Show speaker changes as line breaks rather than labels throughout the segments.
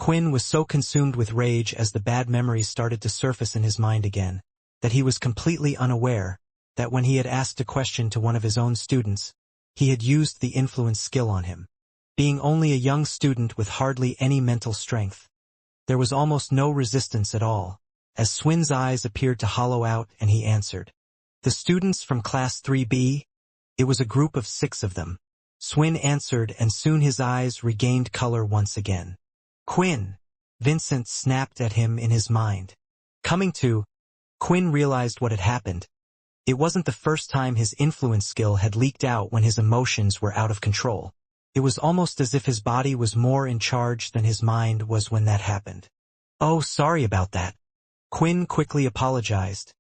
Quinn was so consumed with rage as the bad memories started to surface in his mind again, that he was completely unaware that when he had asked a question to one of his own students, he had used the influence skill on him. Being only a young student with hardly any mental strength, there was almost no resistance at all, as Swin's eyes appeared to hollow out and he answered. The students from Class 3B? It was a group of 6 of them. Swin answered, and soon his eyes regained color once again. Quinn! Vincent snapped at him in his mind. Coming to, Quinn realized what had happened. It wasn't the first time his influence skill had leaked out when his emotions were out of control. It was almost as if his body was more in charge than his mind was when that happened. Oh, sorry about that. Quinn quickly apologized,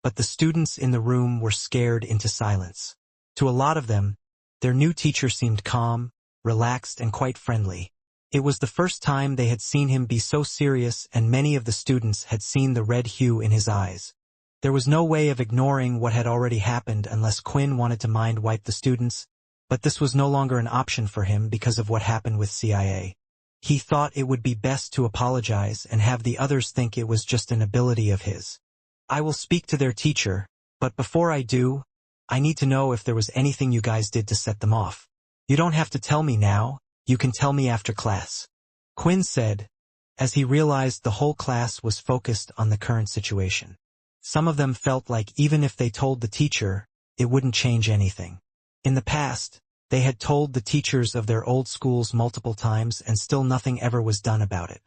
but the students in the room were scared into silence. To a lot of them, their new teacher seemed calm, relaxed, and quite friendly. It was the first time they had seen him be so serious, and many of the students had seen the red hue in his eyes. There was no way of ignoring what had already happened unless Quinn wanted to mind-wipe the students, but this was no longer an option for him because of what happened with CIA. He thought it would be best to apologize and have the others think it was just an ability of his. I will speak to their teacher, but before I do, I need to know if there was anything you guys did to set them off. You don't have to tell me now, you can tell me after class, Quinn said, as he realized the whole class was focused on the current situation. Some of them felt like even if they told the teacher, it wouldn't change anything. In the past, they had told the teachers of their old schools multiple times and still nothing ever was done about it.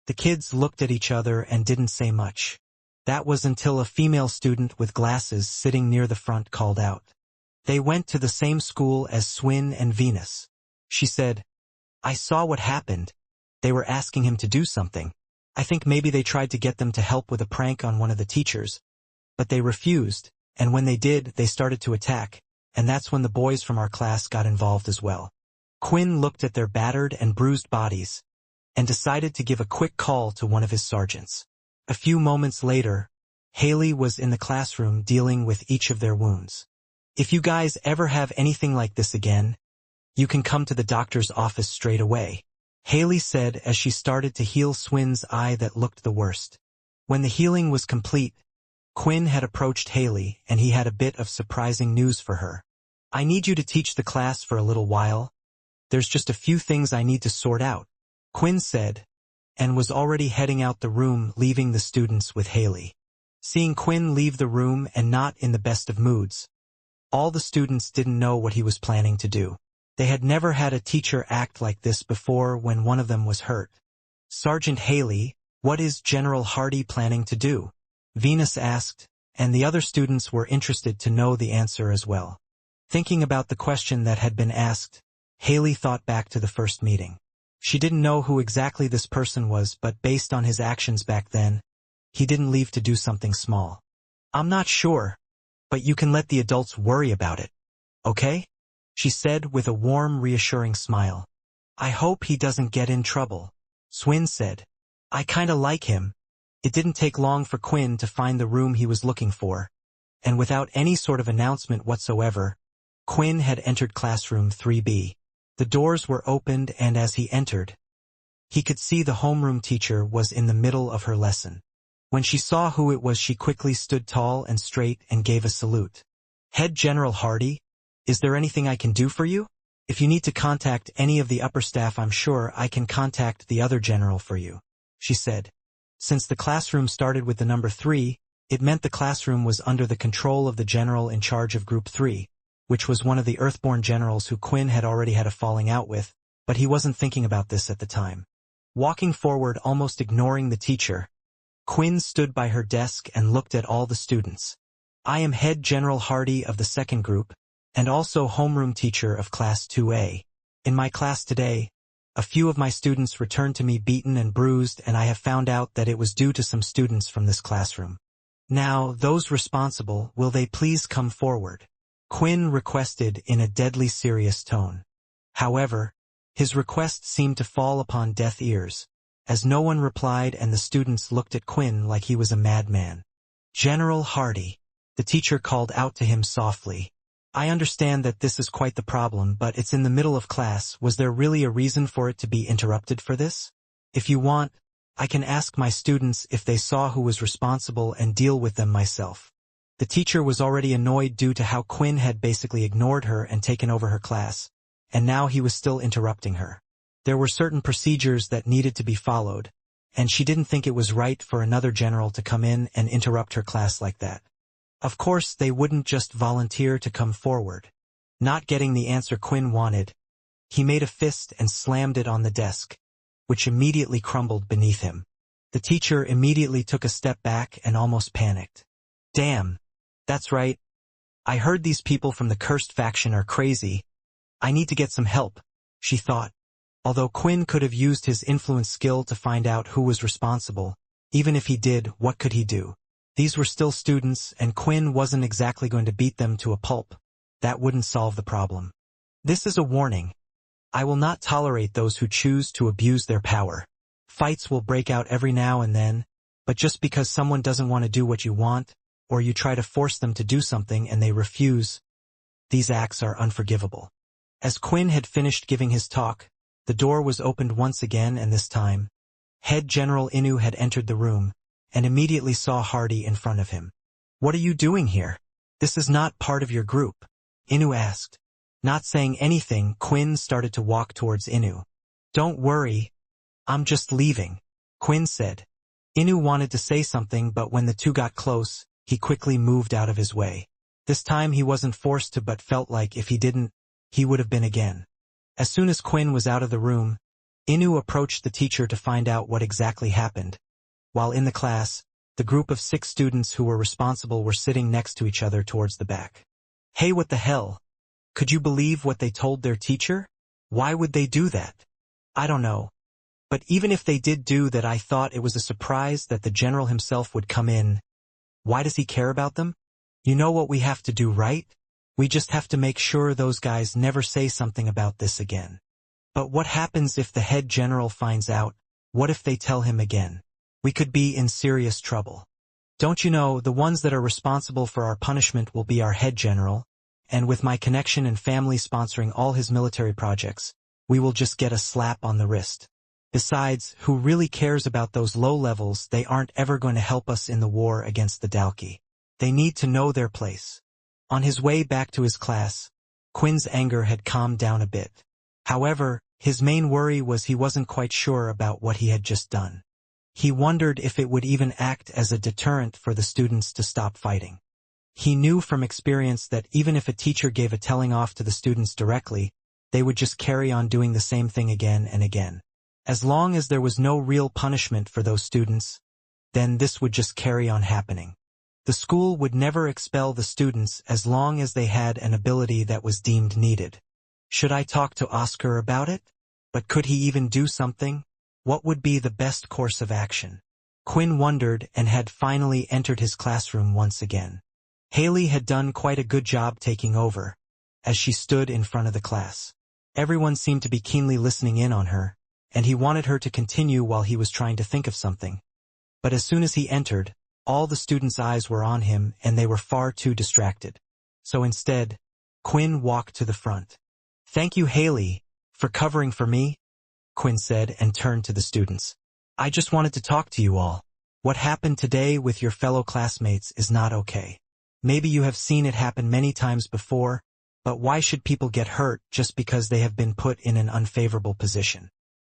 The kids looked at each other and didn't say much. That was until a female student with glasses sitting near the front called out. They went to the same school as Swin and Venus. She said, I saw what happened. They were asking him to do something. I think maybe they tried to get them to help with a prank on one of the teachers. But they refused, and when they did, they started to attack, and that's when the boys from our class got involved as well. Quinn looked at their battered and bruised bodies, and decided to give a quick call to one of his sergeants. A few moments later, Haley was in the classroom dealing with each of their wounds. If you guys ever have anything like this again, you can come to the doctor's office straight away, Haley said as she started to heal Swin's eye that looked the worst. When the healing was complete, Quinn had approached Haley and he had a bit of surprising news for her. I need you to teach the class for a little while. There's just a few things I need to sort out, Quinn said, and was already heading out the room, leaving the students with Haley. Seeing Quinn leave the room and not in the best of moods, all the students didn't know what he was planning to do. They had never had a teacher act like this before when one of them was hurt. Sergeant Haley, what is General Hardy planning to do? Venus asked, and the other students were interested to know the answer as well. Thinking about the question that had been asked, Haley thought back to the first meeting. She didn't know who exactly this person was, but based on his actions back then, he didn't leave to do something small. I'm not sure, but you can let the adults worry about it, okay? She said with a warm, reassuring smile. I hope he doesn't get in trouble, Swin said. I kinda like him. It didn't take long for Quinn to find the room he was looking for, and without any sort of announcement whatsoever, Quinn had entered classroom 3B. The doors were opened, and as he entered, he could see the homeroom teacher was in the middle of her lesson. When she saw who it was, she quickly stood tall and straight and gave a salute. Head General Hardy, is there anything I can do for you? If you need to contact any of the upper staff, I'm sure I can contact the other general for you, she said. Since the classroom started with the number 3, it meant the classroom was under the control of the general in charge of Group 3, which was one of the Earthborn generals who Quinn had already had a falling out with, but he wasn't thinking about this at the time. Walking forward, almost ignoring the teacher, Quinn stood by her desk and looked at all the students. I am Head General Hardy of the second group, and also homeroom teacher of Class 2A. In my class today, a few of my students returned to me beaten and bruised, and I have found out that it was due to some students from this classroom. Now, those responsible, will they please come forward? Quinn requested in a deadly serious tone. However, his request seemed to fall upon deaf ears, as no one replied and the students looked at Quinn like he was a madman. General Hardy, the teacher called out to him softly. I understand that this is quite the problem, but it's in the middle of class. Was there really a reason for it to be interrupted for this? If you want, I can ask my students if they saw who was responsible and deal with them myself. The teacher was already annoyed due to how Quinn had basically ignored her and taken over her class, and now he was still interrupting her. There were certain procedures that needed to be followed, and she didn't think it was right for another general to come in and interrupt her class like that. Of course, they wouldn't just volunteer to come forward. Not getting the answer Quinn wanted, he made a fist and slammed it on the desk, which immediately crumbled beneath him. The teacher immediately took a step back and almost panicked. Damn, that's right. I heard these people from the cursed faction are crazy. I need to get some help, she thought. Although Quinn could have used his influence skill to find out who was responsible, even if he did, what could he do? These were still students, and Quinn wasn't exactly going to beat them to a pulp. That wouldn't solve the problem. This is a warning. I will not tolerate those who choose to abuse their power. Fights will break out every now and then, but just because someone doesn't want to do what you want, or you try to force them to do something and they refuse, these acts are unforgivable. As Quinn had finished giving his talk, the door was opened once again, and this time, Head General Inu had entered the room, and immediately saw Hardy in front of him. What are you doing here? This is not part of your group, Inu asked. Not saying anything, Quinn started to walk towards Inu. Don't worry, I'm just leaving, Quinn said. Inu wanted to say something, but when the two got close, he quickly moved out of his way. This time he wasn't forced to, but felt like if he didn't, he would have been again. As soon as Quinn was out of the room, Inu approached the teacher to find out what exactly happened. While in the class, the group of 6 students who were responsible were sitting next to each other towards the back. Hey, what the hell? Could you believe what they told their teacher? Why would they do that? I don't know. But even if they did do that, I thought it was a surprise that the general himself would come in. Why does he care about them? You know what we have to do, right? We just have to make sure those guys never say something about this again. But what happens if the head general finds out? What if they tell him again? We could be in serious trouble. Don't you know, the ones that are responsible for our punishment will be our head general, and with my connection and family sponsoring all his military projects, we will just get a slap on the wrist. Besides, who really cares about those low levels? They aren't ever going to help us in the war against the Dalki. They need to know their place. On his way back to his class, Quinn's anger had calmed down a bit. However, his main worry was he wasn't quite sure about what he had just done. He wondered if it would even act as a deterrent for the students to stop fighting. He knew from experience that even if a teacher gave a telling off to the students directly, they would just carry on doing the same thing again and again. As long as there was no real punishment for those students, then this would just carry on happening. The school would never expel the students as long as they had an ability that was deemed needed. Should I talk to Oscar about it? But could he even do something? What would be the best course of action? Quinn wondered and had finally entered his classroom once again. Haley had done quite a good job taking over, as she stood in front of the class. Everyone seemed to be keenly listening in on her, and he wanted her to continue while he was trying to think of something. But as soon as he entered, all the students' eyes were on him and they were far too distracted. So instead, Quinn walked to the front. Thank you, Haley, for covering for me, Quinn said and turned to the students. I just wanted to talk to you all. What happened today with your fellow classmates is not okay. Maybe you have seen it happen many times before, but why should people get hurt just because they have been put in an unfavorable position?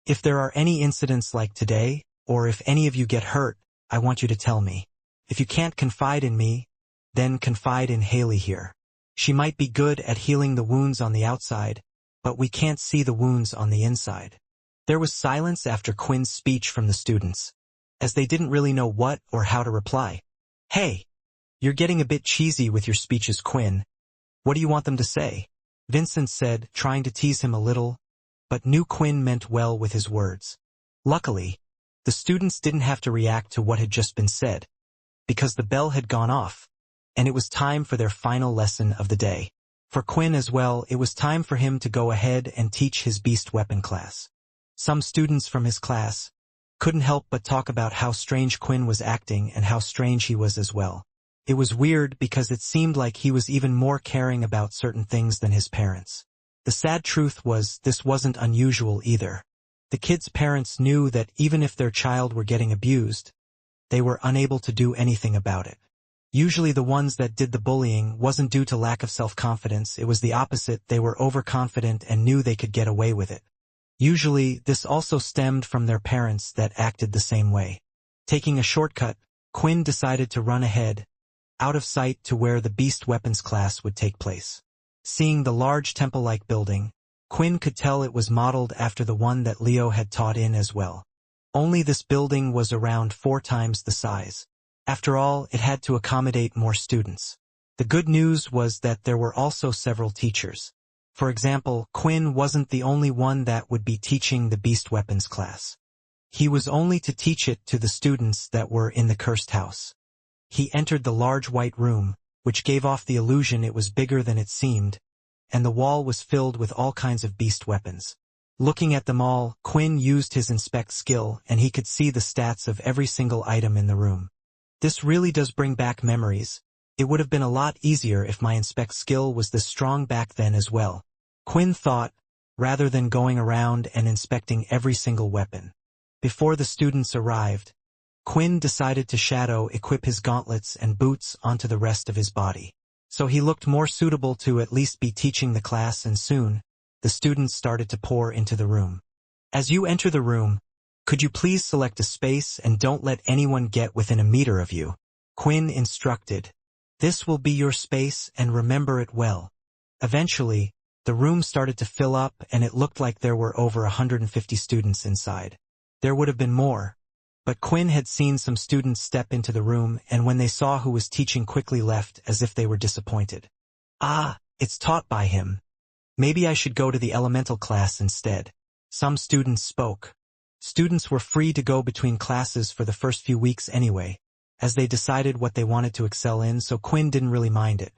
If there are any incidents like today, or if any of you get hurt, I want you to tell me. If you can't confide in me, then confide in Haley here. She might be good at healing the wounds on the outside, but we can't see the wounds on the inside. There was silence after Quinn's speech from the students, as they didn't really know what or how to reply. Hey, you're getting a bit cheesy with your speeches, Quinn. What do you want them to say? Vincent said, trying to tease him a little, but knew Quinn meant well with his words. Luckily, the students didn't have to react to what had just been said, because the bell had gone off, and it was time for their final lesson of the day. For Quinn as well, it was time for him to go ahead and teach his beast weapon class. Some students from his class couldn't help but talk about how strange Quinn was acting and how strange he was as well. It was weird because it seemed like he was even more caring about certain things than his parents. The sad truth was this wasn't unusual either. The kids' parents knew that even if their child were getting abused, they were unable to do anything about it. Usually the ones that did the bullying wasn't due to lack of self-confidence, it was the opposite, they were overconfident and knew they could get away with it. Usually, this also stemmed from their parents that acted the same way. Taking a shortcut, Quinn decided to run ahead, out of sight to where the beast weapons class would take place. Seeing the large temple-like building, Quinn could tell it was modeled after the one that Leo had taught in as well. Only this building was around 4 times the size. After all, it had to accommodate more students. The good news was that there were also several teachers. For example, Quinn wasn't the only one that would be teaching the beast weapons class. He was only to teach it to the students that were in the cursed house. He entered the large white room, which gave off the illusion it was bigger than it seemed, and the wall was filled with all kinds of beast weapons. Looking at them all, Quinn used his inspect skill and he could see the stats of every single item in the room. This really does bring back memories. It would have been a lot easier if my inspect skill was this strong back then as well, Quinn thought, rather than going around and inspecting every single weapon. Before the students arrived, Quinn decided to shadow equip his gauntlets and boots onto the rest of his body. So he looked more suitable to at least be teaching the class, and soon, the students started to pour into the room. As you enter the room, could you please select a space and don't let anyone get within a meter of you? Quinn instructed. This will be your space and remember it well. Eventually, the room started to fill up and it looked like there were over 150 students inside. There would have been more, but Quinn had seen some students step into the room and when they saw who was teaching quickly left as if they were disappointed. Ah, it's taught by him. Maybe I should go to the elemental class instead. Some students spoke. Students were free to go between classes for the first few weeks anyway, as they decided what they wanted to excel in, so Quinn didn't really mind it.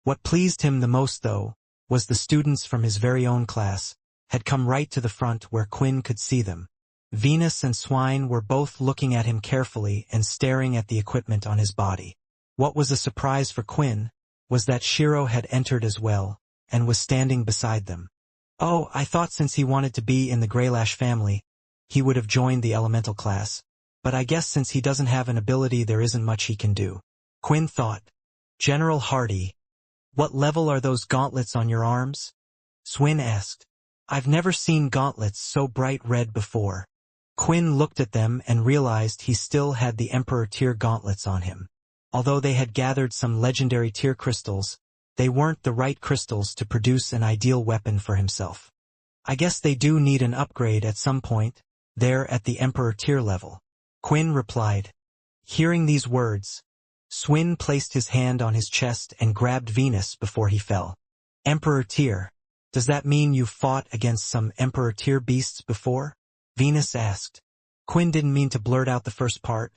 What pleased him the most, though, was the students from his very own class had come right to the front where Quinn could see them. Venus and Swine were both looking at him carefully and staring at the equipment on his body. What was a surprise for Quinn was that Shiro had entered as well and was standing beside them. Oh, I thought since he wanted to be in the Greylash family, he would have joined the elemental class, but I guess since he doesn't have an ability there isn't much he can do. Quinn thought. General Hardy, what level are those gauntlets on your arms? Swin asked. I've never seen gauntlets so bright red before. Quinn looked at them and realized he still had the Emperor tier gauntlets on him. Although they had gathered some legendary tier crystals, they weren't the right crystals to produce an ideal weapon for himself. I guess they do need an upgrade at some point, there at the Emperor tier level. Quinn replied. Hearing these words, Swin placed his hand on his chest and grabbed Venus before he fell. Emperor tier. Does that mean you've fought against some Emperor tier beasts before? Venus asked. Quinn didn't mean to blurt out the first part,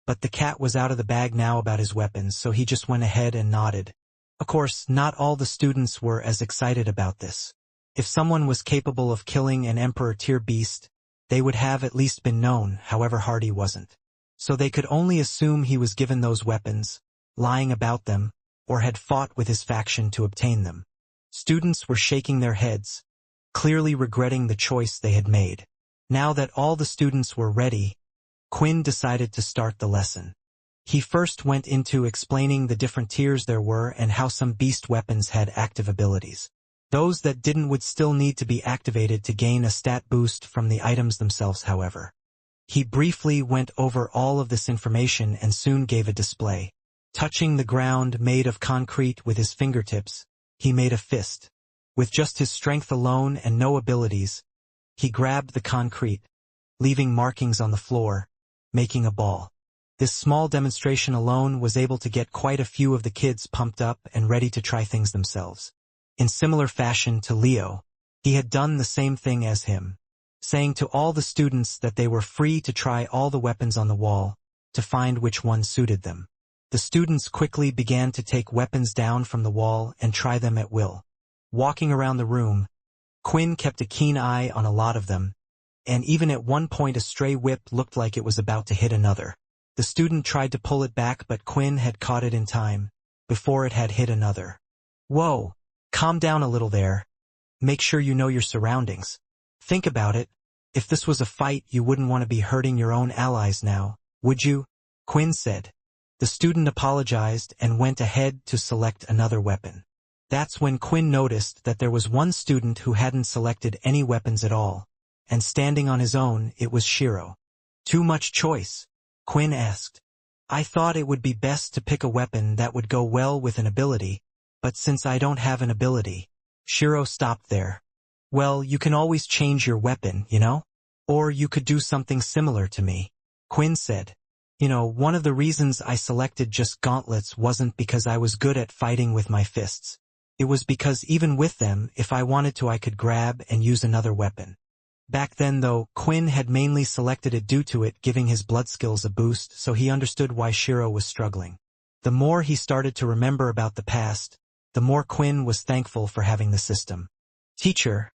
but the cat was out of the bag now about his weapons, so he just went ahead and nodded. Of course, not all the students were as excited about this. If someone was capable of killing an Emperor tier beast, they would have at least been known, however Hardy wasn't. So they could only assume he was given those weapons, lying about them, or had fought with his faction to obtain them. Students were shaking their heads, clearly regretting the choice they had made. Now that all the students were ready, Quinn decided to start the lesson. He first went into explaining the different tiers there were and how some beast weapons had active abilities. Those that didn't would still need to be activated to gain a stat boost from the items themselves, however. He briefly went over all of this information and soon gave a display. Touching the ground made of concrete with his fingertips, he made a fist. With just his strength alone and no abilities, he grabbed the concrete, leaving markings on the floor, making a ball. This small demonstration alone was able to get quite a few of the kids pumped up and ready to try things themselves. In similar fashion to Leo, he had done the same thing as him, saying to all the students that they were free to try all the weapons on the wall, to find which one suited them. The students quickly began to take weapons down from the wall and try them at will. Walking around the room, Quinn kept a keen eye on a lot of them, and even at one point a stray whip looked like it was about to hit another. The student tried to pull it back, but Quinn had caught it in time, before it had hit another. Whoa! Calm down a little there. Make sure you know your surroundings. Think about it. If this was a fight, you wouldn't want to be hurting your own allies now, would you? Quinn said. The student apologized and went ahead to select another weapon. That's when Quinn noticed that there was one student who hadn't selected any weapons at all, and standing on his own, it was Shiro. Too much choice? Quinn asked. I thought it would be best to pick a weapon that would go well with an ability, but since I don't have an ability. Shiro stopped there. Well, you can always change your weapon, you know? Or you could do something similar to me. Quinn said. One of the reasons I selected just gauntlets wasn't because I was good at fighting with my fists. It was because even with them, if I wanted to, I could grab and use another weapon. Back then though, Quinn had mainly selected it due to it giving his blood skills a boost, so he understood why Shiro was struggling. The more he started to remember about the past, the more Quinn was thankful for having the system. Teacher,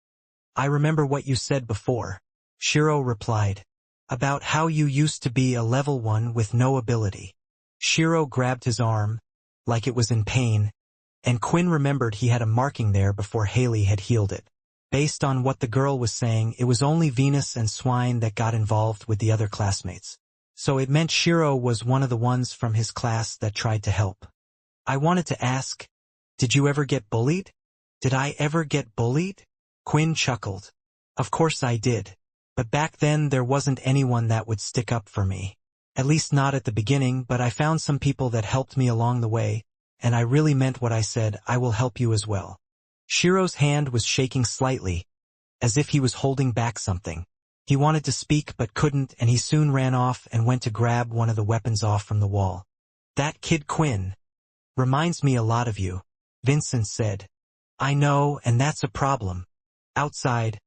I remember what you said before, Shiro replied. About how you used to be a level 1 with no ability. Shiro grabbed his arm, like it was in pain, and Quinn remembered he had a marking there before Haley had healed it. Based on what the girl was saying, it was only Venus and Swine that got involved with the other classmates. So it meant Shiro was one of the ones from his class that tried to help. I wanted to ask, did you ever get bullied? Did I ever get bullied? Quinn chuckled. Of course I did. But back then there wasn't anyone that would stick up for me. At least not at the beginning, but I found some people that helped me along the way, and I really meant what I said. I will help you as well. Shiro's hand was shaking slightly, as if he was holding back something. He wanted to speak but couldn't, and he soon ran off and went to grab one of the weapons off from the wall. That kid Quinn reminds me a lot of you, Vincent said. I know, and that's a problem. Outside,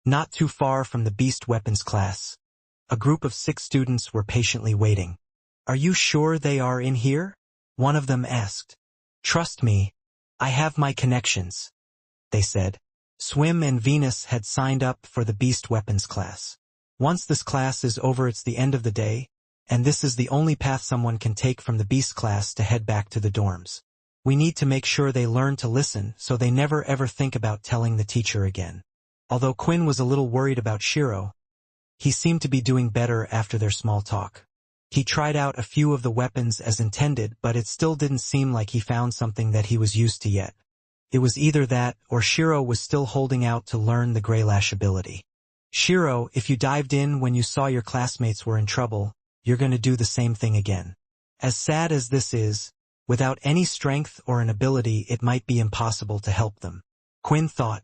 not too far from the beast weapons class, a group of 6 students were patiently waiting. Are you sure they are in here? One of them asked. Trust me, I have my connections, they said. Swim and Venus had signed up for the beast weapons class. Once this class is over, it's the end of the day, and this is the only path someone can take from the beast class to head back to the dorms. We need to make sure they learn to listen so they never ever think about telling the teacher again. Although Quinn was a little worried about Shiro, he seemed to be doing better after their small talk. He tried out a few of the weapons as intended, but it still didn't seem like he found something that he was used to yet. It was either that, or Shiro was still holding out to learn the Grey Lash ability. Shiro, if you dived in when you saw your classmates were in trouble, you're going to do the same thing again. As sad as this is, without any strength or an ability, it might be impossible to help them. Quinn thought.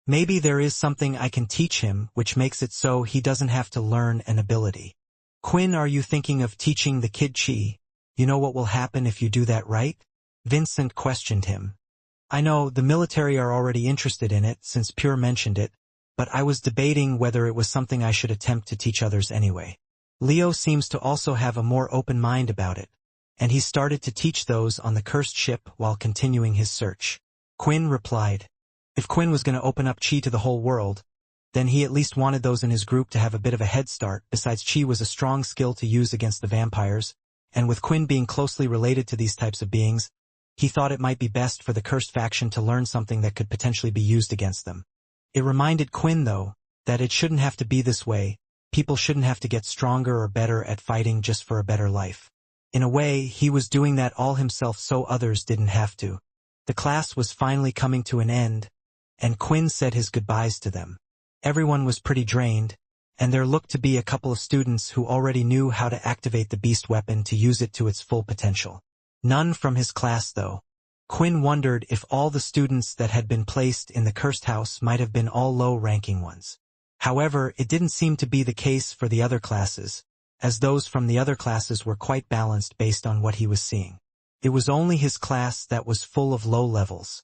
Maybe there is something I can teach him which makes it so he doesn't have to learn an ability. Quinn, are you thinking of teaching the kid chi? You know what will happen if you do that, right? Vincent questioned him. I know, the military are already interested in it since Pure mentioned it, but I was debating whether it was something I should attempt to teach others anyway. Leo seems to also have a more open mind about it, and he started to teach those on the cursed ship while continuing his search. Quinn replied. If Quinn was going to open up chi to the whole world, then he at least wanted those in his group to have a bit of a head start. Besides, chi was a strong skill to use against the vampires, and with Quinn being closely related to these types of beings, he thought it might be best for the cursed faction to learn something that could potentially be used against them. It reminded Quinn, though, that it shouldn't have to be this way. People shouldn't have to get stronger or better at fighting just for a better life. In a way, he was doing that all himself so others didn't have to. The class was finally coming to an end, and Quinn said his goodbyes to them. Everyone was pretty drained, and there looked to be a couple of students who already knew how to activate the beast weapon to use it to its full potential. None from his class, though. Quinn wondered if all the students that had been placed in the cursed house might have been all low-ranking ones. However, it didn't seem to be the case for the other classes, as those from the other classes were quite balanced based on what he was seeing. It was only his class that was full of low levels.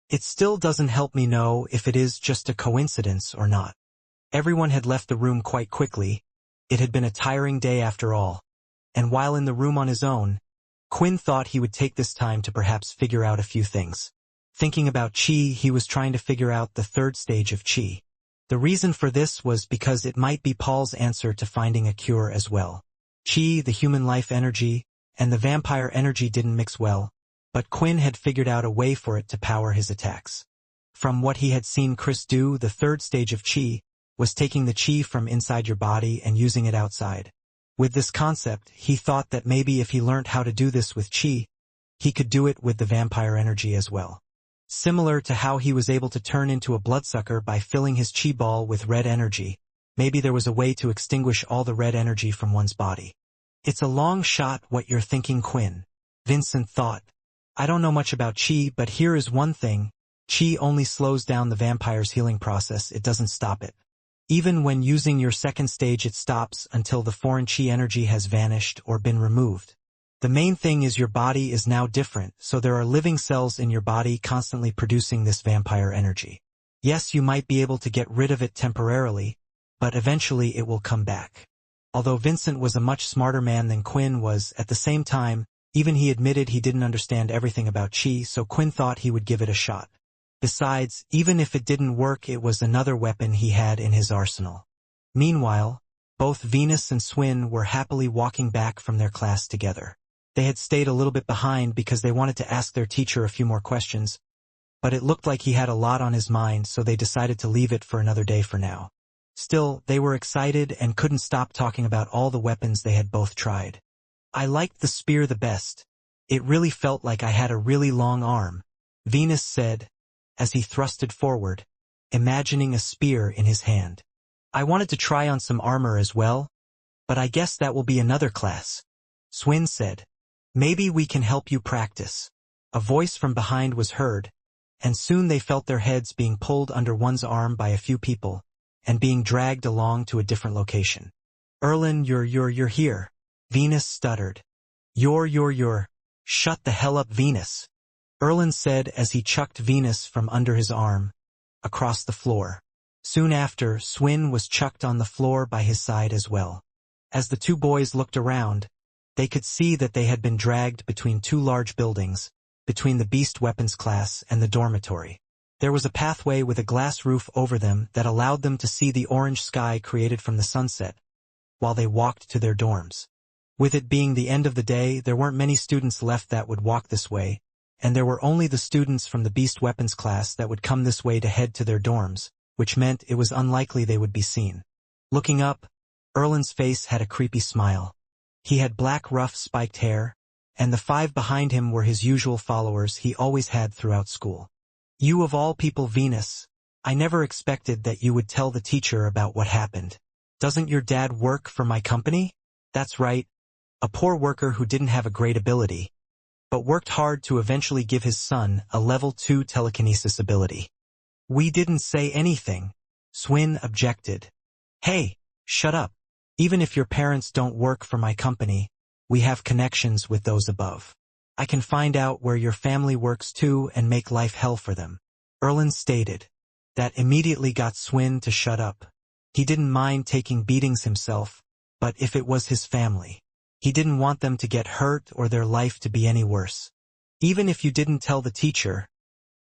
It still doesn't help me know if it is just a coincidence or not. Everyone had left the room quite quickly. It had been a tiring day after all. And while in the room on his own, Quinn thought he would take this time to perhaps figure out a few things. Thinking about chi, he was trying to figure out the 3rd stage of chi. The reason for this was because it might be Paul's answer to finding a cure as well. Chi, the human life energy, and the vampire energy didn't mix well, but Quinn had figured out a way for it to power his attacks. From what he had seen Chris do, the 3rd stage of chi was taking the chi from inside your body and using it outside. With this concept, he thought that maybe if he learned how to do this with chi, he could do it with the vampire energy as well. Similar to how he was able to turn into a bloodsucker by filling his chi ball with red energy, maybe there was a way to extinguish all the red energy from one's body. It's a long shot what you're thinking, Quinn, Vincent thought. I don't know much about chi, but here is one thing. Chi only slows down the vampire's healing process, it doesn't stop it. Even when using your second stage, it stops until the foreign chi energy has vanished or been removed. The main thing is your body is now different, so there are living cells in your body constantly producing this vampire energy. Yes, you might be able to get rid of it temporarily, but eventually it will come back. Although Vincent was a much smarter man than Quinn was, at the same time, even he admitted he didn't understand everything about chi, so Quinn thought he would give it a shot. Besides, even if it didn't work, it was another weapon he had in his arsenal. Meanwhile, both Venus and Swin were happily walking back from their class together. They had stayed a little bit behind because they wanted to ask their teacher a few more questions, but it looked like he had a lot on his mind, so they decided to leave it for another day for now. Still, they were excited and couldn't stop talking about all the weapons they had both tried. I liked the spear the best. It really felt like I had a really long arm, Venus said, as he thrusted forward, imagining a spear in his hand. I wanted to try on some armor as well, but I guess that will be another class, Swin said. Maybe we can help you practice. A voice from behind was heard, and soon they felt their heads being pulled under one's arm by a few people, and being dragged along to a different location. Erlen, you're here, Venus stuttered. You're. Shut the hell up, Venus, Erlen said as he chucked Venus from under his arm, across the floor. Soon after, Swin was chucked on the floor by his side as well. As the two boys looked around, they could see that they had been dragged between two large buildings, between the beast weapons class and the dormitory. There was a pathway with a glass roof over them that allowed them to see the orange sky created from the sunset, while they walked to their dorms. With it being the end of the day, there weren't many students left that would walk this way, and there were only the students from the beast weapons class that would come this way to head to their dorms, which meant it was unlikely they would be seen. Looking up, Erlen's face had a creepy smile. He had black rough spiked hair, and the five behind him were his usual followers he always had throughout school. You of all people, Venus, I never expected that you would tell the teacher about what happened. Doesn't your dad work for my company? That's right, a poor worker who didn't have a great ability, but worked hard to eventually give his son a level 2 telekinesis ability. We didn't say anything, Swin objected. Hey, shut up. Even if your parents don't work for my company, we have connections with those above. I can find out where your family works too and make life hell for them, Erlen stated. That immediately got Swin to shut up. He didn't mind taking beatings himself, but if it was his family, he didn't want them to get hurt or their life to be any worse. Even if you didn't tell the teacher,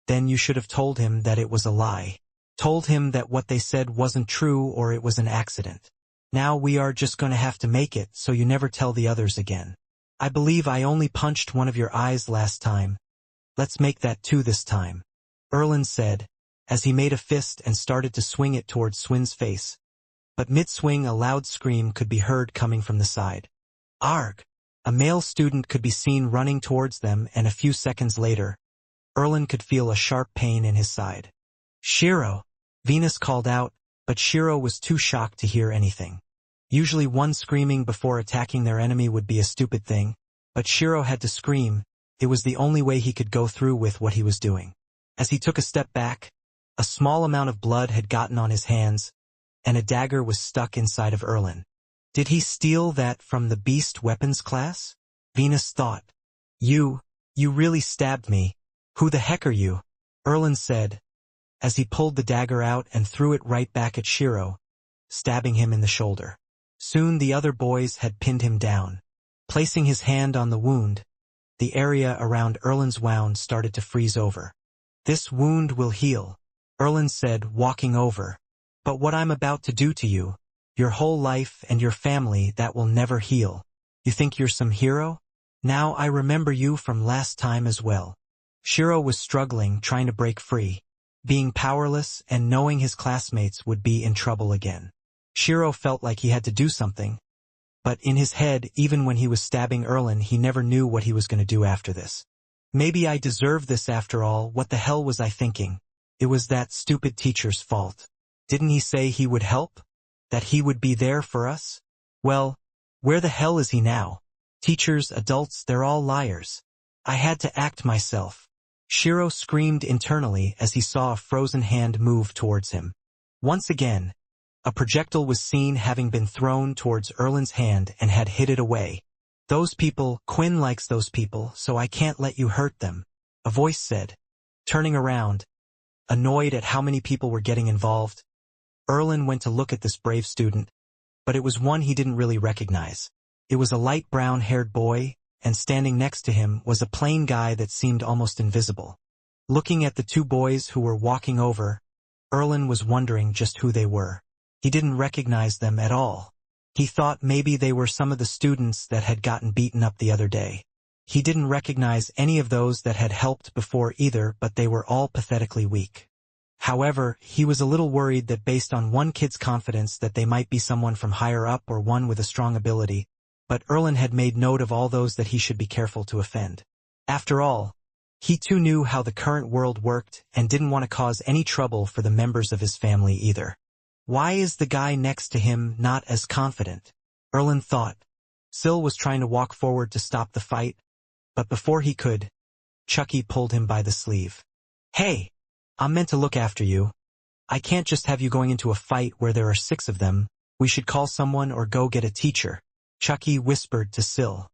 then you should have told him that it was a lie. Told him that what they said wasn't true or it was an accident. Now we are just going to have to make it so you never tell the others again. I believe I only punched one of your eyes last time. Let's make that 2 this time, Erlen said, as he made a fist and started to swing it towards Swin's face. But mid-swing a loud scream could be heard coming from the side. Arg! A male student could be seen running towards them, and a few seconds later, Erlen could feel a sharp pain in his side. Shiro! Venus called out, but Shiro was too shocked to hear anything. Usually one screaming before attacking their enemy would be a stupid thing, but Shiro had to scream. It was the only way he could go through with what he was doing. As he took a step back, a small amount of blood had gotten on his hands, and a dagger was stuck inside of Erlen. Did he steal that from the beast weapons class? Venus thought. You really stabbed me. Who the heck are you? Erlen said, as he pulled the dagger out and threw it right back at Shiro, stabbing him in the shoulder. Soon the other boys had pinned him down. Placing his hand on the wound, the area around Erlen's wound started to freeze over. This wound will heal, Erlen said, walking over. But what I'm about to do to you, your whole life and your family, that will never heal. You think you're some hero? Now I remember you from last time as well. Shiro was struggling, trying to break free. being powerless and knowing his classmates would be in trouble again. Shiro felt like he had to do something, but in his head, even when he was stabbing Erlen, he never knew what he was going to do after this. Maybe I deserve this after all. What the hell was I thinking? It was that stupid teacher's fault. Didn't he say he would help? That he would be there for us? Well, where the hell is he now? Teachers, adults, they're all liars. I had to act myself. Shiro screamed internally as he saw a frozen hand move towards him. Once again, a projectile was seen having been thrown towards Erlen's hand and had hit it away. Those people, Quinn likes those people, so I can't let you hurt them, a voice said. Turning around, annoyed at how many people were getting involved, Erlen went to look at this brave student, but it was one he didn't really recognize. It was a light brown-haired boy, and standing next to him was a plain guy that seemed almost invisible. Looking at the two boys who were walking over, Erlen was wondering just who they were. He didn't recognize them at all. He thought maybe they were some of the students that had gotten beaten up the other day. He didn't recognize any of those that had helped before either, but they were all pathetically weak. However, he was a little worried that based on one kid's confidence that they might be someone from higher up or one with a strong ability, but Erlen had made note of all those that he should be careful to offend. After all, he too knew how the current world worked and didn't want to cause any trouble for the members of his family either. Why is the guy next to him not as confident? Erlen thought. Sil was trying to walk forward to stop the fight, but before he could, Chucky pulled him by the sleeve. Hey, I'm meant to look after you. I can't just have you going into a fight where there are 6 of them. We should call someone or go get a teacher, Chucky whispered to Sil.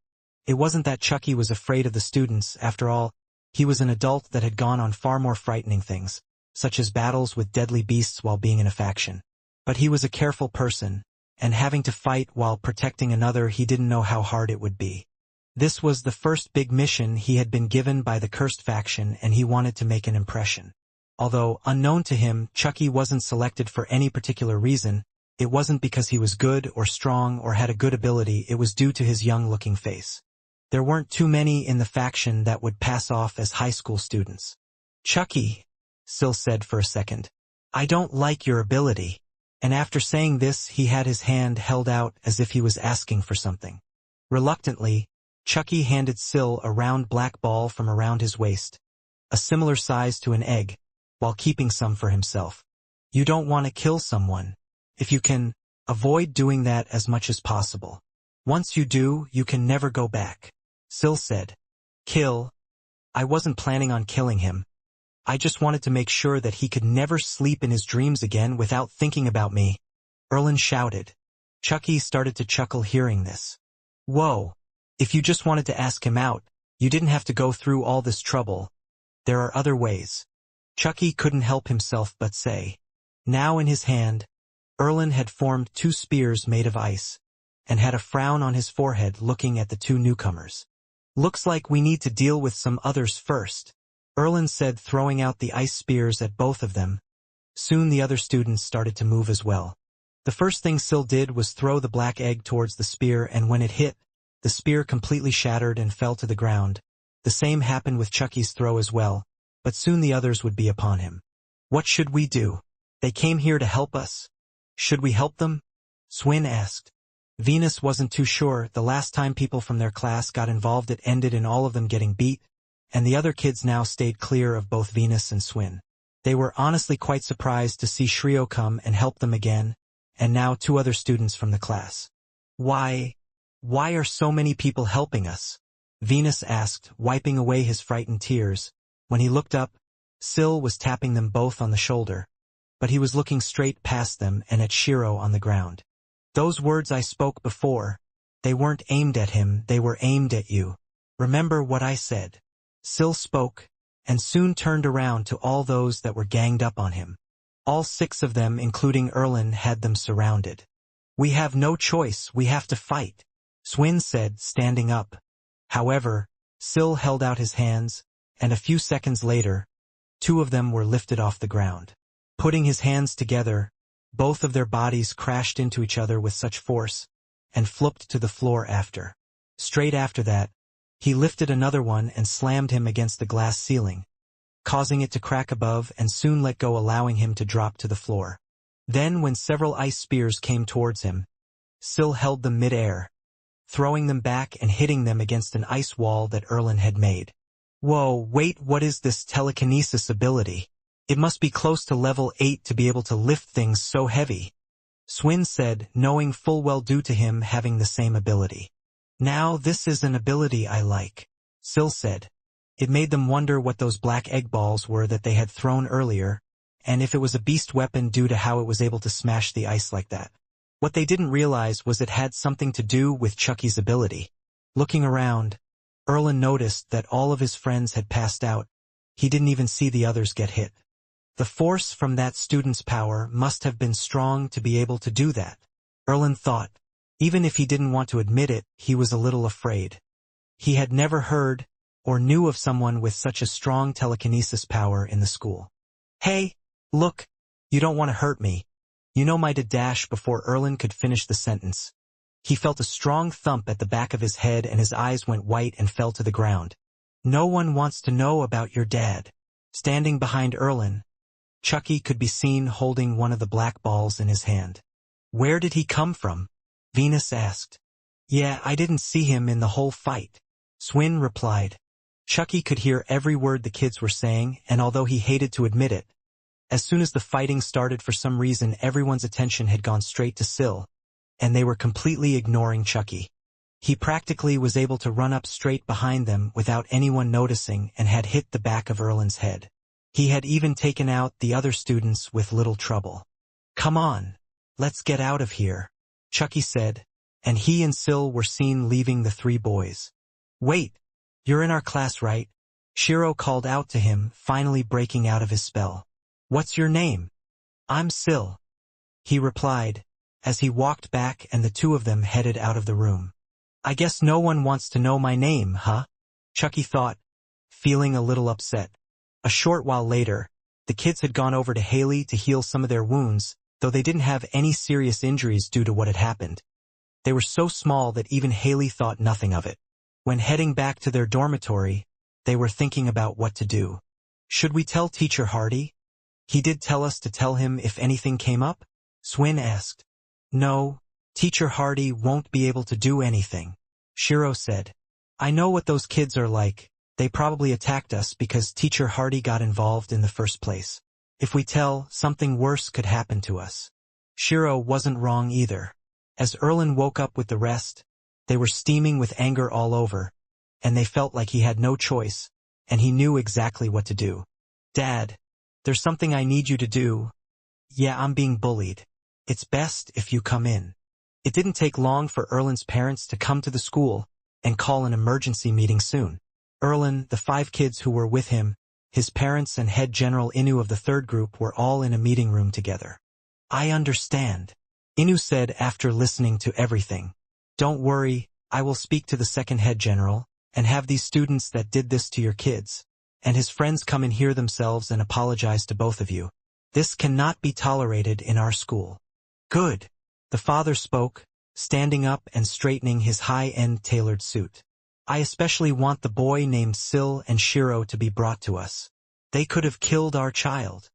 It wasn't that Chucky was afraid of the students. After all, he was an adult that had gone on far more frightening things, such as battles with deadly beasts while being in a faction. But he was a careful person, and having to fight while protecting another, he didn't know how hard it would be. This was the first big mission he had been given by the cursed faction, and he wanted to make an impression. Although, unknown to him, Chucky wasn't selected for any particular reason. It wasn't because he was good or strong or had a good ability, it was due to his young-looking face. There weren't too many in the faction that would pass off as high school students. Chucky, Sil said for a second, I don't like your ability. And after saying this, he had his hand held out as if he was asking for something. Reluctantly, Chucky handed Sil a round black ball from around his waist, a similar size to an egg, while keeping some for himself. You don't want to kill someone. If you can, avoid doing that as much as possible. Once you do, you can never go back. Sil said. Kill? I wasn't planning on killing him. I just wanted to make sure that he could never sleep in his dreams again without thinking about me, Erlen shouted. Chucky started to chuckle hearing this. Whoa, if you just wanted to ask him out, you didn't have to go through all this trouble. There are other ways. Chucky couldn't help himself but say. Now in his hand, Erlen had formed 2 spears made of ice, and had a frown on his forehead looking at the 2 newcomers. Looks like we need to deal with some others first, Erlen said, throwing out the ice spears at both of them. Soon the other students started to move as well. The first thing Sil did was throw the black egg towards the spear, and when it hit, the spear completely shattered and fell to the ground. The same happened with Chucky's throw as well, but soon the others would be upon him. What should we do? They came here to help us. Should we help them? Swin asked. Venus wasn't too sure. The last time people from their class got involved, it ended in all of them getting beat, and the other kids now stayed clear of both Venus and Swin. They were honestly quite surprised to see Shrio come and help them again, and now 2 other students from the class. Why are so many people helping us? Venus asked, wiping away his frightened tears. When he looked up, Sil was tapping them both on the shoulder, but he was looking straight past them and at Shiro on the ground. Those words I spoke before, they weren't aimed at him, they were aimed at you. Remember what I said. Sil spoke, and soon turned around to all those that were ganged up on him. All 6 of them, including Erlen, had them surrounded. We have no choice, we have to fight, Swin said, standing up. However, Sil held out his hands, and a few seconds later, 2 of them were lifted off the ground. Putting his hands together, both of their bodies crashed into each other with such force, and flopped to the floor after. Straight after that, he lifted another one and slammed him against the glass ceiling. causing it to crack above and soon let go, allowing him to drop to the floor. Then when several ice spears came towards him, Sil held them mid-air, throwing them back and hitting them against an ice wall that Erlen had made. Whoa, wait, what is this telekinesis ability? It must be close to level 8 to be able to lift things so heavy, Swin said, knowing full well due to him having the same ability. Now this is an ability I like, Sil said. It made them wonder what those black egg balls were that they had thrown earlier, and if it was a beast weapon due to how it was able to smash the ice like that. What they didn't realize was it had something to do with Chucky's ability. Looking around, Erlen noticed that all of his friends had passed out. He didn't even see the others get hit. The force from that student's power must have been strong to be able to do that, Erlen thought. Even if he didn't want to admit it, he was a little afraid. He had never heard or knew of someone with such a strong telekinesis power in the school. Hey, look, you don't want to hurt me. You know my dash before Erlen could finish the sentence. He felt a strong thump at the back of his head and his eyes went white and fell to the ground. No one wants to know about your dad. Standing behind Erlen, Chucky could be seen holding one of the black balls in his hand. Where did he come from? Venus asked. Yeah, I didn't see him in the whole fight, Swin replied. Chucky could hear every word the kids were saying, and although he hated to admit it, as soon as the fighting started, for some reason everyone's attention had gone straight to Sil, and they were completely ignoring Chucky. He practically was able to run up straight behind them without anyone noticing and had hit the back of Erlen's head. He had even taken out the other students with little trouble. Come on, let's get out of here, Chucky said, and he and Sil were seen leaving the three boys. Wait, you're in our class, right? Shiro called out to him, finally breaking out of his spell. What's your name? I'm Sil, he replied, as he walked back and the two of them headed out of the room. I guess no one wants to know my name, huh? Chucky thought, feeling a little upset. A short while later, the kids had gone over to Haley to heal some of their wounds, though they didn't have any serious injuries due to what had happened. They were so small that even Haley thought nothing of it. When heading back to their dormitory, they were thinking about what to do. Should we tell Teacher Hardy? He did tell us to tell him if anything came up? Swin asked. No, Teacher Hardy won't be able to do anything, Shiro said. I know what those kids are like. They probably attacked us because Teacher Hardy got involved in the first place. If we tell, something worse could happen to us. Shiro wasn't wrong either. As Erlen woke up with the rest, they were steaming with anger all over, and they felt like he had no choice, and he knew exactly what to do. Dad, there's something I need you to do. Yeah, I'm being bullied. It's best if you come in. It didn't take long for Erlen's parents to come to the school and call an emergency meeting soon. Erlen, the 5 kids who were with him, his parents and head general Inu of the third group were all in a meeting room together. I understand, Inu said after listening to everything. Don't worry, I will speak to the second head general, and have these students that did this to your kids, and his friends come and hear themselves and apologize to both of you. This cannot be tolerated in our school. Good, the father spoke, standing up and straightening his high-end tailored suit. I especially want the boy named Sil and Shiro to be brought to us. They could have killed our child.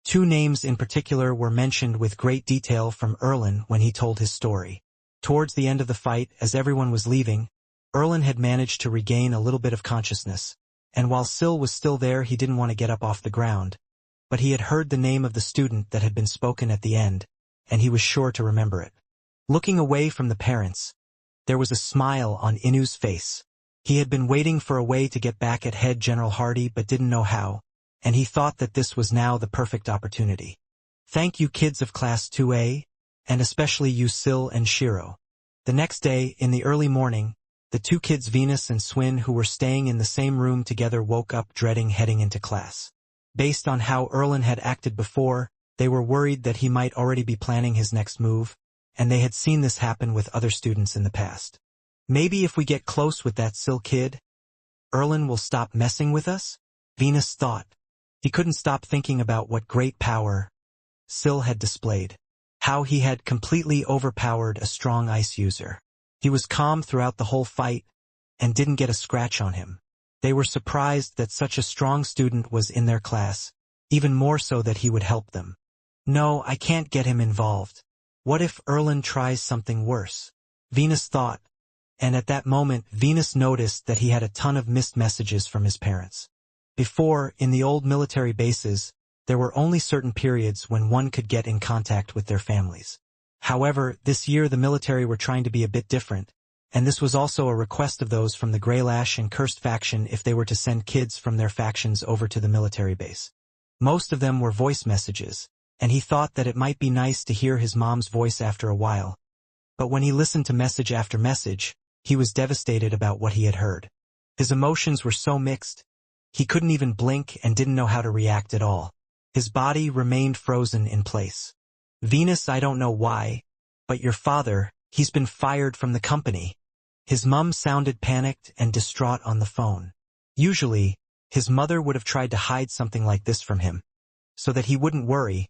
2 names in particular were mentioned with great detail from Erlen when he told his story. Towards the end of the fight, as everyone was leaving, Erlen had managed to regain a little bit of consciousness, and while Sil was still there, he didn't want to get up off the ground. But he had heard the name of the student that had been spoken at the end, and he was sure to remember it. Looking away from the parents, there was a smile on Inu's face. He had been waiting for a way to get back at Head General Hardy but didn't know how, and he thought that this was now the perfect opportunity. Thank you, kids of Class 2A, and especially you Sil and Shiro. The next day, in the early morning, the 2 kids Venus and Swin who were staying in the same room together woke up dreading heading into class. Based on how Erlen had acted before, they were worried that he might already be planning his next move, and they had seen this happen with other students in the past. Maybe if we get close with that Sil kid, Erlen will stop messing with us? Venus thought. He couldn't stop thinking about what great power Sil had displayed. How he had completely overpowered a strong ice user. He was calm throughout the whole fight, and didn't get a scratch on him. They were surprised that such a strong student was in their class, even more so that he would help them. No, I can't get him involved. What if Erlen tries something worse? Venus thought, and at that moment Venus noticed that he had a ton of missed messages from his parents. Before, in the old military bases, there were only certain periods when one could get in contact with their families. However, this year the military were trying to be a bit different, and this was also a request of those from the Greylash and Cursed faction if they were to send kids from their factions over to the military base. Most of them were voice messages, and he thought that it might be nice to hear his mom's voice after a while. But when he listened to message after message, he was devastated about what he had heard. His emotions were so mixed. He couldn't even blink and didn't know how to react at all. His body remained frozen in place. Venus, I don't know why, but your father, he's been fired from the company. His mum sounded panicked and distraught on the phone. Usually, his mother would have tried to hide something like this from him, so that he wouldn't worry.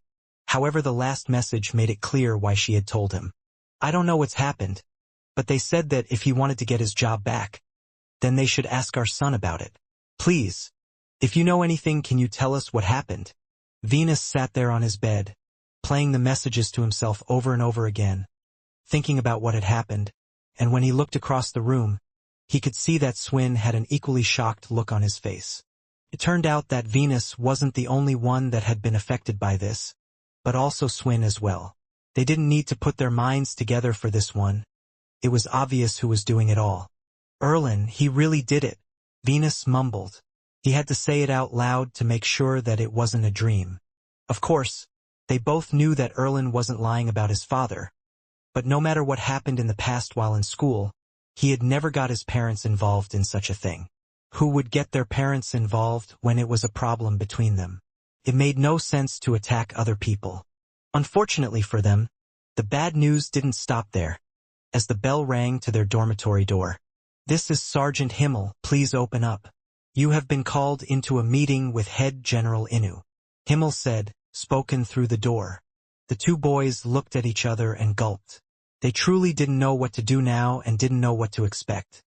However, the last message made it clear why she had told him. I don't know what's happened, but they said that if he wanted to get his job back, then they should ask our son about it. Please, if you know anything, can you tell us what happened? Venus sat there on his bed, playing the messages to himself over and over again, thinking about what had happened, and when he looked across the room, he could see that Swin had an equally shocked look on his face. It turned out that Venus wasn't the only one that had been affected by this, but also Swin as well. They didn't need to put their minds together for this one. It was obvious who was doing it all. Erlen, he really did it, Venus mumbled. He had to say it out loud to make sure that it wasn't a dream. Of course, they both knew that Erlen wasn't lying about his father, but no matter what happened in the past while in school, he had never got his parents involved in such a thing. Who would get their parents involved when it was a problem between them? It made no sense to attack other people. Unfortunately for them, the bad news didn't stop there, as the bell rang to their dormitory door. This is Sergeant Himmel, please open up. You have been called into a meeting with Head General Inu. Himmel said, spoken through the door. The two boys looked at each other and gulped. They truly didn't know what to do now and didn't know what to expect.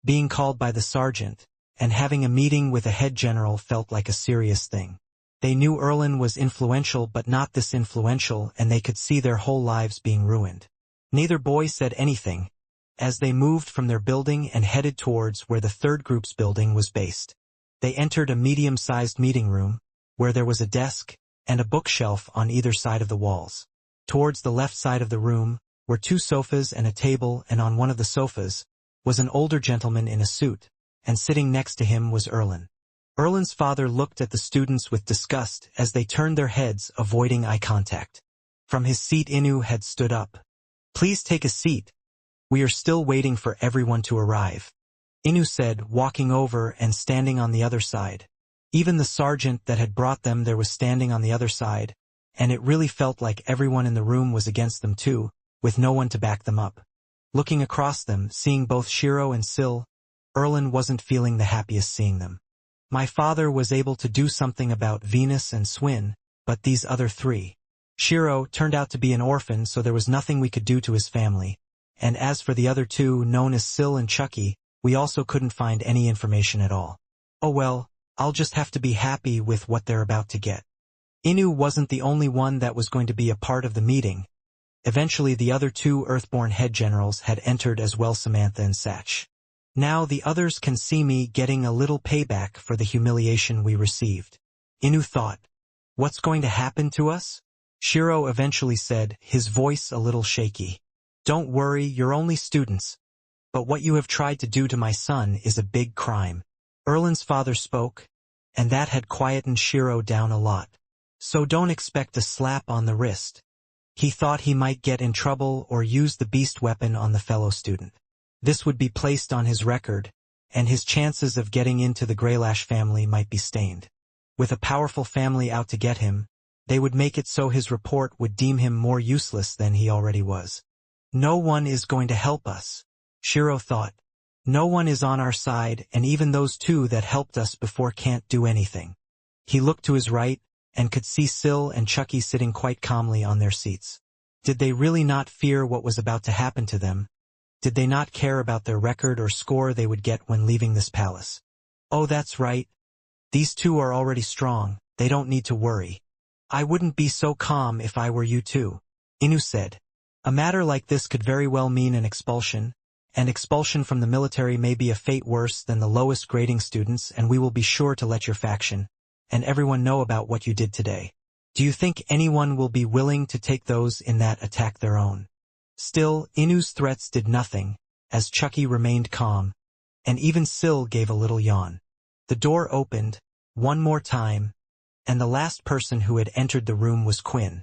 Being called by the sergeant and having a meeting with a head general felt like a serious thing. They knew Erlen was influential but not this influential, and they could see their whole lives being ruined. Neither boy said anything, as they moved from their building and headed towards where the third group's building was based. They entered a medium-sized meeting room, where there was a desk and a bookshelf on either side of the walls. Towards the left side of the room were two sofas and a table, and on one of the sofas was an older gentleman in a suit, and sitting next to him was Erlen. Erlen's father looked at the students with disgust as they turned their heads, avoiding eye contact. From his seat, Inu had stood up. Please take a seat. We are still waiting for everyone to arrive. Inu said, walking over and standing on the other side. Even the sergeant that had brought them there was standing on the other side, and it really felt like everyone in the room was against them too, with no one to back them up. Looking across them, seeing both Shiro and Sil, Erlen wasn't feeling the happiest seeing them. My father was able to do something about Venus and Swin, but these other three. Shiro turned out to be an orphan, so there was nothing we could do to his family. And as for the other two, known as Sil and Chucky, we also couldn't find any information at all. Oh well, I'll just have to be happy with what they're about to get. Inu wasn't the only one that was going to be a part of the meeting. Eventually the other two Earthborn head generals had entered as well, Samantha and Satch. Now the others can see me getting a little payback for the humiliation we received. Inu thought, what's going to happen to us? Shiro eventually said, his voice a little shaky. Don't worry, you're only students. But what you have tried to do to my son is a big crime. Erlen's father spoke, and that had quietened Shiro down a lot. So don't expect a slap on the wrist. He thought he might get in trouble or use the beast weapon on the fellow student. This would be placed on his record, and his chances of getting into the Greylash family might be stained. With a powerful family out to get him, they would make it so his report would deem him more useless than he already was. No one is going to help us, Shiro thought. No one is on our side, and even those two that helped us before can't do anything. He looked to his right, and could see Sil and Chucky sitting quite calmly on their seats. Did they really not fear what was about to happen to them? Did they not care about their record or score they would get when leaving this palace? Oh, that's right. These two are already strong, they don't need to worry. I wouldn't be so calm if I were you too, Inu said. A matter like this could very well mean an expulsion, and expulsion from the military may be a fate worse than the lowest grading students, and we will be sure to let your faction and everyone know about what you did today. Do you think anyone will be willing to take those in that attack their own? Still, Inu's threats did nothing, as Chucky remained calm, and even Syl gave a little yawn. The door opened, one more time, and the last person who had entered the room was Quinn.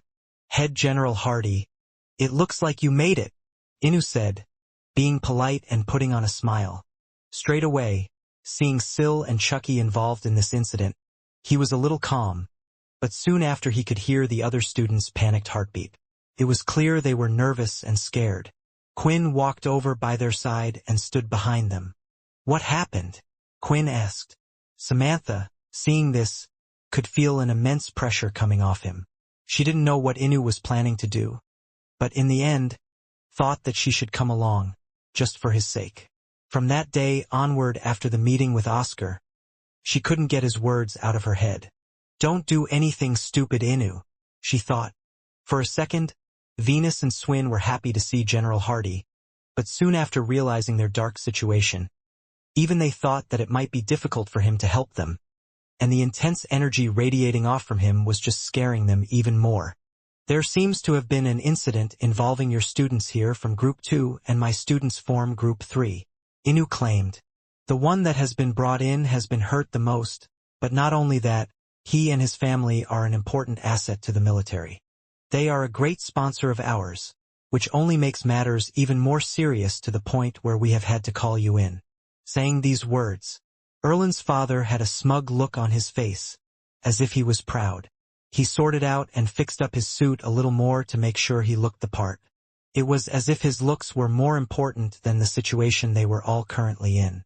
Head General Hardy. It looks like you made it, Inu said, being polite and putting on a smile. Straight away, seeing Syl and Chucky involved in this incident, he was a little calm, but soon after he could hear the other students' panicked heartbeat. It was clear they were nervous and scared. Quinn walked over by their side and stood behind them. What happened? Quinn asked. Samantha, seeing this, could feel an immense pressure coming off him. She didn't know what Inu was planning to do, but in the end, thought that she should come along, just for his sake. From that day onward after the meeting with Oscar, she couldn't get his words out of her head. Don't do anything stupid, Inu, she thought. For a second, Venus and Swin were happy to see General Hardy, but soon after realizing their dark situation, even they thought that it might be difficult for him to help them, and the intense energy radiating off from him was just scaring them even more. There seems to have been an incident involving your students here from Group 2 and my students form Group 3, Inu claimed. The one that has been brought in has been hurt the most, but not only that, he and his family are an important asset to the military. They are a great sponsor of ours, which only makes matters even more serious to the point where we have had to call you in. Saying these words, Erlin's father had a smug look on his face, as if he was proud. He sorted out and fixed up his suit a little more to make sure he looked the part. It was as if his looks were more important than the situation they were all currently in.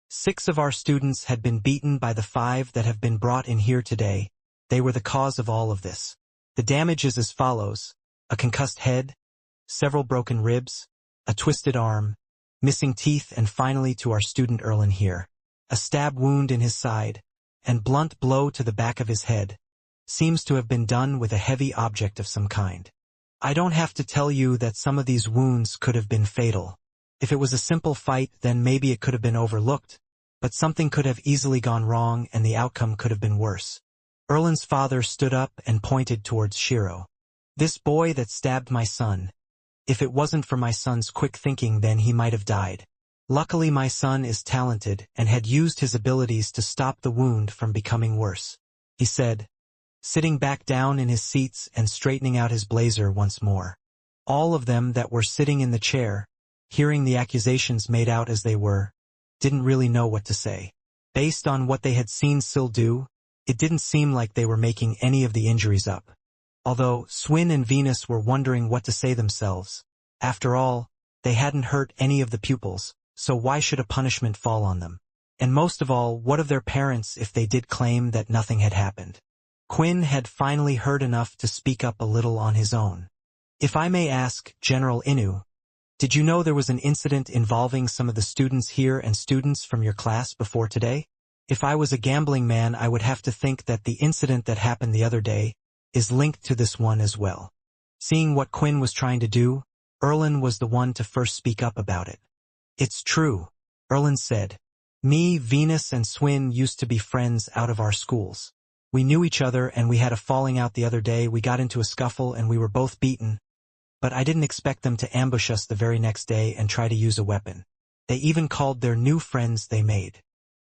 6 of our students had been beaten by the 5 that have been brought in here today. They were the cause of all of this. The damage is as follows: a concussed head, several broken ribs, a twisted arm, missing teeth, and finally to our student Erlin here, a stab wound in his side, and blunt blow to the back of his head. Seems to have been done with a heavy object of some kind. I don't have to tell you that some of these wounds could have been fatal. If it was a simple fight, then maybe it could have been overlooked, but something could have easily gone wrong and the outcome could have been worse. Erlin's father stood up and pointed towards Shiro. This boy that stabbed my son. If it wasn't for my son's quick thinking, then he might have died. Luckily my son is talented and had used his abilities to stop the wound from becoming worse, he said, sitting back down in his seats and straightening out his blazer once more. All of them that were sitting in the chair, hearing the accusations made out as they were, didn't really know what to say. Based on what they had seen Syl do, it didn't seem like they were making any of the injuries up. Although Swin and Venus were wondering what to say themselves. After all, they hadn't hurt any of the pupils, so why should a punishment fall on them? And most of all, what of their parents if they did claim that nothing had happened? Quinn had finally heard enough to speak up a little on his own. If I may ask, General Inu, did you know there was an incident involving some of the students here and students from your class before today? If I was a gambling man, I would have to think that the incident that happened the other day is linked to this one as well. Seeing what Quinn was trying to do, Erlin was the one to first speak up about it. It's true, Erlin said. Me, Venus, and Swin used to be friends out of our schools. We knew each other and we had a falling out the other day. We got into a scuffle and we were both beaten. But I didn't expect them to ambush us the very next day and try to use a weapon. They even called their new friends they made.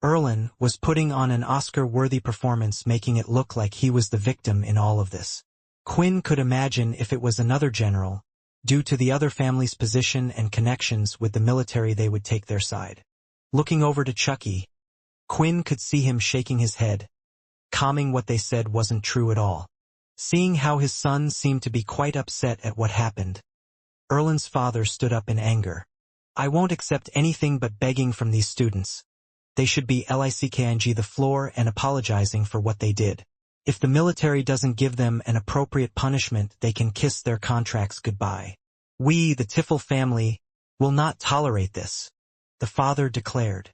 Erlin was putting on an Oscar-worthy performance, making it look like he was the victim in all of this. Quinn could imagine if it was another general, due to the other family's position and connections with the military, they would take their side. Looking over to Chucky, Quinn could see him shaking his head, calming what they said wasn't true at all. Seeing how his son seemed to be quite upset at what happened, Erlin's father stood up in anger. I won't accept anything but begging from these students. They should be licking the floor and apologizing for what they did. If the military doesn't give them an appropriate punishment, they can kiss their contracts goodbye. We, the Tiffel family, will not tolerate this, the father declared.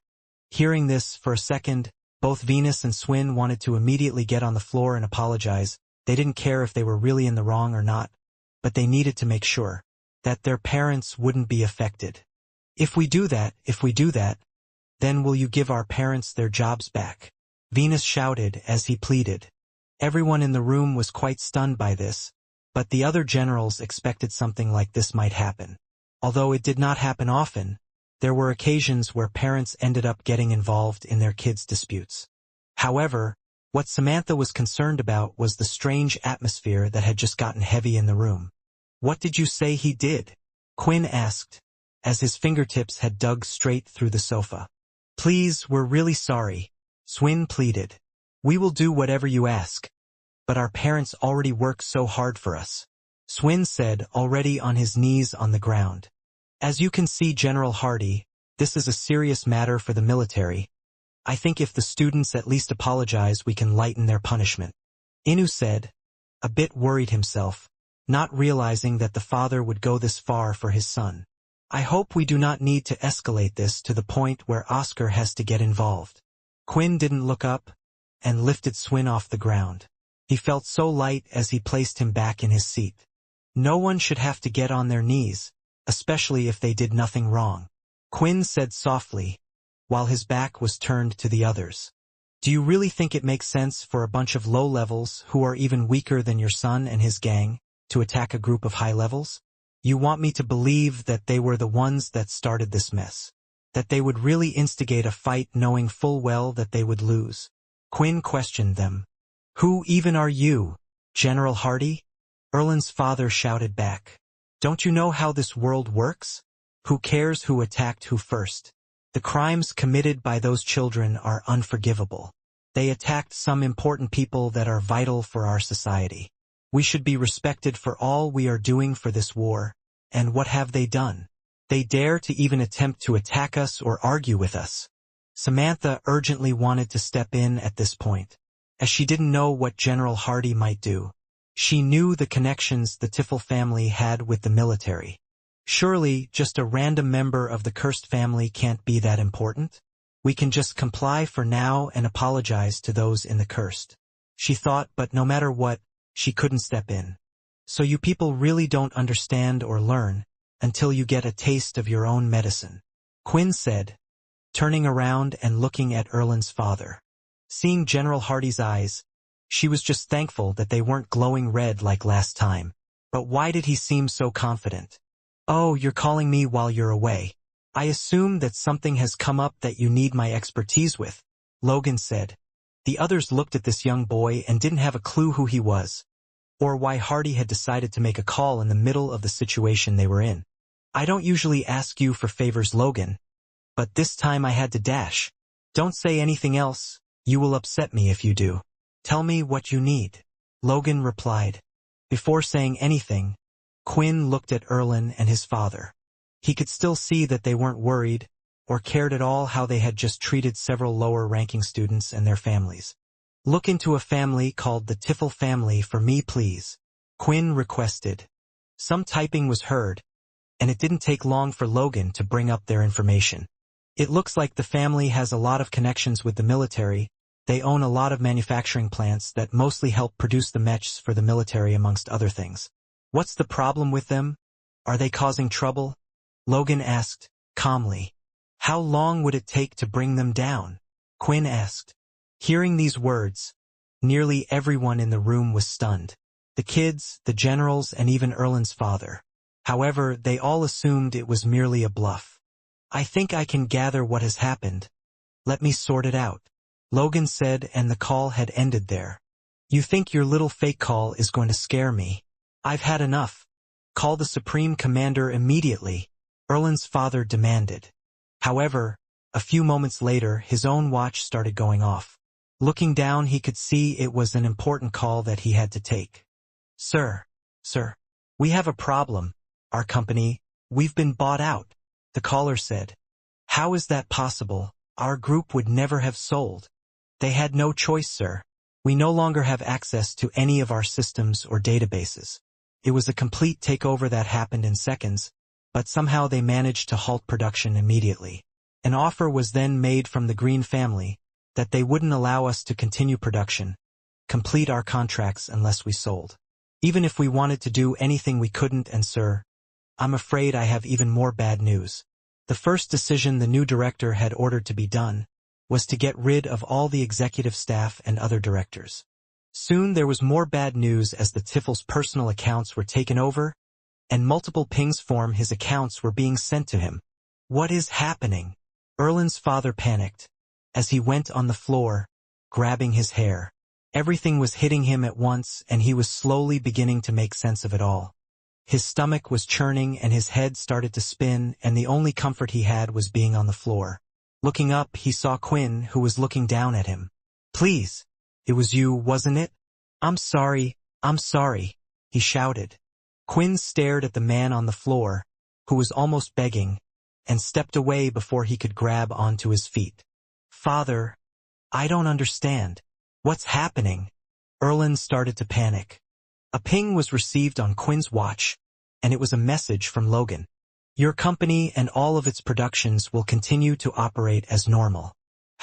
Hearing this, for a second, both Venus and Swin wanted to immediately get on the floor and apologize. They didn't care if they were really in the wrong or not, but they needed to make sure that their parents wouldn't be affected. If we do that, then will you give our parents their jobs back? Venus shouted as he pleaded. Everyone in the room was quite stunned by this, but the other generals expected something like this might happen. Although it did not happen often, there were occasions where parents ended up getting involved in their kids' disputes. However, what Samantha was concerned about was the strange atmosphere that had just gotten heavy in the room. What did you say he did? Quinn asked, as his fingertips had dug straight through the sofa. Please, we're really sorry, Swin pleaded. We will do whatever you ask. But our parents already work so hard for us, Swin said, already on his knees on the ground. As you can see, General Hardy, this is a serious matter for the military. I think if the students at least apologize, we can lighten their punishment. Inu said, a bit worried himself, not realizing that the father would go this far for his son. I hope we do not need to escalate this to the point where Oscar has to get involved. Quinn didn't look up and lifted Swin off the ground. He felt so light as he placed him back in his seat. No one should have to get on their knees, especially if they did nothing wrong, Quinn said softly, while his back was turned to the others. Do you really think it makes sense for a bunch of low-levels who are even weaker than your son and his gang to attack a group of high-levels? You want me to believe that they were the ones that started this mess? That they would really instigate a fight knowing full well that they would lose? Quinn questioned them. Who even are you, General Hardy? Erlin's father shouted back. Don't you know how this world works? Who cares who attacked who first? The crimes committed by those children are unforgivable. They attacked some important people that are vital for our society. We should be respected for all we are doing for this war. And what have they done? They dare to even attempt to attack us or argue with us. Samantha urgently wanted to step in at this point, as she didn't know what General Hardy might do. She knew the connections the Tiffel family had with the military. Surely, just a random member of the cursed family can't be that important. We can just comply for now and apologize to those in the cursed, she thought, but no matter what, she couldn't step in. So you people really don't understand or learn until you get a taste of your own medicine, Quinn said, turning around and looking at Erlin's father. Seeing General Hardy's eyes, she was just thankful that they weren't glowing red like last time. But why did he seem so confident? Oh, you're calling me while you're away. I assume that something has come up that you need my expertise with, Logan said. The others looked at this young boy and didn't have a clue who he was, or why Hardy had decided to make a call in the middle of the situation they were in. I don't usually ask you for favors, Logan, but this time I had to dash. Don't say anything else, you will upset me if you do. Tell me what you need, Logan replied. Before saying anything, Quinn looked at Erlin and his father. He could still see that they weren't worried or cared at all how they had just treated several lower-ranking students and their families. Look into a family called the Tiffel family for me, please, Quinn requested. Some typing was heard, and it didn't take long for Logan to bring up their information. It looks like the family has a lot of connections with the military. They own a lot of manufacturing plants that mostly help produce the mechs for the military, amongst other things. What's the problem with them? Are they causing trouble? Logan asked, calmly. How long would it take to bring them down? Quinn asked. Hearing these words, nearly everyone in the room was stunned. The kids, the generals, and even Erlin's father. However, they all assumed it was merely a bluff. I think I can gather what has happened. Let me sort it out, Logan said, and the call had ended there. You think your little fake call is going to scare me? I've had enough. Call the Supreme Commander immediately, Erlin's father demanded. However, a few moments later, his own watch started going off. Looking down, he could see it was an important call that he had to take. Sir, we have a problem. Our company, we've been bought out, the caller said. How is that possible? Our group would never have sold. They had no choice, sir. We no longer have access to any of our systems or databases. It was a complete takeover that happened in seconds, but somehow they managed to halt production immediately. An offer was then made from the Green family that they wouldn't allow us to continue production, complete our contracts unless we sold. Even if we wanted to do anything we couldn't, and sir, I'm afraid I have even more bad news. The first decision the new director had ordered to be done was to get rid of all the executive staff and other directors. Soon there was more bad news as the Tiffel's personal accounts were taken over, and multiple pings from his accounts were being sent to him. What is happening? Erland's father panicked as he went on the floor, grabbing his hair. Everything was hitting him at once, and he was slowly beginning to make sense of it all. His stomach was churning and his head started to spin, and the only comfort he had was being on the floor. Looking up, he saw Quinn, who was looking down at him. "Please, it was you, wasn't it? I'm sorry, he shouted. Quinn stared at the man on the floor, who was almost begging, and stepped away before he could grab onto his feet. "Father, I don't understand. What's happening?" Erland started to panic. A ping was received on Quinn's watch, and it was a message from Logan. "Your company and all of its productions will continue to operate as normal.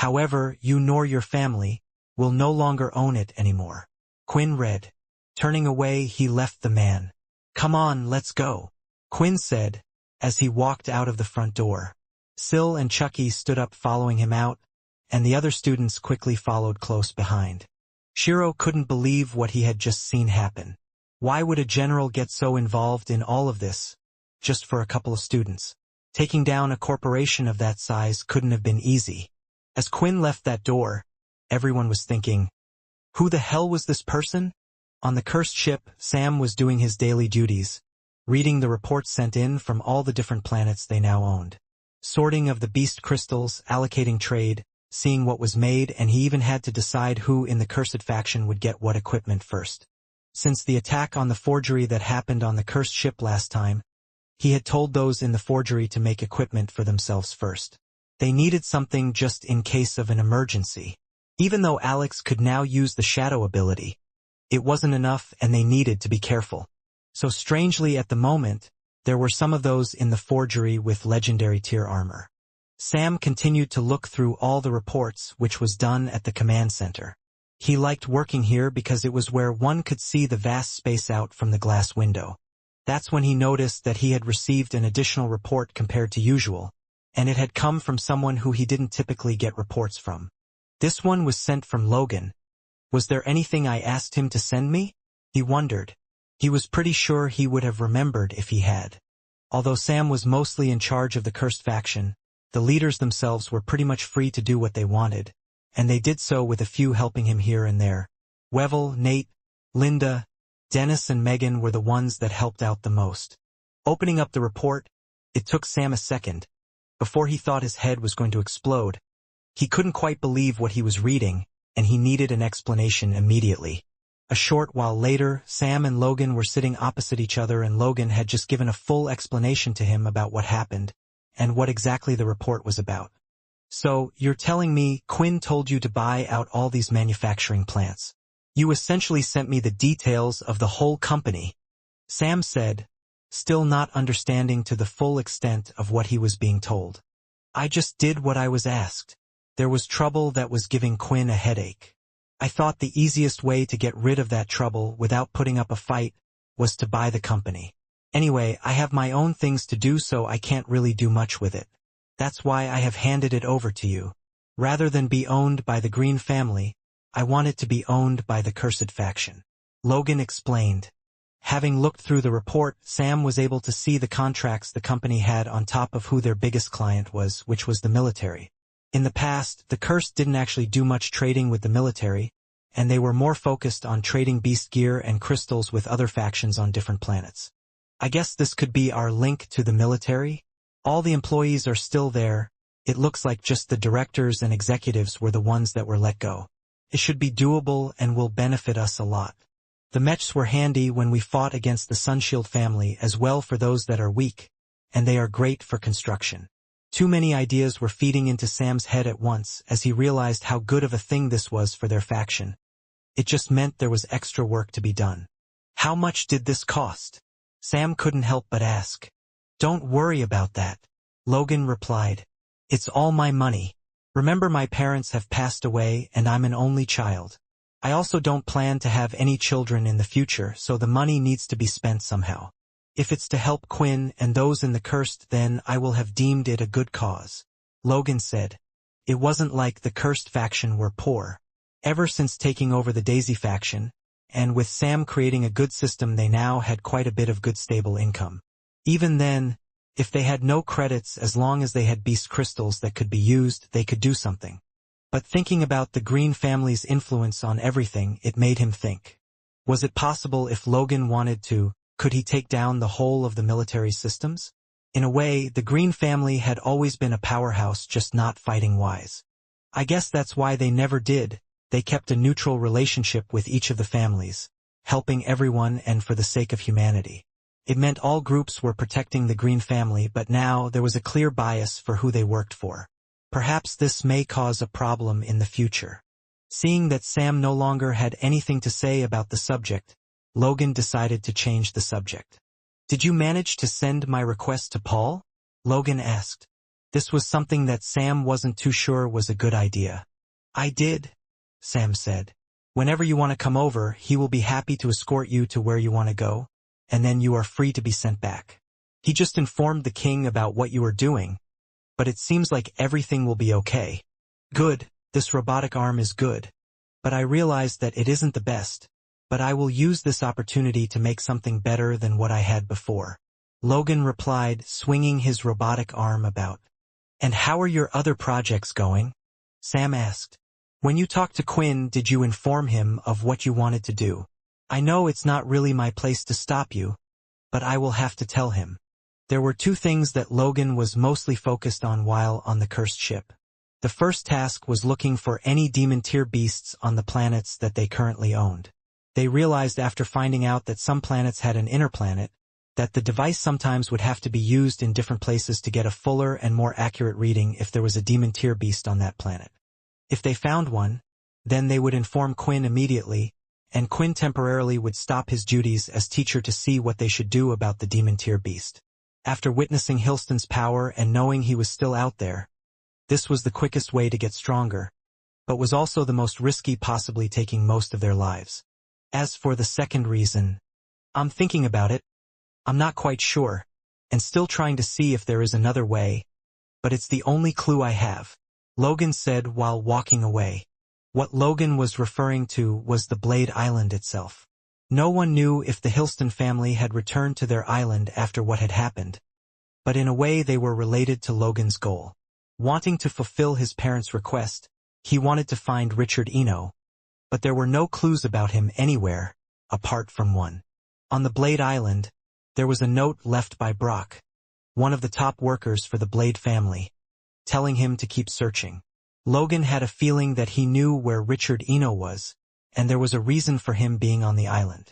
However, you nor your family will no longer own it anymore." Quinn read. Turning away, he left the man. "Come on, let's go," Quinn said, as he walked out of the front door. Syl and Chucky stood up following him out, and the other students quickly followed close behind. Shiro couldn't believe what he had just seen happen. Why would a general get so involved in all of this, just for a couple of students? Taking down a corporation of that size couldn't have been easy. As Quinn left that door, everyone was thinking, who the hell was this person? On the cursed ship, Sam was doing his daily duties, reading the reports sent in from all the different planets they now owned. Sorting of the beast crystals, allocating trade, seeing what was made, and he even had to decide who in the cursed faction would get what equipment first. Since the attack on the forgery that happened on the cursed ship last time, he had told those in the forgery to make equipment for themselves first. They needed something just in case of an emergency. Even though Alex could now use the shadow ability, it wasn't enough and they needed to be careful. So strangely at the moment, there were some of those in the forgery with legendary tier armor. Sam continued to look through all the reports, which was done at the command center. He liked working here because it was where one could see the vast space out from the glass window. That's when he noticed that he had received an additional report compared to usual, and it had come from someone who he didn't typically get reports from. This one was sent from Logan. Was there anything I asked him to send me? He wondered. He was pretty sure he would have remembered if he had. Although Sam was mostly in charge of the cursed faction, the leaders themselves were pretty much free to do what they wanted, and they did so with a few helping him here and there. Wevel, Nate, Linda, Dennis and Megan were the ones that helped out the most. Opening up the report, it took Sam a second. Before he thought his head was going to explode. He couldn't quite believe what he was reading, and he needed an explanation immediately. A short while later, Sam and Logan were sitting opposite each other, and Logan had just given a full explanation to him about what happened, and what exactly the report was about. "So, you're telling me Quinn told you to buy out all these manufacturing plants. You essentially sent me the details of the whole company," Sam said, still not understanding to the full extent of what he was being told. "I just did what I was asked. There was trouble that was giving Quinn a headache. I thought the easiest way to get rid of that trouble without putting up a fight was to buy the company. Anyway, I have my own things to do, so I can't really do much with it. That's why I have handed it over to you. Rather than be owned by the Green family, I want it to be owned by the cursed faction," Logan explained. Having looked through the report, Sam was able to see the contracts the company had on top of who their biggest client was, which was the military. In the past, the Cursed didn't actually do much trading with the military, and they were more focused on trading beast gear and crystals with other factions on different planets. I guess this could be our link to the military? All the employees are still there. It looks like just the directors and executives were the ones that were let go. It should be doable and will benefit us a lot. The mechs were handy when we fought against the Sunshield family, as well for those that are weak, and they are great for construction. Too many ideas were feeding into Sam's head at once as he realized how good of a thing this was for their faction. It just meant there was extra work to be done. How much did this cost? Sam couldn't help but ask. Don't worry about that, Logan replied. It's all my money. Remember, my parents have passed away and I'm an only child. I also don't plan to have any children in the future, so the money needs to be spent somehow. If it's to help Quinn and those in the cursed, then I will have deemed it a good cause. Logan said. It wasn't like the cursed faction were poor. Ever since taking over the Daisy faction, and with Sam creating a good system, they now had quite a bit of good stable income. Even then, if they had no credits, as long as they had beast crystals that could be used, they could do something. But thinking about the Green family's influence on everything, it made him think. Was it possible, if Logan wanted to, could he take down the whole of the military systems? In a way, the Green family had always been a powerhouse, just not fighting-wise. I guess that's why they never did. They kept a neutral relationship with each of the families, helping everyone and for the sake of humanity. It meant all groups were protecting the Green family, but now there was a clear bias for who they worked for. Perhaps this may cause a problem in the future. Seeing that Sam no longer had anything to say about the subject, Logan decided to change the subject. Did you manage to send my request to Paul? Logan asked. This was something that Sam wasn't too sure was a good idea. I did, Sam said. Whenever you want to come over, he will be happy to escort you to where you want to go, and then you are free to be sent back. He just informed the king about what you are doing, but it seems like everything will be okay. Good, this robotic arm is good. But I realize that it isn't the best, but I will use this opportunity to make something better than what I had before. Logan replied, swinging his robotic arm about. And how are your other projects going? Sam asked. When you talked to Quinn, did you inform him of what you wanted to do? I know it's not really my place to stop you, but I will have to tell him. There were two things that Logan was mostly focused on while on the cursed ship. The first task was looking for any demon-tier beasts on the planets that they currently owned. They realized after finding out that some planets had an inner planet, that the device sometimes would have to be used in different places to get a fuller and more accurate reading if there was a demon-tier beast on that planet. If they found one, then they would inform Quinn immediately, and Quinn temporarily would stop his duties as teacher to see what they should do about the demon-tier beast. After witnessing Hilston's power and knowing he was still out there, this was the quickest way to get stronger, but was also the most risky, possibly taking most of their lives. As for the second reason, I'm thinking about it. I'm not quite sure, and still trying to see if there is another way, but it's the only clue I have, Logan said while walking away. What Logan was referring to was the Blade Island itself. No one knew if the Hilston family had returned to their island after what had happened, but in a way they were related to Logan's goal. Wanting to fulfill his parents' request, he wanted to find Richard Eno, but there were no clues about him anywhere, apart from one. On the Blade Island, there was a note left by Brock, one of the top workers for the Blade family, telling him to keep searching. Logan had a feeling that he knew where Richard Eno was, and there was a reason for him being on the island.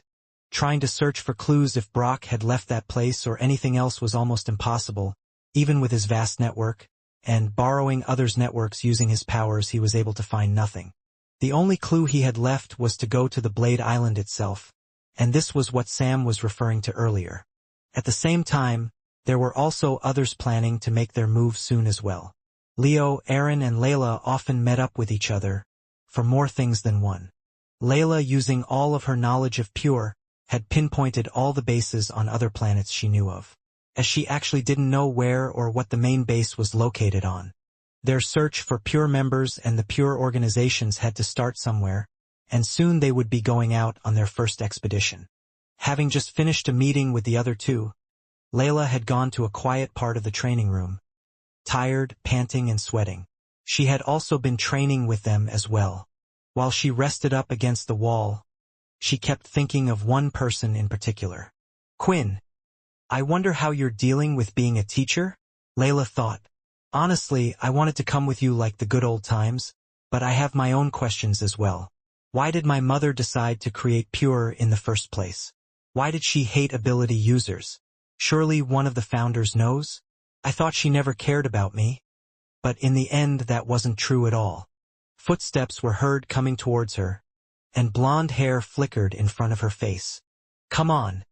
Trying to search for clues if Brock had left that place or anything else was almost impossible, even with his vast network, and borrowing others' networks using his powers, he was able to find nothing. The only clue he had left was to go to the Blade Island itself, and this was what Sam was referring to earlier. At the same time, there were also others planning to make their move soon as well. Leo, Aaron, and Layla often met up with each other, for more things than one. Layla, using all of her knowledge of Pure, had pinpointed all the bases on other planets she knew of, as she actually didn't know where or what the main base was located on. Their search for Pure members and the Pure organizations had to start somewhere, and soon they would be going out on their first expedition. Having just finished a meeting with the other two, Layla had gone to a quiet part of the training room, tired, panting, and sweating. She had also been training with them as well. While she rested up against the wall, she kept thinking of one person in particular. Quinn, I wonder how you're dealing with being a teacher? Layla thought. Honestly, I wanted to come with you like the good old times, but I have my own questions as well. Why did my mother decide to create Pure in the first place? Why did she hate ability users? Surely one of the founders knows? I thought she never cared about me. But in the end that wasn't true at all. Footsteps were heard coming towards her, and blonde hair flickered in front of her face. Come on.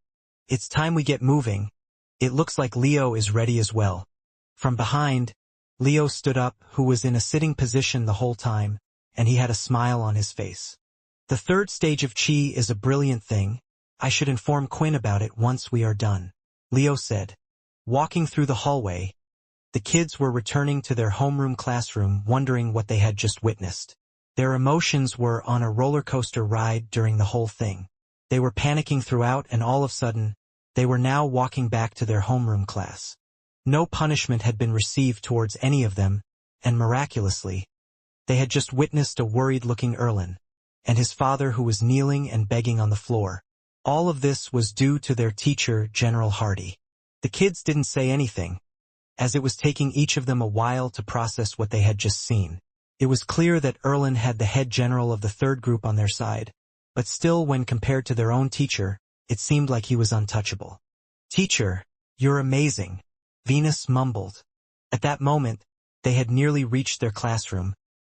It's time we get moving. It looks like Leo is ready as well. From behind, Leo stood up, who was in a sitting position the whole time, and he had a smile on his face. The third stage of Chi is a brilliant thing. I should inform Quinn about it once we are done, Leo said. Walking through the hallway, the kids were returning to their homeroom classroom wondering what they had just witnessed. Their emotions were on a roller coaster ride during the whole thing. They were panicking throughout, and all of a sudden, they were now walking back to their homeroom class. No punishment had been received towards any of them, and miraculously, they had just witnessed a worried-looking Erlen, and his father who was kneeling and begging on the floor. All of this was due to their teacher, General Hardy. The kids didn't say anything, as it was taking each of them a while to process what they had just seen. It was clear that Erlen had the head general of the third group on their side, but still, when compared to their own teacher, it seemed like he was untouchable. "Teacher, you're amazing," Venus mumbled. At that moment, they had nearly reached their classroom,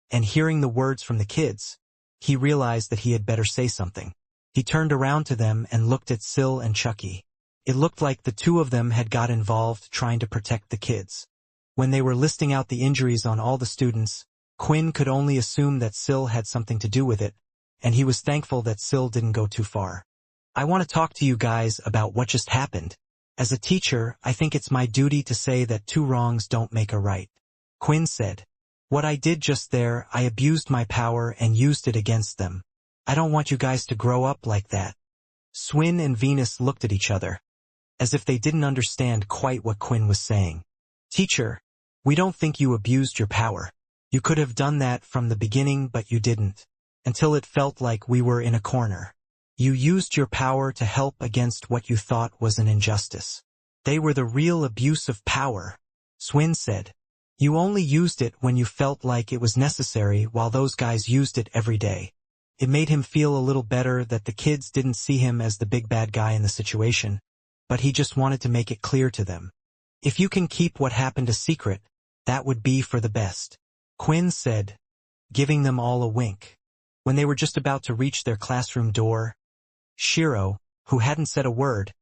and hearing the words from the kids, he realized that he had better say something. He turned around to them and looked at Syl and Chucky. It looked like the two of them had got involved trying to protect the kids. When they were listing out the injuries on all the students, Quinn could only assume that Syl had something to do with it, and he was thankful that Syl didn't go too far. "I want to talk to you guys about what just happened. As a teacher, I think it's my duty to say that two wrongs don't make a right," Quinn said. "What I did just there, I abused my power and used it against them. I don't want you guys to grow up like that." Swin and Venus looked at each other, as if they didn't understand quite what Quinn was saying. "Teacher, we don't think you abused your power. You could have done that from the beginning, but you didn't, until it felt like we were in a corner. You used your power to help against what you thought was an injustice. They were the real abuse of power," Swin said. "You only used it when you felt like it was necessary, while those guys used it every day." It made him feel a little better that the kids didn't see him as the big bad guy in the situation, but he just wanted to make it clear to them. "If you can keep what happened a secret, that would be for the best," Quinn said, giving them all a wink. When they were just about to reach their classroom door, Shiro, who hadn't said a word,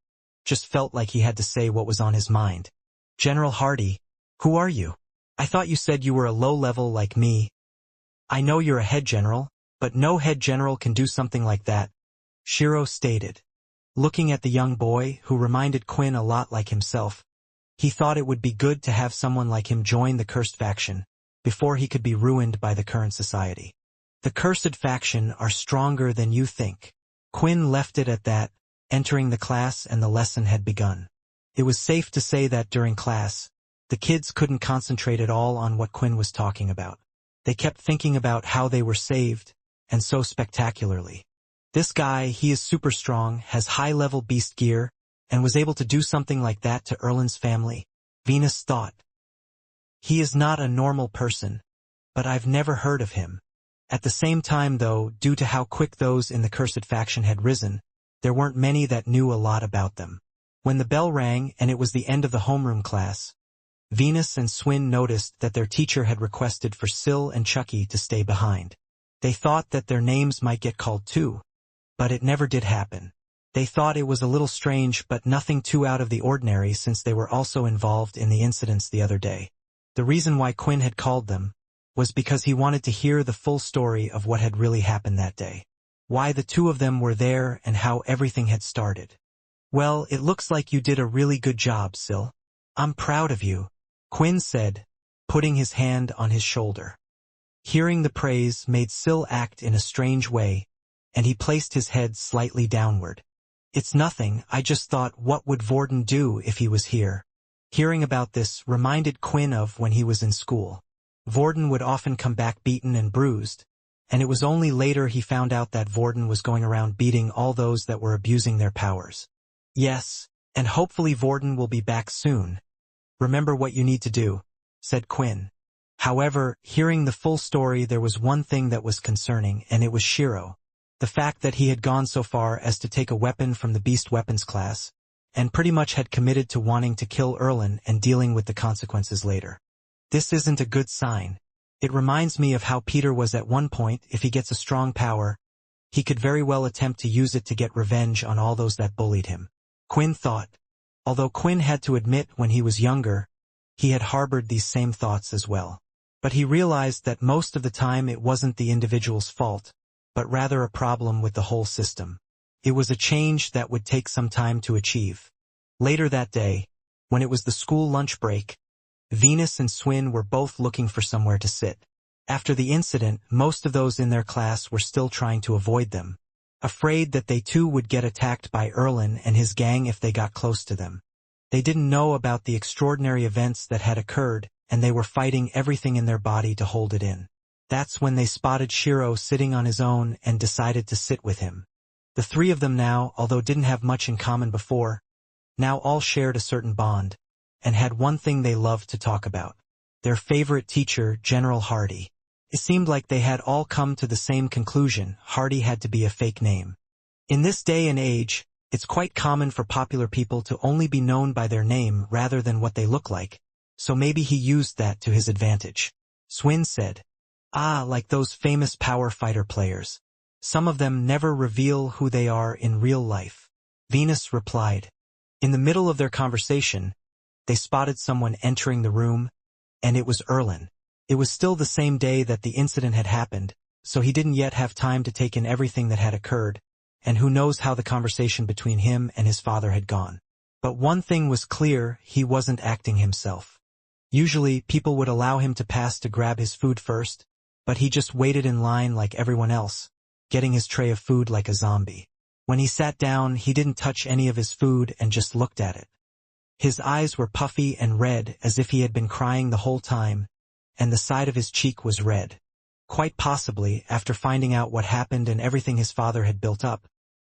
just felt like he had to say what was on his mind. "General Hardy, who are you? I thought you said you were a low-level like me." "I know you're a head general, but no head general can do something like that," Shiro stated. Looking at the young boy, who reminded Quinn a lot like himself, he thought it would be good to have someone like him join the cursed faction, before he could be ruined by the current society. "The cursed faction are stronger than you think." Quinn left it at that, entering the class, and the lesson had begun. It was safe to say that during class, the kids couldn't concentrate at all on what Quinn was talking about. They kept thinking about how they were saved, and so spectacularly. "This guy, he is super strong, has high-level beast gear, and was able to do something like that to Erlen's family," Venus thought. "He is not a normal person, but I've never heard of him." At the same time, though, due to how quick those in the cursed faction had risen, there weren't many that knew a lot about them. When the bell rang and it was the end of the homeroom class, Venus and Swin noticed that their teacher had requested for Syl and Chucky to stay behind. They thought that their names might get called too, but it never did happen. They thought it was a little strange, but nothing too out of the ordinary, since they were also involved in the incidents the other day. The reason why Quinn had called them was because he wanted to hear the full story of what had really happened that day. Why the two of them were there and how everything had started. "Well, it looks like you did a really good job, Syl. I'm proud of you," Quinn said, putting his hand on his shoulder. Hearing the praise made Syl act in a strange way, and he placed his head slightly downward. "It's nothing, I just thought, what would Vorden do if he was here?" Hearing about this reminded Quinn of when he was in school. Vorden would often come back beaten and bruised, and it was only later he found out that Vorden was going around beating all those that were abusing their powers. "Yes, and hopefully Vorden will be back soon. Remember what you need to do," said Quinn. However, hearing the full story, there was one thing that was concerning, and it was Shiro. The fact that he had gone so far as to take a weapon from the beast weapons class, and pretty much had committed to wanting to kill Erlen and dealing with the consequences later. This isn't a good sign. It reminds me of how Peter was at one point. If he gets a strong power, he could very well attempt to use it to get revenge on all those that bullied him, Quinn thought. Although Quinn had to admit when he was younger, he had harbored these same thoughts as well. But he realized that most of the time it wasn't the individual's fault, but rather a problem with the whole system. It was a change that would take some time to achieve. Later that day, when it was the school lunch break, Venus and Swin were both looking for somewhere to sit. After the incident, most of those in their class were still trying to avoid them, afraid that they too would get attacked by Erlin and his gang if they got close to them. They didn't know about the extraordinary events that had occurred, and they were fighting everything in their body to hold it in. That's when they spotted Shiro sitting on his own and decided to sit with him. The three of them now, although didn't have much in common before, now all shared a certain bond, and had one thing they loved to talk about: their favorite teacher, General Hardy. It seemed like they had all come to the same conclusion: Hardy had to be a fake name. In this day and age, it's quite common for popular people to only be known by their name rather than what they look like, so maybe he used that to his advantage. Swin said, like those famous power fighter players. Some of them never reveal who they are in real life. Venus replied. In the middle of their conversation, they spotted someone entering the room, and it was Erlin. It was still the same day that the incident had happened, so he didn't yet have time to take in everything that had occurred, and who knows how the conversation between him and his father had gone. But one thing was clear: he wasn't acting himself. Usually, people would allow him to pass to grab his food first, but he just waited in line like everyone else, getting his tray of food like a zombie. When he sat down, he didn't touch any of his food and just looked at it. His eyes were puffy and red as if he had been crying the whole time, and the side of his cheek was red. Quite possibly, after finding out what happened and everything his father had built up,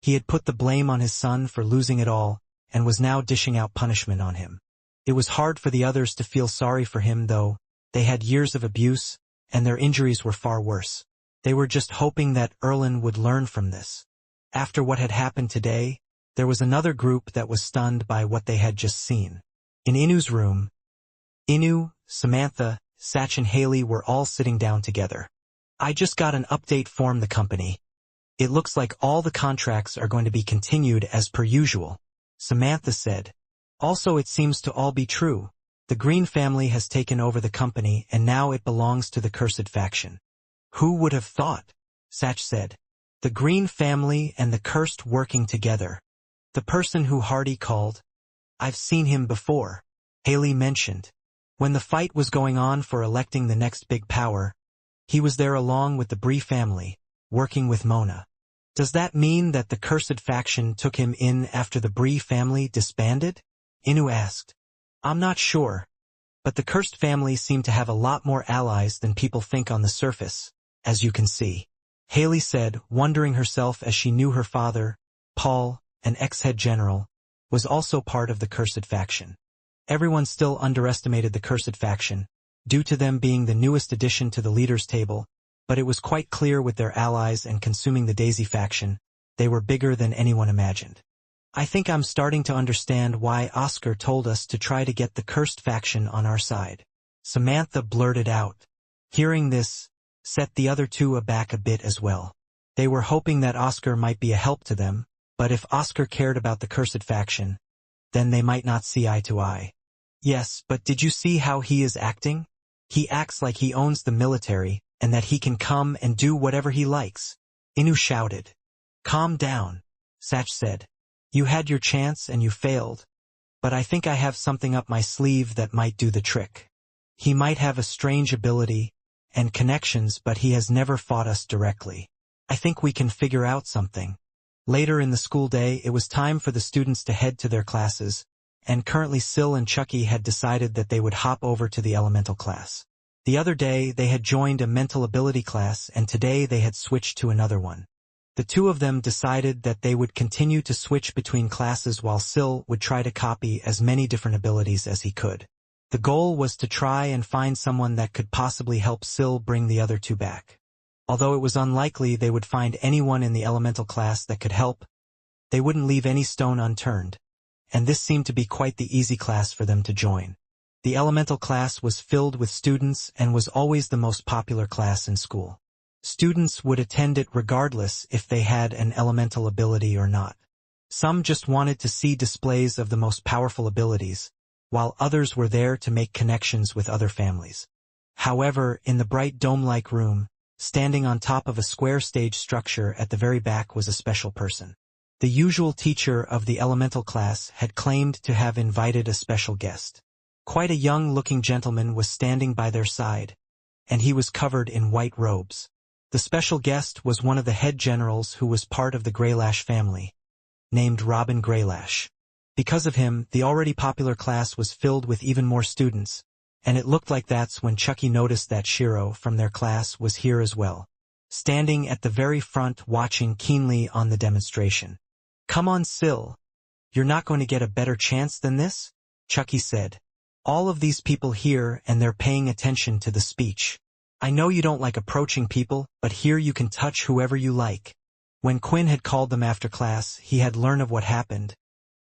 he had put the blame on his son for losing it all, and was now dishing out punishment on him. It was hard for the others to feel sorry for him, though. They had years of abuse, and their injuries were far worse. They were just hoping that Erlin would learn from this. After what had happened today, there was another group that was stunned by what they had just seen. In Inu's room, Inu, Samantha, Satch and Haley were all sitting down together. I just got an update from the company. It looks like all the contracts are going to be continued as per usual, Samantha said. Also, it seems to all be true. The Green family has taken over the company and now it belongs to the Cursed faction. Who would have thought? Satch said. The Green family and the Cursed working together. The person who Hardy called. I've seen him before, Haley mentioned. When the fight was going on for electing the next big power, he was there along with the Bree family, working with Mona. Does that mean that the Cursed faction took him in after the Bree family disbanded? Inu asked. I'm not sure, but the Cursed family seem to have a lot more allies than people think on the surface, as you can see. Haley said, wondering herself as she knew her father, Paul, an ex-head general, was also part of the Cursed faction. Everyone still underestimated the Cursed faction, due to them being the newest addition to the leaders' table, but it was quite clear with their allies and consuming the Daisy faction, they were bigger than anyone imagined. I think I'm starting to understand why Oscar told us to try to get the Cursed faction on our side, Samantha blurted out. Hearing this, set the other two aback a bit as well. They were hoping that Oscar might be a help to them, but if Oscar cared about the Cursed faction, then they might not see eye to eye. Yes, but did you see how he is acting? He acts like he owns the military, and that he can come and do whatever he likes. Inu shouted. Calm down, Satch said. You had your chance and you failed, but I think I have something up my sleeve that might do the trick. He might have a strange ability and connections, but he has never fought us directly. I think we can figure out something. Later in the school day, it was time for the students to head to their classes, and currently Syl and Chucky had decided that they would hop over to the elemental class. The other day, they had joined a mental ability class, and today they had switched to another one. The two of them decided that they would continue to switch between classes while Syl would try to copy as many different abilities as he could. The goal was to try and find someone that could possibly help Syl bring the other two back. Although it was unlikely they would find anyone in the elemental class that could help, they wouldn't leave any stone unturned, and this seemed to be quite the easy class for them to join. The elemental class was filled with students and was always the most popular class in school. Students would attend it regardless if they had an elemental ability or not. Some just wanted to see displays of the most powerful abilities, while others were there to make connections with other families. However, in the bright dome-like room, standing on top of a square stage structure at the very back was a special person. The usual teacher of the elemental class had claimed to have invited a special guest. Quite a young-looking gentleman was standing by their side, and he was covered in white robes. The special guest was one of the head generals who was part of the Greylash family, named Robin Greylash. Because of him, the already popular class was filled with even more students, and it looked like that's when Chucky noticed that Shiro from their class was here as well, standing at the very front watching keenly on the demonstration. "Come on, Sil. You're not going to get a better chance than this?" Chucky said. "All of these people here and they're paying attention to the speech. I know you don't like approaching people, but here you can touch whoever you like." When Quinn had called them after class, he had learned of what happened,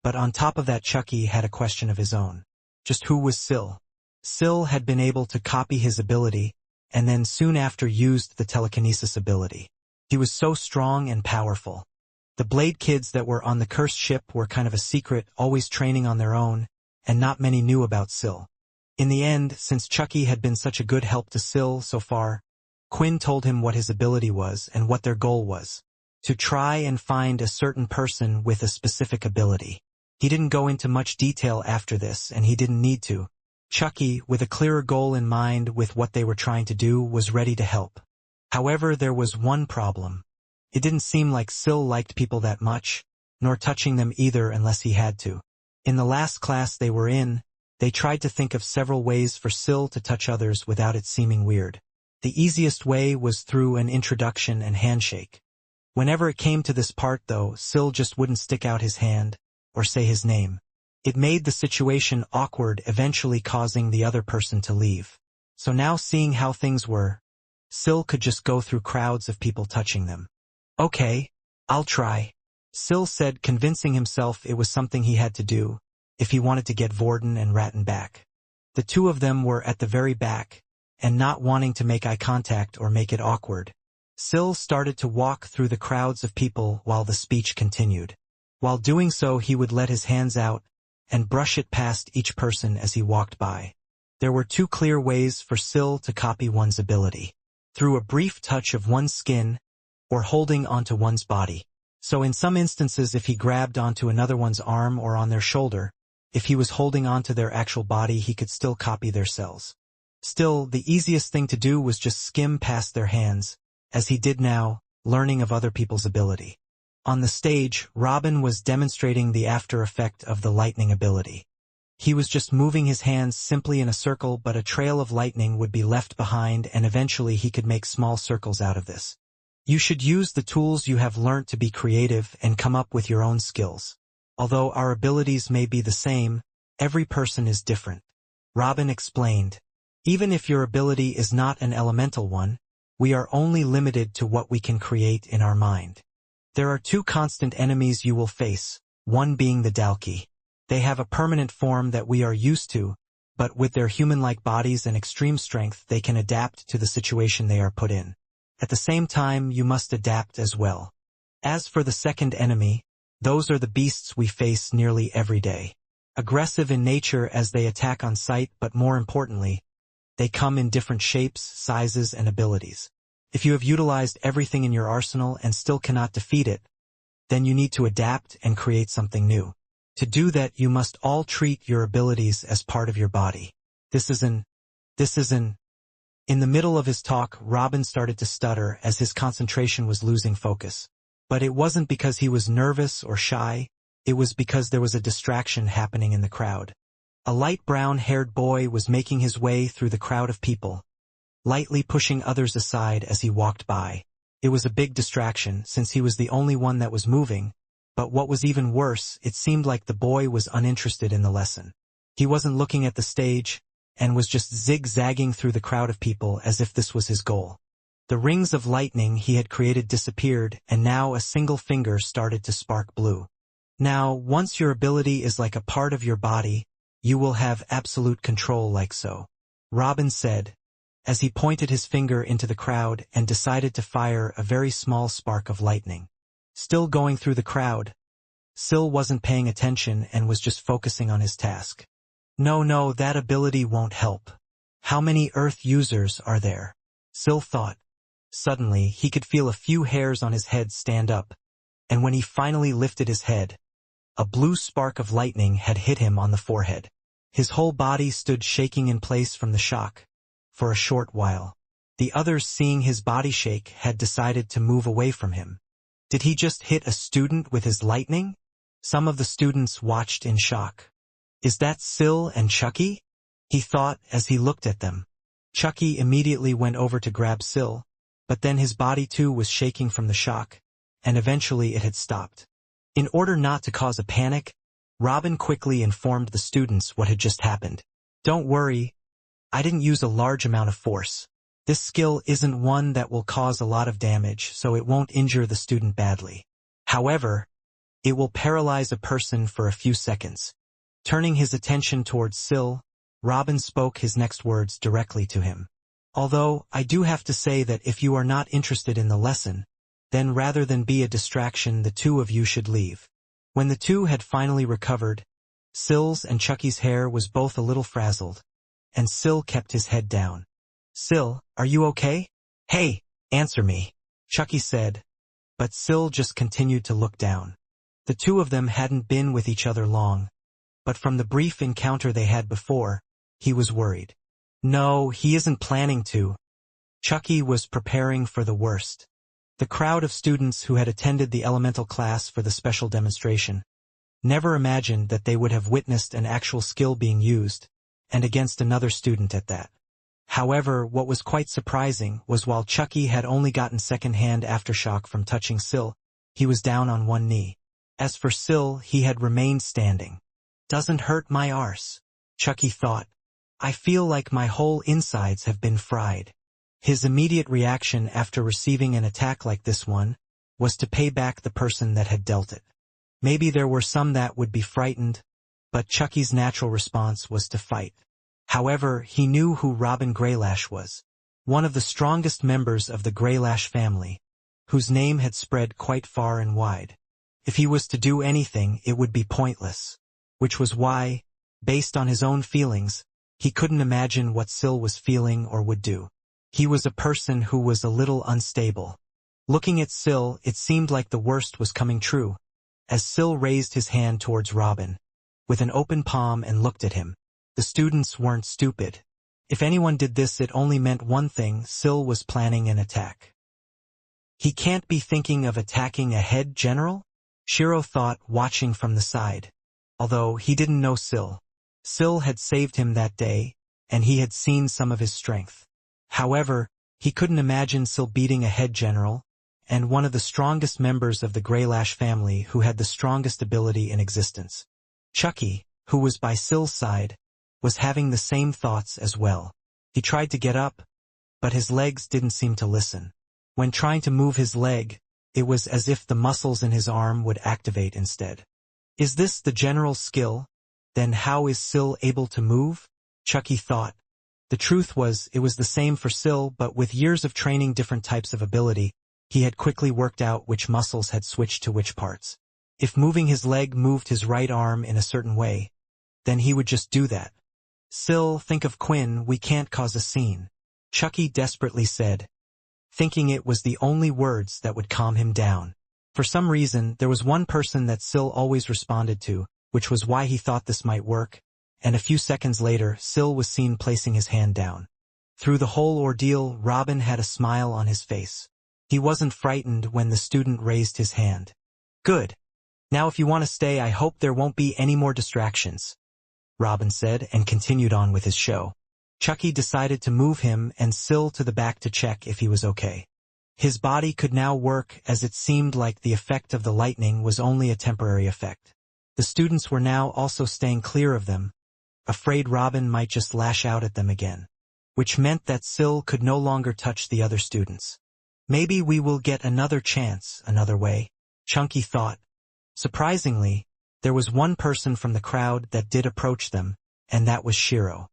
but on top of that Chucky had a question of his own. Just who was Sil? Sil had been able to copy his ability, and then soon after used the telekinesis ability. He was so strong and powerful. The Blade kids that were on the cursed ship were kind of a secret, always training on their own, and not many knew about Sil. In the end, since Chucky had been such a good help to Sil so far, Quinn told him what his ability was and what their goal was: to try and find a certain person with a specific ability. He didn't go into much detail after this, and he didn't need to. Chucky, with a clearer goal in mind with what they were trying to do, was ready to help. However, there was one problem. It didn't seem like Sil liked people that much, nor touching them either unless he had to. In the last class they were in, they tried to think of several ways for Sil to touch others without it seeming weird. The easiest way was through an introduction and handshake. Whenever it came to this part though, Sil just wouldn't stick out his hand, or say his name. It made the situation awkward, eventually causing the other person to leave. So now, seeing how things were, Sil could just go through crowds of people touching them. "Okay, I'll try," Sil said, convincing himself it was something he had to do, if he wanted to get Vorden and Ratton back. The two of them were at the very back, and not wanting to make eye contact or make it awkward, Sil started to walk through the crowds of people while the speech continued. While doing so, he would let his hands out and brush it past each person as he walked by. There were two clear ways for Sil to copy one's ability: through a brief touch of one's skin, or holding onto one's body. So in some instances, if he grabbed onto another one's arm or on their shoulder, if he was holding onto their actual body, he could still copy their cells. Still, the easiest thing to do was just skim past their hands, as he did now, learning of other people's ability. On the stage, Robin was demonstrating the after effect of the lightning ability. He was just moving his hands simply in a circle, but a trail of lightning would be left behind, and eventually he could make small circles out of this. You should use the tools you have learnt to be creative and come up with your own skills. Although our abilities may be the same, every person is different. Robin explained. Even if your ability is not an elemental one, we are only limited to what we can create in our mind. There are two constant enemies you will face, one being the Dalki. They have a permanent form that we are used to, but with their human-like bodies and extreme strength they can adapt to the situation they are put in. At the same time, you must adapt as well. As for the second enemy, those are the beasts we face nearly every day. Aggressive in nature as they attack on sight, but more importantly, they come in different shapes, sizes, and abilities. If you have utilized everything in your arsenal and still cannot defeat it, then you need to adapt and create something new. To do that, you must all treat your abilities as part of your body. This is in the middle of his talk, Robin started to stutter as his concentration was losing focus. But it wasn't because he was nervous or shy, it was because there was a distraction happening in the crowd. A light brown-haired boy was making his way through the crowd of people, lightly pushing others aside as he walked by. It was a big distraction since he was the only one that was moving, but what was even worse, it seemed like the boy was uninterested in the lesson. He wasn't looking at the stage, and was just zigzagging through the crowd of people as if this was his goal. The rings of lightning he had created disappeared, and now a single finger started to spark blue. Now, once your ability is like a part of your body, you will have absolute control like so, Robin said, as he pointed his finger into the crowd and decided to fire a very small spark of lightning. Still going through the crowd, Sil wasn't paying attention and was just focusing on his task. No, that ability won't help. How many Earth users are there? Sil thought. Suddenly, he could feel a few hairs on his head stand up, and when he finally lifted his head, a blue spark of lightning had hit him on the forehead. His whole body stood shaking in place from the shock. For a short while, the others, seeing his body shake, had decided to move away from him. Did he just hit a student with his lightning? Some of the students watched in shock. Is that Sil and Chucky? He thought as he looked at them. Chucky immediately went over to grab Sil, but then his body too was shaking from the shock, and eventually it had stopped. In order not to cause a panic, Robin quickly informed the students what had just happened. Don't worry, I didn't use a large amount of force. This skill isn't one that will cause a lot of damage, so it won't injure the student badly. However, it will paralyze a person for a few seconds. Turning his attention towards Sil, Robin spoke his next words directly to him. Although, I do have to say that if you are not interested in the lesson, then rather than be a distraction, the two of you should leave. When the two had finally recovered, Sil's and Chucky's hair was both a little frazzled, and Sil kept his head down. Sil, are you okay? Hey, answer me, Chucky said, but Sil just continued to look down. The two of them hadn't been with each other long, but from the brief encounter they had before, he was worried. No, he isn't planning to. Chucky was preparing for the worst. The crowd of students who had attended the elemental class for the special demonstration never imagined that they would have witnessed an actual skill being used, and against another student at that. However, what was quite surprising was while Chucky had only gotten second-hand aftershock from touching Sil, he was down on one knee. As for Sil, he had remained standing. Doesn't hurt my arse, Chucky thought. I feel like my whole insides have been fried. His immediate reaction after receiving an attack like this one was to pay back the person that had dealt it. Maybe there were some that would be frightened, but Chucky's natural response was to fight. However, he knew who Robin Greylash was, one of the strongest members of the Greylash family, whose name had spread quite far and wide. If he was to do anything, it would be pointless, which was why, based on his own feelings, he couldn't imagine what Sil was feeling or would do. He was a person who was a little unstable. Looking at Sil, it seemed like the worst was coming true, as Sil raised his hand towards Robin, with an open palm, and looked at him. The students weren't stupid. If anyone did this, it only meant one thing: Sil was planning an attack. He can't be thinking of attacking a head general? Shiro thought, watching from the side. Although he didn't know Sil. Sil had saved him that day, and he had seen some of his strength. However, he couldn't imagine Sil beating a head general, and one of the strongest members of the Greylash family who had the strongest ability in existence. Chucky, who was by Sil's side, was having the same thoughts as well. He tried to get up, but his legs didn't seem to listen. When trying to move his leg, it was as if the muscles in his arm would activate instead. Is this the general's skill? Then how is Sil able to move? Chucky thought. The truth was, it was the same for Sil, but with years of training different types of ability, he had quickly worked out which muscles had switched to which parts. If moving his leg moved his right arm in a certain way, then he would just do that. Sil, think of Quinn, we can't cause a scene, Chucky desperately said, thinking it was the only words that would calm him down. For some reason, there was one person that Sil always responded to, which was why he thought this might work, and a few seconds later, Sil was seen placing his hand down. Through the whole ordeal, Robin had a smile on his face. He wasn't frightened when the student raised his hand. Good. Now if you want to stay, I hope there won't be any more distractions, Robin said, and continued on with his show. Chucky decided to move him and Sil to the back to check if he was okay. His body could now work, as it seemed like the effect of the lightning was only a temporary effect. The students were now also staying clear of them, afraid Robin might just lash out at them again, which meant that Sil could no longer touch the other students. Maybe we will get another chance another way, Chunky thought. Surprisingly, there was one person from the crowd that did approach them, and that was Shiro.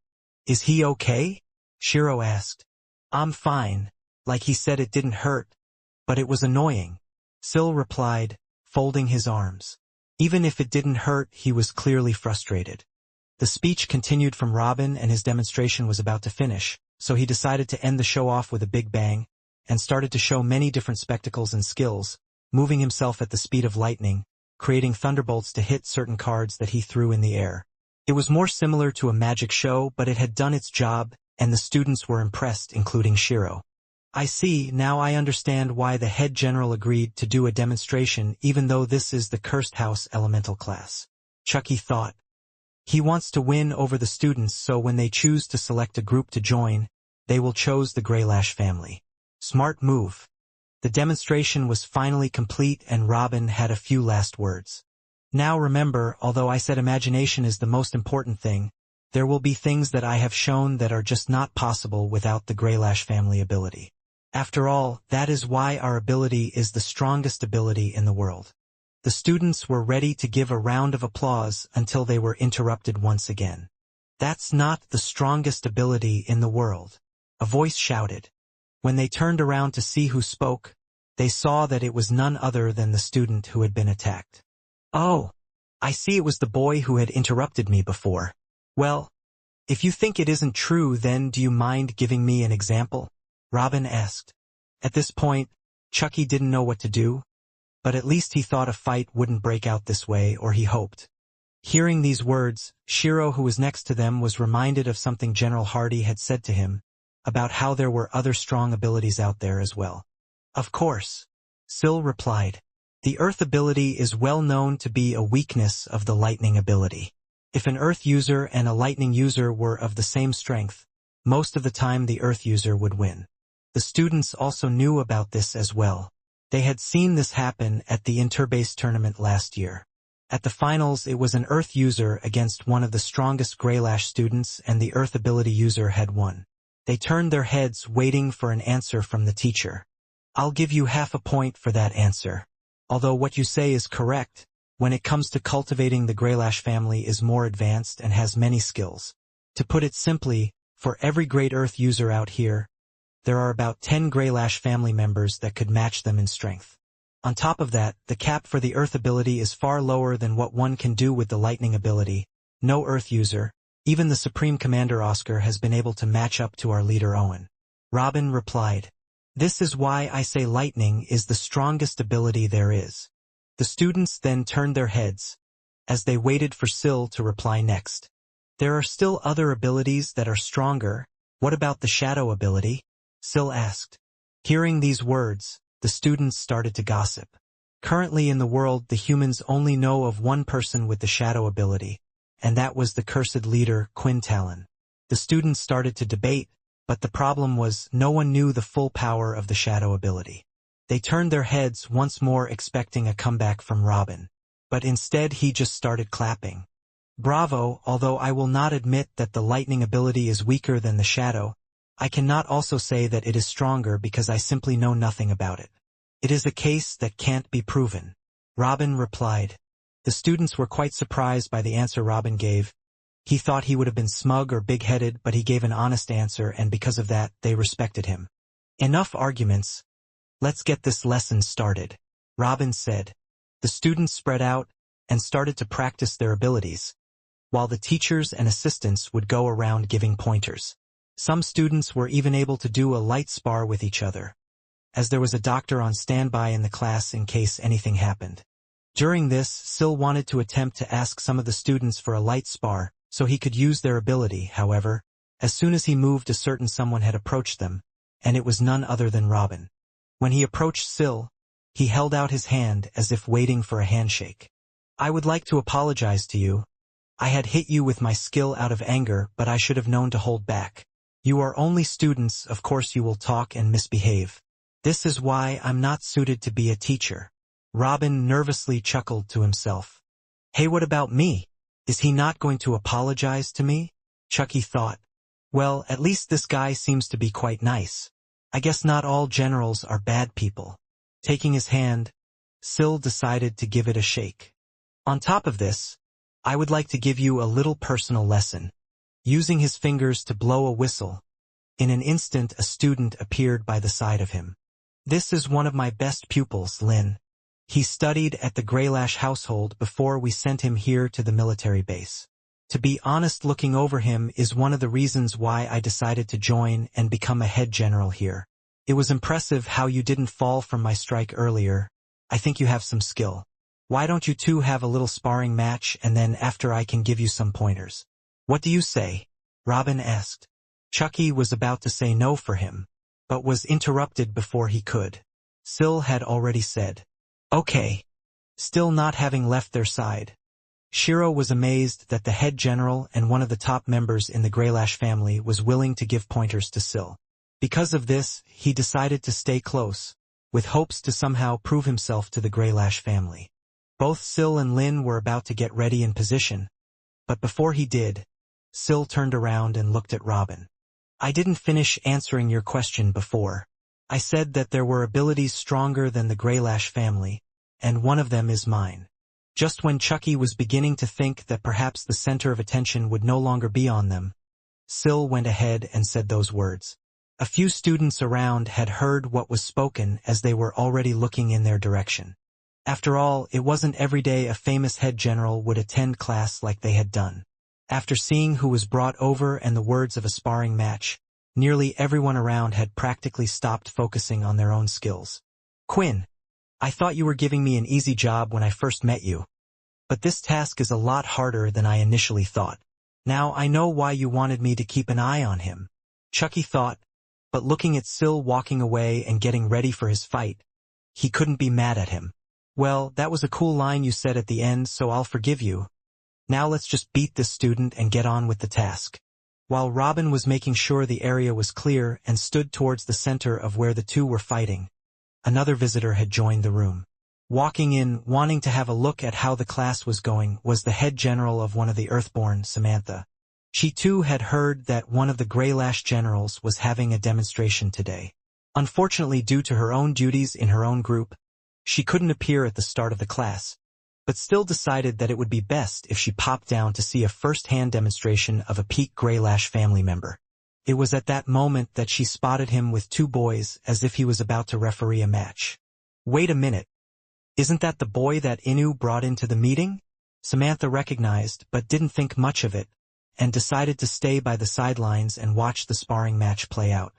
Is he okay? Shiro asked. I'm fine, like he said it didn't hurt, but it was annoying, Sil replied, folding his arms. Even if it didn't hurt, he was clearly frustrated. The speech continued from Robin and his demonstration was about to finish, so he decided to end the show off with a big bang, and started to show many different spectacles and skills, moving himself at the speed of lightning, creating thunderbolts to hit certain cards that he threw in the air. It was more similar to a magic show, but it had done its job, and the students were impressed, including Shiro. I see, now I understand why the head general agreed to do a demonstration even though this is the Cursed House Elemental class. Chucky thought. He wants to win over the students, so when they choose to select a group to join, they will choose the Greylash family. Smart move. The demonstration was finally complete and Robin had a few last words. Now remember, although I said imagination is the most important thing, there will be things that I have shown that are just not possible without the Greylash family ability. After all, that is why our ability is the strongest ability in the world. The students were ready to give a round of applause until they were interrupted once again. That's not the strongest ability in the world, a voice shouted. When they turned around to see who spoke, they saw that it was none other than the student who had been attacked. Oh, I see, it was the boy who had interrupted me before. Well, if you think it isn't true, then do you mind giving me an example? Robin asked. At this point, Chucky didn't know what to do, but at least he thought a fight wouldn't break out this way, or he hoped. Hearing these words, Shiro, who was next to them, was reminded of something General Hardy had said to him, about how there were other strong abilities out there as well. Of course, Sil replied. The Earth ability is well known to be a weakness of the Lightning ability. If an Earth user and a Lightning user were of the same strength, most of the time the Earth user would win. The students also knew about this as well. They had seen this happen at the Interbase tournament last year. At the finals, it was an Earth user against one of the strongest Greylash students, and the Earth ability user had won. They turned their heads, waiting for an answer from the teacher. I'll give you half a point for that answer. Although what you say is correct, when it comes to cultivating, the Greylash family is more advanced and has many skills. To put it simply, for every great Earth user out here, there are about 10 Greylash family members that could match them in strength. On top of that, the cap for the Earth ability is far lower than what one can do with the Lightning ability. No Earth user, even the Supreme Commander Oscar, has been able to match up to our leader Owen. Robin replied. This is why I say Lightning is the strongest ability there is. The students then turned their heads, as they waited for Sil to reply next. There are still other abilities that are stronger. What about the Shadow ability? Sil asked. Hearing these words, the students started to gossip. Currently in the world, the humans only know of one person with the Shadow ability, and that was the cursed leader, Quintalon. The students started to debate, but the problem was no one knew the full power of the Shadow ability. They turned their heads once more, expecting a comeback from Robin, but instead he just started clapping. Bravo, although I will not admit that the Lightning ability is weaker than the Shadow, I cannot also say that it is stronger because I simply know nothing about it. It is a case that can't be proven. Robin replied. The students were quite surprised by the answer Robin gave. He thought he would have been smug or big-headed, but he gave an honest answer, and because of that, they respected him. Enough arguments. Let's get this lesson started, Robin said. The students spread out and started to practice their abilities, while the teachers and assistants would go around giving pointers. Some students were even able to do a light spar with each other, as there was a doctor on standby in the class in case anything happened. During this, Sil wanted to attempt to ask some of the students for a light spar, so he could use their ability. However, as soon as he moved, a certain someone had approached them, and it was none other than Robin. When he approached Sil, he held out his hand as if waiting for a handshake. I would like to apologize to you. I had hit you with my skill out of anger, but I should have known to hold back. You are only students, of course you will talk and misbehave. This is why I'm not suited to be a teacher. Robin nervously chuckled to himself. Hey, what about me? Is he not going to apologize to me? Chucky thought. Well, at least this guy seems to be quite nice. I guess not all generals are bad people. Taking his hand, Sil decided to give it a shake. On top of this, I would like to give you a little personal lesson. Using his fingers to blow a whistle, in an instant a student appeared by the side of him. This is one of my best pupils, Lin. He studied at the Greylash household before we sent him here to the military base. To be honest, looking over him is one of the reasons why I decided to join and become a head general here. It was impressive how you didn't fall from my strike earlier. I think you have some skill. Why don't you two have a little sparring match, and then after I can give you some pointers? What do you say? Robin asked. Chucky was about to say no for him, but was interrupted before he could. Sil had already said, "Okay." Still not having left their side. Shiro was amazed that the head general and one of the top members in the Greylash family was willing to give pointers to Sil. Because of this, he decided to stay close, with hopes to somehow prove himself to the Greylash family. Both Sil and Lin were about to get ready in position, but before he did, Sil turned around and looked at Robin. "I didn't finish answering your question before. I said that there were abilities stronger than the Greylash family, and one of them is mine." Just when Chucky was beginning to think that perhaps the center of attention would no longer be on them, Sil went ahead and said those words. A few students around had heard what was spoken as they were already looking in their direction. After all, it wasn't every day a famous head general would attend class like they had done. After seeing who was brought over and the words of a sparring match, nearly everyone around had practically stopped focusing on their own skills. "Quinn, I thought you were giving me an easy job when I first met you. But this task is a lot harder than I initially thought. Now I know why you wanted me to keep an eye on him," Chucky thought, but looking at Sil walking away and getting ready for his fight, he couldn't be mad at him. "Well, that was a cool line you said at the end, so I'll forgive you. Now let's just beat this student and get on with the task." While Robin was making sure the area was clear and stood towards the center of where the two were fighting, another visitor had joined the room. Walking in, wanting to have a look at how the class was going, was the head general of one of the Earthborn, Samantha. She too had heard that one of the Greylash generals was having a demonstration today. Unfortunately, due to her own duties in her own group, she couldn't appear at the start of the class, but still decided that it would be best if she popped down to see a first-hand demonstration of a peak Greylash family member. It was at that moment that she spotted him with two boys as if he was about to referee a match. "Wait a minute. Isn't that the boy that Inu brought into the meeting?" Samantha recognized, but didn't think much of it, and decided to stay by the sidelines and watch the sparring match play out.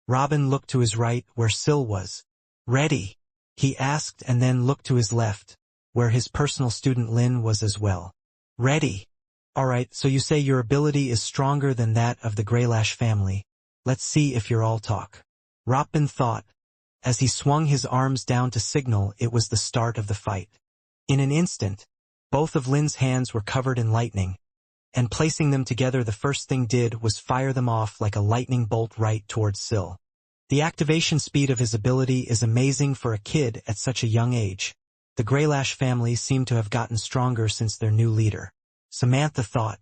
Robin looked to his right, where Sil was. "Ready?" he asked, and then looked to his left, where his personal student Lin was as well. "Ready. Alright, so you say your ability is stronger than that of the Greylash family. Let's see if you're all talk." Robin thought. As he swung his arms down to signal, it was the start of the fight. In an instant, both of Lin's hands were covered in lightning, and placing them together, the first thing did was fire them off like a lightning bolt right towards Sil. The activation speed of his ability is amazing for a kid at such a young age. The Greylash family seemed to have gotten stronger since their new leader. Samantha thought.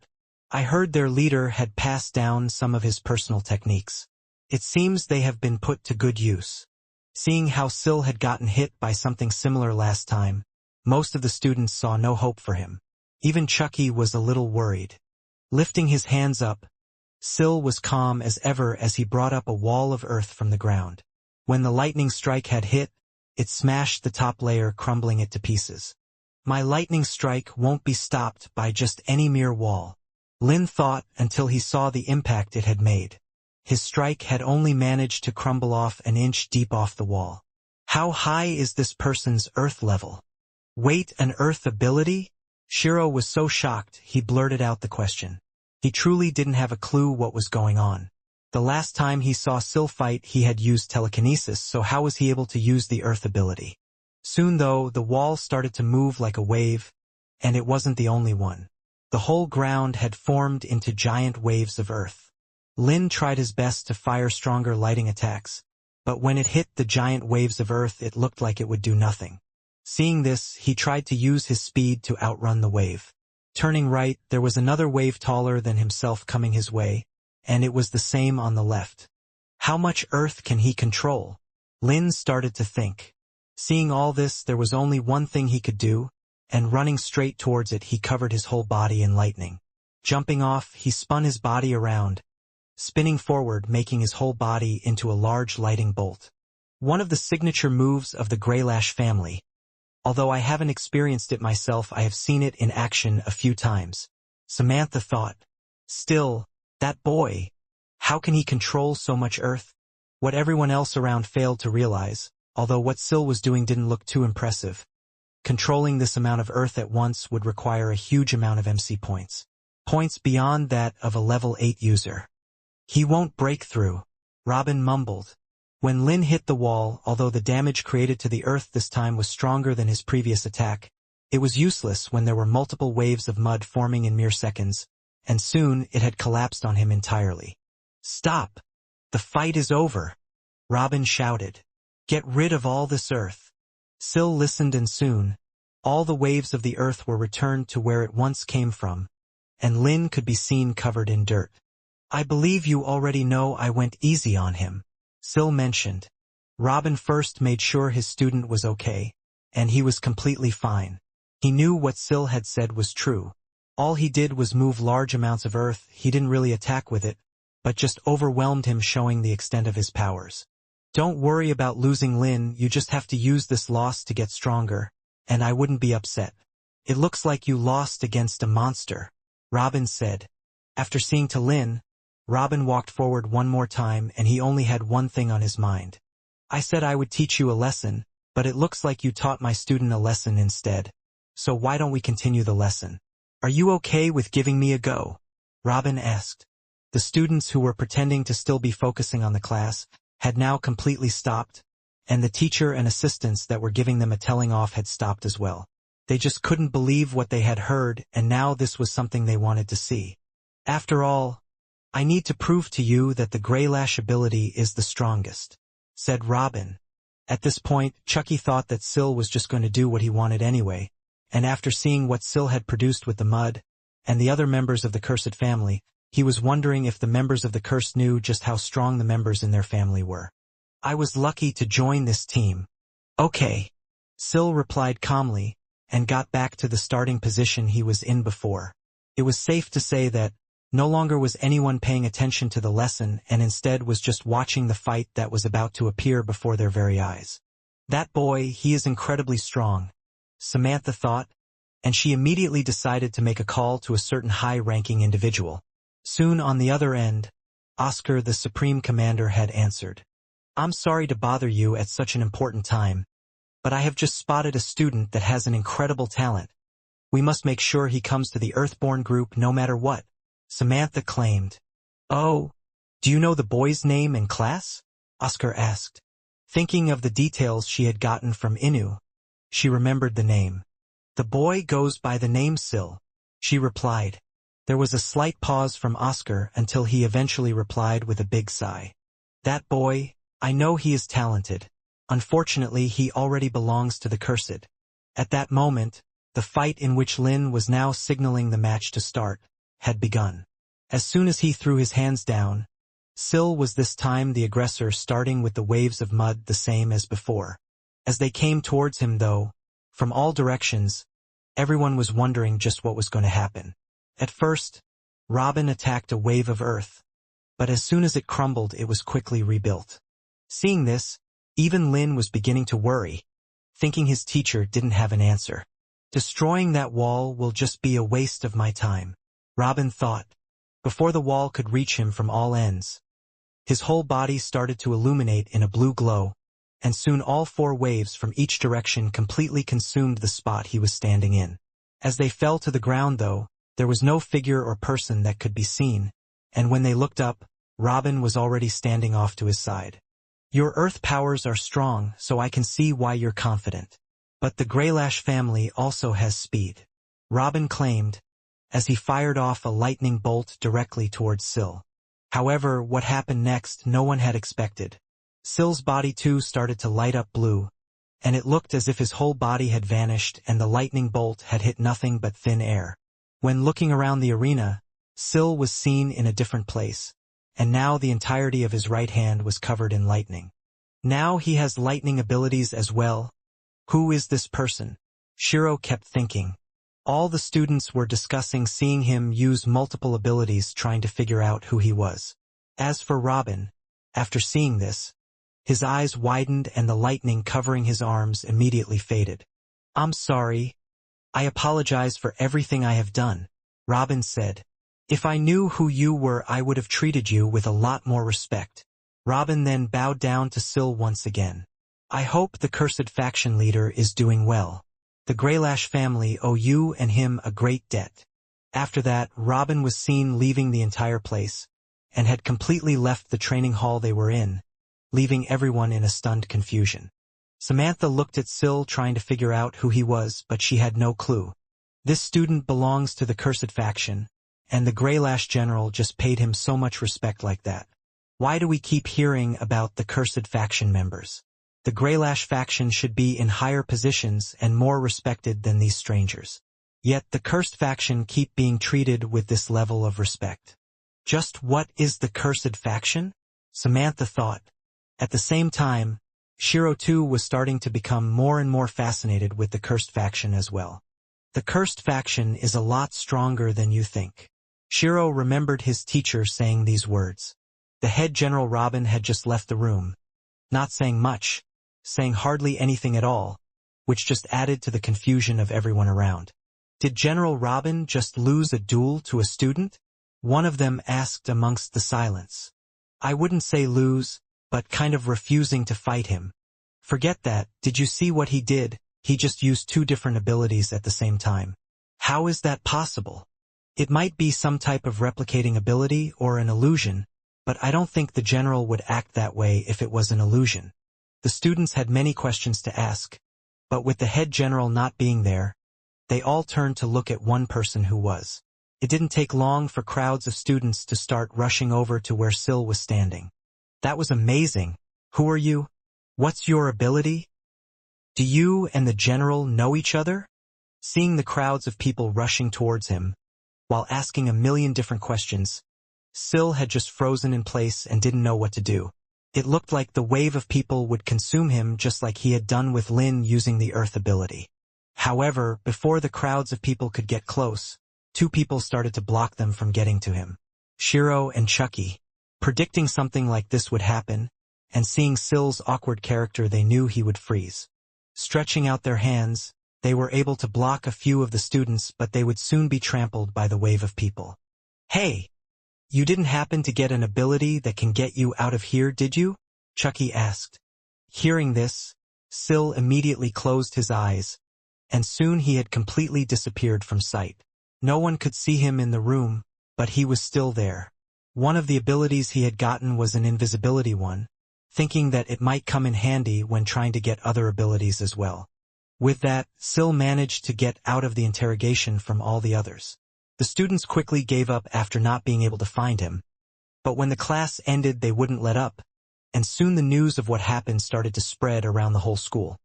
"I heard their leader had passed down some of his personal techniques. It seems they have been put to good use." Seeing how Sil had gotten hit by something similar last time, most of the students saw no hope for him. Even Chucky was a little worried. Lifting his hands up, Sil was calm as ever as he brought up a wall of earth from the ground. When the lightning strike had hit, it smashed the top layer, crumbling it to pieces. "My lightning strike won't be stopped by just any mere wall," Lin thought until he saw the impact it had made. His strike had only managed to crumble off an inch deep off the wall. How high is this person's earth level? Wait, an earth ability? Shiro was so shocked he blurted out the question. He truly didn't have a clue what was going on. The last time he saw Sil fight, he had used telekinesis, so how was he able to use the earth ability? Soon though, the wall started to move like a wave, and it wasn't the only one. The whole ground had formed into giant waves of earth. Lin tried his best to fire stronger lighting attacks, but when it hit the giant waves of earth, it looked like it would do nothing. Seeing this, he tried to use his speed to outrun the wave. Turning right, there was another wave taller than himself coming his way, and it was the same on the left. How much earth can he control? Lin started to think. Seeing all this, there was only one thing he could do, and running straight towards it, he covered his whole body in lightning. Jumping off, he spun his body around, spinning forward, making his whole body into a large lighting bolt. One of the signature moves of the Greylash family. Although I haven't experienced it myself, I have seen it in action a few times. Samantha thought. Still, that boy. How can he control so much earth? What everyone else around failed to realize, although what Sil was doing didn't look too impressive. Controlling this amount of earth at once would require a huge amount of MC points. Points beyond that of a level 8 user. He won't break through, Robin mumbled. When Lin hit the wall, although the damage created to the earth this time was stronger than his previous attack, it was useless when there were multiple waves of mud forming in mere seconds, and soon it had collapsed on him entirely. Stop! The fight is over! Robin shouted. Get rid of all this earth. Sil listened, and soon, all the waves of the earth were returned to where it once came from, and Lin could be seen covered in dirt. I believe you already know I went easy on him, Sil mentioned. Robin first made sure his student was okay, and he was completely fine. He knew what Sil had said was true. All he did was move large amounts of earth. He didn't really attack with it, but just overwhelmed him, showing the extent of his powers. Don't worry about losing Lin, you just have to use this loss to get stronger, and I wouldn't be upset. It looks like you lost against a monster, Robin said. After seeing to Lin, Robin walked forward one more time, and he only had one thing on his mind. I said I would teach you a lesson, but it looks like you taught my student a lesson instead. So why don't we continue the lesson? Are you okay with giving me a go? Robin asked. The students, who were pretending to still be focusing on the class, had now completely stopped, and the teacher and assistants that were giving them a telling off had stopped as well. They just couldn't believe what they had heard, and now this was something they wanted to see. After all, I need to prove to you that the Grey Lash ability is the strongest, said Robin. At this point, Chucky thought that Sil was just going to do what he wanted anyway, and after seeing what Sil had produced with the mud, and the other members of the cursed family, he was wondering if the members of the curse knew just how strong the members in their family were. I was lucky to join this team. Okay, Sil replied calmly, and got back to the starting position he was in before. It was safe to say that no longer was anyone paying attention to the lesson, and instead was just watching the fight that was about to appear before their very eyes. That boy, he is incredibly strong, Samantha thought, and she immediately decided to make a call to a certain high-ranking individual. Soon on the other end, Oscar, the Supreme Commander, had answered. I'm sorry to bother you at such an important time, but I have just spotted a student that has an incredible talent. We must make sure he comes to the Earthborn group no matter what, Samantha claimed. Oh, do you know the boy's name and class? Oscar asked. Thinking of the details she had gotten from Inu, she remembered the name. The boy goes by the name Sil, she replied. There was a slight pause from Oscar until he eventually replied with a big sigh. That boy, I know he is talented. Unfortunately, he already belongs to the cursed. At that moment, the fight, in which Lin was now signaling the match to start, had begun. As soon as he threw his hands down, Sil was this time the aggressor, starting with the waves of mud the same as before. As they came towards him, though, from all directions, everyone was wondering just what was going to happen. At first, Robin attacked a wave of earth, but as soon as it crumbled, it was quickly rebuilt. Seeing this, even Lin was beginning to worry, thinking his teacher didn't have an answer. Destroying that wall will just be a waste of my time, Robin thought. Before the wall could reach him from all ends, his whole body started to illuminate in a blue glow, and soon all 4 waves from each direction completely consumed the spot he was standing in. As they fell to the ground, though, there was no figure or person that could be seen, and when they looked up, Robin was already standing off to his side. Your earth powers are strong, so I can see why you're confident. But the Greylash family also has speed, Robin claimed, as he fired off a lightning bolt directly towards Sil. However, what happened next no one had expected. Sil's body too started to light up blue, and it looked as if his whole body had vanished and the lightning bolt had hit nothing but thin air. When looking around the arena, Sil was seen in a different place, and now the entirety of his right hand was covered in lightning. Now he has lightning abilities as well. Who is this person? Shiro kept thinking. All the students were discussing seeing him use multiple abilities, trying to figure out who he was. As for Robin, after seeing this, his eyes widened and the lightning covering his arms immediately faded. I'm sorry. I apologize for everything I have done, Robin said. If I knew who you were, I would have treated you with a lot more respect. Robin then bowed down to Syl once again. I hope the cursed faction leader is doing well. The Greylash family owe you and him a great debt. After that, Robin was seen leaving the entire place, and had completely left the training hall they were in, leaving everyone in a stunned confusion. Samantha looked at Syl trying to figure out who he was, but she had no clue. This student belongs to the cursed faction, and the Greylash general just paid him so much respect like that. Why do we keep hearing about the cursed faction members? The Greylash faction should be in higher positions and more respected than these strangers. Yet the cursed faction keep being treated with this level of respect. Just what is the cursed faction? Samantha thought. At the same time, Shiro too was starting to become more and more fascinated with the cursed faction as well. The cursed faction is a lot stronger than you think. Shiro remembered his teacher saying these words. The head general Robin had just left the room, not saying much, saying hardly anything at all, which just added to the confusion of everyone around. Did General Robin just lose a duel to a student? One of them asked amongst the silence. I wouldn't say lose, but kind of refusing to fight him. Forget that, did you see what he did? He just used two different abilities at the same time. How is that possible? It might be some type of replicating ability or an illusion, but I don't think the general would act that way if it was an illusion. The students had many questions to ask, but with the head general not being there, they all turned to look at one person who was. It didn't take long for crowds of students to start rushing over to where Syl was standing. That was amazing. Who are you? What's your ability? Do you and the general know each other? Seeing the crowds of people rushing towards him, while asking a million different questions, Syl had just frozen in place and didn't know what to do. It looked like the wave of people would consume him just like he had done with Lin using the Earth ability. However, before the crowds of people could get close, two people started to block them from getting to him. Shiro and Chucky. Predicting something like this would happen, and seeing Syl's awkward character, they knew he would freeze. Stretching out their hands, they were able to block a few of the students, but they would soon be trampled by the wave of people. Hey! You didn't happen to get an ability that can get you out of here, did you? Chucky asked. Hearing this, Syl immediately closed his eyes, and soon he had completely disappeared from sight. No one could see him in the room, but he was still there. One of the abilities he had gotten was an invisibility one, thinking that it might come in handy when trying to get other abilities as well. With that, Syl managed to get out of the interrogation from all the others. The students quickly gave up after not being able to find him, but when the class ended they wouldn't let up, and soon the news of what happened started to spread around the whole school.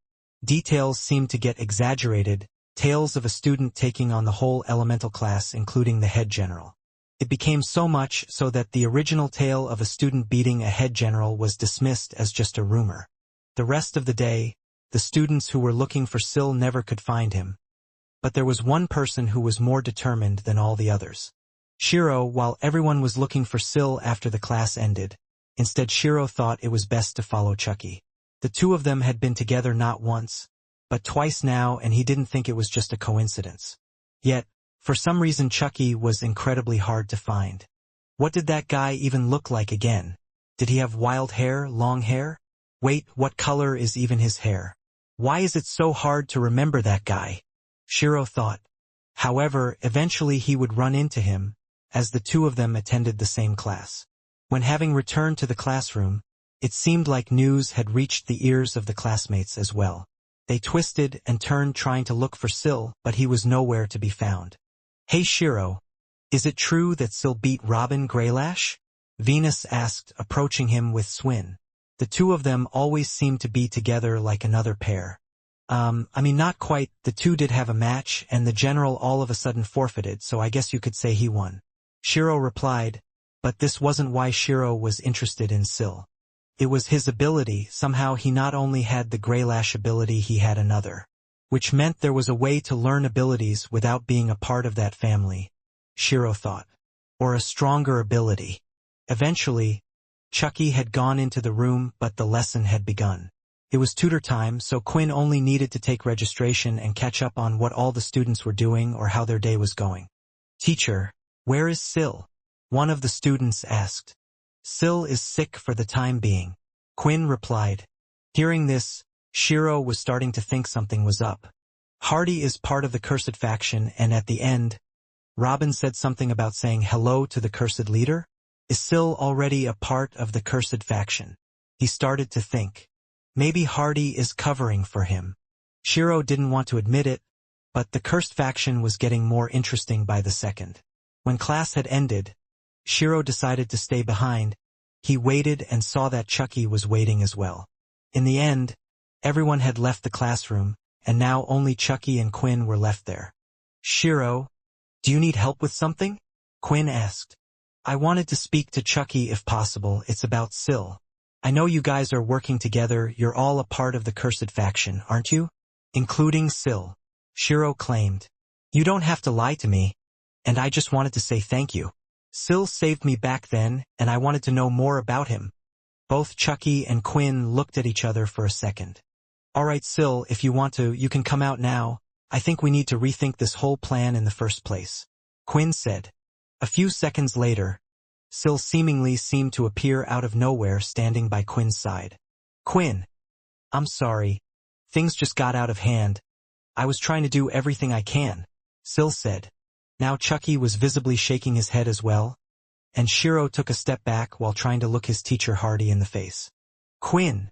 Details seemed to get exaggerated, tales of a student taking on the whole elemental class including the head general. It became so much so that the original tale of a student beating a head general was dismissed as just a rumor. The rest of the day, the students who were looking for Syl never could find him. But there was one person who was more determined than all the others. Shiro, while everyone was looking for Syl after the class ended, instead Shiro thought it was best to follow Chucky. The two of them had been together not once, but twice now, and he didn't think it was just a coincidence. Yet, for some reason Chucky was incredibly hard to find. What did that guy even look like again? Did he have wild hair, long hair? Wait, what color is even his hair? Why is it so hard to remember that guy? Shiro thought. However, eventually he would run into him, as the two of them attended the same class. When having returned to the classroom, it seemed like news had reached the ears of the classmates as well. They twisted and turned trying to look for Syl, but he was nowhere to be found. Hey Shiro, is it true that Syl beat Robin Greylash? Venus asked, approaching him with Swin. The two of them always seemed to be together like another pair. Not quite, the two did have a match, and the general all of a sudden forfeited, so I guess you could say he won. Shiro replied, but this wasn't why Shiro was interested in Syl. It was his ability. Somehow he not only had the Greylash ability, he had another, which meant there was a way to learn abilities without being a part of that family, Shiro thought. Or a stronger ability. Eventually, Chucky had gone into the room, but the lesson had begun. It was tutor time, so Quinn only needed to take registration and catch up on what all the students were doing or how their day was going. "Teacher, where is Sil?" one of the students asked. "Sil is sick for the time being," Quinn replied. Hearing this, Shiro was starting to think something was up. Hardy is part of the cursed faction, and at the end, Robin said something about saying hello to the cursed leader. Is Sil already a part of the cursed faction? He started to think. Maybe Hardy is covering for him. Shiro didn't want to admit it, but the cursed faction was getting more interesting by the second. When class had ended, Shiro decided to stay behind. He waited and saw that Chucky was waiting as well. In the end, everyone had left the classroom, and now only Chucky and Quinn were left there. "Shiro, do you need help with something?" Quinn asked. "I wanted to speak to Chucky if possible. It's about Sil. I know you guys are working together. You're all a part of the cursed faction, aren't you?" "Including Sil," Shiro claimed. "You don't have to lie to me, and I just wanted to say thank you. Sil saved me back then, and I wanted to know more about him." Both Chucky and Quinn looked at each other for a second. "All right, Sil, if you want to, you can come out now. I think we need to rethink this whole plan in the first place," Quinn said. A few seconds later, Sil seemingly seemed to appear out of nowhere standing by Quinn's side. "Quinn, I'm sorry. Things just got out of hand. I was trying to do everything I can," Sil said. Now Chucky was visibly shaking his head as well, and Shiro took a step back while trying to look his teacher Hardy in the face. "Quinn."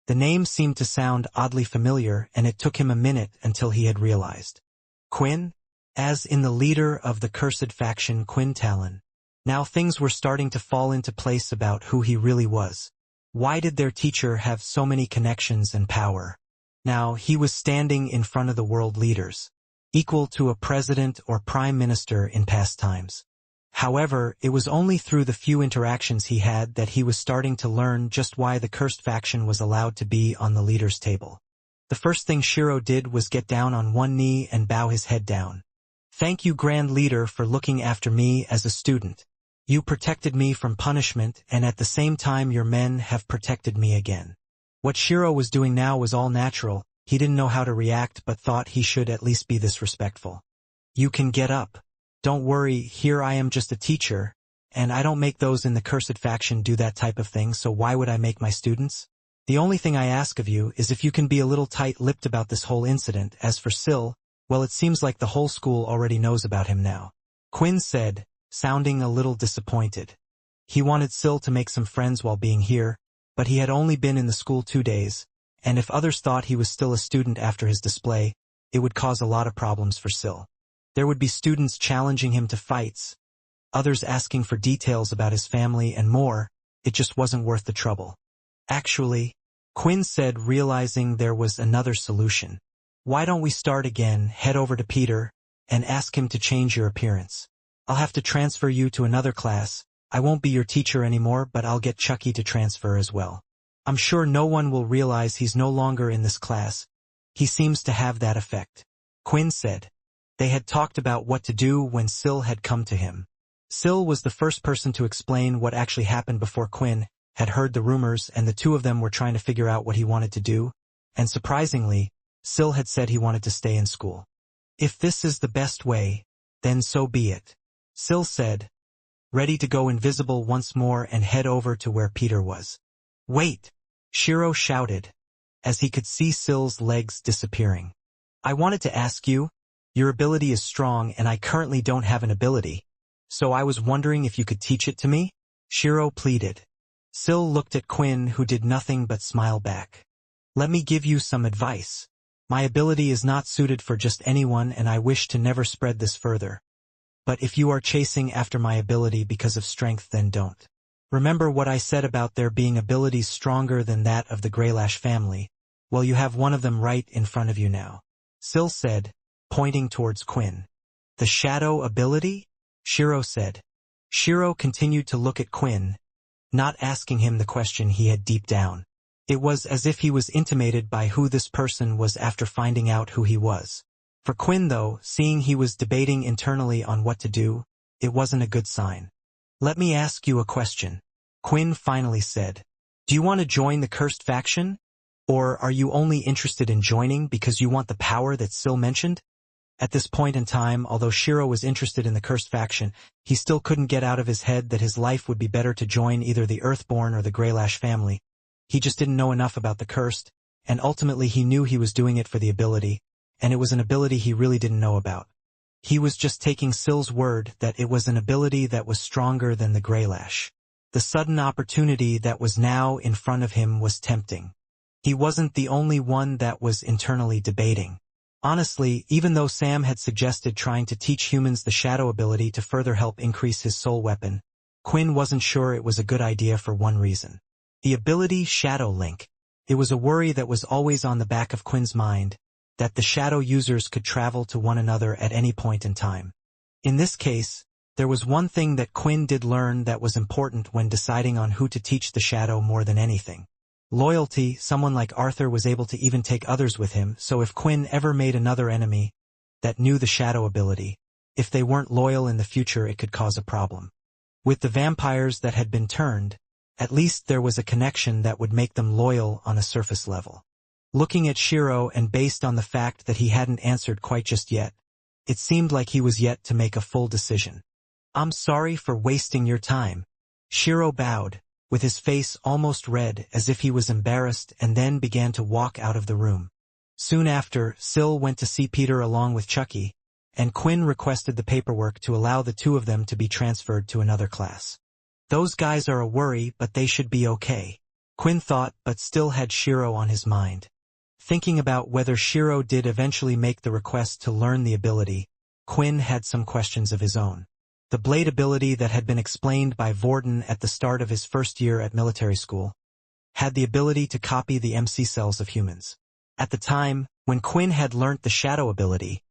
The name seemed to sound oddly familiar, and it took him a minute until he had realized. Quinn? As in the leader of the cursed faction, Quinn Talon. Now things were starting to fall into place about who he really was. Why did their teacher have so many connections and power? Now he was standing in front of the world leaders, equal to a president or prime minister in past times. However, it was only through the few interactions he had that he was starting to learn just why the cursed faction was allowed to be on the leader's table. The first thing Shiro did was get down on one knee and bow his head down. "Thank you, Grand Leader, for looking after me as a student. You protected me from punishment, and at the same time your men have protected me again." What Shiro was doing now was all natural. He didn't know how to react but thought he should at least be this respectful. "You can get up. Don't worry, here I am just a teacher, and I don't make those in the cursed faction do that type of thing, so why would I make my students? The only thing I ask of you is if you can be a little tight-lipped about this whole incident. As for Sil, well, it seems like the whole school already knows about him now," Quinn said, sounding a little disappointed. He wanted Sil to make some friends while being here, but he had only been in the school 2 days, and if others thought he was still a student after his display, it would cause a lot of problems for Sil. There would be students challenging him to fights, others asking for details about his family and more. It just wasn't worth the trouble. "Actually," Quinn said, realizing there was another solution. "Why don't we start again, head over to Peter, and ask him to change your appearance? I'll have to transfer you to another class. I won't be your teacher anymore, but I'll get Chucky to transfer as well. I'm sure no one will realize he's no longer in this class. He seems to have that effect," Quinn said. They had talked about what to do when Sil had come to him. Sil was the first person to explain what actually happened before Quinn had heard the rumors, and the two of them were trying to figure out what he wanted to do, and surprisingly, Sil had said he wanted to stay in school. "If this is the best way, then so be it," Sil said, ready to go invisible once more and head over to where Peter was. "Wait!" Shiro shouted, as he could see Sil's legs disappearing. "I wanted to ask you, your ability is strong and I currently don't have an ability, so I was wondering if you could teach it to me?" Shiro pleaded. Sil looked at Quinn, who did nothing but smile back. "Let me give you some advice. My ability is not suited for just anyone, and I wish to never spread this further. But if you are chasing after my ability because of strength, then don't. Remember what I said about there being abilities stronger than that of the Greylash family? Well, you have one of them right in front of you now," Sil said, pointing towards Quinn. "The shadow ability?" Shiro said. Shiro continued to look at Quinn, not asking him the question he had deep down. It was as if he was intimated by who this person was after finding out who he was. For Quinn, though, seeing he was debating internally on what to do, it wasn't a good sign. "Let me ask you a question," Quinn finally said. "Do you want to join the cursed faction?" Or are you only interested in joining because you want the power that Syl mentioned? At this point in time, although Shiro was interested in the cursed faction, he still couldn't get out of his head that his life would be better to join either the Earthborn or the Greylash family. He just didn't know enough about the cursed, and ultimately he knew he was doing it for the ability, and it was an ability he really didn't know about. He was just taking Syl's word that it was an ability that was stronger than the Greylash. The sudden opportunity that was now in front of him was tempting. He wasn't the only one that was internally debating. Honestly, even though Sam had suggested trying to teach humans the shadow ability to further help increase his soul weapon, Quinn wasn't sure it was a good idea for one reason. The ability Shadow Link. It was a worry that was always on the back of Quinn's mind, that the shadow users could travel to one another at any point in time. In this case, there was one thing that Quinn did learn that was important when deciding on who to teach the shadow more than anything. Loyalty. Someone like Arthur was able to even take others with him, so if Quinn ever made another enemy that knew the shadow ability, if they weren't loyal in the future it could cause a problem. With the vampires that had been turned, at least there was a connection that would make them loyal on a surface level. Looking at Shiro and based on the fact that he hadn't answered quite just yet, it seemed like he was yet to make a full decision. "I'm sorry for wasting your time." Shiro bowed, with his face almost red as if he was embarrassed, and then began to walk out of the room. Soon after, Syl went to see Peter along with Chucky, and Quinn requested the paperwork to allow the two of them to be transferred to another class. Those guys are a worry, but they should be okay, Quinn thought, but still had Shiro on his mind. Thinking about whether Shiro did eventually make the request to learn the ability, Quinn had some questions of his own. The blade ability that had been explained by Vorden at the start of his first year at military school had the ability to copy the MC cells of humans. At the time, when Quinn had learnt the shadow ability,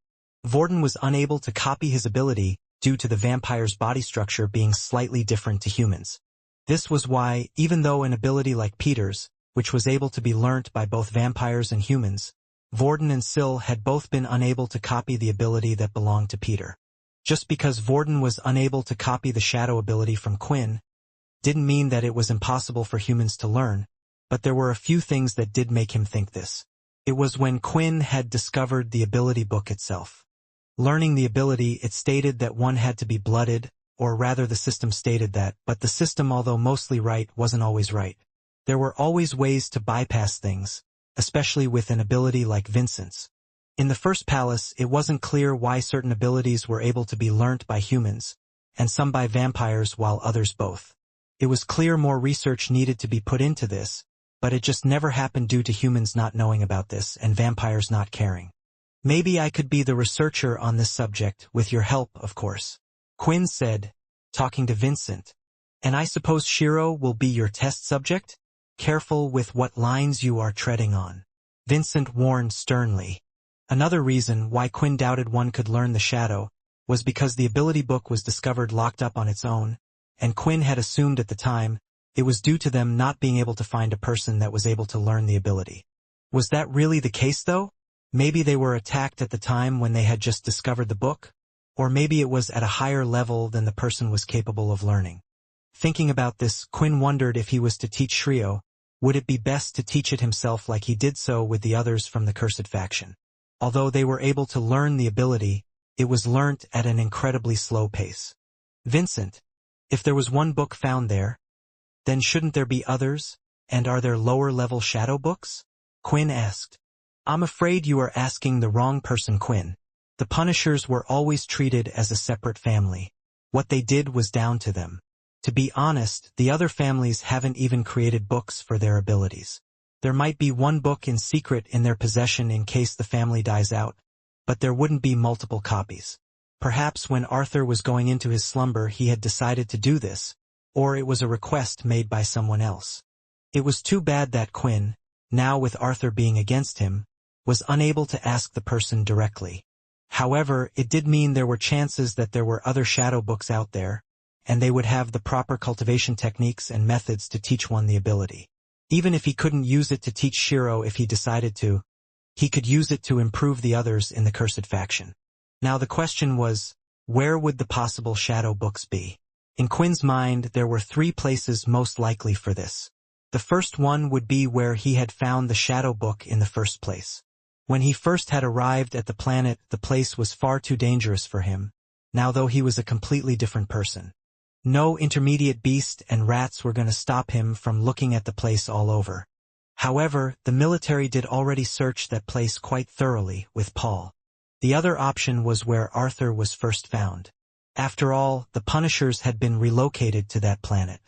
Vorden was unable to copy his ability due to the vampire's body structure being slightly different to humans. This was why, even though an ability like Peter's, which was able to be learnt by both vampires and humans, Vorden and Syl had both been unable to copy the ability that belonged to Peter. Just because Vorden was unable to copy the shadow ability from Quinn didn't mean that it was impossible for humans to learn, but there were a few things that did make him think this. It was when Quinn had discovered the ability book itself. Learning the ability, it stated that one had to be blooded, or rather the system stated that, but the system, although mostly right, wasn't always right. There were always ways to bypass things, especially with an ability like Vincent's. In the first palace, it wasn't clear why certain abilities were able to be learnt by humans, and some by vampires while others both. It was clear more research needed to be put into this, but it just never happened due to humans not knowing about this and vampires not caring. "Maybe I could be the researcher on this subject, with your help, of course," Quinn said, talking to Vincent. "And I suppose Shiro will be your test subject? Careful with what lines you are treading on," Vincent warned sternly. Another reason why Quinn doubted one could learn the shadow was because the ability book was discovered locked up on its own, and Quinn had assumed at the time it was due to them not being able to find a person that was able to learn the ability. Was that really the case though? Maybe they were attacked at the time when they had just discovered the book, or maybe it was at a higher level than the person was capable of learning. Thinking about this, Quinn wondered if he was to teach Shiro, would it be best to teach it himself like he did so with the others from the cursed faction? Although they were able to learn the ability, it was learnt at an incredibly slow pace. "Vincent, if there was one book found there, then shouldn't there be others, and are there lower-level shadow books?" Quinn asked. "I'm afraid you are asking the wrong person, Quinn. The Punishers were always treated as a separate family. What they did was down to them. To be honest, the other families haven't even created books for their abilities. There might be one book in secret in their possession in case the family dies out, but there wouldn't be multiple copies. Perhaps when Arthur was going into his slumber he had decided to do this, or it was a request made by someone else. It was too bad that Quinn, now with Arthur being against him, was unable to ask the person directly. However, it did mean there were chances that there were other shadow books out there, and they would have the proper cultivation techniques and methods to teach one the ability. Even if he couldn't use it to teach Shiro if he decided to, he could use it to improve the others in the cursed faction. Now the question was, where would the possible shadow books be? In Quinn's mind, there were three places most likely for this. The first one would be where he had found the shadow book in the first place. When he first had arrived at the planet, the place was far too dangerous for him, now though he was a completely different person. No intermediate beast and rats were going to stop him from looking at the place all over. However, the military did already search that place quite thoroughly with Paul. The other option was where Arthur was first found. After all, the Punishers had been relocated to that planet.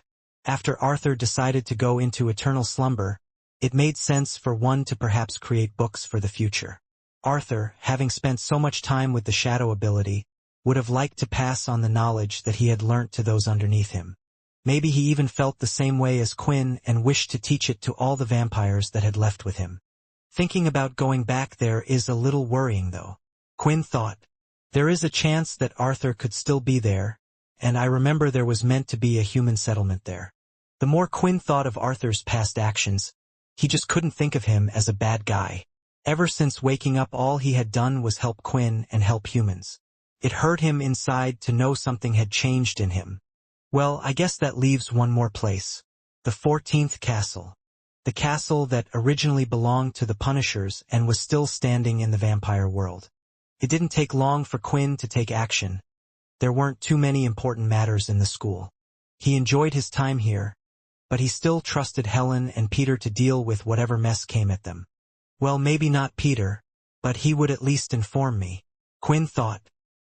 After Arthur decided to go into eternal slumber, it made sense for one to perhaps create books for the future. Arthur, having spent so much time with the shadow ability, would have liked to pass on the knowledge that he had learnt to those underneath him. Maybe he even felt the same way as Quinn and wished to teach it to all the vampires that had left with him. Thinking about going back there is a little worrying though. Quinn thought, there is a chance that Arthur could still be there, and I remember there was meant to be a human settlement there. The more Quinn thought of Arthur's past actions, he just couldn't think of him as a bad guy. Ever since waking up, all he had done was help Quinn and help humans. It hurt him inside to know something had changed in him. Well, I guess that leaves one more place. The 14th castle. The castle that originally belonged to the Punishers and was still standing in the vampire world. It didn't take long for Quinn to take action. There weren't too many important matters in the school. He enjoyed his time here, but he still trusted Helen and Peter to deal with whatever mess came at them. Well, maybe not Peter, but he would at least inform me, Quinn thought.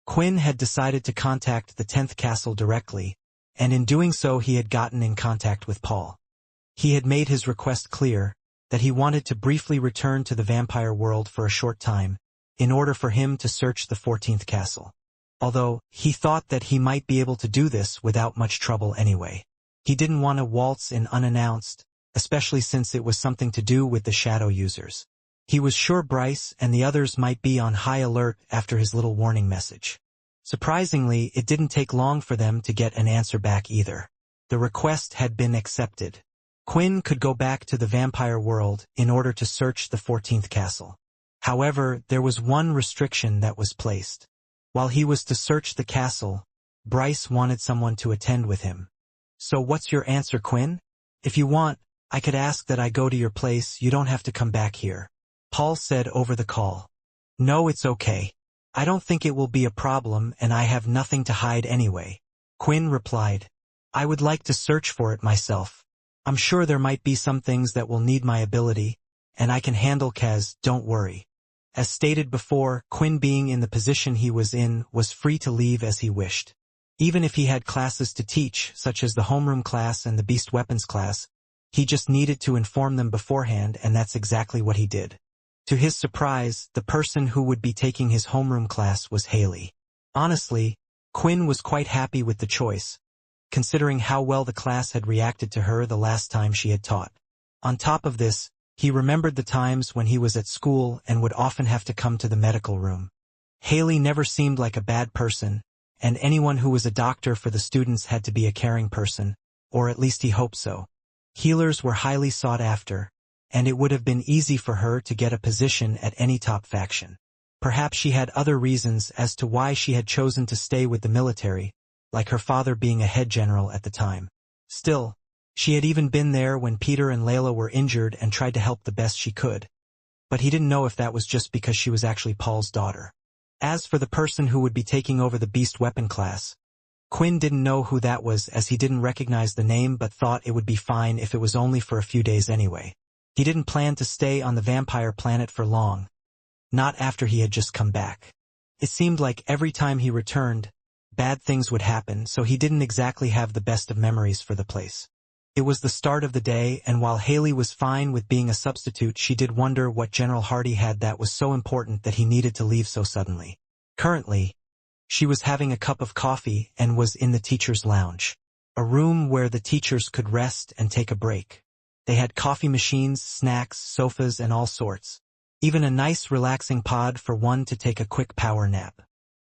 Quinn had decided to contact the 10th castle directly, and in doing so he had gotten in contact with Paul. He had made his request clear, that he wanted to briefly return to the vampire world for a short time, in order for him to search the 14th castle. Although, he thought that he might be able to do this without much trouble anyway. He didn't want to waltz in unannounced, especially since it was something to do with the shadow users. He was sure Bryce and the others might be on high alert after his little warning message. Surprisingly, it didn't take long for them to get an answer back either. The request had been accepted. Quinn could go back to the vampire world in order to search the 14th castle. However, there was one restriction that was placed. While he was to search the castle, Bryce wanted someone to attend with him. So what's your answer, Quinn? If you want, I could ask that I go to your place. You don't have to come back here. Paul said over the call. No, it's okay. I don't think it will be a problem and I have nothing to hide anyway. Quinn replied. I would like to search for it myself. I'm sure there might be some things that will need my ability, and I can handle Kaz, don't worry. As stated before, Quinn, being in the position he was in, was free to leave as he wished. Even if he had classes to teach, such as the homeroom class and the beast weapons class, he just needed to inform them beforehand, and that's exactly what he did. To his surprise, the person who would be taking his homeroom class was Haley. Honestly, Quinn was quite happy with the choice, considering how well the class had reacted to her the last time she had taught. On top of this, he remembered the times when he was at school and would often have to come to the medical room. Haley never seemed like a bad person, and anyone who was a doctor for the students had to be a caring person, or at least he hoped so. Healers were highly sought after, and it would have been easy for her to get a position at any top faction. Perhaps she had other reasons as to why she had chosen to stay with the military, like her father being a head general at the time. Still, she had even been there when Peter and Layla were injured and tried to help the best she could. But he didn't know if that was just because she was actually Paul's daughter. As for the person who would be taking over the beast weapon class, Quinn didn't know who that was, as he didn't recognize the name, but thought it would be fine if it was only for a few days anyway. He didn't plan to stay on the vampire planet for long. Not after he had just come back. It seemed like every time he returned, bad things would happen, so he didn't exactly have the best of memories for the place. It was the start of the day, and while Haley was fine with being a substitute, she did wonder what General Hardy had that was so important that he needed to leave so suddenly. Currently, she was having a cup of coffee and was in the teacher's lounge, a room where the teachers could rest and take a break. They had coffee machines, snacks, sofas, and all sorts. Even a nice relaxing pod for one to take a quick power nap.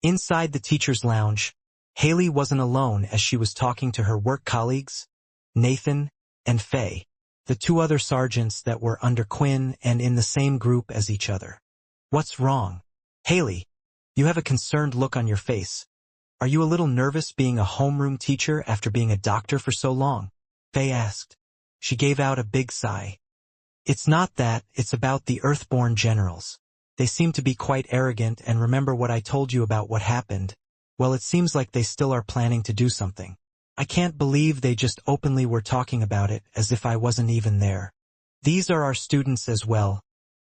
Inside the teacher's lounge, Haley wasn't alone, as she was talking to her work colleagues, Nathan and Faye, the two other sergeants that were under Quinn and in the same group as each other. What's wrong? Haley, you have a concerned look on your face. Are you a little nervous being a homeroom teacher after being a doctor for so long? Faye asked. She gave out a big sigh. It's not that, it's about the Earthborn generals. They seem to be quite arrogant and remember what I told you about what happened. Well, it seems like they still are planning to do something. I can't believe they just openly were talking about it as if I wasn't even there. These are our students as well.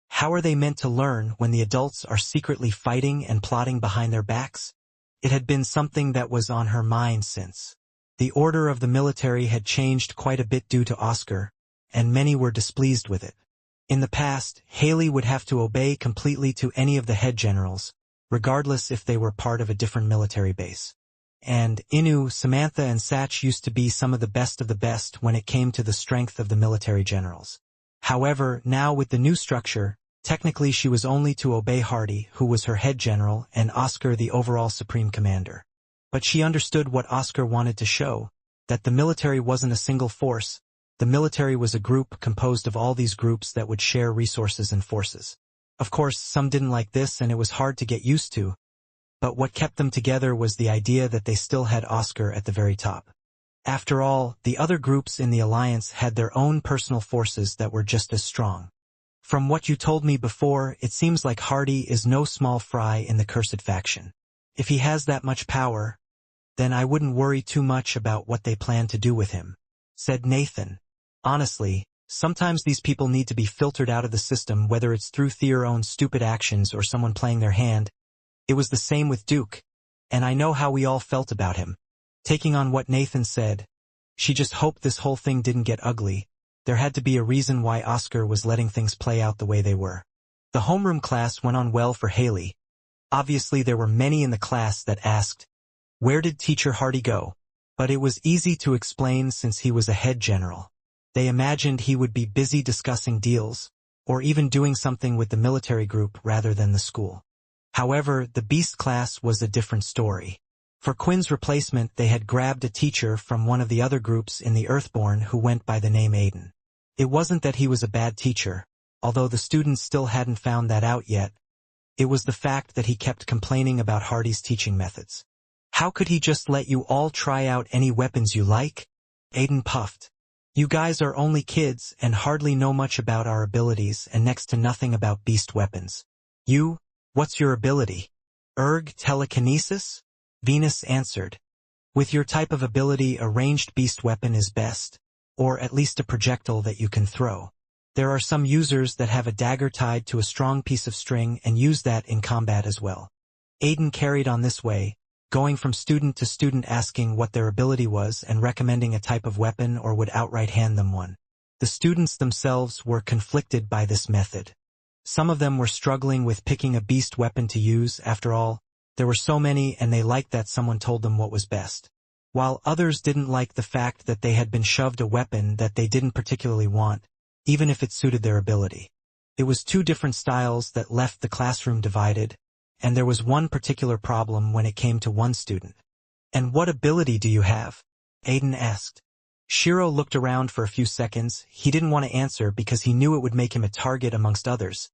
How are they meant to learn when the adults are secretly fighting and plotting behind their backs? It had been something that was on her mind since. The order of the military had changed quite a bit due to Oscar, and many were displeased with it. In the past, Haley would have to obey completely to any of the head generals, regardless if they were part of a different military base. And Inu, Samantha and Satch used to be some of the best when it came to the strength of the military generals. However, now with the new structure, technically she was only to obey Hardy, who was her head general, and Oscar the overall supreme commander. But she understood what Oscar wanted to show, that the military wasn't a single force. The military was a group composed of all these groups that would share resources and forces. Of course, some didn't like this and it was hard to get used to, but what kept them together was the idea that they still had Oscar at the very top. After all, the other groups in the alliance had their own personal forces that were just as strong. From what you told me before, it seems like Hardy is no small fry in the cursed faction. If he has that much power, then I wouldn't worry too much about what they plan to do with him, said Nathan. Honestly, sometimes these people need to be filtered out of the system, whether it's through their own stupid actions or someone playing their hand. It was the same with Duke, and I know how we all felt about him. Taking on what Nathan said, she just hoped this whole thing didn't get ugly. There had to be a reason why Oscar was letting things play out the way they were. The homeroom class went on well for Haley. Obviously there were many in the class that asked, "Where did Teacher Hardy go?" But it was easy to explain since he was a head general. They imagined he would be busy discussing deals, or even doing something with the military group rather than the school. However, the Beast class was a different story. For Quinn's replacement, they had grabbed a teacher from one of the other groups in the Earthborn who went by the name Aiden. It wasn't that he was a bad teacher, although the students still hadn't found that out yet. It was the fact that he kept complaining about Hardy's teaching methods. "How could he just let you all try out any weapons you like?" Aiden puffed. "You guys are only kids and hardly know much about our abilities and next to nothing about beast weapons. What's your ability?" Telekinesis? Venus answered. "With your type of ability, a ranged beast weapon is best, or at least a projectile that you can throw. There are some users that have a dagger tied to a strong piece of string and use that in combat as well." Aiden carried on this way, going from student to student asking what their ability was and recommending a type of weapon or would outright hand them one. The students themselves were conflicted by this method. Some of them were struggling with picking a beast weapon to use. After all, there were so many and they liked that someone told them what was best. While others didn't like the fact that they had been shoved a weapon that they didn't particularly want, even if it suited their ability. It was two different styles that left the classroom divided, and there was one particular problem when it came to one student. "And what ability do you have?" Aiden asked. Shiro looked around for a few seconds. He didn't want to answer because he knew it would make him a target amongst others.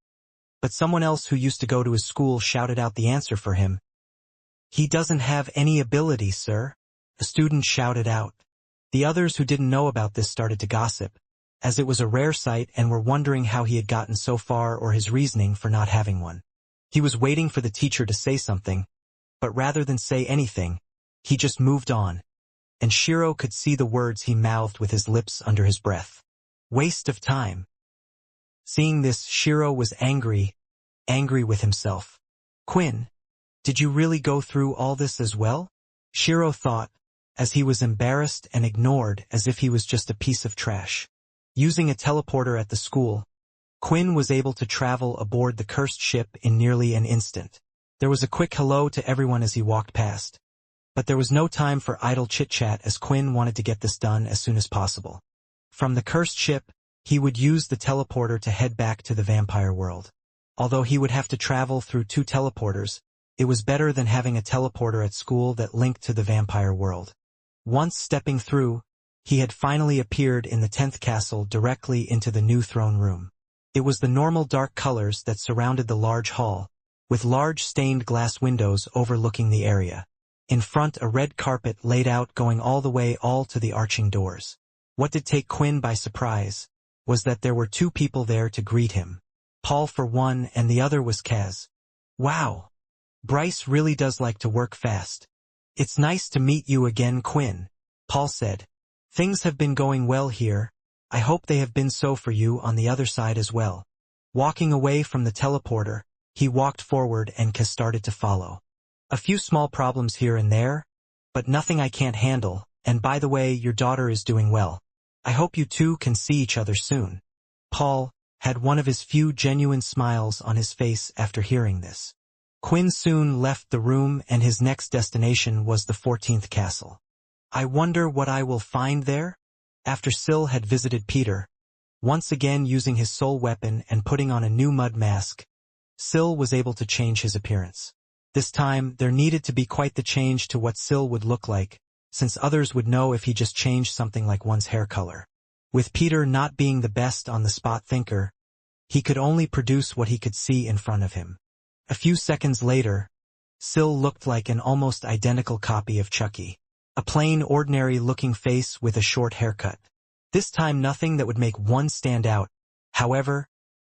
But someone else who used to go to his school shouted out the answer for him. "He doesn't have any ability, sir," a student shouted out. The others who didn't know about this started to gossip, as it was a rare sight and were wondering how he had gotten so far or his reasoning for not having one. He was waiting for the teacher to say something, but rather than say anything, he just moved on, and Shiro could see the words he mouthed with his lips under his breath. "Waste of time." Seeing this, Shiro was angry with himself. "Quinn, did you really go through all this as well?" Shiro thought, as he was embarrassed and ignored as if he was just a piece of trash. Using a teleporter at the school, Quinn was able to travel aboard the cursed ship in nearly an instant. There was a quick hello to everyone as he walked past. But there was no time for idle chit-chat as Quinn wanted to get this done as soon as possible. From the cursed ship, he would use the teleporter to head back to the vampire world. Although he would have to travel through two teleporters, it was better than having a teleporter at school that linked to the vampire world. Once stepping through, he had finally appeared in the 10th castle directly into the new throne room. It was the normal dark colors that surrounded the large hall, with large stained glass windows overlooking the area. In front, a red carpet laid out going all the way to the arching doors. What did take Quinn by surprise was that there were two people there to greet him. Paul for one, and the other was Kaz. Wow. Bryce really does like to work fast. It's nice to meet you again, Quinn, Paul said. Things have been going well here. I hope they have been so for you on the other side as well. Walking away from the teleporter, he walked forward and Kaz started to follow. A few small problems here and there, but nothing I can't handle, and by the way, your daughter is doing well. I hope you two can see each other soon. Paul had one of his few genuine smiles on his face after hearing this. Quinn soon left the room and his next destination was the 14th castle. I wonder what I will find there? After Syl had visited Peter, once again using his soul weapon and putting on a new mud mask, Syl was able to change his appearance. This time, there needed to be quite the change to what Syl would look like, since others would know if he just changed something like one's hair color. With Peter not being the best on-the-spot thinker, he could only produce what he could see in front of him. A few seconds later, Syl looked like an almost identical copy of Chucky. A plain, ordinary-looking face with a short haircut. This time nothing that would make one stand out. However,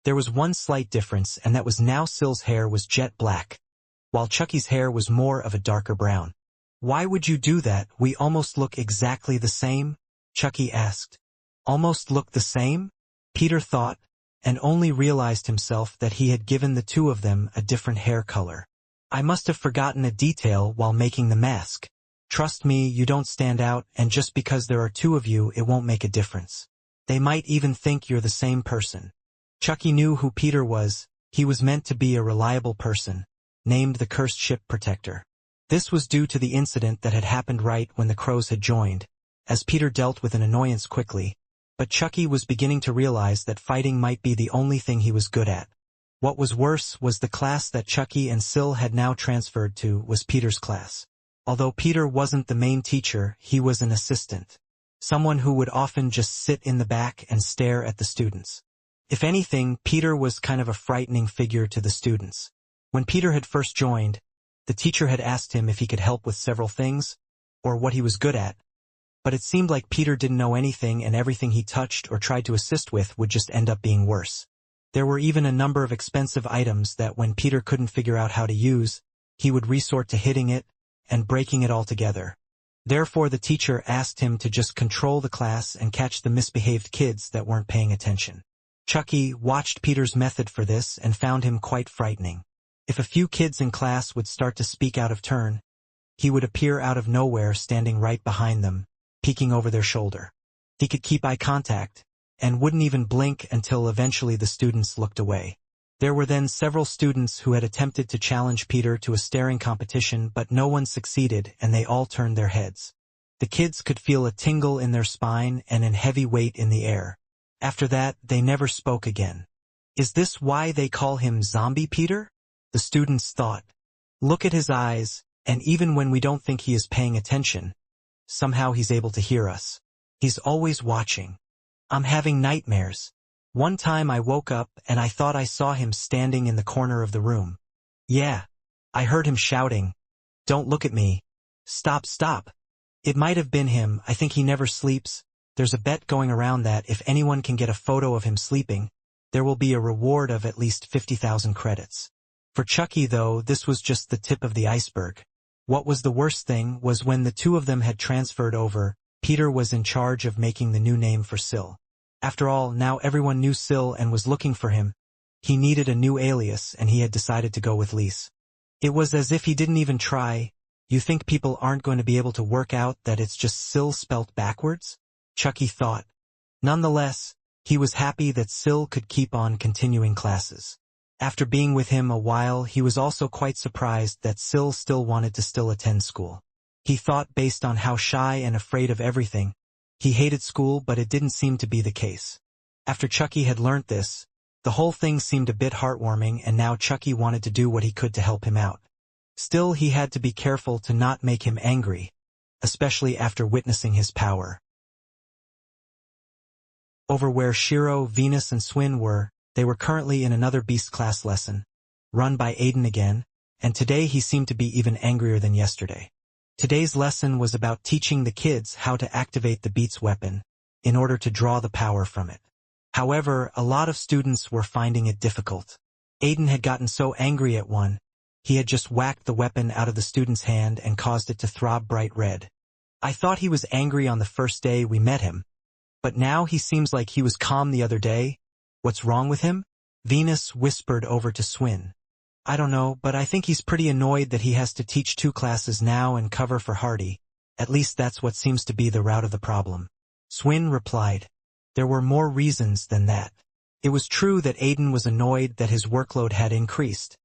there was one slight difference, and that was now Syl's hair was jet black, while Chucky's hair was more of a darker brown. Why would you do that? We almost look exactly the same? Chucky asked. Almost look the same? Peter thought, and only realized himself that he had given the two of them a different hair color. I must have forgotten a detail while making the mask. Trust me, you don't stand out, and just because there are two of you, it won't make a difference. They might even think you're the same person. Chucky knew who Peter was. He was meant to be a reliable person, named the Cursed Ship Protector. This was due to the incident that had happened right when the crows had joined, as Peter dealt with an annoyance quickly, but Chucky was beginning to realize that fighting might be the only thing he was good at. What was worse was the class that Chucky and Syl had now transferred to was Peter's class. Although Peter wasn't the main teacher, he was an assistant, someone who would often just sit in the back and stare at the students. If anything, Peter was kind of a frightening figure to the students. When Peter had first joined, the teacher had asked him if he could help with several things, or what he was good at, but it seemed like Peter didn't know anything and everything he touched or tried to assist with would just end up being worse. There were even a number of expensive items that when Peter couldn't figure out how to use, he would resort to hitting it and breaking it altogether. Therefore the teacher asked him to just control the class and catch the misbehaved kids that weren't paying attention. Chucky watched Peter's method for this and found him quite frightening. If a few kids in class would start to speak out of turn, he would appear out of nowhere standing right behind them, peeking over their shoulder. He could keep eye contact, and wouldn't even blink until eventually the students looked away. There were then several students who had attempted to challenge Peter to a staring competition, but no one succeeded and they all turned their heads. The kids could feel a tingle in their spine and a heavy weight in the air. After that, they never spoke again. Is this why they call him Zombie Peter? The students thought. Look at his eyes, and even when we don't think he is paying attention, somehow he's able to hear us. He's always watching. I'm having nightmares. One time I woke up and I thought I saw him standing in the corner of the room. Yeah. I heard him shouting, "Don't look at me. Stop, stop." It might have been him. I think he never sleeps. There's a bet going around that if anyone can get a photo of him sleeping, there will be a reward of at least 50,000 credits. For Chucky, though, this was just the tip of the iceberg. What was the worst thing was when the two of them had transferred over, Peter was in charge of making the new name for Syl. After all, now everyone knew Syl and was looking for him. He needed a new alias and he had decided to go with Lise. It was as if he didn't even try. You think people aren't going to be able to work out that it's just Syl spelt backwards? Chucky thought. Nonetheless, he was happy that Syl could keep on continuing classes. After being with him a while, he was also quite surprised that Syl still wanted to attend school. He thought, based on how shy and afraid of everything, he hated school, but it didn't seem to be the case. After Chucky had learnt this, the whole thing seemed a bit heartwarming, and now Chucky wanted to do what he could to help him out. Still, he had to be careful to not make him angry, especially after witnessing his power. Over where Shiro, Venus, and Swin were, they were currently in another Beast class lesson, run by Aiden again, and today he seemed to be even angrier than yesterday. Today's lesson was about teaching the kids how to activate the Beast's weapon, in order to draw the power from it. However, a lot of students were finding it difficult. Aiden had gotten so angry at one, he had just whacked the weapon out of the student's hand and caused it to throb bright red. I thought he was angry on the first day we met him, but now he seems like he was calm the other day. What's wrong with him? Venus whispered over to Swin. I don't know, but I think he's pretty annoyed that he has to teach 2 classes now and cover for Hardy. At least that's what seems to be the root of the problem. Swin replied. There were more reasons than that. It was true that Aiden was annoyed that his workload had increased,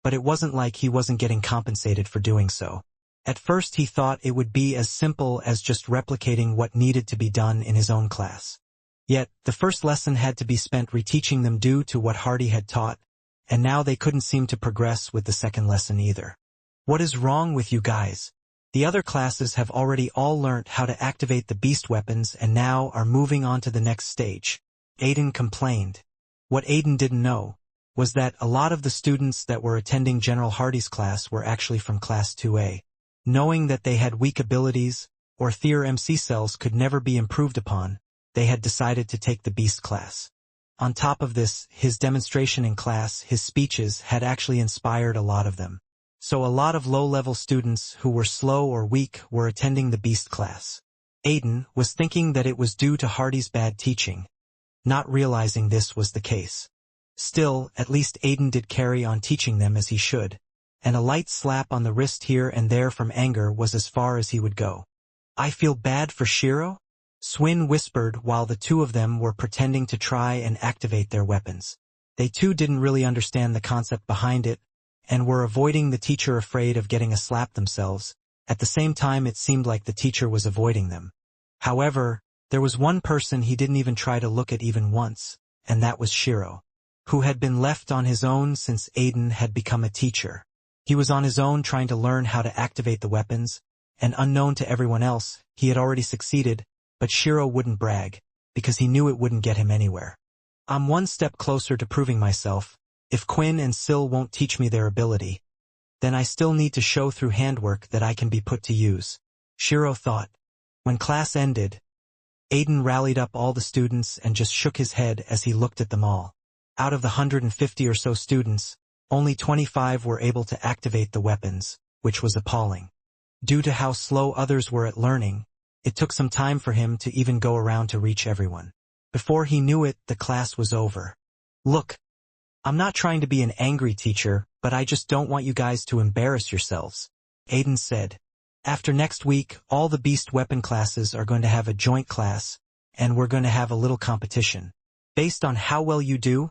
but it wasn't like he wasn't getting compensated for doing so. At first he thought it would be as simple as just replicating what needed to be done in his own class. Yet, the first lesson had to be spent reteaching them due to what Hardy had taught, and now they couldn't seem to progress with the second lesson either. What is wrong with you guys? The other classes have already all learnt how to activate the beast weapons and now are moving on to the next stage. Aiden complained. What Aiden didn't know was that a lot of the students that were attending General Hardy's class were actually from Class 2A. Knowing that they had weak abilities, or their MC cells could never be improved upon, they had decided to take the beast class. On top of this, his demonstration in class, his speeches, had actually inspired a lot of them. So a lot of low-level students who were slow or weak were attending the beast class. Aiden was thinking that it was due to Hardy's bad teaching, not realizing this was the case. Still, at least Aiden did carry on teaching them as he should, and a light slap on the wrist here and there from anger was as far as he would go. I feel bad for Shiro? Swin whispered while the 2 of them were pretending to try and activate their weapons. They too didn't really understand the concept behind it, and were avoiding the teacher afraid of getting a slap themselves. At the same time it seemed like the teacher was avoiding them. However, there was one person he didn't even try to look at even once, and that was Shiro, who had been left on his own since Aiden had become a teacher. He was on his own trying to learn how to activate the weapons, and unknown to everyone else, he had already succeeded, but Shiro wouldn't brag, because he knew it wouldn't get him anywhere. I'm one step closer to proving myself. If Quinn and Syl won't teach me their ability, then I still need to show through handwork that I can be put to use, Shiro thought. When class ended, Aiden rallied up all the students and just shook his head as he looked at them all. Out of the 150 or so students, only 25 were able to activate the weapons, which was appalling. Due to how slow others were at learning, it took some time for him to even go around to reach everyone. Before he knew it, the class was over. Look, I'm not trying to be an angry teacher, but I just don't want you guys to embarrass yourselves, Aiden said. After next week, all the beast weapon classes are going to have a joint class, and we're going to have a little competition. Based on how well you do,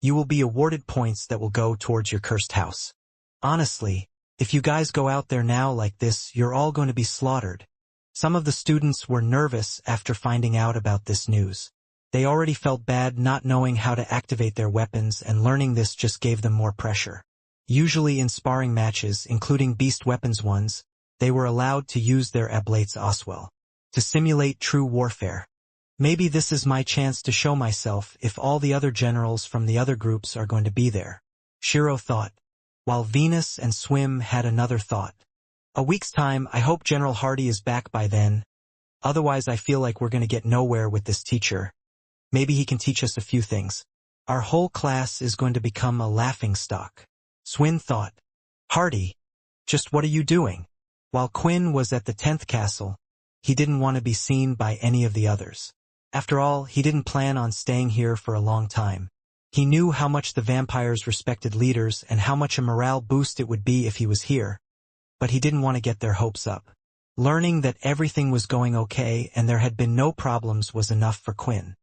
you will be awarded points that will go towards your cursed house. Honestly, if you guys go out there now like this, you're all going to be slaughtered. Some of the students were nervous after finding out about this news. They already felt bad not knowing how to activate their weapons, and learning this just gave them more pressure. Usually in sparring matches, including beast weapons ones, they were allowed to use their ablates Oswell to simulate true warfare. Maybe this is my chance to show myself if all the other generals from the other groups are going to be there, Shiro thought, while Venus and Swim had another thought. A week's time, I hope General Hardy is back by then. Otherwise I feel like we're going to get nowhere with this teacher. Maybe he can teach us a few things. Our whole class is going to become a laughingstock, Swin thought. Hardy, just what are you doing? While Quinn was at the 10th castle, he didn't want to be seen by any of the others. After all, he didn't plan on staying here for a long time. He knew how much the vampires respected leaders and how much a morale boost it would be if he was here, but he didn't want to get their hopes up. Learning that everything was going okay and there had been no problems was enough for Quinn.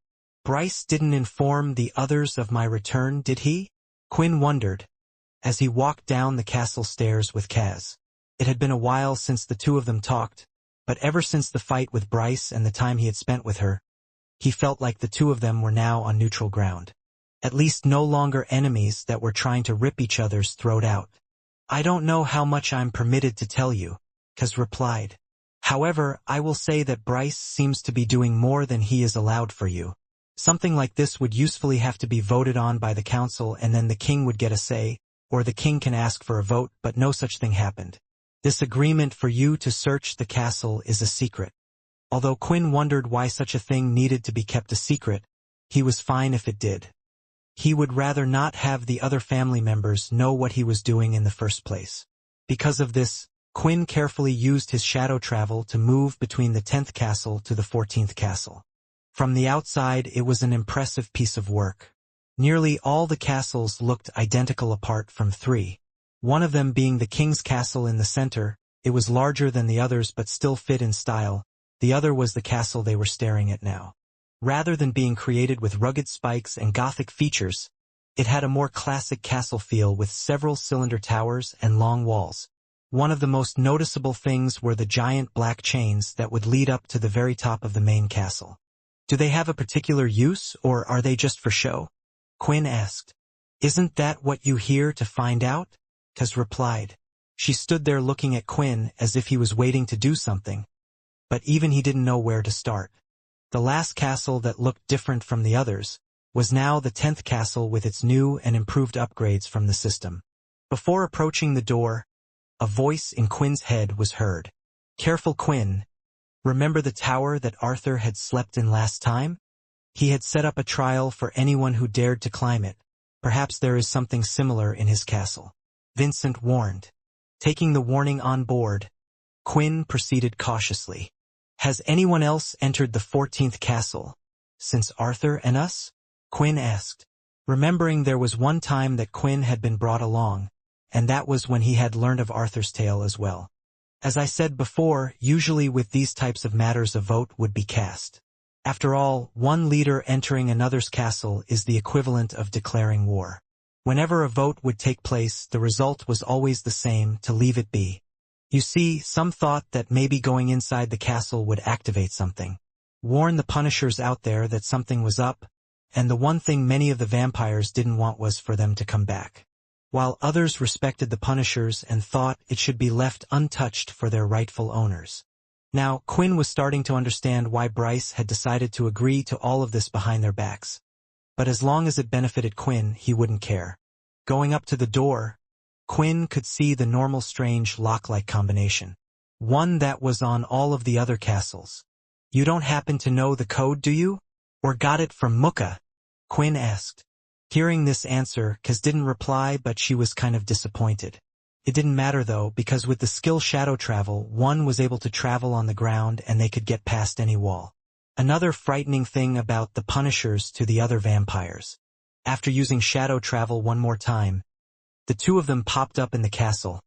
Bryce didn't inform the others of my return, did he? Quinn wondered, as he walked down the castle stairs with Kaz. It had been a while since the 2 of them talked, but ever since the fight with Bryce and the time he had spent with her, he felt like the 2 of them were now on neutral ground. At least no longer enemies that were trying to rip each other's throat out. I don't know how much I'm permitted to tell you, Kaz replied. However, I will say that Bryce seems to be doing more than he is allowed for you. Something like this would usefully have to be voted on by the council, and then the king would get a say, or the king can ask for a vote, but no such thing happened. This agreement for you to search the castle is a secret. Although Quinn wondered why such a thing needed to be kept a secret, he was fine if it did. He would rather not have the other family members know what he was doing in the first place. Because of this, Quinn carefully used his shadow travel to move between the 10th castle to the 14th castle. From the outside, it was an impressive piece of work. Nearly all the castles looked identical apart from 3. One of them being the king's castle in the center. It was larger than the others but still fit in style. The other was the castle they were staring at now. Rather than being created with rugged spikes and Gothic features, it had a more classic castle feel with several cylinder towers and long walls. One of the most noticeable things were the giant black chains that would lead up to the very top of the main castle. Do they have a particular use, or are they just for show? Quinn asked. Isn't that what you here to find out? Tess replied. She stood there looking at Quinn as if he was waiting to do something. But even he didn't know where to start. The last castle that looked different from the others was now the 10th castle with its new and improved upgrades from the system. Before approaching the door, a voice in Quinn's head was heard. Careful, Quinn. Remember the tower that Arthur had slept in last time? He had set up a trial for anyone who dared to climb it. Perhaps there is something similar in his castle. Vincent warned. Taking the warning on board, Quinn proceeded cautiously. Has anyone else entered the 14th castle since Arthur and us? Quinn asked, remembering there was one time that Quinn had been brought along, and that was when he had learned of Arthur's tale as well. As I said before, usually with these types of matters a vote would be cast. After all, one leader entering another's castle is the equivalent of declaring war. Whenever a vote would take place, the result was always the same: to leave it be. You see, some thought that maybe going inside the castle would activate something. Warn the Punishers out there that something was up, and the one thing many of the vampires didn't want was for them to come back. While others respected the Punishers and thought it should be left untouched for their rightful owners. Now, Quinn was starting to understand why Bryce had decided to agree to all of this behind their backs. But as long as it benefited Quinn, he wouldn't care. Going up to the door, Quinn could see the normal strange lock-like combination. One that was on all of the other castles. You don't happen to know the code, do you? Or got it from Muka? Quinn asked. Hearing this answer, Kaz didn't reply, but she was kind of disappointed. It didn't matter though, because with the skill shadow travel, one was able to travel on the ground and they could get past any wall. Another frightening thing about the Punishers to the other vampires. After using shadow travel one more time, the two of them popped up in the castle,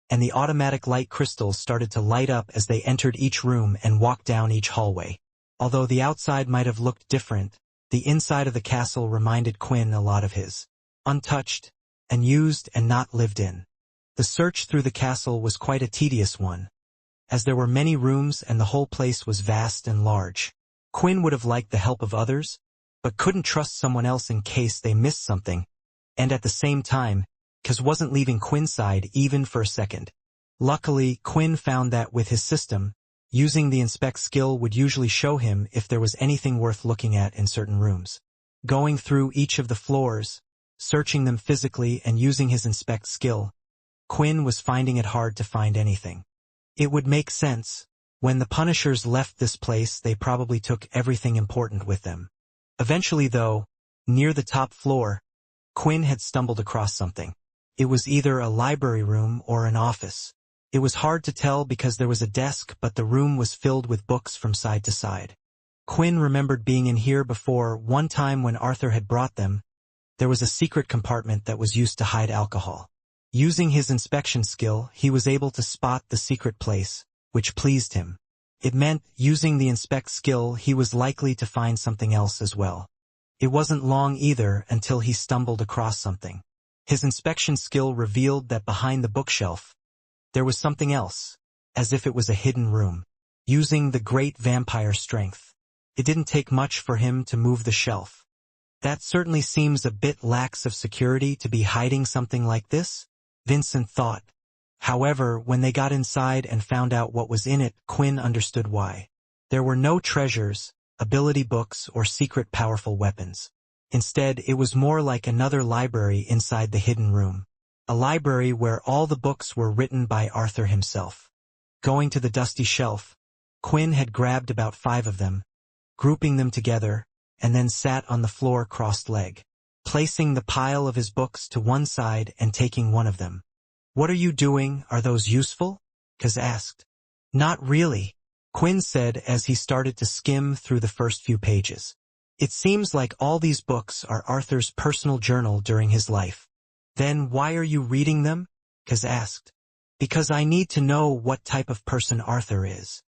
and the automatic light crystals started to light up as they entered each room and walked down each hallway. Although the outside might have looked different, the inside of the castle reminded Quinn a lot of his. Untouched, and used and not lived in. The search through the castle was quite a tedious one, as there were many rooms and the whole place was vast and large. Quinn would have liked the help of others, but couldn't trust someone else in case they missed something, and at the same time, Kaz wasn't leaving Quinn's side even for a second. Luckily, Quinn found that with his system, using the inspect skill would usually show him if there was anything worth looking at in certain rooms. Going through each of the floors, searching them physically and using his inspect skill, Quinn was finding it hard to find anything. It would make sense. When the Punishers left this place, they probably took everything important with them. Eventually though, near the top floor, Quinn had stumbled across something. It was either a library room or an office. It was hard to tell because there was a desk, but the room was filled with books from side to side. Quinn remembered being in here before. One time when Arthur had brought them, there was a secret compartment that was used to hide alcohol. Using his inspection skill, he was able to spot the secret place, which pleased him. It meant, using the inspect skill, he was likely to find something else as well. It wasn't long either until he stumbled across something. His inspection skill revealed that behind the bookshelf, there was something else, as if it was a hidden room. Using the great vampire strength, it didn't take much for him to move the shelf. That certainly seems a bit lax of security to be hiding something like this, Vincent thought. However, when they got inside and found out what was in it, Quinn understood why. There were no treasures, ability books, or secret powerful weapons. Instead, it was more like another library inside the hidden room. A library where all the books were written by Arthur himself. Going to the dusty shelf, Quinn had grabbed about 5 of them, grouping them together, and then sat on the floor crossed-legged, placing the pile of his books to one side and taking one of them. "What are you doing? Are those useful?" Kaz asked. "Not really," Quinn said as he started to skim through the first few pages. "It seems like all these books are Arthur's personal journal during his life." "Then why are you reading them?" Kaz asked. "Because I need to know what type of person Arthur is."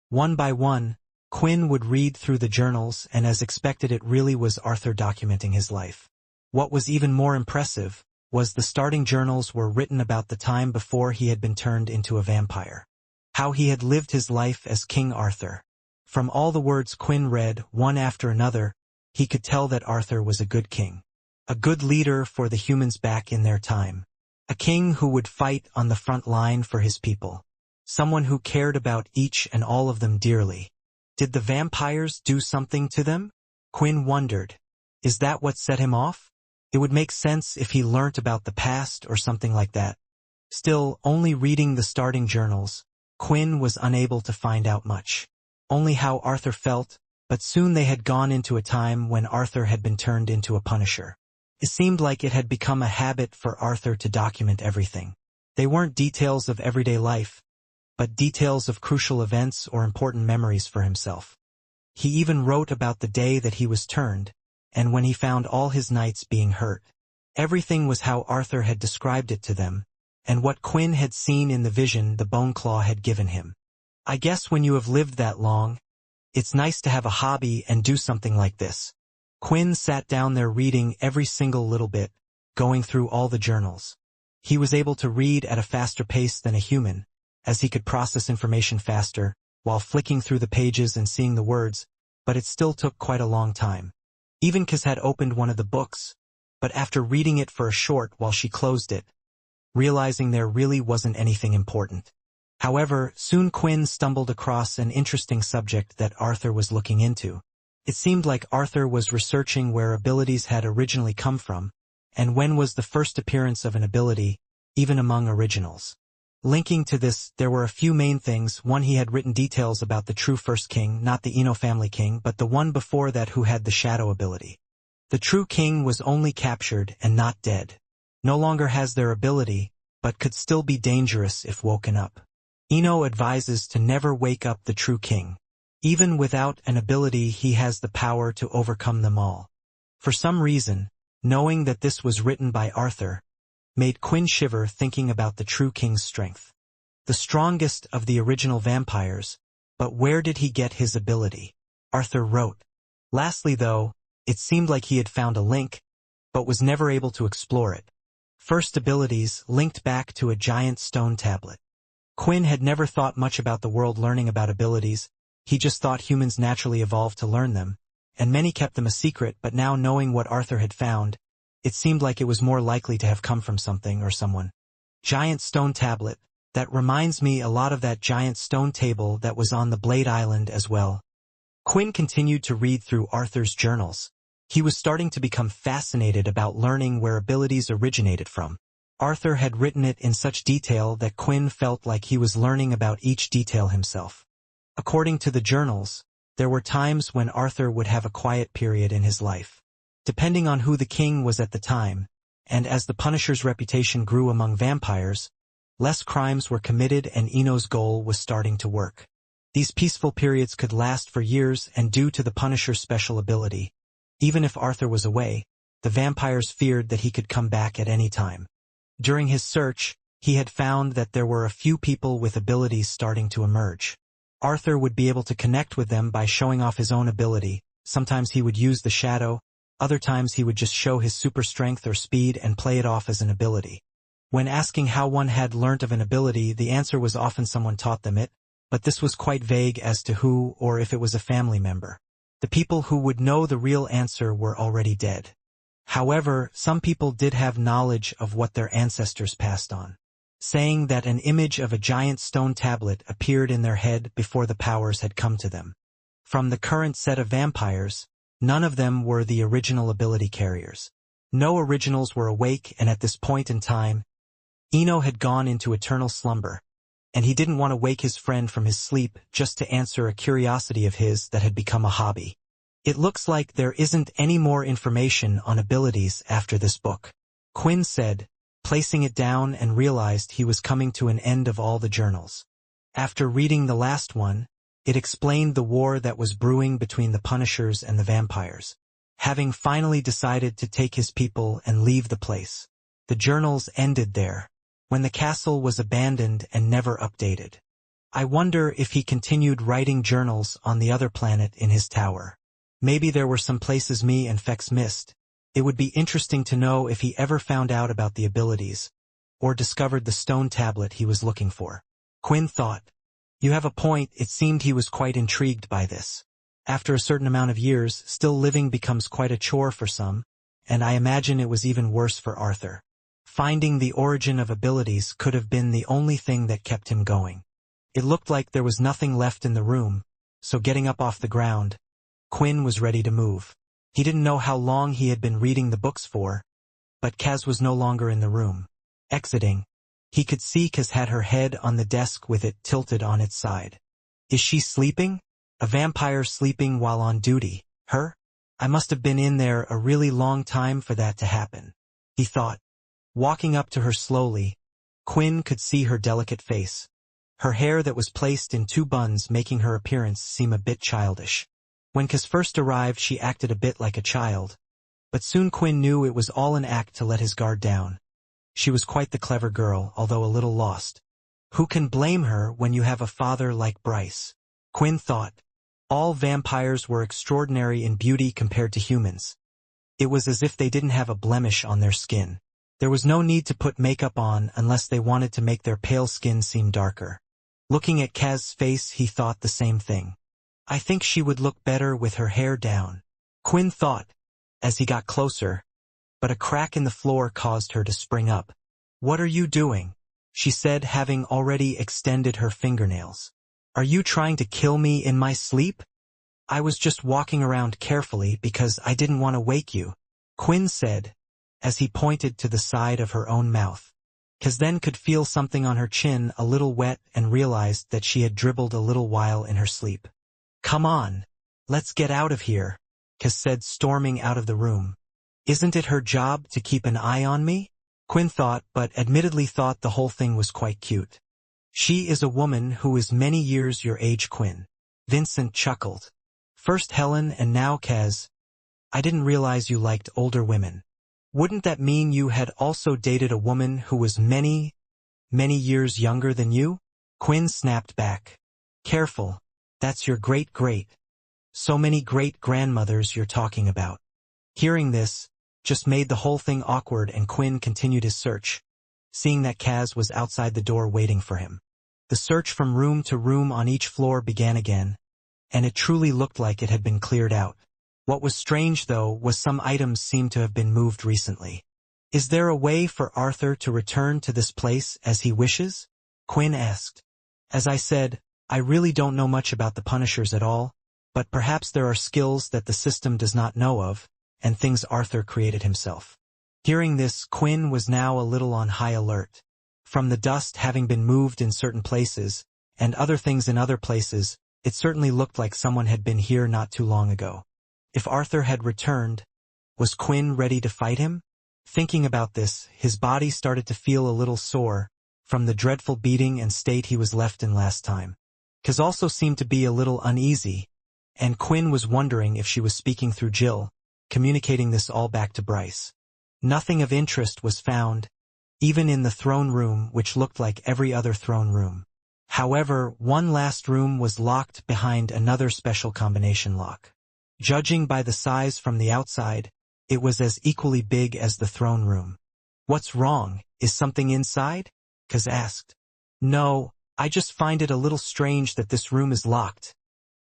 One by one, Quinn would read through the journals, and as expected, it really was Arthur documenting his life. What was even more impressive was the starting journals were written about the time before he had been turned into a vampire. How he had lived his life as King Arthur. From all the words Quinn read, one after another, he could tell that Arthur was a good king. A good leader for the humans back in their time. A king who would fight on the front line for his people. Someone who cared about each and all of them dearly. Did the vampires do something to them? Quinn wondered. Is that what set him off? It would make sense if he learnt about the past or something like that. Still, only reading the starting journals, Quinn was unable to find out much. Only how Arthur felt, but soon they had gone into a time when Arthur had been turned into a punisher. It seemed like it had become a habit for Arthur to document everything. They weren't details of everyday life, but details of crucial events or important memories for himself. He even wrote about the day that he was turned, and when he found all his knights being hurt. Everything was how Arthur had described it to them, and what Quinn had seen in the vision the Bone Claw had given him. I guess when you have lived that long, it's nice to have a hobby and do something like this. Quinn sat down there reading every single little bit, going through all the journals. He was able to read at a faster pace than a human, as he could process information faster, while flicking through the pages and seeing the words, but it still took quite a long time. Even Kaz had opened one of the books, but after reading it for a short while she closed it, realizing there really wasn't anything important. However, soon Quinn stumbled across an interesting subject that Arthur was looking into. It seemed like Arthur was researching where abilities had originally come from, and when was the first appearance of an ability, even among originals. Linking to this, there were a few main things. One, he had written details about the true first king, not the Ino family king, but the one before that who had the shadow ability. The true king was only captured and not dead. No longer has their ability, but could still be dangerous if woken up. Ino advises to never wake up the true king. Even without an ability, he has the power to overcome them all. For some reason, knowing that this was written by Arthur, made Quinn shiver thinking about the true king's strength. The strongest of the original vampires, but where did he get his ability? Arthur wrote. Lastly though, it seemed like he had found a link, but was never able to explore it. First abilities linked back to a giant stone tablet. Quinn had never thought much about the world learning about abilities, he just thought humans naturally evolved to learn them, and many kept them a secret, but now knowing what Arthur had found, it seemed like it was more likely to have come from something or someone. Giant stone tablet. That reminds me a lot of that giant stone table that was on the Blade Island as well. Quinn continued to read through Arthur's journals. He was starting to become fascinated about learning where abilities originated from. Arthur had written it in such detail that Quinn felt like he was learning about each detail himself. According to the journals, there were times when Arthur would have a quiet period in his life. Depending on who the king was at the time, and as the Punisher's reputation grew among vampires, less crimes were committed and Ino's goal was starting to work. These peaceful periods could last for years, and due to the Punisher's special ability, even if Arthur was away, the vampires feared that he could come back at any time. During his search, he had found that there were a few people with abilities starting to emerge. Arthur would be able to connect with them by showing off his own ability. Sometimes he would use the shadow, other times he would just show his super strength or speed and play it off as an ability. When asking how one had learnt of an ability, the answer was often someone taught them it, but this was quite vague as to who or if it was a family member. The people who would know the real answer were already dead. However, some people did have knowledge of what their ancestors passed on, saying that an image of a giant stone tablet appeared in their head before the powers had come to them. From the current set of vampires, none of them were the original ability carriers. No originals were awake, and at this point in time, Ino had gone into eternal slumber, and he didn't want to wake his friend from his sleep just to answer a curiosity of his that had become a hobby. It looks like there isn't any more information on abilities after this book, Quinn said, placing it down, and realized he was coming to an end of all the journals. After reading the last one, it explained the war that was brewing between the Punishers and the vampires. Having finally decided to take his people and leave the place, the journals ended there, when the castle was abandoned and never updated. I wonder if he continued writing journals on the other planet in his tower. Maybe there were some places me and Fex missed. It would be interesting to know if he ever found out about the abilities, or discovered the stone tablet he was looking for. Quinn thought. You have a point. It seemed he was quite intrigued by this. After a certain amount of years, still living becomes quite a chore for some, and I imagine it was even worse for Arthur. Finding the origin of abilities could have been the only thing that kept him going. It looked like there was nothing left in the room, so getting up off the ground, Quinn was ready to move. He didn't know how long he had been reading the books for, but Kaz was no longer in the room. Exiting, he could see Kaz had her head on the desk with it tilted on its side. Is she sleeping? A vampire sleeping while on duty? Her? I must have been in there a really long time for that to happen, he thought. Walking up to her slowly, Quinn could see her delicate face, her hair that was placed in 2 buns making her appearance seem a bit childish. When Kaz first arrived, she acted a bit like a child, but soon Quinn knew it was all an act to let his guard down. She was quite the clever girl, although a little lost. Who can blame her when you have a father like Bryce? Quinn thought. All vampires were extraordinary in beauty compared to humans. It was as if they didn't have a blemish on their skin. There was no need to put makeup on unless they wanted to make their pale skin seem darker. Looking at Kaz's face, he thought the same thing. I think she would look better with her hair down, Quinn thought, as he got closer, but a crack in the floor caused her to spring up. What are you doing? She said, having already extended her fingernails. Are you trying to kill me in my sleep? I was just walking around carefully because I didn't want to wake you, Quinn said, as he pointed to the side of her own mouth. Kaz then could feel something on her chin a little wet and realized that she had dribbled a little while in her sleep. Come on, let's get out of here, Kaz said, storming out of the room. Isn't it her job to keep an eye on me? Quinn thought, but admittedly thought the whole thing was quite cute. She is a woman who is many years your age, Quinn. Vincent chuckled. First Helen and now Kaz. I didn't realize you liked older women. Wouldn't that mean you had also dated a woman who was many years younger than you? Quinn snapped back. Careful. That's your great-great. So many great-grandmothers you're talking about. Hearing this just made the whole thing awkward, and Quinn continued his search, seeing that Kaz was outside the door waiting for him. The search from room to room on each floor began again, and it truly looked like it had been cleared out. What was strange, though, was some items seemed to have been moved recently. Is there a way for Arthur to return to this place as he wishes? Quinn asked. As I said, I really don't know much about the Punishers at all, but perhaps there are skills that the system does not know of, and things Arthur created himself. Hearing this, Quinn was now a little on high alert. From the dust having been moved in certain places, and other things in other places, it certainly looked like someone had been here not too long ago. If Arthur had returned, was Quinn ready to fight him? Thinking about this, his body started to feel a little sore, from the dreadful beating and state he was left in last time. Kaz also seemed to be a little uneasy, and Quinn was wondering if she was speaking through Jill, communicating this all back to Bryce. Nothing of interest was found, even in the throne room, which looked like every other throne room. However, one last room was locked behind another special combination lock. Judging by the size from the outside, it was as equally big as the throne room. What's wrong? Is something inside? Kaz asked. No, I just find it a little strange that this room is locked,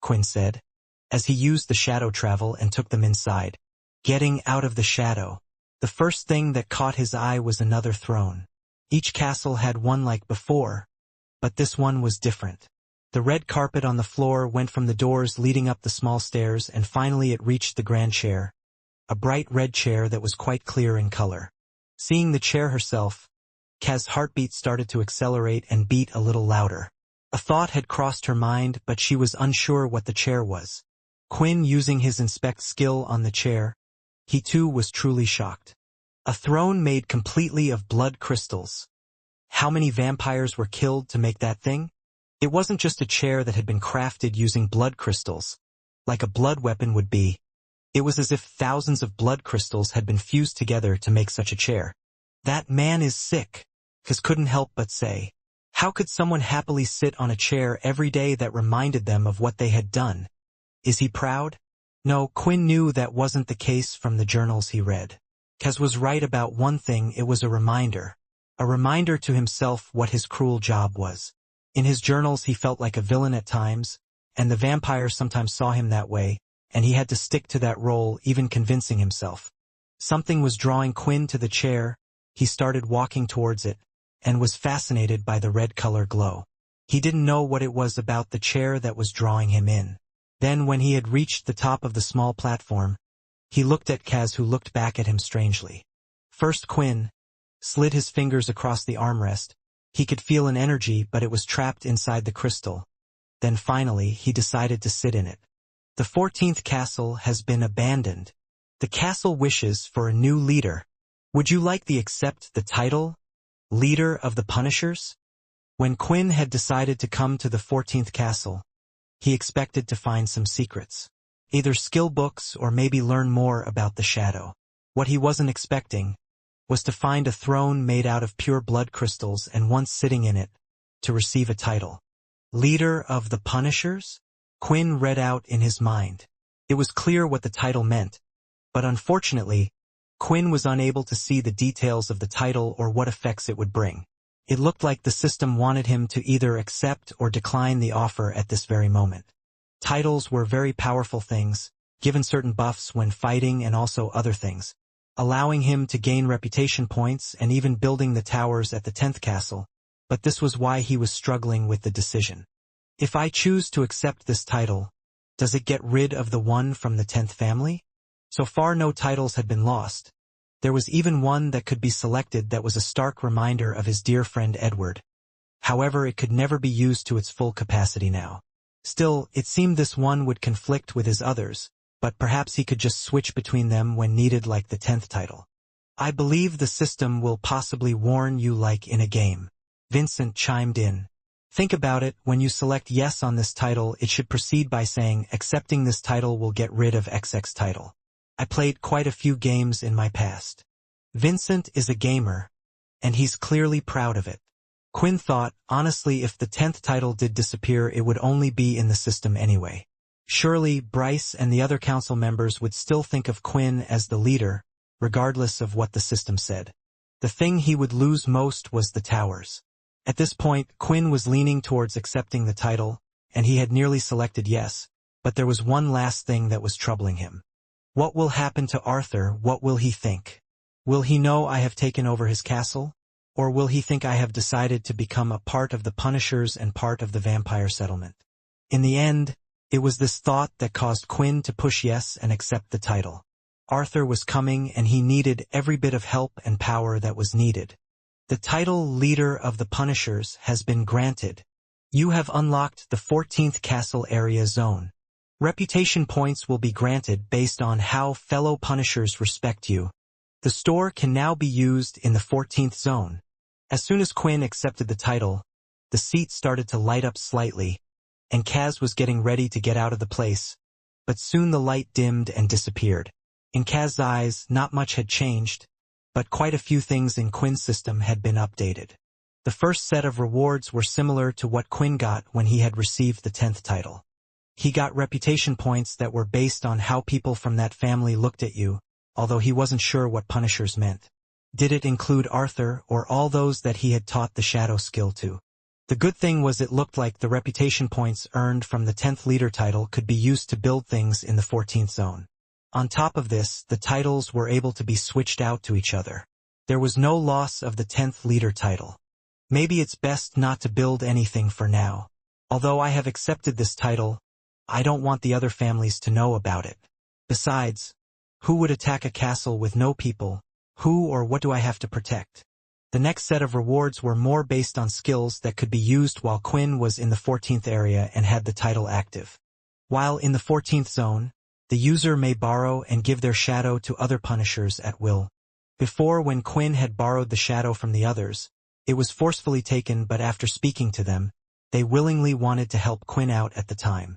Quinn said, as he used the shadow travel and took them inside. Getting out of the shadow, the first thing that caught his eye was another throne. Each castle had one like before, but this one was different. The red carpet on the floor went from the doors leading up the small stairs, and finally it reached the grand chair, a bright red chair that was quite clear in color. Seeing the chair herself, Kaz's heartbeat started to accelerate and beat a little louder. A thought had crossed her mind, but she was unsure what the chair was. Quinn using his inspect skill on the chair, he too was truly shocked. A throne made completely of blood crystals. How many vampires were killed to make that thing? It wasn't just a chair that had been crafted using blood crystals, like a blood weapon would be. It was as if thousands of blood crystals had been fused together to make such a chair. That man is sick, Kaz couldn't help but say. How could someone happily sit on a chair every day that reminded them of what they had done? Is he proud? No, Quinn knew that wasn't the case from the journals he read. Kaz was right about one thing, it was a reminder to himself what his cruel job was. In his journals he felt like a villain at times, and the vampire sometimes saw him that way, and he had to stick to that role, even convincing himself. Something was drawing Quinn to the chair. He started walking towards it, and was fascinated by the red color glow. He didn't know what it was about the chair that was drawing him in. Then when he had reached the top of the small platform, he looked at Kaz, who looked back at him strangely. First Quinn slid his fingers across the armrest. He could feel an energy, but it was trapped inside the crystal. Then finally he decided to sit in it. The 14th castle has been abandoned. The castle wishes for a new leader. Would you like to accept the title, Leader of the Punishers? When Quinn had decided to come to the 14th castle, he expected to find some secrets. Either skill books or maybe learn more about the shadow. What he wasn't expecting was to find a throne made out of pure blood crystals, and once sitting in it, to receive a title. Leader of the Punishers? Quinn read out in his mind. It was clear what the title meant, but unfortunately, Quinn was unable to see the details of the title or what effects it would bring. It looked like the system wanted him to either accept or decline the offer at this very moment. Titles were very powerful things, given certain buffs when fighting and also other things, allowing him to gain reputation points and even building the towers at the 10th castle, but this was why he was struggling with the decision. If I choose to accept this title, does it get rid of the one from the 10th family? So far no titles had been lost. There was even one that could be selected that was a stark reminder of his dear friend Edward. However, it could never be used to its full capacity now. Still, it seemed this one would conflict with his others, but perhaps he could just switch between them when needed, like the 10th title. I believe the system will possibly warn you like in a game. Vincent chimed in. Think about it, when you select yes on this title, it should proceed by saying, accepting this title will get rid of XX title. I played quite a few games in my past. Vincent is a gamer, and he's clearly proud of it. Quinn thought, honestly, if the 10th title did disappear, it would only be in the system anyway. Surely, Bryce and the other council members would still think of Quinn as the leader, regardless of what the system said. The thing he would lose most was the towers. At this point, Quinn was leaning towards accepting the title, and he had nearly selected yes, but there was one last thing that was troubling him. What will happen to Arthur? What will he think? Will he know I have taken over his castle? Or will he think I have decided to become a part of the Punishers and part of the vampire settlement? In the end, it was this thought that caused Quinn to push yes and accept the title. Arthur was coming, and he needed every bit of help and power that was needed. The title Leader of the Punishers has been granted. You have unlocked the 14th Castle Area Zone. Reputation points will be granted based on how fellow Punishers respect you. The store can now be used in the 14th zone. As soon as Quinn accepted the title, the seat started to light up slightly, and Kaz was getting ready to get out of the place, but soon the light dimmed and disappeared. In Kaz's eyes, not much had changed, but quite a few things in Quinn's system had been updated. The first set of rewards were similar to what Quinn got when he had received the 10th title. He got reputation points that were based on how people from that family looked at you, although he wasn't sure what Punishers meant. Did it include Arthur or all those that he had taught the shadow skill to? The good thing was it looked like the reputation points earned from the 10th leader title could be used to build things in the 14th zone. On top of this, the titles were able to be switched out to each other. There was no loss of the 10th leader title. Maybe it's best not to build anything for now. Although I have accepted this title, I don't want the other families to know about it. Besides, who would attack a castle with no people? Who or what do I have to protect? The next set of rewards were more based on skills that could be used while Quinn was in the 14th area and had the title active. While in the 14th zone, the user may borrow and give their shadow to other punishers at will. Before, when Quinn had borrowed the shadow from the others, it was forcefully taken, but after speaking to them, they willingly wanted to help Quinn out at the time.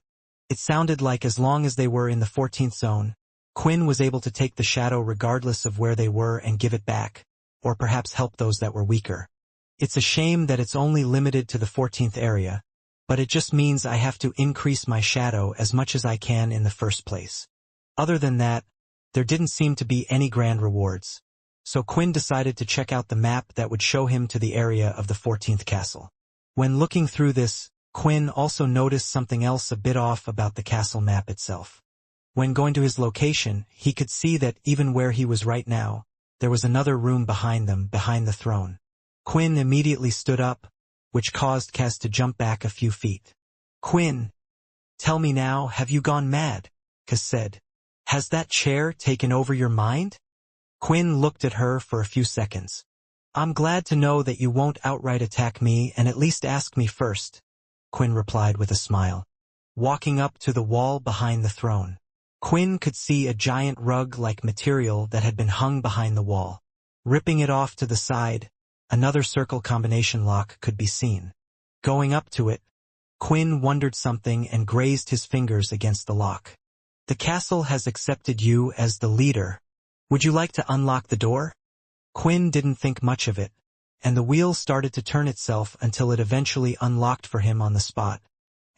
It sounded like as long as they were in the 14th zone, Quinn was able to take the shadow regardless of where they were and give it back, or perhaps help those that were weaker. It's a shame that it's only limited to the 14th area, but it just means I have to increase my shadow as much as I can in the first place. Other than that, there didn't seem to be any grand rewards. So Quinn decided to check out the map that would show him to the area of the 14th castle. When looking through this, Quinn also noticed something else a bit off about the castle map itself. When going to his location, he could see that even where he was right now, there was another room behind them, behind the throne. Quinn immediately stood up, which caused Kaz to jump back a few feet. "Quinn, tell me now, have you gone mad?" Kaz said. "Has that chair taken over your mind?" Quinn looked at her for a few seconds. "I'm glad to know that you won't outright attack me and at least ask me first," Quinn replied with a smile. Walking up to the wall behind the throne, Quinn could see a giant rug-like material that had been hung behind the wall. Ripping it off to the side, another circle combination lock could be seen. Going up to it, Quinn wondered something and grazed his fingers against the lock. "The castle has accepted you as the leader. Would you like to unlock the door?" Quinn didn't think much of it, and the wheel started to turn itself until it eventually unlocked for him on the spot,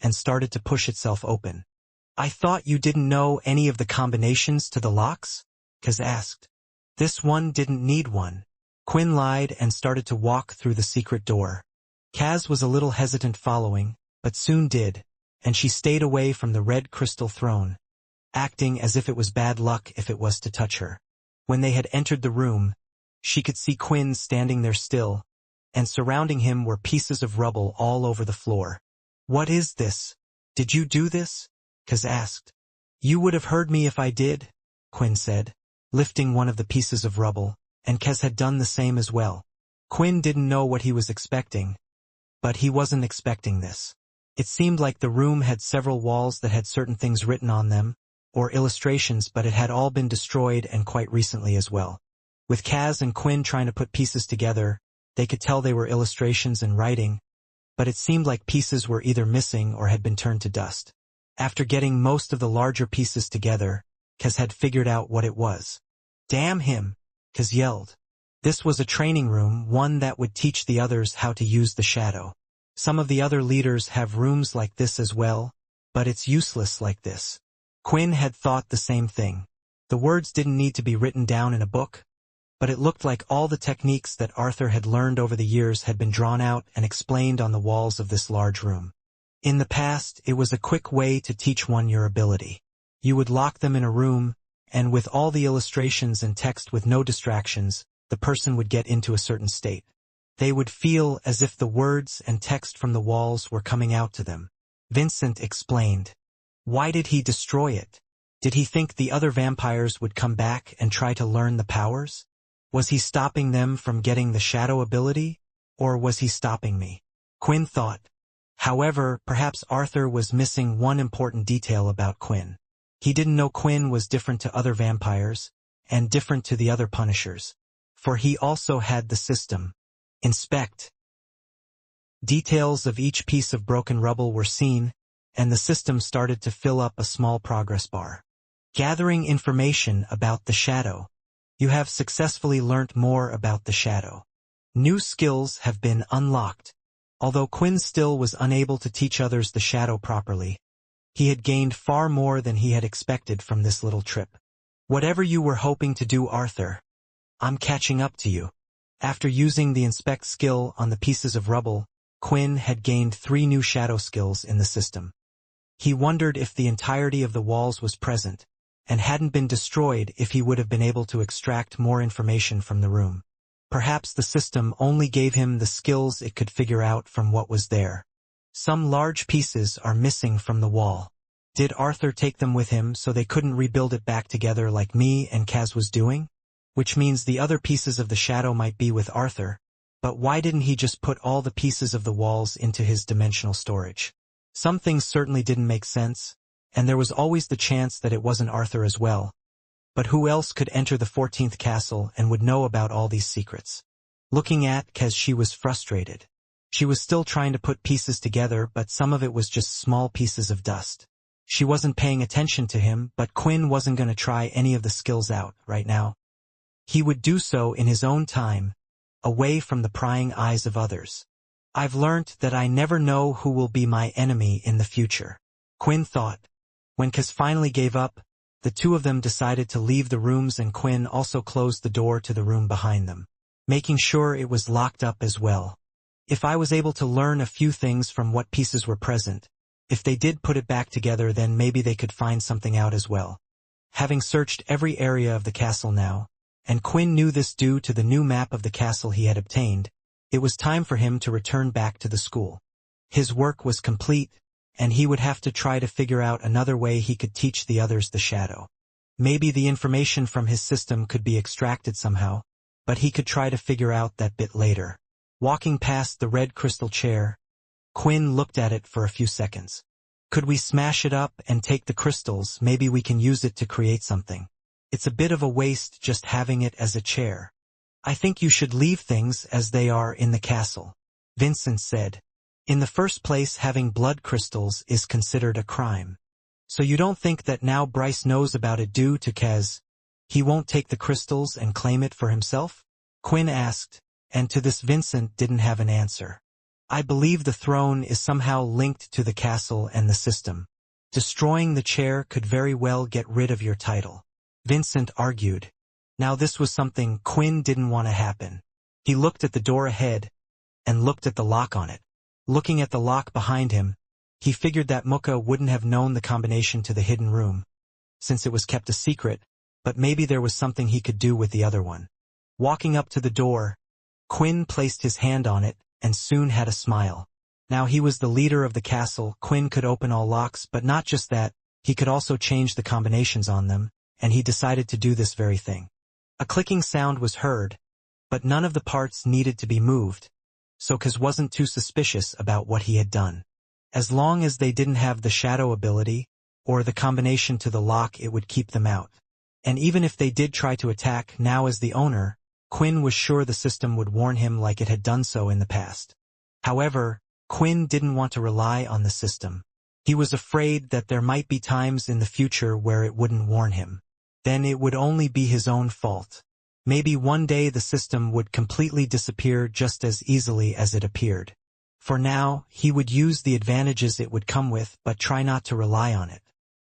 and started to push itself open. "I thought you didn't know any of the combinations to the locks?" Kaz asked. "This one didn't need one." Quinn lied and started to walk through the secret door. Kaz was a little hesitant following, but soon did, and she stayed away from the red crystal throne, acting as if it was bad luck if it was to touch her. When they had entered the room, she could see Quinn standing there still, and surrounding him were pieces of rubble all over the floor. "What is this? Did you do this?" Kaz asked. "You would have heard me if I did," Quinn said, lifting one of the pieces of rubble, and Kaz had done the same as well. Quinn didn't know what he was expecting, but he wasn't expecting this. It seemed like the room had several walls that had certain things written on them, or illustrations, but it had all been destroyed and quite recently as well. With Kaz and Quinn trying to put pieces together, they could tell they were illustrations and writing, but it seemed like pieces were either missing or had been turned to dust. After getting most of the larger pieces together, Kaz had figured out what it was. "Damn him!" Kaz yelled. This was a training room, one that would teach the others how to use the shadow. Some of the other leaders have rooms like this as well, but it's useless like this. Quinn had thought the same thing. The words didn't need to be written down in a book, but it looked like all the techniques that Arthur had learned over the years had been drawn out and explained on the walls of this large room. In the past, it was a quick way to teach one your ability. You would lock them in a room, and with all the illustrations and text with no distractions, the person would get into a certain state. They would feel as if the words and text from the walls were coming out to them. Vincent explained. Why did he destroy it? Did he think the other vampires would come back and try to learn the powers? Was he stopping them from getting the shadow ability, or was he stopping me? Quinn thought. However, perhaps Arthur was missing one important detail about Quinn. He didn't know Quinn was different to other vampires, and different to the other punishers. For he also had the system. Inspect. Details of each piece of broken rubble were seen, and the system started to fill up a small progress bar. Gathering information about the shadow. You have successfully learnt more about the shadow. New skills have been unlocked. Although Quinn still was unable to teach others the shadow properly, he had gained far more than he had expected from this little trip. Whatever you were hoping to do, Arthur, I'm catching up to you. After using the inspect skill on the pieces of rubble, Quinn had gained 3 new shadow skills in the system. He wondered if the entirety of the walls was present, and hadn't been destroyed if he would have been able to extract more information from the room. Perhaps the system only gave him the skills it could figure out from what was there. Some large pieces are missing from the wall. Did Arthur take them with him so they couldn't rebuild it back together like me and Kaz was doing? Which means the other pieces of the shadow might be with Arthur, But why didn't he just put all the pieces of the walls into his dimensional storage? Some things certainly didn't make sense, and there was always the chance that it wasn't Arthur as well. But who else could enter the 14th castle and would know about all these secrets? Looking at Kez, she was frustrated. She was still trying to put pieces together, but some of it was just small pieces of dust. She wasn't paying attention to him, but Quinn wasn't going to try any of the skills out right now. He would do so in his own time, away from the prying eyes of others. I've learnt that I never know who will be my enemy in the future, Quinn thought. When Kez finally gave up, the two of them decided to leave the rooms, and Quinn also closed the door to the room behind them, making sure it was locked up as well. If I was able to learn a few things from what pieces were present, if they did put it back together, then maybe they could find something out as well. Having searched every area of the castle now, and Quinn knew this due to the new map of the castle he had obtained, it was time for him to return back to the school. His work was complete, and he would have to try to figure out another way he could teach the others the shadow. Maybe the information from his system could be extracted somehow, but he could try to figure out that bit later. Walking past the red crystal chair, Quinn looked at it for a few seconds. Could we smash it up and take the crystals? Maybe we can use it to create something. It's a bit of a waste just having it as a chair. I think you should leave things as they are in the castle, Vincent said. In the first place, having blood crystals is considered a crime. So you don't think that now Bryce knows about it due to Kez, he won't take the crystals and claim it for himself? Quinn asked, and to this Vincent didn't have an answer. I believe the throne is somehow linked to the castle and the system. Destroying the chair could very well get rid of your title, Vincent argued. Now this was something Quinn didn't want to happen. He looked at the door ahead, and looked at the lock on it. Looking at the lock behind him, he figured that Muka wouldn't have known the combination to the hidden room, since it was kept a secret, but maybe there was something he could do with the other one. Walking up to the door, Quinn placed his hand on it, and soon had a smile. Now he was the leader of the castle. Quinn could open all locks, but not just that, he could also change the combinations on them, and he decided to do this very thing. A clicking sound was heard, but none of the parts needed to be moved, so Kez wasn't too suspicious about what he had done. As long as they didn't have the shadow ability, or the combination to the lock, it would keep them out. And even if they did try to attack, now as the owner, Quinn was sure the system would warn him like it had done so in the past. However, Quinn didn't want to rely on the system. He was afraid that there might be times in the future where it wouldn't warn him. Then it would only be his own fault. Maybe one day the system would completely disappear just as easily as it appeared. For now, he would use the advantages it would come with, but try not to rely on it.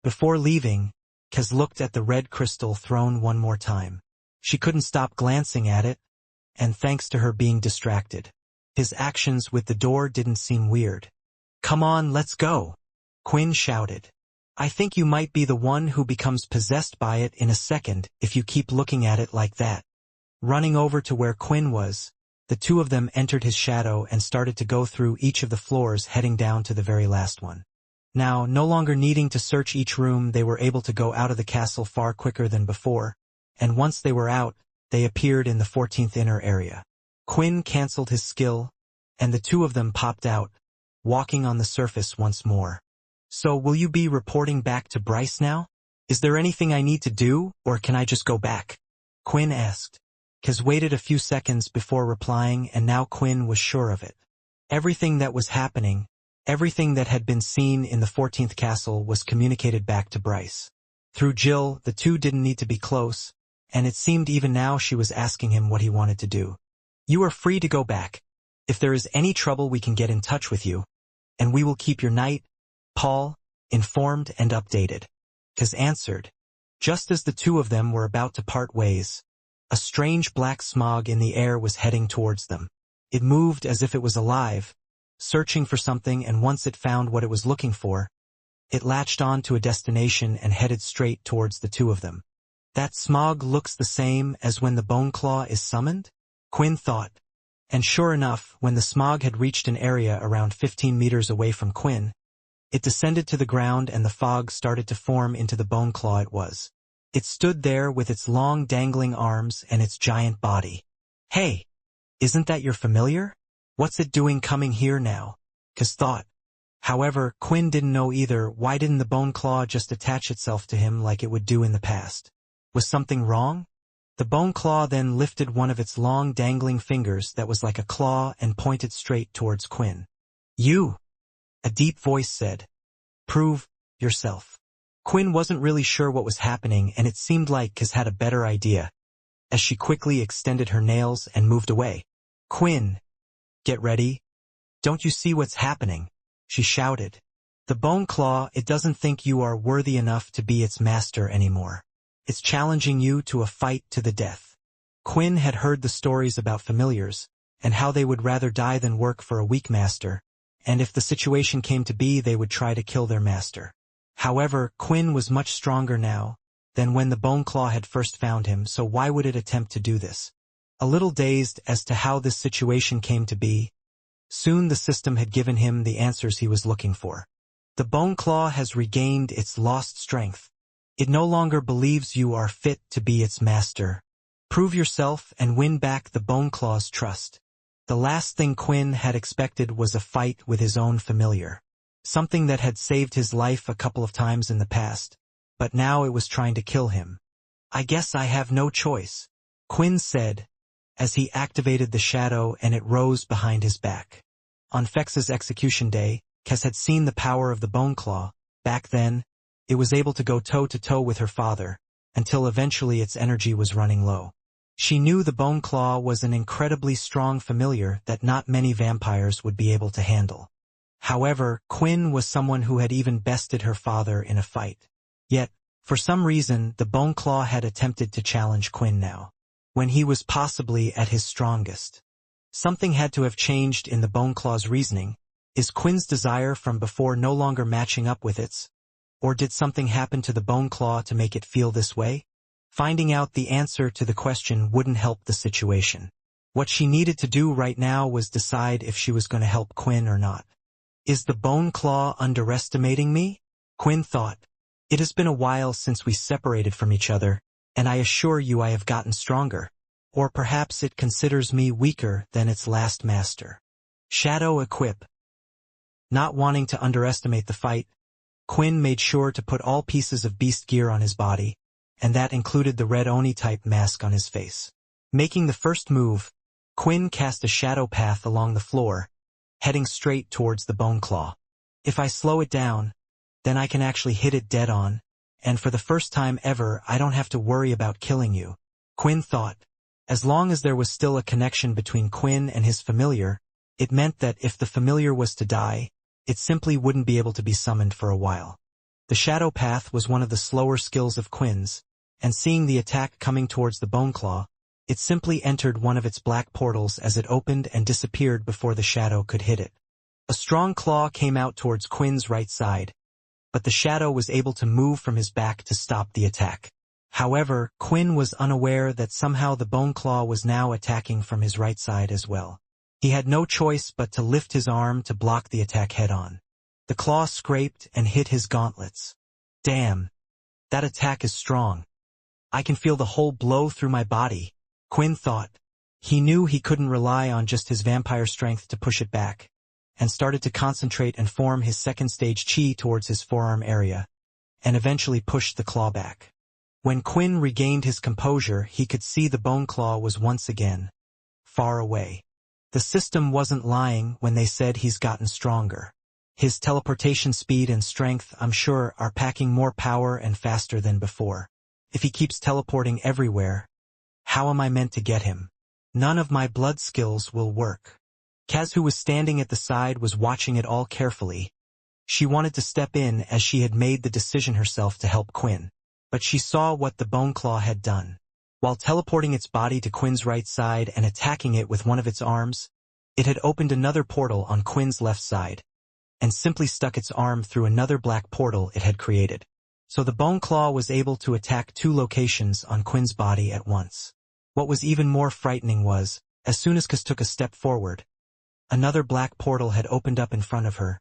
Before leaving, Kez looked at the red crystal throne one more time. She couldn't stop glancing at it, and thanks to her being distracted, his actions with the door didn't seem weird. Come on, let's go, Quinn shouted. I think you might be the one who becomes possessed by it in a second if you keep looking at it like that. Running over to where Quinn was, the two of them entered his shadow and started to go through each of the floors, heading down to the very last one. Now, no longer needing to search each room, they were able to go out of the castle far quicker than before, and once they were out, they appeared in the 14th inner area. Quinn cancelled his skill, and the two of them popped out, walking on the surface once more. So will you be reporting back to Bryce now? Is there anything I need to do, or can I just go back? Quinn asked. Kez waited a few seconds before replying, and now Quinn was sure of it. Everything that was happening, everything that had been seen in the 14th castle was communicated back to Bryce. Through Jill, the two didn't need to be close, and it seemed even now she was asking him what he wanted to do. You are free to go back. If there is any trouble, we can get in touch with you, and we will keep your knight, Paul, informed and updated. Kez answered. Just as the two of them were about to part ways, a strange black smog in the air was heading towards them. It moved as if it was alive, searching for something, and once it found what it was looking for, it latched on to a destination and headed straight towards the two of them. That smog looks the same as when the Bone Claw is summoned? Quinn thought. And sure enough, when the smog had reached an area around 15 meters away from Quinn, it descended to the ground and the fog started to form into the Bone Claw it was. It stood there with its long dangling arms and its giant body. Hey! Isn't that your familiar? What's it doing coming here now? Kaz thought. However, Quinn didn't know either. Why didn't the bone claw just attach itself to him like it would do in the past? Was something wrong? The bone claw then lifted one of its long dangling fingers that was like a claw and pointed straight towards Quinn. You! A deep voice said. Prove yourself. Quinn wasn't really sure what was happening, and it seemed like Kaz had a better idea, as she quickly extended her nails and moved away. Quinn! Get ready. Don't you see what's happening? She shouted. The bone claw, it doesn't think you are worthy enough to be its master anymore. It's challenging you to a fight to the death. Quinn had heard the stories about familiars, and how they would rather die than work for a weak master, and if the situation came to be, they would try to kill their master. However, Quinn was much stronger now than when the bone claw had first found him, so why would it attempt to do this? A little dazed as to how this situation came to be, soon the system had given him the answers he was looking for. The bone claw has regained its lost strength. It no longer believes you are fit to be its master. Prove yourself and win back the bone claw's trust. The last thing Quinn had expected was a fight with his own familiar. Something that had saved his life a couple of times in the past, but now it was trying to kill him. I guess I have no choice, Quinn said, as he activated the shadow and it rose behind his back. On Fex's execution day, Kaz had seen the power of the bone claw. Back then, it was able to go toe-to-toe with her father, until eventually its energy was running low. She knew the bone claw was an incredibly strong familiar that not many vampires would be able to handle. However, Quinn was someone who had even bested her father in a fight. Yet, for some reason, the bone claw had attempted to challenge Quinn now, when he was possibly at his strongest. Something had to have changed in the bone claw's reasoning. Is Quinn's desire from before no longer matching up with its? Or did something happen to the bone claw to make it feel this way? Finding out the answer to the question wouldn't help the situation. What she needed to do right now was decide if she was going to help Quinn or not. Is the bone claw underestimating me? Quinn thought. It has been a while since we separated from each other, and I assure you I have gotten stronger. Or perhaps it considers me weaker than its last master. Shadow equip. Not wanting to underestimate the fight, Quinn made sure to put all pieces of beast gear on his body, and that included the red Oni-type mask on his face. Making the first move, Quinn cast a shadow path along the floor, heading straight towards the bone claw. If I slow it down, then I can actually hit it dead on, and for the first time ever I don't have to worry about killing you, Quinn thought. As long as there was still a connection between Quinn and his familiar, it meant that if the familiar was to die, it simply wouldn't be able to be summoned for a while. The shadow path was one of the slower skills of Quinn's, and seeing the attack coming towards the bone claw, it simply entered one of its black portals as it opened and disappeared before the shadow could hit it. A strong claw came out towards Quinn's right side, but the shadow was able to move from his back to stop the attack. However, Quinn was unaware that somehow the bone claw was now attacking from his right side as well. He had no choice but to lift his arm to block the attack head-on. The claw scraped and hit his gauntlets. Damn! That attack is strong. I can feel the whole blow through my body, Quinn thought. He knew he couldn't rely on just his vampire strength to push it back, and started to concentrate and form his second stage chi towards his forearm area, and eventually pushed the claw back. When Quinn regained his composure, he could see the bone claw was once again far away. The system wasn't lying when they said he's gotten stronger. His teleportation speed and strength, I'm sure, are packing more power and faster than before. If he keeps teleporting everywhere, how am I meant to get him? None of my blood skills will work. Kaz, who was standing at the side, was watching it all carefully. She wanted to step in as she had made the decision herself to help Quinn, but she saw what the bone claw had done. While teleporting its body to Quinn's right side and attacking it with one of its arms, it had opened another portal on Quinn's left side, and simply stuck its arm through another black portal it had created. So the bone claw was able to attack two locations on Quinn's body at once. What was even more frightening was, as soon as Kaz took a step forward, another black portal had opened up in front of her,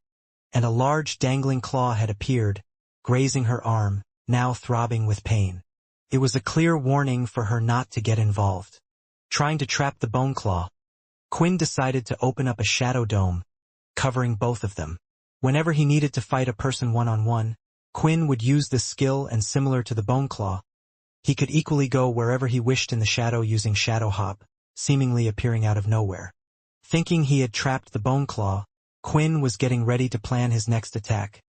and a large dangling claw had appeared, grazing her arm, now throbbing with pain. It was a clear warning for her not to get involved. Trying to trap the bone claw, Quinn decided to open up a shadow dome, covering both of them. Whenever he needed to fight a person one-on-one, Quinn would use this skill, and similar to the bone claw, he could equally go wherever he wished in the shadow using shadow hop, seemingly appearing out of nowhere. Thinking he had trapped the bone claw, Quinn was getting ready to plan his next attack.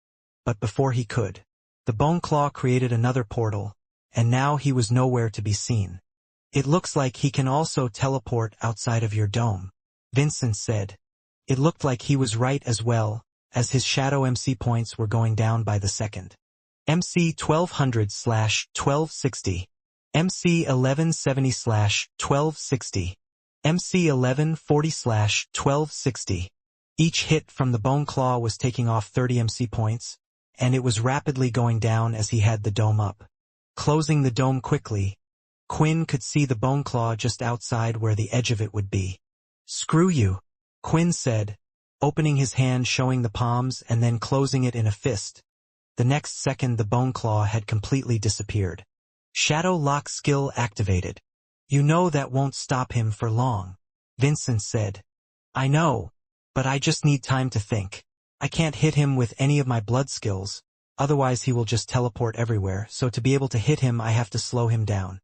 But before he could, the bone claw created another portal, and now he was nowhere to be seen. "It looks like he can also teleport outside of your dome," Vincent said. It looked like he was right as well, as his shadow MC points were going down by the second. MC 1200/1260, MC 1170/1260, MC 1140/1260. Each hit from the bone claw was taking off 30 MC points, and it was rapidly going down as he had the dome up. Closing the dome quickly, Quinn could see the bone claw just outside where the edge of it would be. "Screw you," Quinn said, opening his hand showing the palms and then closing it in a fist. The next second the bone claw had completely disappeared. Shadow lock skill activated. "You know that won't stop him for long," Vincent said. "I know, but I just need time to think. I can't hit him with any of my blood skills, otherwise he will just teleport everywhere, so to be able to hit him I have to slow him down."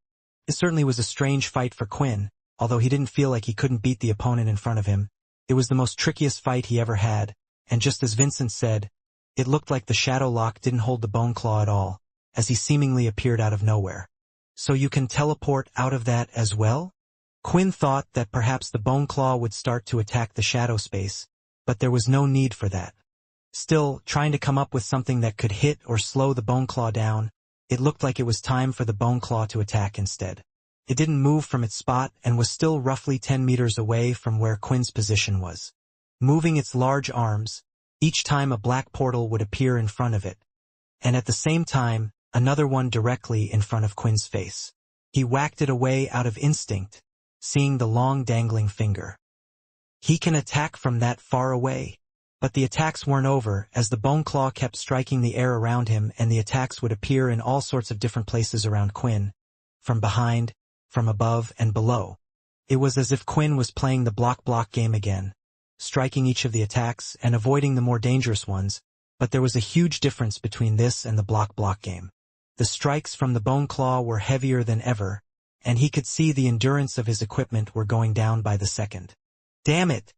It certainly was a strange fight for Quinn, although he didn't feel like he couldn't beat the opponent in front of him. It was the most trickiest fight he ever had, and just as Vincent said, it looked like the shadow lock didn't hold the bone claw at all, as he seemingly appeared out of nowhere. "So you can teleport out of that as well?" Quinn thought that perhaps the bone claw would start to attack the shadow space, but there was no need for that. Still, trying to come up with something that could hit or slow the bone claw down, it looked like it was time for the bone claw to attack instead. It didn't move from its spot and was still roughly 10 meters away from where Quinn's position was. Moving its large arms, each time a black portal would appear in front of it, and at the same time, another one directly in front of Quinn's face. He whacked it away out of instinct, seeing the long dangling finger. He can attack from that far away. But the attacks weren't over, as the bone claw kept striking the air around him, and the attacks would appear in all sorts of different places around Quinn, from behind, from above, and below. It was as if Quinn was playing the block game again, striking each of the attacks and avoiding the more dangerous ones, but there was a huge difference between this and the block game. The strikes from the bone claw were heavier than ever, and he could see the endurance of his equipment were going down by the second. Damn it!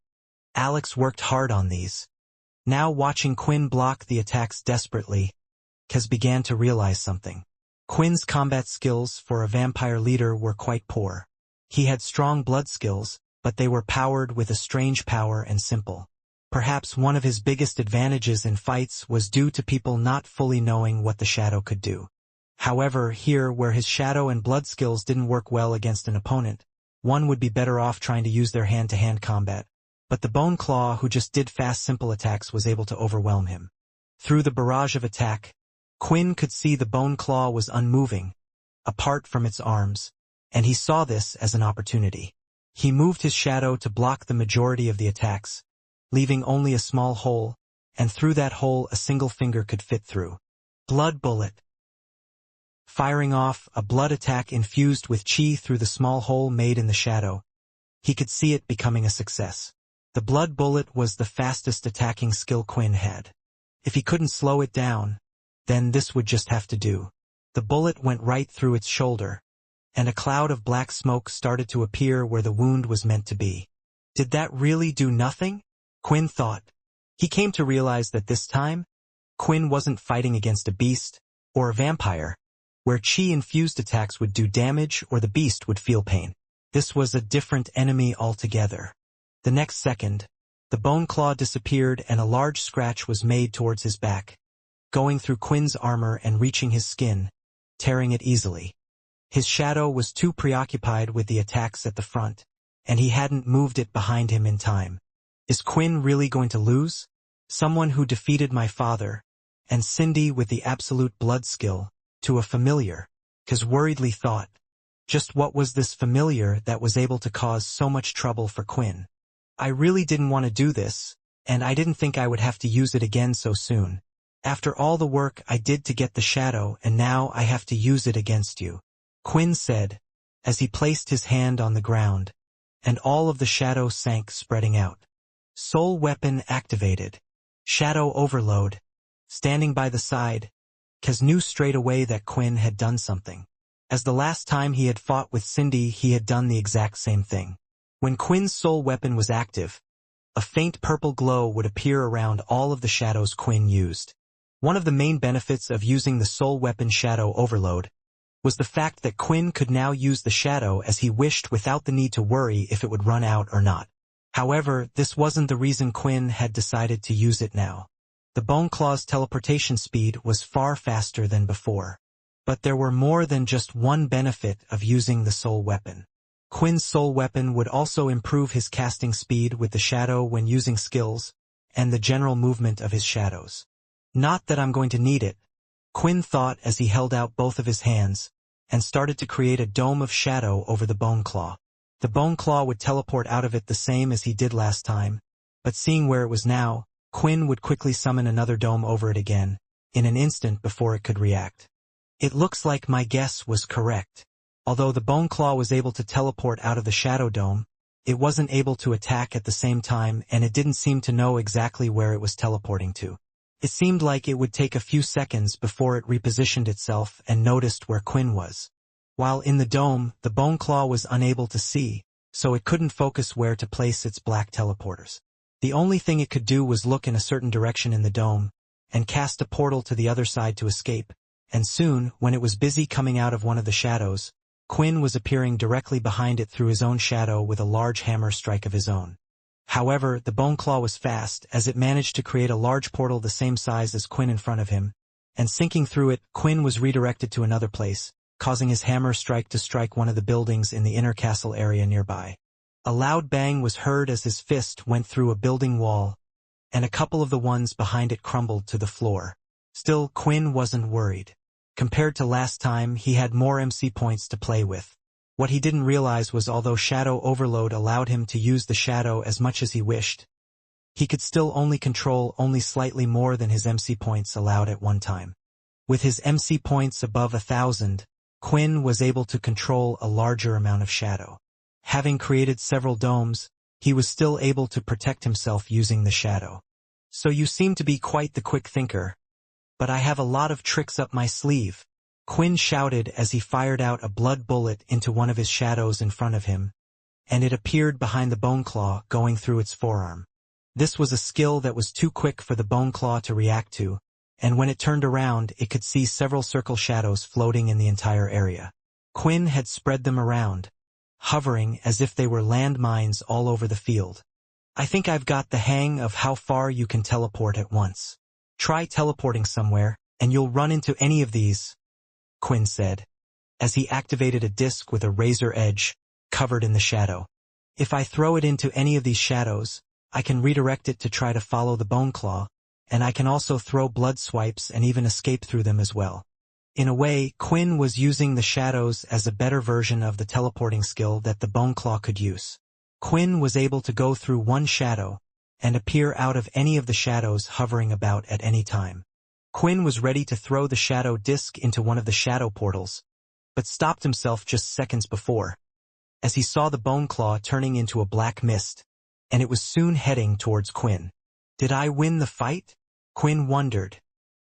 Alex worked hard on these. Now watching Quinn block the attacks desperately, Kaz began to realize something. Quinn's combat skills for a vampire leader were quite poor. He had strong blood skills, but they were powered with a strange power and simple. Perhaps one of his biggest advantages in fights was due to people not fully knowing what the shadow could do. However, here where his shadow and blood skills didn't work well against an opponent, one would be better off trying to use their hand-to-hand combat. But the bone claw, who just did fast simple attacks, was able to overwhelm him. Through the barrage of attack, Quinn could see the bone claw was unmoving, apart from its arms, and he saw this as an opportunity. He moved his shadow to block the majority of the attacks, leaving only a small hole, and through that hole a single finger could fit through. Blood bullet. Firing off a blood attack infused with chi through the small hole made in the shadow, he could see it becoming a success. The blood bullet was the fastest attacking skill Quinn had. If he couldn't slow it down, then this would just have to do. The bullet went right through its shoulder, and a cloud of black smoke started to appear where the wound was meant to be. Did that really do nothing? Quinn thought. He came to realize that this time, Quinn wasn't fighting against a beast or a vampire, where chi-infused attacks would do damage or the beast would feel pain. This was a different enemy altogether. The next second, the bone claw disappeared and a large scratch was made towards his back, going through Quinn's armor and reaching his skin, tearing it easily. His shadow was too preoccupied with the attacks at the front, and he hadn't moved it behind him in time. Is Quinn really going to lose? Someone who defeated my father, and Cindy with the absolute blood skill, to a familiar, Kaz worriedly thought. Just what was this familiar that was able to cause so much trouble for Quinn? I really didn't want to do this, and I didn't think I would have to use it again so soon. After all the work I did to get the shadow, and now I have to use it against you, Quinn said, as he placed his hand on the ground, and all of the shadow sank, spreading out. Soul weapon activated. Shadow overload. Standing by the side, Kaz knew straight away that Quinn had done something. As the last time he had fought with Cindy, he had done the exact same thing. When Quinn's soul weapon was active, a faint purple glow would appear around all of the shadows Quinn used. One of the main benefits of using the soul weapon shadow overload was the fact that Quinn could now use the shadow as he wished without the need to worry if it would run out or not. However, this wasn't the reason Quinn had decided to use it now. The Bone Claw's teleportation speed was far faster than before. But there were more than just one benefit of using the soul weapon. Quinn's soul weapon would also improve his casting speed with the shadow when using skills, and the general movement of his shadows. Not that I'm going to need it, Quinn thought as he held out both of his hands, and started to create a dome of shadow over the Bone Claw. The Bone Claw would teleport out of it the same as he did last time, but seeing where it was now, Quinn would quickly summon another dome over it again, in an instant before it could react. It looks like my guess was correct. Although the Bone Claw was able to teleport out of the Shadow Dome, it wasn't able to attack at the same time, and it didn't seem to know exactly where it was teleporting to. It seemed like it would take a few seconds before it repositioned itself and noticed where Quinn was. While in the dome, the Bone Claw was unable to see, so it couldn't focus where to place its black teleporters. The only thing it could do was look in a certain direction in the dome, and cast a portal to the other side to escape, and soon, when it was busy coming out of one of the shadows, Quinn was appearing directly behind it through his own shadow with a large hammer strike of his own. However, the Bone Claw was fast, as it managed to create a large portal the same size as Quinn in front of him, and sinking through it, Quinn was redirected to another place, causing his hammer strike to strike one of the buildings in the inner castle area nearby. A loud bang was heard as his fist went through a building wall, and a couple of the ones behind it crumbled to the floor. Still, Quinn wasn't worried. Compared to last time, he had more MC points to play with. What he didn't realize was although Shadow Overload allowed him to use the shadow as much as he wished, he could still only control slightly more than his MC points allowed at one time. With his MC points above 1,000, Quinn was able to control a larger amount of shadow. Having created several domes, he was still able to protect himself using the shadow. So you seem to be quite the quick thinker. But I have a lot of tricks up my sleeve, Quinn shouted as he fired out a blood bullet into one of his shadows in front of him, and it appeared behind the Bone Claw, going through its forearm. This was a skill that was too quick for the Bone Claw to react to, and when it turned around it could see several circle shadows floating in the entire area. Quinn had spread them around, hovering as if they were landmines all over the field. I think I've got the hang of how far you can teleport at once. Try teleporting somewhere, and you'll run into any of these, Quinn said, as he activated a disc with a razor edge, covered in the shadow. If I throw it into any of these shadows, I can redirect it to try to follow the Bone Claw, and I can also throw blood swipes and even escape through them as well. In a way, Quinn was using the shadows as a better version of the teleporting skill that the Bone Claw could use. Quinn was able to go through one shadow, and appear out of any of the shadows hovering about at any time. Quinn was ready to throw the shadow disc into one of the shadow portals, but stopped himself just seconds before, as he saw the Bone Claw turning into a black mist, and it was soon heading towards Quinn. Did I win the fight? Quinn wondered.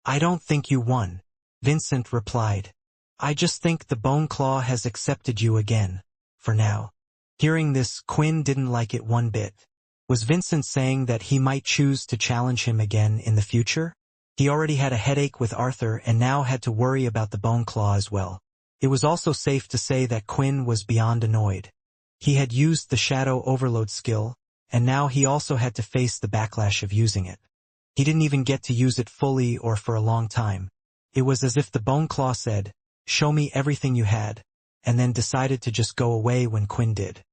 I don't think you won, Vincent replied. I just think the Bone Claw has accepted you again, for now. Hearing this, Quinn didn't like it one bit. Was Vincent saying that he might choose to challenge him again in the future? He already had a headache with Arthur and now had to worry about the Bone Claw as well. It was also safe to say that Quinn was beyond annoyed. He had used the Shadow Overload skill, and now he also had to face the backlash of using it. He didn't even get to use it fully or for a long time. It was as if the Bone Claw said, "Show me everything you had," and then decided to just go away when Quinn did.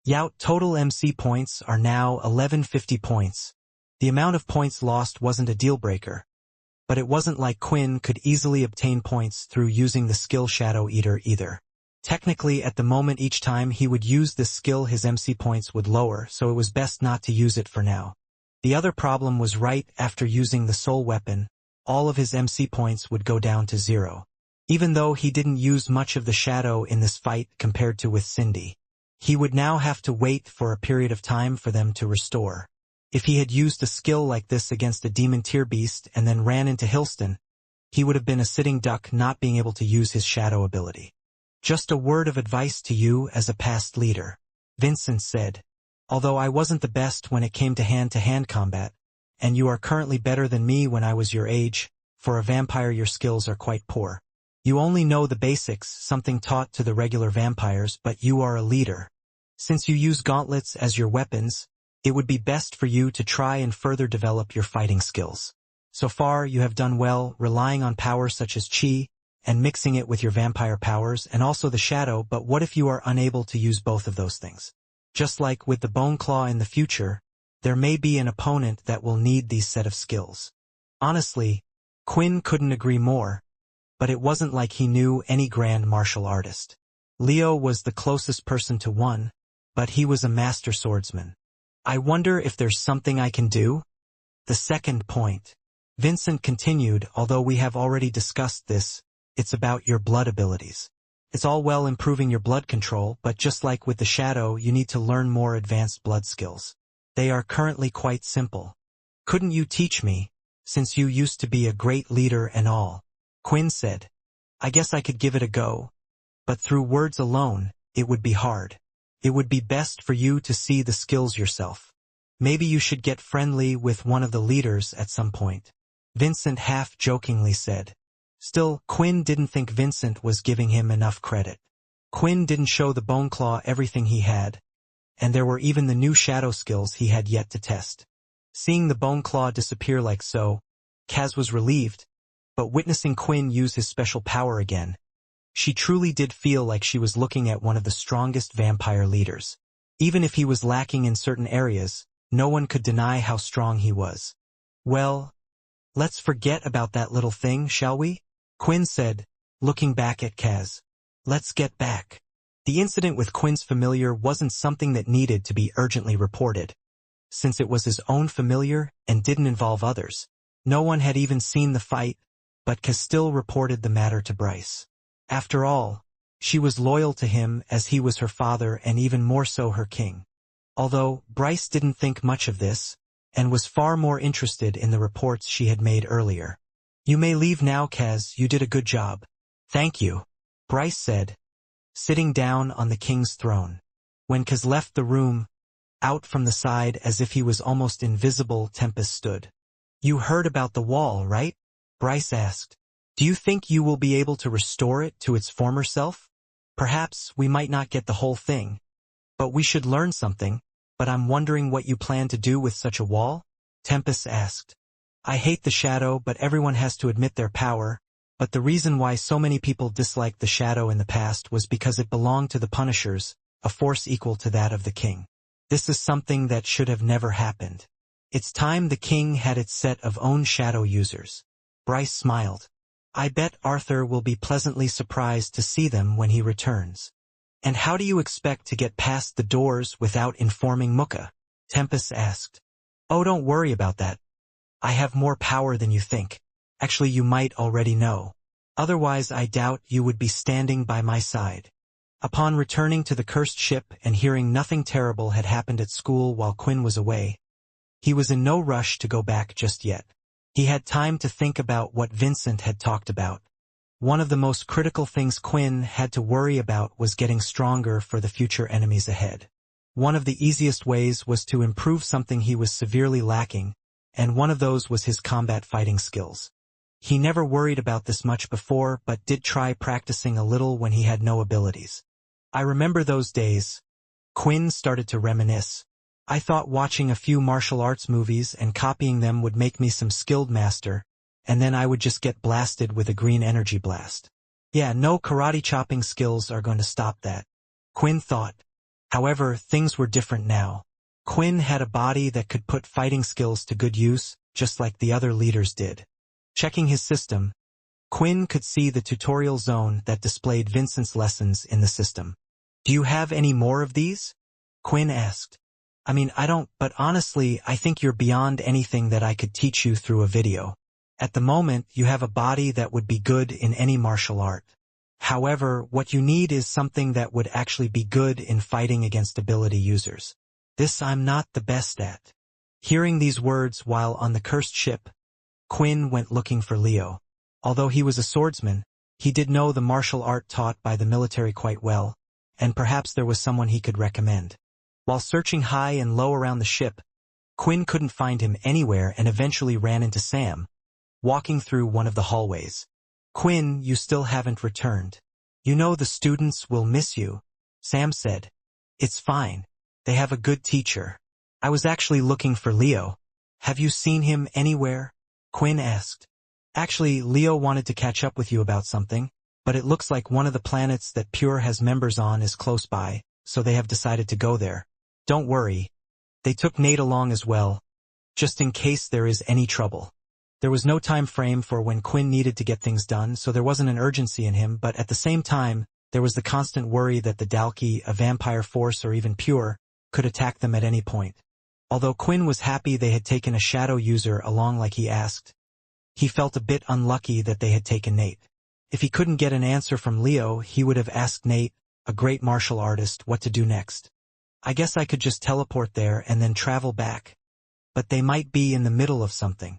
Yout total MC points are now 1150 points. The amount of points lost wasn't a deal-breaker, but it wasn't like Quinn could easily obtain points through using the skill Shadow Eater either. Technically, at the moment each time he would use this skill his MC points would lower, so it was best not to use it for now. The other problem was right after using the soul weapon, all of his MC points would go down to 0. Even though he didn't use much of the shadow in this fight compared to with Cindy. He would now have to wait for a period of time for them to restore. If he had used a skill like this against a demon tier beast and then ran into Hilston, he would have been a sitting duck not being able to use his shadow ability. Just a word of advice to you as a past leader, Vincent said. Although I wasn't the best when it came to hand-to-hand combat, and you are currently better than me when I was your age, for a vampire your skills are quite poor. You only know the basics, something taught to the regular vampires, but you are a leader. Since you use gauntlets as your weapons, it would be best for you to try and further develop your fighting skills. So far, you have done well, relying on powers such as Chi, and mixing it with your vampire powers and also the shadow, but what if you are unable to use both of those things? Just like with the Bone Claw in the future, there may be an opponent that will need these set of skills. Honestly, Quinn couldn't agree more, but it wasn't like he knew any grand martial artist. Leo was the closest person to one, but he was a master swordsman. I wonder if there's something I can do? The second point. Vincent continued, although we have already discussed this, it's about your blood abilities. It's all well improving your blood control, but just like with the shadow, you need to learn more advanced blood skills. They are currently quite simple. Couldn't you teach me, since you used to be a great leader and all? Quinn said. I guess I could give it a go, but through words alone, it would be hard. It would be best for you to see the skills yourself. Maybe you should get friendly with one of the leaders at some point. Vincent half-jokingly said. Still, Quinn didn't think Vincent was giving him enough credit. Quinn didn't show the Bone Claw everything he had, and there were even the new shadow skills he had yet to test. Seeing the Bone Claw disappear like so, Kaz was relieved, but witnessing Quinn use his special power again, she truly did feel like she was looking at one of the strongest vampire leaders. Even if he was lacking in certain areas, no one could deny how strong he was. Well, let's forget about that little thing, shall we? Quinn said, looking back at Kaz. Let's get back. The incident with Quinn's familiar wasn't something that needed to be urgently reported. Since it was his own familiar and didn't involve others, no one had even seen the fight, but Kaz still reported the matter to Bryce. After all, she was loyal to him as he was her father and even more so her king. Although Bryce didn't think much of this, and was far more interested in the reports she had made earlier. You may leave now, Kaz, you did a good job. Thank you, Bryce said, sitting down on the king's throne. When Kaz left the room, out from the side as if he was almost invisible, Tempest stood. You heard about the wall, right? Bryce asked. Do you think you will be able to restore it to its former self? Perhaps we might not get the whole thing, but we should learn something. But I'm wondering what you plan to do with such a wall? Tempest asked. I hate the shadow, but everyone has to admit their power. But the reason why so many people disliked the shadow in the past was because it belonged to the Punishers, a force equal to that of the king. This is something that should have never happened. It's time the king had its set of own shadow users. Bryce smiled. I bet Arthur will be pleasantly surprised to see them when he returns. And how do you expect to get past the doors without informing Mukka? Tempest asked. Oh, don't worry about that. I have more power than you think. Actually, you might already know. Otherwise, I doubt you would be standing by my side. Upon returning to the cursed ship and hearing nothing terrible had happened at school while Quinn was away, he was in no rush to go back just yet. He had time to think about what Vincent had talked about. One of the most critical things Quinn had to worry about was getting stronger for the future enemies ahead. One of the easiest ways was to improve something he was severely lacking, and one of those was his combat fighting skills. He never worried about this much before, but did try practicing a little when he had no abilities. I remember those days. Quinn started to reminisce. I thought watching a few martial arts movies and copying them would make me some skilled master, and then I would just get blasted with a green energy blast. Yeah, no karate chopping skills are going to stop that, Quinn thought. However, things were different now. Quinn had a body that could put fighting skills to good use, just like the other leaders did. Checking his system, Quinn could see the tutorial zone that displayed Vincent's lessons in the system. Do you have any more of these? Quinn asked. I mean, I don't, but honestly, I think you're beyond anything that I could teach you through a video. At the moment, you have a body that would be good in any martial art. However, what you need is something that would actually be good in fighting against ability users. This I'm not the best at. Hearing these words while on the cursed ship, Quinn went looking for Leo. Although he was a swordsman, he did know the martial art taught by the military quite well, and perhaps there was someone he could recommend. While searching high and low around the ship, Quinn couldn't find him anywhere and eventually ran into Sam, walking through one of the hallways. "Quinn, you still haven't returned. You know the students will miss you," Sam said. "It's fine. They have a good teacher. I was actually looking for Leo. Have you seen him anywhere?" Quinn asked. "Actually, Leo wanted to catch up with you about something, but it looks like one of the planets that Pure has members on is close by, so they have decided to go there. Don't worry. They took Nate along as well, just in case there is any trouble." There was no time frame for when Quinn needed to get things done, so there wasn't an urgency in him, but at the same time, there was the constant worry that the Dalki, a vampire force or even Pure, could attack them at any point. Although Quinn was happy they had taken a shadow user along like he asked, he felt a bit unlucky that they had taken Nate. If he couldn't get an answer from Leo, he would have asked Nate, a great martial artist, what to do next. "I guess I could just teleport there and then travel back. But they might be in the middle of something."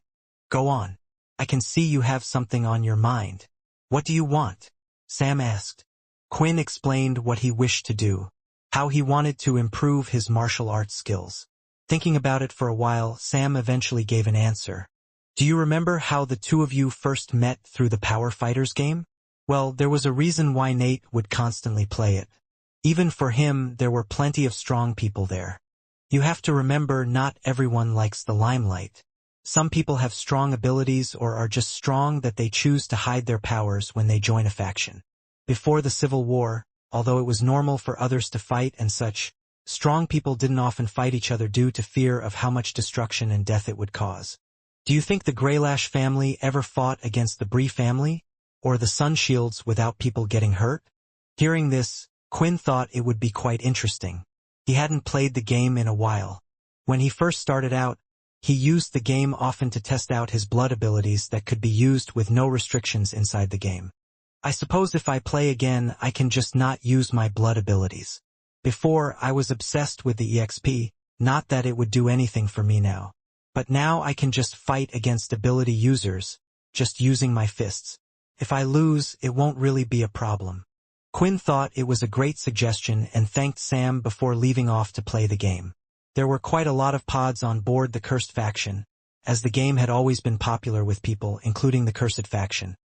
"Go on. I can see you have something on your mind. What do you want?" Sam asked. Quinn explained what he wished to do, how he wanted to improve his martial arts skills. Thinking about it for a while, Sam eventually gave an answer. "Do you remember how the two of you first met through the Power Fighters game? Well, there was a reason why Nate would constantly play it. Even for him, there were plenty of strong people there. You have to remember not everyone likes the limelight. Some people have strong abilities or are just strong that they choose to hide their powers when they join a faction. Before the Civil War, although it was normal for others to fight and such, strong people didn't often fight each other due to fear of how much destruction and death it would cause. Do you think the Greylash family ever fought against the Bree family, or the Sunshields without people getting hurt?" Hearing this, Quinn thought it would be quite interesting. He hadn't played the game in a while. When he first started out, he used the game often to test out his blood abilities that could be used with no restrictions inside the game. "I suppose if I play again, I can just not use my blood abilities. Before, I was obsessed with the EXP, not that it would do anything for me now. But now I can just fight against ability users, just using my fists. If I lose, it won't really be a problem." Quinn thought it was a great suggestion and thanked Sam before leaving off to play the game. There were quite a lot of pods on board the Cursed faction, as the game had always been popular with people, including the Cursed faction.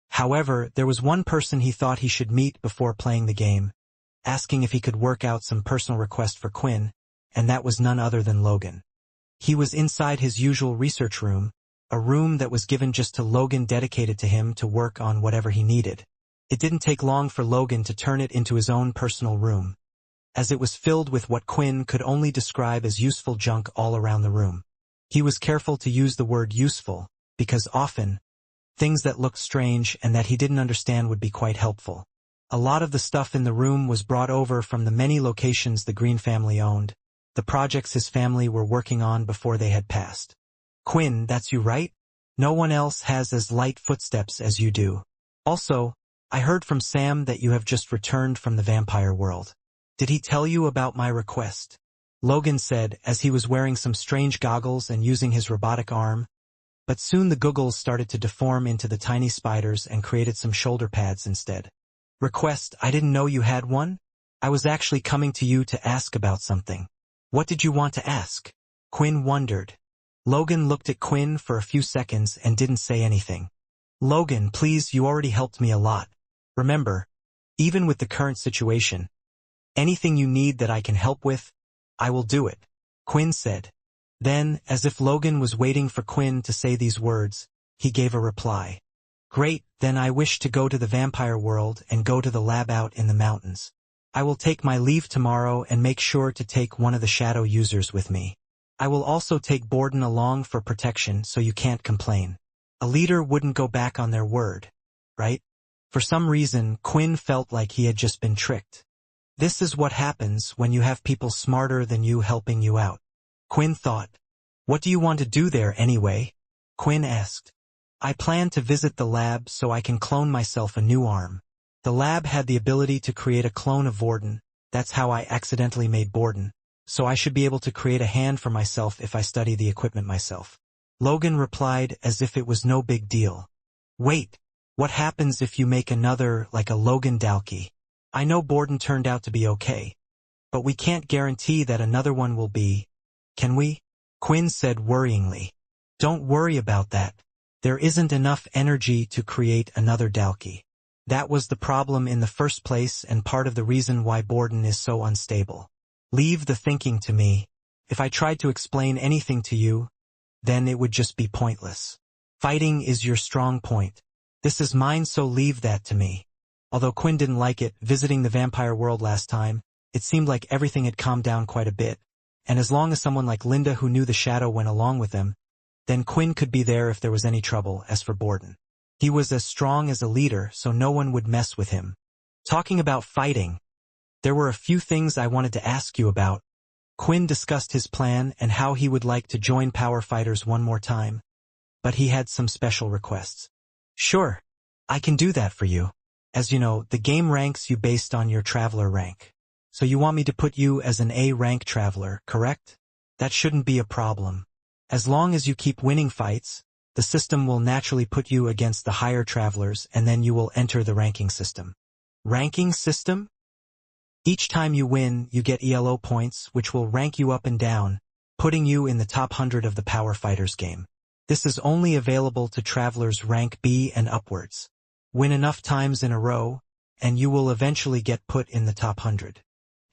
However, there was one person he thought he should meet before playing the game, asking if he could work out some personal request for Quinn, and that was none other than Logan. He was inside his usual research room, a room that was given just to Logan dedicated to him to work on whatever he needed. It didn't take long for Logan to turn it into his own personal room, as it was filled with what Quinn could only describe as useful junk all around the room. He was careful to use the word useful, because often, things that looked strange and that he didn't understand would be quite helpful. A lot of the stuff in the room was brought over from the many locations the Green family owned, the projects his family were working on before they had passed. "Quinn, that's you, right? No one else has as light footsteps as you do. Also, I heard from Sam that you have just returned from the vampire world. Did he tell you about my request?" Logan said as he was wearing some strange goggles and using his robotic arm, but soon the goggles started to deform into the tiny spiders and created some shoulder pads instead. "Request? I didn't know you had one? I was actually coming to you to ask about something." "What did you want to ask?" Quinn wondered. Logan looked at Quinn for a few seconds and didn't say anything. "Logan, please, you already helped me a lot. Remember, even with the current situation, anything you need that I can help with, I will do it," Quinn said. Then, as if Logan was waiting for Quinn to say these words, he gave a reply. "Great, then I wish to go to the vampire world and go to the lab out in the mountains. I will take my leave tomorrow and make sure to take one of the shadow users with me. I will also take Borden along for protection so you can't complain. A leader wouldn't go back on their word, right?" For some reason, Quinn felt like he had just been tricked. This is what happens when you have people smarter than you helping you out. Quinn thought. "What do you want to do there anyway?" Quinn asked. "I plan to visit the lab so I can clone myself a new arm. The lab had the ability to create a clone of Vorden. That's how I accidentally made Borden. So I should be able to create a hand for myself if I study the equipment myself. Logan replied as if it was no big deal. Wait, what happens if you make another, like a Logan Dalkey? I know Borden turned out to be okay, but we can't guarantee that another one will be, can we? Quinn said worryingly. Don't worry about that. There isn't enough energy to create another Dalkey. That was the problem in the first place and part of the reason why Borden is so unstable. Leave the thinking to me. If I tried to explain anything to you, then it would just be pointless. Fighting is your strong point. This is mine, so leave that to me. Although Quinn didn't like it, visiting the vampire world last time, it seemed like everything had calmed down quite a bit, and as long as someone like Linda who knew the shadow went along with them, then Quinn could be there if there was any trouble. As for Borden, he was as strong as a leader, so no one would mess with him. Talking about fighting, there were a few things I wanted to ask you about. Quinn discussed his plan and how he would like to join Power Fighters one more time, but he had some special requests. Sure, I can do that for you. As you know, the game ranks you based on your traveler rank. So you want me to put you as an A rank traveler, correct? That shouldn't be a problem. As long as you keep winning fights, the system will naturally put you against the higher travelers and then you will enter the ranking system. Ranking system? Each time you win, you get ELO points, which will rank you up and down, putting you in the top 100 of the Power Fighters game. This is only available to travelers rank B and upwards. Win enough times in a row, and you will eventually get put in the top 100.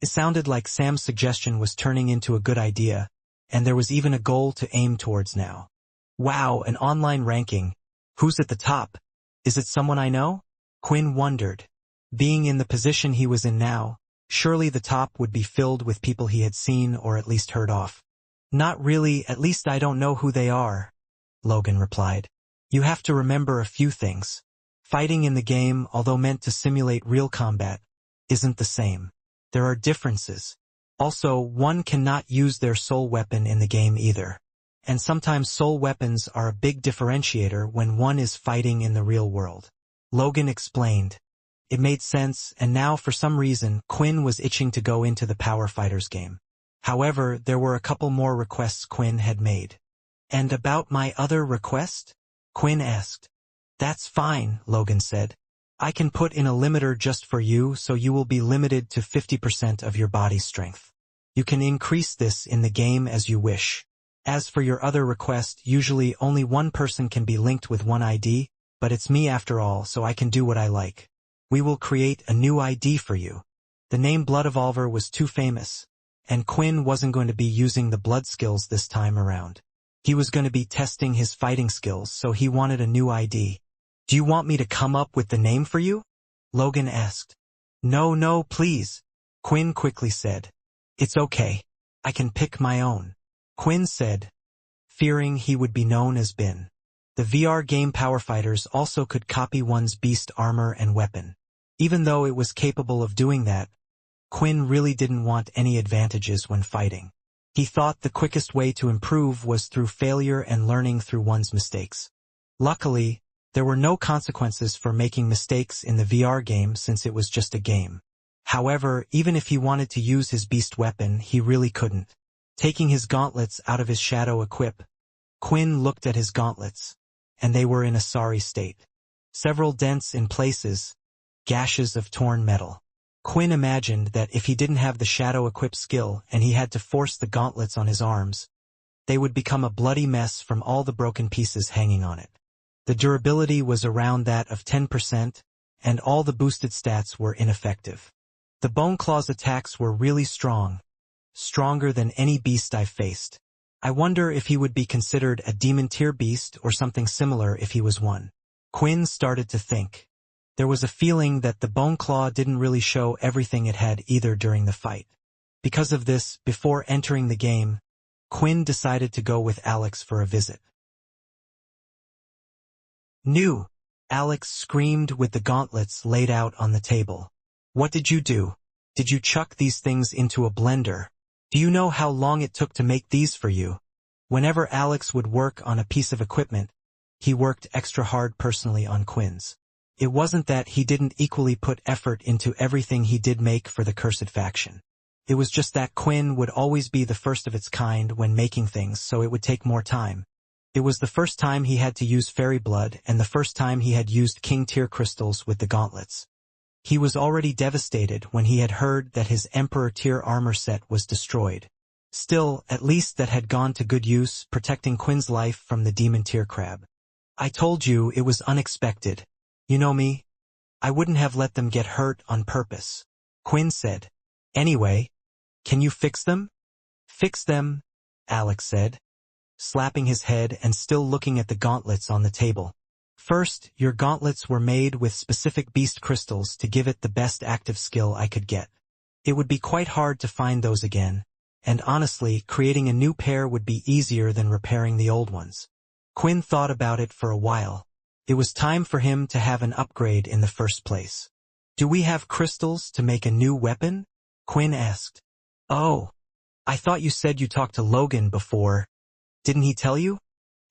It sounded like Sam's suggestion was turning into a good idea, and there was even a goal to aim towards now. Wow, an online ranking. Who's at the top? Is it someone I know? Quinn wondered. Being in the position he was in now, surely the top would be filled with people he had seen or at least heard of. Not really, at least I don't know who they are, Logan replied. You have to remember a few things. Fighting in the game, although meant to simulate real combat, isn't the same. There are differences. Also, one cannot use their soul weapon in the game either. And sometimes soul weapons are a big differentiator when one is fighting in the real world. Logan explained. It made sense, and now for some reason, Quinn was itching to go into the Power Fighters game. However, there were a couple more requests Quinn had made. And about my other request? Quinn asked. That's fine, Logan said. I can put in a limiter just for you, so you will be limited to 50% of your body strength. You can increase this in the game as you wish. As for your other request, usually only one person can be linked with one ID, but it's me after all, so I can do what I like. We will create a new ID for you. The name Blood Evolver was too famous, and Quinn wasn't going to be using the blood skills this time around. He was going to be testing his fighting skills, so he wanted a new ID. Do you want me to come up with the name for you? Logan asked. No, please, Quinn quickly said. It's okay. I can pick my own. Quinn said, fearing he would be known as Bin. The VR game Power Fighters also could copy one's beast armor and weapon. Even though it was capable of doing that, Quinn really didn't want any advantages when fighting. He thought the quickest way to improve was through failure and learning through one's mistakes. Luckily, there were no consequences for making mistakes in the VR game since it was just a game. However, even if he wanted to use his beast weapon, he really couldn't. Taking his gauntlets out of his shadow equip, Quinn looked at his gauntlets, and they were in a sorry state. Several dents in places, gashes of torn metal. Quinn imagined that if he didn't have the shadow equip skill and he had to force the gauntlets on his arms, they would become a bloody mess from all the broken pieces hanging on it. The durability was around that of 10%, and all the boosted stats were ineffective. The Bone Claw's attacks were really strong, stronger than any beast I've faced. I wonder if he would be considered a demon tier beast or something similar if he was one. Quinn started to think. There was a feeling that the Bone Claw didn't really show everything it had either during the fight. Because of this, before entering the game, Quinn decided to go with Alex for a visit. New! Alex screamed with the gauntlets laid out on the table. What did you do? Did you chuck these things into a blender? Do you know how long it took to make these for you? Whenever Alex would work on a piece of equipment, he worked extra hard personally on Quinn's. It wasn't that he didn't equally put effort into everything he did make for the cursed faction. It was just that Quinn would always be the first of its kind when making things, so it would take more time. It was the first time he had to use fairy blood and the first time he had used king tier crystals with the gauntlets. He was already devastated when he had heard that his emperor tier armor set was destroyed. Still, at least that had gone to good use, protecting Quinn's life from the demon tier crab. I told you it was unexpected. You know me. I wouldn't have let them get hurt on purpose, Quinn said. Anyway, can you fix them? Fix them, Alex said, slapping his head and still looking at the gauntlets on the table. First, your gauntlets were made with specific beast crystals to give it the best active skill I could get. It would be quite hard to find those again, and honestly, creating a new pair would be easier than repairing the old ones. Quinn thought about it for a while. It was time for him to have an upgrade in the first place. Do we have crystals to make a new weapon? Quinn asked. Oh, I thought you said you talked to Logan before. Didn't he tell you?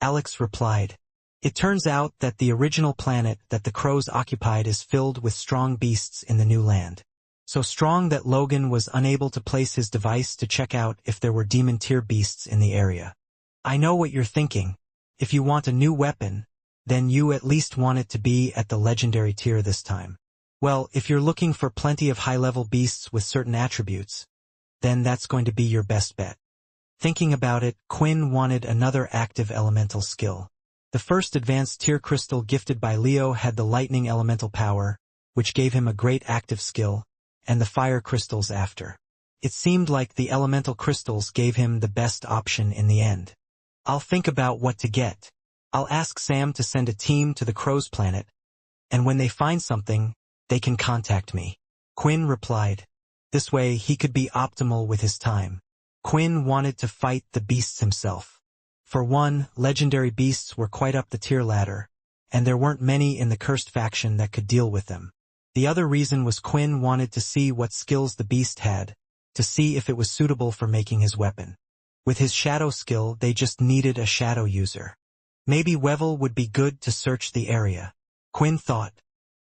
Alex replied. It turns out that the original planet that the crows occupied is filled with strong beasts in the new land. So strong that Logan was unable to place his device to check out if there were demon tier beasts in the area. I know what you're thinking. If you want a new weapon, then you at least want it to be at the legendary tier this time. Well, if you're looking for plenty of high-level beasts with certain attributes, then that's going to be your best bet. Thinking about it, Quinn wanted another active elemental skill. The first advanced tier crystal gifted by Leo had the lightning elemental power, which gave him a great active skill, and the fire crystals after. It seemed like the elemental crystals gave him the best option in the end. I'll think about what to get. I'll ask Sam to send a team to the Crow's planet, and when they find something, they can contact me. Quinn replied. This way he could be optimal with his time. Quinn wanted to fight the beasts himself. For one, legendary beasts were quite up the tier ladder, and there weren't many in the cursed faction that could deal with them. The other reason was Quinn wanted to see what skills the beast had, to see if it was suitable for making his weapon. With his shadow skill, they just needed a shadow user. Maybe Webnovel would be good to search the area, Quinn thought.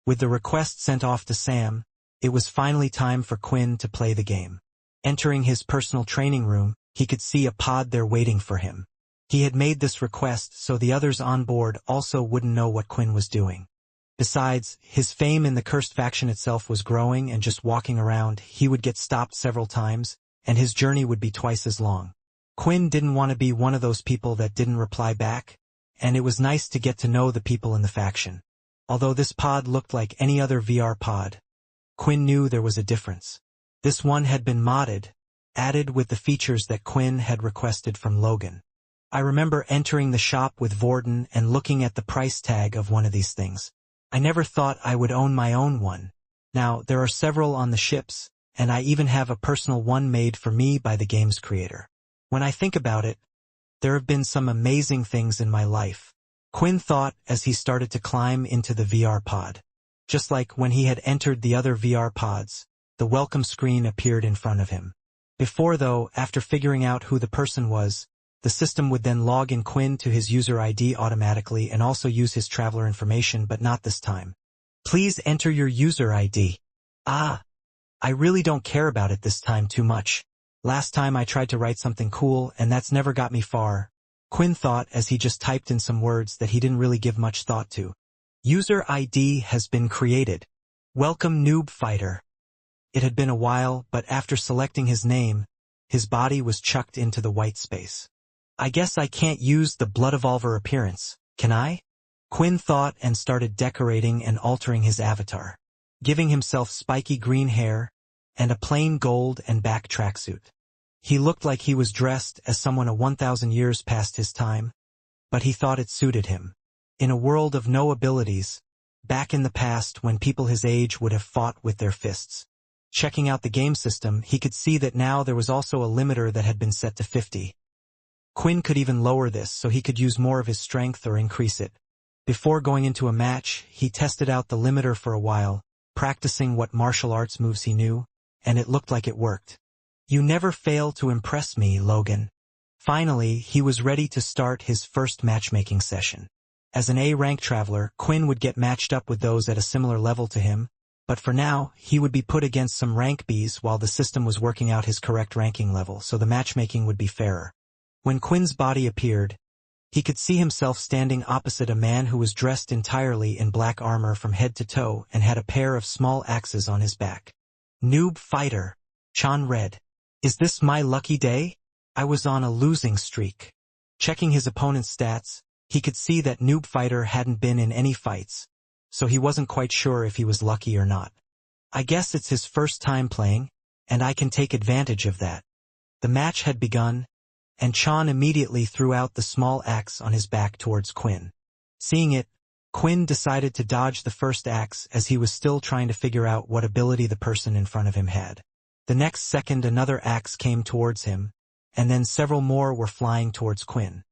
With the request sent off to Sam, it was finally time for Quinn to play the game. Entering his personal training room, he could see a pod there waiting for him. He had made this request so the others on board also wouldn't know what Quinn was doing. Besides, his fame in the cursed faction itself was growing, and just walking around, he would get stopped several times, and his journey would be twice as long. Quinn didn't want to be one of those people that didn't reply back, and it was nice to get to know the people in the faction. Although this pod looked like any other VR pod, Quinn knew there was a difference. This one had been modded, added with the features that Quinn had requested from Logan. I remember entering the shop with Vorden and looking at the price tag of one of these things. I never thought I would own my own one. Now, there are several on the ships, and I even have a personal one made for me by the game's creator. When I think about it, there have been some amazing things in my life, Quinn thought as he started to climb into the VR pod. Just like when he had entered the other VR pods, the welcome screen appeared in front of him. Before though, after figuring out who the person was, the system would then log in Quinn to his user ID automatically and also use his traveler information, but not this time. Please enter your user ID. I really don't care about it this time too much. Last time I tried to write something cool and that's never got me far, Quinn thought as he just typed in some words that he didn't really give much thought to. User ID has been created. Welcome Noob Fighter. It had been a while, but after selecting his name, his body was chucked into the white space. I guess I can't use the Blood Evolver appearance, can I? Quinn thought and started decorating and altering his avatar, giving himself spiky green hair and a plain gold and back tracksuit. He looked like he was dressed as someone 1,000 years past his time, but he thought it suited him. In a world of no abilities, back in the past when people his age would have fought with their fists. Checking out the game system, he could see that now there was also a limiter that had been set to 50. Quinn could even lower this so he could use more of his strength or increase it. Before going into a match, he tested out the limiter for a while, practicing what martial arts moves he knew, and it looked like it worked. You never fail to impress me, Logan. Finally, he was ready to start his first matchmaking session. As an A-rank traveler, Quinn would get matched up with those at a similar level to him, but for now, he would be put against some rank Bs while the system was working out his correct ranking level, so the matchmaking would be fairer. When Quinn's body appeared, he could see himself standing opposite a man who was dressed entirely in black armor from head to toe and had a pair of small axes on his back. Noob fighter, Chan read. Is this my lucky day? I was on a losing streak. Checking his opponent's stats, he could see that Noob fighter hadn't been in any fights, so he wasn't quite sure if he was lucky or not. I guess it's his first time playing, and I can take advantage of that. The match had begun, and Chan immediately threw out the small axe on his back towards Quinn. Seeing it, Quinn decided to dodge the first axe as he was still trying to figure out what ability the person in front of him had. The next second another axe came towards him, and then several more were flying towards Quinn.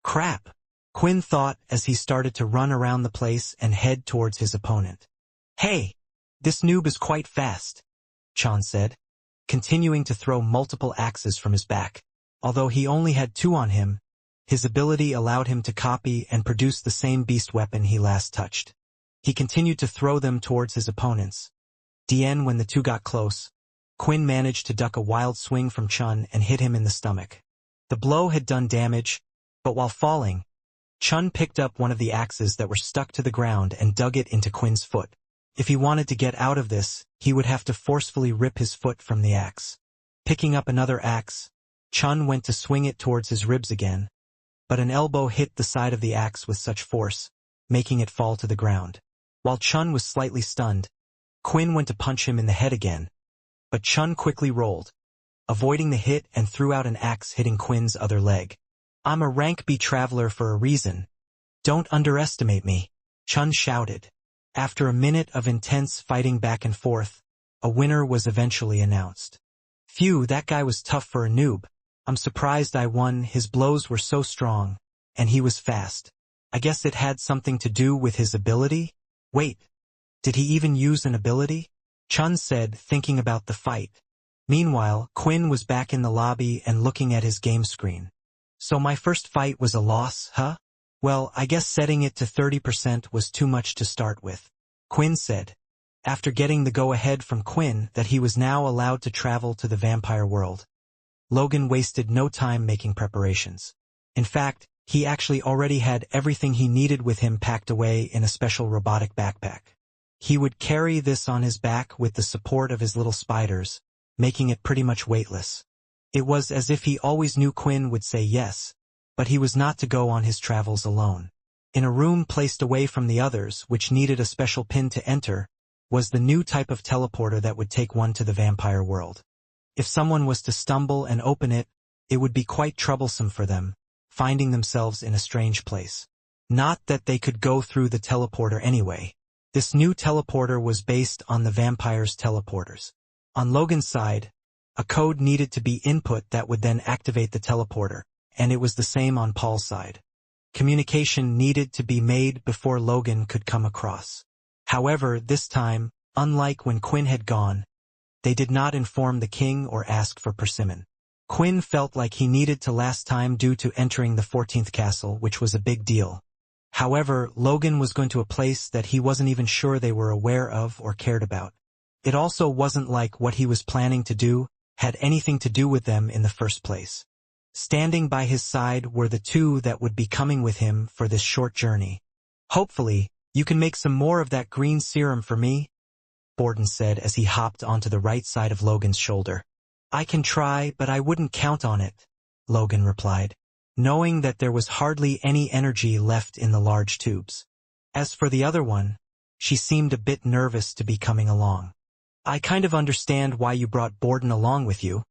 Crap! Quinn thought as he started to run around the place and head towards his opponent. Hey! This noob is quite fast, Chan said, continuing to throw multiple axes from his back. Although he only had 2 on him, his ability allowed him to copy and produce the same beast weapon he last touched. He continued to throw them towards his opponents. When the 2 got close, Quinn managed to duck a wild swing from Chun and hit him in the stomach. The blow had done damage, but while falling, Chun picked up one of the axes that were stuck to the ground and dug it into Quinn's foot. If he wanted to get out of this, he would have to forcefully rip his foot from the axe. Picking up another axe, Chun went to swing it towards his ribs again, but an elbow hit the side of the axe with such force, making it fall to the ground. While Chun was slightly stunned, Quinn went to punch him in the head again, but Chun quickly rolled, avoiding the hit and threw out an axe hitting Quinn's other leg. I'm a rank B traveler for a reason. Don't underestimate me, Chun shouted. After a minute of intense fighting back and forth, a winner was eventually announced. Phew, that guy was tough for a noob. I'm surprised I won. His blows were so strong, and he was fast. I guess it had something to do with his ability? Wait, did he even use an ability? Chun said, thinking about the fight. Meanwhile, Quinn was back in the lobby and looking at his game screen. So my first fight was a loss, huh? Well, I guess setting it to 30% was too much to start with, Quinn said, after getting the go-ahead from Quinn that he was now allowed to travel to the vampire world. Logan wasted no time making preparations. In fact, he actually already had everything he needed with him packed away in a special robotic backpack. He would carry this on his back with the support of his little spiders, making it pretty much weightless. It was as if he always knew Quinn would say yes, but he was not to go on his travels alone. In a room placed away from the others, which needed a special pin to enter, was the new type of teleporter that would take one to the vampire world. If someone was to stumble and open it, it would be quite troublesome for them, finding themselves in a strange place. Not that they could go through the teleporter anyway. This new teleporter was based on the vampire's teleporters. On Logan's side, a code needed to be input that would then activate the teleporter, and it was the same on Paul's side. Communication needed to be made before Logan could come across. However, this time, unlike when Quinn had gone, they did not inform the king or ask for persimmon. Quinn felt like he needed to last time due to entering the 14th castle, which was a big deal. However, Logan was going to a place that he wasn't even sure they were aware of or cared about. It also wasn't like what he was planning to do had anything to do with them in the first place. Standing by his side were the 2 that would be coming with him for this short journey. Hopefully, you can make some more of that green serum for me, Borden said as he hopped onto the right side of Logan's shoulder. I can try, but I wouldn't count on it, Logan replied, knowing that there was hardly any energy left in the large tubes. As for the other one, she seemed a bit nervous to be coming along. I kind of understand why you brought Borden along with you,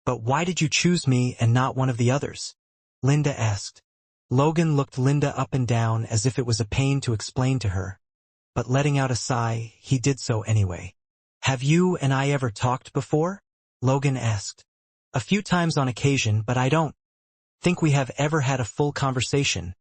but why did you choose me and not one of the others? Linda asked. Logan looked Linda up and down as if it was a pain to explain to her, but letting out a sigh, he did so anyway. Have you and I ever talked before? Logan asked. A few times on occasion, but I don't think we have ever had a full conversation,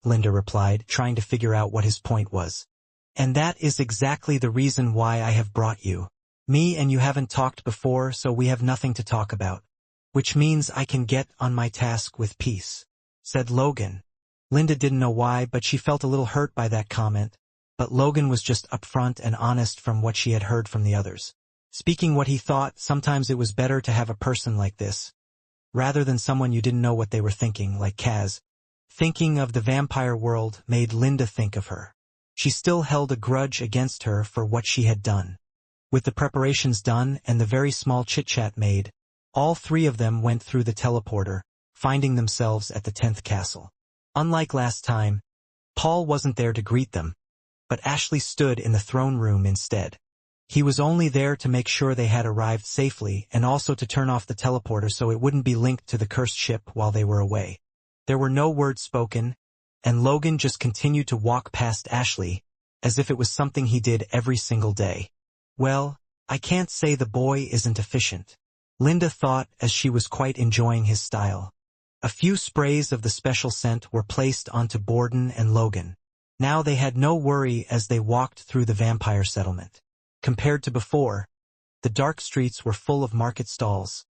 Linda replied, trying to figure out what his point was. And that is exactly the reason why I have brought you. Me and you haven't talked before, so we have nothing to talk about, which means I can get on my task with peace, said Logan. Linda didn't know why, but she felt a little hurt by that comment. But Logan was just upfront and honest from what she had heard from the others. Speaking what he thought, sometimes it was better to have a person like this, rather than someone you didn't know what they were thinking, like Kaz. Thinking of the vampire world made Linda think of her. She still held a grudge against her for what she had done. With the preparations done and the very small chit-chat made, all three of them went through the teleporter, finding themselves at the 10th castle. Unlike last time, Paul wasn't there to greet them, but Ashley stood in the throne room instead. He was only there to make sure they had arrived safely and also to turn off the teleporter so it wouldn't be linked to the cursed ship while they were away. There were no words spoken, and Logan just continued to walk past Ashley, as if it was something he did every single day. Well, I can't say the boy isn't efficient, Linda thought as she was quite enjoying his style. A few sprays of the special scent were placed onto Borden and Logan. Now they had no worry as they walked through the vampire settlement. Compared to before, the dark streets were full of market stalls,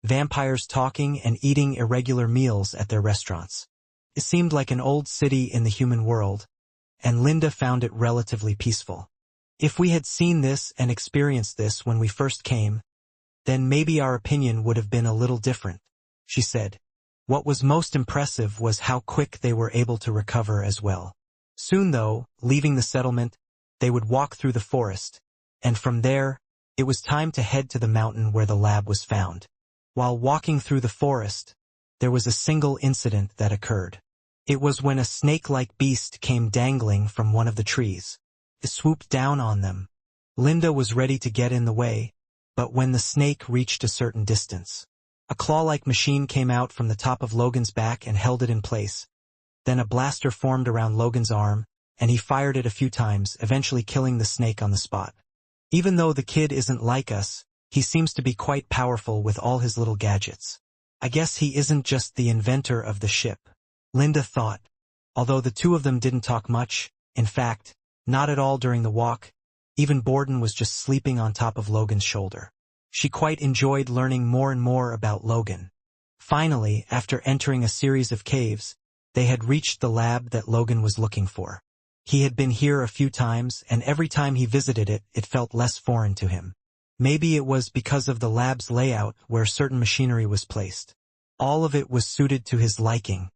vampires talking and eating irregular meals at their restaurants. It seemed like an old city in the human world, and Linda found it relatively peaceful. If we had seen this and experienced this when we first came, then maybe our opinion would have been a little different, she said. What was most impressive was how quick they were able to recover as well. Soon though, leaving the settlement, they would walk through the forest, and from there, it was time to head to the mountain where the lab was found. While walking through the forest, there was a single incident that occurred. It was when a snake-like beast came dangling from one of the trees. It swooped down on them. Linda was ready to get in the way, but when the snake reached a certain distance, a claw-like machine came out from the top of Logan's back and held it in place. Then a blaster formed around Logan's arm, and he fired it a few times, eventually killing the snake on the spot. Even though the kid isn't like us, he seems to be quite powerful with all his little gadgets. I guess he isn't just the inventor of the ship, Linda thought. Although the two of them didn't talk much, in fact, not at all during the walk, even Borden was just sleeping on top of Logan's shoulder. She quite enjoyed learning more and more about Logan. Finally, after entering a series of caves, they had reached the lab that Logan was looking for. He had been here a few times, and every time he visited it, it felt less foreign to him. Maybe it was because of the lab's layout where certain machinery was placed. All of it was suited to his liking.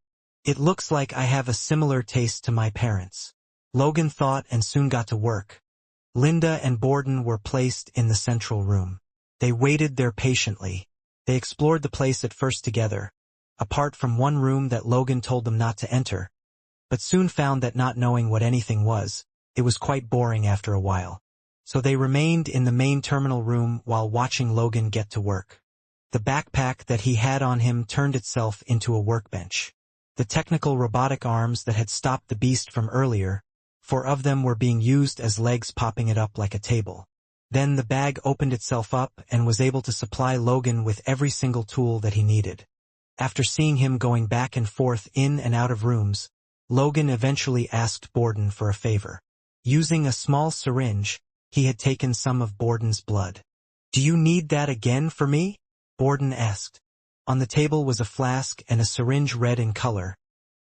It looks like I have a similar taste to my parents, Logan thought, and soon got to work. Linda and Borden were placed in the central room. They waited there patiently. They explored the place at first together, apart from one room that Logan told them not to enter, but soon found that not knowing what anything was, it was quite boring after a while. So they remained in the main terminal room while watching Logan get to work. The backpack that he had on him turned itself into a workbench. The technical robotic arms that had stopped the beast from earlier, 4 of them were being used as legs, popping it up like a table. Then the bag opened itself up and was able to supply Logan with every single tool that he needed. After seeing him going back and forth in and out of rooms, Logan eventually asked Borden for a favor. Using a small syringe, he had taken some of Borden's blood. "Do you need that again for me?" Borden asked. On the table was a flask and a syringe red in color.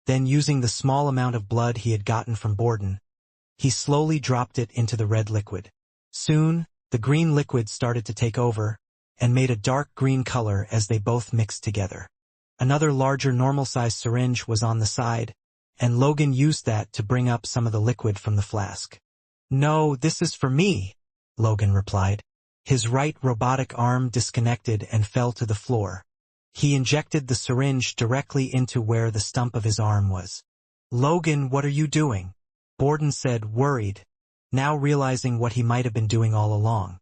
Then, using the small amount of blood he had gotten from Borden, he slowly dropped it into the red liquid. Soon, the green liquid started to take over, and made a dark green color as they both mixed together. Another larger normal-sized syringe was on the side, and Logan used that to bring up some of the liquid from the flask. "No, this is for me," Logan replied. His right robotic arm disconnected and fell to the floor. He injected the syringe directly into where the stump of his arm was. "Logan, what are you doing?" Borden said, worried, now realizing what he might have been doing all along.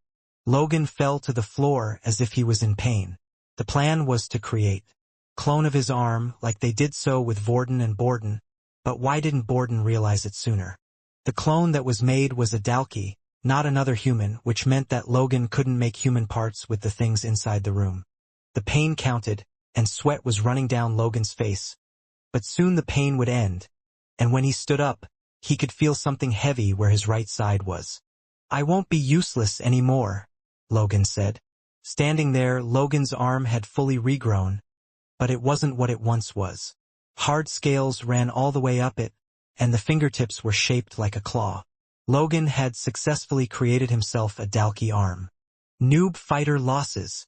Logan fell to the floor as if he was in pain. The plan was to create a clone of his arm, like they did so with Vorden and Borden, but why didn't Borden realize it sooner? The clone that was made was a Dalki, not another human, which meant that Logan couldn't make human parts with the things inside the room. The pain counted, and sweat was running down Logan's face. But soon the pain would end, and when he stood up, he could feel something heavy where his right side was. "I won't be useless anymore," Logan said. Standing there, Logan's arm had fully regrown, but it wasn't what it once was. Hard scales ran all the way up it, and the fingertips were shaped like a claw. Logan had successfully created himself a Dalkey arm. Noob fighter losses.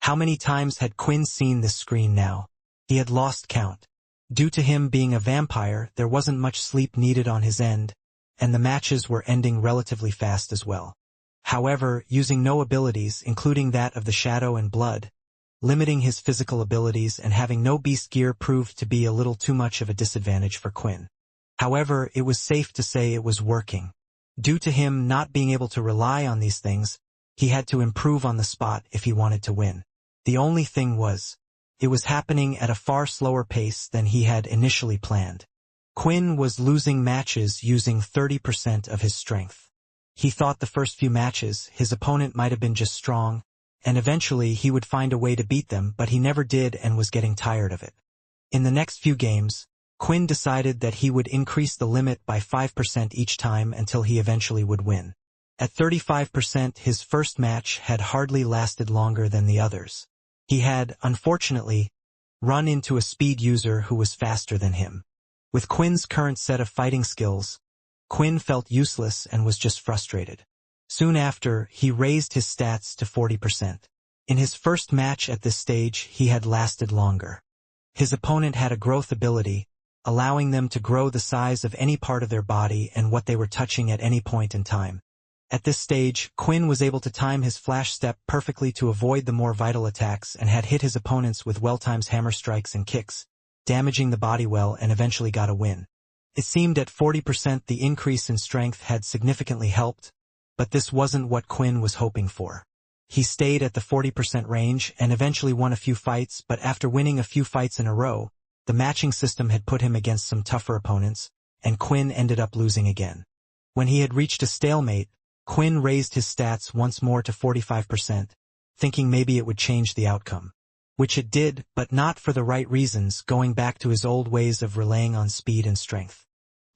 How many times had Quinn seen this screen now? He had lost count. Due to him being a vampire, there wasn't much sleep needed on his end, and the matches were ending relatively fast as well. However, using no abilities, including that of the shadow and blood, limiting his physical abilities and having no beast gear proved to be a little too much of a disadvantage for Quinn. However, it was safe to say it was working. Due to him not being able to rely on these things, he had to improve on the spot if he wanted to win. The only thing was, it was happening at a far slower pace than he had initially planned. Quinn was losing matches using 30% of his strength. He thought the first few matches his opponent might have been just strong, and eventually he would find a way to beat them, but he never did and was getting tired of it. In the next few games, Quinn decided that he would increase the limit by 5% each time until he eventually would win. At 35%, his first match had hardly lasted longer than the others. He had, unfortunately, run into a speed user who was faster than him. With Quinn's current set of fighting skills, Quinn felt useless and was just frustrated. Soon after, he raised his stats to 40%. In his first match at this stage, he had lasted longer. His opponent had a growth ability, allowing them to grow the size of any part of their body and what they were touching at any point in time. At this stage, Quinn was able to time his flash step perfectly to avoid the more vital attacks and had hit his opponents with well-timed hammer strikes and kicks, damaging the body well, and eventually got a win. It seemed at 40% the increase in strength had significantly helped, but this wasn't what Quinn was hoping for. He stayed at the 40% range and eventually won a few fights, but after winning a few fights in a row, the matching system had put him against some tougher opponents, and Quinn ended up losing again. When he had reached a stalemate, Quinn raised his stats once more to 45%, thinking maybe it would change the outcome. Which it did, but not for the right reasons, going back to his old ways of relying on speed and strength.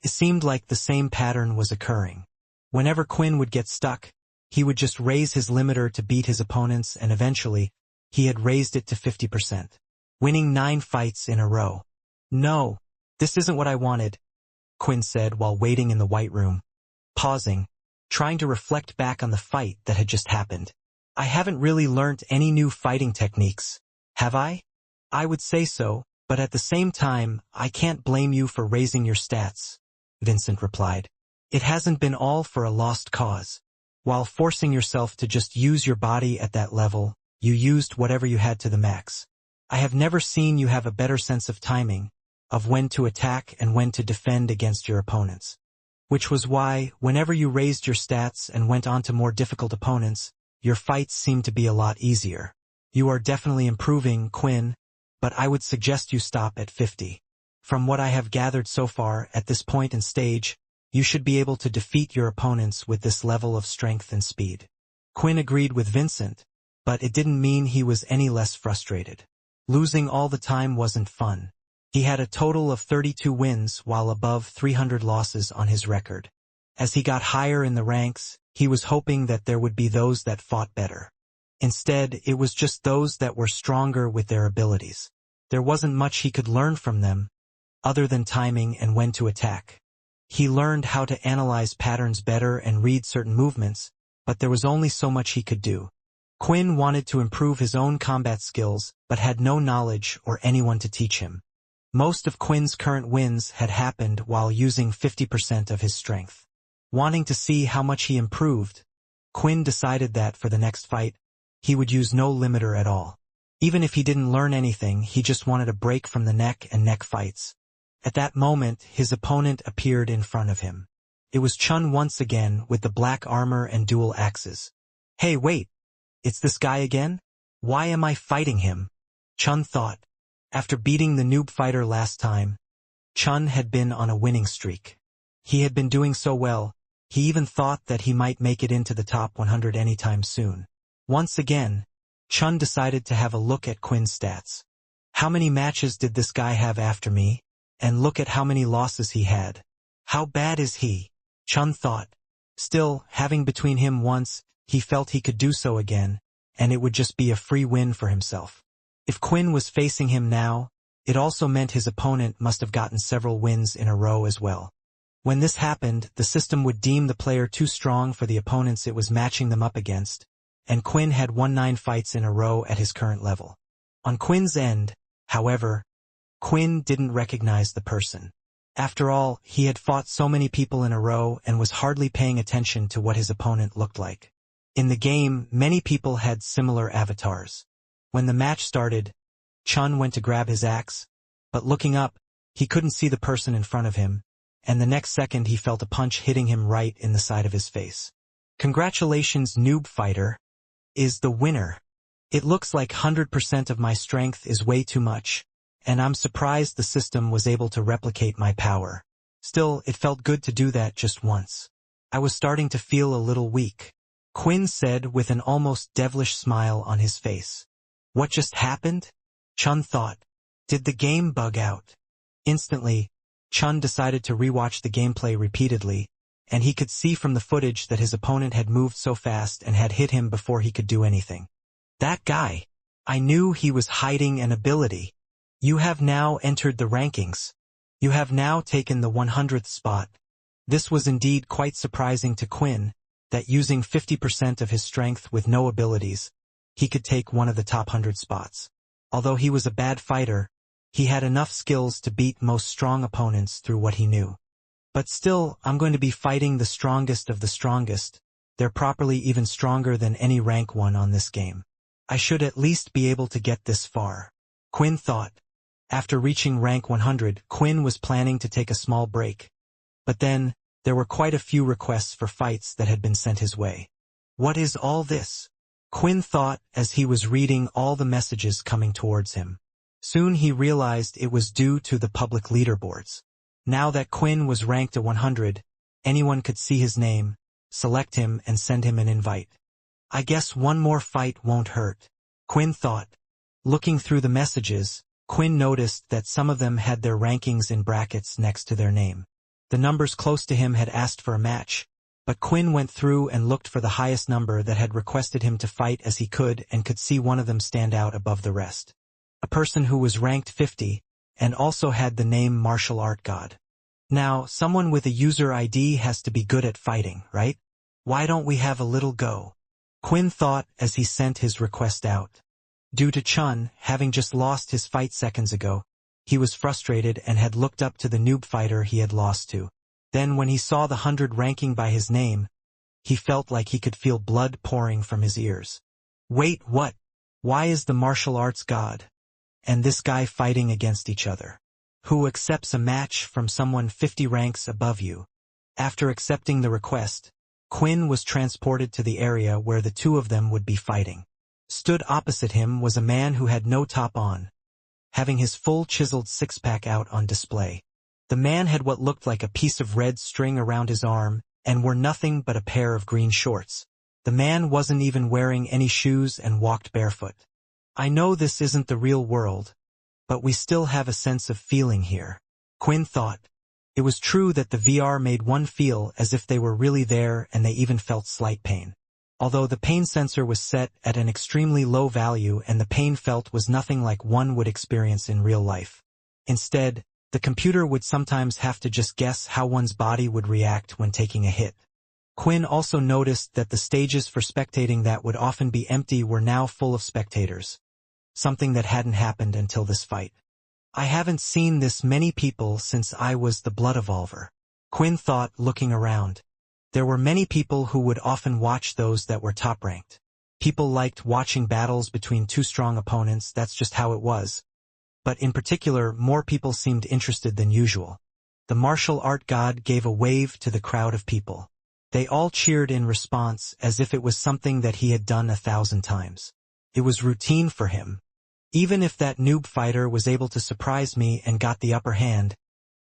It seemed like the same pattern was occurring. Whenever Quinn would get stuck, he would just raise his limiter to beat his opponents, and eventually, he had raised it to 50%, winning 9 fights in a row. "No, this isn't what I wanted," Quinn said while waiting in the White Room, pausing, trying to reflect back on the fight that had just happened. "I haven't really learnt any new fighting techniques, have I?" "I would say so, but at the same time, I can't blame you for raising your stats," Vincent replied. "It hasn't been all for a lost cause. While forcing yourself to just use your body at that level, you used whatever you had to the max. I have never seen you have a better sense of timing, of when to attack and when to defend against your opponents. Which was why, whenever you raised your stats and went on to more difficult opponents, your fights seemed to be a lot easier. You are definitely improving, Quinn, but I would suggest you stop at 50. From what I have gathered so far, at this point in stage, you should be able to defeat your opponents with this level of strength and speed." Quinn agreed with Vincent, but it didn't mean he was any less frustrated. Losing all the time wasn't fun. He had a total of 32 wins while above 300 losses on his record. As he got higher in the ranks, he was hoping that there would be those that fought better. Instead, it was just those that were stronger with their abilities. There wasn't much he could learn from them, other than timing and when to attack. He learned how to analyze patterns better and read certain movements, but there was only so much he could do. Quinn wanted to improve his own combat skills, but had no knowledge or anyone to teach him. Most of Quinn's current wins had happened while using 50% of his strength. Wanting to see how much he improved, Quinn decided that for the next fight, he would use no limiter at all. Even if he didn't learn anything, he just wanted a break from the neck and neck fights. At that moment, his opponent appeared in front of him. It was Chun once again with the black armor and dual axes. "Hey, wait! It's this guy again? Why am I fighting him?" Chun thought. After beating the noob fighter last time, Chun had been on a winning streak. He had been doing so well, he even thought that he might make it into the top 100 anytime soon. Once again, Chun decided to have a look at Quinn's stats. How many matches did this guy have after me? And look at how many losses he had. How bad is he? Chun thought. Still, having between him once, he felt he could do so again, and it would just be a free win for himself. If Quinn was facing him now, It also meant his opponent must have gotten several wins in a row as well. When this happened, the system would deem the player too strong for the opponents it was matching them up against, and Quinn had won 9 fights in a row at his current level. On Quinn's end, however, Quinn didn't recognize the person. After all, he had fought so many people in a row and was hardly paying attention to what his opponent looked like. In the game, many people had similar avatars. When the match started, Chun went to grab his axe, but looking up, he couldn't see the person in front of him, and the next second he felt a punch hitting him right in the side of his face. "Congratulations, noob fighter, is the winner. It looks like 100% of my strength is way too much, and I'm surprised the system was able to replicate my power. Still, it felt good to do that just once. I was starting to feel a little weak," Quinn said with an almost devilish smile on his face. What just happened? Chun thought. Did the game bug out? Instantly, Chun decided to rewatch the gameplay repeatedly, and he could see from the footage that his opponent had moved so fast and had hit him before he could do anything. That guy! I knew he was hiding an ability. You have now entered the rankings. You have now taken the 100th spot. This was indeed quite surprising to Quinn, that using 50% of his strength with no abilities, he could take one of the top 100 spots. Although he was a bad fighter, he had enough skills to beat most strong opponents through what he knew. But still, I'm going to be fighting the strongest of the strongest. They're properly even stronger than any rank 1 on this game. I should at least be able to get this far, Quinn thought. After reaching rank 100, Quinn was planning to take a small break. But then, there were quite a few requests for fights that had been sent his way. What is all this? Quinn thought as he was reading all the messages coming towards him. Soon he realized it was due to the public leaderboards. Now that Quinn was ranked a 100, anyone could see his name, select him and send him an invite. I guess one more fight won't hurt, Quinn thought. Looking through the messages, Quinn noticed that some of them had their rankings in brackets next to their name. The numbers close to him had asked for a match, but Quinn went through and looked for the highest number that had requested him to fight as he could and could see one of them stand out above the rest. A person who was ranked 50, and also had the name Martial Art God. Now, someone with a user ID has to be good at fighting, right? Why don't we have a little go? Quinn thought as he sent his request out. Due to Chun having just lost his fight seconds ago, he was frustrated and had looked up to the noob fighter he had lost to. Then when he saw the 100 ranking by his name, he felt like he could feel blood pouring from his ears. Wait, what? Why is the martial arts god and this guy fighting against each other? Who accepts a match from someone 50 ranks above you? After accepting the request, Quinn was transported to the area where the two of them would be fighting. Stood opposite him was a man who had no top on, having his full chiseled six-pack out on display. The man had what looked like a piece of red string around his arm and wore nothing but a pair of green shorts. The man wasn't even wearing any shoes and walked barefoot. I know this isn't the real world, but we still have a sense of feeling here, Quinn thought. It was true that the VR made one feel as if they were really there and they even felt slight pain. Although the pain sensor was set at an extremely low value and the pain felt was nothing like one would experience in real life. Instead, the computer would sometimes have to just guess how one's body would react when taking a hit. Quinn also noticed that the stages for spectating that would often be empty were now full of spectators. Something that hadn't happened until this fight. I haven't seen this many people since I was the Blood Evolver, Quinn thought, looking around. There were many people who would often watch those that were top-ranked. People liked watching battles between two strong opponents, that's just how it was. But in particular, more people seemed interested than usual. The martial art god gave a wave to the crowd of people. They all cheered in response as if it was something that he had done 1,000 times. It was routine for him. Even if that noob fighter was able to surprise me and got the upper hand,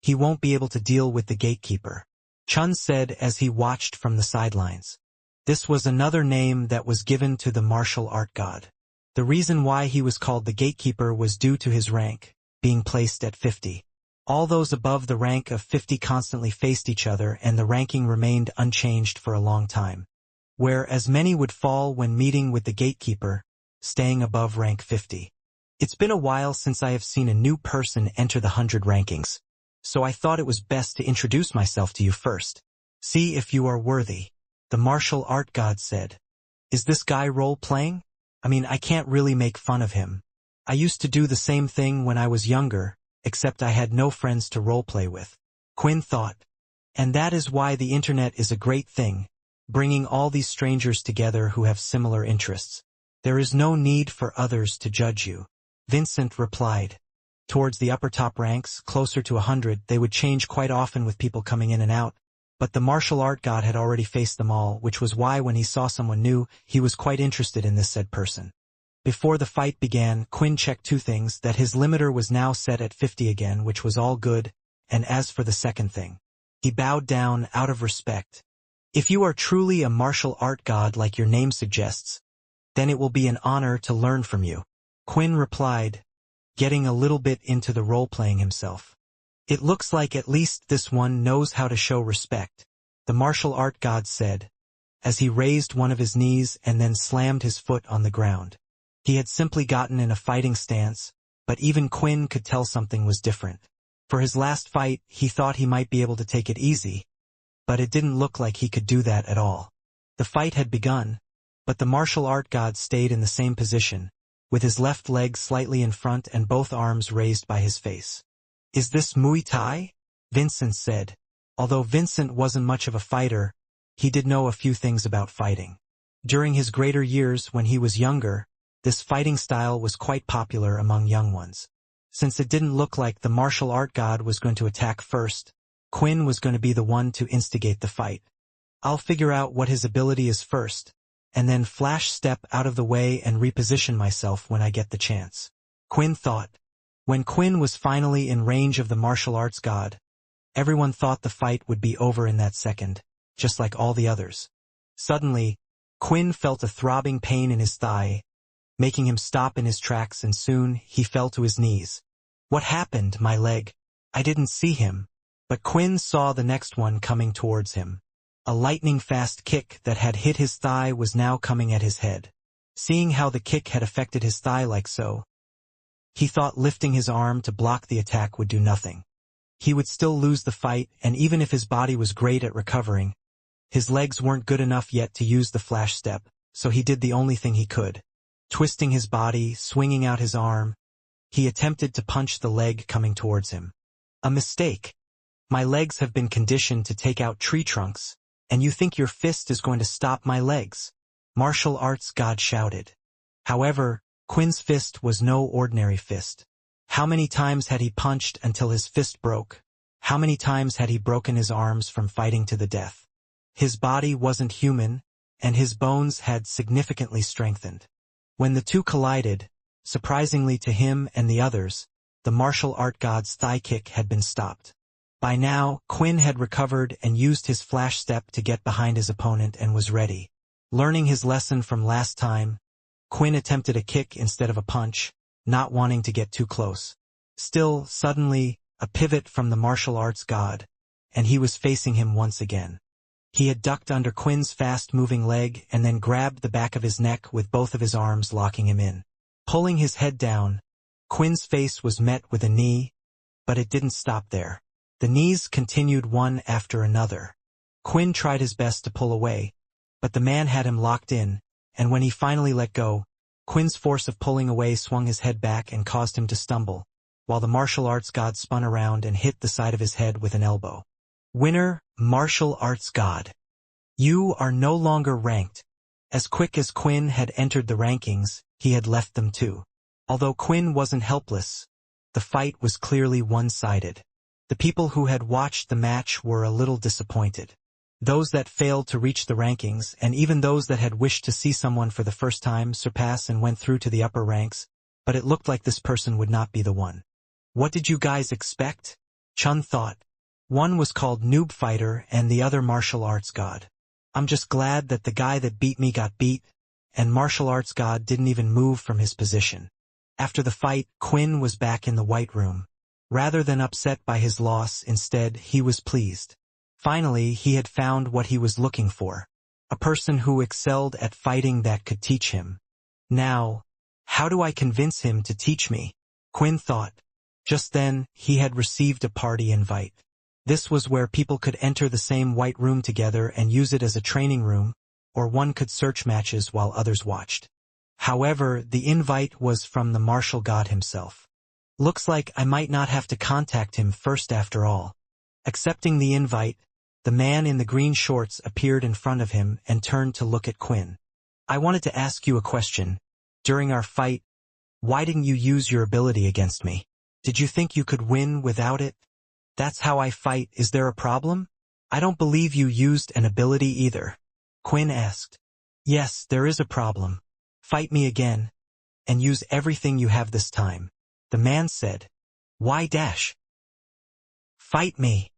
he won't be able to deal with the gatekeeper, Chun said as he watched from the sidelines. This was another name that was given to the martial art god. The reason why he was called the gatekeeper was due to his rank, being placed at 50. All those above the rank of 50 constantly faced each other and the ranking remained unchanged for a long time. Whereas many would fall when meeting with the gatekeeper, staying above rank 50. It's been a while since I have seen a new person enter the 100 rankings, so I thought it was best to introduce myself to you first. See if you are worthy. The martial art god said. Is this guy role-playing? I mean, I can't really make fun of him. I used to do the same thing when I was younger, except I had no friends to role-play with. Quinn thought. And that is why the internet is a great thing, bringing all these strangers together who have similar interests. There is no need for others to judge you. Vincent replied. Towards the upper top ranks, closer to 100, they would change quite often with people coming in and out, but the martial art god had already faced them all, which was why when he saw someone new, he was quite interested in this said person. Before the fight began, Quinn checked two things: that his limiter was now set at 50 again, which was all good, and as for the second thing, he bowed down out of respect. If you are truly a martial art god like your name suggests, then it will be an honor to learn from you, Quinn replied, getting a little bit into the role-playing himself. It looks like at least this one knows how to show respect, the martial art god said, as he raised one of his knees and then slammed his foot on the ground. He had simply gotten in a fighting stance, but even Quinn could tell something was different. For his last fight, he thought he might be able to take it easy, but it didn't look like he could do that at all. The fight had begun, but the martial art god stayed in the same position, with his left leg slightly in front and both arms raised by his face. Is this Muay Thai? Vincent said. Although Vincent wasn't much of a fighter, he did know a few things about fighting. During his greater years when he was younger, this fighting style was quite popular among young ones. Since it didn't look like the martial art god was going to attack first, Quinn was going to be the one to instigate the fight. I'll figure out what his ability is first, and then flash step out of the way and reposition myself when I get the chance, Quinn thought. When Quinn was finally in range of the martial arts god, everyone thought the fight would be over in that second, just like all the others. Suddenly, Quinn felt a throbbing pain in his thigh, making him stop in his tracks, and soon he fell to his knees. What happened, my leg? I didn't see him, but Quinn saw the next one coming towards him. A lightning-fast kick that had hit his thigh was now coming at his head. Seeing how the kick had affected his thigh like so, he thought lifting his arm to block the attack would do nothing. He would still lose the fight, and even if his body was great at recovering, his legs weren't good enough yet to use the flash step, so he did the only thing he could. Twisting his body, swinging out his arm, he attempted to punch the leg coming towards him. A mistake. My legs have been conditioned to take out tree trunks, and you think your fist is going to stop my legs? Martial arts god shouted. However, Quinn's fist was no ordinary fist. How many times had he punched until his fist broke? How many times had he broken his arms from fighting to the death? His body wasn't human, and his bones had significantly strengthened. When the two collided, surprisingly to him and the others, the martial art god's thigh kick had been stopped. By now, Quinn had recovered and used his flash step to get behind his opponent and was ready. Learning his lesson from last time, Quinn attempted a kick instead of a punch, not wanting to get too close. Still, suddenly, a pivot from the martial arts god, and he was facing him once again. He had ducked under Quinn's fast-moving leg and then grabbed the back of his neck with both of his arms, locking him in. Pulling his head down, Quinn's face was met with a knee, but it didn't stop there. The knees continued one after another. Quinn tried his best to pull away, but the man had him locked in, and when he finally let go, Quinn's force of pulling away swung his head back and caused him to stumble, while the martial arts god spun around and hit the side of his head with an elbow. Winner, martial arts god. You are no longer ranked. As quick as Quinn had entered the rankings, he had left them too. Although Quinn wasn't helpless, the fight was clearly one-sided. The people who had watched the match were a little disappointed. Those that failed to reach the rankings, and even those that had wished to see someone for the first time surpass and went through to the upper ranks, but it looked like this person would not be the one. What did you guys expect? Chun thought. One was called Noob Fighter and the other Martial Arts God. I'm just glad that the guy that beat me got beat, and Martial Arts God didn't even move from his position. After the fight, Quinn was back in the White Room. Rather than upset by his loss, instead, he was pleased. Finally, he had found what he was looking for. A person who excelled at fighting that could teach him. Now, How do I convince him to teach me? Quinn thought. Just then, he had received a party invite. This was where people could enter the same white room together and use it as a training room, or one could search matches while others watched. However, the invite was from the martial god himself. Looks like I might not have to contact him first after all. Accepting the invite, the man in the green shorts appeared in front of him and turned to look at Quinn. I wanted to ask you a question. During our fight, why didn't you use your ability against me? Did you think you could win without it? That's how I fight. Is there a problem? I don't believe you used an ability either. Quinn asked. Yes, there is a problem. Fight me again, and use everything you have this time. The man said. Why dash? Fight me.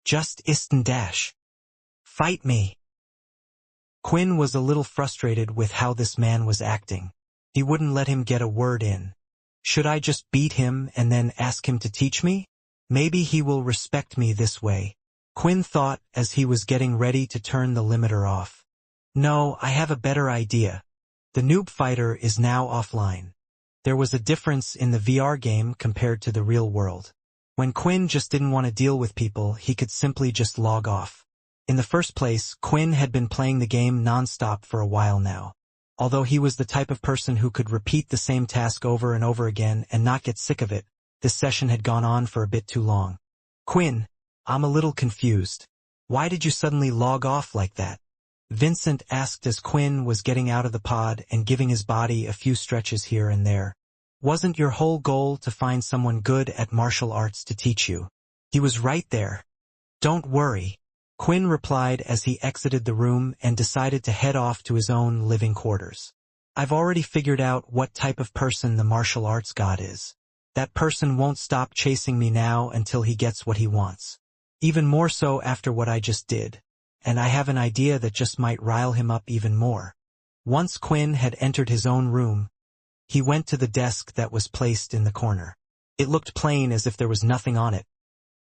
Just isn't dash. Fight me. Quinn was a little frustrated with how this man was acting. He wouldn't let him get a word in. Should I just beat him and then ask him to teach me? Maybe he will respect me this way. Quinn thought as he was getting ready to turn the limiter off. No, I have a better idea. The noob fighter is now offline. There was a difference in the VR game compared to the real world. When Quinn just didn't want to deal with people, he could simply just log off. In the first place, Quinn had been playing the game non-stop for a while now. Although he was the type of person who could repeat the same task over and over again and not get sick of it, this session had gone on for a bit too long. Quinn, I'm a little confused. Why did you suddenly log off like that? Vincent asked as Quinn was getting out of the pod and giving his body a few stretches here and there. Wasn't your whole goal to find someone good at martial arts to teach you? He was right there. Don't worry. Quinn replied as he exited the room and decided to head off to his own living quarters. I've already figured out what type of person the martial arts god is. That person won't stop chasing me now until he gets what he wants. Even more so after what I just did. And I have an idea that just might rile him up even more. Once Quinn had entered his own room, he went to the desk that was placed in the corner. It looked plain as if there was nothing on it.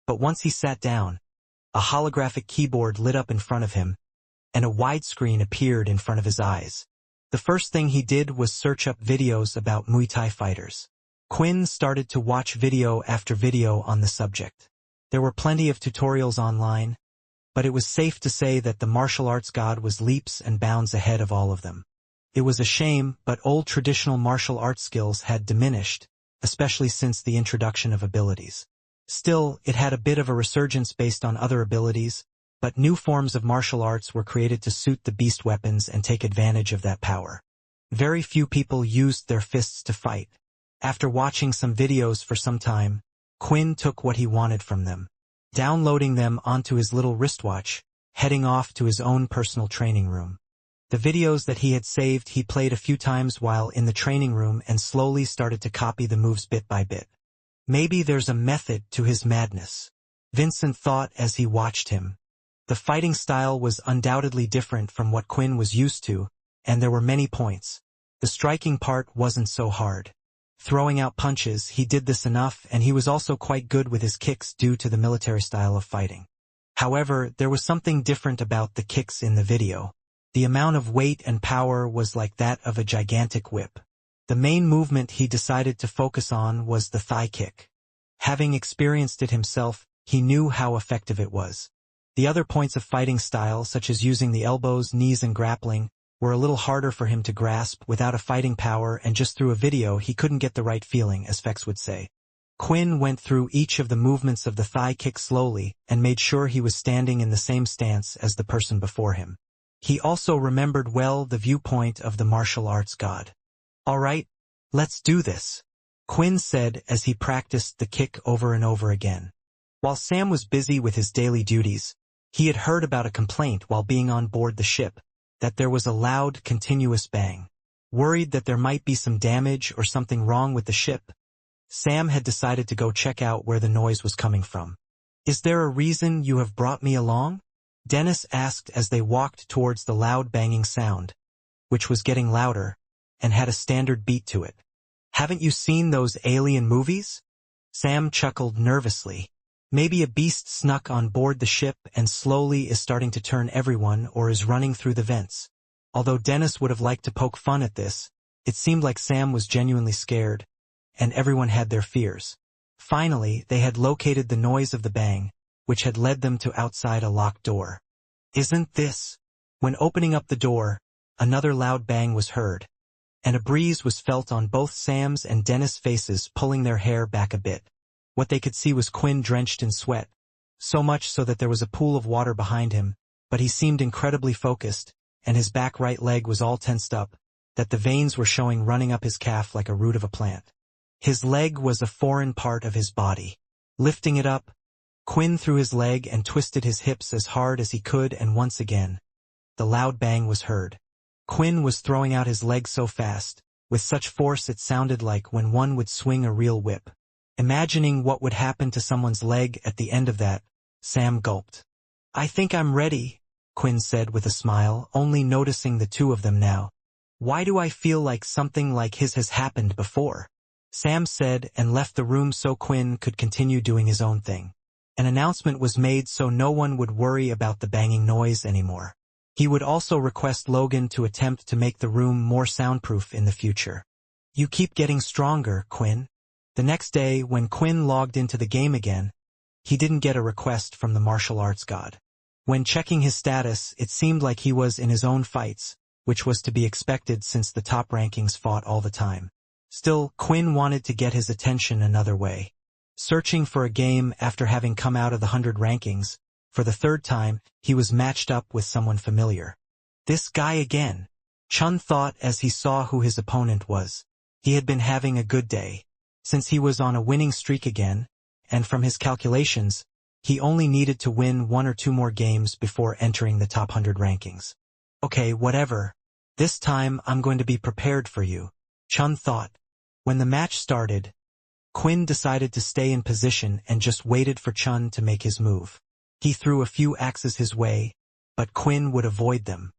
But once he sat down, a holographic keyboard lit up in front of him, and a widescreen appeared in front of his eyes. The first thing he did was search up videos about Muay Thai fighters. Quinn started to watch video after video on the subject. There were plenty of tutorials online, but it was safe to say that the martial arts god was leaps and bounds ahead of all of them. It was a shame, but old traditional martial arts skills had diminished, especially since the introduction of abilities. Still, it had a bit of a resurgence based on other abilities, but new forms of martial arts were created to suit the beast weapons and take advantage of that power. Very few people used their fists to fight. After watching some videos for some time, Quinn took what he wanted from them, downloading them onto his little wristwatch, heading off to his own personal training room. The videos that he had saved he played a few times while in the training room and slowly started to copy the moves bit by bit. Maybe there's a method to his madness, Vincent thought as he watched him. The fighting style was undoubtedly different from what Quinn was used to, and there were many points. The striking part wasn't so hard. Throwing out punches, he did this enough, and he was also quite good with his kicks due to the military style of fighting. However, there was something different about the kicks in the video. The amount of weight and power was like that of a gigantic whip. The main movement he decided to focus on was the thigh kick. Having experienced it himself, he knew how effective it was. The other points of fighting style, such as using the elbows, knees and grappling, were a little harder for him to grasp without a fighting power, and just through a video he couldn't get the right feeling, as Fex would say. Quinn went through each of the movements of the thigh kick slowly and made sure he was standing in the same stance as the person before him. He also remembered well the viewpoint of the martial arts god. All right, let's do this, Quinn said as he practiced the kick over and over again. While Sam was busy with his daily duties, he had heard about a complaint while being on board the ship, that there was a loud, continuous bang. Worried that there might be some damage or something wrong with the ship, Sam had decided to go check out where the noise was coming from. Is there a reason you have brought me along? Dennis asked as they walked towards the loud banging sound, which was getting louder, and had a standard beat to it. Haven't you seen those alien movies? Sam chuckled nervously. Maybe a beast snuck on board the ship and slowly is starting to turn everyone or is running through the vents. Although Dennis would have liked to poke fun at this, It seemed like Sam was genuinely scared, and everyone had their fears. Finally, they had located the noise of the bang, which had led them to outside a locked door. Isn't this? When opening up the door, another loud bang was heard, and a breeze was felt on both Sam's and Dennis' faces, pulling their hair back a bit. What they could see was Quinn drenched in sweat, so much so that there was a pool of water behind him, but he seemed incredibly focused, and his back right leg was all tensed up, that the veins were showing running up his calf like a root of a plant. His leg was a foreign part of his body. Lifting it up, Quinn threw his leg and twisted his hips as hard as he could, and once again, the loud bang was heard. Quinn was throwing out his leg so fast, with such force it sounded like when one would swing a real whip. Imagining what would happen to someone's leg at the end of that, Sam gulped. "I think I'm ready," Quinn said with a smile, only noticing the two of them now. "Why do I feel like something like his has happened before?" Sam said, and left the room so Quinn could continue doing his own thing. An announcement was made so no one would worry about the banging noise anymore. He would also request Logan to attempt to make the room more soundproof in the future. "You keep getting stronger, Quinn." The next day, when Quinn logged into the game again, he didn't get a request from the martial arts god. When checking his status, it seemed like he was in his own fights, which was to be expected since the top rankings fought all the time. Still, Quinn wanted to get his attention another way. Searching for a game after having come out of the 100 rankings, for the third time, he was matched up with someone familiar. This guy again, Chun thought as he saw who his opponent was. He had been having a good day, since he was on a winning streak again, and from his calculations, he only needed to win 1 or 2 more games before entering the top 100 rankings. "Okay, whatever. This time I'm going to be prepared for you," Chun thought. When the match started, Quinn decided to stay in position and just waited for Chun to make his move. He threw a few axes his way, but Quinn would avoid them.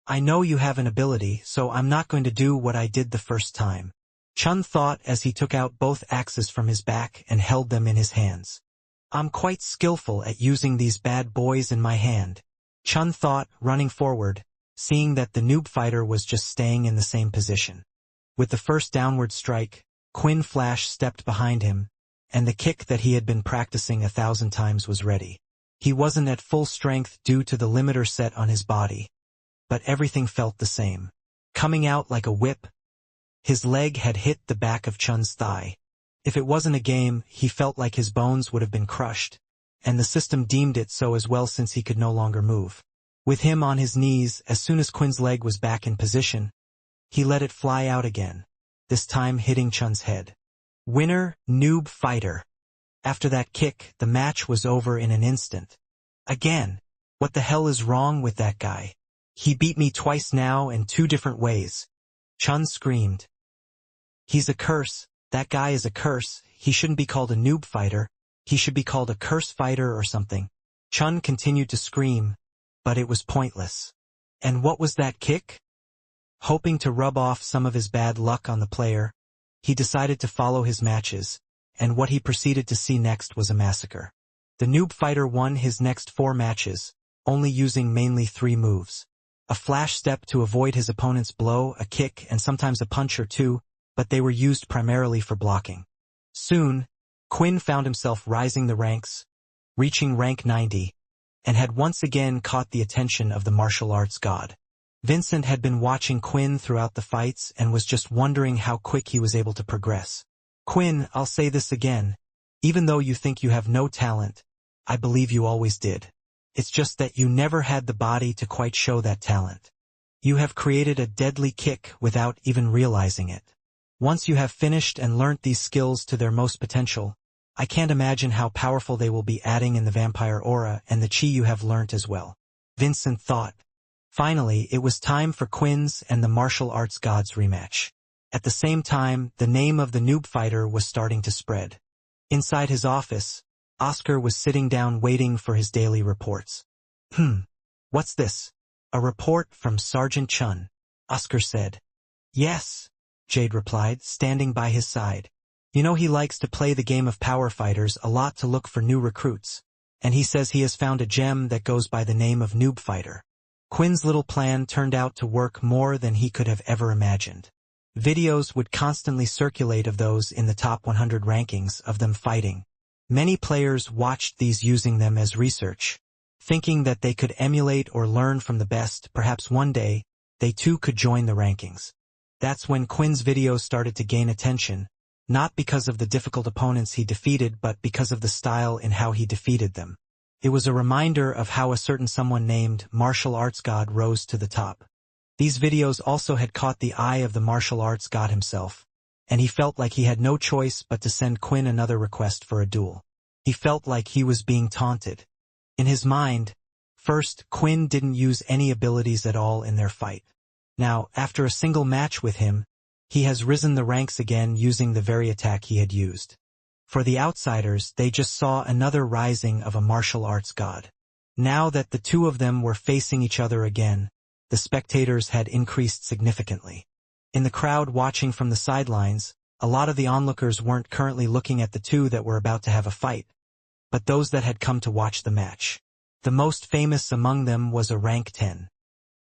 "I know you have an ability, so I'm not going to do what I did the first time," Chun thought as he took out both axes from his back and held them in his hands. "I'm quite skillful at using these bad boys in my hand," Chun thought, running forward, seeing that the noob fighter was just staying in the same position. With the first downward strike, Quinn Flash stepped behind him, and the kick that he had been practicing 1,000 times was ready. He wasn't at full strength due to the limiter set on his body, but everything felt the same. Coming out like a whip, his leg had hit the back of Chun's thigh. If it wasn't a game, he felt like his bones would have been crushed, and the system deemed it so as well since he could no longer move. With him on his knees, as soon as Quinn's leg was back in position, he let it fly out again, this time hitting Chun's head. Winner, noob fighter. After that kick, the match was over in an instant. Again, what the hell is wrong with that guy? He beat me twice now in 2 different ways. Chun screamed. He's a curse. That guy is a curse. He shouldn't be called a noob fighter. He should be called a curse fighter or something. Chun continued to scream, but it was pointless. And what was that kick? Hoping to rub off some of his bad luck on the player, he decided to follow his matches, and what he proceeded to see next was a massacre. The noob fighter won his next 4 matches, only using mainly 3 moves. A flash step to avoid his opponent's blow, a kick, and sometimes a punch or 2, but they were used primarily for blocking. Soon, Quinn found himself rising the ranks, reaching rank 90, and had once again caught the attention of the martial arts god. Vincent had been watching Quinn throughout the fights and was just wondering how quick he was able to progress. "Quinn, I'll say this again. Even though you think you have no talent, I believe you always did. It's just that you never had the body to quite show that talent. You have created a deadly kick without even realizing it. Once you have finished and learnt these skills to their most potential, I can't imagine how powerful they will be, adding in the vampire aura and the chi you have learnt as well," Vincent thought. Finally, it was time for Quinn's and the martial arts god's rematch. At the same time, the name of the noob fighter was starting to spread. Inside his office, Oscar was sitting down waiting for his daily reports. What's this? A report from Sergeant Chun," Oscar said. "Yes," Jade replied, standing by his side. "You know he likes to play the game of power fighters a lot to look for new recruits, and he says he has found a gem that goes by the name of Noob Fighter. Quinn's little plan turned out to work more than he could have ever imagined. Videos would constantly circulate of those in the top 100 rankings of them fighting. Many players watched these using them as research, thinking that they could emulate or learn from the best. Perhaps one day, they too could join the rankings. That's when Quinn's videos started to gain attention, not because of the difficult opponents he defeated but because of the style in how he defeated them. It was a reminder of how a certain someone named martial arts god rose to the top. These videos also had caught the eye of the martial arts god himself, and he felt like he had no choice but to send Quinn another request for a duel. He felt like he was being taunted. In his mind, first, Quinn didn't use any abilities at all in their fight. Now, after a single match with him, he has risen the ranks again using the very attack he had used. For the outsiders, they just saw another rising of a martial arts god. Now that the two of them were facing each other again, the spectators had increased significantly. In the crowd watching from the sidelines, a lot of the onlookers weren't currently looking at the two that were about to have a fight, but those that had come to watch the match. The most famous among them was a rank 10.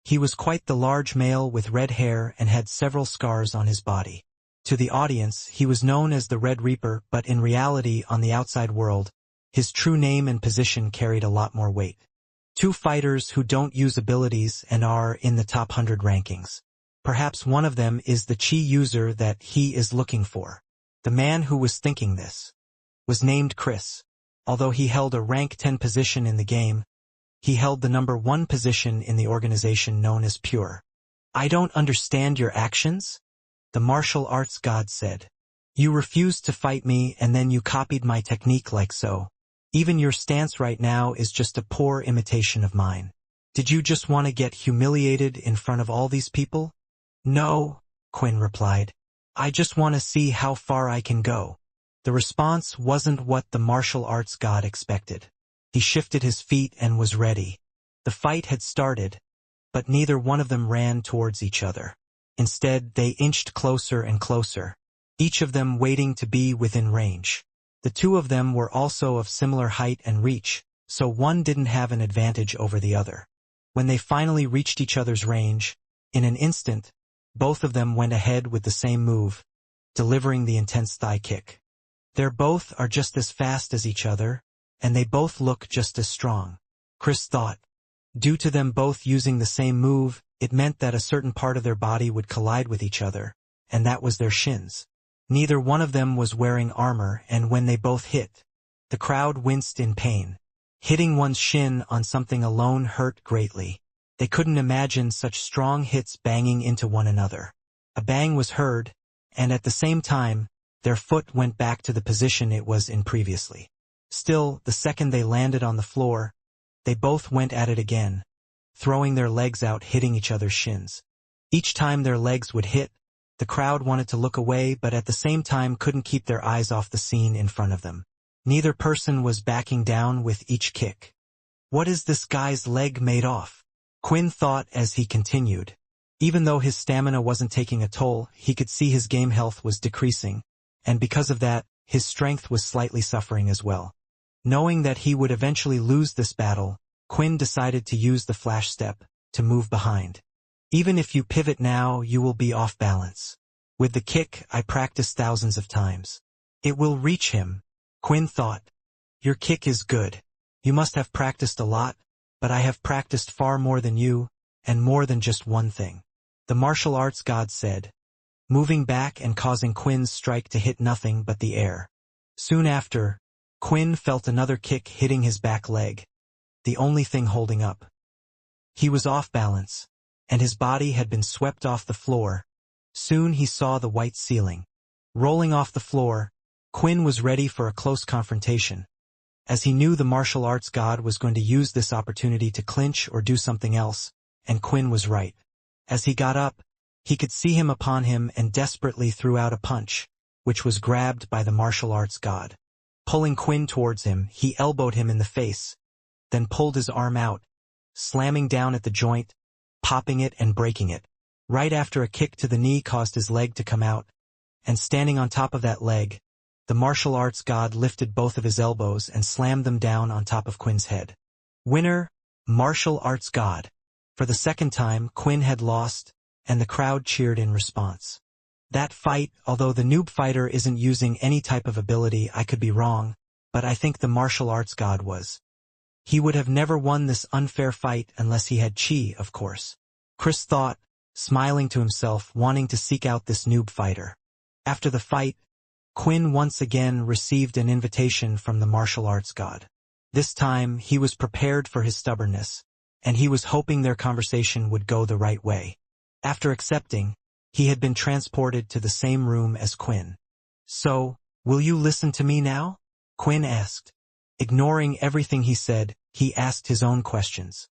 He was quite the large male with red hair and had several scars on his body. To the audience, he was known as the Red Reaper, but in reality, on the outside world, his true name and position carried a lot more weight. Two fighters who don't use abilities and are in the top 100 rankings. Perhaps one of them is the chi user that he is looking for. The man who was thinking this was named Chris. Although he held a rank 10 position in the game, he held the number 1 position in the organization known as Pure. "I don't understand your actions," the martial arts god said. "You refused to fight me and then you copied my technique like so. Even your stance right now is just a poor imitation of mine. Did you just want to get humiliated in front of all these people?" "No," Quinn replied. "I just want to see how far I can go." The response wasn't what the martial arts god expected. He shifted his feet and was ready. The fight had started, but neither one of them ran towards each other. Instead, they inched closer and closer, each of them waiting to be within range. The two of them were also of similar height and reach, so one didn't have an advantage over the other. When they finally reached each other's range, in an instant, both of them went ahead with the same move, delivering the intense thigh kick. They both are just as fast as each other, and they both look just as strong, Chris thought. Due to them both using the same move, it meant that a certain part of their body would collide with each other, and that was their shins. Neither one of them was wearing armor, and when they both hit, the crowd winced in pain. Hitting one's shin on something alone hurt greatly. They couldn't imagine such strong hits banging into one another. A bang was heard, and at the same time, their foot went back to the position it was in previously. Still, the second they landed on the floor, they both went at it again, throwing their legs out, hitting each other's shins. Each time their legs would hit, the crowd wanted to look away but at the same time couldn't keep their eyes off the scene in front of them. Neither person was backing down with each kick. "What is this guy's leg made of?" Quinn thought as he continued. Even though his stamina wasn't taking a toll, he could see his game health was decreasing, and because of that, his strength was slightly suffering as well. Knowing that he would eventually lose this battle, Quinn decided to use the flash step to move behind. "Even if you pivot now, you will be off balance. With the kick, I practiced thousands of times. It will reach him," Quinn thought. "Your kick is good. You must have practiced a lot, but I have practiced far more than you, and more than just one thing," the martial arts god said, moving back and causing Quinn's strike to hit nothing but the air. Soon after, Quinn felt another kick hitting his back leg, the only thing holding up. He was off balance, and his body had been swept off the floor. Soon he saw the white ceiling. Rolling off the floor, Quinn was ready for a close confrontation, as he knew the martial arts god was going to use this opportunity to clinch or do something else, and Quinn was right. As he got up, he could see him upon him and desperately threw out a punch, which was grabbed by the martial arts god. Pulling Quinn towards him, he elbowed him in the face, then pulled his arm out, slamming down at the joint, popping it and breaking it. Right after a kick to the knee caused his leg to come out, and standing on top of that leg, the martial arts god lifted both of his elbows and slammed them down on top of Quinn's head. Winner, martial arts god. For the second time, Quinn had lost, and the crowd cheered in response. That fight, although the noob fighter isn't using any type of ability, I could be wrong, but I think the martial arts god was. He would have never won this unfair fight unless he had chi, of course. Chris thought, smiling to himself, wanting to seek out this noob fighter. After the fight, Quinn once again received an invitation from the martial arts god. This time, he was prepared for his stubbornness, and he was hoping their conversation would go the right way. After accepting, he had been transported to the same room as Quinn. "So, will you listen to me now?" Quinn asked. Ignoring everything he said, he asked his own questions.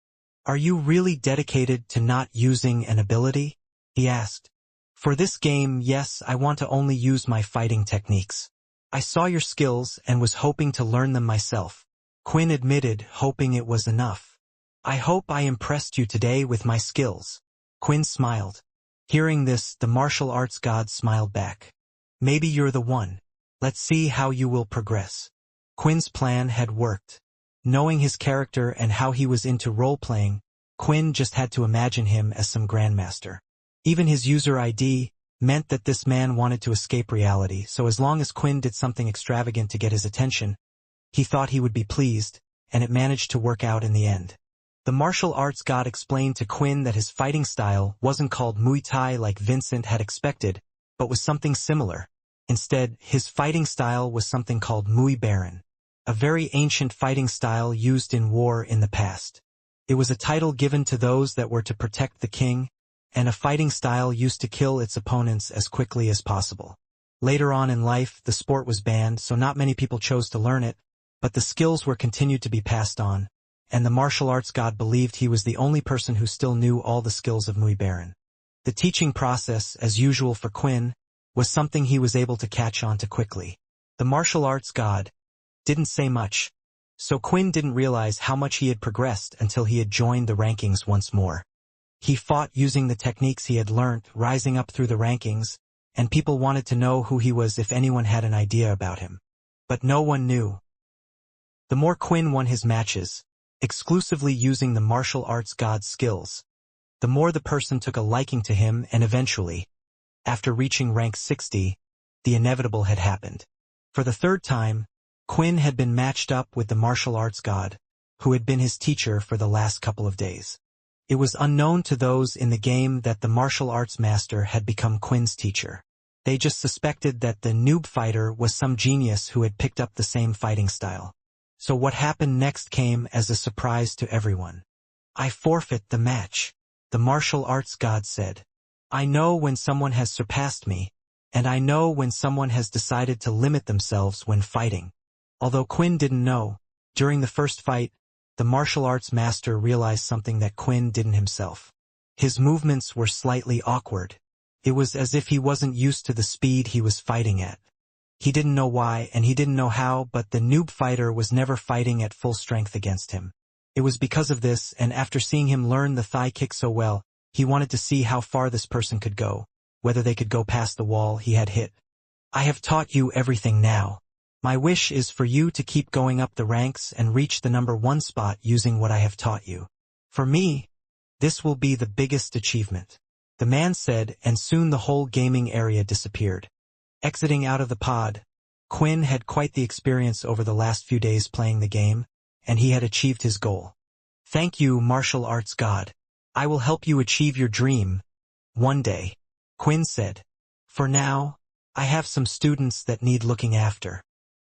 "Are you really dedicated to not using an ability?" he asked. "For this game, yes, I want to only use my fighting techniques. I saw your skills and was hoping to learn them myself." Quinn admitted, hoping it was enough. "I hope I impressed you today with my skills." Quinn smiled. Hearing this, the martial arts god smiled back. "Maybe you're the one. Let's see how you will progress." Quinn's plan had worked. Knowing his character and how he was into role-playing, Quinn just had to imagine him as some grandmaster. Even his user ID meant that this man wanted to escape reality, so as long as Quinn did something extravagant to get his attention, he thought he would be pleased, and it managed to work out in the end. The martial arts god explained to Quinn that his fighting style wasn't called Muay Thai like Vincent had expected, but was something similar. Instead, his fighting style was something called Muay Baron, a very ancient fighting style used in war in the past. It was a title given to those that were to protect the king, and a fighting style used to kill its opponents as quickly as possible. Later on in life, the sport was banned, so not many people chose to learn it, but the skills were continued to be passed on, and the martial arts god believed he was the only person who still knew all the skills of Muay Baron. The teaching process, as usual for Quinn, was something he was able to catch on to quickly. The martial arts god didn't say much, so Quinn didn't realize how much he had progressed until he had joined the rankings once more. He fought using the techniques he had learnt, rising up through the rankings, and people wanted to know who he was if anyone had an idea about him. But no one knew. The more Quinn won his matches, exclusively using the martial arts god's skills, the more the person took a liking to him, and eventually, after reaching rank 60, the inevitable had happened. For the third time, Quinn had been matched up with the martial arts god, who had been his teacher for the last couple of days. It was unknown to those in the game that the martial arts master had become Quinn's teacher. They just suspected that the noob fighter was some genius who had picked up the same fighting style. So what happened next came as a surprise to everyone. "I forfeit the match," the martial arts god said. "I know when someone has surpassed me, and I know when someone has decided to limit themselves when fighting." Although Quinn didn't know, during the first fight, the martial arts master realized something that Quinn didn't himself. His movements were slightly awkward. It was as if he wasn't used to the speed he was fighting at. He didn't know why, and he didn't know how, but the noob fighter was never fighting at full strength against him. It was because of this, and after seeing him learn the thigh kick so well, he wanted to see how far this person could go, whether they could go past the wall he had hit. "I have taught you everything now. My wish is for you to keep going up the ranks and reach the number 1 spot using what I have taught you. For me, this will be the biggest achievement," the man said, and soon the whole gaming area disappeared. Exiting out of the pod, Quinn had quite the experience over the last few days playing the game, and he had achieved his goal. "Thank you, martial arts god. I will help you achieve your dream one day," Quinn said. "For now, I have some students that need looking after."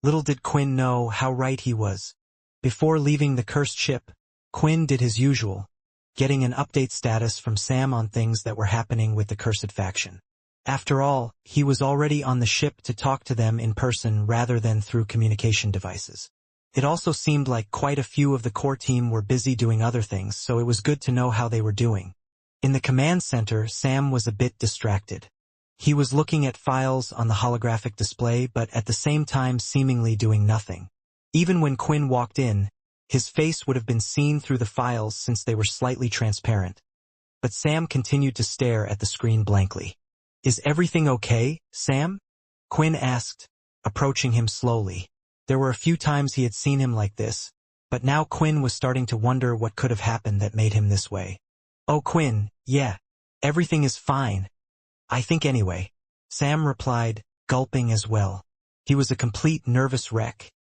Little did Quinn know how right he was. Before leaving the cursed ship, Quinn did his usual, getting an update status from Sam on things that were happening with the cursed faction. After all, he was already on the ship to talk to them in person rather than through communication devices. It also seemed like quite a few of the core team were busy doing other things, so it was good to know how they were doing. In the command center, Sam was a bit distracted. He was looking at files on the holographic display, but at the same time seemingly doing nothing. Even when Quinn walked in, his face would have been seen through the files since they were slightly transparent. But Sam continued to stare at the screen blankly. "Is everything okay, Sam?" Quinn asked, approaching him slowly. There were a few times he had seen him like this, but now Quinn was starting to wonder what could have happened that made him this way. "Oh, Quinn, yeah, everything is fine. I think anyway." Sam replied, gulping as well. He was a complete nervous wreck,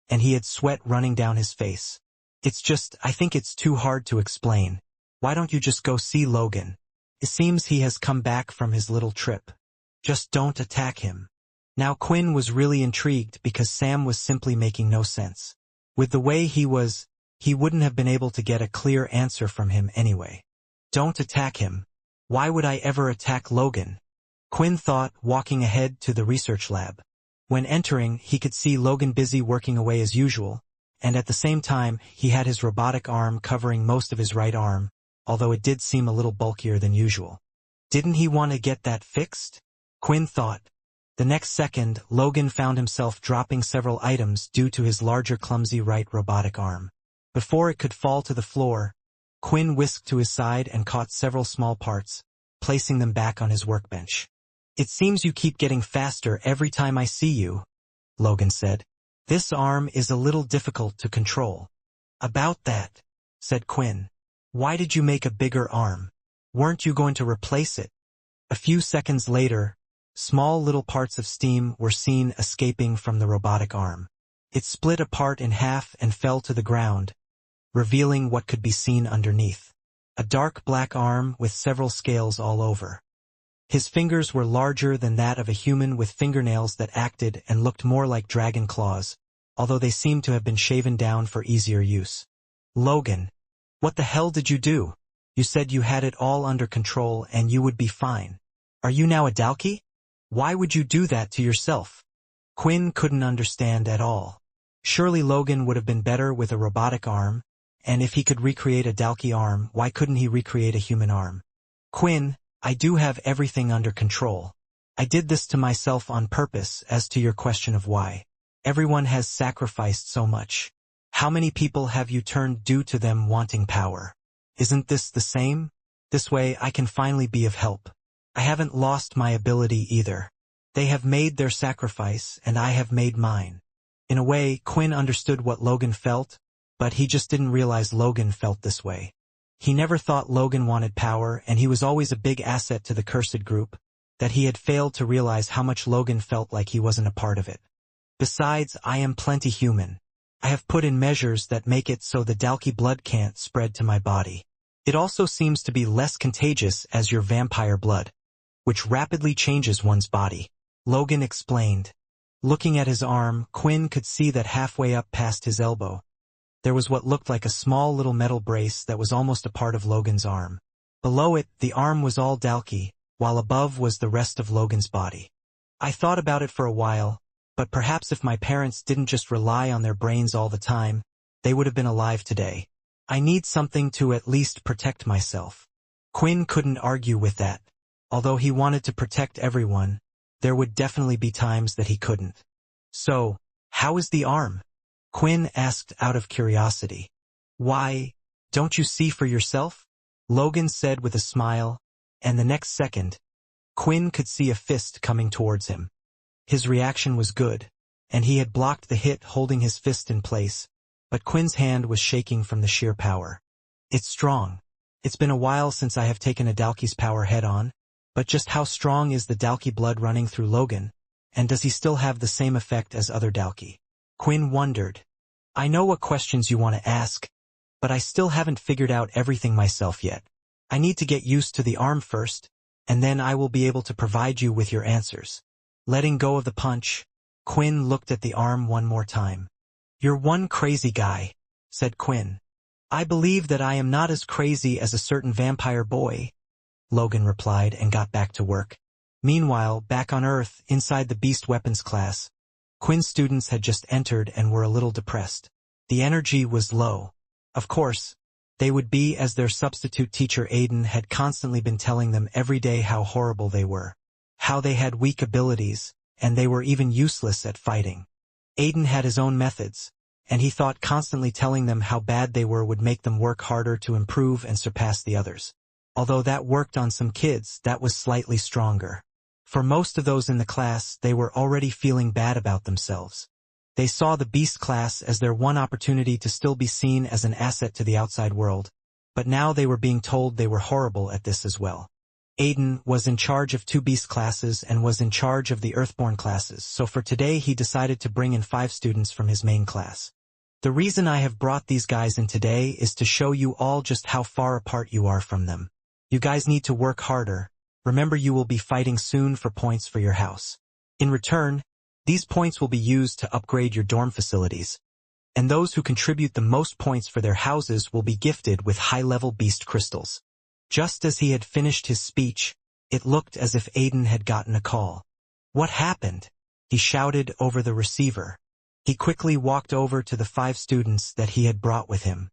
and he had sweat running down his face. I think it's too hard to explain. Why don't you just go see Logan? It seems he has come back from his little trip. Just don't attack him. Now Quinn was really intrigued because Sam was simply making no sense. With the way he was, he wouldn't have been able to get a clear answer from him anyway. Don't attack him. Why would I ever attack Logan? Quinn thought, walking ahead to the research lab. When entering, he could see Logan busy working away as usual, and at the same time, he had his robotic arm covering most of his right arm, although it did seem a little bulkier than usual. Didn't he want to get that fixed? Quinn thought. The next second, Logan found himself dropping several items due to his larger clumsy right robotic arm. Before it could fall to the floor, Quinn whisked to his side and caught several small parts, placing them back on his workbench. It seems you keep getting faster every time I see you, Logan said. This arm is a little difficult to control. About that, said Quinn. Why did you make a bigger arm? Weren't you going to replace it? A few seconds later, small little parts of steam were seen escaping from the robotic arm. It split apart in half and fell to the ground, revealing what could be seen underneath. A dark black arm with several scales all over. His fingers were larger than that of a human with fingernails that acted and looked more like dragon claws, although they seemed to have been shaven down for easier use. Logan, what the hell did you do? You said you had it all under control and you would be fine. Are you now a Dalki? Why would you do that to yourself? Quinn couldn't understand at all. Surely Logan would have been better with a robotic arm, and if he could recreate a Dalki arm, why couldn't he recreate a human arm? Quinn, I do have everything under control. I did this to myself on purpose. As to your question of why. Everyone has sacrificed so much. How many people have you turned due to them wanting power? Isn't this the same? This way I can finally be of help. I haven't lost my ability either. They have made their sacrifice and I have made mine. In a way, Quinn understood what Logan felt, but he just didn't realize Logan felt this way. He never thought Logan wanted power, and he was always a big asset to the cursed group, that he had failed to realize how much Logan felt like he wasn't a part of it. Besides, I am plenty human. I have put in measures that make it so the Dalki blood can't spread to my body. It also seems to be less contagious as your vampire blood, which rapidly changes one's body. Logan explained. Looking at his arm, Quinn could see that halfway up past his elbow, there was what looked like a small little metal brace that was almost a part of Logan's arm. Below it, the arm was all Dalki, while above was the rest of Logan's body. I thought about it for a while, but perhaps if my parents didn't just rely on their brains all the time, they would have been alive today. I need something to at least protect myself. Quinn couldn't argue with that. Although he wanted to protect everyone, there would definitely be times that he couldn't. So, how is the arm? Quinn asked out of curiosity. Why, don't you see for yourself? Logan said with a smile, and the next second, Quinn could see a fist coming towards him. His reaction was good, and he had blocked the hit holding his fist in place, but Quinn's hand was shaking from the sheer power. It's strong. It's been a while since I have taken a Dalki's power head-on, but just how strong is the Dalki blood running through Logan, and does he still have the same effect as other Dalki? Quinn wondered. I know what questions you want to ask, but I still haven't figured out everything myself yet. I need to get used to the arm first, and then I will be able to provide you with your answers. Letting go of the punch, Quinn looked at the arm one more time. You're one crazy guy, said Quinn. I believe that I am not as crazy as a certain vampire boy, Logan replied and got back to work. Meanwhile, back on Earth, inside the beast weapons class, Quinn's students had just entered and were a little depressed. The energy was low. Of course, they would be, as their substitute teacher Aiden had constantly been telling them every day how horrible they were, how they had weak abilities, and they were even useless at fighting. Aiden had his own methods, and he thought constantly telling them how bad they were would make them work harder to improve and surpass the others. Although that worked on some kids, that was slightly stronger. For most of those in the class, they were already feeling bad about themselves. They saw the beast class as their one opportunity to still be seen as an asset to the outside world, but now they were being told they were horrible at this as well. Aiden was in charge of 2 beast classes and was in charge of the Earthborn classes, so for today he decided to bring in 5 students from his main class. The reason I have brought these guys in today is to show you all just how far apart you are from them. You guys need to work harder. Remember, you will be fighting soon for points for your house. In return, these points will be used to upgrade your dorm facilities. And those who contribute the most points for their houses will be gifted with high-level beast crystals. Just as he had finished his speech, it looked as if Aiden had gotten a call. What happened? He shouted over the receiver. He quickly walked over to the 5 students that he had brought with him.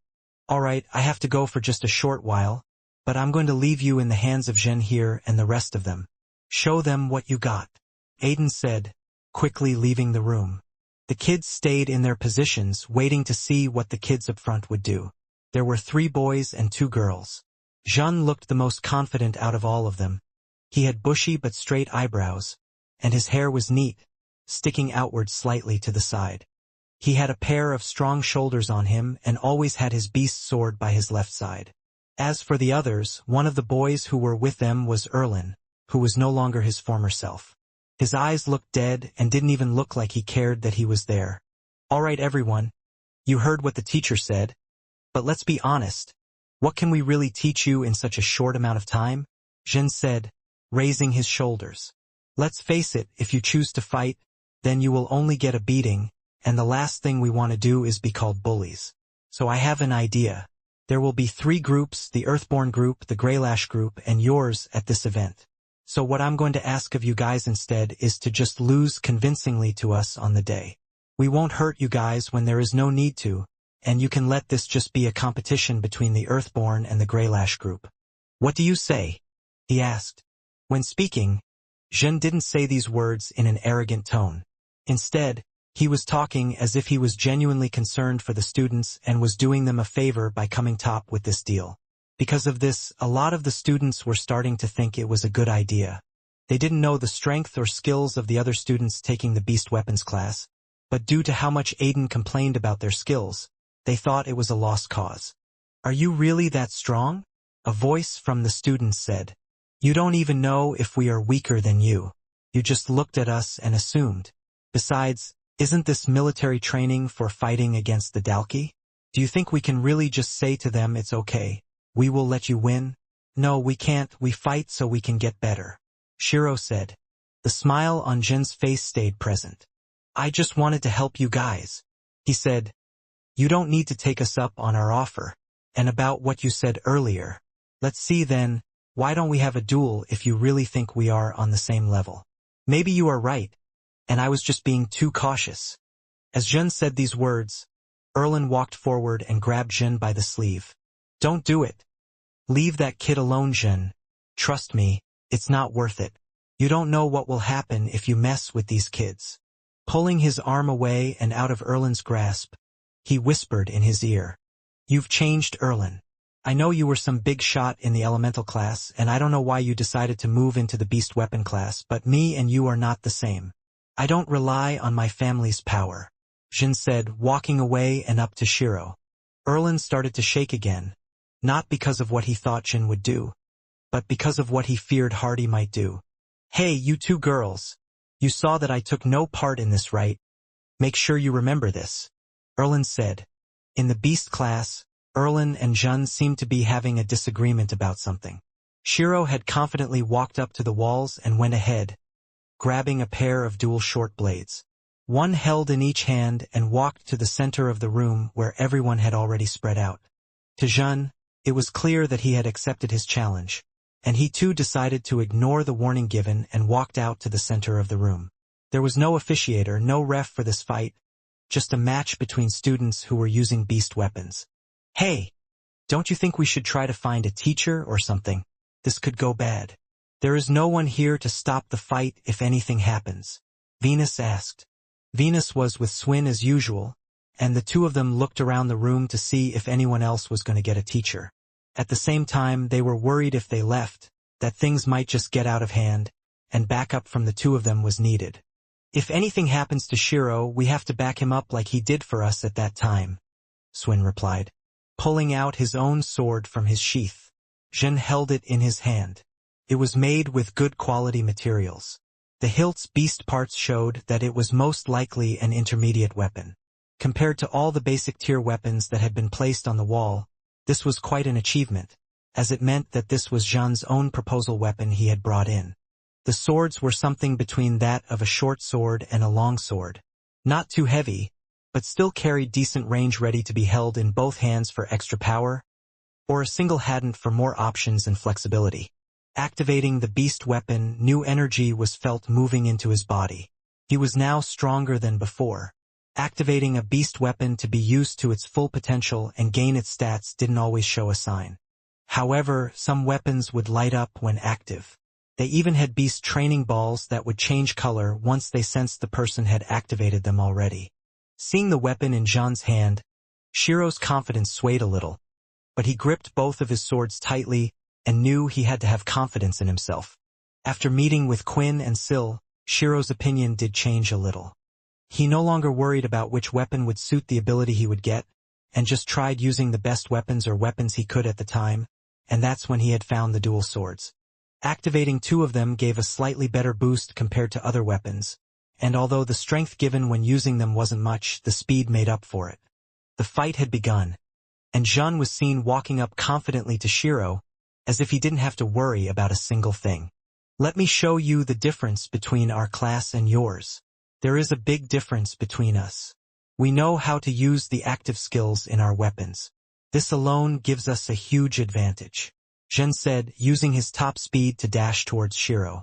All right, I have to go for just a short while, but I'm going to leave you in the hands of Zhen here and the rest of them. Show them what you got, Aiden said, quickly leaving the room. The kids stayed in their positions, waiting to see what the kids up front would do. There were 3 boys and 2 girls. Zhen looked the most confident out of all of them. He had bushy but straight eyebrows, and his hair was neat, sticking outward slightly to the side. He had a pair of strong shoulders on him and always had his beast sword by his left side. As for the others, one of the boys who were with them was Erlin, who was no longer his former self. His eyes looked dead and didn't even look like he cared that he was there. All right, everyone. You heard what the teacher said. But let's be honest. What can we really teach you in such a short amount of time? Zhen said, raising his shoulders. Let's face it, if you choose to fight, then you will only get a beating, and the last thing we want to do is be called bullies. So I have an idea. There will be 3 groups, the Earthborn group, the Greylash group, and yours at this event. So what I'm going to ask of you guys instead is to just lose convincingly to us on the day. We won't hurt you guys when there is no need to, and you can let this just be a competition between the Earthborn and the Greylash group. What do you say? He asked. When speaking, Zhen didn't say these words in an arrogant tone. Instead, he was talking as if he was genuinely concerned for the students and was doing them a favor by coming top with this deal. Because of this, a lot of the students were starting to think it was a good idea. They didn't know the strength or skills of the other students taking the beast weapons class, but due to how much Aiden complained about their skills, they thought it was a lost cause. Are you really that strong? A voice from the students said. You don't even know if we are weaker than you. You just looked at us and assumed. Besides, isn't this military training for fighting against the Dalki? Do you think we can really just say to them it's okay? We will let you win? No, we can't. We fight so we can get better. Shiro said. The smile on Jin's face stayed present. I just wanted to help you guys. He said. You don't need to take us up on our offer. And about what you said earlier. Let's see then, why don't we have a duel if you really think we are on the same level? Maybe you are right. And I was just being too cautious. As Jin said these words, Erlin walked forward and grabbed Jin by the sleeve. Don't do it. Leave that kid alone, Jin. Trust me, it's not worth it. You don't know what will happen if you mess with these kids. Pulling his arm away and out of Erlin's grasp, he whispered in his ear. You've changed, Erlin. I know you were some big shot in the elemental class, and I don't know why you decided to move into the beast weapon class, but me and you are not the same. I don't rely on my family's power, Jin said, walking away and up to Shiro. Erlin started to shake again, not because of what he thought Jin would do, but because of what he feared Hardy might do. Hey, you 2 girls. You saw that I took no part in this, right? Make sure you remember this, Erlin said. In the beast class, Erlin and Jun seemed to be having a disagreement about something. Shiro had confidently walked up to the walls and went ahead, grabbing a pair of dual short blades. One held in each hand and walked to the center of the room where everyone had already spread out. To Jun, it was clear that he had accepted his challenge, and he too decided to ignore the warning given and walked out to the center of the room. There was no officiator, no ref for this fight, just a match between students who were using beast weapons. Hey, don't you think we should try to find a teacher or something? This could go bad. There is no one here to stop the fight if anything happens, Venus asked. Venus was with Swin as usual, and the 2 of them looked around the room to see if anyone else was going to get a teacher. At the same time, they were worried if they left, that things might just get out of hand, and backup from the 2 of them was needed. If anything happens to Shiro, we have to back him up like he did for us at that time, Swin replied. Pulling out his own sword from his sheath, Jin held it in his hand. It was made with good quality materials. The hilt's beast parts showed that it was most likely an intermediate weapon. Compared to all the basic tier weapons that had been placed on the wall, this was quite an achievement, as it meant that this was Jean's own proposal weapon he had brought in. The swords were something between that of a short sword and a long sword. Not too heavy, but still carried decent range, ready to be held in both hands for extra power, or a single hadn't for more options and flexibility. Activating the beast weapon, new energy was felt moving into his body. He was now stronger than before. Activating a beast weapon to be used to its full potential and gain its stats didn't always show a sign. However, some weapons would light up when active. They even had beast training balls that would change color once they sensed the person had activated them already. Seeing the weapon in Jean's hand, Shiro's confidence swayed a little, but he gripped both of his swords tightly and knew he had to have confidence in himself. After meeting with Quinn and Syl, Shiro's opinion did change a little. He no longer worried about which weapon would suit the ability he would get, and just tried using the best weapons or weapons he could at the time, and that's when he had found the dual swords. Activating two of them gave a slightly better boost compared to other weapons, and although the strength given when using them wasn't much, the speed made up for it. The fight had begun, and Jean was seen walking up confidently to Shiro, as if he didn't have to worry about a single thing. Let me show you the difference between our class and yours. There is a big difference between us. We know how to use the active skills in our weapons. This alone gives us a huge advantage, Jean said, using his top speed to dash towards Shiro.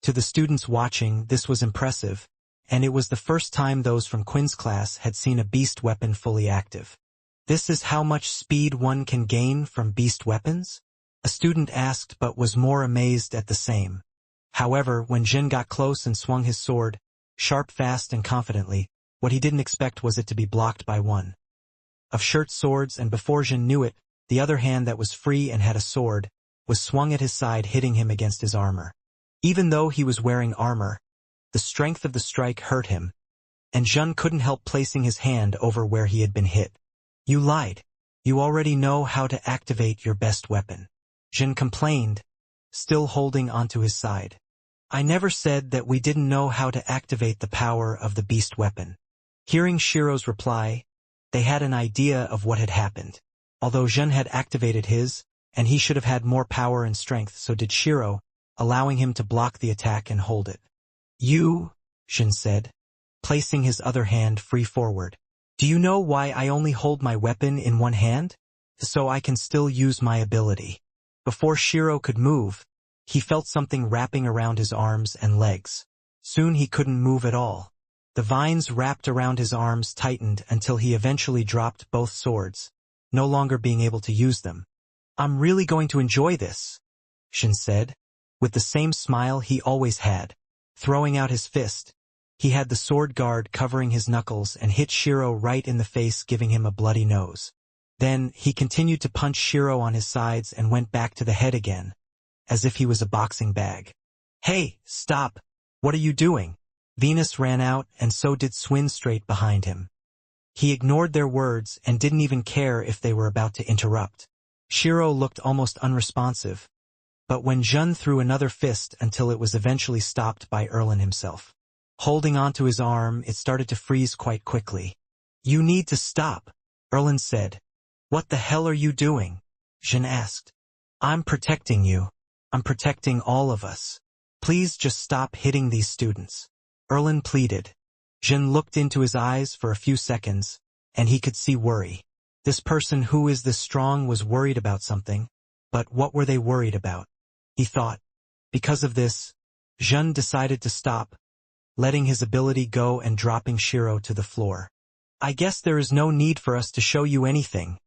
To the students watching, this was impressive, and it was the first time those from Quinn's class had seen a beast weapon fully active. This is how much speed one can gain from beast weapons? A student asked, but was more amazed at the same. However, when Jin got close and swung his sword, sharp, fast, and confidently, what he didn't expect was it to be blocked by one of Shirt's swords, and before Jin knew it, the other hand that was free and had a sword was swung at his side, hitting him against his armor. Even though he was wearing armor, the strength of the strike hurt him, and Jin couldn't help placing his hand over where he had been hit. You lied. You already know how to activate your best weapon, Jin complained, still holding onto his side. I never said that we didn't know how to activate the power of the beast weapon. Hearing Shiro's reply, they had an idea of what had happened. Although Jin had activated his, and he should have had more power and strength, so did Shiro, allowing him to block the attack and hold it. You, Jin said, placing his other hand free forward. Do you know why I only hold my weapon in one hand? So I can still use my ability. Before Shiro could move, he felt something wrapping around his arms and legs. Soon he couldn't move at all. The vines wrapped around his arms tightened until he eventually dropped both swords, no longer being able to use them. I'm really going to enjoy this, Shin said, with the same smile he always had. Throwing out his fist, he had the sword guard covering his knuckles and hit Shiro right in the face, giving him a bloody nose. Then, he continued to punch Shiro on his sides and went back to the head again, as if he was a boxing bag. Hey, stop! What are you doing? Venus ran out, and so did Swin straight behind him. He ignored their words and didn't even care if they were about to interrupt. Shiro looked almost unresponsive, but when Jun threw another fist until it was eventually stopped by Erlin himself. Holding onto his arm, it started to freeze quite quickly. You need to stop, Erlin said. What the hell are you doing? Jun asked. I'm protecting you. I'm protecting all of us. Please just stop hitting these students, Erlin pleaded. Jin looked into his eyes for a few seconds, and he could see worry. This person who is this strong was worried about something, but what were they worried about? He thought. Because of this, Jun decided to stop, letting his ability go and dropping Shiro to the floor. I guess there is no need for us to show you anything,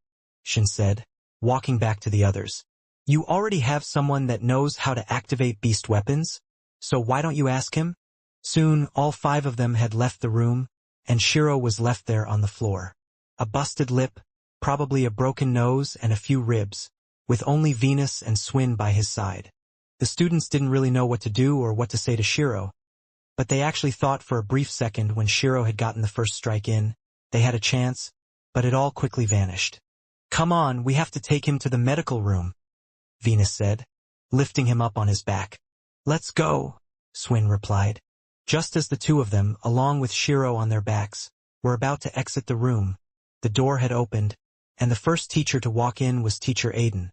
Shin said, walking back to the others. You already have someone that knows how to activate beast weapons, so why don't you ask him? Soon, all 5 of them had left the room, and Shiro was left there on the floor. A busted lip, probably a broken nose and a few ribs, with only Venus and Swin by his side. The students didn't really know what to do or what to say to Shiro, but they actually thought for a brief second when Shiro had gotten the first strike in, they had a chance, but it all quickly vanished. Come on, we have to take him to the medical room, Venus said. lifting him up on his back. "Let's go," Swin replied. Just as the two of them, along with Shiro on their backs, were about to exit the room, the door had opened, and the first teacher to walk in was Teacher Aiden.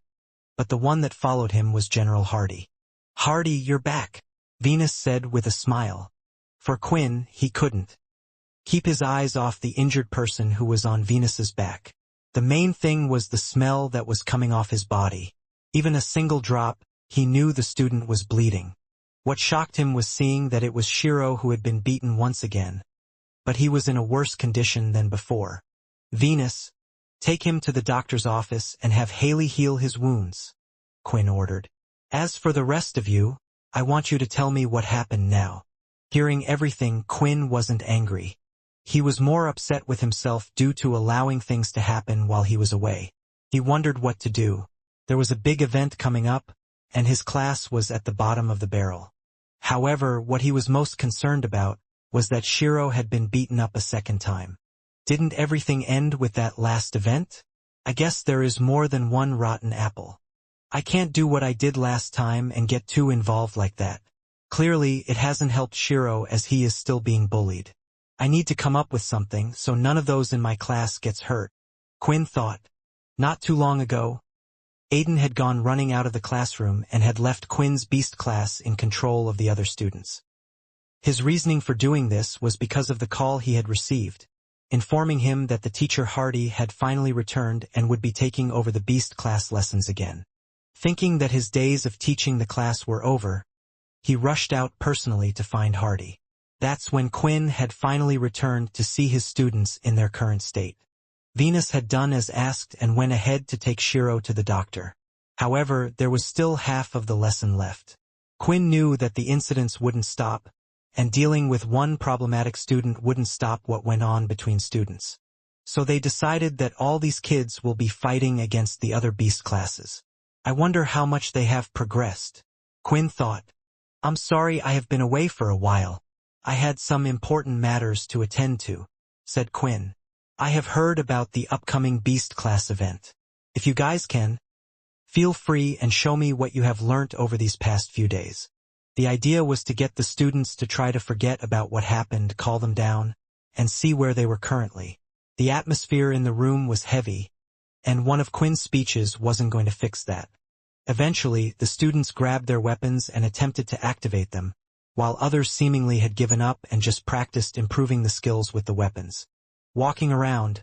But the one that followed him was General Hardy. "Hardy, you're back," Venus said with a smile. For Quinn, he couldn't keep his eyes off the injured person who was on Venus's back. The main thing was the smell that was coming off his body. Even a single drop, he knew the student was bleeding. What shocked him was seeing that it was Shiro who had been beaten once again. But he was in a worse condition than before. "Venus, take him to the doctor's office and have Haley heal his wounds," Quinn ordered. "As for the rest of you, I want you to tell me what happened now." Hearing everything, Quinn wasn't angry. He was more upset with himself due to allowing things to happen while he was away. He wondered what to do. There was a big event coming up, and his class was at the bottom of the barrel. However, what he was most concerned about was that Shiro had been beaten up a second time. Didn't everything end with that last event? I guess there is more than one rotten apple. I can't do what I did last time and get too involved like that. Clearly, it hasn't helped Shiro as he is still being bullied. I need to come up with something so none of those in my class gets hurt, Quinn thought. Not too long ago, Aiden had gone running out of the classroom and had left Quinn's beast class in control of the other students. His reasoning for doing this was because of the call he had received, informing him that the teacher Hardy had finally returned and would be taking over the beast class lessons again. Thinking that his days of teaching the class were over, he rushed out personally to find Hardy. That's when Quinn had finally returned to see his students in their current state. Venus had done as asked and went ahead to take Shiro to the doctor. However, there was still half of the lesson left. Quinn knew that the incidents wouldn't stop, and dealing with one problematic student wouldn't stop what went on between students. So they decided that all these kids will be fighting against the other beast classes. I wonder how much they have progressed, Quinn thought. I'm sorry I have been away for a while. I had some important matters to attend to, said Quinn. I have heard about the upcoming beast class event. If you guys can, feel free and show me what you have learnt over these past few days. The idea was to get the students to try to forget about what happened, calm them down, and see where they were currently. The atmosphere in the room was heavy, and one of Quinn's speeches wasn't going to fix that. Eventually, the students grabbed their weapons and attempted to activate them, while others seemingly had given up and just practiced improving the skills with the weapons. Walking around,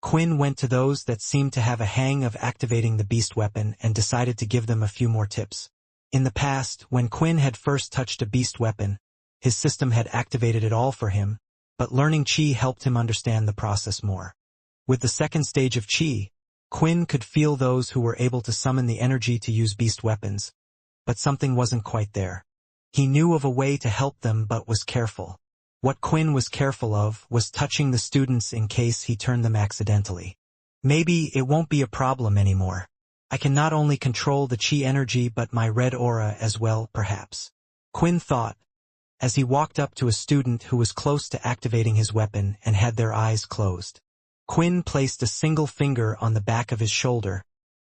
Quinn went to those that seemed to have a hang of activating the beast weapon and decided to give them a few more tips. In the past, when Quinn had first touched a beast weapon, his system had activated it all for him, but learning Chi helped him understand the process more. With the second stage of Chi, Quinn could feel those who were able to summon the energy to use beast weapons, but something wasn't quite there. He knew of a way to help them but was careful. What Quinn was careful of was touching the students in case he turned them accidentally. Maybe it won't be a problem anymore. I can not only control the Chi energy but my red aura as well, perhaps. Quinn thought, as he walked up to a student who was close to activating his weapon and had their eyes closed. Quinn placed a single finger on the back of his shoulder,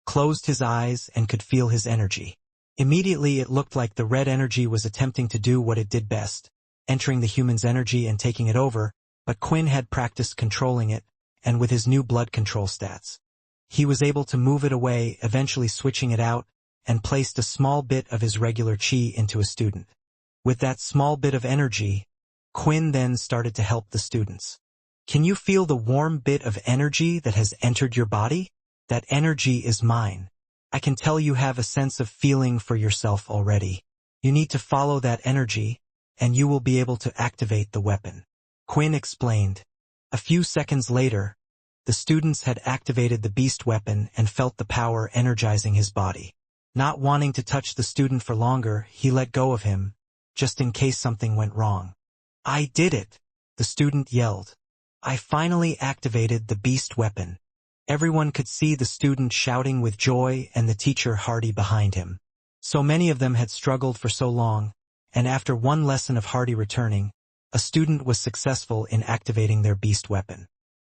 closed his eyes and could feel his energy. Immediately it looked like the red energy was attempting to do what it did best, entering the human's energy and taking it over, but Quinn had practiced controlling it, and with his new blood control stats, he was able to move it away, eventually switching it out, and placed a small bit of his regular Chi into a student. With that small bit of energy, Quinn then started to help the students. Can you feel the warm bit of energy that has entered your body? That energy is mine. I can tell you have a sense of feeling for yourself already. You need to follow that energy, and you will be able to activate the weapon. Quinn explained. A few seconds later, the students had activated the beast weapon and felt the power energizing his body. Not wanting to touch the student for longer, he let go of him, just in case something went wrong. I did it, the student yelled. I finally activated the beast weapon. Everyone could see the student shouting with joy and the teacher Hardy behind him. So many of them had struggled for so long, and after one lesson of Hardy returning, a student was successful in activating their beast weapon.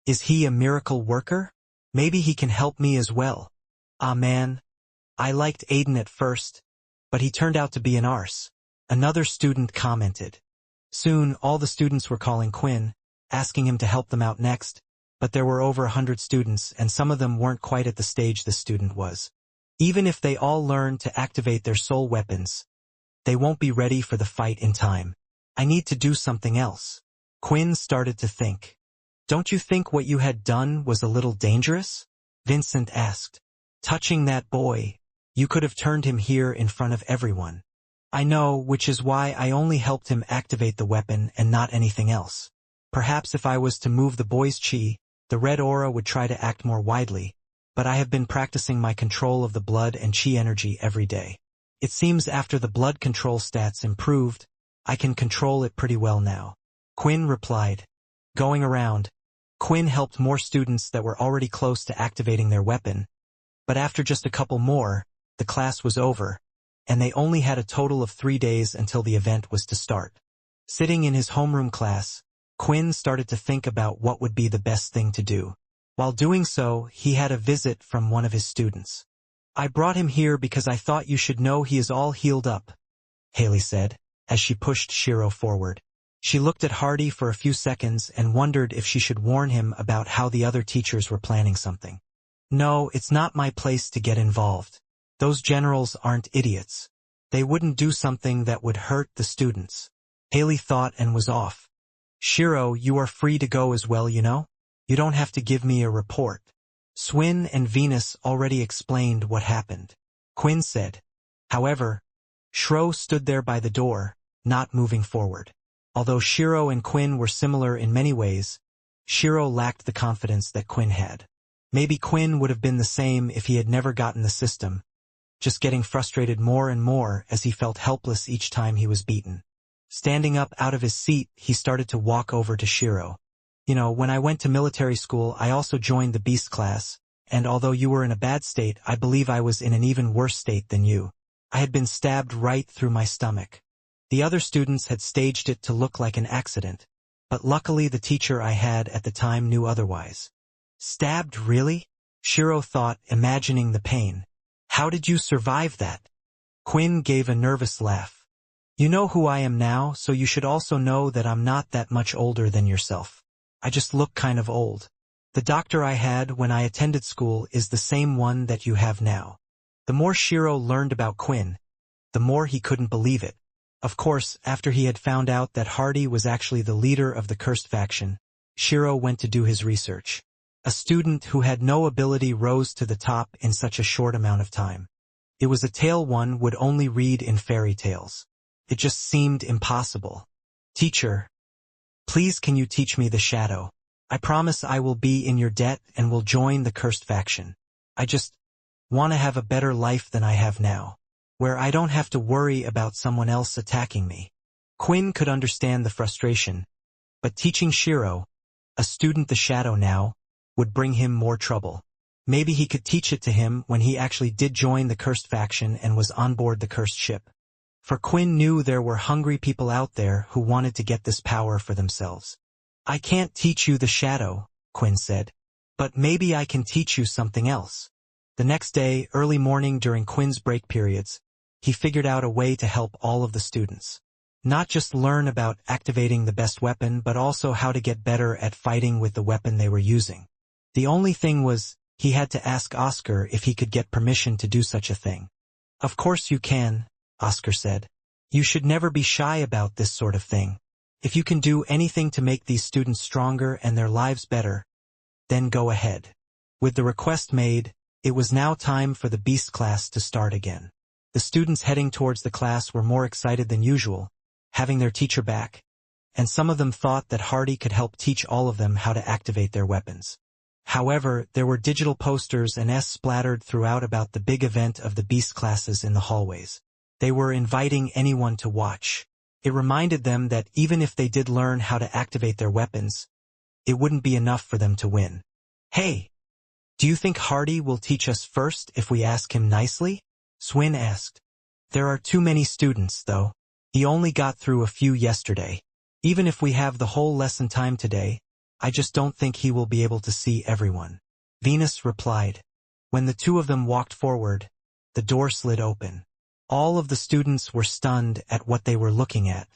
Is he a miracle worker? Maybe he can help me as well. Ah man, I liked Aiden at first, But he turned out to be an arse. Another student commented. Soon, all the students were calling Quinn, asking him to help them out next, but there were over 100 students and some of them weren't quite at the stage the student was. Even if they all learn to activate their soul weapons, they won't be ready for the fight in time. I need to do something else. Quinn started to think. Don't you think what you had done was a little dangerous? Vincent asked. Touching that boy, you could have turned him here in front of everyone. I know, which is why I only helped him activate the weapon and not anything else. Perhaps if I was to move the boy's chi, the red aura would try to act more widely, but I have been practicing my control of the blood and chi energy every day. It seems after the blood control stats improved, I can control it pretty well now. Quinn replied. Going around, Quinn helped more students that were already close to activating their weapon, but after just a couple more, the class was over, and they only had a total of 3 days until the event was to start. Sitting in his homeroom class, Quinn started to think about what would be the best thing to do. While doing so, he had a visit from one of his students. I brought him here because I thought you should know he is all healed up, Haley said, as she pushed Shiro forward. She looked at Hardy for a few seconds and wondered if she should warn him about how the other teachers were planning something. No, it's not my place to get involved. Those generals aren't idiots. They wouldn't do something that would hurt the students. Haley thought and was off. Shiro, you are free to go as well, you know? You don't have to give me a report. Swin and Venus already explained what happened. Quinn said. However, Shiro stood there by the door, not moving forward. Although Shiro and Quinn were similar in many ways, Shiro lacked the confidence that Quinn had. Maybe Quinn would have been the same if he had never gotten the system, just getting frustrated more and more as he felt helpless each time he was beaten. Standing up out of his seat, he started to walk over to Shiro. You know, when I went to military school, I also joined the beast class, and although you were in a bad state, I believe I was in an even worse state than you. I had been stabbed right through my stomach. The other students had staged it to look like an accident, but luckily the teacher I had at the time knew otherwise. Stabbed, really? Shiro thought, imagining the pain. How did you survive that? Quinn gave a nervous laugh. You know who I am now, so you should also know that I'm not that much older than yourself. I just look kind of old. The doctor I had when I attended school is the same one that you have now. The more Shiro learned about Quinn, the more he couldn't believe it. Of course, after he had found out that Hardy was actually the leader of the cursed faction, Shiro went to do his research. A student who had no ability rose to the top in such a short amount of time. It was a tale one would only read in fairy tales. It just seemed impossible. Teacher, please can you teach me the shadow? I promise I will be in your debt and will join the cursed faction. I just want to have a better life than I have now, where I don't have to worry about someone else attacking me. Quinn could understand the frustration, but teaching Shiro, a student the shadow now, would bring him more trouble. Maybe he could teach it to him when he actually did join the cursed faction and was on board the cursed ship. For Quinn knew there were hungry people out there who wanted to get this power for themselves. I can't teach you the shadow, Quinn said, but maybe I can teach you something else. The next day, early morning during Quinn's break periods, he figured out a way to help all of the students. Not just learn about activating the best weapon, but also how to get better at fighting with the weapon they were using. The only thing was, he had to ask Oscar if he could get permission to do such a thing. Of course you can, Oscar said. You should never be shy about this sort of thing. If you can do anything to make these students stronger and their lives better, then go ahead. With the request made, it was now time for the beast class to start again. The students heading towards the class were more excited than usual, having their teacher back, and some of them thought that Hardy could help teach all of them how to activate their weapons. However, there were digital posters and splattered throughout about the big event of the beast classes in the hallways. They were inviting anyone to watch. It reminded them that even if they did learn how to activate their weapons, it wouldn't be enough for them to win. Hey, do you think Hardy will teach us first if we ask him nicely? Swin asked. There are too many students, though. He only got through a few yesterday. Even if we have the whole lesson time today, I just don't think he will be able to see everyone. Venus replied. When the two of them walked forward, the door slid open. All of the students were stunned at what they were looking at.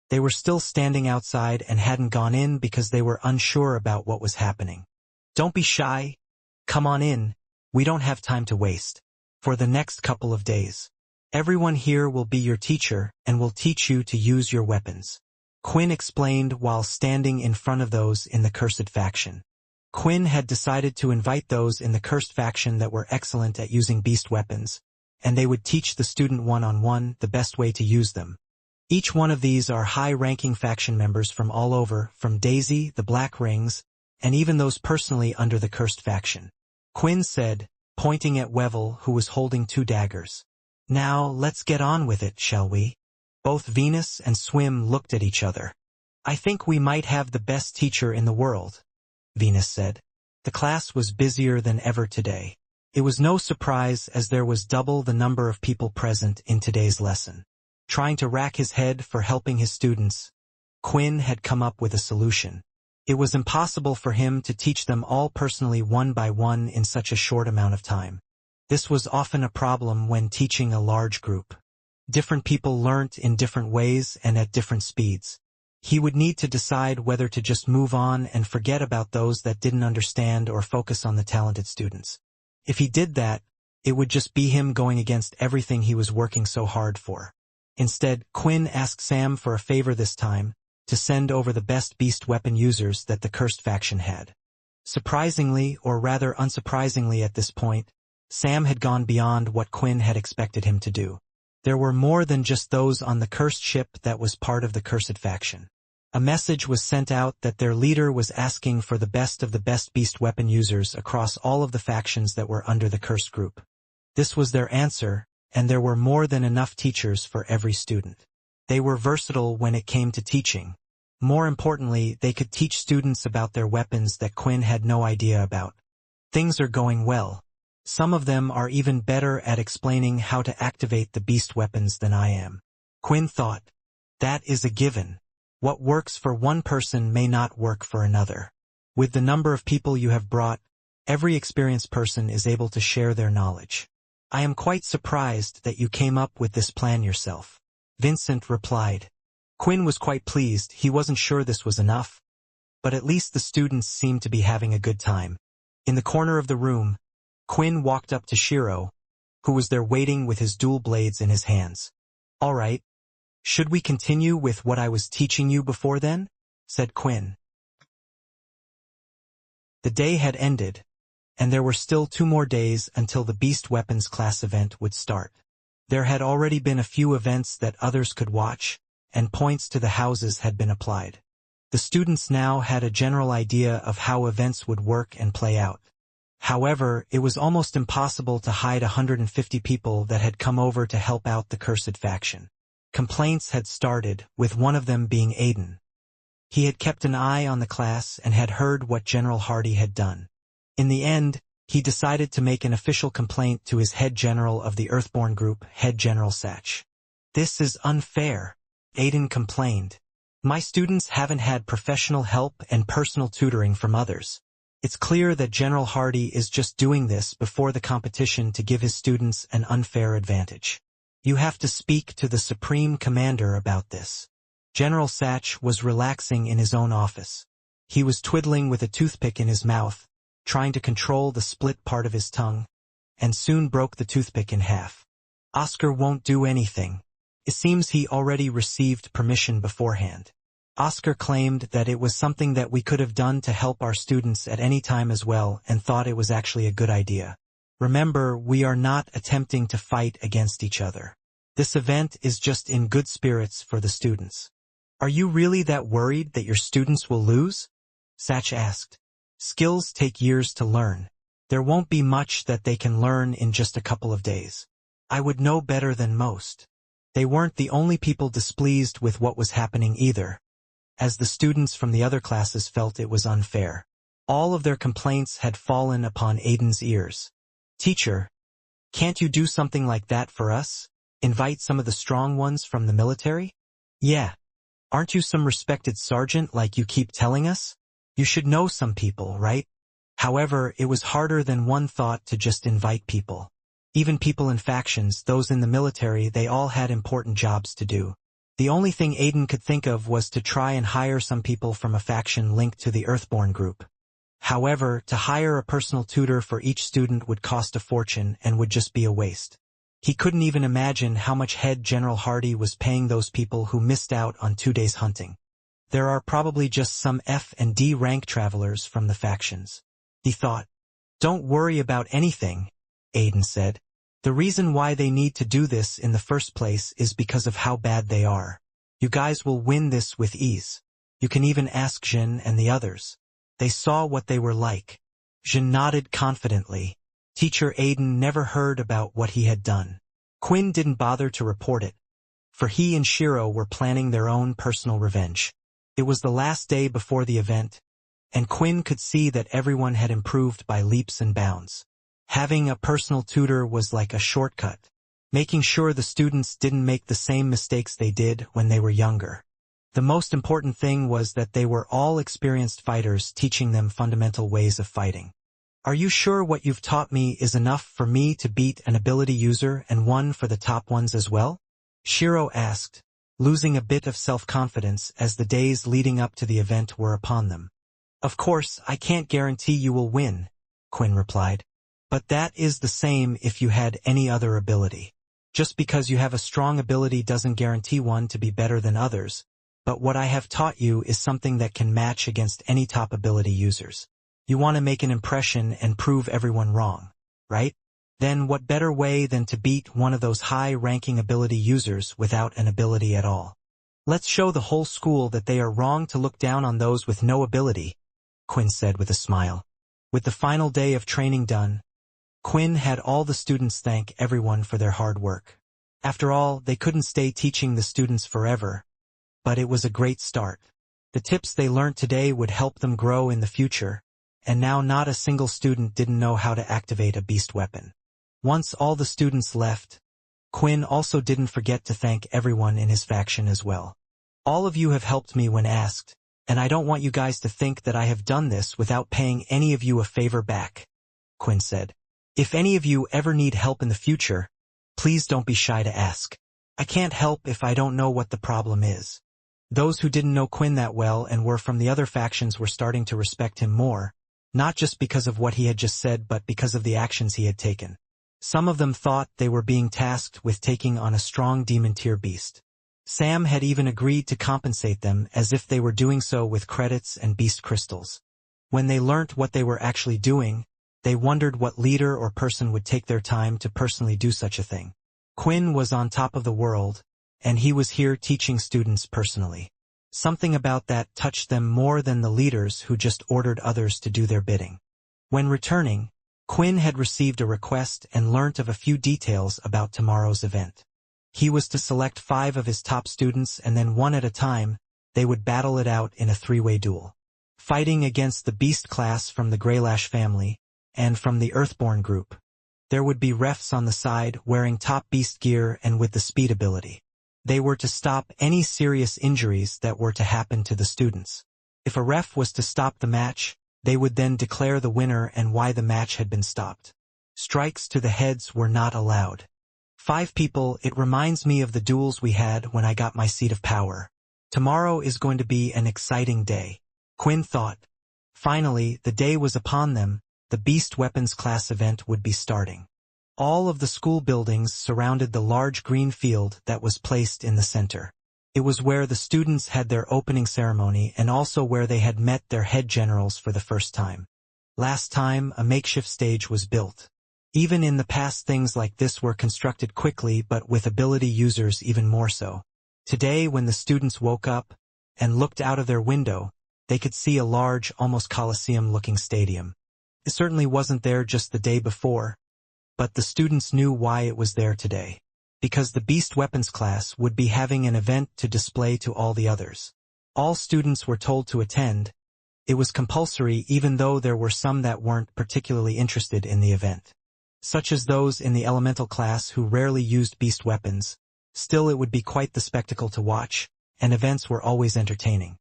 They were still standing outside and hadn't gone in because they were unsure about what was happening. "Don't be shy. Come on in. We don't have time to waste. For the next couple of days, everyone here will be your teacher and will teach you to use your weapons," Quinn explained while standing in front of those in the cursed faction. Quinn had decided to invite those in the cursed faction that were excellent at using beast weapons, and they would teach the student one-on-one the best way to use them. Each one of these are high-ranking faction members from all over, from Daisy, the Black Rings, and even those personally under the cursed faction. Quinn said, pointing at Wevel, who was holding 2 daggers. "Now, let's get on with it, shall we?" Both Venus and Swim looked at each other. "I think we might have the best teacher in the world," Venus said. The class was busier than ever today. It was no surprise as there was double the number of people present in today's lesson. Trying to rack his head for helping his students, Quinn had come up with a solution. It was impossible for him to teach them all personally one by one in such a short amount of time. This was often a problem when teaching a large group. Different people learnt in different ways and at different speeds. He would need to decide whether to just move on and forget about those that didn't understand or focus on the talented students. If he did that, it would just be him going against everything he was working so hard for. Instead, Quinn asked Sam for a favor this time, to send over the best beast weapon users that the cursed faction had. Surprisingly, or rather unsurprisingly at this point, Sam had gone beyond what Quinn had expected him to do. There were more than just those on the cursed ship that was part of the cursed faction. A message was sent out that their leader was asking for the best of the best beast weapon users across all of the factions that were under the cursed group. This was their answer, and there were more than enough teachers for every student. They were versatile when it came to teaching. More importantly, they could teach students about their weapons that Quinn had no idea about. Things are going well. Some of them are even better at explaining how to activate the beast weapons than I am. Quinn thought, that is a given. What works for one person may not work for another. With the number of people you have brought, every experienced person is able to share their knowledge. I am quite surprised that you came up with this plan yourself, Vincent replied. Quinn was quite pleased. He wasn't sure this was enough, but at least the students seemed to be having a good time. In the corner of the room, Quinn walked up to Shiro, who was there waiting with his dual blades in his hands. "All right. Should we continue with what I was teaching you before then?" said Quinn. The day had ended, and there were still 2 more days until the Beast Weapons class event would start. There had already been a few events that others could watch, and points to the houses had been applied. The students now had a general idea of how events would work and play out. However, it was almost impossible to hide 150 people that had come over to help out the cursed faction. Complaints had started, with one of them being Aiden. He had kept an eye on the class and had heard what General Hardy had done. In the end, he decided to make an official complaint to his head general of the Earthborn group, Head General Satch. "This is unfair," Aiden complained. "My students haven't had professional help and personal tutoring from others. It's clear that General Hardy is just doing this before the competition to give his students an unfair advantage. You have to speak to the Supreme Commander about this." General Satch was relaxing in his own office. He was twiddling with a toothpick in his mouth, trying to control the split part of his tongue, and soon broke the toothpick in half. "Oscar won't do anything. It seems he already received permission beforehand. Oscar claimed that it was something that we could have done to help our students at any time as well and thought it was actually a good idea. Remember, we are not attempting to fight against each other. This event is just in good spirits for the students." "Are you really that worried that your students will lose?" Satch asked. "Skills take years to learn. There won't be much that they can learn in just a couple of days. I would know better than most." They weren't the only people displeased with what was happening either, as the students from the other classes felt it was unfair. All of their complaints had fallen upon Aiden's ears. "Teacher, can't you do something like that for us? Invite some of the strong ones from the military?" "Yeah. Aren't you some respected sergeant like you keep telling us? You should know some people, right?" However, it was harder than one thought to just invite people. Even people in factions, those in the military, they all had important jobs to do. The only thing Aiden could think of was to try and hire some people from a faction linked to the Earthborn group. However, to hire a personal tutor for each student would cost a fortune and would just be a waste. He couldn't even imagine how much Head General Hardy was paying those people who missed out on 2 days hunting. There are probably just some F and D rank travelers from the factions, he thought. Don't worry about anything, Aiden said. The reason why they need to do this in the first place is because of how bad they are. You guys will win this with ease. You can even ask Jin and the others. They saw what they were like. Jin nodded confidently. Teacher Aiden never heard about what he had done. Quinn didn't bother to report it, for he and Shiro were planning their own personal revenge. It was the last day before the event, and Quinn could see that everyone had improved by leaps and bounds. Having a personal tutor was like a shortcut, making sure the students didn't make the same mistakes they did when they were younger. The most important thing was that they were all experienced fighters, teaching them fundamental ways of fighting. Are you sure what you've taught me is enough for me to beat an ability user and one for the top ones as well? Shiro asked, losing a bit of self-confidence as the days leading up to the event were upon them. Of course, I can't guarantee you will win, Quinn replied. But that is the same if you had any other ability. Just because you have a strong ability doesn't guarantee one to be better than others, but what I have taught you is something that can match against any top ability users. You want to make an impression and prove everyone wrong, right? Then what better way than to beat one of those high-ranking ability users without an ability at all? Let's show the whole school that they are wrong to look down on those with no ability, Quinn said with a smile. With the final day of training done, Quinn had all the students thank everyone for their hard work. After all, they couldn't stay teaching the students forever, but it was a great start. The tips they learned today would help them grow in the future, and now not a single student didn't know how to activate a beast weapon. Once all the students left, Quinn also didn't forget to thank everyone in his faction as well. All of you have helped me when asked, and I don't want you guys to think that I have done this without paying any of you a favor back, Quinn said. If any of you ever need help in the future, please don't be shy to ask. I can't help if I don't know what the problem is. Those who didn't know Quinn that well and were from the other factions were starting to respect him more, not just because of what he had just said but because of the actions he had taken. Some of them thought they were being tasked with taking on a strong demon tier beast. Sam had even agreed to compensate them as if they were doing so with credits and beast crystals. When they learnt what they were actually doing, they wondered what leader or person would take their time to personally do such a thing. Quinn was on top of the world, and he was here teaching students personally. Something about that touched them more than the leaders who just ordered others to do their bidding. When returning, Quinn had received a request and learnt of a few details about tomorrow's event. He was to select 5 of his top students and then one at a time, they would battle it out in a 3-way duel. Fighting against the beast class from the Greylash family, and from the Earthborn group. There would be refs on the side wearing top beast gear and with the speed ability. They were to stop any serious injuries that were to happen to the students. If a ref was to stop the match, they would then declare the winner and why the match had been stopped. Strikes to the heads were not allowed. 5 people, it reminds me of the duels we had when I got my seat of power. Tomorrow is going to be an exciting day, Quinn thought. Finally, the day was upon them. The Beast Weapons class event would be starting. All of the school buildings surrounded the large green field that was placed in the center. It was where the students had their opening ceremony and also where they had met their head generals for the first time. Last time, a makeshift stage was built. Even in the past, things like this were constructed quickly, but with ability users even more so. Today, when the students woke up and looked out of their window, they could see a large, almost Colosseum-looking stadium. It certainly wasn't there just the day before, but the students knew why it was there today. Because the Beast Weapons class would be having an event to display to all the others. All students were told to attend. It was compulsory even though there were some that weren't particularly interested in the event. Such as those in the elemental class who rarely used beast weapons. Still, it would be quite the spectacle to watch, and events were always entertaining.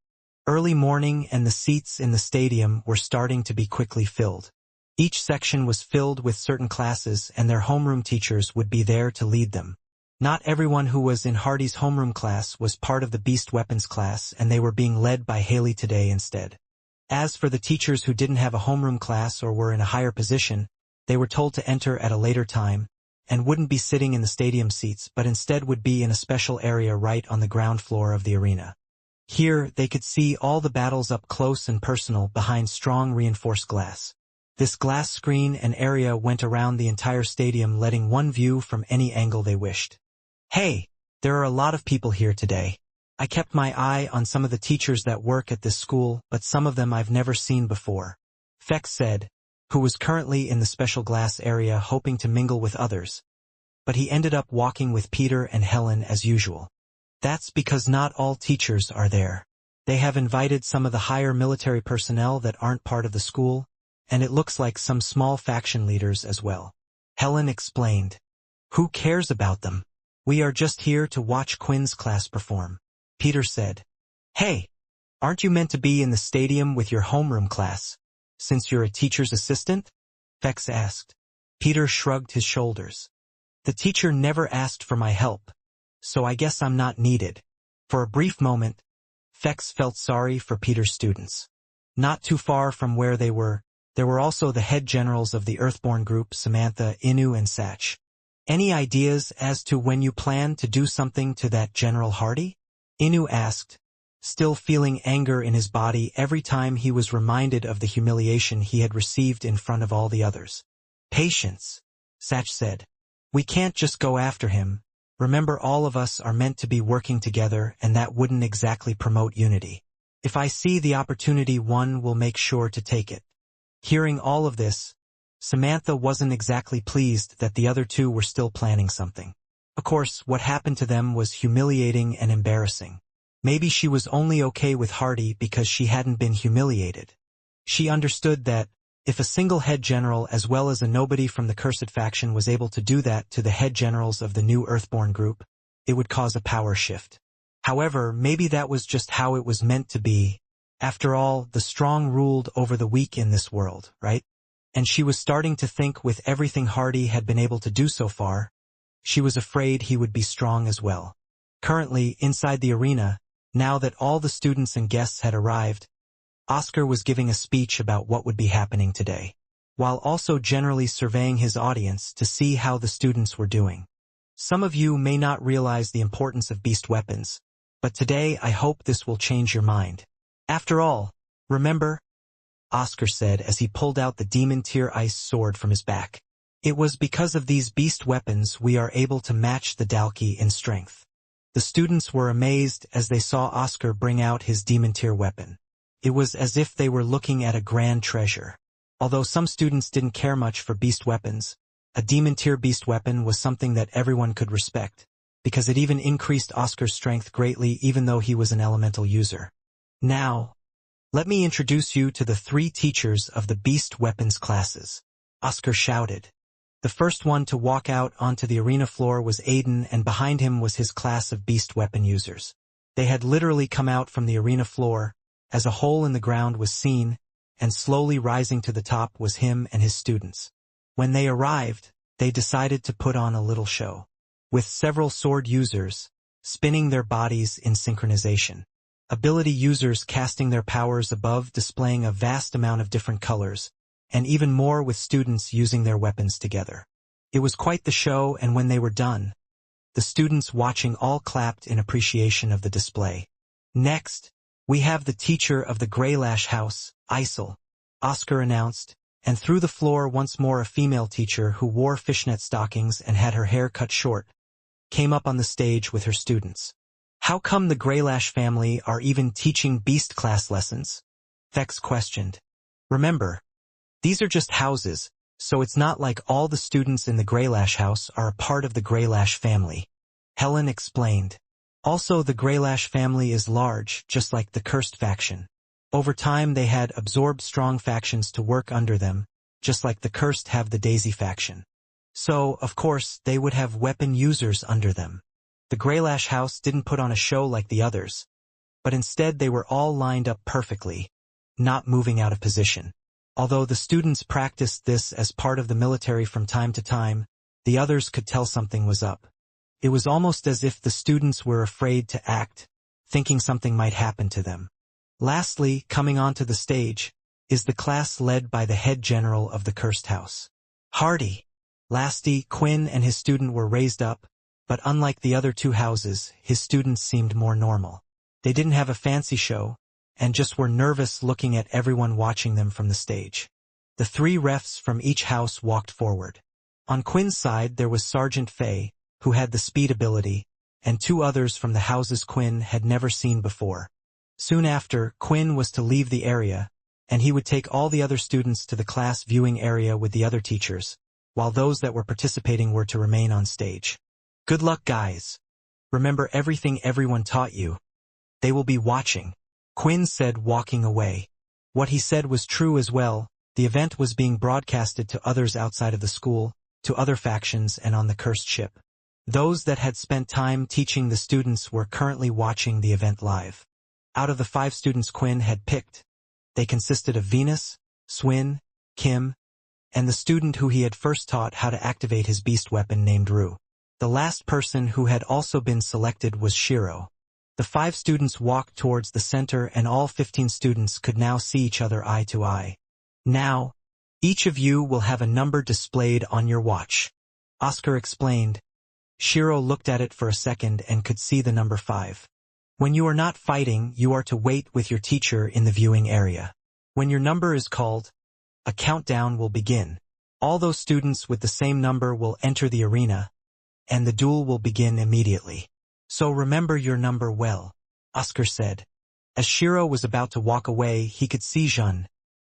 Early morning and the seats in the stadium were starting to be quickly filled. Each section was filled with certain classes and their homeroom teachers would be there to lead them. Not everyone who was in Hardy's homeroom class was part of the Beast Weapons class, and they were being led by Haley today instead. As for the teachers who didn't have a homeroom class or were in a higher position, they were told to enter at a later time, and wouldn't be sitting in the stadium seats but instead would be in a special area right on the ground floor of the arena. Here, they could see all the battles up close and personal behind strong reinforced glass. This glass screen and area went around the entire stadium, letting one view from any angle they wished. Hey, there are a lot of people here today. I kept my eye on some of the teachers that work at this school, but some of them I've never seen before, Fex said, who was currently in the special glass area hoping to mingle with others. But he ended up walking with Peter and Helen as usual. That's because not all teachers are there. They have invited some of the higher military personnel that aren't part of the school, and it looks like some small faction leaders as well. Helen explained. Who cares about them? We are just here to watch Quinn's class perform. Peter said. Hey, aren't you meant to be in the stadium with your homeroom class, since you're a teacher's assistant? Fex asked. Peter shrugged his shoulders. The teacher never asked for my help, so I guess I'm not needed. For a brief moment, Fex felt sorry for Peter's students. Not too far from where they were, there were also the head generals of the Earthborn group, Samantha, Inu and Satch. Any ideas as to when you plan to do something to that General Hardy? Inu asked, still feeling anger in his body every time he was reminded of the humiliation he had received in front of all the others. Patience, Satch said. We can't just go after him. Remember, all of us are meant to be working together, and that wouldn't exactly promote unity. If I see the opportunity, one will make sure to take it. Hearing all of this, Samantha wasn't exactly pleased that the other two were still planning something. Of course, what happened to them was humiliating and embarrassing. Maybe she was only okay with Hardy because she hadn't been humiliated. She understood that, if a single head general as well as a nobody from the Cursed faction was able to do that to the head generals of the new Earthborn group, it would cause a power shift. However, maybe that was just how it was meant to be. After all, the strong ruled over the weak in this world, right? And she was starting to think, with everything Hardy had been able to do so far, she was afraid he would be strong as well. Currently, inside the arena, now that all the students and guests had arrived, Oscar was giving a speech about what would be happening today, while also generally surveying his audience to see how the students were doing. Some of you may not realize the importance of beast weapons, but today I hope this will change your mind. After all, remember? Oscar said as he pulled out the Demon Tier Ice sword from his back. It was because of these beast weapons we are able to match the Dalki in strength. The students were amazed as they saw Oscar bring out his Demon Tier weapon. It was as if they were looking at a grand treasure. Although some students didn't care much for beast weapons, a Demon Tier beast weapon was something that everyone could respect, because it even increased Oscar's strength greatly even though he was an elemental user. Now, let me introduce you to the 3 teachers of the beast weapons classes, Oscar shouted. The first one to walk out onto the arena floor was Aiden, and behind him was his class of beast weapon users. They had literally come out from the arena floor, as a hole in the ground was seen, and slowly rising to the top was him and his students. When they arrived, they decided to put on a little show, with several sword users spinning their bodies in synchronization. Ability users casting their powers above, displaying a vast amount of different colors, and even more with students using their weapons together. It was quite the show, and when they were done, the students watching all clapped in appreciation of the display. Next, we have the teacher of the Greylash House, Isel, Oscar announced, and through the floor once more a female teacher who wore fishnet stockings and had her hair cut short, came up on the stage with her students. How come the Greylash family are even teaching beast class lessons? Fex questioned. Remember, these are just houses, so it's not like all the students in the Greylash house are a part of the Greylash family. Helen explained. Also, the Greylash family is large, just like the Cursed faction. Over time they had absorbed strong factions to work under them, just like the Cursed have the Daisy faction. So, of course, they would have weapon users under them. The Greylash house didn't put on a show like the others, but instead they were all lined up perfectly, not moving out of position. Although the students practiced this as part of the military from time to time, the others could tell something was up. It was almost as if the students were afraid to act, thinking something might happen to them. Lastly, coming onto the stage, is the class led by the head general of the cursed house. Hardy. Lastly, Quinn and his student were raised up, but unlike the other two houses, his students seemed more normal. They didn't have a fancy show, and just were nervous looking at everyone watching them from the stage. The three refs from each house walked forward. On Quinn's side there was Sergeant Fay, who had the speed ability, and two others from the houses Quinn had never seen before. Soon after, Quinn was to leave the area, and he would take all the other students to the class viewing area with the other teachers, while those that were participating were to remain on stage. Good luck, guys. Remember everything everyone taught you. They will be watching, Quinn said, walking away. What he said was true as well. The event was being broadcasted to others outside of the school, to other factions and on the cursed ship. Those that had spent time teaching the students were currently watching the event live. Out of the 5 students Quinn had picked, they consisted of Venus, Swin, Kim, and the student who he had first taught how to activate his beast weapon named Rue. The last person who had also been selected was Shiro. The 5 students walked towards the center and all 15 students could now see each other eye to eye. Now, each of you will have a number displayed on your watch, Oscar explained. Shiro looked at it for a second and could see the number 5. When you are not fighting, you are to wait with your teacher in the viewing area. When your number is called, a countdown will begin. All those students with the same number will enter the arena, and the duel will begin immediately. So remember your number well, Oscar said. As Shiro was about to walk away, he could see Jun,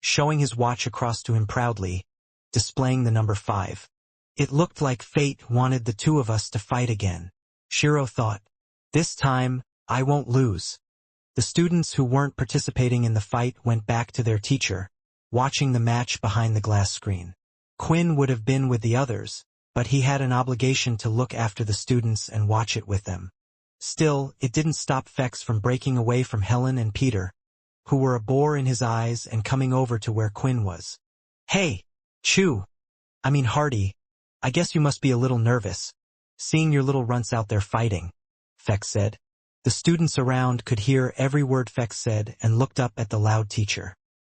showing his watch across to him proudly, displaying the number 5. It looked like fate wanted the two of us to fight again. Shiro thought, this time, I won't lose. The students who weren't participating in the fight went back to their teacher, watching the match behind the glass screen. Quinn would have been with the others, but he had an obligation to look after the students and watch it with them. Still, it didn't stop Fex from breaking away from Helen and Peter, who were a bore in his eyes, and coming over to where Quinn was. Hey, Hardy, I guess you must be a little nervous, seeing your little runts out there fighting, Fex said. The students around could hear every word Fex said and looked up at the loud teacher.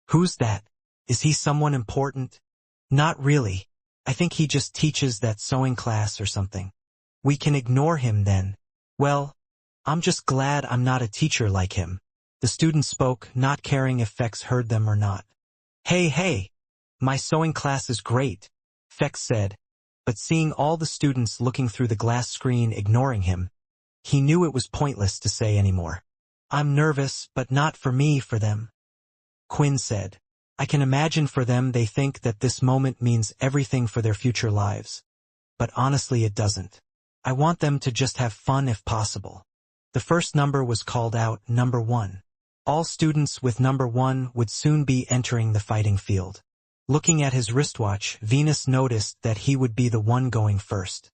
Who's that? Is he someone important? Not really. I think he just teaches that sewing class or something. We can ignore him then. Well, I'm just glad I'm not a teacher like him. The student spoke, not caring if Fex heard them or not. Hey, my sewing class is great, Fex said, but seeing all the students looking through the glass screen ignoring him, he knew it was pointless to say anymore. I'm nervous, but not for me, for them, Quinn said. I can imagine for them they think that this moment means everything for their future lives. But honestly it doesn't. I want them to just have fun if possible. The first number was called out, number 1. All students with number 1 would soon be entering the fighting field. Looking at his wristwatch, Venus noticed that he would be the one going first.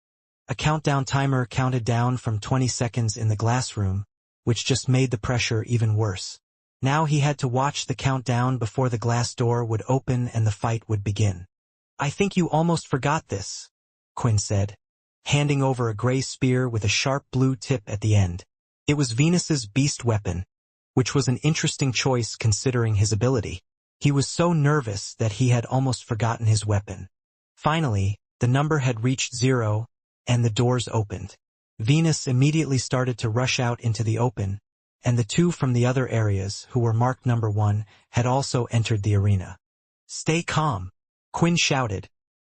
A countdown timer counted down from 20 seconds in the glass room, which just made the pressure even worse. Now he had to watch the countdown before the glass door would open and the fight would begin. I think you almost forgot this, Quinn said, handing over a gray spear with a sharp blue tip at the end. It was Venus's beast weapon, which was an interesting choice considering his ability. He was so nervous that he had almost forgotten his weapon. Finally, the number had reached 0, and the doors opened. Venus immediately started to rush out into the open, and the 2 from the other areas, who were marked number 1, had also entered the arena. Stay calm, Quinn shouted,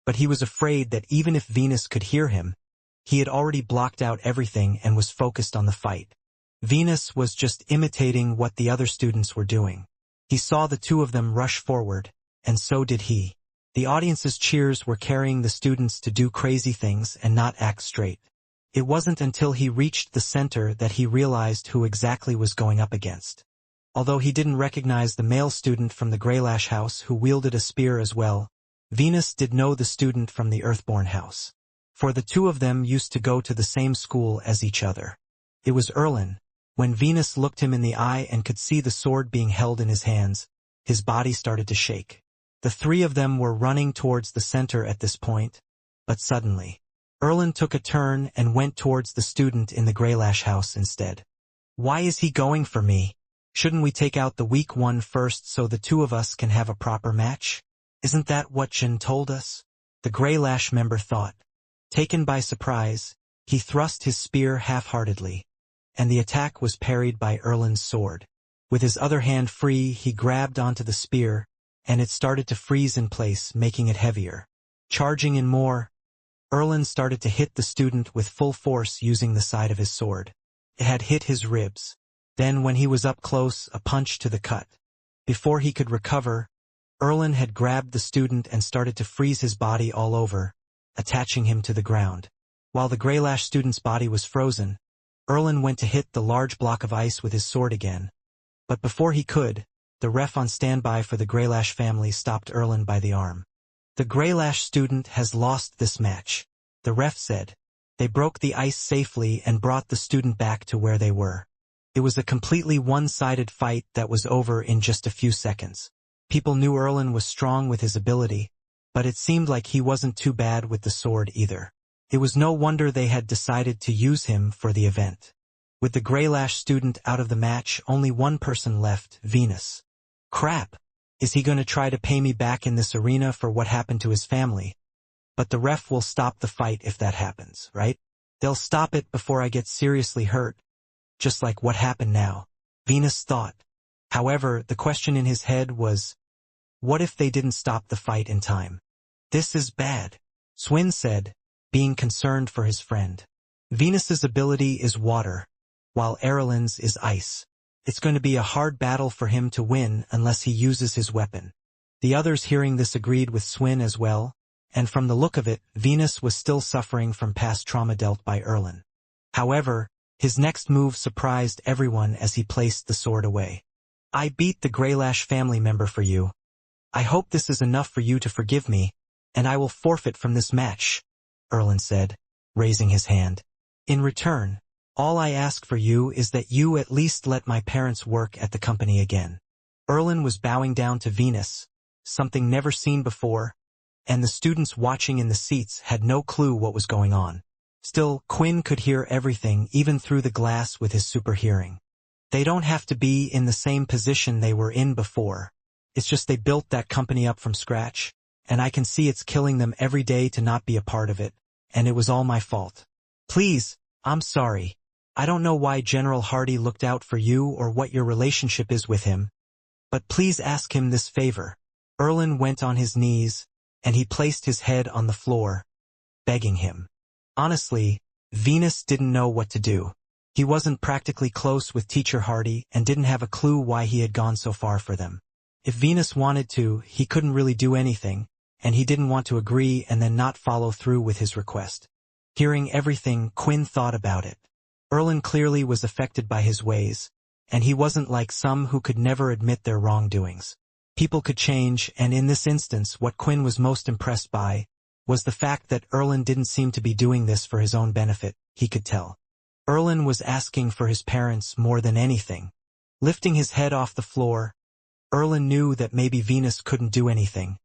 but he was afraid that even if Venus could hear him, he had already blocked out everything and was focused on the fight. Venus was just imitating what the other students were doing. He saw the 2 of them rush forward, and so did he. The audience's cheers were carrying the students to do crazy things and not act straight. It wasn't until he reached the center that he realized who exactly was going up against. Although he didn't recognize the male student from the Greylash house who wielded a spear as well, Venus did know the student from the Earthborn house. For the 2 of them used to go to the same school as each other. It was Erlin. When Venus looked him in the eye and could see the sword being held in his hands, his body started to shake. The three of them were running towards the center at this point, but suddenly, Erlen took a turn and went towards the student in the Greylash house instead. Why is he going for me? Shouldn't we take out the weak one first so the two of us can have a proper match? Isn't that what Jin told us? The Greylash member thought. Taken by surprise, he thrust his spear half-heartedly, and the attack was parried by Erlen's sword. With his other hand free, he grabbed onto the spear, and it started to freeze in place, making it heavier. Charging in more, Erlen started to hit the student with full force using the side of his sword. It had hit his ribs. Then when he was up close, a punch to the gut. Before he could recover, Erlen had grabbed the student and started to freeze his body all over, attaching him to the ground. While the Greylash student's body was frozen, Erlen went to hit the large block of ice with his sword again. But before he could, the ref on standby for the Greylash family stopped Erlen by the arm. The Greylash student has lost this match, the ref said. They broke the ice safely and brought the student back to where they were. It was a completely one-sided fight that was over in just a few seconds. People knew Erlen was strong with his ability, but it seemed like he wasn't too bad with the sword either. It was no wonder they had decided to use him for the event. With the Greylash student out of the match, only one person left, Venus. Crap! Is he going to try to pay me back in this arena for what happened to his family? But the ref will stop the fight if that happens, right? They'll stop it before I get seriously hurt. Just like what happened now, Venus thought. However, the question in his head was, what if they didn't stop the fight in time? This is bad, Swin said, being concerned for his friend. Venus's ability is water, while Erlen's is ice. It's going to be a hard battle for him to win unless he uses his weapon. The others hearing this agreed with Swin as well, and from the look of it, Venus was still suffering from past trauma dealt by Erlen. However, his next move surprised everyone as he placed the sword away. I beat the Greylash family member for you. I hope this is enough for you to forgive me, and I will forfeit from this match, Erlen said, raising his hand. In return, all I ask for you is that you at least let my parents work at the company again. Erlen was bowing down to Venus, something never seen before, and the students watching in the seats had no clue what was going on. Still, Quinn could hear everything even through the glass with his super hearing. They don't have to be in the same position they were in before. It's just they built that company up from scratch, and I can see it's killing them every day to not be a part of it, and it was all my fault. Please, I'm sorry. I don't know why General Hardy looked out for you or what your relationship is with him, but please ask him this favor. Erlen went on his knees, and he placed his head on the floor, begging him. Honestly, Venus didn't know what to do. He wasn't practically close with Teacher Hardy and didn't have a clue why he had gone so far for them. If Venus wanted to, he couldn't really do anything, and he didn't want to agree and then not follow through with his request. Hearing everything, Quinn thought about it. Erlen clearly was affected by his ways, and he wasn't like some who could never admit their wrongdoings. People could change, and in this instance what Quinn was most impressed by was the fact that Erlen didn't seem to be doing this for his own benefit, he could tell. Erlen was asking for his parents more than anything. Lifting his head off the floor, Erlen knew that maybe Venus couldn't do anything,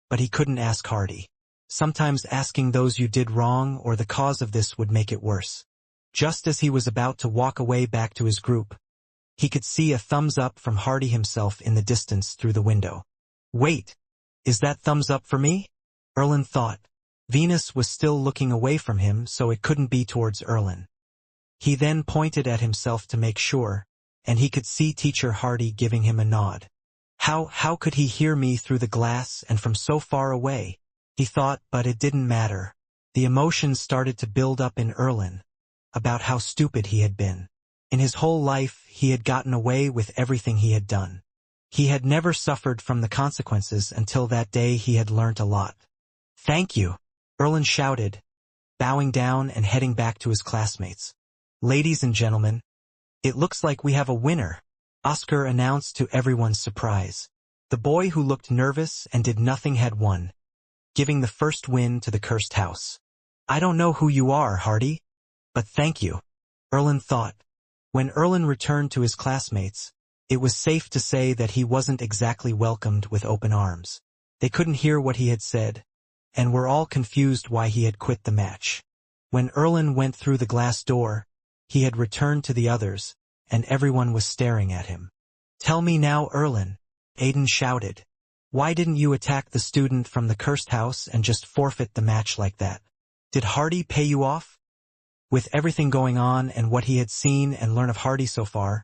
but he couldn't ask Hardy. Sometimes asking those you did wrong or the cause of this would make it worse. Just as he was about to walk away back to his group, he could see a thumbs up from Hardy himself in the distance through the window. Wait, is that thumbs up for me? Erlen thought. Venus was still looking away from him, so it couldn't be towards Erlen. He then pointed at himself to make sure, and he could see Teacher Hardy giving him a nod. How could he hear me through the glass and from so far away? He thought, but it didn't matter. The emotions started to build up in Erlen about how stupid he had been. In his whole life, he had gotten away with everything he had done. He had never suffered from the consequences until that day he had learnt a lot. Thank you, Erlen shouted, bowing down and heading back to his classmates. Ladies and gentlemen, it looks like we have a winner, Oscar announced to everyone's surprise. The boy who looked nervous and did nothing had won, giving the first win to the cursed house. I don't know who you are, Hardy, but thank you, Erlen thought. When Erlen returned to his classmates, it was safe to say that he wasn't exactly welcomed with open arms. They couldn't hear what he had said, and were all confused why he had quit the match. When Erlen went through the glass door, he had returned to the others, and everyone was staring at him. "Tell me now, Erlen," Aiden shouted. "Why didn't you attack the student from the cursed house and just forfeit the match like that? Did Hardy pay you off?" With everything going on and what he had seen and learned of Hardy so far,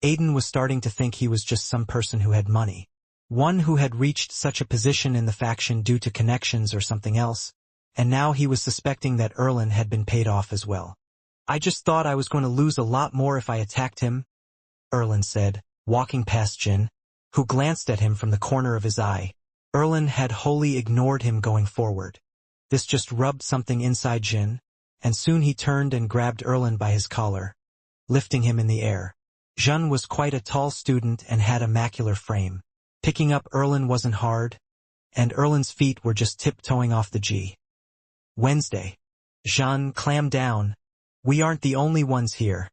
Aiden was starting to think he was just some person who had money. One who had reached such a position in the faction due to connections or something else, and now he was suspecting that Erlen had been paid off as well. "I just thought I was going to lose a lot more if I attacked him," Erlen said, walking past Jin, who glanced at him from the corner of his eye. Erlen had wholly ignored him going forward. This just rubbed something inside Jin, and soon he turned and grabbed Erlen by his collar, lifting him in the air. Jin was quite a tall student and had a macular frame. Picking up Erlen wasn't hard, and Erlen's feet were just tiptoeing off the G. Wednesday. Jin, clam down. "We aren't the only ones here,"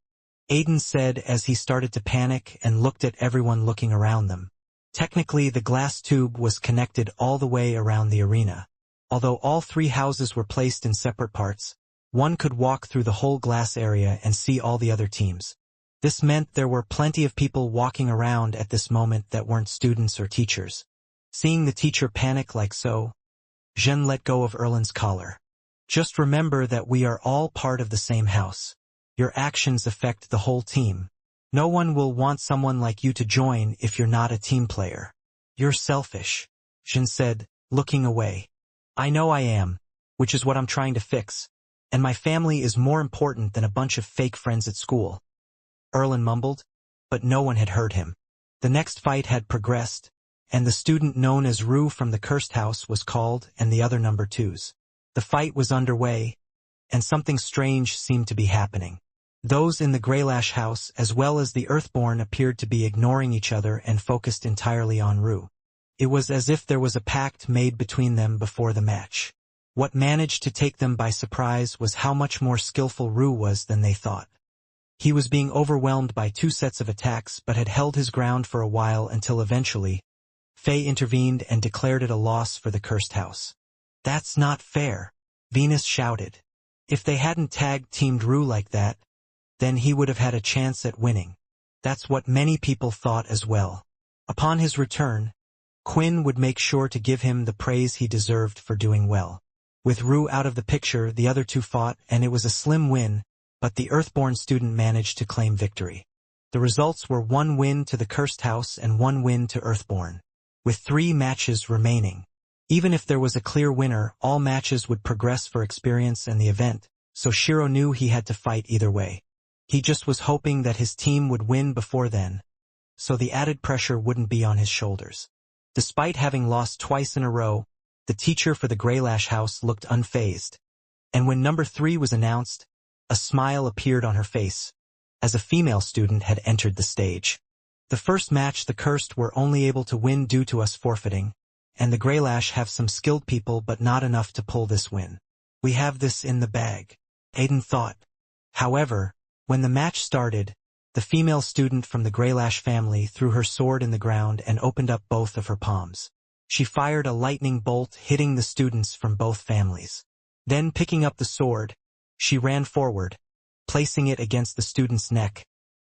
Aiden said as he started to panic and looked at everyone looking around them. Technically, the glass tube was connected all the way around the arena. Although all three houses were placed in separate parts, one could walk through the whole glass area and see all the other teams. This meant there were plenty of people walking around at this moment that weren't students or teachers. Seeing the teacher panic like so, Jin let go of Erlen's collar. "Just remember that we are all part of the same house. Your actions affect the whole team. No one will want someone like you to join if you're not a team player. You're selfish," Jin said, looking away. "I know I am, which is what I'm trying to fix, and my family is more important than a bunch of fake friends at school," Erlen mumbled, but no one had heard him. The next fight had progressed, and the student known as Rue from the cursed house was called and the other number twos. The fight was underway, and something strange seemed to be happening. Those in the Greylash house as well as the Earthborn appeared to be ignoring each other and focused entirely on Rue. It was as if there was a pact made between them before the match. What managed to take them by surprise was how much more skillful Rue was than they thought. He was being overwhelmed by two sets of attacks but had held his ground for a while until eventually, Faye intervened and declared it a loss for the cursed house. "That's not fair," Venus shouted. If they hadn't tag-teamed Rue like that, then he would have had a chance at winning. That's what many people thought as well. Upon his return, Quinn would make sure to give him the praise he deserved for doing well. With Rue out of the picture, the other two fought, and it was a slim win, but the Earthborn student managed to claim victory. The results were 1 win to the Cursed House and 1 win to Earthborn, with 3 matches remaining. Even if there was a clear winner, all matches would progress for experience and the event, so Shiro knew he had to fight either way. He just was hoping that his team would win before then, so the added pressure wouldn't be on his shoulders. Despite having lost twice in a row, the teacher for the Greylash house looked unfazed, and when number 3 was announced, a smile appeared on her face, as a female student had entered the stage. "The first match the Cursed were only able to win due to us forfeiting, and the Greylash have some skilled people but not enough to pull this win. We have this in the bag," Aiden thought. However, when the match started, the female student from the Greylash family threw her sword in the ground and opened up both of her palms. She fired a lightning bolt hitting the students from both families. Then picking up the sword, she ran forward, placing it against the student's neck,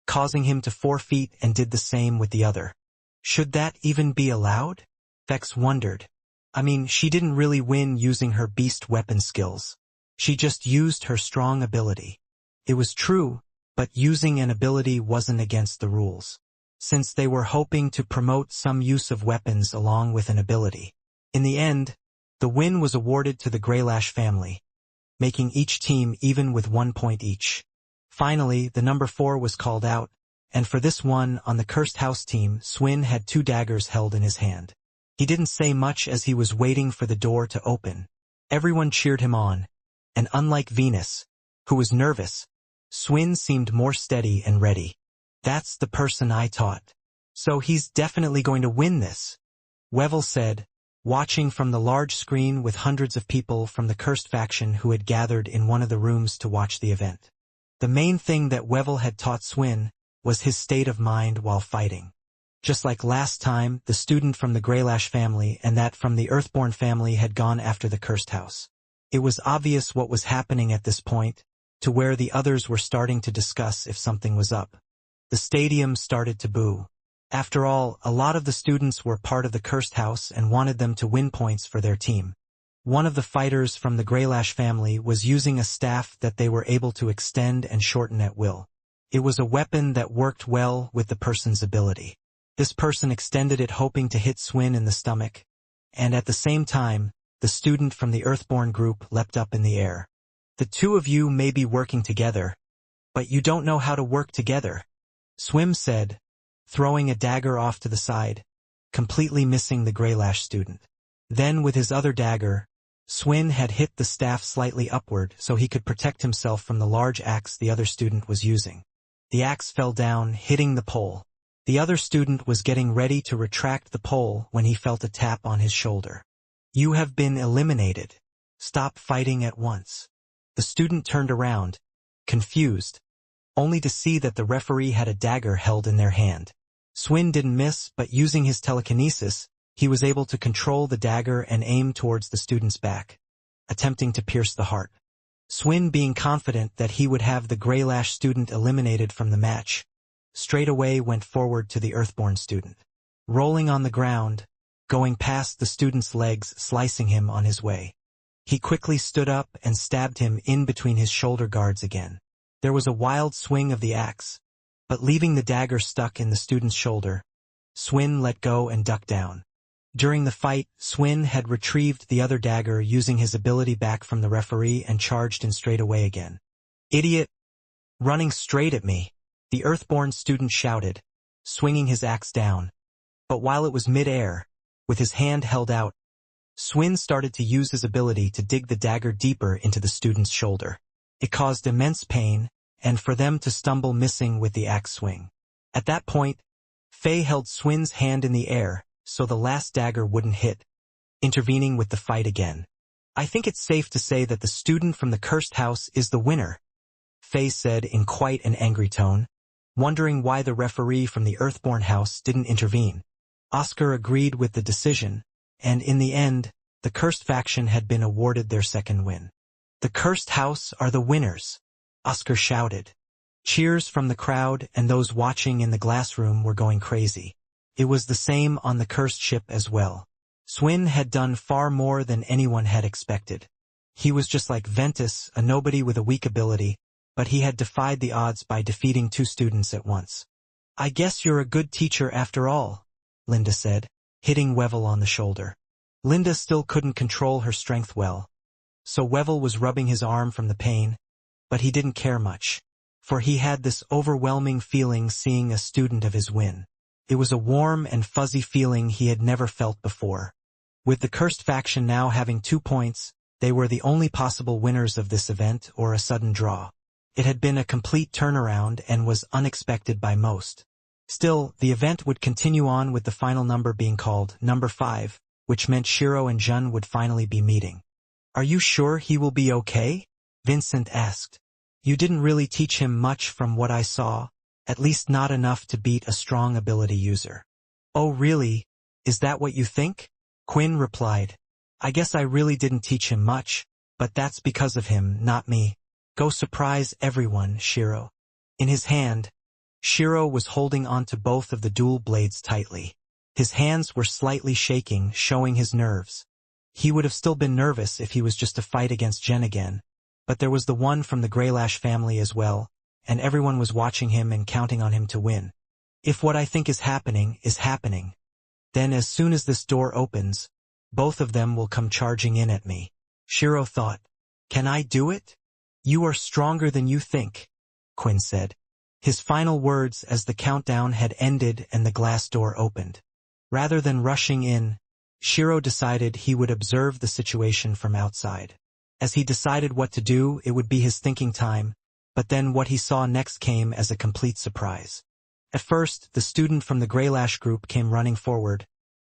causing him to forfeit and did the same with the other. Should that even be allowed? Vex wondered. I mean, she didn't really win using her beast weapon skills. She just used her strong ability. It was true, but using an ability wasn't against the rules, since they were hoping to promote some use of weapons along with an ability. In the end, the win was awarded to the Greylash family, making each team even with 1 point each. Finally, the number 4 was called out, and for this one on the Cursed House team, Swin had 2 daggers held in his hand. He didn't say much as he was waiting for the door to open. Everyone cheered him on, and unlike Venus, who was nervous, Swin seemed more steady and ready. "That's the person I taught. So he's definitely going to win this," Wevel said, watching from the large screen with hundreds of people from the Cursed faction who had gathered in one of the rooms to watch the event. The main thing that Wevel had taught Swin was his state of mind while fighting. Just like last time, the student from the Greylash family and that from the Earthborn family had gone after the cursed house. It was obvious what was happening at this point, to where the others were starting to discuss if something was up. The stadium started to boo. After all, a lot of the students were part of the cursed house and wanted them to win points for their team. One of the fighters from the Greylash family was using a staff that they were able to extend and shorten at will. It was a weapon that worked well with the person's ability. This person extended it hoping to hit Swin in the stomach, and at the same time, the student from the Earthborn group leapt up in the air. The two of you may be working together, but you don't know how to work together, Swim said, throwing a dagger off to the side, completely missing the Greylash student. Then with his other dagger, Swin had hit the staff slightly upward so he could protect himself from the large axe the other student was using. The axe fell down, hitting the pole. The other student was getting ready to retract the pole when he felt a tap on his shoulder. You have been eliminated. Stop fighting at once. The student turned around, confused, only to see that the referee had a dagger held in their hand. Swin didn't miss, but using his telekinesis, he was able to control the dagger and aim towards the student's back, attempting to pierce the heart. Swin, being confident that he would have the Greylash student eliminated from the match, straight away went forward to the Earthborn student. Rolling on the ground, going past the student's legs, slicing him on his way. He quickly stood up and stabbed him in between his shoulder guards again. There was a wild swing of the axe, but leaving the dagger stuck in the student's shoulder, Swin let go and ducked down. During the fight, Swin had retrieved the other dagger using his ability back from the referee and charged in straight away again. Idiot! Running straight at me, the Earthborn student shouted, swinging his axe down. But while it was mid-air, with his hand held out, Swin started to use his ability to dig the dagger deeper into the student's shoulder. It caused immense pain, and for them to stumble missing with the axe swing. At that point, Faye held Swin's hand in the air, so the last dagger wouldn't hit, intervening with the fight again. I think it's safe to say that the student from the cursed house is the winner, Faye said in quite an angry tone, wondering why the referee from the Earthborn house didn't intervene. Oscar agreed with the decision, and in the end, the cursed faction had been awarded their second win. The cursed house are the winners, Oscar shouted. Cheers from the crowd and those watching in the glass room were going crazy. It was the same on the cursed ship as well. Swin had done far more than anyone had expected. He was just like Ventus, a nobody with a weak ability, but he had defied the odds by defeating two students at once. I guess you're a good teacher after all, Linda said, hitting Wevel on the shoulder. Linda still couldn't control her strength well, so Wevel was rubbing his arm from the pain, but he didn't care much, for he had this overwhelming feeling seeing a student of his win. It was a warm and fuzzy feeling he had never felt before. With the cursed faction now having 2 points, they were the only possible winners of this event or a sudden draw. It had been a complete turnaround and was unexpected by most. Still, the event would continue on with the final number being called number 5, which meant Shiro and Jun would finally be meeting. Are you sure he will be okay? Vincent asked. You didn't really teach him much from what I saw, at least not enough to beat a strong ability user. Oh really? Is that what you think? Quinn replied. I guess I really didn't teach him much, but that's because of him, not me. Go surprise everyone, Shiro. In his hand, Shiro was holding onto both of the dual blades tightly. His hands were slightly shaking, showing his nerves. He would have still been nervous if he was just to fight against Jen again, but there was the one from the Greylash family as well, and everyone was watching him and counting on him to win. If what I think is happening, then as soon as this door opens, both of them will come charging in at me. Shiro thought. Can I do it? You are stronger than you think, Quinn said. His final words as the countdown had ended and the glass door opened. Rather than rushing in, Shiro decided he would observe the situation from outside. As he decided what to do, it would be his thinking time, but then what he saw next came as a complete surprise. At first, the student from the Greylash group came running forward,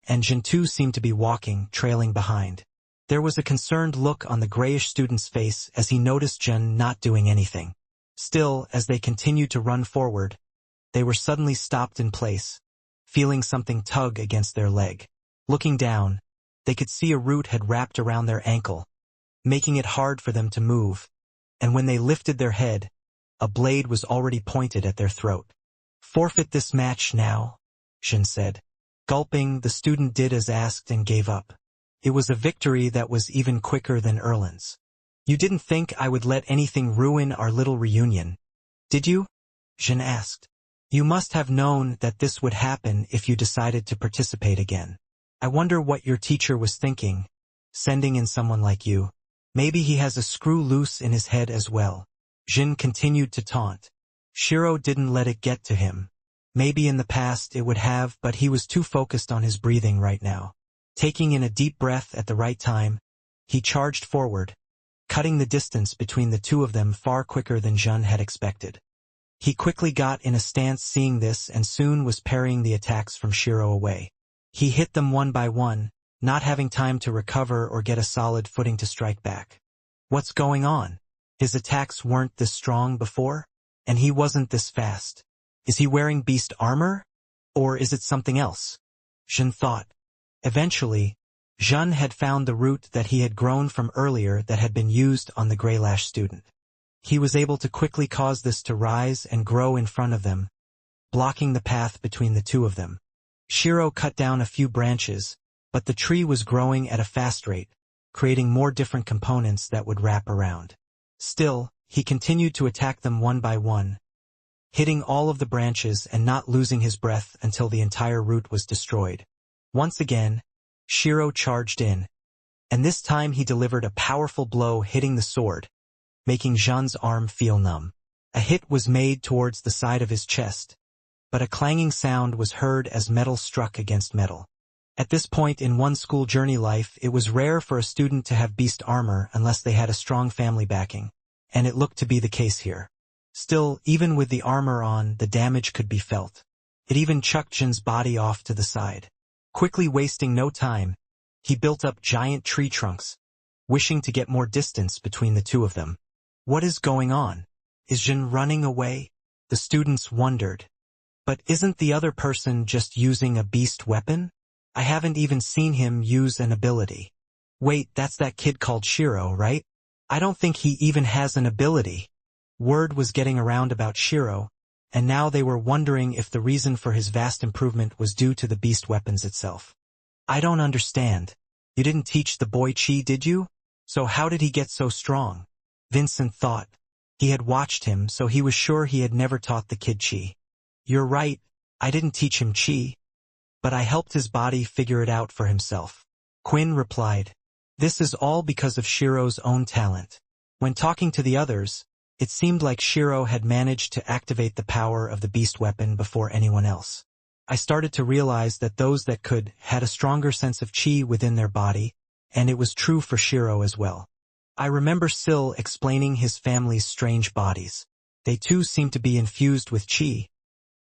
and Jintu seemed to be walking, trailing behind. There was a concerned look on the grayish student's face as he noticed Jin not doing anything. Still, as they continued to run forward, they were suddenly stopped in place, feeling something tug against their leg. Looking down, they could see a root had wrapped around their ankle, making it hard for them to move, and when they lifted their head, a blade was already pointed at their throat. "Forfeit this match now," Jin said. Gulping, the student did as asked and gave up. It was a victory that was even quicker than Erlin's. "You didn't think I would let anything ruin our little reunion, did you?" Jin asked. "You must have known that this would happen if you decided to participate again. I wonder what your teacher was thinking, sending in someone like you. Maybe he has a screw loose in his head as well." Jin continued to taunt. Shiro didn't let it get to him. Maybe in the past it would have, but he was too focused on his breathing right now. Taking in a deep breath at the right time, he charged forward, cutting the distance between the two of them far quicker than Jun had expected. He quickly got in a stance seeing this and soon was parrying the attacks from Shiro away. He hit them one by one, not having time to recover or get a solid footing to strike back. What's going on? His attacks weren't this strong before, and he wasn't this fast. Is he wearing beast armor? Or is it something else? Jun thought. Eventually, Jun had found the root that he had grown from earlier that had been used on the Greylash student. He was able to quickly cause this to rise and grow in front of them, blocking the path between the two of them. Shiro cut down a few branches, but the tree was growing at a fast rate, creating more different components that would wrap around. Still, he continued to attack them one by one, hitting all of the branches and not losing his breath until the entire root was destroyed. Once again, Shiro charged in, and this time he delivered a powerful blow hitting the sword, making Jun's arm feel numb. A hit was made towards the side of his chest, but a clanging sound was heard as metal struck against metal. At this point in one's school journey life, it was rare for a student to have beast armor unless they had a strong family backing, and it looked to be the case here. Still, even with the armor on, the damage could be felt. It even chucked Jin's body off to the side. Quickly wasting no time, he built up giant tree trunks, wishing to get more distance between the two of them. What is going on? Is Jin running away? The students wondered. But isn't the other person just using a beast weapon? I haven't even seen him use an ability. Wait, that's that kid called Shiro, right? I don't think he even has an ability. Word was getting around about Shiro, and now they were wondering if the reason for his vast improvement was due to the beast weapons itself. I don't understand. You didn't teach the boy chi, did you? So how did he get so strong? Vincent thought. He had watched him, so he was sure he had never taught the kid chi. You're right, I didn't teach him chi, but I helped his body figure it out for himself. Quinn replied. This is all because of Shiro's own talent. When talking to the others, it seemed like Shiro had managed to activate the power of the beast weapon before anyone else. I started to realize that those that could had a stronger sense of chi within their body, and it was true for Shiro as well. I remember Sil explaining his family's strange bodies. They too seemed to be infused with chi,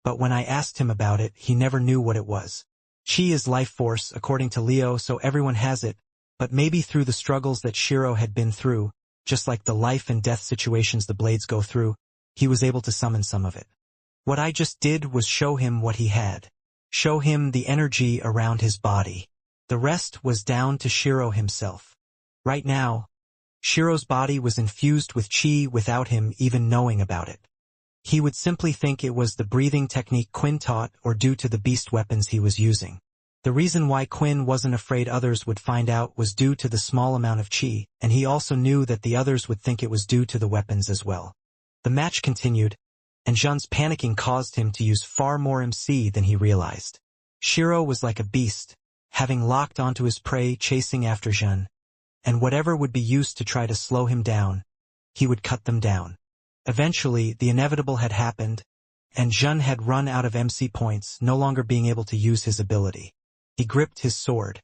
but when I asked him about it, he never knew what it was. Chi is life force, according to Leo, so everyone has it, but maybe through the struggles that Shiro had been through, just like the life and death situations the blades go through, he was able to summon some of it. What I just did was show him what he had. Show him the energy around his body. The rest was down to Shiro himself. Right now, Shiro's body was infused with chi without him even knowing about it. He would simply think it was the breathing technique Quinn taught or due to the beast weapons he was using. The reason why Quinn wasn't afraid others would find out was due to the small amount of chi, and he also knew that the others would think it was due to the weapons as well. The match continued, and Jun's panicking caused him to use far more MC than he realized. Shiro was like a beast, having locked onto his prey chasing after Jun, and whatever would be used to try to slow him down, he would cut them down. Eventually, the inevitable had happened, and Jun had run out of MC points, no longer being able to use his ability. He gripped his sword.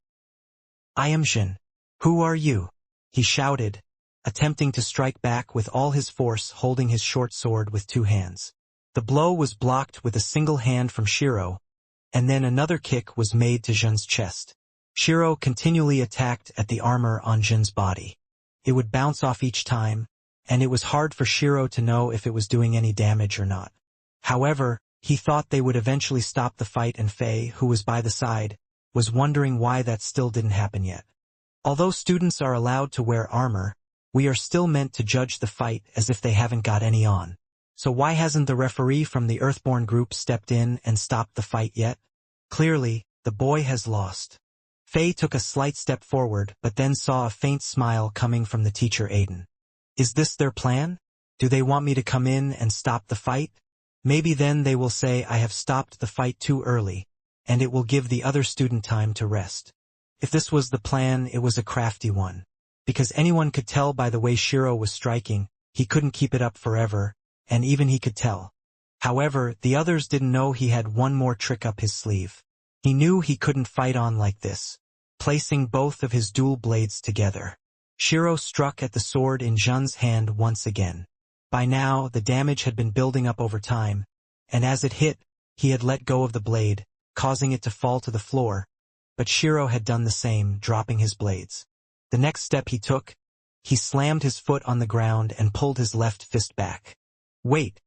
I am Jun. Who are you? He shouted, attempting to strike back with all his force, holding his short sword with two hands. The blow was blocked with a single hand from Shiro, and then another kick was made to Jun's chest. Shiro continually attacked at the armor on Jun's body. It would bounce off each time, and it was hard for Shiro to know if it was doing any damage or not. However, He thought they would eventually stop the fight, and Faye, who was by the side, was wondering why that still didn't happen yet. Although students are allowed to wear armor, we are still meant to judge the fight as if they haven't got any on. So why hasn't the referee from the Earthborn group stepped in and stopped the fight yet? Clearly, the boy has lost. Faye took a slight step forward but then saw a faint smile coming from the teacher Aiden. Is this their plan? Do they want me to come in and stop the fight? Maybe then they will say I have stopped the fight too early, and it will give the other student time to rest. If this was the plan, it was a crafty one. Because anyone could tell by the way Shiro was striking, he couldn't keep it up forever, and even he could tell. However, the others didn't know he had one more trick up his sleeve. He knew he couldn't fight on like this, placing both of his dual blades together. Shiro struck at the sword in Jun's hand once again. By now, the damage had been building up over time, and as it hit, he had let go of the blade, causing it to fall to the floor, but Shiro had done the same, dropping his blades. The next step he took, he slammed his foot on the ground and pulled his left fist back. Wait,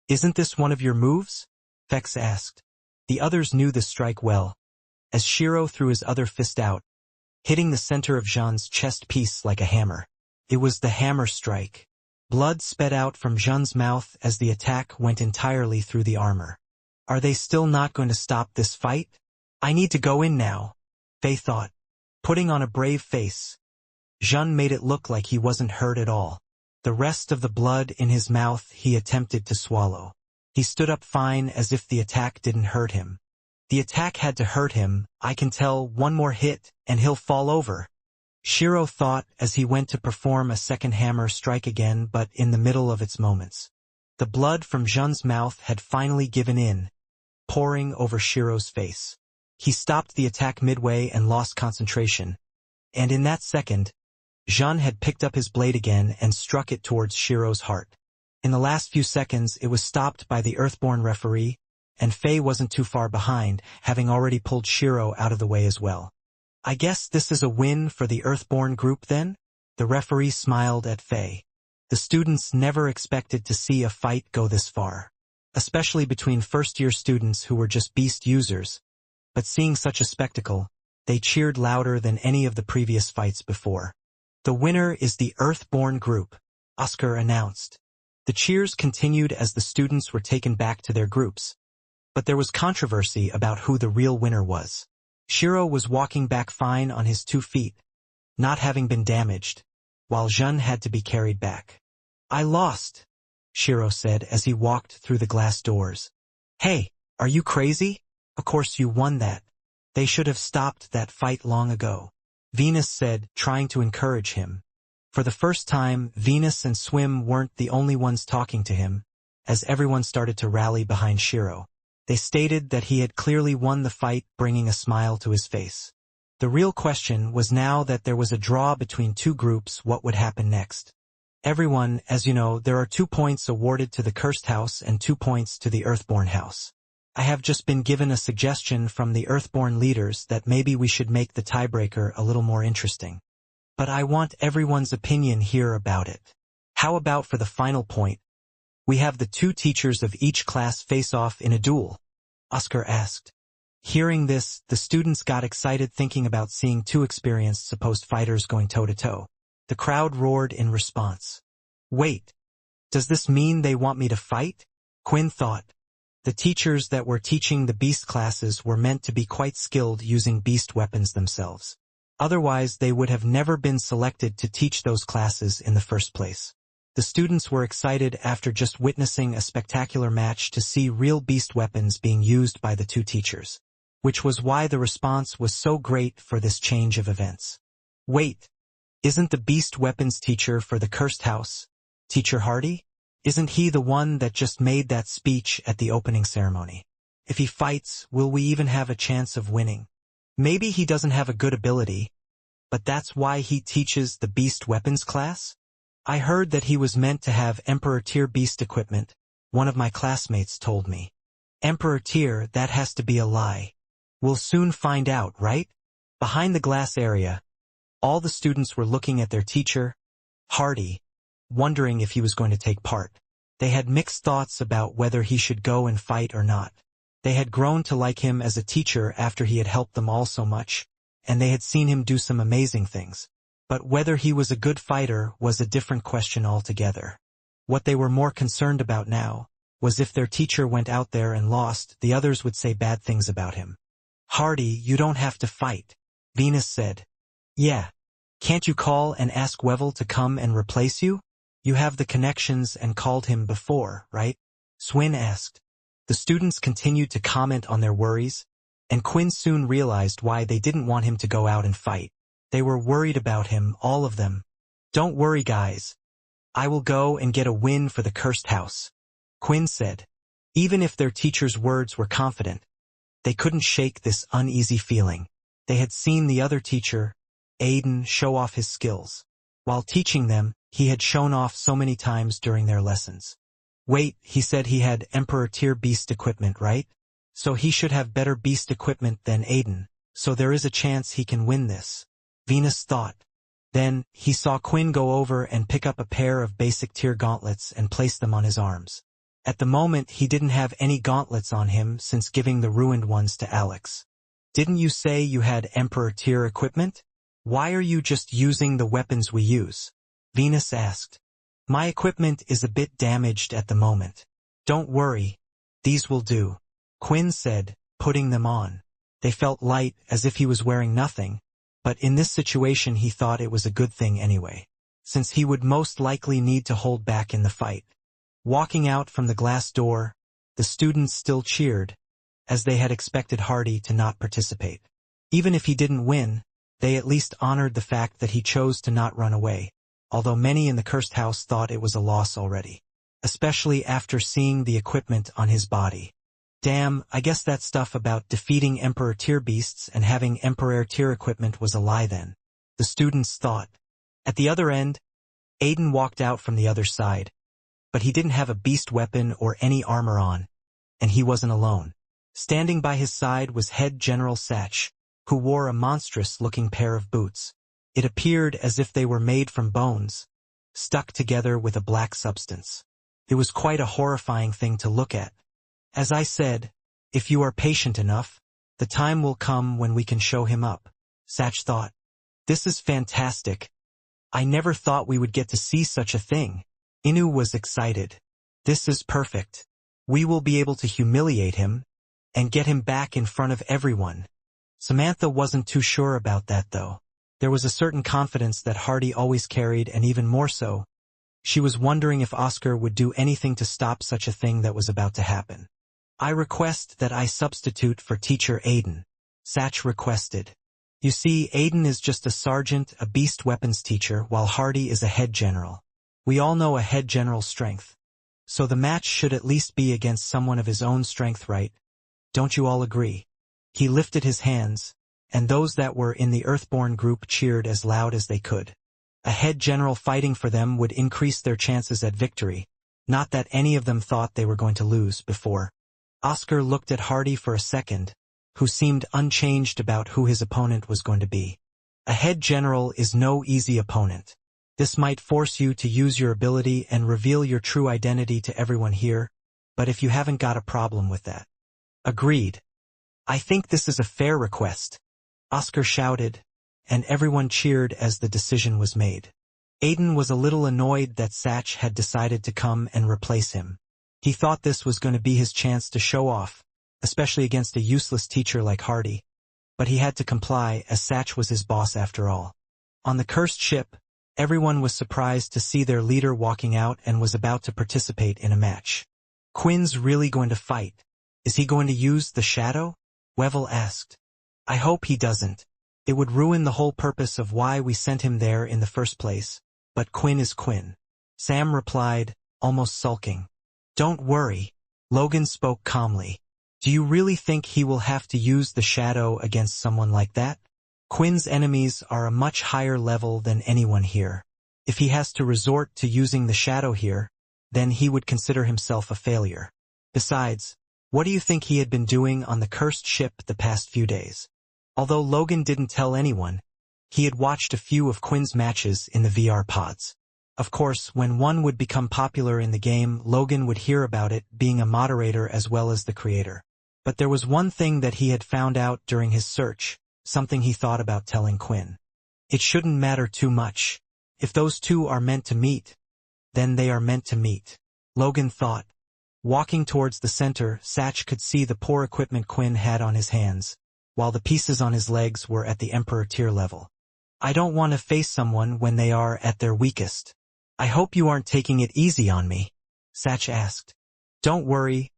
isn't this one of your moves? Vex asked. The others knew this strike well, as Shiro threw his other fist out, hitting the center of Jun's chest piece like a hammer. It was the hammer strike. Blood sped out from Jun's mouth as the attack went entirely through the armor. Are they still not going to stop this fight? I need to go in now, Faye thought. Putting on a brave face, Jun made it look like he wasn't hurt at all. The rest of the blood in his mouth he attempted to swallow. He stood up fine as if the attack didn't hurt him. The attack had to hurt him, I can tell. One more hit, and he'll fall over. Shiro thought as he went to perform a second hammer strike again, but in the middle of its moments. The blood from Jun's mouth had finally given in, pouring over Shiro's face. He stopped the attack midway and lost concentration. And in that second, Jun had picked up his blade again and struck it towards Shiro's heart. In the last few seconds, it was stopped by the Earthborn referee, and Faye wasn't too far behind, having already pulled Shiro out of the way as well. I guess this is a win for the Earthborn group then? The referee smiled at Faye. The students never expected to see a fight go this far, especially between first-year students who were just beast users. But seeing such a spectacle, they cheered louder than any of the previous fights before. The winner is the Earthborn group, Oscar announced. The cheers continued as the students were taken back to their groups. But there was controversy about who the real winner was. Shiro was walking back fine on his 2 feet, not having been damaged, while Jun had to be carried back. I lost, Shiro said as he walked through the glass doors. Hey, are you crazy? Of course you won that. They should have stopped that fight long ago, Venus said, trying to encourage him. For the first time, Venus and Swim weren't the only ones talking to him, as everyone started to rally behind Shiro. They stated that he had clearly won the fight, bringing a smile to his face. The real question was, now that there was a draw between 2 groups, what would happen next? Everyone, as you know, there are 2 points awarded to the Cursed House and 2 points to the Earthborn House. I have just been given a suggestion from the Earthborn leaders that maybe we should make the tiebreaker a little more interesting. But I want everyone's opinion here about it. How about for the final point, we have the 2 teachers of each class face off in a duel? Oscar asked. Hearing this, the students got excited, thinking about seeing 2 experienced supposed fighters going toe-to-toe. The crowd roared in response. Wait, does this mean they want me to fight? Quinn thought. The teachers that were teaching the beast classes were meant to be quite skilled using beast weapons themselves. Otherwise, they would have never been selected to teach those classes in the first place. The students were excited after just witnessing a spectacular match to see real beast weapons being used by the 2 teachers, which was why the response was so great for this change of events. Wait, isn't the beast weapons teacher for the Cursed House, Teacher Hardy? Isn't he the one that just made that speech at the opening ceremony? If he fights, will we even have a chance of winning? Maybe he doesn't have a good ability, but that's why he teaches the beast weapons class? I heard that he was meant to have Emperor tier beast equipment, one of my classmates told me. Emperor tier, that has to be a lie. We'll soon find out, right? Behind the glass area, all the students were looking at their teacher, Hardy, wondering if he was going to take part. They had mixed thoughts about whether he should go and fight or not. They had grown to like him as a teacher after he had helped them all so much, and they had seen him do some amazing things. But whether he was a good fighter was a different question altogether. What they were more concerned about now was if their teacher went out there and lost, the others would say bad things about him. "Hardy, you don't have to fight," Venus said. "Yeah. Can't you call and ask Webnovel to come and replace you? You have the connections and called him before, right?" Swin asked. The students continued to comment on their worries, and Quinn soon realized why they didn't want him to go out and fight. They were worried about him, all of them. "Don't worry, guys. I will go and get a win for the cursed house," Quinn said. Even if their teacher's words were confident, they couldn't shake this uneasy feeling. They had seen the other teacher, Aiden, show off his skills. While teaching them, he had shown off so many times during their lessons. "Wait, he said he had Emperor tier beast equipment, right? So he should have better beast equipment than Aiden, so there is a chance he can win this," Venus thought. Then, he saw Quinn go over and pick up a pair of basic tier gauntlets and place them on his arms. At the moment he didn't have any gauntlets on him since giving the ruined ones to Alex. "Didn't you say you had Emperor tier equipment? Why are you just using the weapons we use?" Venus asked. "My equipment is a bit damaged at the moment." "Don't worry. These will do," Quinn said, putting them on. They felt light, as if he was wearing nothing, but in this situation he thought it was a good thing anyway, since he would most likely need to hold back in the fight. Walking out from the glass door, the students still cheered, as they had expected Hardy to not participate. Even if he didn't win, they at least honored the fact that he chose to not run away, although many in the cursed house thought it was a loss already, especially after seeing the equipment on his body. Damn, I guess that stuff about defeating Emperor tier beasts and having Emperor tier equipment was a lie then, the students thought. At the other end, Aiden walked out from the other side, but he didn't have a beast weapon or any armor on, and he wasn't alone. Standing by his side was Head General Satch, who wore a monstrous-looking pair of boots. It appeared as if they were made from bones, stuck together with a black substance. It was quite a horrifying thing to look at. "As I said, if you are patient enough, the time will come when we can show him up," Satch thought. "This is fantastic. I never thought we would get to see such a thing." Inu was excited. "This is perfect. We will be able to humiliate him and get him back in front of everyone." Samantha wasn't too sure about that though. There was a certain confidence that Hardy always carried, and even more so, she was wondering if Oscar would do anything to stop such a thing that was about to happen. "I request that I substitute for Teacher Aiden," Satch requested. "You see, Aiden is just a sergeant, a beast weapons teacher, while Hardy is a head general. We all know a head general's strength. So the match should at least be against someone of his own strength, right? Don't you all agree?" He lifted his hands, and those that were in the Earthborn group cheered as loud as they could. A head general fighting for them would increase their chances at victory, not that any of them thought they were going to lose before. Oscar looked at Hardy for a second, who seemed unchanged about who his opponent was going to be. A head general is no easy opponent. This might force you to use your ability and reveal your true identity to everyone here, but if you haven't got a problem with that. "Agreed. I think this is a fair request," Oscar shouted, and everyone cheered as the decision was made. Aiden was a little annoyed that Satch had decided to come and replace him. He thought this was going to be his chance to show off, especially against a useless teacher like Hardy. But he had to comply, as Satch was his boss after all. On the cursed ship, everyone was surprised to see their leader walking out and was about to participate in a match. "Quinn's really going to fight. Is he going to use the shadow?" Webnovel asked. "I hope he doesn't. It would ruin the whole purpose of why we sent him there in the first place. But Quinn is Quinn," Sam replied, almost sulking. "Don't worry," Logan spoke calmly. "Do you really think he will have to use the shadow against someone like that? Quinn's enemies are a much higher level than anyone here. If he has to resort to using the shadow here, then he would consider himself a failure. Besides, what do you think he had been doing on the cursed ship the past few days?" Although Logan didn't tell anyone, he had watched a few of Quinn's matches in the VR pods. Of course, when one would become popular in the game, Logan would hear about it, being a moderator as well as the creator. But there was one thing that he had found out during his search, something he thought about telling Quinn. It shouldn't matter too much. If those two are meant to meet, then they are meant to meet, Logan thought. Walking towards the center, Satch could see the poor equipment Quinn had on his hands, while the pieces on his legs were at the Emperor tier level. I don't want to face someone when they are at their weakest. I hope you aren't taking it easy on me, Satch asked. Don't worry,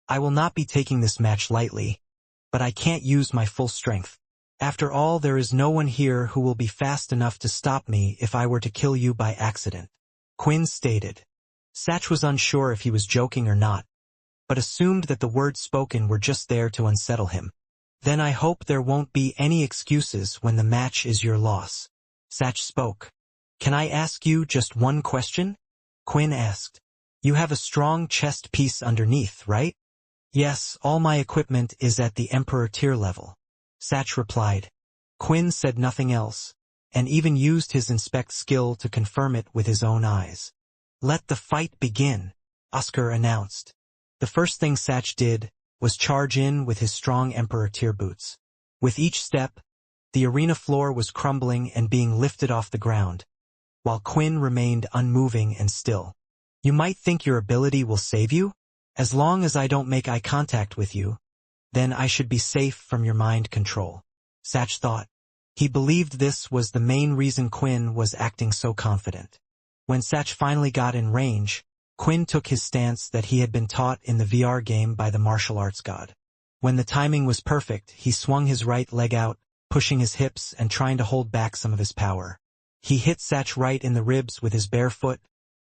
I will not be taking this match lightly, but I can't use my full strength. After all, there is no one here who will be fast enough to stop me if I were to kill you by accident, Quinn stated. Satch was unsure if he was joking or not, but assumed that the words spoken were just there to unsettle him. Then I hope there won't be any excuses when the match is your loss, Satch spoke. Can I ask you just one question? Quinn asked. You have a strong chest piece underneath, right? Yes, all my equipment is at the Emperor tier level, Satch replied. Quinn said nothing else, and even used his inspect skill to confirm it with his own eyes. Let the fight begin, Oscar announced. The first thing Satch did was charge in with his strong Emperor tier boots. With each step, the arena floor was crumbling and being lifted off the ground, while Quinn remained unmoving and still. You might think your ability will save you? As long as I don't make eye contact with you, then I should be safe from your mind control, Satch thought. He believed this was the main reason Quinn was acting so confident. When Satch finally got in range, Quinn took his stance that he had been taught in the VR game by the martial arts god. When the timing was perfect, he swung his right leg out, pushing his hips and trying to hold back some of his power. He hit Satch right in the ribs with his bare foot,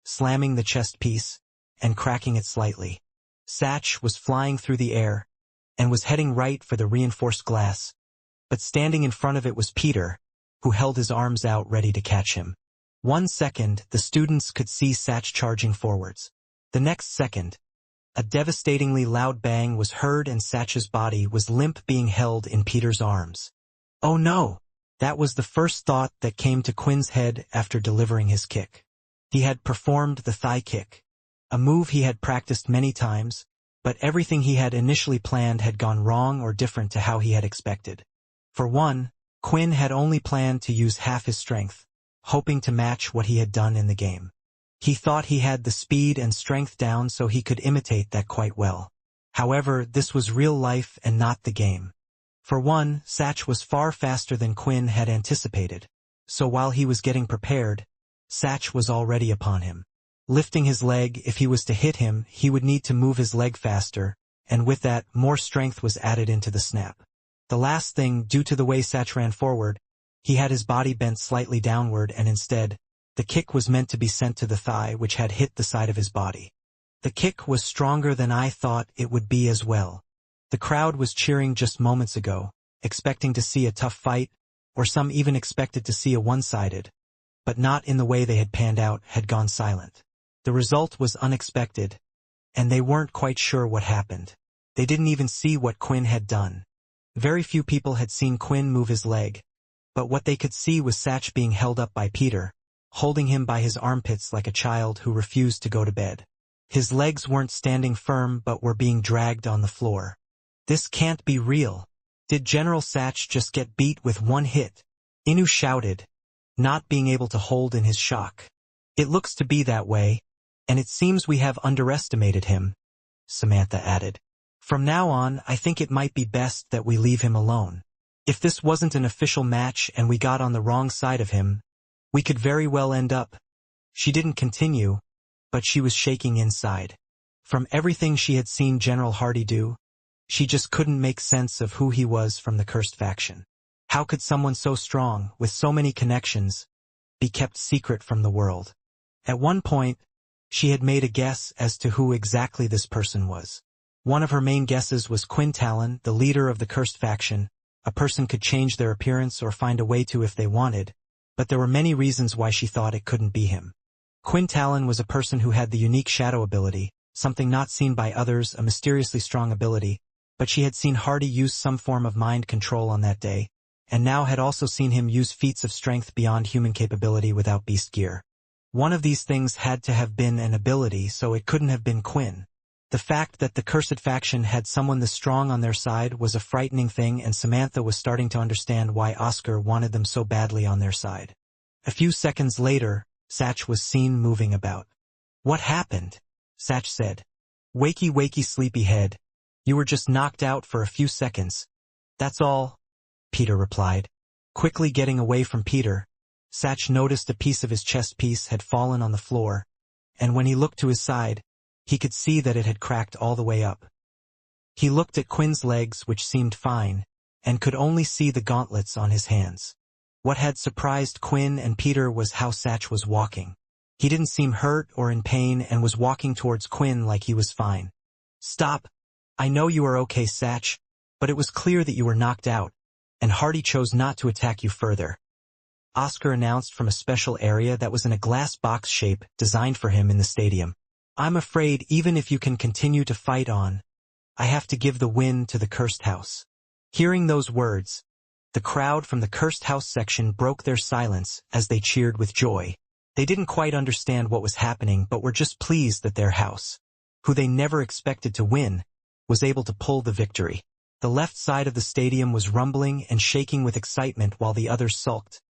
slamming the chest piece and cracking it slightly. Satch was flying through the air and was heading right for the reinforced glass, but standing in front of it was Peter, who held his arms out ready to catch him. 1 second, the students could see Satch charging forwards. The next second, a devastatingly loud bang was heard and Satch's body was limp, being held in Peter's arms. Oh no! That was the first thought that came to Quinn's head after delivering his kick. He had performed the thigh kick, a move he had practiced many times, but everything he had initially planned had gone wrong or different to how he had expected. For one, Quinn had only planned to use half his strength, hoping to match what he had done in the game. He thought he had the speed and strength down so he could imitate that quite well. However, this was real life and not the game. For one, Satch was far faster than Quinn had anticipated, so while he was getting prepared, Satch was already upon him. Lifting his leg, if he was to hit him, he would need to move his leg faster, and with that, more strength was added into the snap. The last thing, due to the way Satch ran forward, he had his body bent slightly downward and instead, the kick was meant to be sent to the thigh, which had hit the side of his body. The kick was stronger than I thought it would be as well. The crowd was cheering just moments ago, expecting to see a tough fight, or some even expected to see a one-sided, but not in the way they had panned out, had gone silent. The result was unexpected, and they weren't quite sure what happened. They didn't even see what Quinn had done. Very few people had seen Quinn move his leg, but what they could see was Satch being held up by Peter, holding him by his armpits like a child who refused to go to bed. His legs weren't standing firm but were being dragged on the floor. This can't be real. Did General Satch just get beat with one hit? Inu shouted, not being able to hold in his shock. It looks to be that way, and it seems we have underestimated him, Samantha added. From now on, I think it might be best that we leave him alone. If this wasn't an official match and we got on the wrong side of him, we could very well end up. She didn't continue, but she was shaking inside. From everything she had seen General Hardy do, she just couldn't make sense of who he was from the cursed faction. How could someone so strong, with so many connections, be kept secret from the world? At one point, she had made a guess as to who exactly this person was. One of her main guesses was Quinn Talon, the leader of the cursed faction. A person could change their appearance or find a way to if they wanted, but there were many reasons why she thought it couldn't be him. Quinn Talon was a person who had the unique shadow ability, something not seen by others, a mysteriously strong ability, but she had seen Hardy use some form of mind control on that day, and now had also seen him use feats of strength beyond human capability without beast gear. One of these things had to have been an ability, so it couldn't have been Quinn. The fact that the cursed faction had someone this strong on their side was a frightening thing, and Samantha was starting to understand why Oscar wanted them so badly on their side. A few seconds later, Satch was seen moving about. "What happened?" Satch said. "Wakey wakey sleepyhead. You were just knocked out for a few seconds. That's all," Peter replied. Quickly getting away from Peter, Satch noticed a piece of his chest piece had fallen on the floor, and when he looked to his side, he could see that it had cracked all the way up. He looked at Quinn's legs, which seemed fine, and could only see the gauntlets on his hands. What had surprised Quinn and Peter was how Satch was walking. He didn't seem hurt or in pain and was walking towards Quinn like he was fine. "Stop. I know you are okay, Satch, but it was clear that you were knocked out, and Hardy chose not to attack you further," Oscar announced from a special area that was in a glass box shape designed for him in the stadium. "I'm afraid even if you can continue to fight on, I have to give the win to the Cursed House." Hearing those words, the crowd from the Cursed House section broke their silence as they cheered with joy. They didn't quite understand what was happening, but were just pleased that their house, who they never expected to win, was able to pull the victory. The left side of the stadium was rumbling and shaking with excitement while the others sulked,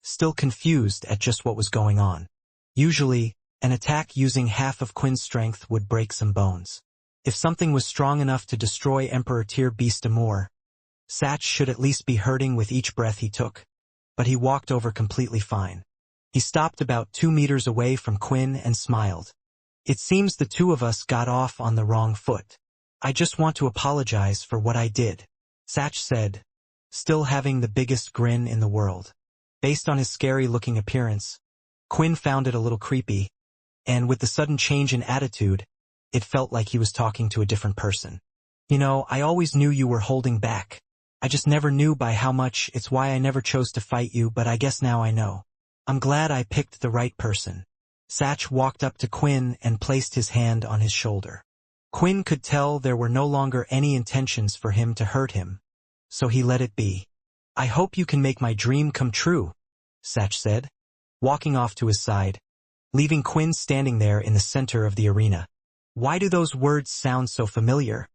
still confused at just what was going on. Usually, an attack using half of Quinn's strength would break some bones. If something was strong enough to destroy Emperor Tyr Beast Amor, Satch should at least be hurting with each breath he took. But he walked over completely fine. He stopped about 2 meters away from Quinn and smiled. "It seems the two of us got off on the wrong foot. I just want to apologize for what I did," Satch said, still having the biggest grin in the world. Based on his scary-looking appearance, Quinn found it a little creepy, and with the sudden change in attitude, it felt like he was talking to a different person. "You know, I always knew you were holding back. I just never knew by how much. It's why I never chose to fight you, but I guess now I know. I'm glad I picked the right person." Satch walked up to Quinn and placed his hand on his shoulder. Quinn could tell there were no longer any intentions for him to hurt him, so he let it be. "I hope you can make my dream come true," Satch said, walking off to his side, leaving Quinn standing there in the center of the arena. Why do those words sound so familiar?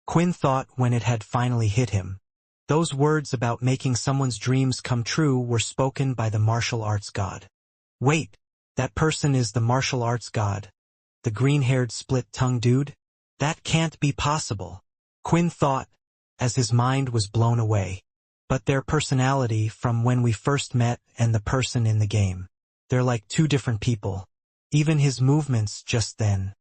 Quinn thought when it had finally hit him. Those words about making someone's dreams come true were spoken by the martial arts god. Wait, that person is the martial arts god. The green-haired split-tongued dude? That can't be possible, Quinn thought, as his mind was blown away. But their personality from when we first met and the person in the game. They're like two different people. Even his movements just then.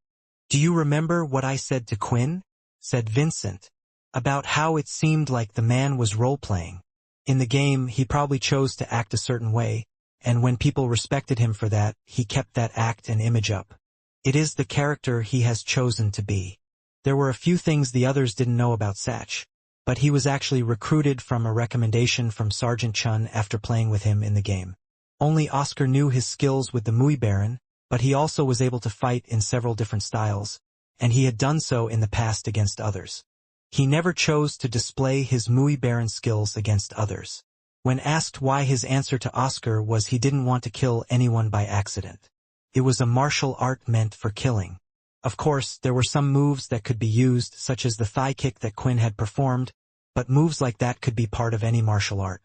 "Do you remember what I said to Quinn?" said Vincent, about how it seemed like the man was role-playing. In the game, he probably chose to act a certain way, and when people respected him for that, he kept that act and image up. It is the character he has chosen to be. There were a few things the others didn't know about Satch, but he was actually recruited from a recommendation from Sergeant Chun after playing with him in the game. Only Oscar knew his skills with the Mui Baron, but he also was able to fight in several different styles, and he had done so in the past against others. He never chose to display his Mui Baron skills against others. When asked why, his answer to Oscar was he didn't want to kill anyone by accident. It was a martial art meant for killing. Of course, there were some moves that could be used, such as the thigh kick that Quinn had performed, but moves like that could be part of any martial art.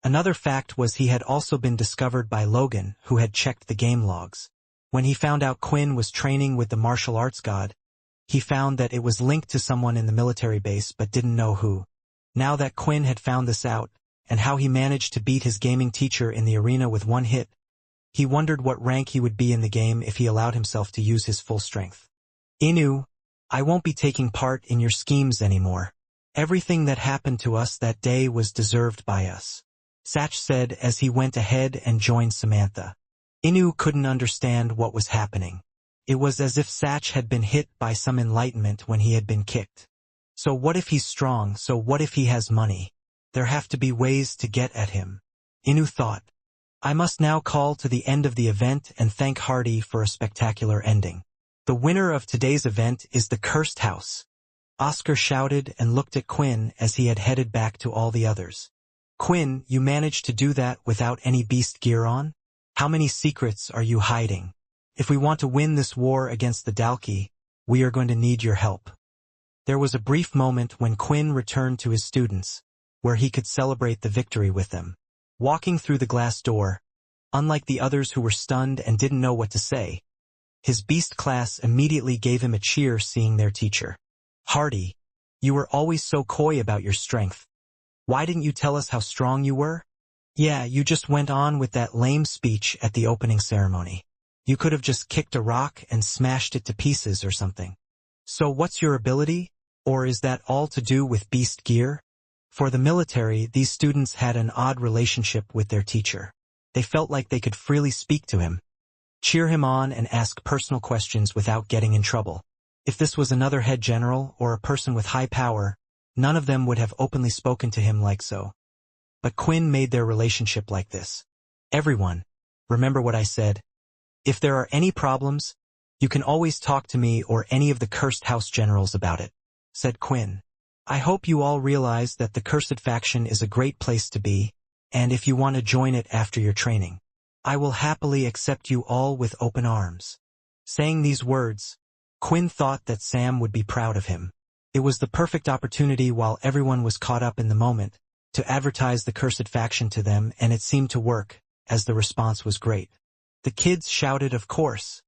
Another fact was he had also been discovered by Logan, who had checked the game logs. When he found out Quinn was training with the martial arts god, he found that it was linked to someone in the military base but didn't know who. Now that Quinn had found this out, and how he managed to beat his gaming teacher in the arena with one hit, he wondered what rank he would be in the game if he allowed himself to use his full strength. "Inu, I won't be taking part in your schemes anymore. Everything that happened to us that day was deserved by us," Satch said as he went ahead and joined Samantha. Inu couldn't understand what was happening. It was as if Satch had been hit by some enlightenment when he had been kicked. So what if he's strong? So what if he has money? There have to be ways to get at him, Inu thought. I must now call to the end of the event and thank Hardy for a spectacular ending. The winner of today's event is the Cursed House. Oscar shouted and looked at Quinn as he had headed back to all the others. Quinn, you managed to do that without any beast gear on? How many secrets are you hiding? If we want to win this war against the Dalki, we are going to need your help. There was a brief moment when Quinn returned to his students, where he could celebrate the victory with them. Walking through the glass door, unlike the others who were stunned and didn't know what to say, his beast class immediately gave him a cheer seeing their teacher. Hardy, you were always so coy about your strength. Why didn't you tell us how strong you were? Yeah, you just went on with that lame speech at the opening ceremony. You could have just kicked a rock and smashed it to pieces or something. So what's your ability? Or is that all to do with beast gear? For the military, these students had an odd relationship with their teacher. They felt like they could freely speak to him, cheer him on, and ask personal questions without getting in trouble. If this was another head general or a person with high power, none of them would have openly spoken to him like so. But Quinn made their relationship like this. Everyone, remember what I said. If there are any problems, you can always talk to me or any of the cursed house generals about it, said Quinn. I hope you all realize that the cursed faction is a great place to be, and if you want to join it after your training, I will happily accept you all with open arms. Saying these words, Quinn thought that Sam would be proud of him. It was the perfect opportunity while everyone was caught up in the moment to advertise the cursed faction to them, and it seemed to work, as the response was great. The kids shouted, of course,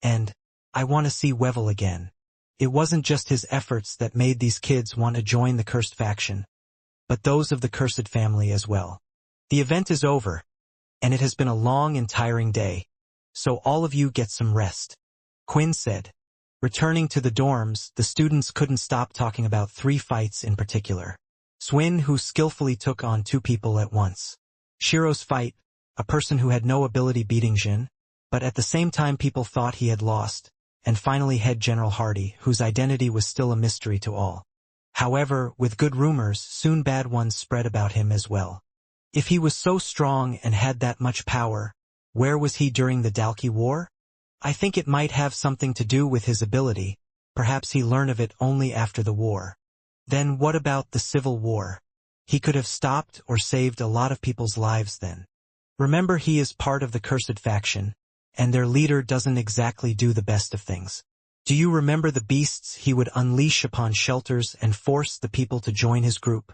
and I want to see Wevel again. It wasn't just his efforts that made these kids want to join the cursed faction, but those of the cursed family as well. The event is over, and it has been a long and tiring day, so all of you get some rest, Quinn said. Returning to the dorms, the students couldn't stop talking about 3 fights in particular. Swin, who skillfully took on 2 people at once. Shiro's fight, a person who had no ability beating Jin, but at the same time people thought he had lost. And finally Head General Hardy, whose identity was still a mystery to all. However, with good rumors, soon bad ones spread about him as well. If he was so strong and had that much power, where was he during the Dalki War? I think it might have something to do with his ability. Perhaps he learned of it only after the war. Then what about the Civil War? He could have stopped or saved a lot of people's lives then. Remember, he is part of the cursed faction, and their leader doesn't exactly do the best of things. Do you remember the beasts he would unleash upon shelters and force the people to join his group?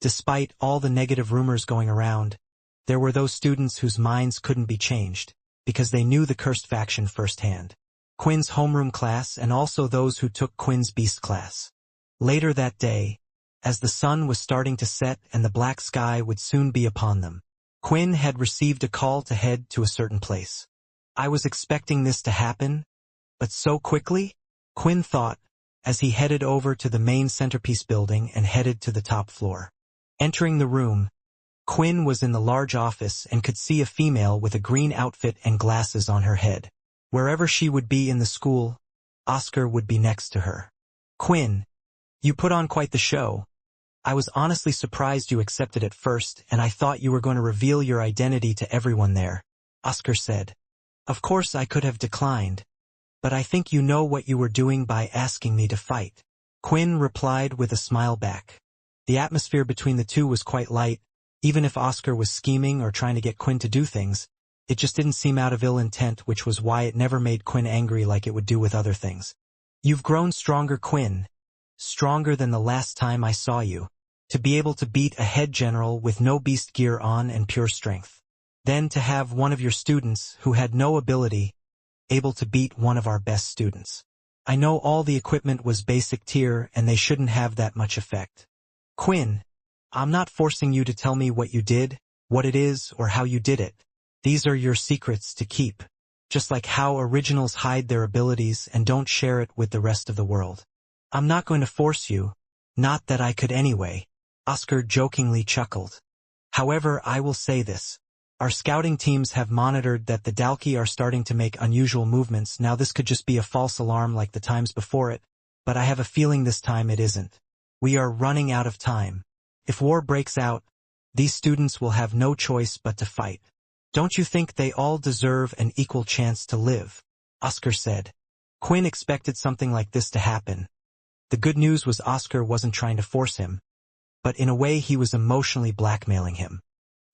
Despite all the negative rumors going around, there were those students whose minds couldn't be changed, because they knew the cursed faction firsthand. Quinn's homeroom class and also those who took Quinn's beast class. Later that day, as the sun was starting to set and the black sky would soon be upon them, Quinn had received a call to head to a certain place. I was expecting this to happen, but so quickly? Quinn thought, as he headed over to the main centerpiece building and headed to the top floor. Entering the room, Quinn was in the large office and could see a female with a green outfit and glasses on her head. Wherever she would be in the school, Oscar would be next to her. Quinn, you put on quite the show. I was honestly surprised you accepted at first, and I thought you were going to reveal your identity to everyone there, Oscar said. Of course I could have declined, but I think you know what you were doing by asking me to fight. Quinn replied with a smile back. The atmosphere between the two was quite light. Even if Oscar was scheming or trying to get Quinn to do things, it just didn't seem out of ill intent, which was why it never made Quinn angry like it would do with other things. You've grown stronger, Quinn. Stronger than the last time I saw you. To be able to beat a head general with no beast gear on and pure strength. Then to have one of your students, who had no ability, able to beat one of our best students. I know all the equipment was basic tier and they shouldn't have that much effect. Quinn, I'm not forcing you to tell me what you did, what it is, or how you did it. These are your secrets to keep. Just like how originals hide their abilities and don't share it with the rest of the world. I'm not going to force you. Not that I could anyway. Oscar jokingly chuckled. However, I will say this. Our scouting teams have monitored that the Dalki are starting to make unusual movements. Now this could just be a false alarm like the times before it, but I have a feeling this time it isn't. We are running out of time. If war breaks out, these students will have no choice but to fight. Don't you think they all deserve an equal chance to live? Oscar said. Quinn expected something like this to happen. The good news was Oscar wasn't trying to force him, but in a way he was emotionally blackmailing him.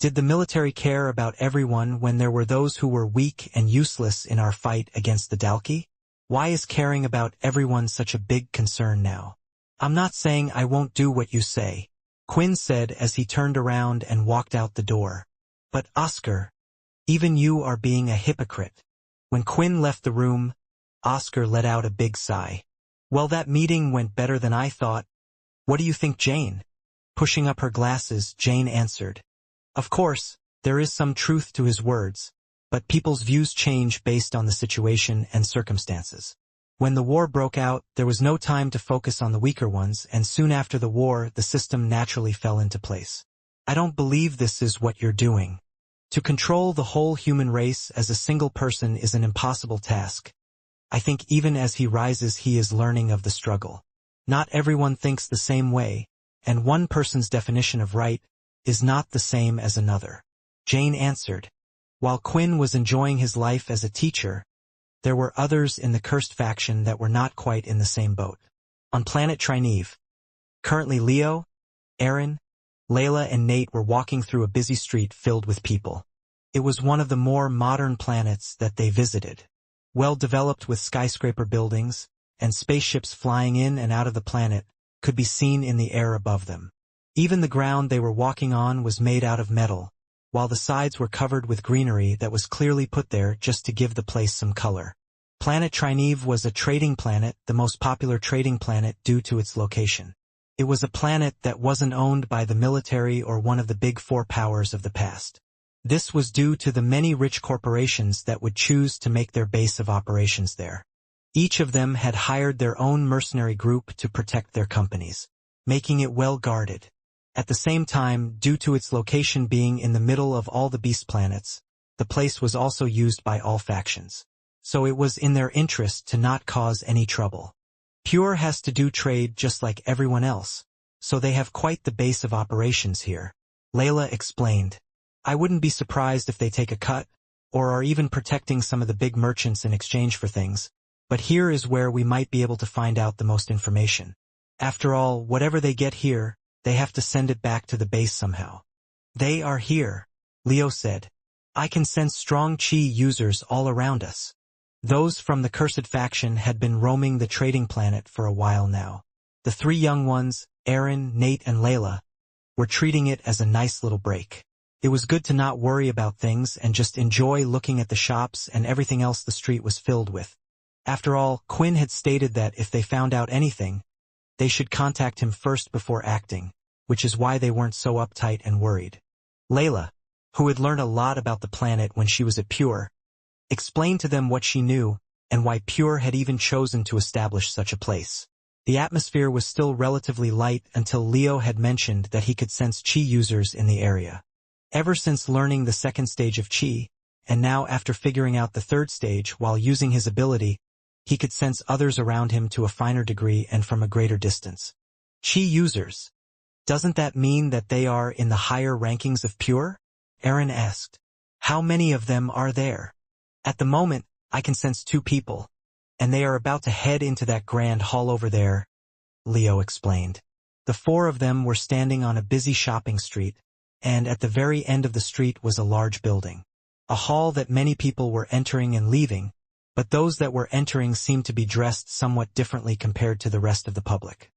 Did the military care about everyone when there were those who were weak and useless in our fight against the Dalki? Why is caring about everyone such a big concern now? I'm not saying I won't do what you say, Quinn said as he turned around and walked out the door. But Oscar, even you are being a hypocrite. When Quinn left the room, Oscar let out a big sigh. Well, that meeting went better than I thought. What do you think, Jane? Pushing up her glasses, Jane answered. Of course, there is some truth to his words, but people's views change based on the situation and circumstances. When the war broke out, there was no time to focus on the weaker ones, and soon after the war, the system naturally fell into place. I don't believe this is what you're doing. To control the whole human race as a single person is an impossible task. I think even as he rises, he is learning of the struggle. Not everyone thinks the same way, and one person's definition of right is not the same as another. Jane answered. While Quinn was enjoying his life as a teacher, there were others in the cursed faction that were not quite in the same boat. On planet Trineve, currently Leo, Aaron, Layla and Nate were walking through a busy street filled with people. It was one of the more modern planets that they visited. Well developed with skyscraper buildings, and spaceships flying in and out of the planet could be seen in the air above them. Even the ground they were walking on was made out of metal, while the sides were covered with greenery that was clearly put there just to give the place some color. Planet Trineve was a trading planet, the most popular trading planet due to its location. It was a planet that wasn't owned by the military or one of the big four powers of the past. This was due to the many rich corporations that would choose to make their base of operations there. Each of them had hired their own mercenary group to protect their companies, making it well guarded. At the same time, due to its location being in the middle of all the beast planets, the place was also used by all factions. So it was in their interest to not cause any trouble. Pure has to do trade just like everyone else, so they have quite the base of operations here. Layla explained. I wouldn't be surprised if they take a cut, or are even protecting some of the big merchants in exchange for things, but here is where we might be able to find out the most information. After all, whatever they get here, they have to send it back to the base somehow. They are here, Leo said. I can sense strong chi users all around us. Those from the cursed faction had been roaming the trading planet for a while now. The three young ones, Aaron, Nate and Layla, were treating it as a nice little break. It was good to not worry about things and just enjoy looking at the shops and everything else the street was filled with. After all, Quinn had stated that if they found out anything, they should contact him first before acting, which is why they weren't so uptight and worried. Layla, who had learned a lot about the planet when she was at Pure, explained to them what she knew and why Pure had even chosen to establish such a place. The atmosphere was still relatively light until Leo had mentioned that he could sense chi users in the area. Ever since learning the second stage of chi, and now after figuring out the third stage while using his ability, he could sense others around him to a finer degree and from a greater distance. Chi users. Doesn't that mean that they are in the higher rankings of Pure? Aaron asked. How many of them are there? At the moment, I can sense 2 people, and they are about to head into that grand hall over there, Leo explained. The 4 of them were standing on a busy shopping street, and at the very end of the street was a large building. A hall that many people were entering and leaving, but those that were entering seemed to be dressed somewhat differently compared to the rest of the public.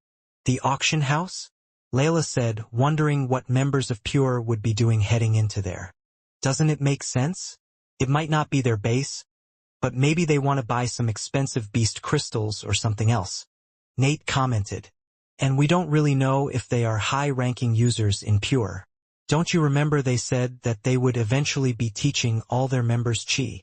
The auction house? Layla said, wondering what members of Pure would be doing heading into there. Doesn't it make sense? It might not be their base, but maybe they want to buy some expensive beast crystals or something else. Nate commented. And we don't really know if they are high-ranking users in Pure. Don't you remember they said that they would eventually be teaching all their members chi?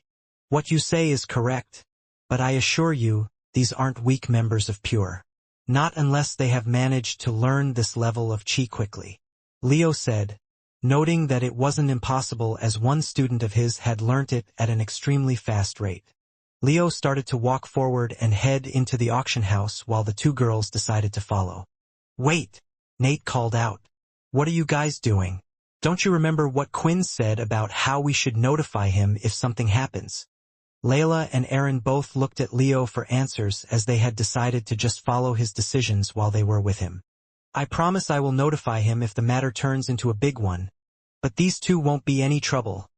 What you say is correct, but I assure you, these aren't weak members of Pure. Not unless they have managed to learn this level of chi quickly. Leo said, noting that it wasn't impossible as one student of his had learnt it at an extremely fast rate. Leo started to walk forward and head into the auction house while the 2 girls decided to follow. Wait, Nate called out. What are you guys doing? Don't you remember what Quinn said about how we should notify him if something happens? Layla and Aaron both looked at Leo for answers as they had decided to just follow his decisions while they were with him. I promise I will notify him if the matter turns into a big one, But these two won't be any trouble,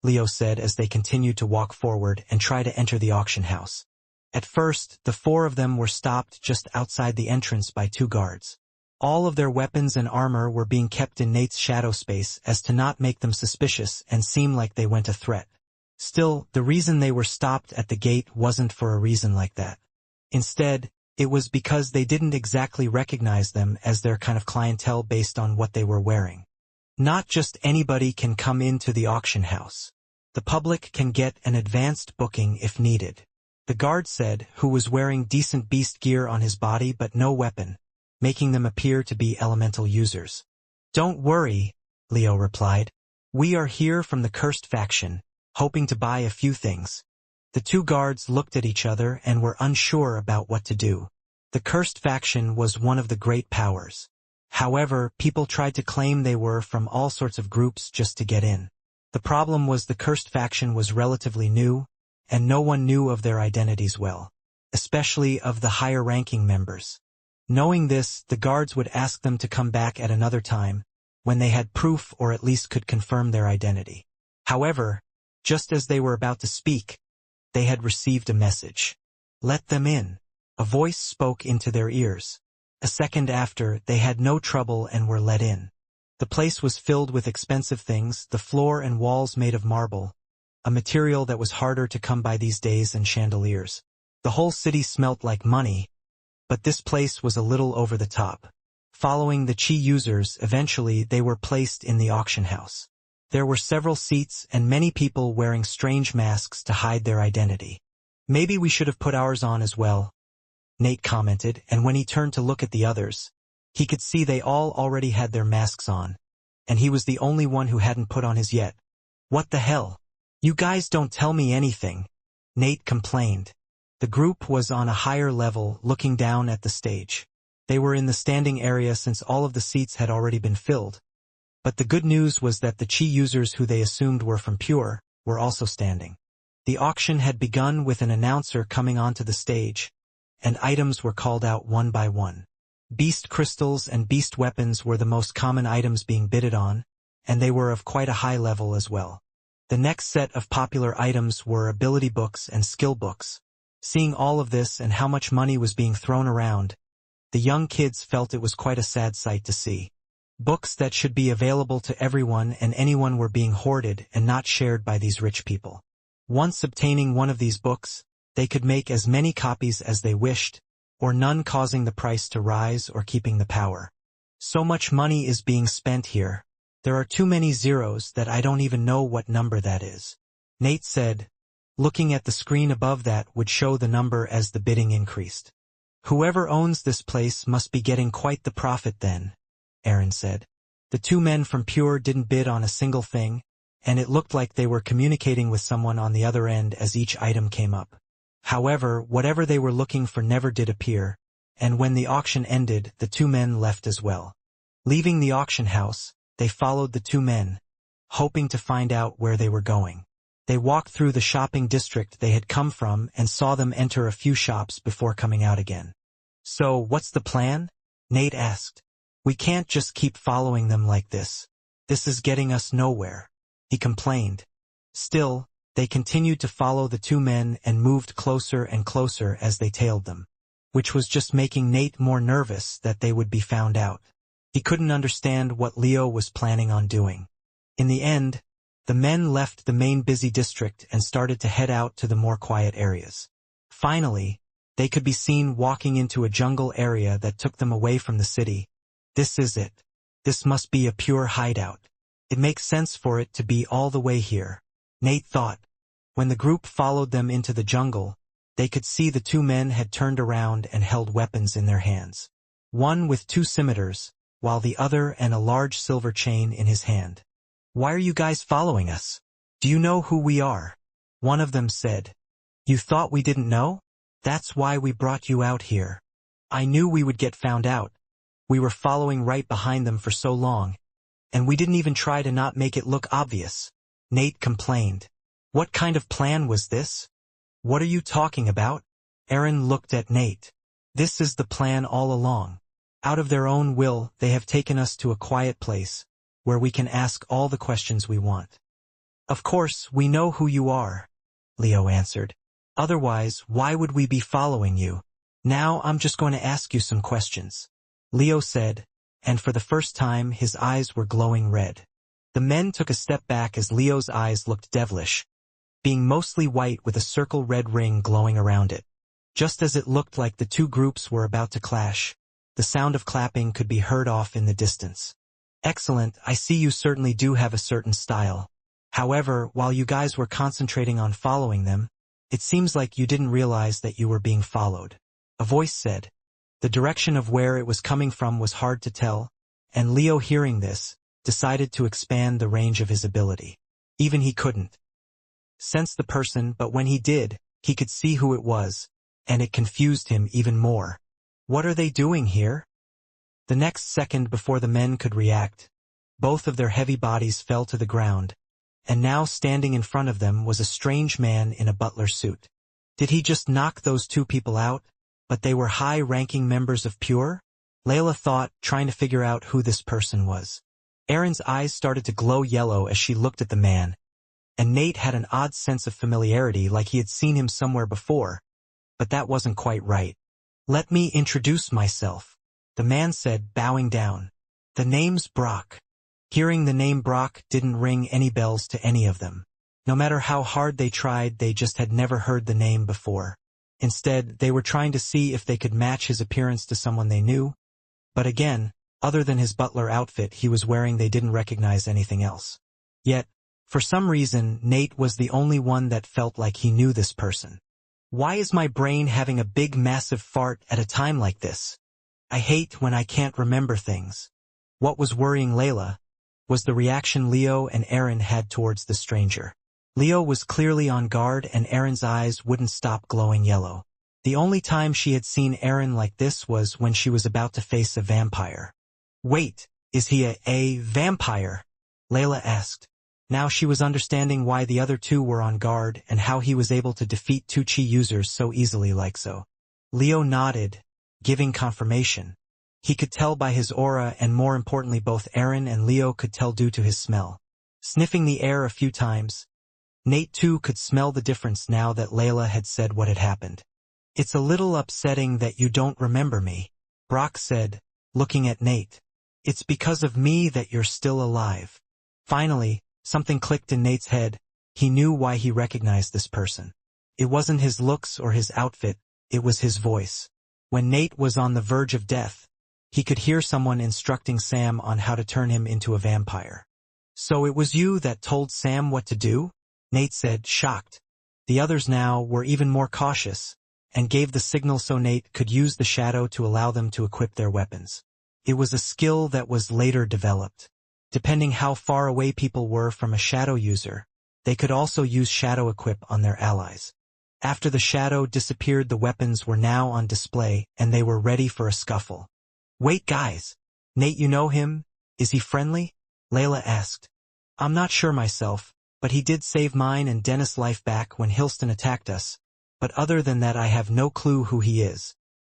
Leo said as they continued to walk forward and try to enter the auction house. At first, the four of them were stopped just outside the entrance by two guards. All of their weapons and armor were being kept in Nate's shadow space as to not make them suspicious and seem like they went a threat. Still, the reason they were stopped at the gate wasn't for a reason like that. Instead, it was because they didn't exactly recognize them as their kind of clientele based on what they were wearing. Not just anybody can come into the auction house. The public can get an advanced booking if needed, the guard said, who was wearing decent beast gear on his body but no weapon, making them appear to be elemental users. Don't worry, Leo replied. We are here from the cursed faction, hoping to buy a few things. The two guards looked at each other and were unsure about what to do. The cursed faction was one of the great powers. However, people tried to claim they were from all sorts of groups just to get in. The problem was the cursed faction was relatively new, and no one knew of their identities well, especially of the higher-ranking members. Knowing this, the guards would ask them to come back at another time, when they had proof or at least could confirm their identity. However, just as they were about to speak, they had received a message. Let them in. A voice spoke into their ears. A second after, they had no trouble and were let in. The place was filled with expensive things, the floor and walls made of marble, a material that was harder to come by these days than chandeliers. The whole city smelt like money, but this place was a little over the top. Following the Chi users, eventually they were placed in the auction house. There were several seats and many people wearing strange masks to hide their identity. Maybe we should have put ours on as well, Nate commented, and when he turned to look at the others, he could see they all already had their masks on, and he was the only one who hadn't put on his yet. What the hell? You guys don't tell me anything, Nate complained. The group was on a higher level, looking down at the stage. They were in the standing area since all of the seats had already been filled. But the good news was that the Chi users who they assumed were from Pure were also standing. The auction had begun with an announcer coming onto the stage, and items were called out one by one. Beast crystals and beast weapons were the most common items being bidded on, and they were of quite a high level as well. The next set of popular items were ability books and skill books. Seeing all of this and how much money was being thrown around, the young kids felt it was quite a sad sight to see. Books that should be available to everyone and anyone were being hoarded and not shared by these rich people. Once obtaining one of these books, they could make as many copies as they wished, or none, causing the price to rise or keeping the power. So much money is being spent here. There are too many zeros that I don't even know what number that is, Nate said. Looking at the screen above that would show the number as the bidding increased. Whoever owns this place must be getting quite the profit then, Aaron said. The two men from Pure didn't bid on a single thing, and it looked like they were communicating with someone on the other end as each item came up. However, whatever they were looking for never did appear, and when the auction ended, the two men left as well. Leaving the auction house, they followed the two men, hoping to find out where they were going. They walked through the shopping district they had come from and saw them enter a few shops before coming out again. So, what's the plan? Nate asked. We can't just keep following them like this. This is getting us nowhere, he complained. Still, they continued to follow the two men and moved closer and closer as they tailed them, which was just making Nate more nervous that they would be found out. He couldn't understand what Leo was planning on doing. In the end, the men left the main busy district and started to head out to the more quiet areas. Finally, they could be seen walking into a jungle area that took them away from the city. This is it. This must be a Pure hideout. It makes sense for it to be all the way here, Nate thought. When the group followed them into the jungle, they could see the two men had turned around and held weapons in their hands. One with two scimitars, while the other and a large silver chain in his hand. Why are you guys following us? Do you know who we are? One of them said. You thought we didn't know? That's why we brought you out here. I knew we would get found out. We were following right behind them for so long, and we didn't even try to not make it look obvious, Nate complained. What kind of plan was this? What are you talking about? Aaron looked at Nate. This is the plan all along. Out of their own will, they have taken us to a quiet place, where we can ask all the questions we want. Of course, we know who you are, Leo answered. Otherwise, why would we be following you? Now I'm just going to ask you some questions, Leo said, and for the first time his eyes were glowing red. The men took a step back as Leo's eyes looked devilish, being mostly white with a circle red ring glowing around it. Just as it looked like the two groups were about to clash, the sound of clapping could be heard off in the distance. Excellent, I see you certainly do have a certain style. However, while you guys were concentrating on following them, it seems like you didn't realize that you were being followed. A voice said. The direction of where it was coming from was hard to tell, and Leo, hearing this, decided to expand the range of his ability. Even he couldn't sense the person, but when he did, he could see who it was, and it confused him even more. What are they doing here? The next second before the men could react, both of their heavy bodies fell to the ground, and now standing in front of them was a strange man in a butler suit. Did he just knock those two people out? But they were high-ranking members of Pure? Layla thought, trying to figure out who this person was. Erin's eyes started to glow yellow as she looked at the man, and Nate had an odd sense of familiarity, like he had seen him somewhere before, but that wasn't quite right. Let me introduce myself, the man said, bowing down. The name's Brock. Hearing the name Brock didn't ring any bells to any of them. No matter how hard they tried, they just had never heard the name before. Instead, they were trying to see if they could match his appearance to someone they knew. But again, other than his butler outfit he was wearing, they didn't recognize anything else. Yet, for some reason, Nate was the only one that felt like he knew this person. Why is my brain having a big massive fart at a time like this? I hate when I can't remember things. What was worrying Layla was the reaction Leo and Erin had towards the stranger. Leo was clearly on guard, and Erin's eyes wouldn't stop glowing yellow. The only time she had seen Erin like this was when she was about to face a vampire. Wait, is he a vampire? Layla asked. Now she was understanding why the other two were on guard and how he was able to defeat two chi users so easily like so. Leo nodded, giving confirmation. He could tell by his aura, and more importantly both Erin and Leo could tell due to his smell. Sniffing the air a few times, Nate too could smell the difference now that Layla had said what had happened. It's a little upsetting that you don't remember me, Brock said, looking at Nate. It's because of me that you're still alive. Finally, something clicked in Nate's head. He knew why he recognized this person. It wasn't his looks or his outfit, it was his voice. When Nate was on the verge of death, he could hear someone instructing Sam on how to turn him into a vampire. So it was you that told Sam what to do? Nate said, shocked. The others now were even more cautious, and gave the signal so Nate could use the shadow to allow them to equip their weapons. It was a skill that was later developed. Depending how far away people were from a shadow user, they could also use shadow equip on their allies. After the shadow disappeared, the weapons were now on display, and they were ready for a scuffle. Wait guys, Nate, you know him? Is he friendly? Layla asked. I'm not sure myself, but he did save mine and Dennis' life back when Hilston attacked us. But other than that I have no clue who he is.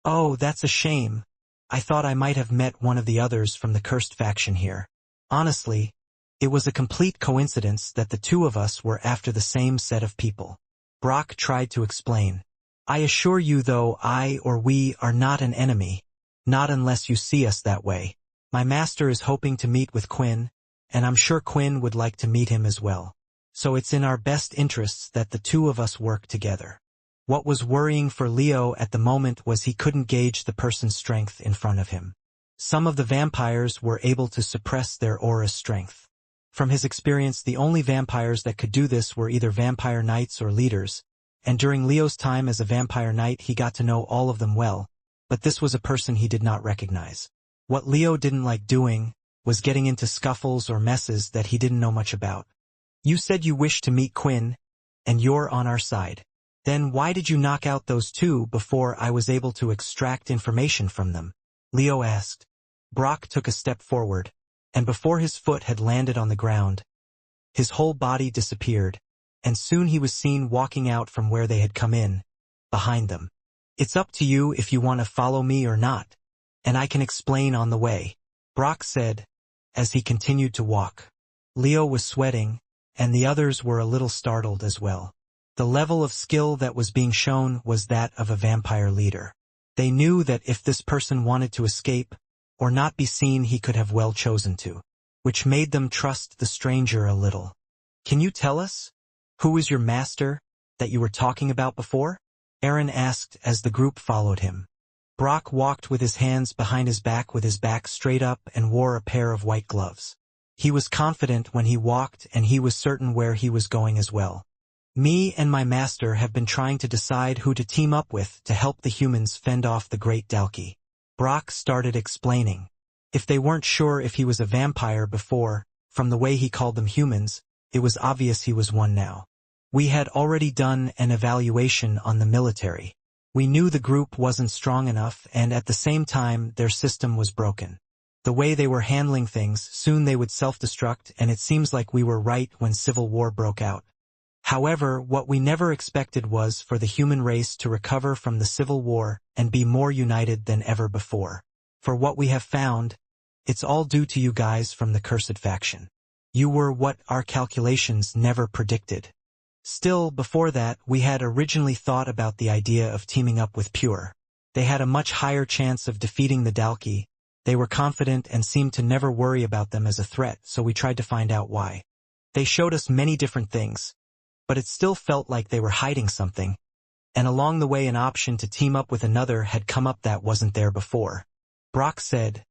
Oh, that's a shame. I thought I might have met one of the others from the cursed faction here. Honestly, it was a complete coincidence that the two of us were after the same set of people. Brock tried to explain. I assure you though, I or we are not an enemy. Not unless you see us that way. My master is hoping to meet with Quinn, and I'm sure Quinn would like to meet him as well. So it's in our best interests that the two of us work together. What was worrying for Leo at the moment was he couldn't gauge the person's strength in front of him. Some of the vampires were able to suppress their aura's strength. From his experience, the only vampires that could do this were either vampire knights or leaders, and during Leo's time as a vampire knight he got to know all of them well, but this was a person he did not recognize. What Leo didn't like doing was getting into scuffles or messes that he didn't know much about. You said you wished to meet Quinn, and you're on our side. Then why did you knock out those two before I was able to extract information from them? Leo asked. Brock took a step forward, and before his foot had landed on the ground, his whole body disappeared, and soon he was seen walking out from where they had come in, behind them. It's up to you if you want to follow me or not, and I can explain on the way, Brock said, as he continued to walk. Leo was sweating, and the others were a little startled as well. The level of skill that was being shown was that of a vampire leader. They knew that if this person wanted to escape, or not be seen, he could have well chosen to, which made them trust the stranger a little. "Can you tell us? Who is your master that you were talking about before?" Aaron asked as the group followed him. Brock walked with his hands behind his back with his back straight up and wore a pair of white gloves. He was confident when he walked, and he was certain where he was going as well. "Me and my master have been trying to decide who to team up with to help the humans fend off the Great Dalki." Brock started explaining. If they weren't sure if he was a vampire before, from the way he called them humans, it was obvious he was one now. "We had already done an evaluation on the military. We knew the group wasn't strong enough, and at the same time their system was broken. The way they were handling things, soon they would self-destruct, and it seems like we were right when civil war broke out. However, what we never expected was for the human race to recover from the civil war and be more united than ever before. For what we have found, it's all due to you guys from the Cursed faction. You were what our calculations never predicted. Still, before that, we had originally thought about the idea of teaming up with Pure. They had a much higher chance of defeating the Dalki. They were confident and seemed to never worry about them as a threat, so we tried to find out why. They showed us many different things, but it still felt like they were hiding something, and along the way an option to team up with another had come up that wasn't there before," Brock said,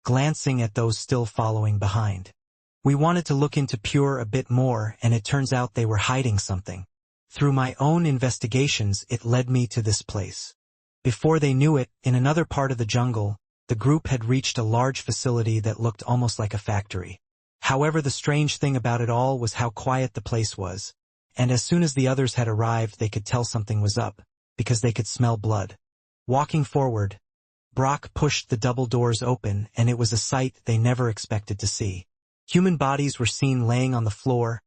glancing at those still following behind. "We wanted to look into Pure a bit more, and it turns out they were hiding something. Through my own investigations, it led me to this place." Before they knew it, in another part of the jungle, the group had reached a large facility that looked almost like a factory. However, the strange thing about it all was how quiet the place was, and as soon as the others had arrived they could tell something was up, because they could smell blood. Walking forward, Brock pushed the double doors open, and it was a sight they never expected to see. Human bodies were seen laying on the floor,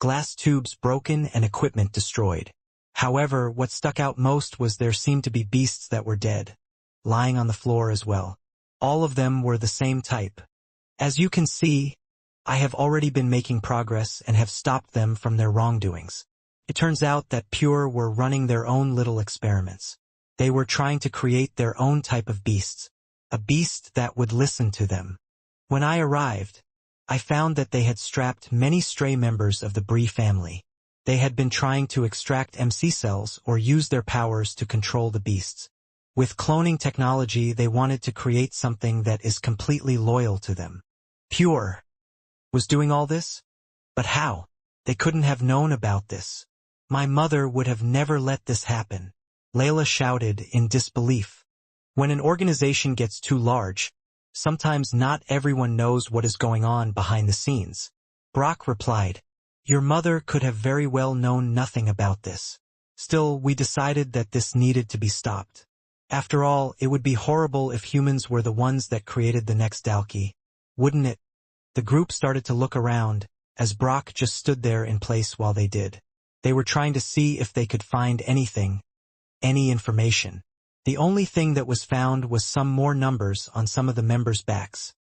glass tubes broken and equipment destroyed. However, what stuck out most was there seemed to be beasts that were dead, lying on the floor as well. All of them were the same type. "As you can see, I have already been making progress and have stopped them from their wrongdoings. It turns out that Pure were running their own little experiments. They were trying to create their own type of beasts, a beast that would listen to them. When I arrived, I found that they had strapped many stray members of the Bree family. They had been trying to extract MC cells or use their powers to control the beasts. With cloning technology, they wanted to create something that is completely loyal to them. Pure was doing all this? But how? They couldn't have known about this. My mother would have never let this happen," Layla shouted in disbelief. When an organization gets too large, sometimes not everyone knows what is going on behind the scenes. Brock replied, "Your mother could have very well known nothing about this. Still, we decided that this needed to be stopped. After all, it would be horrible if humans were the ones that created the next Dalki, wouldn't it?" The group started to look around, as Brock just stood there in place while they did. They were trying to see if they could find anything, any information. The only thing that was found was some more numbers on some of the members' backs,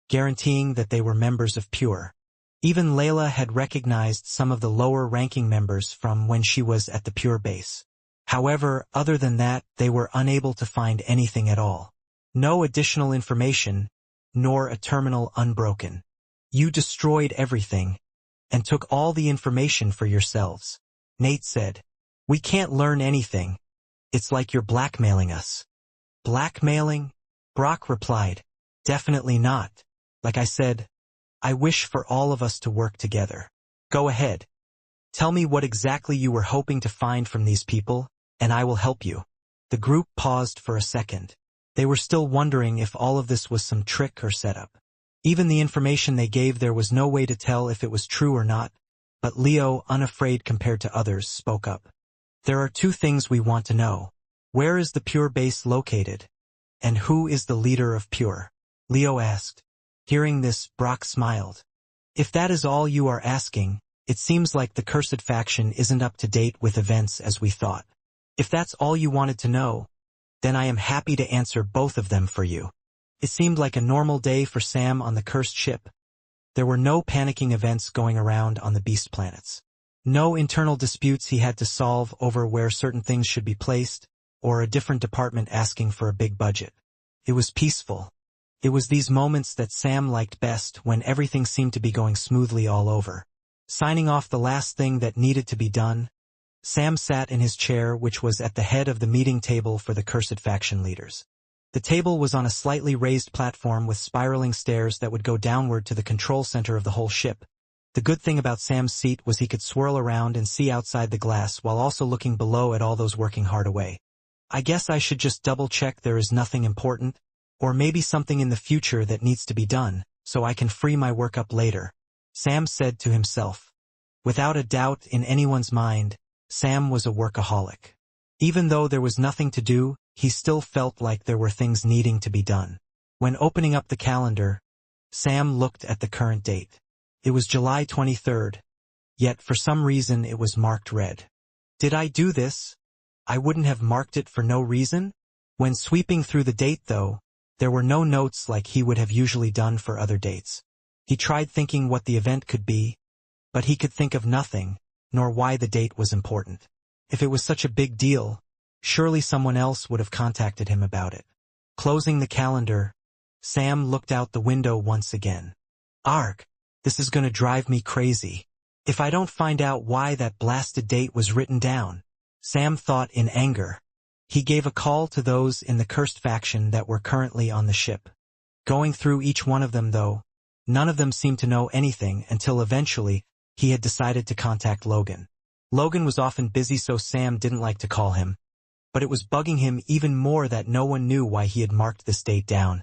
guaranteeing that they were members of Pure. Even Layla had recognized some of the lower-ranking members from when she was at the Pure base. However, other than that, they were unable to find anything at all. No additional information, nor a terminal unbroken. "You destroyed everything, and took all the information for yourselves," Nate said. "We can't learn anything. It's like you're blackmailing us." "Blackmailing?" Brock replied. "Definitely not. Like I said, I wish for all of us to work together. Go ahead. Tell me what exactly you were hoping to find from these people, and I will help you." The group paused for a second. They were still wondering if all of this was some trick or setup. Even the information they gave, there was no way to tell if it was true or not, but Leo, unafraid compared to others, spoke up. "There are two things we want to know. Where is the Pure base located? And who is the leader of Pure?" Leo asked. Hearing this, Brock smiled. "If that is all you are asking, it seems like the Cursed faction isn't up to date with events as we thought. If that's all you wanted to know, then I am happy to answer both of them for you." It seemed like a normal day for Sam on the cursed ship, There were no panicking events going around on the beast planets. No internal disputes he had to solve over where certain things should be placed, or a different department asking for a big budget. It was peaceful. It was these moments that Sam liked best, when everything seemed to be going smoothly all over. Signing off the last thing that needed to be done, Sam sat in his chair, which was at the head of the meeting table for the cursed faction leaders. The table was on a slightly raised platform with spiraling stairs that would go downward to the control center of the whole ship. The good thing about Sam's seat was he could swirl around and see outside the glass while also looking below at all those working hard away. I guess I should just double-check there is nothing important, or maybe something in the future that needs to be done, so I can free my work up later, Sam said to himself. Without a doubt in anyone's mind, Sam was a workaholic. Even though there was nothing to do, he still felt like there were things needing to be done. When opening up the calendar, Sam looked at the current date. It was July 23rd, yet for some reason it was marked red. Did I do this? I wouldn't have marked it for no reason? When sweeping through the date, though, there were no notes like he would have usually done for other dates. He tried thinking what the event could be, but he could think of nothing, nor why the date was important. If it was such a big deal, surely someone else would have contacted him about it. Closing the calendar, Sam looked out the window once again. Arg, this is gonna drive me crazy. If I don't find out why that blasted date was written down, Sam thought in anger. He gave a call to those in the cursed faction that were currently on the ship. Going through each one of them, though, none of them seemed to know anything until eventually he had decided to contact Logan. Logan was often busy, so Sam didn't like to call him, but it was bugging him even more that no one knew why he had marked this date down,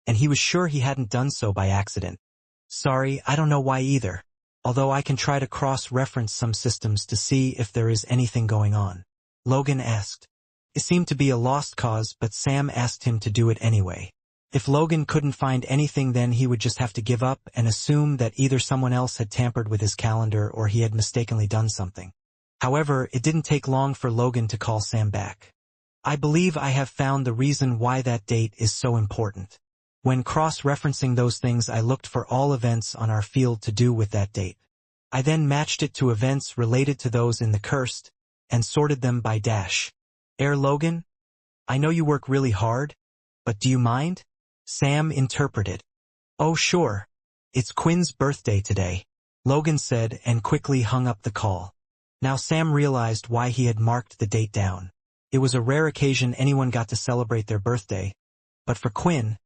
and he was sure he hadn't done so by accident. Sorry, I don't know why either, although I can try to cross-reference some systems to see if there is anything going on, Logan asked. It seemed to be a lost cause, but Sam asked him to do it anyway. If Logan couldn't find anything, then he would just have to give up and assume that either someone else had tampered with his calendar or he had mistakenly done something. However, it didn't take long for Logan to call Sam back. I believe I have found the reason why that date is so important. When cross-referencing those things, I looked for all events on our field to do with that date. I then matched it to events related to those in the cursed, and sorted them by dash. Logan? I know you work really hard, but do you mind? Sam interpreted. Oh sure. It's Quinn's birthday today, Logan said and quickly hung up the call. Now Sam realized why he had marked the date down. It was a rare occasion anyone got to celebrate their birthday, but for Quinn,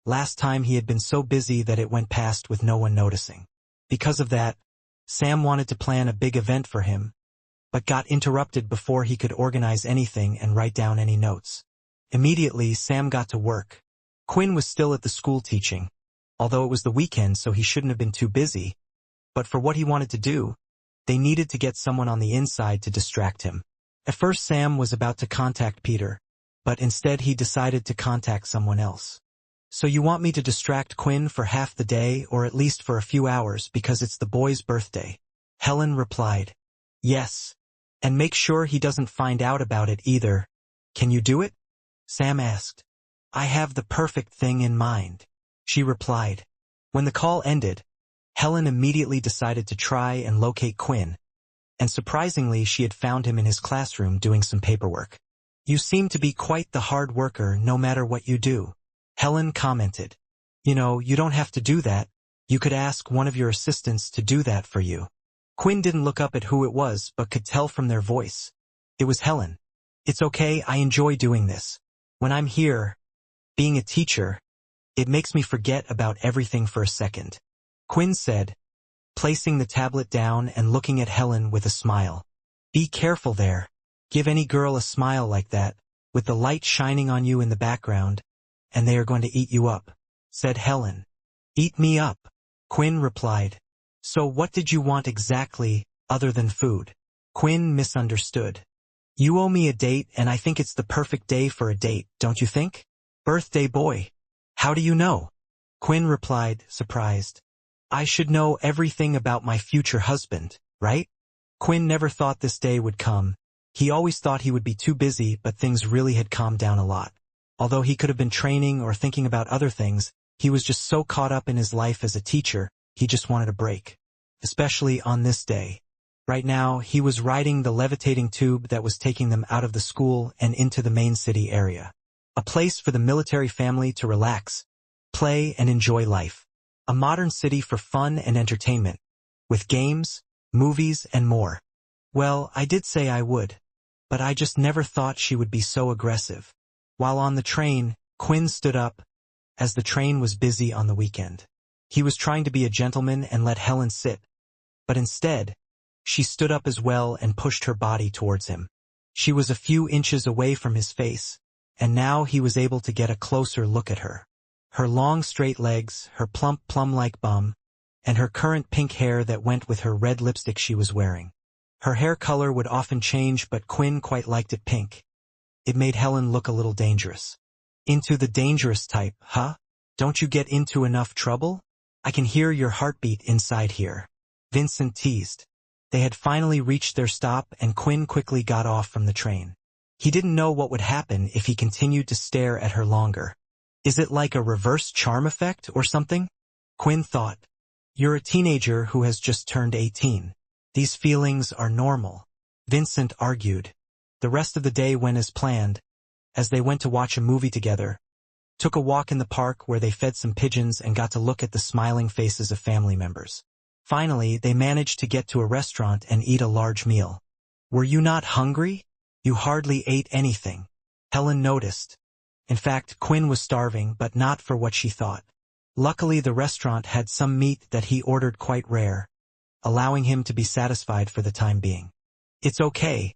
last time he had been so busy that it went past with no one noticing. Because of that, Sam wanted to plan a big event for him, but got interrupted before he could organize anything and write down any notes. Immediately, Sam got to work. Quinn was still at the school teaching, although it was the weekend so he shouldn't have been too busy, but for what he wanted to do, they needed to get someone on the inside to distract him. At first Sam was about to contact Peter, but instead he decided to contact someone else. So you want me to distract Quinn for half the day, or at least for a few hours, because it's the boy's birthday? Helen replied. Yes. And make sure he doesn't find out about it either. Can you do it? Sam asked. I have the perfect thing in mind, she replied. When the call ended, Helen immediately decided to try and locate Quinn, and surprisingly she had found him in his classroom doing some paperwork. You seem to be quite the hard worker no matter what you do, Helen commented. You know, you don't have to do that. You could ask one of your assistants to do that for you. Quinn didn't look up at who it was, but could tell from their voice. It was Helen. It's okay, I enjoy doing this. When I'm here, being a teacher, it makes me forget about everything for a second, Quinn said, placing the tablet down and looking at Helen with a smile. Be careful there. Give any girl a smile like that, with the light shining on you in the background, and they are going to eat you up, said Helen. Eat me up, Quinn replied. So what did you want exactly, other than food? Quinn misunderstood. You owe me a date, and I think it's the perfect day for a date, don't you think? Birthday boy. How do you know? Quinn replied, surprised. I should know everything about my future husband, right? Quinn never thought this day would come. He always thought he would be too busy, but things really had calmed down a lot. Although he could have been training or thinking about other things, he was just so caught up in his life as a teacher he just wanted a break. Especially on this day. Right now, he was riding the levitating tube that was taking them out of the school and into the main city area. A place for the military family to relax, play, and enjoy life. A modern city for fun and entertainment, with games, movies, and more. Well, I did say I would, but I just never thought she would be so aggressive. While on the train, Quinn stood up, as the train was busy on the weekend. He was trying to be a gentleman and let Helen sit, but instead, she stood up as well and pushed her body towards him. She was a few inches away from his face, and now he was able to get a closer look at her. Her long straight legs, her plump plum-like bum, and her current pink hair that went with her red lipstick she was wearing. Her hair color would often change, but Quinn quite liked it pink. It made Helen look a little dangerous. Into the dangerous type, huh? Don't you get into enough trouble? I can hear your heartbeat inside here. Vincent teased. They had finally reached their stop and Quinn quickly got off from the train. He didn't know what would happen if he continued to stare at her longer. Is it like a reverse charm effect or something? Quinn thought. You're a teenager who has just turned 18. These feelings are normal. Vincent argued. The rest of the day went as planned, as they went to watch a movie together, took a walk in the park where they fed some pigeons and got to look at the smiling faces of family members. Finally, they managed to get to a restaurant and eat a large meal. Were you not hungry? You hardly ate anything. Helen noticed. In fact, Quinn was starving, but not for what she thought. Luckily, the restaurant had some meat that he ordered quite rare, allowing him to be satisfied for the time being. It's okay.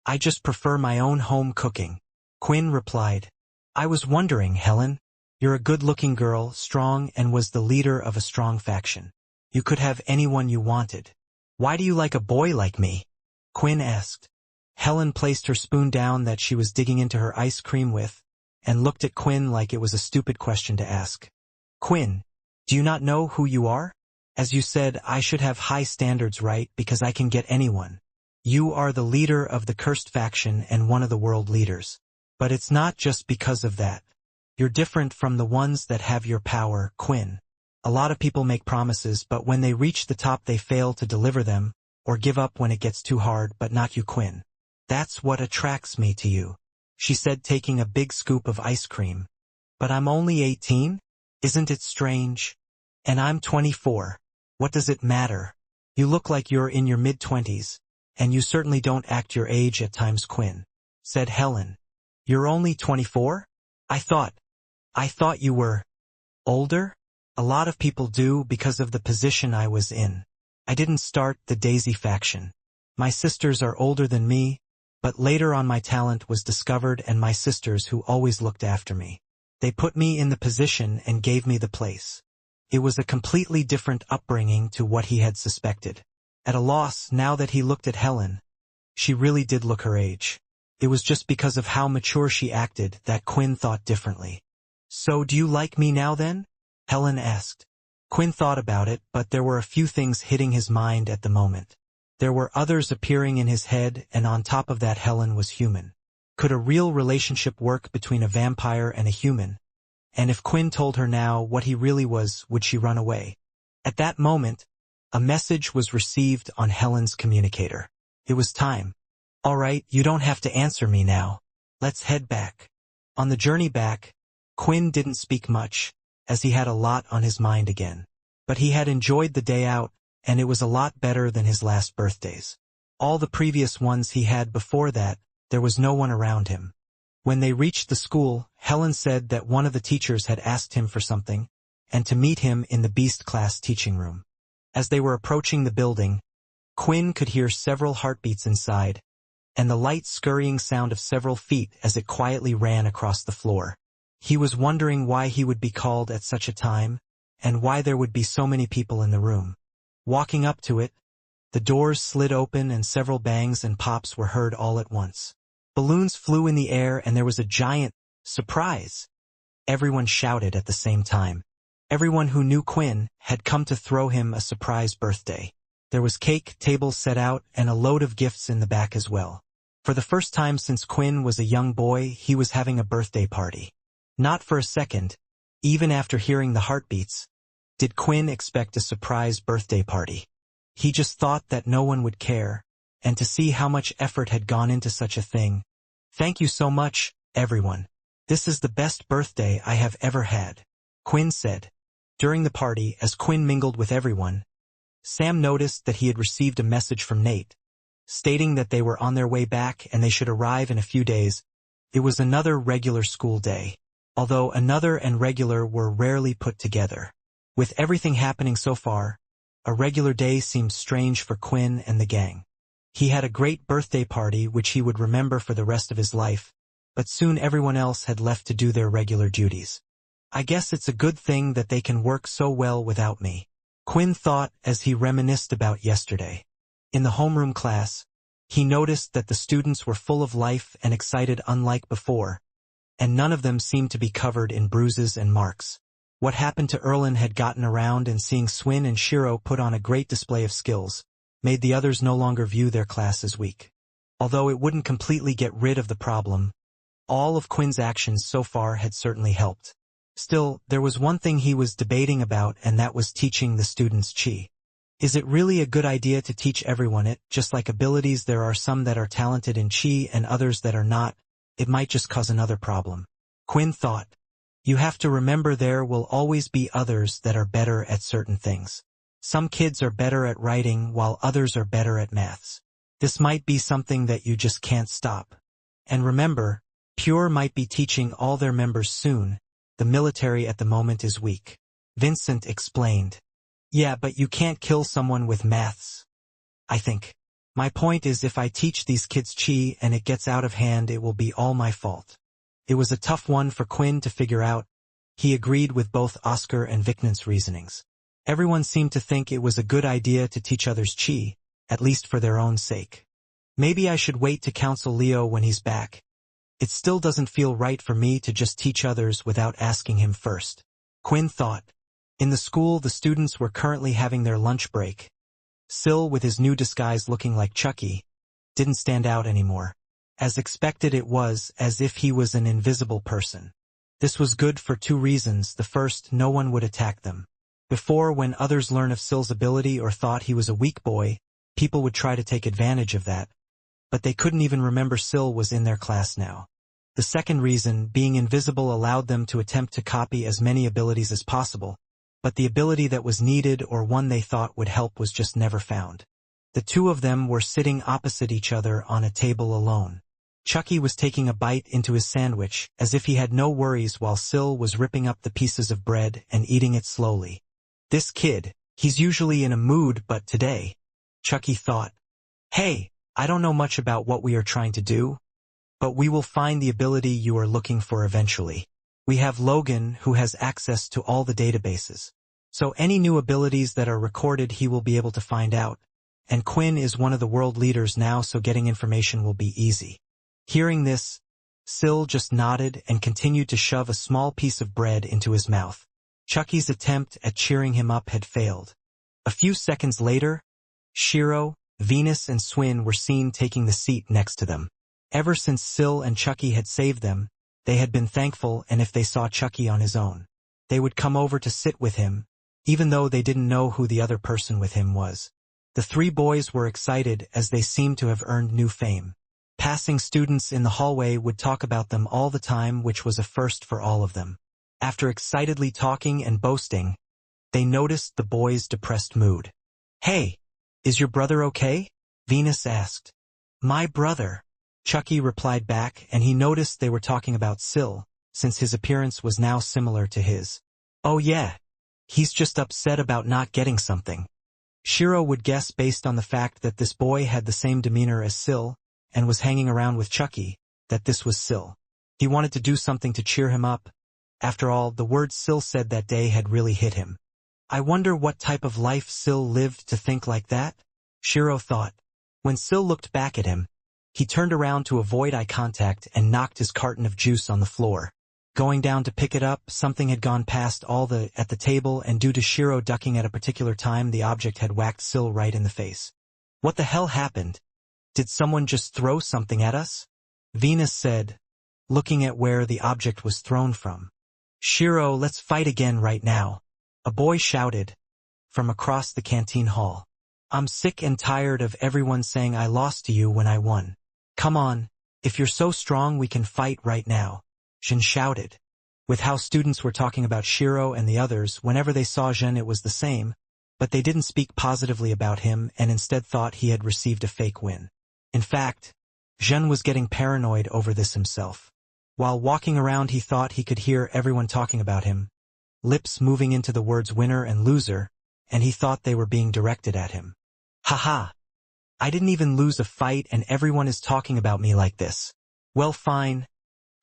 I just prefer my own home cooking. Quinn replied. I was wondering, Helen. You're a good-looking girl, strong, and was the leader of a strong faction. You could have anyone you wanted. Why do you like a boy like me? Quinn asked. Helen placed her spoon down that she was digging into her ice cream with, and looked at Quinn like it was a stupid question to ask. Quinn, do you not know who you are? As you said, I should have high standards, right, because I can get anyone. You are the leader of the cursed faction and one of the world leaders. But it's not just because of that. You're different from the ones that have your power, Quinn. A lot of people make promises, but when they reach the top they fail to deliver them, or give up when it gets too hard, but not you, Quinn. That's what attracts me to you, she said, taking a big scoop of ice cream. But I'm only 18? Isn't it strange? And I'm 24. What does it matter? You look like you're in your mid-20s, and you certainly don't act your age at times, Quinn, said Helen. You're only 24? I thought you were older? A lot of people do because of the position I was in. I didn't start the Daisy faction. My sisters are older than me, but later on my talent was discovered and my sisters who always looked after me. They put me in the position and gave me the place. It was a completely different upbringing to what he had suspected. At a loss now that he looked at Helen. She really did look her age. It was just because of how mature she acted that Quinn thought differently. So do you like me now then? Helen asked. Quinn thought about it, but there were a few things hitting his mind at the moment. There were others appearing in his head, and on top of that Helen was human. Could a real relationship work between a vampire and a human? And if Quinn told her now what he really was, would she run away? At that moment, a message was received on Helen's communicator. It was time. All right, you don't have to answer me now. Let's head back. On the journey back, Quinn didn't speak much, as he had a lot on his mind again. But he had enjoyed the day out, and it was a lot better than his last birthdays. All the previous ones he had before that, there was no one around him. When they reached the school, Helen said that one of the teachers had asked him for something, and to meet him in the Beast class teaching room. As they were approaching the building, Quinn could hear several heartbeats inside, and the light scurrying sound of several feet as it quietly ran across the floor. He was wondering why he would be called at such a time, and why there would be so many people in the room. Walking up to it, the doors slid open and several bangs and pops were heard all at once. Balloons flew in the air and there was a giant surprise. Everyone shouted at the same time. Everyone who knew Quinn had come to throw him a surprise birthday. There was cake, tables set out, and a load of gifts in the back as well. For the first time since Quinn was a young boy, he was having a birthday party. Not for a second, even after hearing the heartbeats, Did Quinn expect a surprise birthday party? He just thought that no one would care, and to see how much effort had gone into such a thing. Thank you so much, everyone. This is the best birthday I have ever had, Quinn said. During the party, as Quinn mingled with everyone, Sam noticed that he had received a message from Nate, stating that they were on their way back and they should arrive in a few days. It was another regular school day, although another and regular were rarely put together. With everything happening so far, a regular day seemed strange for Quinn and the gang. He had a great birthday party which he would remember for the rest of his life, but soon everyone else had left to do their regular duties. I guess it's a good thing that they can work so well without me, Quinn thought as he reminisced about yesterday. In the homeroom class, he noticed that the students were full of life and excited unlike before, and none of them seemed to be covered in bruises and marks. What happened to Erlin had gotten around, and seeing Swin and Shiro put on a great display of skills made the others no longer view their class as weak. Although it wouldn't completely get rid of the problem, all of Quinn's actions so far had certainly helped. Still, there was one thing he was debating about, and that was teaching the students Chi. Is it really a good idea to teach everyone it? Just like abilities, there are some that are talented in Chi and others that are not. It might just cause another problem, Quinn thought. You have to remember there will always be others that are better at certain things. Some kids are better at writing while others are better at maths. This might be something that you just can't stop. And remember, Pure might be teaching all their members soon. The military at the moment is weak, Vincent explained. Yeah, but you can't kill someone with maths, I think. My point is, if I teach these kids Chi and it gets out of hand, it will be all my fault. It was a tough one for Quinn to figure out. He agreed with both Oscar and Vicnant's reasonings. Everyone seemed to think it was a good idea to teach others Chi, at least for their own sake. Maybe I should wait to counsel Leo when he's back. It still doesn't feel right for me to just teach others without asking him first, Quinn thought. In the school, the students were currently having their lunch break. Syl, with his new disguise looking like Chucky, didn't stand out anymore. As expected, it was as if he was an invisible person. This was good for two reasons. The first, no one would attack them. Before, when others learned of Syl's ability or thought he was a weak boy, people would try to take advantage of that. But they couldn't even remember Syl was in their class now. The second reason, being invisible, allowed them to attempt to copy as many abilities as possible, but the ability that was needed or one they thought would help was just never found. The two of them were sitting opposite each other on a table alone. Chucky was taking a bite into his sandwich, as if he had no worries, while Syl was ripping up the pieces of bread and eating it slowly. This kid, he's usually in a mood, but today, Chucky thought. Hey, I don't know much about what we are trying to do, but we will find the ability you are looking for eventually. We have Logan, who has access to all the databases. So any new abilities that are recorded, he will be able to find out. And Quinn is one of the world leaders now, so getting information will be easy. Hearing this, Syl just nodded and continued to shove a small piece of bread into his mouth. Chucky's attempt at cheering him up had failed. A few seconds later, Shiro, Venus and Swin were seen taking the seat next to them. Ever since Syl and Chucky had saved them, they had been thankful, and if they saw Chucky on his own, they would come over to sit with him, even though they didn't know who the other person with him was. The three boys were excited as they seemed to have earned new fame. Passing students in the hallway would talk about them all the time, which was a first for all of them. After excitedly talking and boasting, they noticed the boys' depressed mood. Hey, is your brother okay? Venus asked. My brother, Chucky replied back, and he noticed they were talking about Syl, since his appearance was now similar to his. Oh yeah, he's just upset about not getting something. Shiro would guess, based on the fact that this boy had the same demeanor as Syl and was hanging around with Chucky, that this was Syl. He wanted to do something to cheer him up. After all, the words Syl said that day had really hit him. I wonder what type of life Syl lived to think like that, Shiro thought. When Syl looked back at him, he turned around to avoid eye contact and knocked his carton of juice on the floor. Going down to pick it up, something had gone past at the table, and due to Shiro ducking at a particular time, the object had whacked Syl right in the face. What the hell happened? Did someone just throw something at us? Venus said, looking at where the object was thrown from. Shiro, let's fight again right now. A boy shouted from across the canteen hall. I'm sick and tired of everyone saying I lost to you when I won. Come on, if you're so strong we can fight right now. Jin shouted. With how students were talking about Shiro and the others, whenever they saw Jin it was the same, but they didn't speak positively about him and instead thought he had received a fake win. In fact, Jin was getting paranoid over this himself. While walking around he thought he could hear everyone talking about him, lips moving into the words winner and loser, and he thought they were being directed at him. Haha! I didn't even lose a fight and everyone is talking about me like this. Well fine.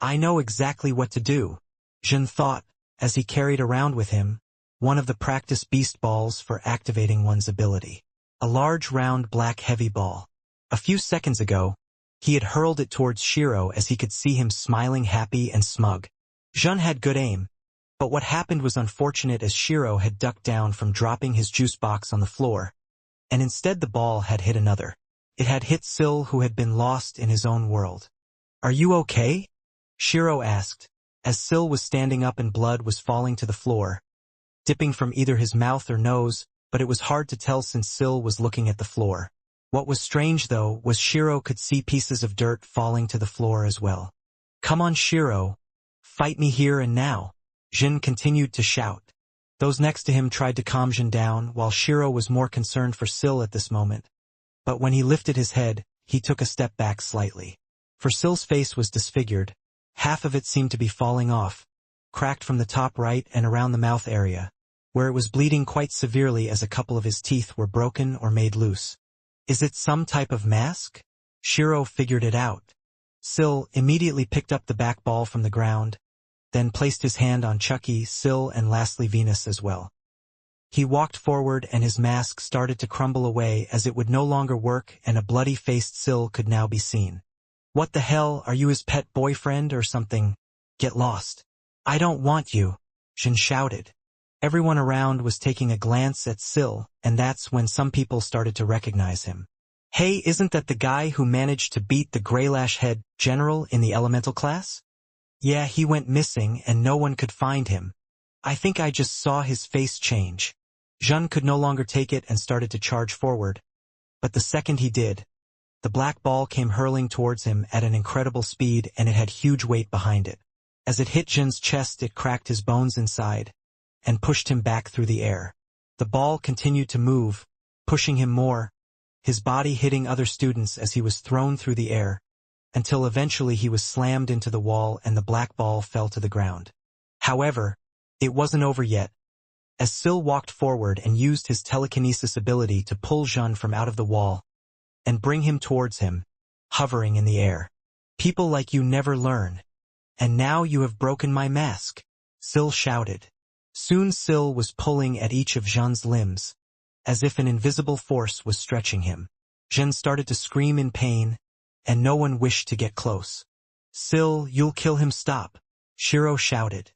I know exactly what to do, Jin thought, as he carried around with him one of the practice beast balls for activating one's ability. A large round black heavy ball. A few seconds ago, he had hurled it towards Shiro as he could see him smiling happy and smug. Jin had good aim, but what happened was unfortunate as Shiro had ducked down from dropping his juice box on the floor, and instead the ball had hit another. It had hit Sil, who had been lost in his own world. Are you okay? Shiro asked, as Sil was standing up and blood was falling to the floor, dipping from either his mouth or nose, but it was hard to tell since Sil was looking at the floor. What was strange though was Shiro could see pieces of dirt falling to the floor as well. Come on Shiro, fight me here and now, Jin continued to shout. Those next to him tried to calm Jin down while Shiro was more concerned for Sil at this moment. But when he lifted his head, he took a step back slightly. For Sil's face was disfigured. Half of it seemed to be falling off, cracked from the top right and around the mouth area, where it was bleeding quite severely as a couple of his teeth were broken or made loose. Is it some type of mask? Shiro figured it out. Sil immediately picked up the back ball from the ground, then placed his hand on Chucky, Sil, and lastly Venus as well. He walked forward and his mask started to crumble away as it would no longer work and a bloody-faced Sil could now be seen. What the hell, are you his pet boyfriend or something? Get lost. I don't want you, Jin shouted. Everyone around was taking a glance at Sil, and that's when some people started to recognize him. Hey, isn't that the guy who managed to beat the Greylash head general in the elemental class? Yeah, he went missing and no one could find him. I think I just saw his face change. Jin could no longer take it and started to charge forward. But the second he did, the black ball came hurling towards him at an incredible speed and it had huge weight behind it. As it hit Jin's chest it cracked his bones inside and pushed him back through the air. The ball continued to move, pushing him more, his body hitting other students as he was thrown through the air, until eventually he was slammed into the wall and the black ball fell to the ground. However, it wasn't over yet, as Sil walked forward and used his telekinesis ability to pull Jin from out of the wall and bring him towards him, hovering in the air. People like you never learn. And now you have broken my mask, Sil shouted. Soon Sil was pulling at each of Jin's limbs, as if an invisible force was stretching him. Jin started to scream in pain, and no one wished to get close. Sil, you'll kill him, stop, Shiro shouted.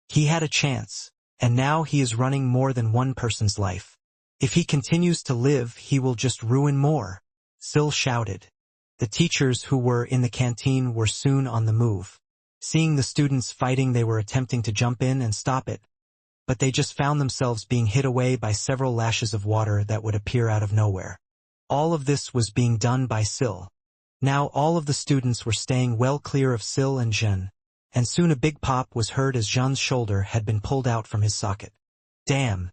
He had a chance, and now he is running more than one person's life. If he continues to live, he will just ruin more, Sil shouted. The teachers who were in the canteen were soon on the move. Seeing the students fighting, they were attempting to jump in and stop it, but they just found themselves being hit away by several lashes of water that would appear out of nowhere. All of this was being done by Sil. Now all of the students were staying well clear of Sil and Jin, and soon a big pop was heard as Jin's shoulder had been pulled out from his socket. Damn.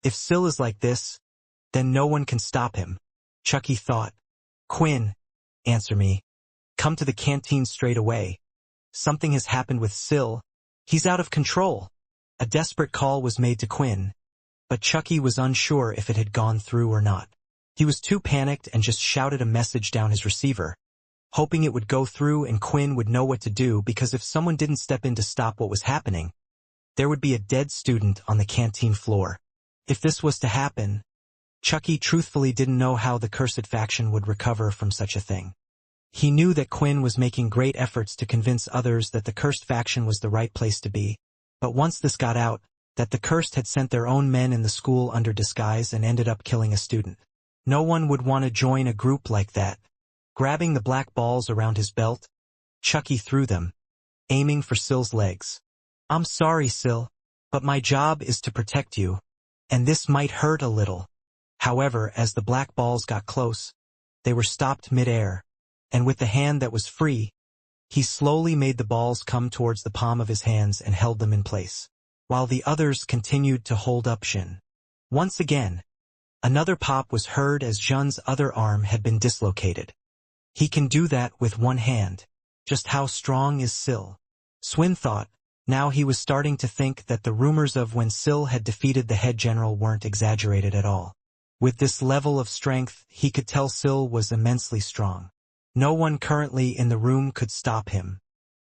If Sil is like this, then no one can stop him, Chucky thought. Quinn, answer me. Come to the canteen straight away. Something has happened with Sil. He's out of control. A desperate call was made to Quinn, but Chucky was unsure if it had gone through or not. He was too panicked and just shouted a message down his receiver, hoping it would go through and Quinn would know what to do, because if someone didn't step in to stop what was happening, there would be a dead student on the canteen floor. If this was to happen, Chucky truthfully didn't know how the cursed faction would recover from such a thing. He knew that Quinn was making great efforts to convince others that the cursed faction was the right place to be, but once this got out, that the cursed had sent their own men in the school under disguise and ended up killing a student. No one would want to join a group like that. Grabbing the black balls around his belt, Chucky threw them, aiming for Sil's legs. I'm sorry, Sil. But my job is to protect you, and this might hurt a little. However, as the black balls got close, they were stopped mid-air, and with the hand that was free, he slowly made the balls come towards the palm of his hands and held them in place, while the others continued to hold up Jin. Once again, another pop was heard as Jun's other arm had been dislocated. He can do that with one hand. Just how strong is Sil? Swin thought. Now he was starting to think that the rumors of when Sil had defeated the head general weren't exaggerated at all. With this level of strength, he could tell Sil was immensely strong. No one currently in the room could stop him.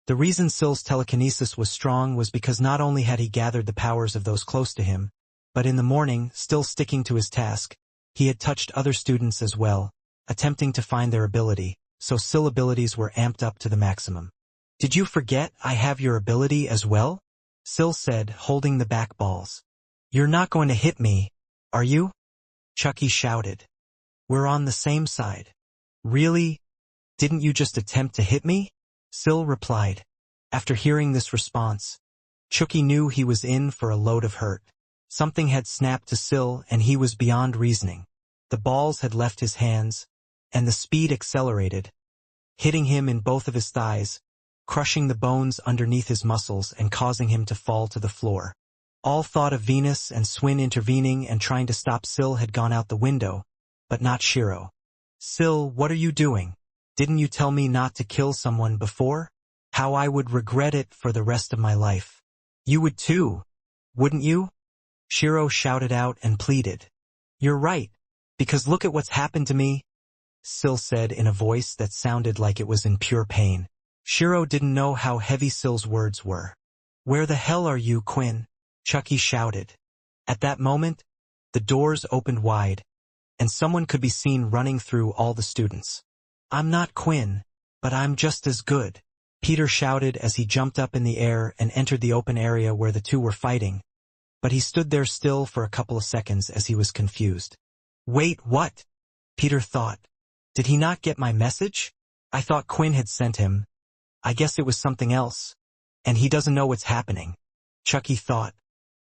The reason Sil's telekinesis was strong was because not only had he gathered the powers of those close to him, but in the morning, still sticking to his task, he had touched other students as well, attempting to find their ability, so Sil abilities were amped up to the maximum. Did you forget I have your ability as well? Sil said, holding the back balls. You're not going to hit me, are you? Chucky shouted. We're on the same side. Really? Didn't you just attempt to hit me? Sil replied. After hearing this response, Chucky knew he was in for a load of hurt. Something had snapped to Sil and he was beyond reasoning. The balls had left his hands, and the speed accelerated, hitting him in both of his thighs, crushing the bones underneath his muscles and causing him to fall to the floor. All thought of Venus and Swin intervening and trying to stop Sil had gone out the window, but not Shiro. Sil, what are you doing? Didn't you tell me not to kill someone before? How I would regret it for the rest of my life. You would too, wouldn't you? Shiro shouted out and pleaded. You're right, because look at what's happened to me, Sil said in a voice that sounded like it was in pure pain. Shiro didn't know how heavy Sil's words were. Where the hell are you, Quinn? Chucky shouted. At that moment, the doors opened wide, and someone could be seen running through all the students. I'm not Quinn, but I'm just as good, Peter shouted as he jumped up in the air and entered the open area where the two were fighting, but he stood there still for a couple of seconds as he was confused. Wait, what? Peter thought. Did he not get my message? I thought Quinn had sent him. I guess it was something else. And he doesn't know what's happening. Chucky thought.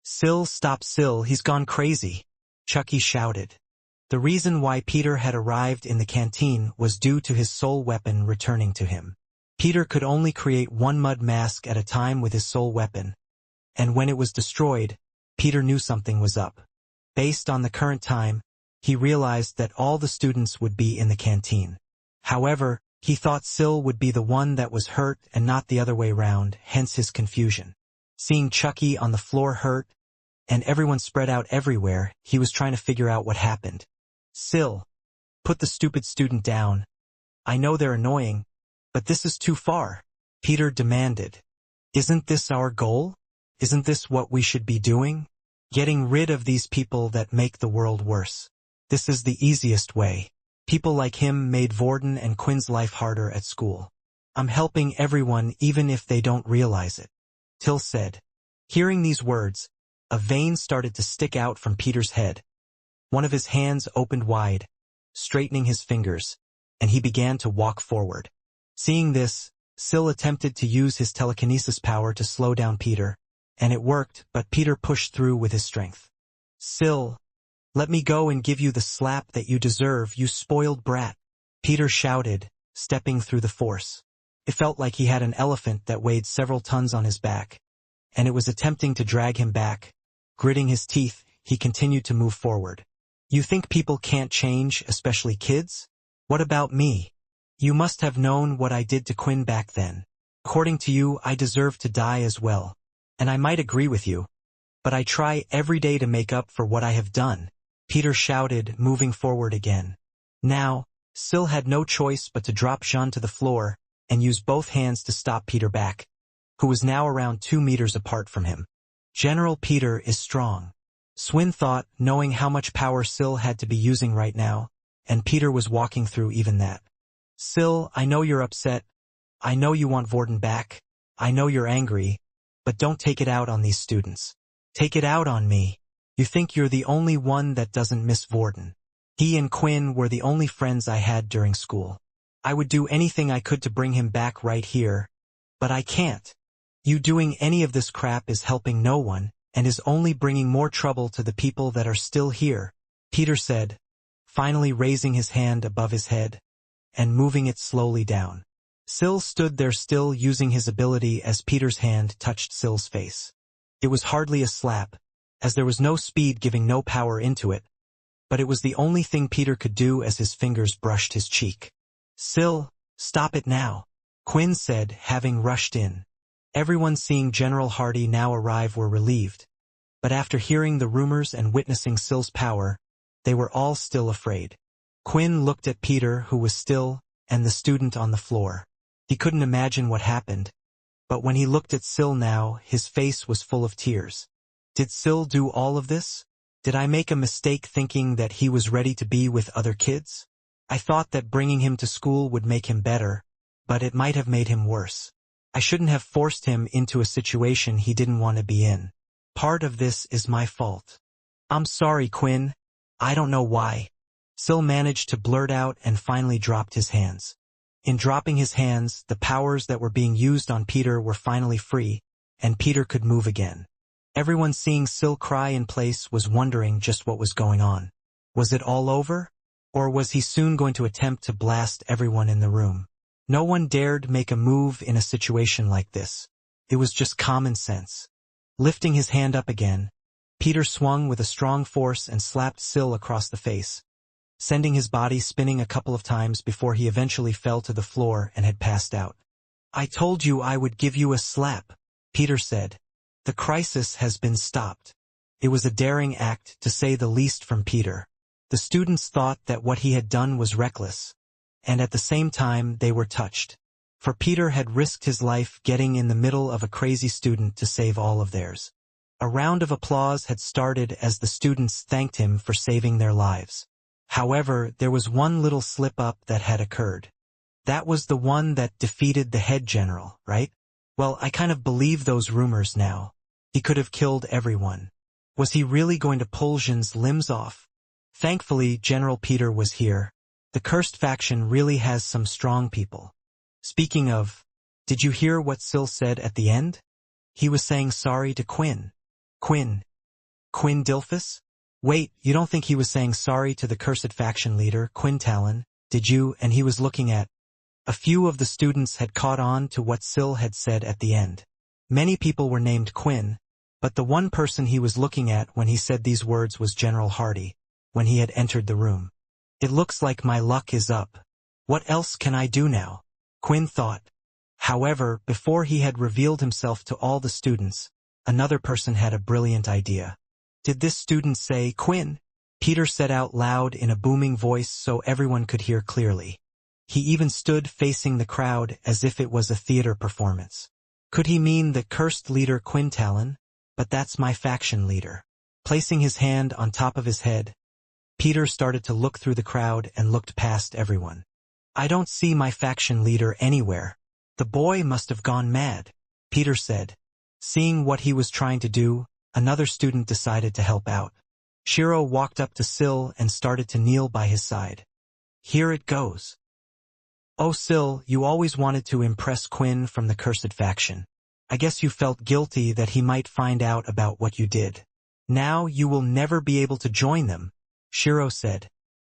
Sil, stop Sil, he's gone crazy, Chucky shouted. The reason why Peter had arrived in the canteen was due to his soul weapon returning to him. Peter could only create one mud mask at a time with his soul weapon. And when it was destroyed, Peter knew something was up. Based on the current time, he realized that all the students would be in the canteen. However, he thought Sil would be the one that was hurt and not the other way round, hence his confusion. Seeing Chucky on the floor hurt, and everyone spread out everywhere, he was trying to figure out what happened. Sil, put the stupid student down. I know they're annoying, but this is too far, Peter demanded. Isn't this our goal? Isn't this what we should be doing? Getting rid of these people that make the world worse. This is the easiest way. People like him made Vorden and Quinn's life harder at school. I'm helping everyone even if they don't realize it, Till said. Hearing these words, a vein started to stick out from Peter's head. One of his hands opened wide, straightening his fingers, and he began to walk forward. Seeing this, Sil attempted to use his telekinesis power to slow down Peter, and it worked, but Peter pushed through with his strength. Sil, let me go and give you the slap that you deserve, you spoiled brat, Peter shouted, stepping through the force. It felt like he had an elephant that weighed several tons on his back, and it was attempting to drag him back. Gritting his teeth, he continued to move forward. You think people can't change, especially kids? What about me? You must have known what I did to Quinn back then. According to you, I deserve to die as well. And I might agree with you, but I try every day to make up for what I have done, Peter shouted, moving forward again. Now, Sil had no choice but to drop Jean to the floor and use both hands to stop Peter back, who was now around 2 meters apart from him. General Peter is strong, Swin thought, knowing how much power Sil had to be using right now, and Peter was walking through even that. Sil, I know you're upset. I know you want Vorden back. I know you're angry, but don't take it out on these students. Take it out on me. You think you're the only one that doesn't miss Vorden. He and Quinn were the only friends I had during school. I would do anything I could to bring him back right here, but I can't. You doing any of this crap is helping no one, and is only bringing more trouble to the people that are still here," Peter said, finally raising his hand above his head and moving it slowly down. Syl stood there still, using his ability as Peter's hand touched Syl's face. It was hardly a slap, as there was no speed, giving no power into it, but it was the only thing Peter could do as his fingers brushed his cheek. "Syl, stop it now," Quinn said, having rushed in. Everyone seeing General Hardy now arrive were relieved, but after hearing the rumors and witnessing Syl's power, they were all still afraid. Quinn looked at Peter, who was still, and the student on the floor. He couldn't imagine what happened, but when he looked at Syl now, his face was full of tears. Did Syl do all of this? Did I make a mistake thinking that he was ready to be with other kids? I thought that bringing him to school would make him better, but it might have made him worse. I shouldn't have forced him into a situation he didn't want to be in. Part of this is my fault. I'm sorry, Quinn. I don't know why. Syl managed to blurt out and finally dropped his hands. In dropping his hands, the powers that were being used on Peter were finally free, and Peter could move again. Everyone seeing Syl cry in place was wondering just what was going on. Was it all over? Or was he soon going to attempt to blast everyone in the room? No one dared make a move in a situation like this. It was just common sense. Lifting his hand up again, Peter swung with a strong force and slapped Syl across the face, sending his body spinning a couple of times before he eventually fell to the floor and had passed out. "I told you I would give you a slap," Peter said. "The crisis has been stopped." It was a daring act, to say the least, from Peter. The students thought that what he had done was reckless, and at the same time they were touched. For Peter had risked his life getting in the middle of a crazy student to save all of theirs. A round of applause had started as the students thanked him for saving their lives. However, there was one little slip-up that had occurred. That was the one that defeated the head general, right? Well, I kind of believe those rumors now. He could have killed everyone. Was he really going to pull Jin's limbs off? Thankfully, General Peter was here. The cursed faction really has some strong people. Speaking of, did you hear what Syl said at the end? He was saying sorry to Quinn. Quinn Dilphus? Wait, you don't think he was saying sorry to the cursed faction leader, Quintalon, did you? And he was looking at. A few of the students had caught on to what Syl had said at the end. Many people were named Quinn, but the one person he was looking at when he said these words was General Hardy, when he had entered the room. It looks like my luck is up. What else can I do now? Quinn thought. However, before he had revealed himself to all the students, another person had a brilliant idea. Did this student say Quinn? Peter said out loud in a booming voice so everyone could hear clearly. He even stood facing the crowd as if it was a theater performance. Could he mean the cursed leader Quintalon? But that's my faction leader. Placing his hand on top of his head, Peter started to look through the crowd and looked past everyone. I don't see my faction leader anywhere. The boy must have gone mad, Peter said. Seeing what he was trying to do, another student decided to help out. Shiro walked up to Syl and started to kneel by his side. Here it goes. Oh Syl, you always wanted to impress Quinn from the cursed faction. I guess you felt guilty that he might find out about what you did. Now you will never be able to join them, Shiro said.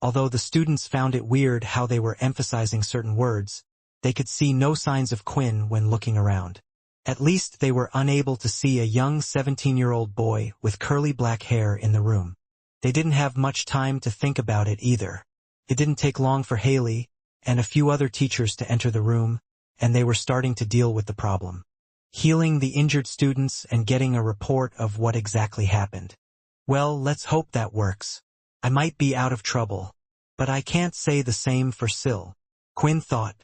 Although the students found it weird how they were emphasizing certain words, they could see no signs of Quinn when looking around. At least they were unable to see a young 17-year-old boy with curly black hair in the room. They didn't have much time to think about it either. It didn't take long for Haley and a few other teachers to enter the room, and they were starting to deal with the problem. Healing the injured students and getting a report of what exactly happened. Well, let's hope that works. I might be out of trouble, but I can't say the same for Syl, Quinn thought.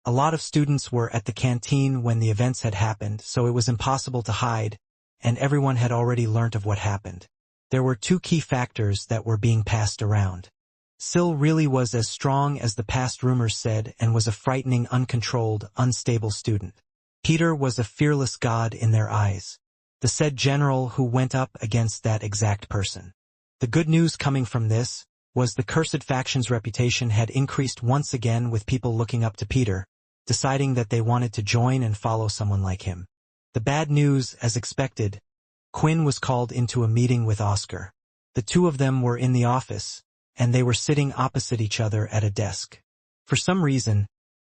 A lot of students were at the canteen when the events had happened, so it was impossible to hide, and everyone had already learnt of what happened. There were two key factors that were being passed around. Syl really was as strong as the past rumors said and was a frightening, uncontrolled, unstable student. Peter was a fearless god in their eyes, the said general who went up against that exact person. The good news coming from this was the cursed faction's reputation had increased once again, with people looking up to Peter, deciding that they wanted to join and follow someone like him. The bad news, as expected, Quinn was called into a meeting with Oscar. The two of them were in the office, and they were sitting opposite each other at a desk. For some reason,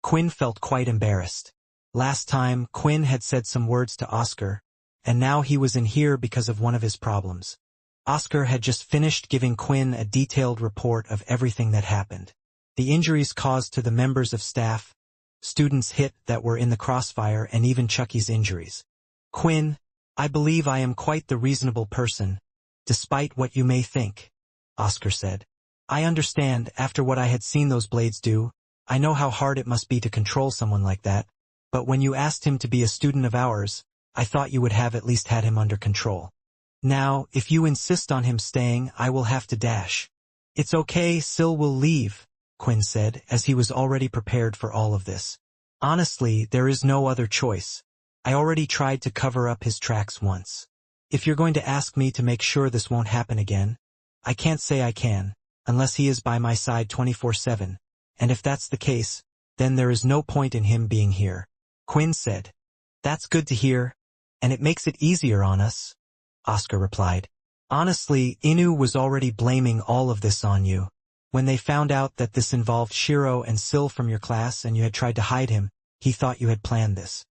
Quinn felt quite embarrassed. Last time, Quinn had said some words to Oscar, and now he was in here because of one of his problems. Oscar had just finished giving Quinn a detailed report of everything that happened. The injuries caused to the members of staff, students hit that were in the crossfire, and even Chucky's injuries. Quinn, I believe I am quite the reasonable person, despite what you may think, Oscar said. I understand, after what I had seen those blades do, I know how hard it must be to control someone like that, but when you asked him to be a student of ours, I thought you would have at least had him under control. Now, if you insist on him staying, I will have to dash. It's okay, Sil will leave, Quinn said, as he was already prepared for all of this. Honestly, there is no other choice. I already tried to cover up his tracks once. If you're going to ask me to make sure this won't happen again, I can't say I can, unless he is by my side 24/7, and if that's the case, then there is no point in him being here. Quinn said. That's good to hear, and it makes it easier on us, Oscar replied. Honestly, Inu was already blaming all of this on you. When they found out that this involved Shiro and Sil from your class and you had tried to hide him, he thought you had planned this.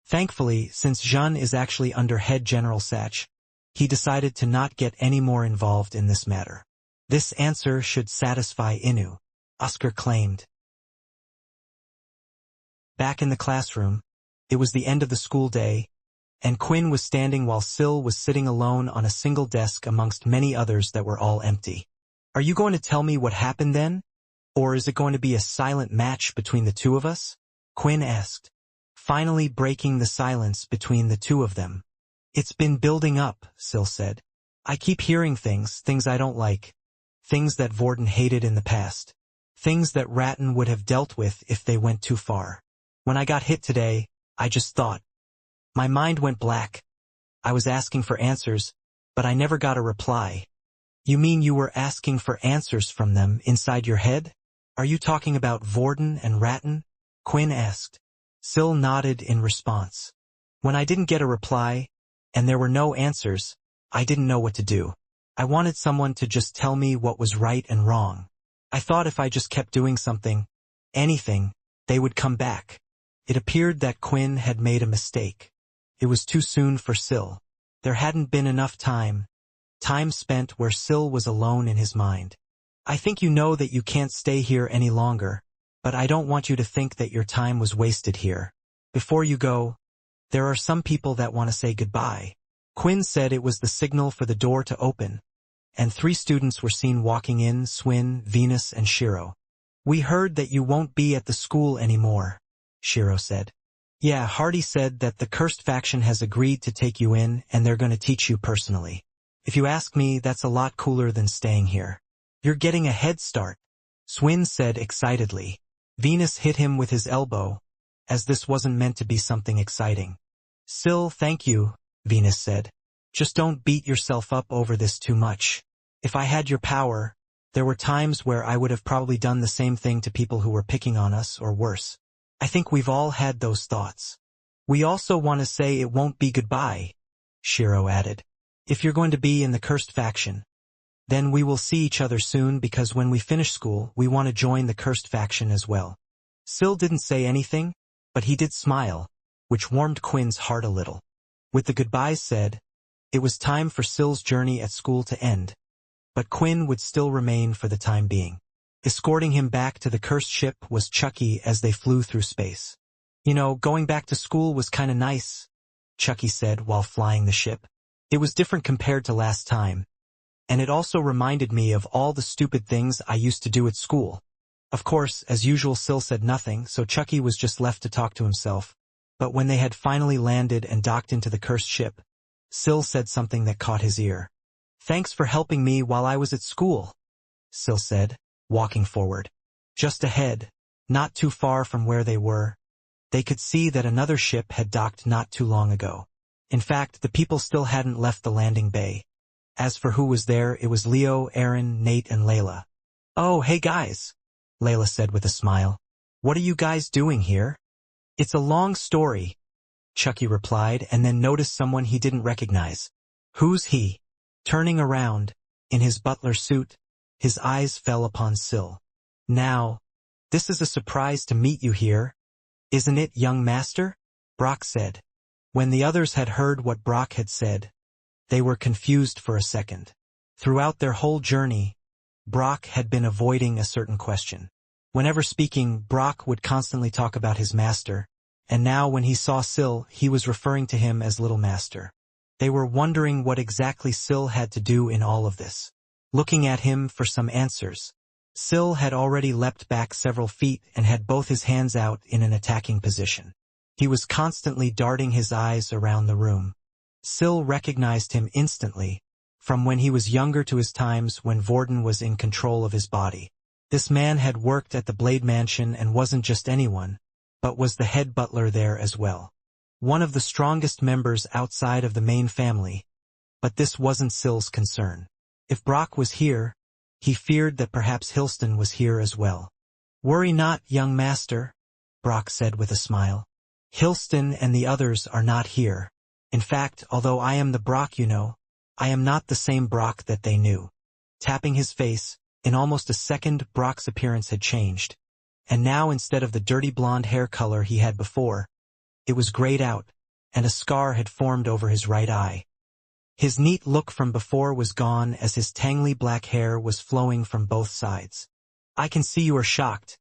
Thankfully, since Jean is actually under head General Satch, he decided to not get any more involved in this matter. This answer should satisfy Inu, Oscar claimed. Back in the classroom, it was the end of the school day, and Quinn was standing while Sil was sitting alone on a single desk amongst many others that were all empty. Are you going to tell me what happened then? Or is it going to be a silent match between the two of us? Quinn asked, finally breaking the silence between the two of them. It's been building up, Sil said. I keep hearing things I don't like. Things that Vorden hated in the past. Things that Ratton would have dealt with if they went too far. When I got hit today, I just thought. My mind went black. I was asking for answers, but I never got a reply. You mean you were asking for answers from them inside your head? Are you talking about Vorden and Ratton? Quinn asked. Sil nodded in response. When I didn't get a reply, and there were no answers, I didn't know what to do. I wanted someone to just tell me what was right and wrong. I thought if I just kept doing something, anything, they would come back. It appeared that Quinn had made a mistake. It was too soon for Sil. There hadn't been enough time spent where Sil was alone in his mind. I think you know that you can't stay here any longer, but I don't want you to think that your time was wasted here. Before you go, there are some people that want to say goodbye. Quinn said it was the signal for the door to open, and 3 students were seen walking in, Swin, Venus, and Shiro. We heard that you won't be at the school anymore, Shiro said. Yeah, Hardy said that the cursed faction has agreed to take you in and they're going to teach you personally. If you ask me, that's a lot cooler than staying here. You're getting a head start, Swin said excitedly. Venus hit him with his elbow, as this wasn't meant to be something exciting. Sil, thank you, Venus said. Just don't beat yourself up over this too much. If I had your power, there were times where I would have probably done the same thing to people who were picking on us or worse. I think we've all had those thoughts. We also want to say it won't be goodbye, Shiro added. If you're going to be in the cursed faction, then we will see each other soon because when we finish school, we want to join the cursed faction as well. Sil didn't say anything, but he did smile, which warmed Quinn's heart a little. With the goodbyes said, it was time for Sil's journey at school to end, but Quinn would still remain for the time being. Escorting him back to the cursed ship was Chucky as they flew through space. You know, going back to school was kinda nice, Chucky said while flying the ship. It was different compared to last time, and it also reminded me of all the stupid things I used to do at school. Of course, as usual, Sil said nothing, so Chucky was just left to talk to himself. But when they had finally landed and docked into the cursed ship, Sil said something that caught his ear. Thanks for helping me while I was at school, Sil said, walking forward. Just ahead, not too far from where they were, they could see that another ship had docked not too long ago. In fact, the people still hadn't left the landing bay. As for who was there, it was Leo, Aaron, Nate, and Layla. Oh, hey guys, Layla said with a smile. What are you guys doing here? It's a long story, Chucky replied, and then noticed someone he didn't recognize. Who's he? Turning around, in his butler suit, his eyes fell upon Syl. Now, this is a surprise to meet you here, isn't it, young master? Brock said. When the others had heard what Brock had said, they were confused for a second. Throughout their whole journey, Brock had been avoiding a certain question. Whenever speaking, Brock would constantly talk about his master, and now when he saw Syl, he was referring to him as Little Master. They were wondering what exactly Syl had to do in all of this. Looking at him for some answers, Syl had already leapt back several feet and had both his hands out in an attacking position. He was constantly darting his eyes around the room. Syl recognized him instantly, from when he was younger to his times when Vorden was in control of his body. This man had worked at the Blade Mansion and wasn't just anyone, but was the head butler there as well. One of the strongest members outside of the main family, but this wasn't Syl's concern. If Brock was here, he feared that perhaps Hilston was here as well. Worry not, young master, Brock said with a smile. Hilston and the others are not here. In fact, although I am the Brock you know, I am not the same Brock that they knew. Tapping his face, in almost a second Brock's appearance had changed. And now instead of the dirty blonde hair color he had before, it was grayed out, and a scar had formed over his right eye. His neat look from before was gone as his tangly black hair was flowing from both sides. I can see you are shocked,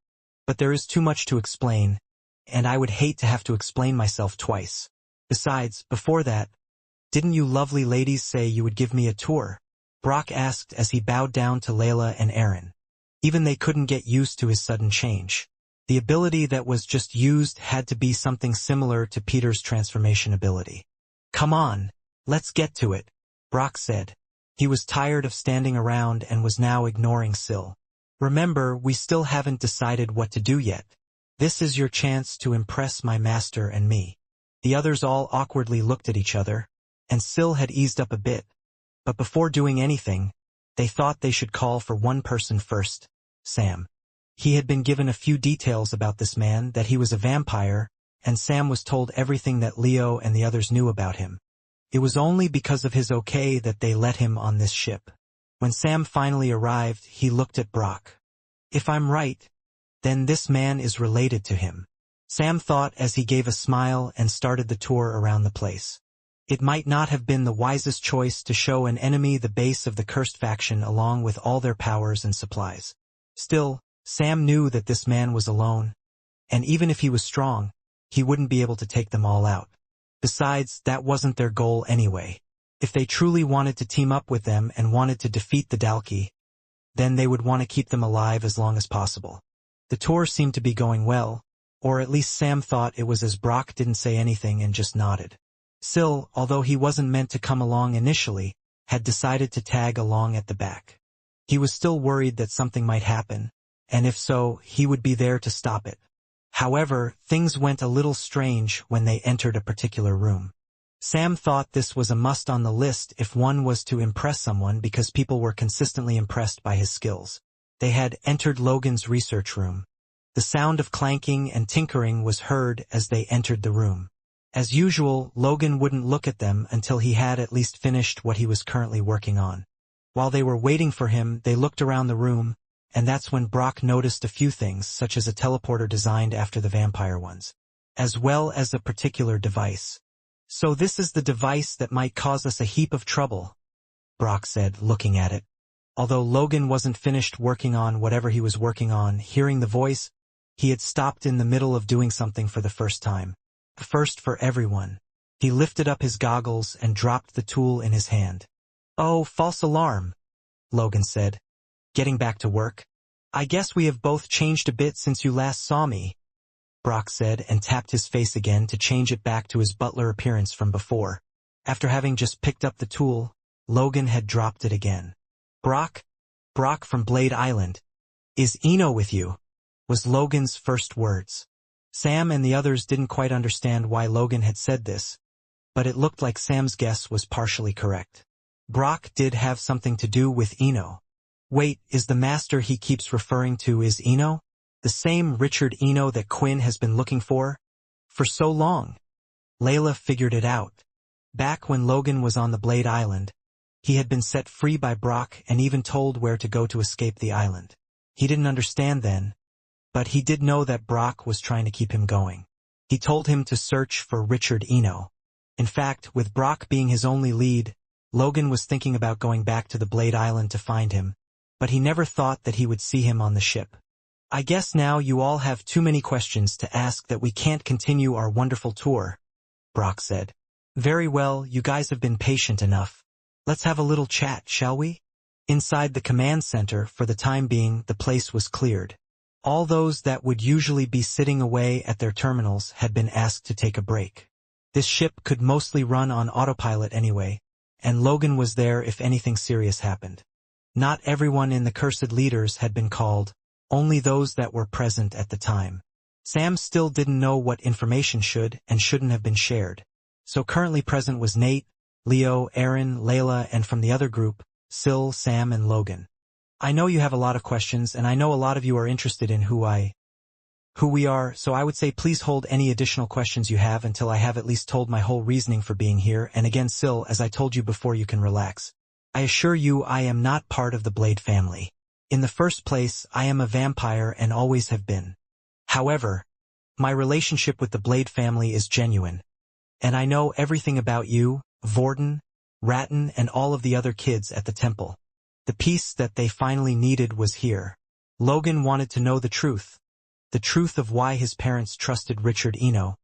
but there is too much to explain, and I would hate to have to explain myself twice. Besides, before that, didn't you lovely ladies say you would give me a tour? Brock asked as he bowed down to Layla and Aaron. Even they couldn't get used to his sudden change. The ability that was just used had to be something similar to Peter's transformation ability. Come on, let's get to it, Brock said. He was tired of standing around and was now ignoring Syl. Remember, we still haven't decided what to do yet. This is your chance to impress my master and me. The others all awkwardly looked at each other, and Syl had eased up a bit. But before doing anything, they thought they should call for one person first, Sam. He had been given a few details about this man, that he was a vampire, and Sam was told everything that Leo and the others knew about him. It was only because of his okay that they let him on this ship. When Sam finally arrived, he looked at Brock. If I'm right, then this man is related to him. Sam thought as he gave a smile and started the tour around the place. It might not have been the wisest choice to show an enemy the base of the cursed faction along with all their powers and supplies. Still, Sam knew that this man was alone, and even if he was strong, he wouldn't be able to take them all out. Besides, that wasn't their goal anyway. If they truly wanted to team up with them and wanted to defeat the Dalki, then they would want to keep them alive as long as possible. The tour seemed to be going well, or at least Sam thought it was, as Brock didn't say anything and just nodded. Syl, although he wasn't meant to come along initially, had decided to tag along at the back. He was still worried that something might happen, and if so, he would be there to stop it. However, things went a little strange when they entered a particular room. Sam thought this was a must on the list if one was to impress someone because people were consistently impressed by his skills. They had entered Logan's research room. The sound of clanking and tinkering was heard as they entered the room. As usual, Logan wouldn't look at them until he had at least finished what he was currently working on. While they were waiting for him, they looked around the room, and that's when Brock noticed a few things, such as a teleporter designed after the vampire ones, as well as a particular device. So this is the device that might cause us a heap of trouble, Brock said, looking at it. Although Logan wasn't finished working on whatever he was working on, hearing the voice, he had stopped in the middle of doing something for the first time. A first for everyone. He lifted up his goggles and dropped the tool in his hand. Oh, false alarm, Logan said. Getting back to work? I guess we have both changed a bit since you last saw me, Brock said and tapped his face again to change it back to his butler appearance from before. After having just picked up the tool, Logan had dropped it again. Brock from Blade Island. Is Eno with you? Was Logan's first words. Sam and the others didn't quite understand why Logan had said this, but it looked like Sam's guess was partially correct. Brock did have something to do with Eno. Wait, is the master he keeps referring to is Eno? The same Richard Eno that Quinn has been looking for so long? Layla figured it out. Back when Logan was on the Blade Island, he had been set free by Brock and even told where to go to escape the island. He didn't understand then, but he did know that Brock was trying to keep him going. He told him to search for Richard Eno. In fact, with Brock being his only lead, Logan was thinking about going back to the Blade Island to find him, but he never thought that he would see him on the ship. I guess now you all have too many questions to ask that we can't continue our wonderful tour, Brock said. Very well, you guys have been patient enough. Let's have a little chat, shall we? Inside the command center, for the time being, the place was cleared. All those that would usually be sitting away at their terminals had been asked to take a break. This ship could mostly run on autopilot anyway, and Logan was there if anything serious happened. Not everyone in the Cursed Leaders had been called, only those that were present at the time. Sam still didn't know what information should and shouldn't have been shared. So currently present was Nate, Leo, Aaron, Layla, and from the other group, Sil, Sam, and Logan. I know you have a lot of questions, and I know a lot of you are interested in who we are, so I would say please hold any additional questions you have until I have at least told my whole reasoning for being here, and again Sil, as I told you before, you can relax. I assure you I am not part of the Blade family. In the first place, I am a vampire and always have been. However, my relationship with the Blade family is genuine, and I know everything about you, Vorden, Ratton, and all of the other kids at the temple. The piece that they finally needed was here. Logan wanted to know the truth of why his parents trusted Richard Eno,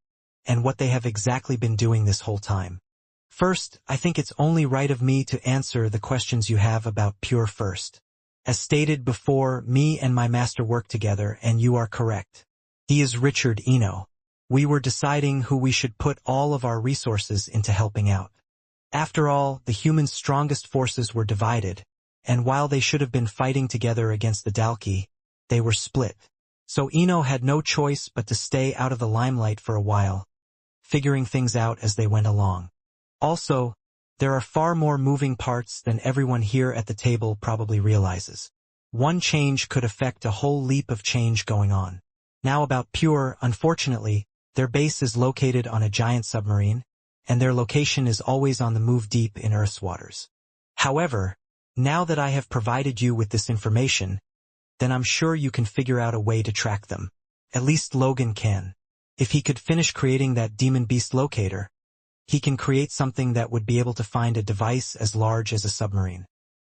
and what they have exactly been doing this whole time. First, I think it's only right of me to answer the questions you have about Pure first. As stated before, me and my master work together, and you are correct. He is Richard Eno. We were deciding who we should put all of our resources into helping out. After all, the humans' strongest forces were divided, and while they should have been fighting together against the Dalki, they were split. So Eno had no choice but to stay out of the limelight for a while, figuring things out as they went along. Also, there are far more moving parts than everyone here at the table probably realizes. One change could affect a whole leap of change going on. Now about Pure, unfortunately, their base is located on a giant submarine, and their location is always on the move deep in Earth's waters. However, now that I have provided you with this information, then I'm sure you can figure out a way to track them. At least Logan can. If he could finish creating that demon beast locator, he can create something that would be able to find a device as large as a submarine.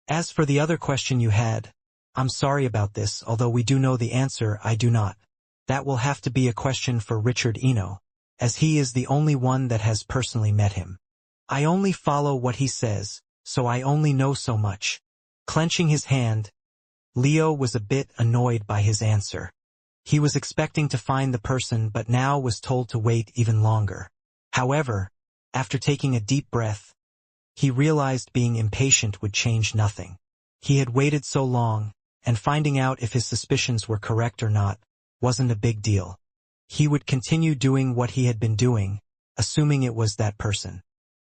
As for the other question you had, I'm sorry about this, although we do know the answer, I do not. That will have to be a question for Richard Eno, as he is the only one that has personally met him. I only follow what he says, so I only know so much. Clenching his hand, Leo was a bit annoyed by his answer. He was expecting to find the person but now was told to wait even longer. However, after taking a deep breath, he realized being impatient would change nothing. He had waited so long, and finding out if his suspicions were correct or not wasn't a big deal. He would continue doing what he had been doing, assuming it was that person.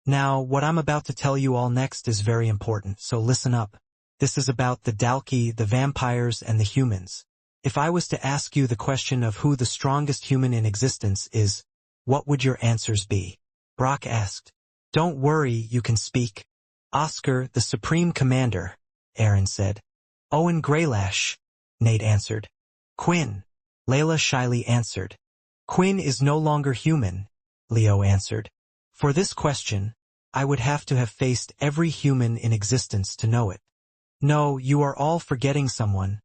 Now, what I'm about to tell you all next is very important, so listen up. This is about the Dalki, the vampires, and the humans. If I was to ask you the question of who the strongest human in existence is, what would your answers be? Brock asked. Don't worry, you can speak. Oscar, the Supreme Commander, Aaron said. Owen Greylash, Nate answered. Quinn, Layla shyly answered. Quinn is no longer human, Leo answered. For this question, I would have to have faced every human in existence to know it. No, you are all forgetting someone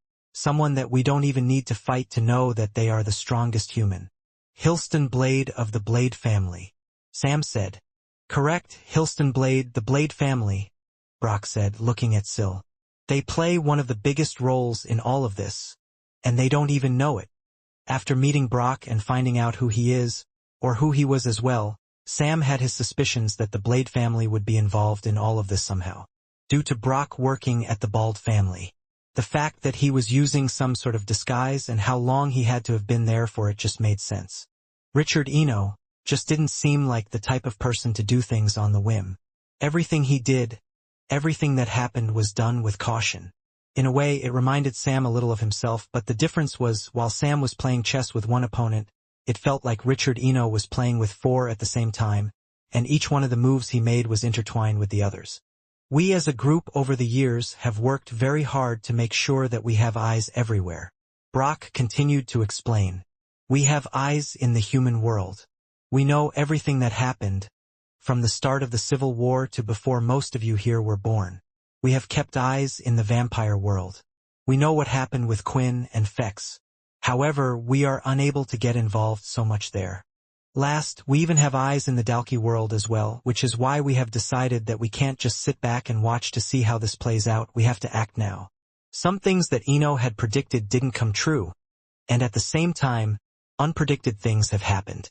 that we don't even need to fight to know that they are the strongest human. Hilston Blade of the Blade family, Sam said. Correct, Hilston Blade, the Blade family, Brock said, looking at Sil. They play one of the biggest roles in all of this, and they don't even know it. After meeting Brock and finding out who he is, or who he was as well, Sam had his suspicions that the Blade family would be involved in all of this somehow. Due to Brock working at the Bald family. The fact that he was using some sort of disguise and how long he had to have been there for it just made sense. Richard Eno just didn't seem like the type of person to do things on the whim. Everything he did, everything that happened was done with caution. In a way, it reminded Sam a little of himself, but the difference was, while Sam was playing chess with one opponent, it felt like Richard Eno was playing with four at the same time, and each one of the moves he made was intertwined with the others. We as a group over the years have worked very hard to make sure that we have eyes everywhere. Brock continued to explain. We have eyes in the human world. We know everything that happened, from the start of the Civil War to before most of you here were born. We have kept eyes in the vampire world. We know what happened with Quinn and Fex. However, we are unable to get involved so much there. Last, we even have eyes in the Dalki world as well, which is why we have decided that we can't just sit back and watch to see how this plays out. We have to act now. Some things that Eno had predicted didn't come true, and at the same time, unpredicted things have happened.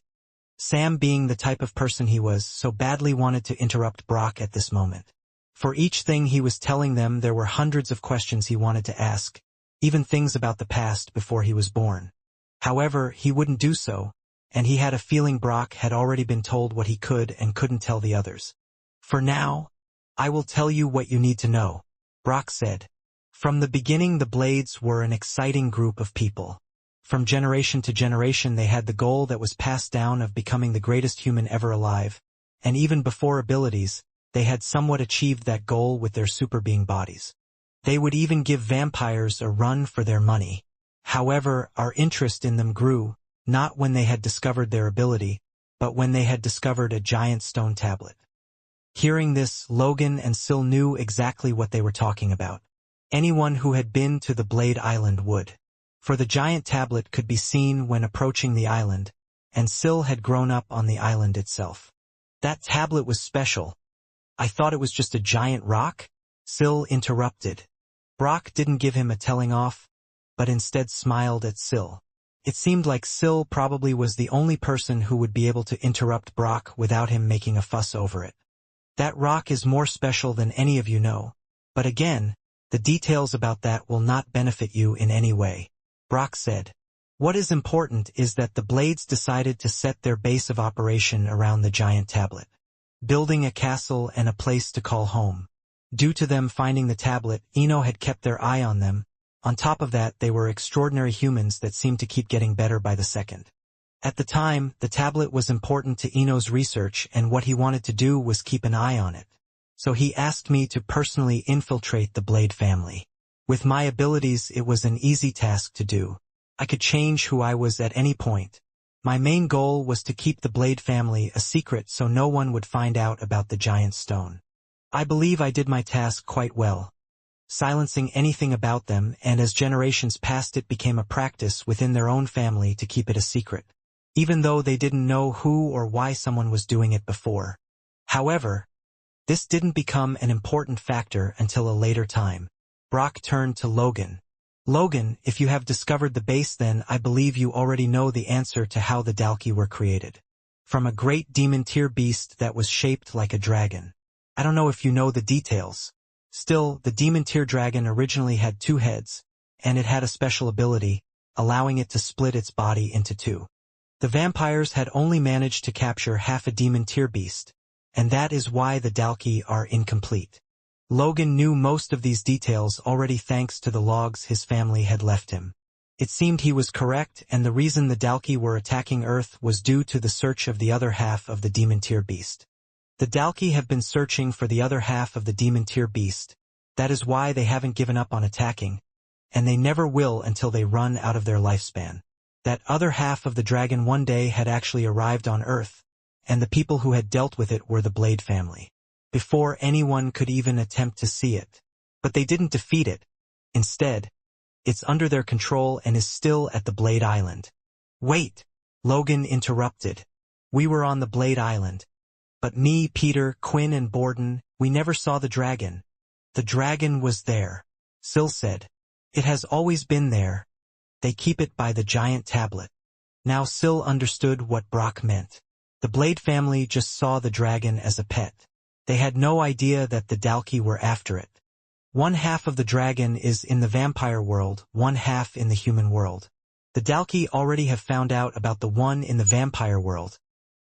Sam, being the type of person he was, so badly wanted to interrupt Brock at this moment. For each thing he was telling them, there were hundreds of questions he wanted to ask, even things about the past before he was born. However, he wouldn't do so, and he had a feeling Brock had already been told what he could and couldn't tell the others. For now, I will tell you what you need to know, Brock said. From the beginning, the Blades were an exciting group of people. From generation to generation, they had the goal that was passed down of becoming the greatest human ever alive, and even before abilities, they had somewhat achieved that goal with their super being bodies. They would even give vampires a run for their money. However, our interest in them grew, not when they had discovered their ability, but when they had discovered a giant stone tablet. Hearing this, Logan and Syl knew exactly what they were talking about. Anyone who had been to the Blade Island would. For the giant tablet could be seen when approaching the island, and Syl had grown up on the island itself. That tablet was special. I thought it was just a giant rock? Syl interrupted. Brock didn't give him a telling off, but instead smiled at Syl. It seemed like Syl probably was the only person who would be able to interrupt Brock without him making a fuss over it. That rock is more special than any of you know, but again, the details about that will not benefit you in any way, Brock said. What is important is that the Blades decided to set their base of operation around the giant tablet, building a castle and a place to call home. Due to them finding the tablet, Eno had kept their eye on them. On top of that, they were extraordinary humans that seemed to keep getting better by the second. At the time, the tablet was important to Eno's research, and what he wanted to do was keep an eye on it. So he asked me to personally infiltrate the Blade family. With my abilities, it was an easy task to do. I could change who I was at any point. My main goal was to keep the Blade family a secret so no one would find out about the giant stone. I believe I did my task quite well, silencing anything about them, and as generations passed, it became a practice within their own family to keep it a secret, even though they didn't know who or why someone was doing it before. However, this didn't become an important factor until a later time. Brock turned to Logan. Logan, if you have discovered the base, then I believe you already know the answer to how the Dalki were created. From a great demon tier beast that was shaped like a dragon. I don't know if you know the details. Still, the demon tier dragon originally had 2 heads, and it had a special ability, allowing it to split its body into 2. The vampires had only managed to capture half a demon tier beast, and that is why the Dalki are incomplete. Logan knew most of these details already thanks to the logs his family had left him. It seemed he was correct, and the reason the Dalki were attacking Earth was due to the search of the other half of the demon tier beast. The Dalki have been searching for the other half of the demon tier beast. That is why they haven't given up on attacking, and they never will until they run out of their lifespan. That other half of the dragon one day had actually arrived on Earth, and the people who had dealt with it were the Blade family, before anyone could even attempt to see it. But they didn't defeat it. Instead, it's under their control and is still at the Blade Island. Wait, Logan interrupted. We were on the Blade Island. But me, Peter, Quinn, and Borden, we never saw the dragon. The dragon was there, Syl said. It has always been there. They keep it by the giant tablet. Now Syl understood what Brock meant. The Blade family just saw the dragon as a pet. They had no idea that the Dalki were after it. One half of the dragon is in the vampire world, one half in the human world. The Dalki already have found out about the one in the vampire world.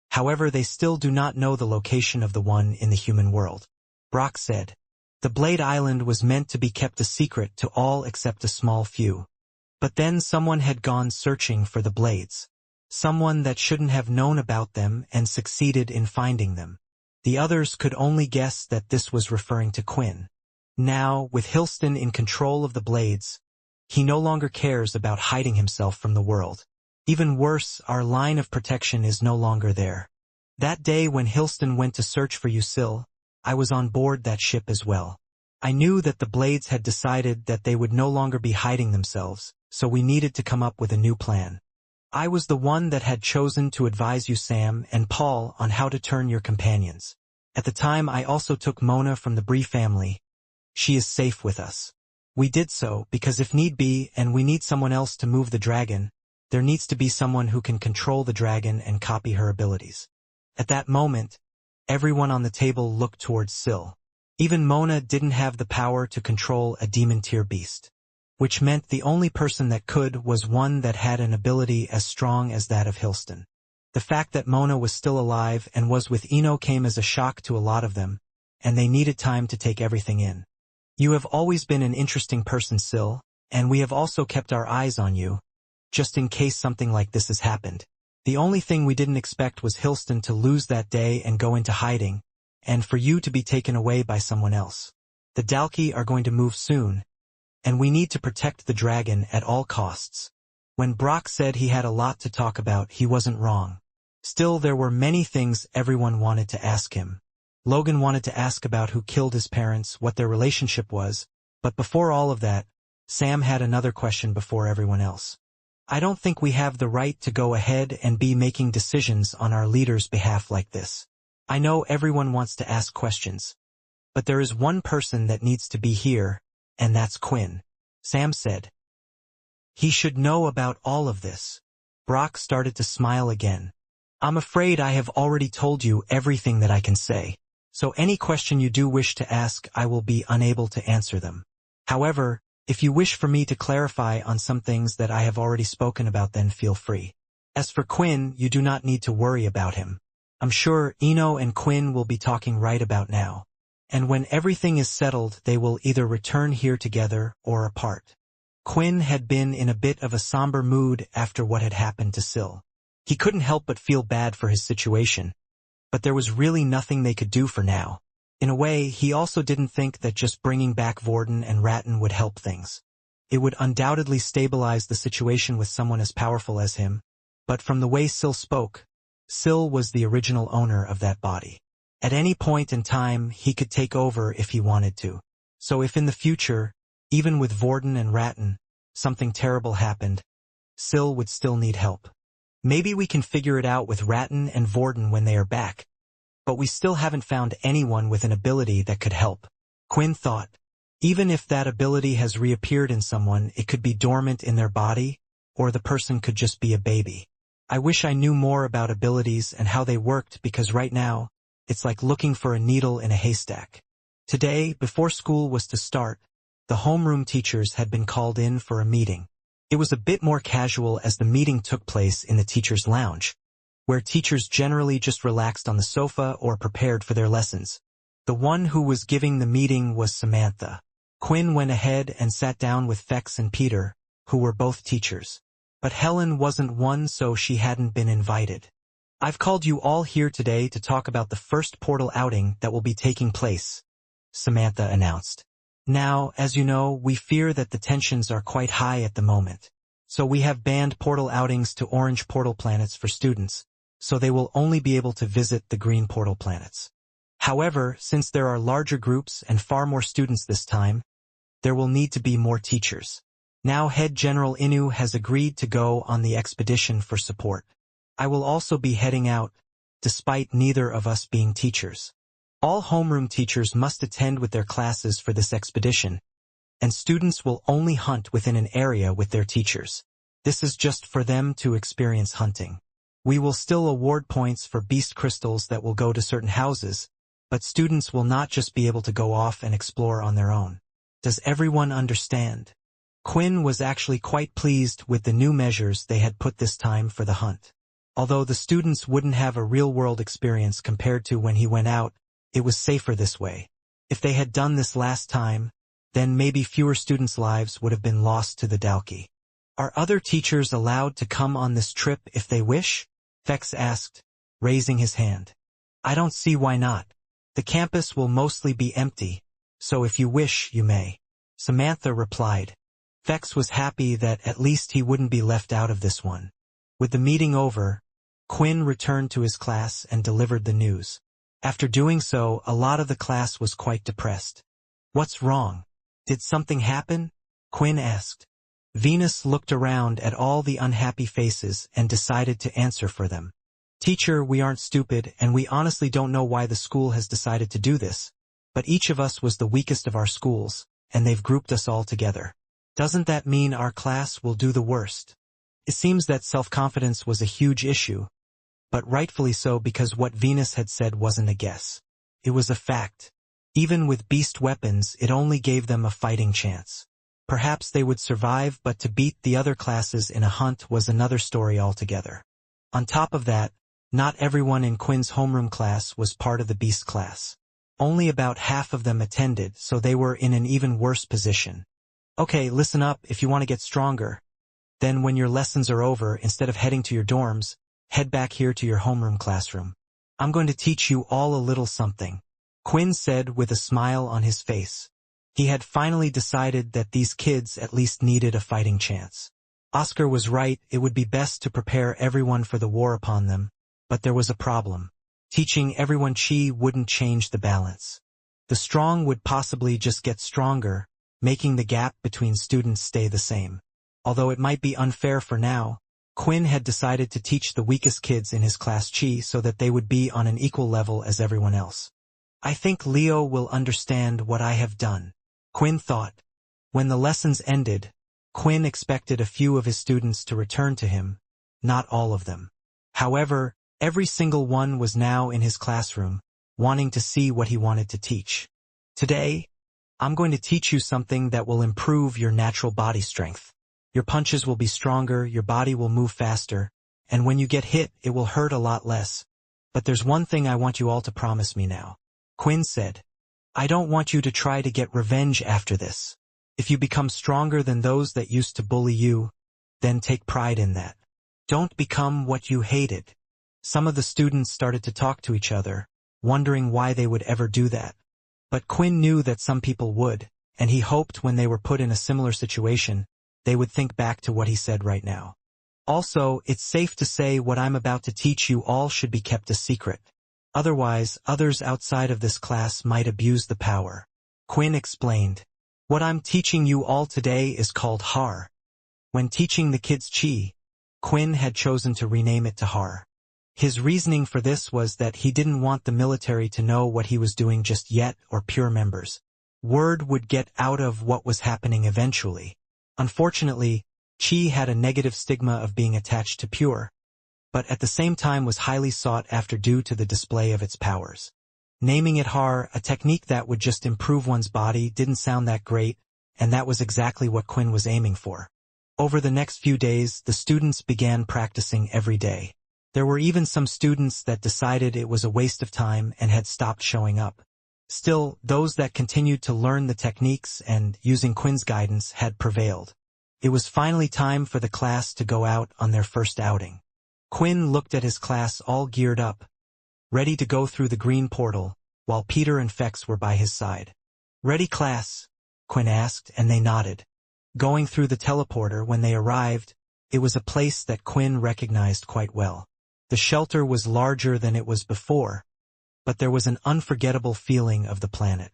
However, they still do not know the location of the one in the human world. Brock said. The Blade Island was meant to be kept a secret to all except a small few. But then someone had gone searching for the Blades. Someone that shouldn't have known about them and succeeded in finding them. The others could only guess that this was referring to Quinn. Now, with Hilston in control of the blades, he no longer cares about hiding himself from the world. Even worse, our line of protection is no longer there. That day when Hilston went to search for you, Sil, I was on board that ship as well. I knew that the blades had decided that they would no longer be hiding themselves, so we needed to come up with a new plan. I was the one that had chosen to advise you, Sam and Paul, on how to turn your companions. At the time, I also took Mona from the Bree family. She is safe with us. We did so because if need be and we need someone else to move the dragon, there needs to be someone who can control the dragon and copy her abilities. At that moment, everyone on the table looked towards Sil. Even Mona didn't have the power to control a demon-tier beast, which meant the only person that could was one that had an ability as strong as that of Hilston. The fact that Mona was still alive and was with Ino came as a shock to a lot of them, and they needed time to take everything in. You have always been an interesting person, Sil, and we have also kept our eyes on you, just in case something like this has happened. The only thing we didn't expect was Hilston to lose that day and go into hiding, and for you to be taken away by someone else. The Dalki are going to move soon, and we need to protect the dragon at all costs. When Brock said he had a lot to talk about, he wasn't wrong. Still, there were many things everyone wanted to ask him. Logan wanted to ask about who killed his parents, what their relationship was, but before all of that, Sam had another question before everyone else. I don't think we have the right to go ahead and be making decisions on our leader's behalf like this. I know everyone wants to ask questions, but there is one person that needs to be here, and that's Quinn. Sam said. He should know about all of this. Brock started to smile again. I'm afraid I have already told you everything that I can say, so any question you do wish to ask, I will be unable to answer them. However, if you wish for me to clarify on some things that I have already spoken about, then feel free. As for Quinn, you do not need to worry about him. I'm sure Ino and Quinn will be talking right about now. And when everything is settled, they will either return here together or apart. Quinn had been in a bit of a somber mood after what had happened to Sil. He couldn't help but feel bad for his situation, but there was really nothing they could do for now. In a way, he also didn't think that just bringing back Vorden and Ratton would help things. It would undoubtedly stabilize the situation with someone as powerful as him, but from the way Sil spoke, Sil was the original owner of that body. At any point in time, he could take over if he wanted to. So if in the future, even with Vorden and Ratton, something terrible happened, Sil would still need help. Maybe we can figure it out with Ratton and Vorden when they are back, but we still haven't found anyone with an ability that could help. Quinn thought, even if that ability has reappeared in someone, it could be dormant in their body, or the person could just be a baby. I wish I knew more about abilities and how they worked, because right now, it's like looking for a needle in a haystack. Today, before school was to start, the homeroom teachers had been called in for a meeting. It was a bit more casual as the meeting took place in the teacher's lounge, where teachers generally just relaxed on the sofa or prepared for their lessons. The one who was giving the meeting was Samantha. Quinn went ahead and sat down with Fex and Peter, who were both teachers. But Helen wasn't one, so she hadn't been invited. I've called you all here today to talk about the first portal outing that will be taking place, Samantha announced. Now, as you know, we fear that the tensions are quite high at the moment. So we have banned portal outings to orange portal planets for students, so they will only be able to visit the green portal planets. However, since there are larger groups and far more students this time, there will need to be more teachers. Now Head General Inu has agreed to go on the expedition for support. I will also be heading out, despite neither of us being teachers. All homeroom teachers must attend with their classes for this expedition, and students will only hunt within an area with their teachers. This is just for them to experience hunting. We will still award points for beast crystals that will go to certain houses, but students will not just be able to go off and explore on their own. Does everyone understand? Quinn was actually quite pleased with the new measures they had put this time for the hunt. Although the students wouldn't have a real-world experience compared to when he went out, it was safer this way. If they had done this last time, then maybe fewer students' lives would have been lost to the Dalki. Are other teachers allowed to come on this trip if they wish? Fex asked, raising his hand. I don't see why not. The campus will mostly be empty, so if you wish, you may. Samantha replied. Fex was happy that at least he wouldn't be left out of this one. With the meeting over, Quinn returned to his class and delivered the news. After doing so, a lot of the class was quite depressed. What's wrong? Did something happen? Quinn asked. Venus looked around at all the unhappy faces and decided to answer for them. Teacher, we aren't stupid, and we honestly don't know why the school has decided to do this, but each of us was the weakest of our schools, and they've grouped us all together. Doesn't that mean our class will do the worst? It seems that self-confidence was a huge issue, but rightfully so because what Venus had said wasn't a guess. It was a fact. Even with beast weapons, it only gave them a fighting chance. Perhaps they would survive, but to beat the other classes in a hunt was another story altogether. On top of that, not everyone in Quinn's homeroom class was part of the beast class. Only about half of them attended, so they were in an even worse position. Okay, listen up, if you want to get stronger. Then when your lessons are over, instead of heading to your dorms, head back here to your homeroom classroom. I'm going to teach you all a little something, Quinn said with a smile on his face. He had finally decided that these kids at least needed a fighting chance. Oscar was right, it would be best to prepare everyone for the war upon them, but there was a problem. Teaching everyone chi wouldn't change the balance. The strong would possibly just get stronger, making the gap between students stay the same. Although it might be unfair for now, Quinn had decided to teach the weakest kids in his class chi so that they would be on an equal level as everyone else. I think Leo will understand what I have done, Quinn thought. When the lessons ended, Quinn expected a few of his students to return to him, not all of them. However, every single one was now in his classroom, wanting to see what he wanted to teach. Today, I'm going to teach you something that will improve your natural body strength. Your punches will be stronger, your body will move faster, and when you get hit, it will hurt a lot less. But there's one thing I want you all to promise me now, Quinn said. I don't want you to try to get revenge after this. If you become stronger than those that used to bully you, then take pride in that. Don't become what you hated. Some of the students started to talk to each other, wondering why they would ever do that. But Quinn knew that some people would, and he hoped when they were put in a similar situation, they would think back to what he said right now. Also, it's safe to say what I'm about to teach you all should be kept a secret. Otherwise, others outside of this class might abuse the power. Quinn explained. What I'm teaching you all today is called Har. When teaching the kids chi, Quinn had chosen to rename it to Har. His reasoning for this was that he didn't want the military to know what he was doing just yet, or pure members. Word would get out of what was happening eventually. Unfortunately, chi had a negative stigma of being attached to pure, but at the same time was highly sought after due to the display of its powers. Naming it Har, a technique that would just improve one's body, didn't sound that great, and that was exactly what Quinn was aiming for. Over the next few days, the students began practicing every day. There were even some students that decided it was a waste of time and had stopped showing up. Still, those that continued to learn the techniques and, using Quinn's guidance, had prevailed. It was finally time for the class to go out on their first outing. Quinn looked at his class all geared up, ready to go through the green portal, while Peter and Fex were by his side. Ready, class? Quinn asked, and they nodded. Going through the teleporter, when they arrived, it was a place that Quinn recognized quite well. The shelter was larger than it was before, but there was an unforgettable feeling of the planet.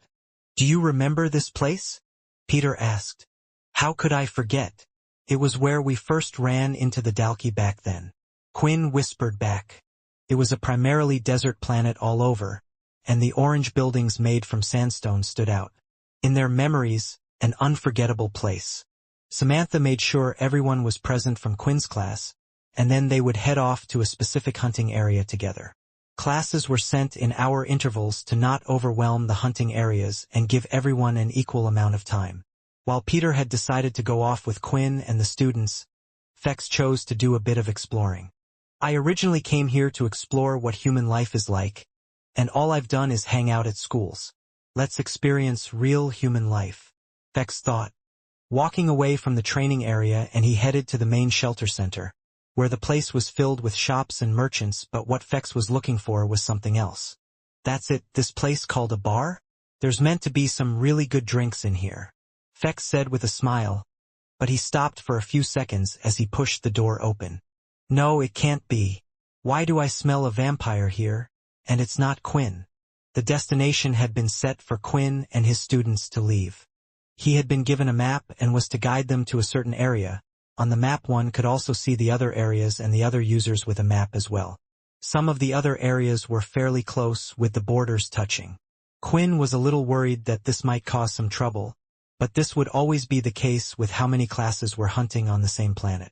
Do you remember this place? Peter asked. How could I forget? It was where we first ran into the Dalki back then. Quinn whispered back. It was a primarily desert planet all over, and the orange buildings made from sandstone stood out. In their memories, an unforgettable place. Samantha made sure everyone was present from Quinn's class, and then they would head off to a specific hunting area together. Classes were sent in hour intervals to not overwhelm the hunting areas and give everyone an equal amount of time. While Peter had decided to go off with Quinn and the students, Fex chose to do a bit of exploring. I originally came here to explore what human life is like, and all I've done is hang out at schools. Let's experience real human life, Fex thought. Walking away from the training area, and he headed to the main shelter center. where the place was filled with shops and merchants, but what Fex was looking for was something else. That's it, this place called a bar? There's meant to be some really good drinks in here, Fex said with a smile, but he stopped for a few seconds as he pushed the door open. No, it can't be. Why do I smell a vampire here? And it's not Quinn. The destination had been set for Quinn and his students to leave. He had been given a map and was to guide them to a certain area. On the map one could also see the other areas and the other users with a map as well. Some of the other areas were fairly close, with the borders touching. Quinn was a little worried that this might cause some trouble, but this would always be the case with how many classes were hunting on the same planet.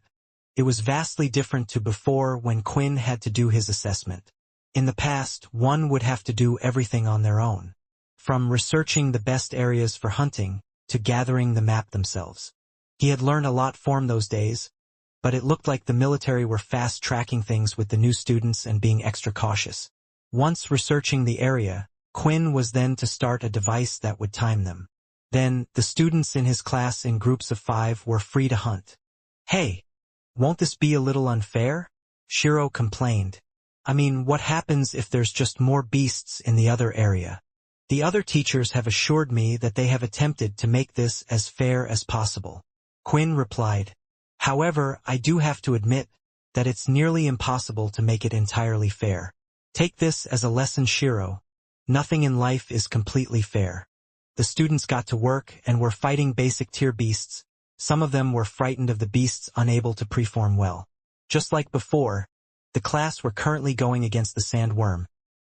It was vastly different to before, when Quinn had to do his assessment. In the past, one would have to do everything on their own, from researching the best areas for hunting to gathering the map themselves. He had learned a lot from those days, but it looked like the military were fast-tracking things with the new students and being extra cautious. Once researching the area, Quinn was then to start a device that would time them. Then, the students in his class in groups of 5 were free to hunt. Hey, won't this be a little unfair? Shiro complained. I mean, what happens if there's just more beasts in the other area? The other teachers have assured me that they have attempted to make this as fair as possible, Quinn replied. However, I do have to admit that it's nearly impossible to make it entirely fair. Take this as a lesson, Shiro. Nothing in life is completely fair. The students got to work and were fighting basic tier beasts. Some of them were frightened of the beasts unable to preform well. Just like before, the class were currently going against the sandworm,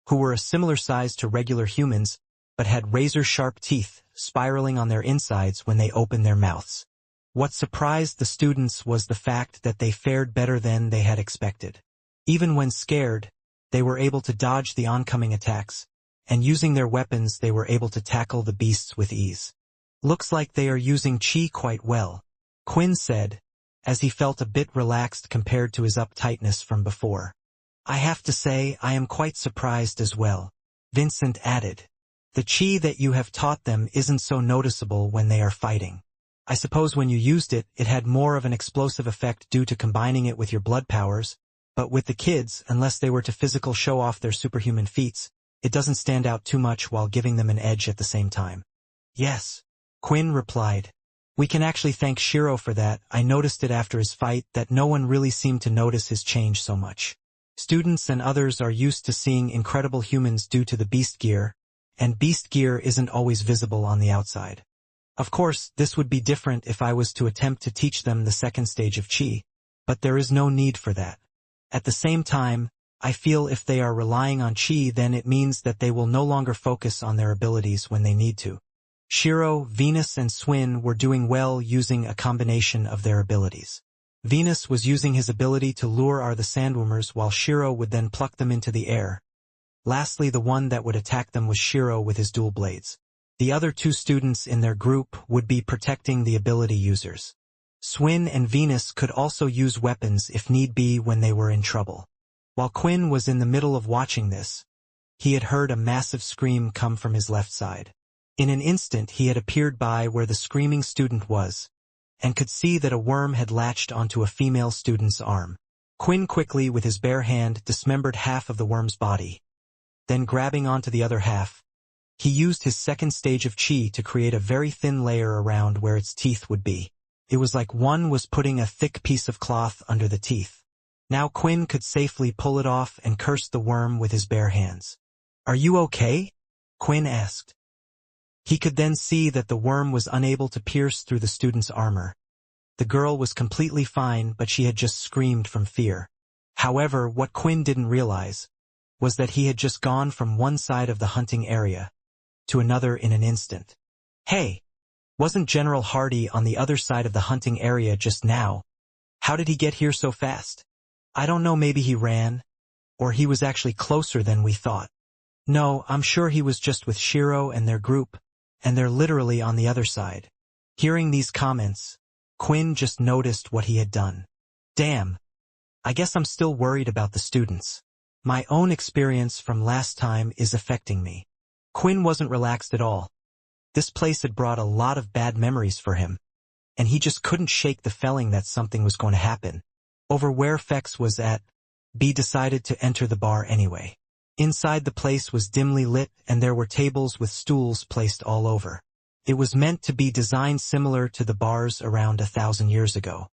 who were a similar size to regular humans, but had razor-sharp teeth spiraling on their insides when they opened their mouths. What surprised the students was the fact that they fared better than they had expected. Even when scared, they were able to dodge the oncoming attacks, and using their weapons they were able to tackle the beasts with ease. Looks like they are using chi quite well, Quinn said, as he felt a bit relaxed compared to his uptightness from before. I have to say I am quite surprised as well, Vincent added. The chi that you have taught them isn't so noticeable when they are fighting. I suppose when you used it, it had more of an explosive effect due to combining it with your blood powers, but with the kids, unless they were to physical show off their superhuman feats, it doesn't stand out too much while giving them an edge at the same time. Yes, Quinn replied. We can actually thank Shiro for that. I noticed it after his fight that no one really seemed to notice his change so much. Students and others are used to seeing incredible humans due to the beast gear, and beast gear isn't always visible on the outside. Of course, this would be different if I was to attempt to teach them the second stage of chi, but there is no need for that. At the same time, I feel if they are relying on chi, then it means that they will no longer focus on their abilities when they need to. Shiro, Venus and Swin were doing well using a combination of their abilities. Venus was using his ability to lure the sandwormers while Shiro would then pluck them into the air. Lastly, the one that would attack them was Shiro with his dual blades. The other 2 students in their group would be protecting the ability users. Swin and Venus could also use weapons if need be when they were in trouble. While Quinn was in the middle of watching this, he had heard a massive scream come from his left side. In an instant he had appeared by where the screaming student was, and could see that a worm had latched onto a female student's arm. Quinn quickly, with his bare hand, dismembered half of the worm's body. Then grabbing onto the other half, he used his second stage of chi to create a very thin layer around where its teeth would be. It was like one was putting a thick piece of cloth under the teeth. Now Quinn could safely pull it off and curse the worm with his bare hands. Are you okay? Quinn asked. He could then see that the worm was unable to pierce through the student's armor. The girl was completely fine, but she had just screamed from fear. However, what Quinn didn't realize was that he had just gone from one side of the hunting area to another in an instant. Hey, wasn't General Hardy on the other side of the hunting area just now? How did he get here so fast? I don't know, maybe he ran, or he was actually closer than we thought. No, I'm sure he was just with Shiro and their group, and they're literally on the other side. Hearing these comments, Quinn just noticed what he had done. Damn. I guess I'm still worried about the students. My own experience from last time is affecting me. Quinn wasn't relaxed at all. This place had brought a lot of bad memories for him, and he just couldn't shake the feeling that something was going to happen. over where Fex was at, B decided to enter the bar anyway. Inside the place was dimly lit and there were tables with stools placed all over. It was meant to be designed similar to the bars around 1,000 years ago.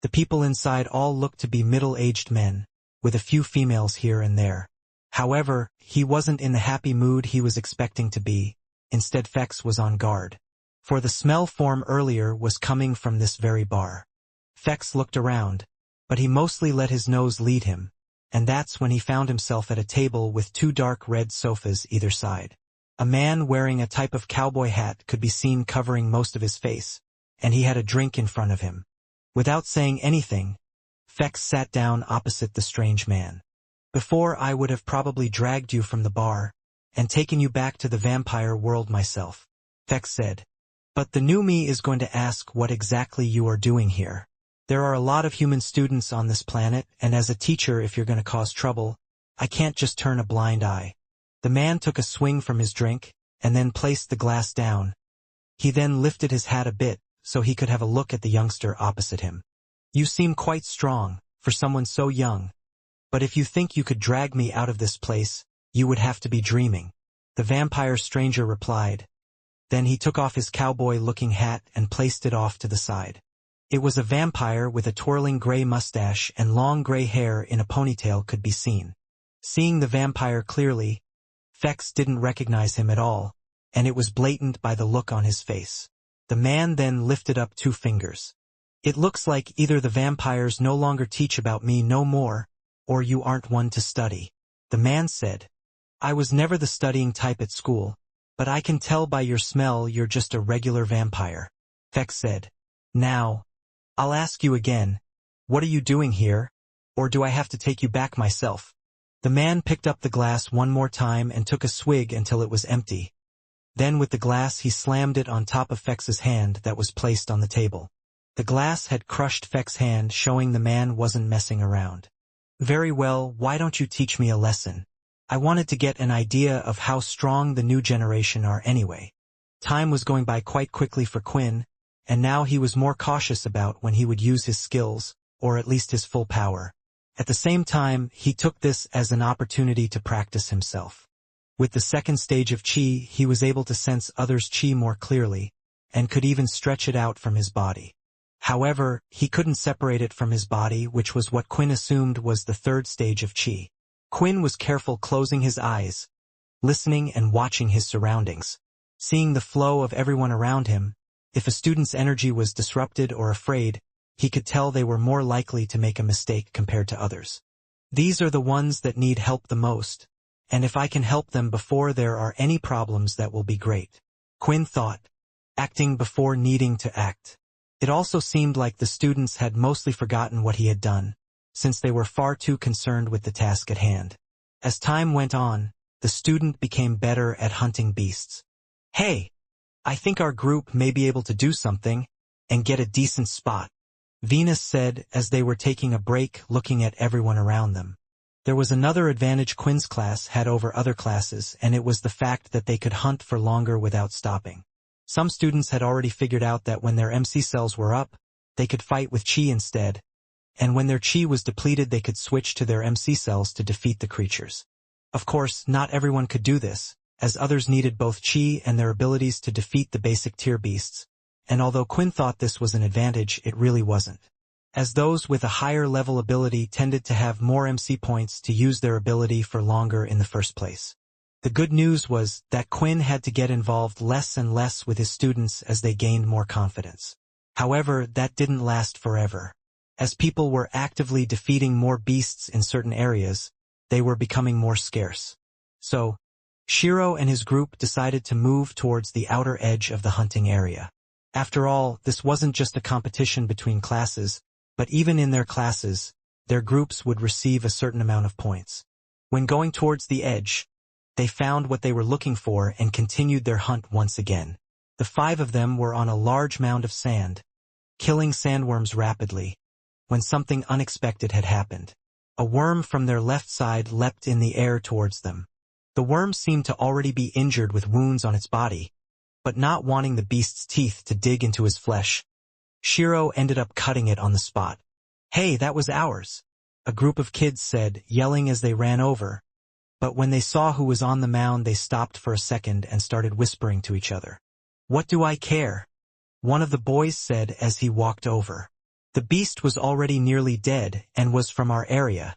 The people inside all looked to be middle-aged men, with a few females here and there. However, he wasn't in the happy mood he was expecting to be. Instead, Fex was on guard. For the smell form earlier was coming from this very bar. Fex looked around, but he mostly let his nose lead him, and that's when he found himself at a table with 2 dark red sofas either side. A man wearing a type of cowboy hat could be seen covering most of his face, and he had a drink in front of him. Without saying anything, Fex sat down opposite the strange man. Before, I would have probably dragged you from the bar and taken you back to the vampire world myself, Fex said. But the new me is going to ask what exactly you are doing here. There are a lot of human students on this planet, and as a teacher, if you're going to cause trouble, I can't just turn a blind eye. The man took a swing from his drink, and then placed the glass down. He then lifted his hat a bit, so he could have a look at the youngster opposite him. You seem quite strong, for someone so young. But if you think you could drag me out of this place, you would have to be dreaming, the vampire stranger replied. Then he took off his cowboy-looking hat and placed it off to the side. It was a vampire with a twirling gray mustache and long gray hair in a ponytail could be seen. Seeing the vampire clearly, Fex didn't recognize him at all, and it was blatant by the look on his face. The man then lifted up 2 fingers. It looks like either the vampires no longer teach about me no more, or you aren't one to study. The man said, I was never the studying type at school, but I can tell by your smell you're just a regular vampire. Fex said, Now, I'll ask you again, what are you doing here, or do I have to take you back myself? The man picked up the glass one more time and took a swig until it was empty. Then with the glass he slammed it on top of Fex's hand that was placed on the table. The glass had crushed Fex's hand, showing the man wasn't messing around. Very well, why don't you teach me a lesson? I wanted to get an idea of how strong the new generation are anyway. Time was going by quite quickly for Quinn, and now he was more cautious about when he would use his skills, or at least his full power. At the same time, he took this as an opportunity to practice himself. With the second stage of Qi, he was able to sense others' Qi more clearly, and could even stretch it out from his body. However, he couldn't separate it from his body, which was what Quinn assumed was the third stage of Qi. Quinn was careful, closing his eyes, listening and watching his surroundings. Seeing the flow of everyone around him, if a student's energy was disrupted or afraid, he could tell they were more likely to make a mistake compared to others. These are the ones that need help the most, and if I can help them before there are any problems, that will be great. Quinn thought, acting before needing to act. It also seemed like the students had mostly forgotten what he had done, since they were far too concerned with the task at hand. As time went on, the student became better at hunting beasts. Hey, I think our group may be able to do something and get a decent spot, Venus said as they were taking a break, looking at everyone around them. There was another advantage Quinn's class had over other classes, and it was the fact that they could hunt for longer without stopping. Some students had already figured out that when their MC cells were up, they could fight with Qi instead, and when their Qi was depleted they could switch to their MC cells to defeat the creatures. Of course, not everyone could do this, as others needed both Qi and their abilities to defeat the basic tier beasts, and although Quinn thought this was an advantage, it really wasn't, as those with a higher level ability tended to have more MC points to use their ability for longer in the first place. The good news was that Quinn had to get involved less and less with his students as they gained more confidence. However, that didn't last forever. As people were actively defeating more beasts in certain areas, they were becoming more scarce. So, Shiro and his group decided to move towards the outer edge of the hunting area. After all, this wasn't just a competition between classes, but even in their classes, their groups would receive a certain amount of points. When going towards the edge, they found what they were looking for and continued their hunt once again. The 5 of them were on a large mound of sand, killing sandworms rapidly, when something unexpected had happened. A worm from their left side leapt in the air towards them. The worm seemed to already be injured with wounds on its body, but not wanting the beast's teeth to dig into his flesh, Shiro ended up cutting it on the spot. "Hey, that was ours," a group of kids said, yelling as they ran over. But when they saw who was on the mound, they stopped for a second and started whispering to each other. "What do I care?" one of the boys said as he walked over. "The beast was already nearly dead and was from our area,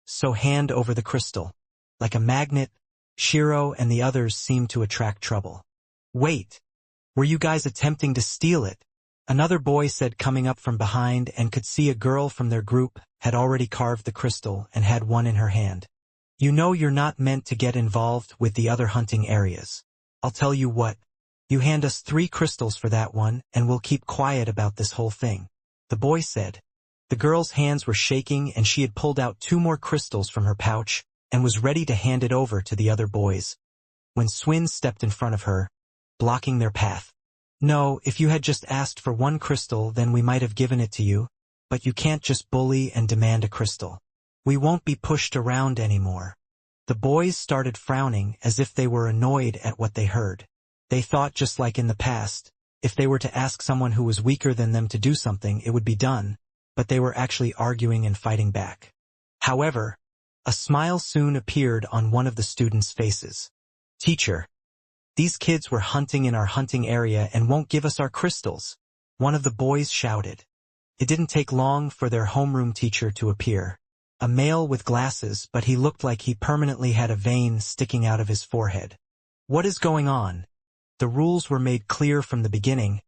so hand over the crystal." Like a magnet, Shiro and the others seemed to attract trouble. "Wait, were you guys attempting to steal it?" another boy said, coming up from behind, and could see a girl from their group had already carved the crystal and had one in her hand. "You know you're not meant to get involved with the other hunting areas. I'll tell you what, you hand us 3 crystals for that one and we'll keep quiet about this whole thing," the boy said. The girl's hands were shaking and she had pulled out 2 more crystals from her pouch and was ready to hand it over to the other boys, when Swin stepped in front of her, blocking their path. "No, if you had just asked for 1 crystal, then we might have given it to you, but you can't just bully and demand a crystal. We won't be pushed around anymore." The boys started frowning as if they were annoyed at what they heard. They thought, just like in the past, if they were to ask someone who was weaker than them to do something, it would be done, but they were actually arguing and fighting back. However, a smile soon appeared on one of the students' faces. "Teacher, these kids were hunting in our hunting area and won't give us our crystals," one of the boys shouted. It didn't take long for their homeroom teacher to appear. A male with glasses, but he looked like he permanently had a vein sticking out of his forehead. "What is going on? The rules were made clear from the beginning.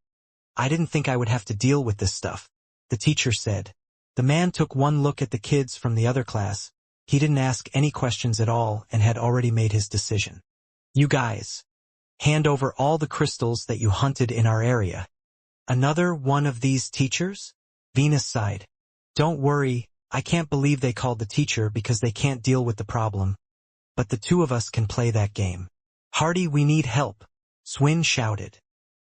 I didn't think I would have to deal with this stuff," the teacher said. The man took one look at the kids from the other class. He didn't ask any questions at all and had already made his decision. "You guys, hand over all the crystals that you hunted in our area." "Another one of these teachers?" Venus sighed. "Don't worry, I can't believe they called the teacher because they can't deal with the problem. But the 2 of us can play that game." "Hardy, we need help," Swin shouted.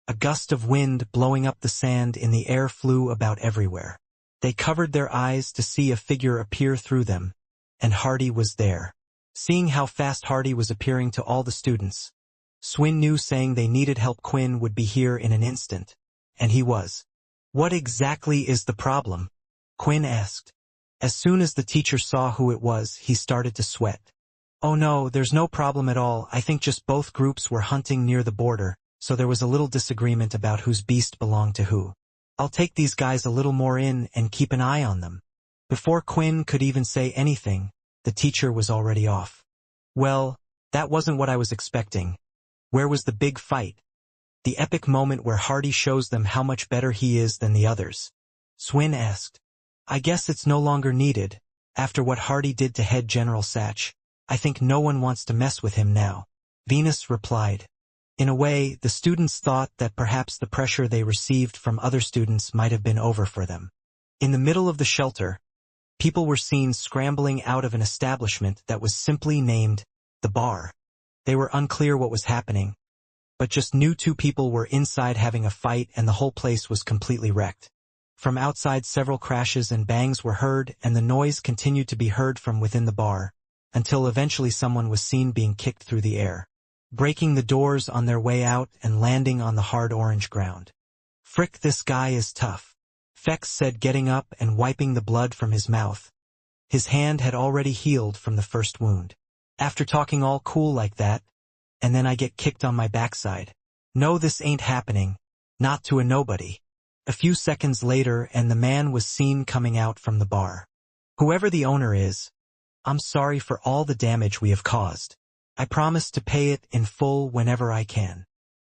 A gust of wind blowing up the sand in the air flew about everywhere. They covered their eyes to see a figure appear through them, and Hardy was there. Seeing how fast Hardy was appearing to all the students, Swin knew saying they needed help Quinn would be here in an instant, and he was. "What exactly is the problem?" Quinn asked. As soon as the teacher saw who it was, he started to sweat. "Oh no, there's no problem at all. I think just both groups were hunting near the border, so there was a little disagreement about whose beast belonged to who. I'll take these guys a little more in and keep an eye on them." Before Quinn could even say anything, the teacher was already off. "Well, that wasn't what I was expecting. Where was the big fight? The epic moment where Hardy shows them how much better he is than the others?" Swin asked. "I guess it's no longer needed. After what Hardy did to head General Satch, I think no one wants to mess with him now," Venus replied. In a way, the students thought that perhaps the pressure they received from other students might have been over for them. In the middle of the shelter, people were seen scrambling out of an establishment that was simply named the Bar. They were unclear what was happening, but just knew 2 people were inside having a fight and the whole place was completely wrecked. From outside, several crashes and bangs were heard, and the noise continued to be heard from within the bar, until eventually someone was seen being kicked through the air, breaking the doors on their way out and landing on the hard orange ground. "Frick, this guy is tough," Fex said, getting up and wiping the blood from his mouth. His hand had already healed from the first wound. "After talking all cool like that, and then I get kicked on my backside. No, this ain't happening. Not to a nobody." A few seconds later, and the man was seen coming out from the bar. "Whoever the owner is, I'm sorry for all the damage we have caused. I promise to pay it in full whenever I can."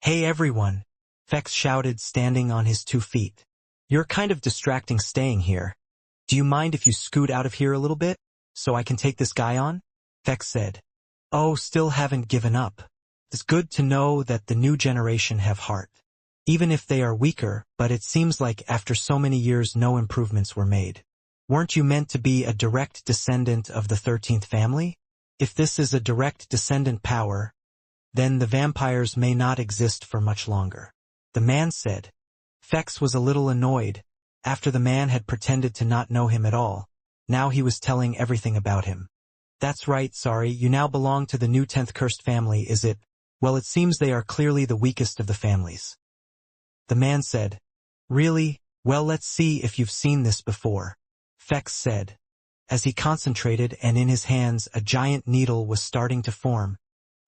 "Hey everyone," Fex shouted, standing on his 2 feet. "You're kind of distracting staying here. Do you mind if you scoot out of here a little bit, so I can take this guy on?" Fex said. "Oh, still haven't given up. It's good to know that the new generation have heart. Even if they are weaker, but it seems like after so many years no improvements were made. Weren't you meant to be a direct descendant of the 13th family? If this is a direct descendant power, then the vampires may not exist for much longer," the man said. Fex was a little annoyed. After the man had pretended to not know him at all, now he was telling everything about him. "That's right, sorry, you now belong to the new 10th cursed family, is it? Well, it seems they are clearly the weakest of the families," the man said. "Really? Well, let's see if you've seen this before." Fex said, as he concentrated, and in his hands a giant needle was starting to form.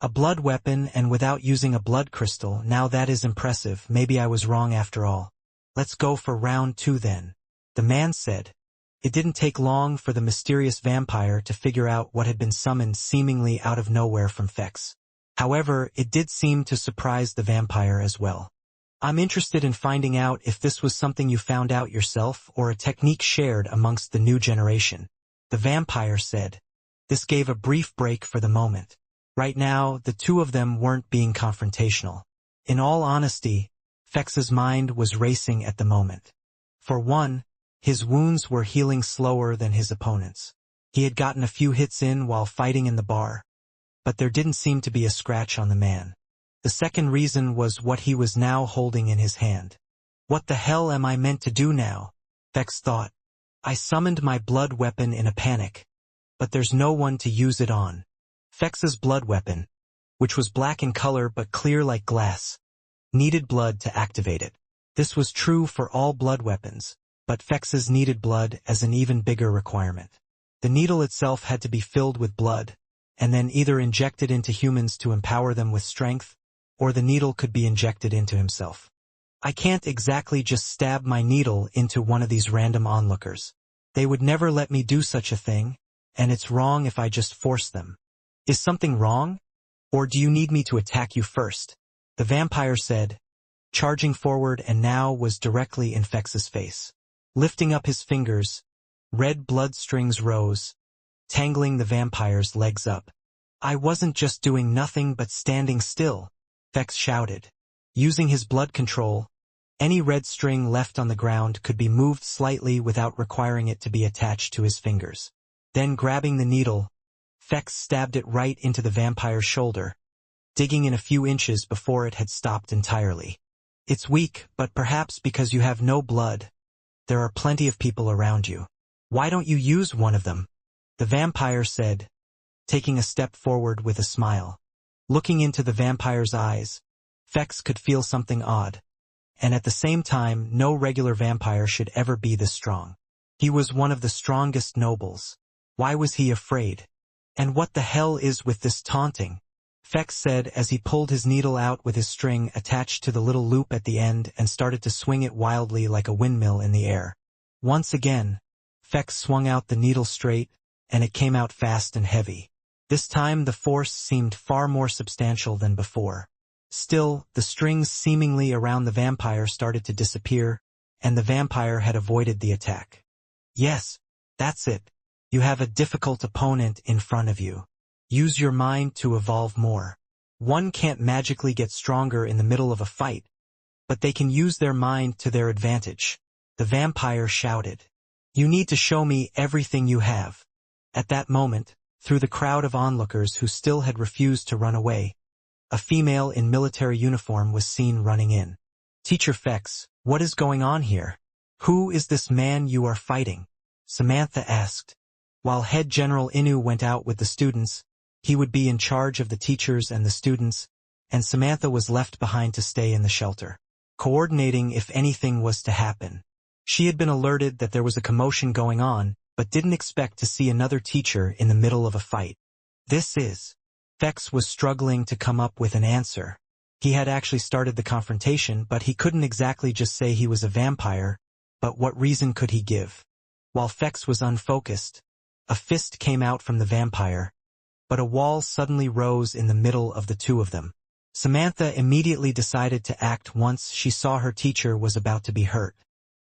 A blood weapon, and without using a blood crystal. Now that is impressive. Maybe I was wrong after all. Let's go for round 2 then, the man said. It didn't take long for the mysterious vampire to figure out what had been summoned seemingly out of nowhere from Fex. However, it did seem to surprise the vampire as well. I'm interested in finding out if this was something you found out yourself or a technique shared amongst the new generation, the vampire said. This gave a brief break for the moment. Right now, the two of them weren't being confrontational. In all honesty, Fex's mind was racing at the moment. For one, his wounds were healing slower than his opponents. He had gotten a few hits in while fighting in the bar, but there didn't seem to be a scratch on the man. The second reason was what he was now holding in his hand. What the hell am I meant to do now? Fex thought. I summoned my blood weapon in a panic, but there's no one to use it on. Fex's blood weapon, which was black in color but clear like glass, needed blood to activate it. This was true for all blood weapons, but Fex's needed blood as an even bigger requirement. The needle itself had to be filled with blood, and then either injected into humans to empower them with strength, or the needle could be injected into himself. I can't exactly just stab my needle into one of these random onlookers. They would never let me do such a thing, and it's wrong if I just force them. Is something wrong? Or do you need me to attack you first? The vampire said, charging forward, and now was directly in Fex's face. Lifting up his fingers, red blood strings rose, tangling the vampire's legs up. I wasn't just doing nothing but standing still, Fex shouted. Using his blood control, any red string left on the ground could be moved slightly without requiring it to be attached to his fingers. Then grabbing the needle, Fex stabbed it right into the vampire's shoulder, digging in a few inches before it had stopped entirely. It's weak, but perhaps because you have no blood, there are plenty of people around you. Why don't you use one of them? The vampire said, taking a step forward with a smile. Looking into the vampire's eyes, Fex could feel something odd. And at the same time, no regular vampire should ever be this strong. He was one of the strongest nobles. Why was he afraid? And what the hell is with this taunting? Fex said as he pulled his needle out with his string attached to the little loop at the end and started to swing it wildly like a windmill in the air. Once again, Fex swung out the needle straight, and it came out fast and heavy. This time the force seemed far more substantial than before. Still, the strings seemingly around the vampire started to disappear, and the vampire had avoided the attack. Yes, that's it. You have a difficult opponent in front of you. Use your mind to evolve more. One can't magically get stronger in the middle of a fight, but they can use their mind to their advantage. The vampire shouted. You need to show me everything you have. At that moment, through the crowd of onlookers who still had refused to run away, a female in military uniform was seen running in. Teacher Fex, what is going on here? Who is this man you are fighting? Samantha asked. While Head General Inu went out with the students, he would be in charge of the teachers and the students, and Samantha was left behind to stay in the shelter, coordinating if anything was to happen. She had been alerted that there was a commotion going on, but didn't expect to see another teacher in the middle of a fight. Fex was struggling to come up with an answer. He had actually started the confrontation, but he couldn't exactly just say he was a vampire, but what reason could he give? While Fex was unfocused, a fist came out from the vampire, but a wall suddenly rose in the middle of the two of them. Samantha immediately decided to act once she saw her teacher was about to be hurt.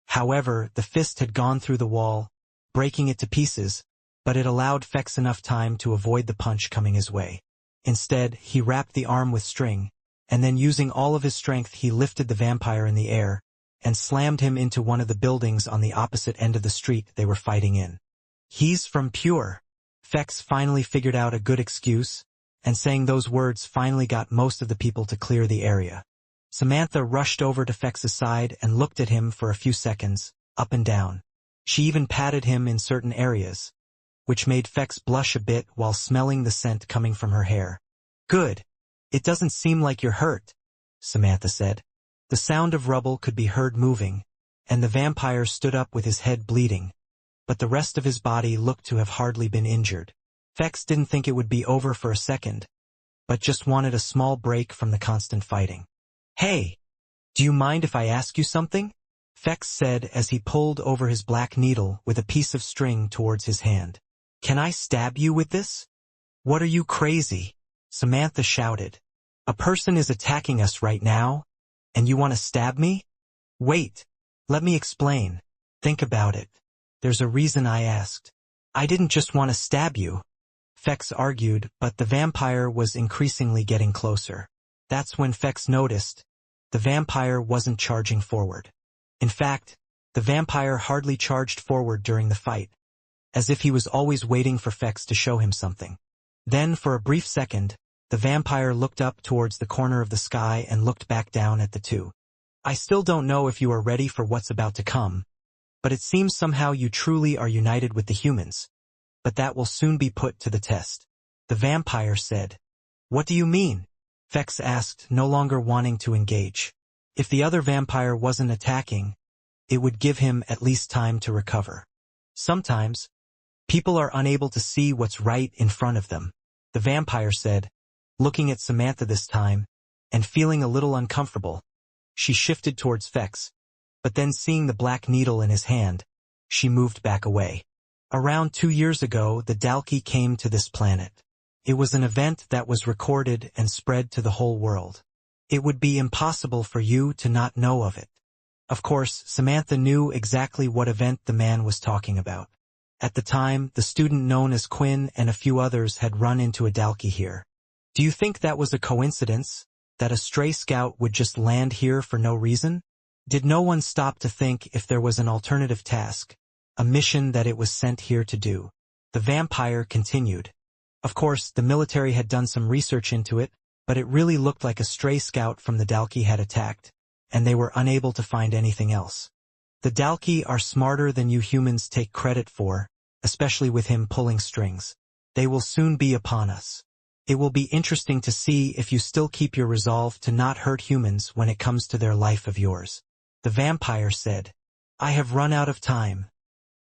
However, the fist had gone through the wall, breaking it to pieces, but it allowed Fex enough time to avoid the punch coming his way. Instead, he wrapped the arm with string, and then using all of his strength he lifted the vampire in the air, and slammed him into one of the buildings on the opposite end of the street they were fighting in. He's from Pure. Fex finally figured out a good excuse, and saying those words finally got most of the people to clear the area. Samantha rushed over to Fex's side and looked at him for a few seconds, up and down. She even patted him in certain areas, which made Fex blush a bit while smelling the scent coming from her hair. Good. It doesn't seem like you're hurt, Samantha said. The sound of rubble could be heard moving, and the vampire stood up with his head bleeding, but the rest of his body looked to have hardly been injured. Fex didn't think it would be over for a second, but just wanted a small break from the constant fighting. "Hey, do you mind if I ask you something?" Fex said as he pulled over his black needle with a piece of string towards his hand. "Can I stab you with this?" "What are you, crazy?" Samantha shouted. "A person is attacking us right now, and you want to stab me?" "Wait, let me explain. Think about it. There's a reason I asked." "I didn't just want to stab you," Fex argued, but the vampire was increasingly getting closer. That's when Fex noticed the vampire wasn't charging forward. In fact, the vampire hardly charged forward during the fight, as if he was always waiting for Fex to show him something. Then, for a brief second, the vampire looked up towards the corner of the sky and looked back down at the two. "I still don't know if you are ready for what's about to come, but it seems somehow you truly are united with the humans. But that will soon be put to the test," the vampire said. "What do you mean?" Fex asked, no longer wanting to engage. If the other vampire wasn't attacking, it would give him at least time to recover. "Sometimes, people are unable to see what's right in front of them," the vampire said, looking at Samantha this time, and feeling a little uncomfortable. She shifted towards Fex, but then seeing the black needle in his hand, she moved back away. Around 2 years ago, the Dalki came to this planet. It was an event that was recorded and spread to the whole world. It would be impossible for you to not know of it. Of course, Samantha knew exactly what event the man was talking about. At the time, the student known as Quinn and a few others had run into a Dalki here. "Do you think that was a coincidence, that a stray scout would just land here for no reason? Did no one stop to think if there was an alternative task, a mission that it was sent here to do?" The vampire continued. Of course, the military had done some research into it, but it really looked like a stray scout from the Dalki had attacked, and they were unable to find anything else. "The Dalki are smarter than you humans take credit for, especially with him pulling strings. They will soon be upon us. It will be interesting to see if you still keep your resolve to not hurt humans when it comes to their life of yours," the vampire said. "I have run out of time."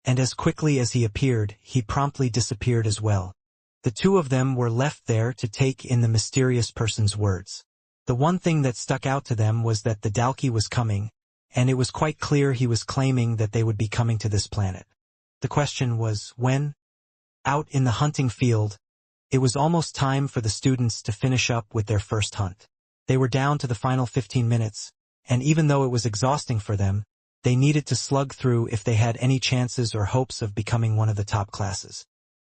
And as quickly as he appeared, he promptly disappeared as well. The two of them were left there to take in the mysterious person's words. The one thing that stuck out to them was that the Dalki was coming, and it was quite clear he was claiming that they would be coming to this planet. The question was, when? Out in the hunting field, it was almost time for the students to finish up with their first hunt. They were down to the final 15 minutes, and even though it was exhausting for them, they needed to slug through if they had any chances or hopes of becoming one of the top classes.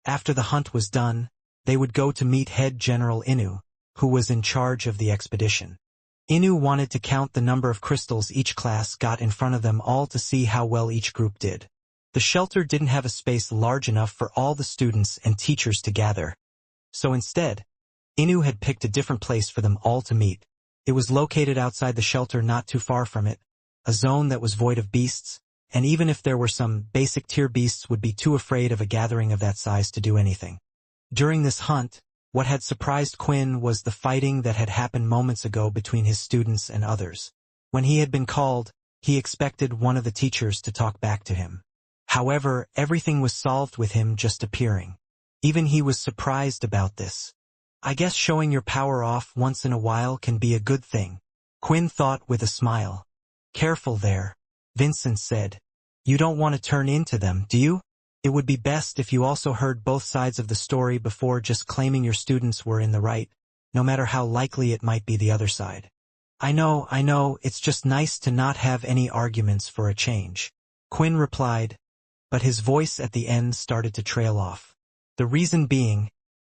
After the hunt was done, they would go to meet Head General Inu, who was in charge of the expedition. Inu wanted to count the number of crystals each class got in front of them all to see how well each group did. The shelter didn't have a space large enough for all the students and teachers to gather. So instead, Inu had picked a different place for them all to meet. It was located outside the shelter, not too far from it, a zone that was void of beasts, and even if there were some basic tier beasts would be too afraid of a gathering of that size to do anything. During this hunt, what had surprised Quinn was the fighting that had happened moments ago between his students and others. When he had been called, he expected one of the teachers to talk back to him. However, everything was solved with him just appearing. Even he was surprised about this. "I guess showing your power off once in a while can be a good thing," Quinn thought with a smile. "Careful there," Vincent said. "You don't want to turn into them, do you? It would be best if you also heard both sides of the story before just claiming your students were in the right, no matter how likely it might be the other side." I know, it's just nice to not have any arguments for a change," Quinn replied, but his voice at the end started to trail off. The reason being,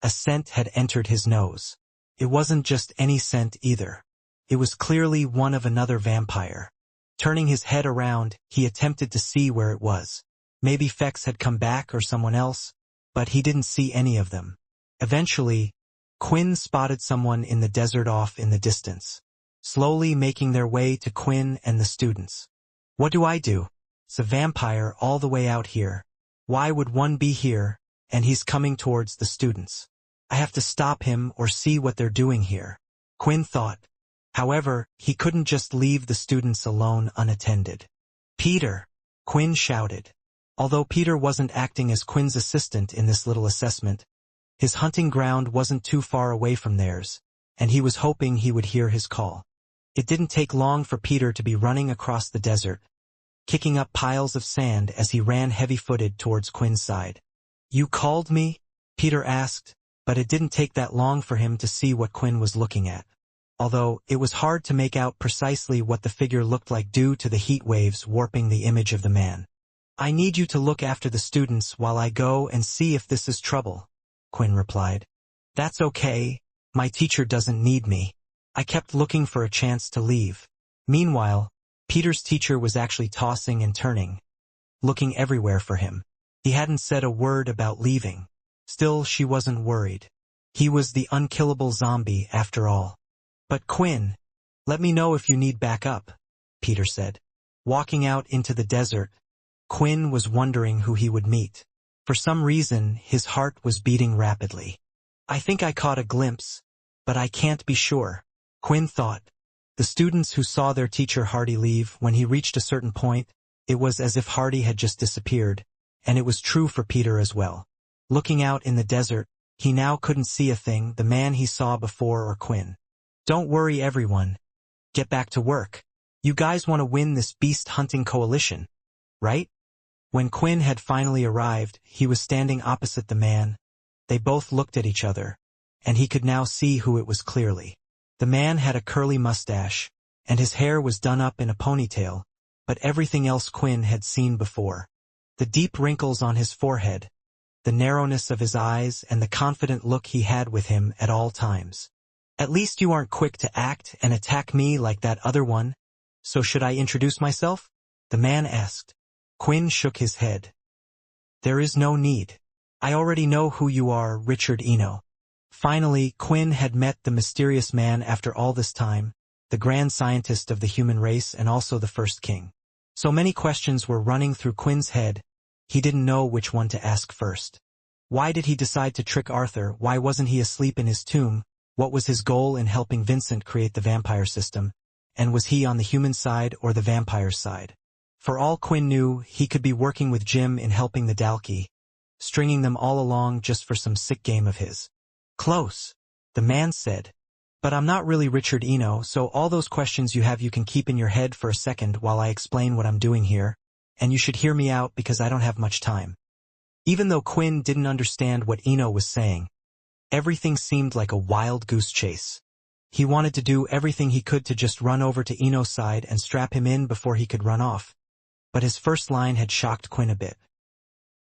a scent had entered his nose. It wasn't just any scent either. It was clearly one of another vampire. Turning his head around, he attempted to see where it was. Maybe Fex had come back or someone else, but he didn't see any of them. Eventually, Quinn spotted someone in the desert off in the distance, slowly making their way to Quinn and the students. "What do I do? It's a vampire all the way out here. Why would one be here, and he's coming towards the students? I have to stop him or see what they're doing here," Quinn thought. However, he couldn't just leave the students alone unattended. "Peter!" Quinn shouted. Although Peter wasn't acting as Quinn's assistant in this little assessment, his hunting ground wasn't too far away from theirs, and he was hoping he would hear his call. It didn't take long for Peter to be running across the desert, kicking up piles of sand as he ran heavy-footed towards Quinn's side. "You called me?" Peter asked, but it didn't take that long for him to see what Quinn was looking at. Although it was hard to make out precisely what the figure looked like due to the heat waves warping the image of the man. "I need you to look after the students while I go and see if this is trouble," Quinn replied. "That's okay, my teacher doesn't need me. I kept looking for a chance to leave." Meanwhile, Peter's teacher was actually tossing and turning, looking everywhere for him. He hadn't said a word about leaving. Still, she wasn't worried. He was the unkillable zombie after all. "But Quinn, let me know if you need backup," Peter said. Walking out into the desert, Quinn was wondering who he would meet. For some reason, his heart was beating rapidly. "I think I caught a glimpse, but I can't be sure," Quinn thought. The students who saw their teacher Hardy leave, when he reached a certain point, it was as if Hardy had just disappeared, and it was true for Peter as well. Looking out in the desert, he now couldn't see a thing, the man he saw before or Quinn. "Don't worry everyone. Get back to work. You guys want to win this beast hunting coalition, right?" When Quinn had finally arrived, he was standing opposite the man. They both looked at each other, and he could now see who it was clearly. The man had a curly mustache, and his hair was done up in a ponytail, but everything else Quinn had seen before. The deep wrinkles on his forehead, the narrowness of his eyes, and the confident look he had with him at all times. "At least you aren't quick to act and attack me like that other one. So should I introduce myself?" the man asked. Quinn shook his head. "There is no need. I already know who you are, Richard Eno." Finally, Quinn had met the mysterious man after all this time, the grand scientist of the human race and also the first king. So many questions were running through Quinn's head, he didn't know which one to ask first. Why did he decide to trick Arthur? Why wasn't he asleep in his tomb? What was his goal in helping Vincent create the vampire system? And was he on the human side or the vampire side? For all Quinn knew, he could be working with Jim in helping the Dalki, stringing them all along just for some sick game of his. "Close," the man said. "But I'm not really Richard Eno, so all those questions you have you can keep in your head for a second while I explain what I'm doing here, and you should hear me out because I don't have much time." Even though Quinn didn't understand what Eno was saying, everything seemed like a wild goose chase. He wanted to do everything he could to just run over to Eno's side and strap him in before he could run off. But his first line had shocked Quinn a bit.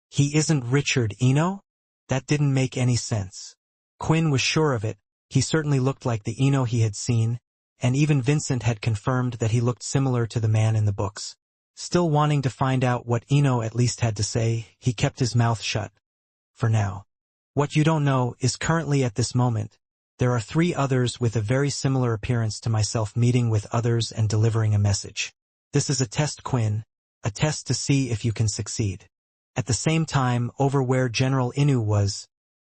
"He isn't Richard Eno?" That didn't make any sense. Quinn was sure of it. He certainly looked like the Eno he had seen, and even Vincent had confirmed that he looked similar to the man in the books. Still wanting to find out what Eno at least had to say, he kept his mouth shut. For now. "What you don't know is currently at this moment, there are 3 others with a very similar appearance to myself meeting with others and delivering a message. This is a test, Quinn, a test to see if you can succeed." At the same time, over where General Inu was,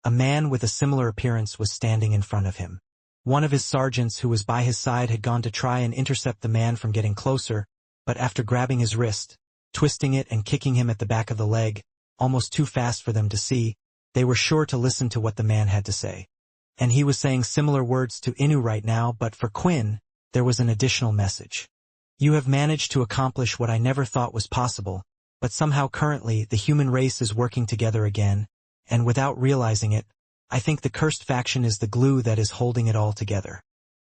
a man with a similar appearance was standing in front of him. One of his sergeants who was by his side had gone to try and intercept the man from getting closer, but after grabbing his wrist, twisting it and kicking him at the back of the leg, almost too fast for them to see, they were sure to listen to what the man had to say. And he was saying similar words to Inu right now, but for Quinn, there was an additional message. "You have managed to accomplish what I never thought was possible, but somehow currently the human race is working together again, and without realizing it, I think the cursed faction is the glue that is holding it all together.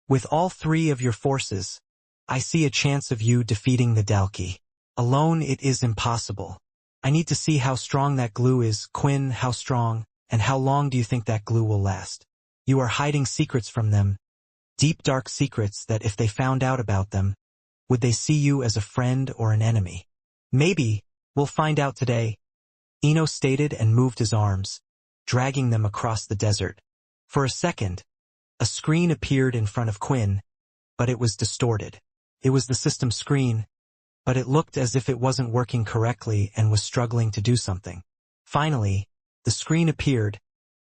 With all 3 of your forces, I see a chance of you defeating the Dalki. Alone it is impossible. I need to see how strong that glue is, Quinn, how strong, and how long do you think that glue will last? You are hiding secrets from them, deep dark secrets that if they found out about them, would they see you as a friend or an enemy? Maybe, we'll find out today," Eno stated and moved his arms, dragging them across the desert. For a second, a screen appeared in front of Quinn, but it was distorted. It was the system screen, but it looked as if it wasn't working correctly and was struggling to do something. Finally, the screen appeared,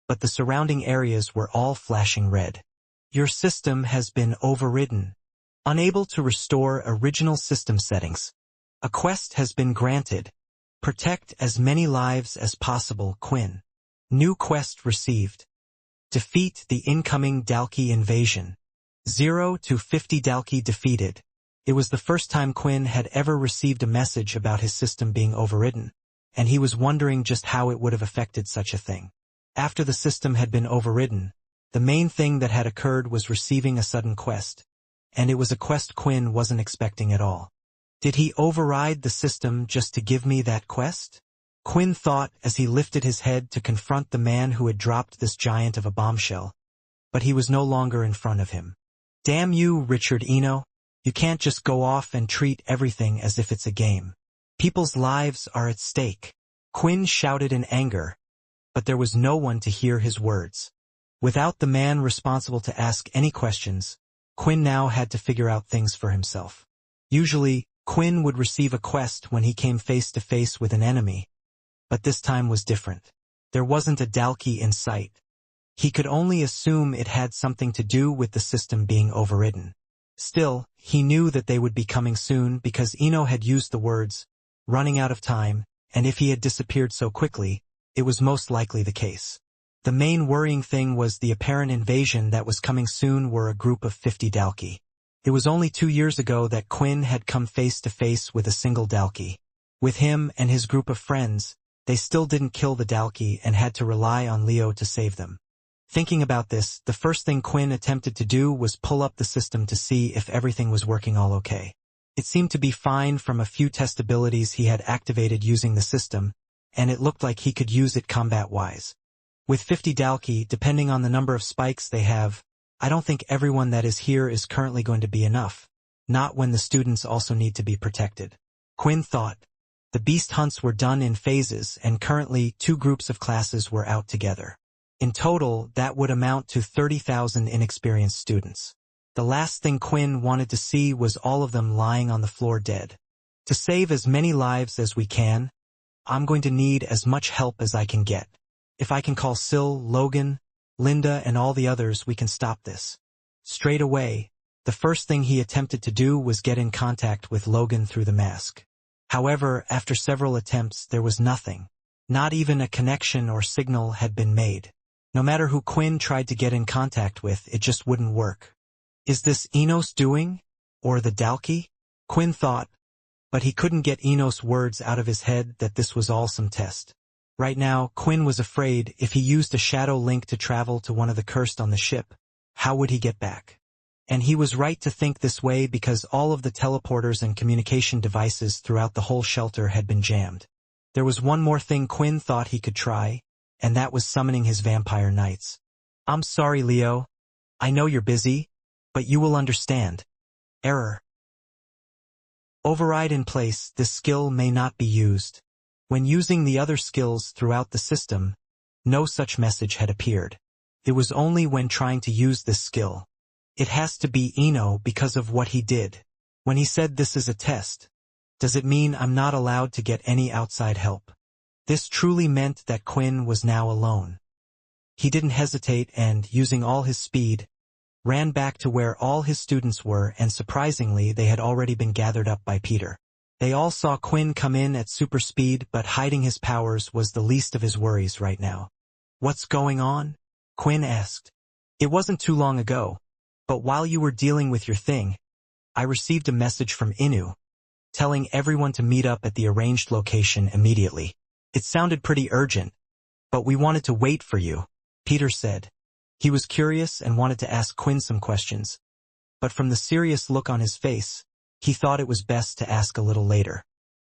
but the surrounding areas were all flashing red. "Your system has been overridden. Unable to restore original system settings. A quest has been granted, Protect as many lives as possible, Quinn. New quest received. Defeat the incoming Dalkey invasion. 0 to 50 Dalkey defeated. It was the first time Quinn had ever received a message about his system being overridden, and he was wondering just how it would have affected such a thing. After the system had been overridden, the main thing that had occurred was receiving a sudden quest, and it was a quest Quinn wasn't expecting at all. Did he override the system just to give me that quest? Quinn thought as he lifted his head to confront the man who had dropped this giant of a bombshell, but he was no longer in front of him. Damn you, Richard Eno. You can't just go off and treat everything as if it's a game. People's lives are at stake. Quinn shouted in anger, but there was no one to hear his words. Without the man responsible to ask any questions, Quinn now had to figure out things for himself. Usually, Quinn would receive a quest when he came face to face with an enemy, but this time was different. There wasn't a Dalkey in sight. He could only assume it had something to do with the system being overridden. Still, he knew that they would be coming soon because Eno had used the words, running out of time, and if he had disappeared so quickly, it was most likely the case. The main worrying thing was the apparent invasion that was coming soon were a group of 50 Dalkey. It was only 2 years ago that Quinn had come face to face with a single Dalkey. With him and his group of friends, they still didn't kill the Dalkey and had to rely on Leo to save them. Thinking about this, the first thing Quinn attempted to do was pull up the system to see if everything was working all okay. It seemed to be fine from a few test abilities he had activated using the system, and it looked like he could use it combat-wise. With 50 Dalkey, depending on the number of spikes they have, I don't think everyone that is here is currently going to be enough, not when the students also need to be protected. Quinn thought. The beast hunts were done in phases and currently 2 groups of classes were out together. In total, that would amount to 30,000 inexperienced students. The last thing Quinn wanted to see was all of them lying on the floor dead. To save as many lives as we can, I'm going to need as much help as I can get. If I can call Syl, Logan, Linda, and all the others, we can stop this. Straight away, the first thing he attempted to do was get in contact with Logan through the mask. However, after several attempts, there was nothing. Not even a connection or signal had been made. No matter who Quinn tried to get in contact with, it just wouldn't work. Is this Enos doing? Or the Dalkey? Quinn thought, but he couldn't get Enos' words out of his head that this was all some test. Right now, Quinn was afraid if he used a shadow link to travel to one of the cursed on the ship, how would he get back? And he was right to think this way because all of the teleporters and communication devices throughout the whole shelter had been jammed. There was one more thing Quinn thought he could try, and that was summoning his vampire knights. I'm sorry, Leo. I know you're busy, but you will understand. Error. Override in place. This skill may not be used. When using the other skills throughout the system, no such message had appeared. It was only when trying to use this skill. It has to be Eno because of what he did. When he said this is a test, does it mean I'm not allowed to get any outside help? This truly meant that Quinn was now alone. He didn't hesitate and, using all his speed, ran back to where all his students were, and surprisingly they had already been gathered up by Peter. They all saw Quinn come in at super speed, but hiding his powers was the least of his worries right now. What's going on? Quinn asked. It wasn't too long ago, but while you were dealing with your thing, I received a message from Inu, telling everyone to meet up at the arranged location immediately. It sounded pretty urgent, but we wanted to wait for you, Peter said. He was curious and wanted to ask Quinn some questions, but from the serious look on his face, he thought it was best to ask a little later.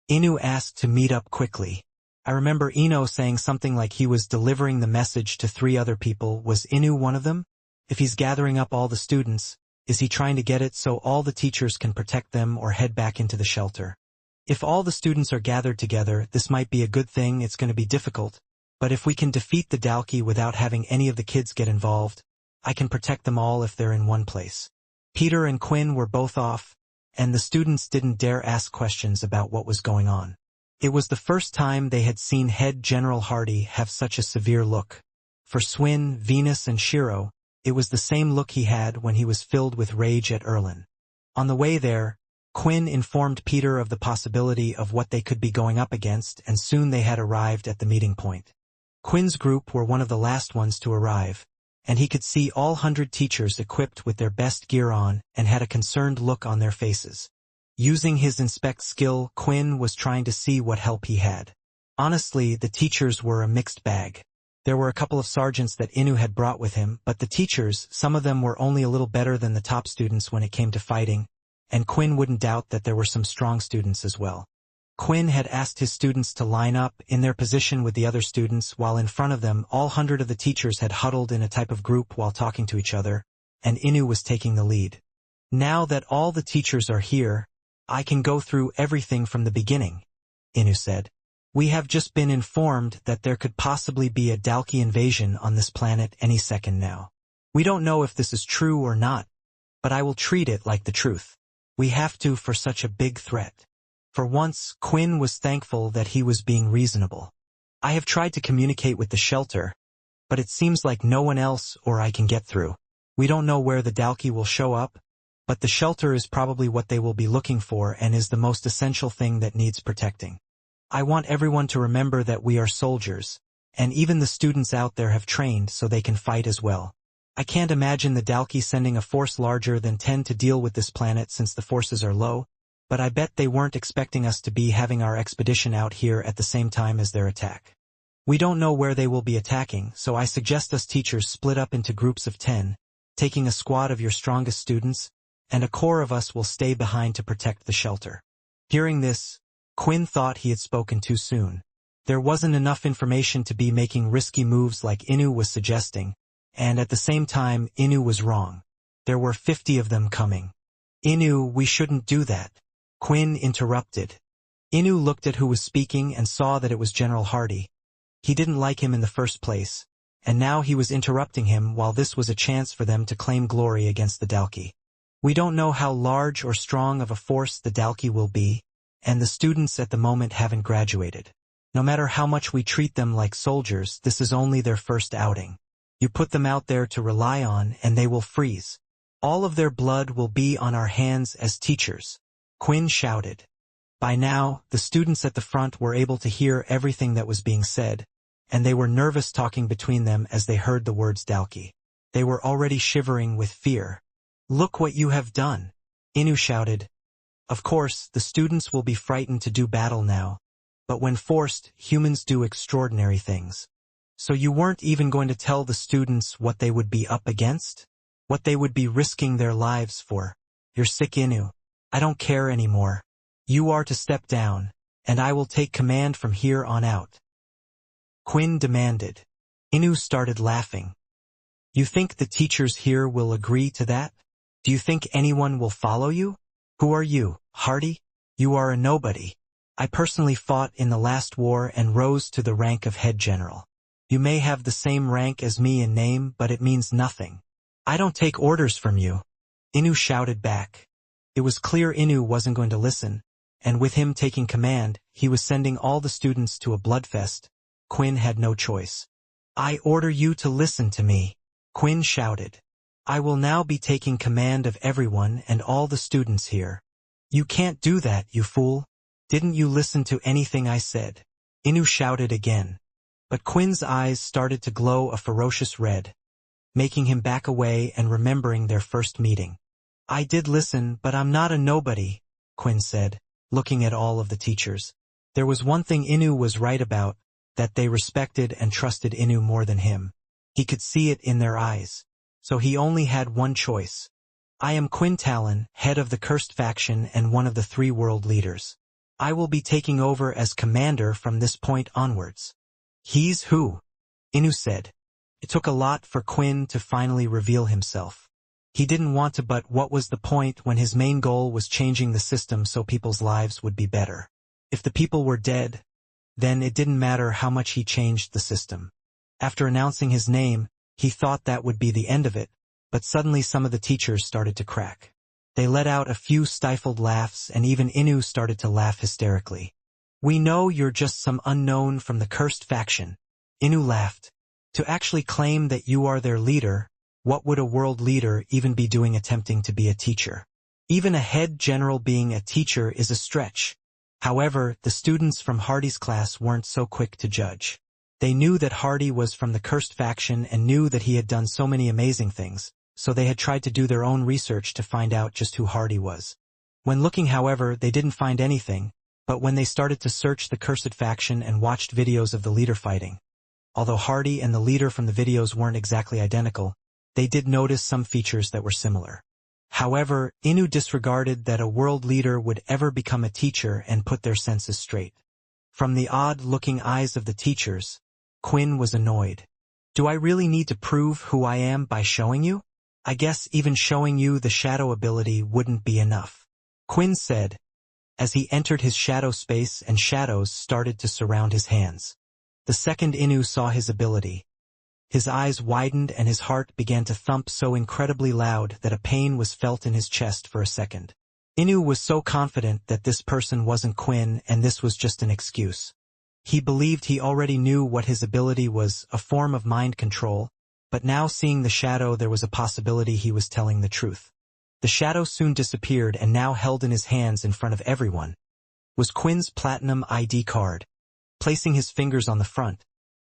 Inu asked to meet up quickly. I remember Eno saying something like he was delivering the message to 3 other people. Was Inu one of them? If he's gathering up all the students, is he trying to get it so all the teachers can protect them or head back into the shelter? If all the students are gathered together, this might be a good thing. It's going to be difficult, but if we can defeat the Dalkey without having any of the kids get involved, I can protect them all if they're in one place. Peter and Quinn were both off, and the students didn't dare ask questions about what was going on. It was the first time they had seen Head General Hardy have such a severe look. For Swin, Venus, and Shiro, it was the same look he had when he was filled with rage at Erlin. On the way there, Quinn informed Peter of the possibility of what they could be going up against, and soon they had arrived at the meeting point. Quinn's group were one of the last ones to arrive, and he could see all 100 teachers equipped with their best gear on and had a concerned look on their faces. Using his inspect skill, Quinn was trying to see what help he had. Honestly, the teachers were a mixed bag. There were a couple of sergeants that Inu had brought with him, but the teachers, some of them were only a little better than the top students when it came to fighting, and Quinn wouldn't doubt that there were some strong students as well. Quinn had asked his students to line up in their position with the other students, while in front of them all 100 of the teachers had huddled in a type of group while talking to each other, and Inu was taking the lead. Now that all the teachers are here, I can go through everything from the beginning, Inu said. We have just been informed that there could possibly be a Dalki invasion on this planet any second now. We don't know if this is true or not, but I will treat it like the truth. We have to for such a big threat. For once, Quinn was thankful that he was being reasonable. I have tried to communicate with the shelter, but it seems like no one else or I can get through. We don't know where the Dalki will show up, but the shelter is probably what they will be looking for and is the most essential thing that needs protecting. I want everyone to remember that we are soldiers, and even the students out there have trained so they can fight as well. I can't imagine the Dalki sending a force larger than 10 to deal with this planet since the forces are low, but I bet they weren't expecting us to be having our expedition out here at the same time as their attack. We don't know where they will be attacking, so I suggest us teachers split up into groups of 10, taking a squad of your strongest students, and a core of us will stay behind to protect the shelter. Hearing this, Quinn thought he had spoken too soon. There wasn't enough information to be making risky moves like Inu was suggesting, and at the same time, Inu was wrong. There were 50 of them coming. Inu, we shouldn't do that. Quinn interrupted. Inu looked at who was speaking and saw that it was General Hardy. He didn't like him in the first place, and now he was interrupting him while this was a chance for them to claim glory against the Dalki. We don't know how large or strong of a force the Dalki will be, and the students at the moment haven't graduated. No matter how much we treat them like soldiers, this is only their first outing. You put them out there to rely on and they will freeze. All of their blood will be on our hands as teachers. Quinn shouted. By now, the students at the front were able to hear everything that was being said, and they were nervous talking between them as they heard the words Dalki. They were already shivering with fear. Look what you have done, Inu shouted. Of course, the students will be frightened to do battle now, but when forced, humans do extraordinary things. So you weren't even going to tell the students what they would be up against? What they would be risking their lives for? You're sick, Inu. I don't care anymore. You are to step down, and I will take command from here on out. Quinn demanded. Inu started laughing. You think the teachers here will agree to that? Do you think anyone will follow you? Who are you, Hardy? You are a nobody. I personally fought in the last war and rose to the rank of head general. You may have the same rank as me in name, but it means nothing. I don't take orders from you. Inu shouted back. It was clear Inu wasn't going to listen, and with him taking command, he was sending all the students to a bloodfest. Quinn had no choice. I order you to listen to me, Quinn shouted. I will now be taking command of everyone and all the students here. You can't do that, you fool. Didn't you listen to anything I said? Inu shouted again. But Quinn's eyes started to glow a ferocious red, making him back away and remembering their first meeting. I did listen, but I'm not a nobody, Quinn said, looking at all of the teachers. There was one thing Inu was right about, that they respected and trusted Inu more than him. He could see it in their eyes. So he only had one choice. I am Quinn Talon, head of the Cursed faction and one of the 3 world leaders. I will be taking over as commander from this point onwards. He's who? Inu said. It took a lot for Quinn to finally reveal himself. He didn't want to, but what was the point when his main goal was changing the system so people's lives would be better? If the people were dead, then it didn't matter how much he changed the system. After announcing his name, he thought that would be the end of it, but suddenly some of the teachers started to crack. They let out a few stifled laughs, and even Inu started to laugh hysterically. We know you're just some unknown from the Cursed faction. Inu laughed. To actually claim that you are their leader, what would a world leader even be doing attempting to be a teacher? Even a head general being a teacher is a stretch. However, the students from Hardy's class weren't so quick to judge. They knew that Hardy was from the cursed faction and knew that he had done so many amazing things, so they had tried to do their own research to find out just who Hardy was. When looking, however, they didn't find anything, but when they started to search the cursed faction and watched videos of the leader fighting, although Hardy and the leader from the videos weren't exactly identical, they did notice some features that were similar. However, Inu disregarded that a world leader would ever become a teacher and put their senses straight. From the odd-looking eyes of the teachers, Quinn was annoyed. Do I really need to prove who I am by showing you? I guess even showing you the shadow ability wouldn't be enough, Quinn said, as he entered his shadow space and shadows started to surround his hands. The second Inu saw his ability. His eyes widened and his heart began to thump so incredibly loud that a pain was felt in his chest for a second. Inu was so confident that this person wasn't Quinn and this was just an excuse. He believed he already knew what his ability was, a form of mind control, but now seeing the shadow there was a possibility he was telling the truth. The shadow soon disappeared and now held in his hands in front of everyone was Quinn's platinum ID card. Placing his fingers on the front,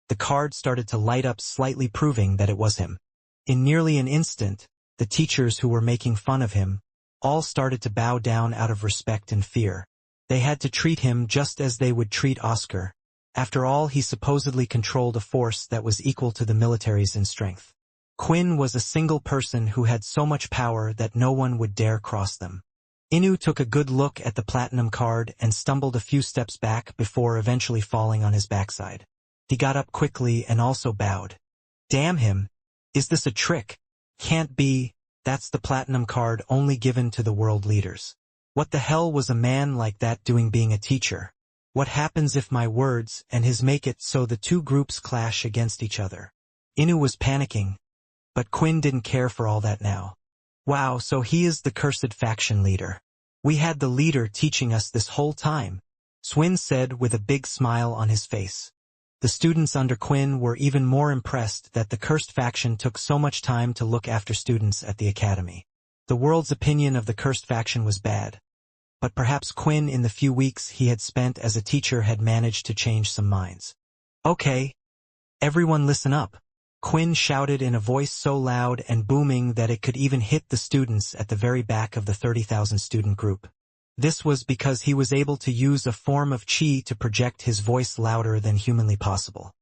the card started to light up slightly, proving that it was him. In nearly an instant, the teachers who were making fun of him all started to bow down out of respect and fear. They had to treat him just as they would treat Oscar. After all, he supposedly controlled a force that was equal to the military's in strength. Quinn was a single person who had so much power that no one would dare cross them. Inu took a good look at the platinum card and stumbled a few steps back before eventually falling on his backside. He got up quickly and also bowed. Damn him! Is this a trick? Can't be, that's the platinum card only given to the world leaders. What the hell was a man like that doing being a teacher? What happens if my words and his make it so the two groups clash against each other? Inu was panicking, but Quinn didn't care for all that now. Wow, so he is the cursed faction leader. We had the leader teaching us this whole time, Swin said with a big smile on his face. The students under Quinn were even more impressed that the cursed faction took so much time to look after students at the academy. The world's opinion of the cursed faction was bad, but perhaps Quinn, in the few weeks he had spent as a teacher, had managed to change some minds. Okay, everyone listen up, Quinn shouted in a voice so loud and booming that it could even hit the students at the very back of the 30,000 student group. This was because he was able to use a form of chi to project his voice louder than humanly possible.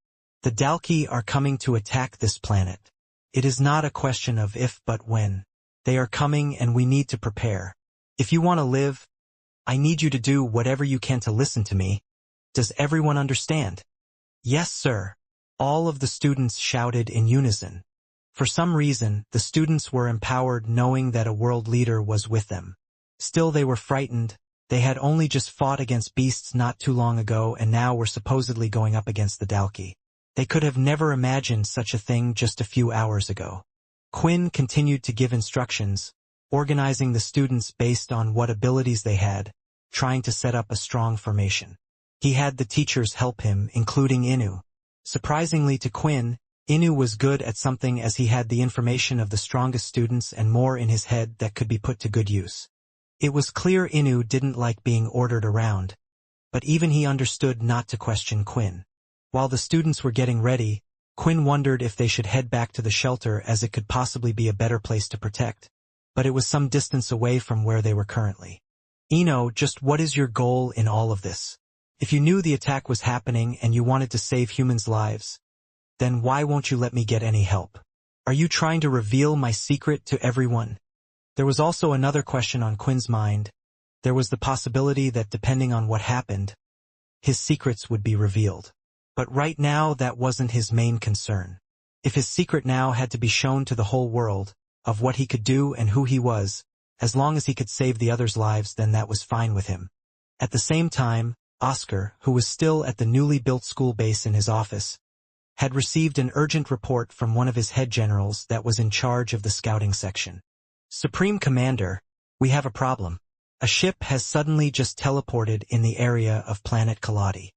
The Dalki are coming to attack this planet. It is not a question of if but when. They are coming and we need to prepare. If you want to live, I need you to do whatever you can to listen to me. Does everyone understand? Yes, sir. All of the students shouted in unison. For some reason, the students were empowered knowing that a world leader was with them. Still, they were frightened. They had only just fought against beasts not too long ago and now were supposedly going up against the Dalki. They could have never imagined such a thing just a few hours ago. Quinn continued to give instructions, organizing the students based on what abilities they had, trying to set up a strong formation. He had the teachers help him, including Inu. Surprisingly to Quinn, Inu was good at something, as he had the information of the strongest students and more in his head that could be put to good use. It was clear Inu didn't like being ordered around, but even he understood not to question Quinn. While the students were getting ready, Quinn wondered if they should head back to the shelter, as it could possibly be a better place to protect, but it was some distance away from where they were currently. Ino, just what is your goal in all of this? If you knew the attack was happening and you wanted to save humans' lives, then why won't you let me get any help? Are you trying to reveal my secret to everyone? There was also another question on Quinn's mind. There was the possibility that depending on what happened, his secrets would be revealed. But right now that wasn't his main concern. If his secret now had to be shown to the whole world, of what he could do and who he was, as long as he could save the others' lives, then that was fine with him. At the same time, Oscar, who was still at the newly built school base in his office, had received an urgent report from one of his head generals that was in charge of the scouting section. Supreme Commander, we have a problem. A ship has suddenly just teleported in the area of planet Kaladi.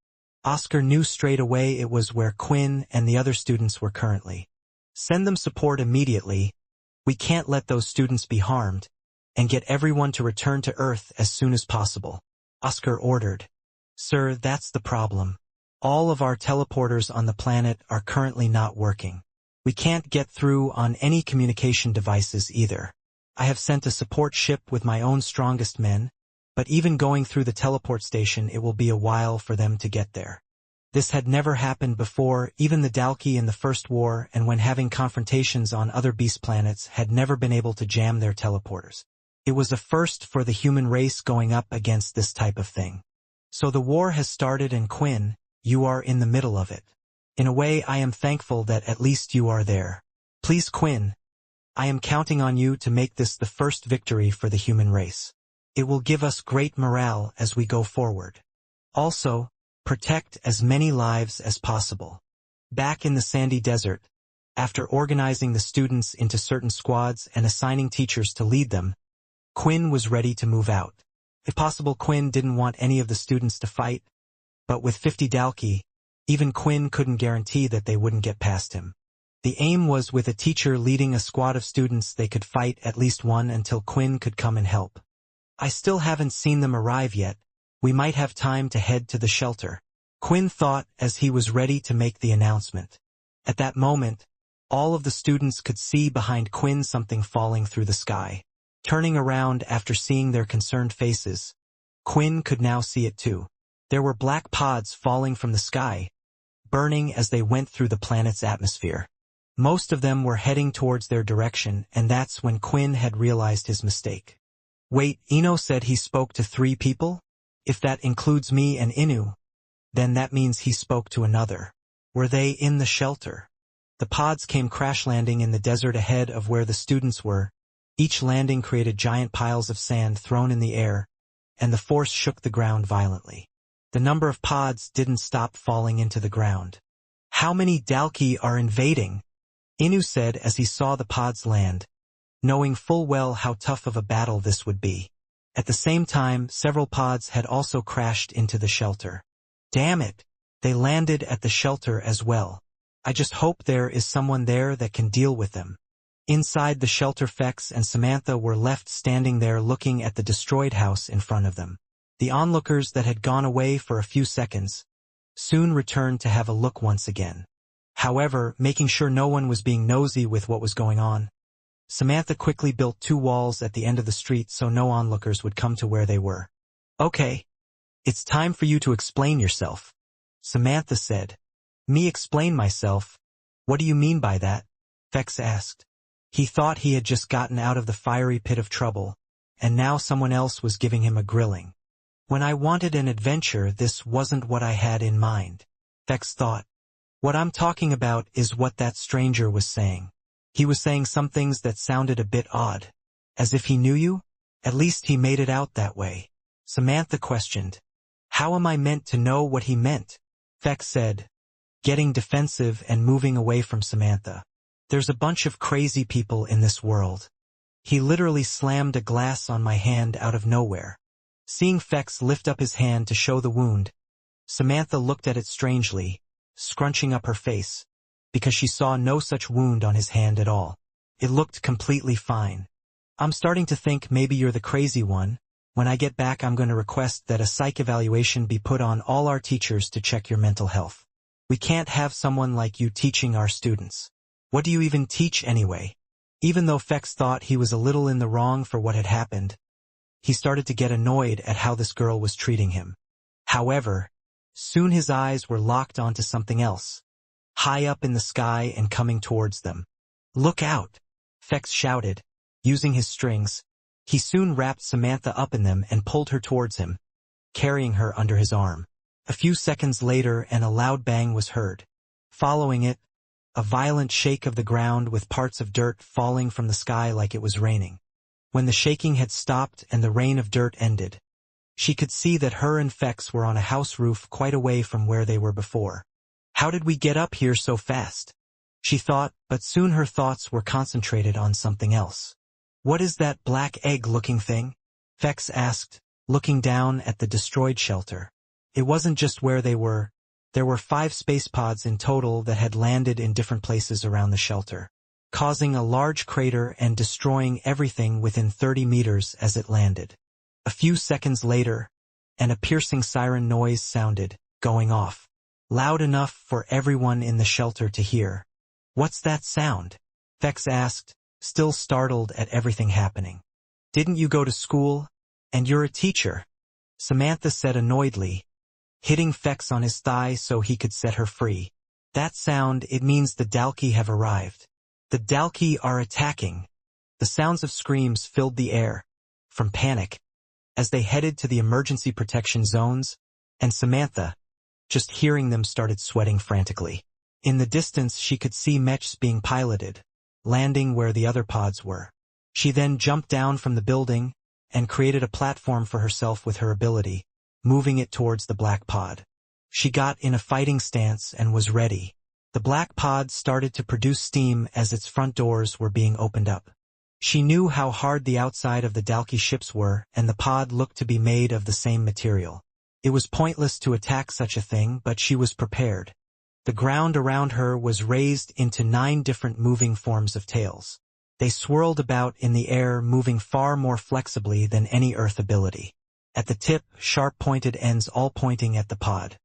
Oscar knew straight away it was where Quinn and the other students were currently. Send them support immediately. We can't let those students be harmed. and get everyone to return to Earth as soon as possible. Oscar ordered. Sir, that's the problem. All of our teleporters on the planet are currently not working. We can't get through on any communication devices either. I have sent a support ship with my own strongest men, but even going through the teleport station it will be a while for them to get there. This had never happened before, even the Dalki in the First War and when having confrontations on other beast planets had never been able to jam their teleporters. It was a first for the human race going up against this type of thing. So the war has started and Quinn, you are in the middle of it. In a way I am thankful that at least you are there. Please Quinn, I am counting on you to make this the first victory for the human race. It will give us great morale as we go forward. Also, protect as many lives as possible. Back in the sandy desert, after organizing the students into certain squads and assigning teachers to lead them, Quinn was ready to move out. If possible, Quinn didn't want any of the students to fight, but with 50 Dalki, even Quinn couldn't guarantee that they wouldn't get past him. The aim was with a teacher leading a squad of students they could fight at least one until Quinn could come and help. I still haven't seen them arrive yet. We might have time to head to the shelter, Quinn thought as he was ready to make the announcement. At that moment, all of the students could see behind Quinn something falling through the sky. Turning around after seeing their concerned faces, Quinn could now see it too. There were black pods falling from the sky, burning as they went through the planet's atmosphere. Most of them were heading towards their direction, and that's when Quinn had realized his mistake. Wait, Ino said he spoke to 3 people? If that includes me and Inu, then that means he spoke to another. Were they in the shelter? The pods came crash landing in the desert ahead of where the students were. Each landing created giant piles of sand thrown in the air, and the force shook the ground violently. The number of pods didn't stop falling into the ground. How many Dalki are invading? Inu said as he saw the pods land, knowing full well how tough of a battle this would be. At the same time, several pods had also crashed into the shelter. Damn it! They landed at the shelter as well. I just hope there is someone there that can deal with them. Inside the shelter, Fex and Samantha were left standing there looking at the destroyed house in front of them. The onlookers that had gone away for a few seconds soon returned to have a look once again. However, making sure no one was being nosy with what was going on, Samantha quickly built 2 walls at the end of the street so no onlookers would come to where they were. Okay. It's time for you to explain yourself, Samantha said. Me explain myself? What do you mean by that? Fex asked. He thought he had just gotten out of the fiery pit of trouble, and now someone else was giving him a grilling. When I wanted an adventure, this wasn't what I had in mind, Fex thought. What I'm talking about is what that stranger was saying. He was saying some things that sounded a bit odd. As if he knew you? At least he made it out that way. Samantha questioned. How am I meant to know what he meant? Fex said, getting defensive and moving away from Samantha. There's a bunch of crazy people in this world. He literally slammed a glass on my hand out of nowhere. Seeing Fex lift up his hand to show the wound, Samantha looked at it strangely, scrunching up her face, because she saw no such wound on his hand at all. It looked completely fine. I'm starting to think maybe you're the crazy one. When I get back, I'm going to request that a psych evaluation be put on all our teachers to check your mental health. We can't have someone like you teaching our students. What do you even teach anyway? Even though Fex thought he was a little in the wrong for what had happened, he started to get annoyed at how this girl was treating him. However, soon his eyes were locked onto something else, high up in the sky and coming towards them. Look out! Fex shouted, using his strings. He soon wrapped Samantha up in them and pulled her towards him, carrying her under his arm. A few seconds later, and a loud bang was heard. Following it, a violent shake of the ground with parts of dirt falling from the sky like it was raining. When the shaking had stopped and the rain of dirt ended, she could see that her and Fex were on a house roof quite away from where they were before. How did we get up here so fast? She thought, but soon her thoughts were concentrated on something else. What is that black egg-looking thing? Fex asked, looking down at the destroyed shelter. It wasn't just where they were. There were 5 space pods in total that had landed in different places around the shelter. causing a large crater and destroying everything within 30 meters as it landed. A few seconds later, and a piercing siren noise sounded, going off, loud enough for everyone in the shelter to hear. "What's that sound?" Fex asked, still startled at everything happening. "Didn't you go to school? And you're a teacher," Samantha said annoyedly, hitting Fex on his thigh so he could set her free. "That sound, it means the Dalki have arrived. The Dalki are attacking." The sounds of screams filled the air, from panic, as they headed to the emergency protection zones, and Samantha, just hearing them, started sweating frantically. In the distance she could see mechs being piloted, landing where the other pods were. She then jumped down from the building and created a platform for herself with her ability, moving it towards the black pod. She got in a fighting stance and was ready. The black pod started to produce steam as its front doors were being opened up. She knew how hard the outside of the Dalki ships were, and the pod looked to be made of the same material. It was pointless to attack such a thing, but she was prepared. The ground around her was raised into 9 different moving forms of tails. They swirled about in the air, moving far more flexibly than any Earth ability. At the tip, sharp-pointed ends all pointing at the pod.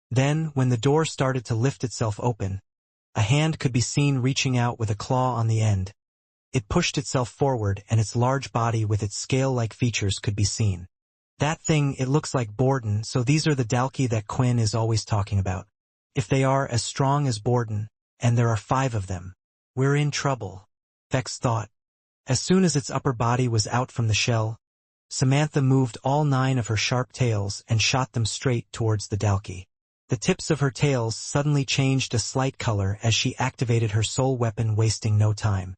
Then, when the door started to lift itself open, a hand could be seen reaching out with a claw on the end. It pushed itself forward, and its large body with its scale-like features could be seen. "That thing, it looks like Borden, so these are the Dalki that Quinn is always talking about. If they are as strong as Borden, and there are 5 of them, we're in trouble," Fex thought. As soon as its upper body was out from the shell, Samantha moved all 9 of her sharp tails and shot them straight towards the Dalki. The tips of her tails suddenly changed a slight color as she activated her soul weapon, wasting no time.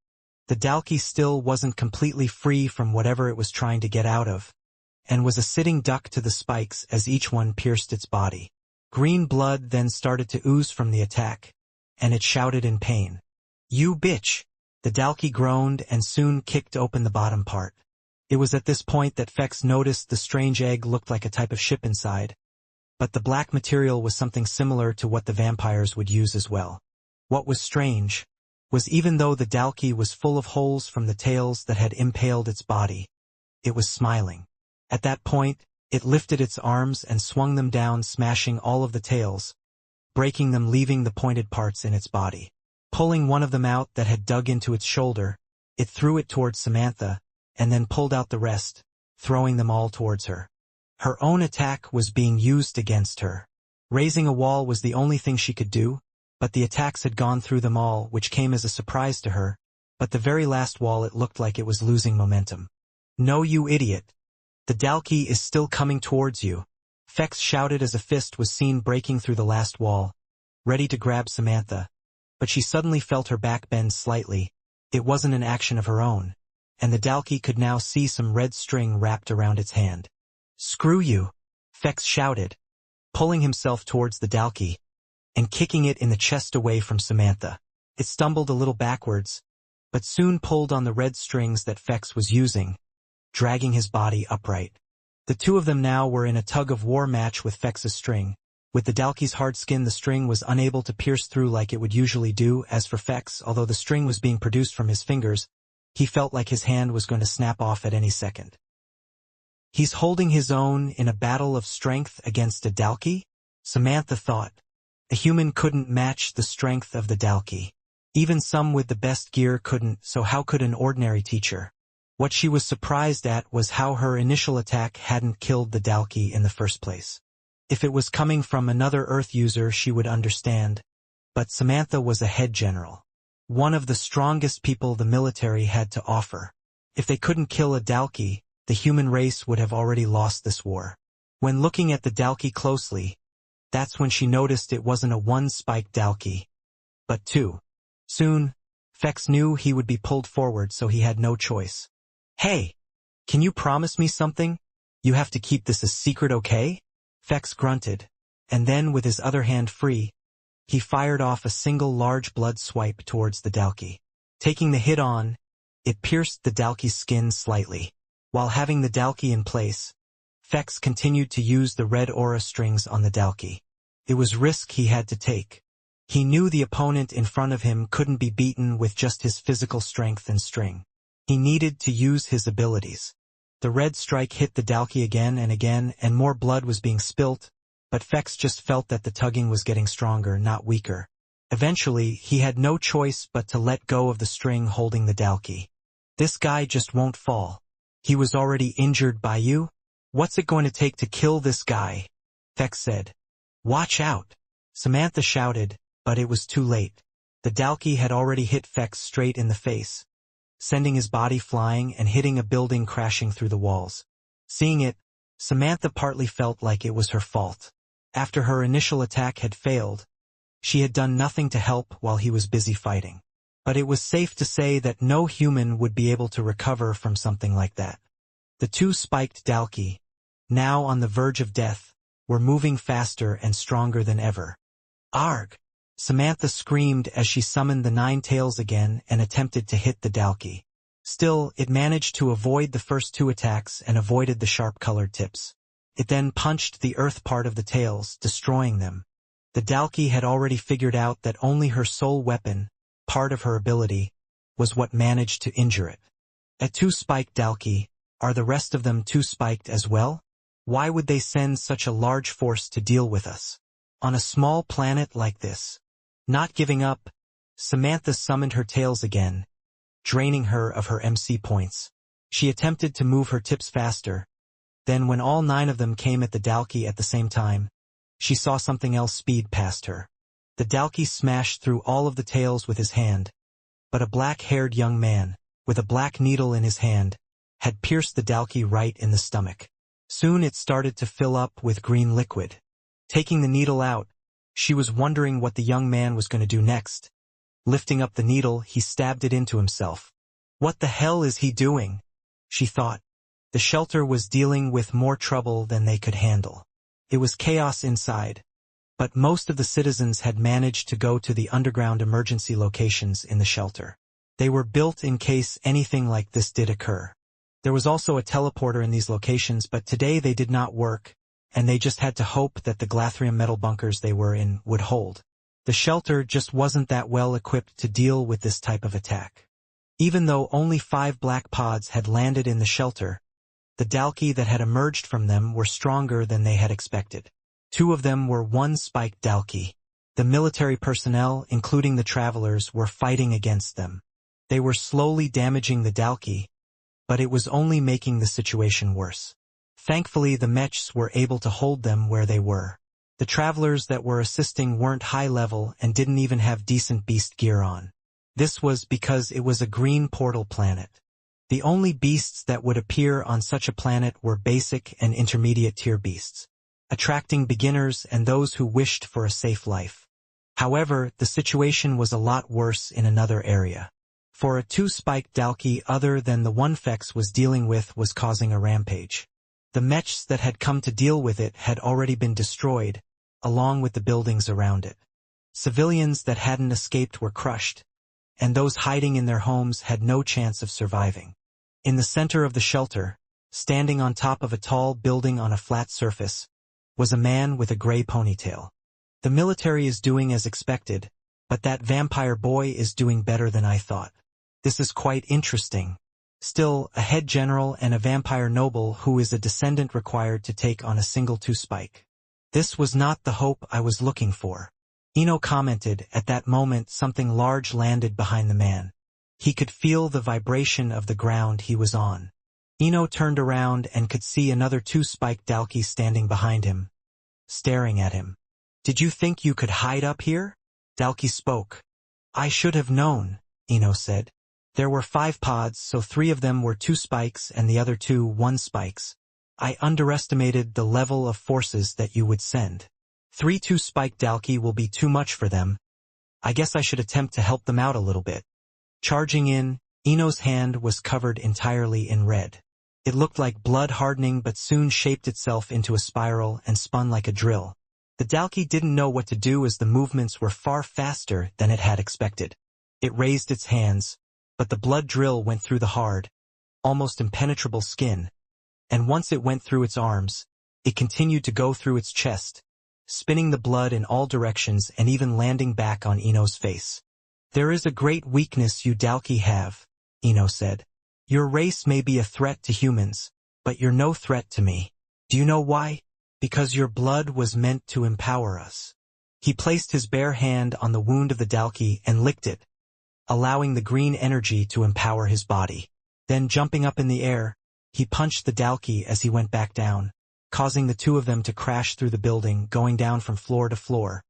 The Dalki still wasn't completely free from whatever it was trying to get out of, and was a sitting duck to the spikes as each one pierced its body. Green blood then started to ooze from the attack, and it shouted in pain. "You bitch!" The Dalki groaned and soon kicked open the bottom part. It was at this point that Fex noticed the strange egg looked like a type of ship inside, but the black material was something similar to what the vampires would use as well. What was strange was, even though the Dalki was full of holes from the tails that had impaled its body, it was smiling. At that point, it lifted its arms and swung them down, smashing all of the tails, breaking them, leaving the pointed parts in its body. Pulling one of them out that had dug into its shoulder, it threw it towards Samantha, and then pulled out the rest, throwing them all towards her. Her own attack was being used against her. Raising a wall was the only thing she could do, but the attacks had gone through them all, which came as a surprise to her. But the very last wall, it looked like it was losing momentum. "No, you idiot! The Dalki is still coming towards you," Fex shouted as a fist was seen breaking through the last wall, ready to grab Samantha. But she suddenly felt her back bend slightly. It wasn't an action of her own, and the Dalki could now see some red string wrapped around its hand. "Screw you!" Fex shouted, pulling himself towards the Dalki and kicking it in the chest away from Samantha. It stumbled a little backwards, but soon pulled on the red strings that Fex was using, dragging his body upright. The two of them now were in a tug-of-war match with Fex's string. With the Dalki's hard skin, the string was unable to pierce through like it would usually do. As for Fex, although the string was being produced from his fingers, he felt like his hand was going to snap off at any second. He's holding his own in a battle of strength against a Dalki? Samantha thought. A human couldn't match the strength of the Dalki. Even some with the best gear couldn't, so how could an ordinary teacher? What she was surprised at was how her initial attack hadn't killed the Dalki in the first place. If it was coming from another Earth user, she would understand. But Samantha was a head general, one of the strongest people the military had to offer. If they couldn't kill a Dalki, the human race would have already lost this war. When looking at the Dalki closely, that's when she noticed it wasn't a one-spiked Dalki, but 2. Soon, Fex knew he would be pulled forward, so he had no choice. "Hey, can you promise me something? You have to keep this a secret, okay?" Fex grunted, and then with his other hand free, he fired off a single large blood swipe towards the Dalki. Taking the hit on, it pierced the Dalki's skin slightly. While having the Dalki in place, Fex continued to use the red aura strings on the Dalki. It was risk he had to take. He knew the opponent in front of him couldn't be beaten with just his physical strength and string. He needed to use his abilities. The red strike hit the Dalki again, and more blood was being spilt, but Fex just felt that the tugging was getting stronger, not weaker. Eventually, he had no choice but to let go of the string holding the Dalki. This guy just won't fall. He was already injured by you? What's it going to take to kill this guy? Fex said. Watch out! Samantha shouted, but it was too late. The Dalki had already hit Fex straight in the face, sending his body flying and hitting a building, crashing through the walls. Seeing it, Samantha partly felt like it was her fault. After her initial attack had failed, she had done nothing to help while he was busy fighting. But it was safe to say that no human would be able to recover from something like that. The two spiked Dalki, now on the verge of death, were moving faster and stronger than ever. Arg! Samantha screamed as she summoned the 9 tails again and attempted to hit the Dalki. Still, it managed to avoid the first 2 attacks and avoided the sharp-colored tips. It then punched the earth part of the tails, destroying them. The Dalki had already figured out that only her sole weapon, part of her ability, was what managed to injure it. At 2 spiked Dalki, are the rest of them 2 spiked as well? Why would they send such a large force to deal with us? On a small planet like this? Not giving up, Samantha summoned her tails again, draining her of her MC points. She attempted to move her tips faster. Then when all 9 of them came at the Dalki at the same time, she saw something else speed past her. The Dalki smashed through all of the tails with his hand, but a black-haired young man, with a black needle in his hand, had pierced the Dalki right in the stomach. Soon it started to fill up with green liquid. Taking the needle out, she was wondering what the young man was going to do next. Lifting up the needle, he stabbed it into himself. What the hell is he doing? She thought. The shelter was dealing with more trouble than they could handle. It was chaos inside, but most of the citizens had managed to go to the underground emergency locations in the shelter. They were built in case anything like this did occur. There was also a teleporter in these locations, but today they did not work, and they just had to hope that the glathrium metal bunkers they were in would hold. The shelter just wasn't that well equipped to deal with this type of attack. Even though only 5 black pods had landed in the shelter, the Dalki that had emerged from them were stronger than they had expected. 2 of them were 1-spiked Dalki. The military personnel, including the travelers, were fighting against them. They were slowly damaging the Dalki, but it was only making the situation worse. Thankfully, the mechs were able to hold them where they were. The travelers that were assisting weren't high level and didn't even have decent beast gear on. This was because it was a green portal planet. The only beasts that would appear on such a planet were basic and intermediate tier beasts, attracting beginners and those who wished for a safe life. However, the situation was a lot worse in another area. For a 2-spiked Dalki other than the one Fex was dealing with was causing a rampage. The mechs that had come to deal with it had already been destroyed, along with the buildings around it. Civilians that hadn't escaped were crushed, and those hiding in their homes had no chance of surviving. In the center of the shelter, standing on top of a tall building on a flat surface, was a man with a gray ponytail. The military is doing as expected, but that vampire boy is doing better than I thought. This is quite interesting. Still, a head general and a vampire noble who is a descendant required to take on a single 2-spike. This was not the hope I was looking for. Ino commented. At that moment something large landed behind the man. He could feel the vibration of the ground he was on. Ino turned around and could see another 2-spiked Dalki standing behind him, staring at him. Did you think you could hide up here? Dalki spoke. I should have known, Ino said. There were 5 pods, so 3 of them were 2 spikes and the other 2 1-spikes. I underestimated the level of forces that you would send. 3 2-spiked Dalki will be too much for them. I guess I should attempt to help them out a little bit. Charging in, Ino's hand was covered entirely in red. It looked like blood hardening but soon shaped itself into a spiral and spun like a drill. The Dalki didn't know what to do as the movements were far faster than it had expected. It raised its hands, but the blood drill went through the hard, almost impenetrable skin, and once it went through its arms, it continued to go through its chest, spinning the blood in all directions and even landing back on Ino's face. "There is a great weakness you Dalki have," Ino said. "Your race may be a threat to humans, but you're no threat to me. Do you know why? Because your blood was meant to empower us." He placed his bare hand on the wound of the Dalki and licked it, allowing the green energy to empower his body. Then, jumping up in the air, he punched the Dalki as he went back down, causing the two of them to crash through the building, going down from floor to floor.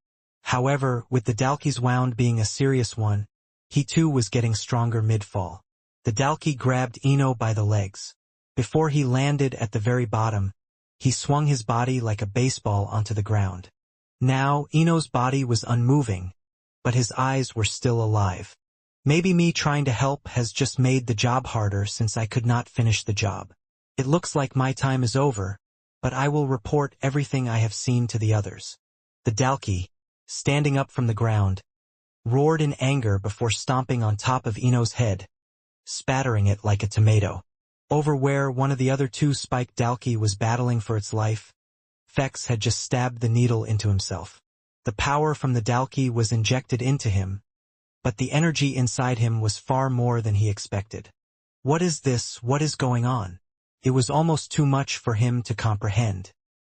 However, with the Dalki's wound being a serious one, he too was getting stronger mid-fall. The Dalki grabbed Ino by the legs. Before he landed at the very bottom, he swung his body like a baseball onto the ground. Now, Ino's body was unmoving, but his eyes were still alive. "Maybe me trying to help has just made the job harder since I could not finish the job. It looks like my time is over, but I will report everything I have seen to the others." The Dalki, standing up from the ground, roared in anger before stomping on top of Ino's head, spattering it like a tomato. Over where one of the other two spiked Dalki was battling for its life, Fex had just stabbed the needle into himself. The power from the Dalki was injected into him, but the energy inside him was far more than he expected. What is this? What is going on? It was almost too much for him to comprehend.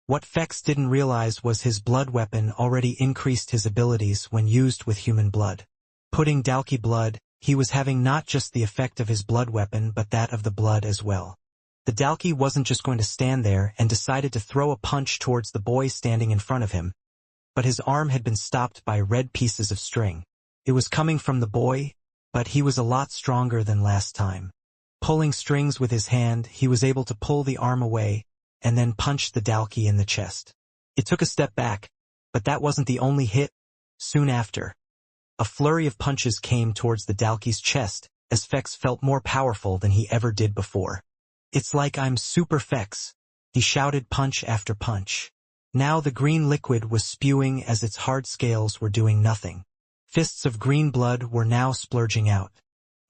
What Fex didn't realize was his blood weapon already increased his abilities when used with human blood. Putting Dalki blood, he was having not just the effect of his blood weapon but that of the blood as well. The Dalki wasn't just going to stand there and decided to throw a punch towards the boy standing in front of him, but his arm had been stopped by red pieces of string. It was coming from the boy, but he was a lot stronger than last time. Pulling strings with his hand, he was able to pull the arm away and then punched the Dalki in the chest. It took a step back, but that wasn't the only hit. Soon after, a flurry of punches came towards the Dalki's chest as Fex felt more powerful than he ever did before. "It's like I'm Super Fex," he shouted punch after punch. Now the green liquid was spewing as its hard scales were doing nothing. Fists of green blood were now splurging out.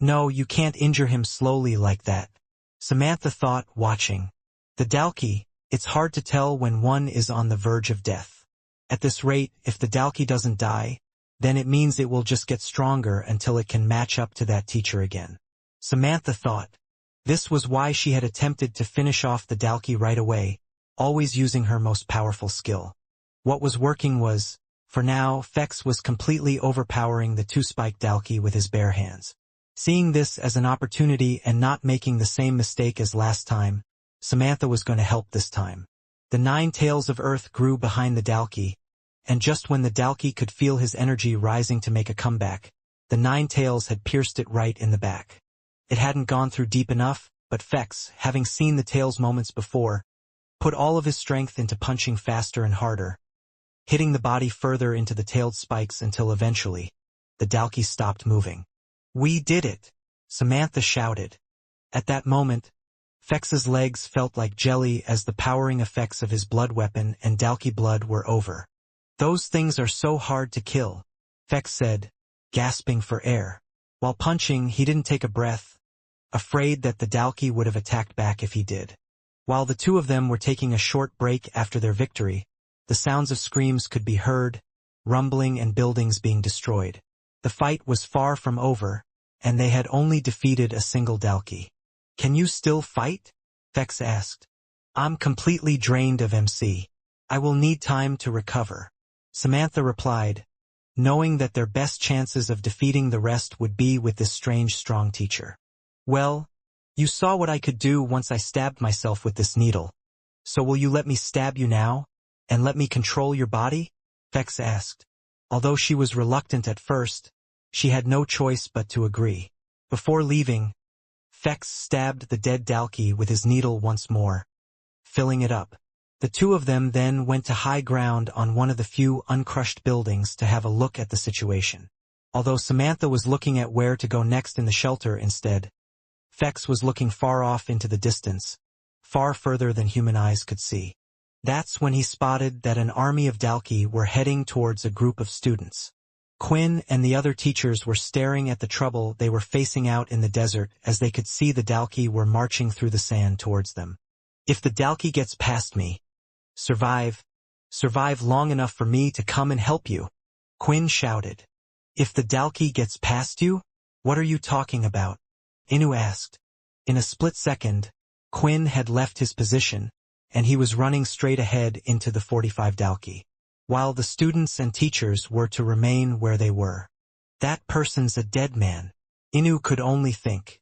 "No, you can't injure him slowly like that," Samantha thought, watching. "The Dalki, it's hard to tell when one is on the verge of death. At this rate, if the Dalki doesn't die, then it means it will just get stronger until it can match up to that teacher again." Samantha thought. This was why she had attempted to finish off the Dalki right away, always using her most powerful skill. What was working was, for now, Fex was completely overpowering the two-spiked Dalki with his bare hands. Seeing this as an opportunity and not making the same mistake as last time, Samantha was going to help this time. The 9 tails of earth grew behind the Dalki, and just when the Dalki could feel his energy rising to make a comeback, the 9 tails had pierced it right in the back. It hadn't gone through deep enough, but Fex, having seen the tails moments before, put all of his strength into punching faster and harder, hitting the body further into the tailed spikes until eventually, the Dalki stopped moving. "We did it!" Samantha shouted. At that moment, Fex's legs felt like jelly as the powering effects of his blood weapon and Dalki blood were over. "Those things are so hard to kill," Fex said, gasping for air. While punching, he didn't take a breath, afraid that the Dalki would have attacked back if he did. While the two of them were taking a short break after their victory, the sounds of screams could be heard, rumbling and buildings being destroyed. The fight was far from over, and they had only defeated a single Dalki. "Can you still fight?" Fex asked. "I'm completely drained of MC. I will need time to recover," Samantha replied, knowing that their best chances of defeating the rest would be with this strange strong teacher. "Well, you saw what I could do once I stabbed myself with this needle. So will you let me stab you now, and let me control your body?" Fex asked. Although she was reluctant at first, she had no choice but to agree. Before leaving, Fex stabbed the dead Dalki with his needle once more, filling it up. The two of them then went to high ground on one of the few uncrushed buildings to have a look at the situation. Although Samantha was looking at where to go next in the shelter instead, Fex was looking far off into the distance, far further than human eyes could see. That's when he spotted that an army of Dalki were heading towards a group of students. Quinn and the other teachers were staring at the trouble they were facing out in the desert as they could see the Dalki were marching through the sand towards them. "If the Dalki gets past me, survive, Survive long enough for me to come and help you. Quinn shouted. If the Dalki gets past you? What are you talking about? Inu asked. In a split second, Quinn had left his position, and he was running straight ahead into the 45 Dalki, while the students and teachers were to remain where they were. That person's a dead man. Inu could only think.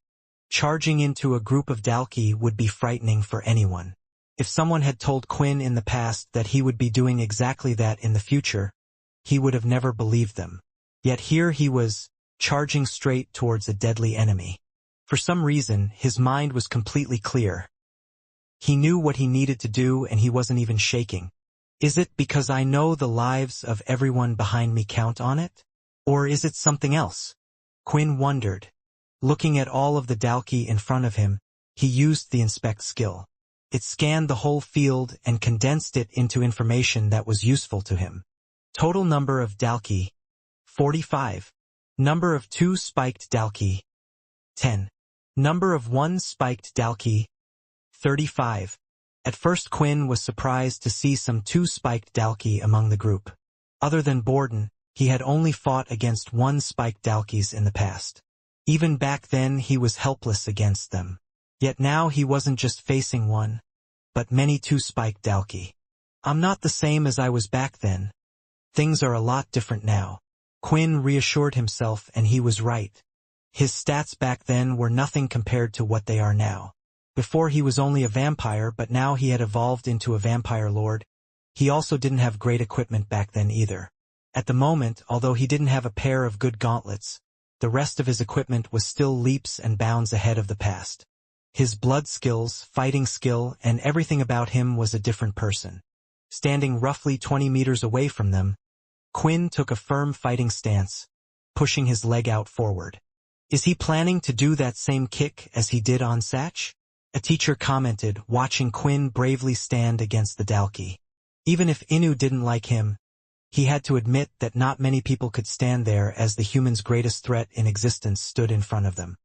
Charging into a group of Dalki would be frightening for anyone. If someone had told Quinn in the past that he would be doing exactly that in the future, he would have never believed them. Yet here he was, charging straight towards a deadly enemy. For some reason, his mind was completely clear. He knew what he needed to do and he wasn't even shaking. Is it because I know the lives of everyone behind me count on it? Or is it something else? Quinn wondered. Looking at all of the Dalki in front of him, he used the inspect skill. It scanned the whole field and condensed it into information that was useful to him. Total number of Dalki, 45. Number of 2 spiked Dalki, 10. Number of 1 spiked Dalki, 35. At first Quinn was surprised to see some 2 spiked Dalki among the group. Other than Borden, he had only fought against 1 spiked Dalkis in the past. Even back then he was helpless against them. Yet now he wasn't just facing one, but many 2 spiked Dalki. I'm not the same as I was back then. Things are a lot different now. Quinn reassured himself, and he was right. His stats back then were nothing compared to what they are now. Before he was only a vampire, but now he had evolved into a vampire lord. He also didn't have great equipment back then either. At the moment, although he didn't have a pair of good gauntlets, the rest of his equipment was still leaps and bounds ahead of the past. His blood skills, fighting skill, and everything about him was a different person. Standing roughly 20 meters away from them, Quinn took a firm fighting stance, pushing his leg out forward. Is he planning to do that same kick as he did on Satch? A teacher commented, watching Quinn bravely stand against the Dalki. Even if Inu didn't like him, he had to admit that not many people could stand there as the human's greatest threat in existence stood in front of them.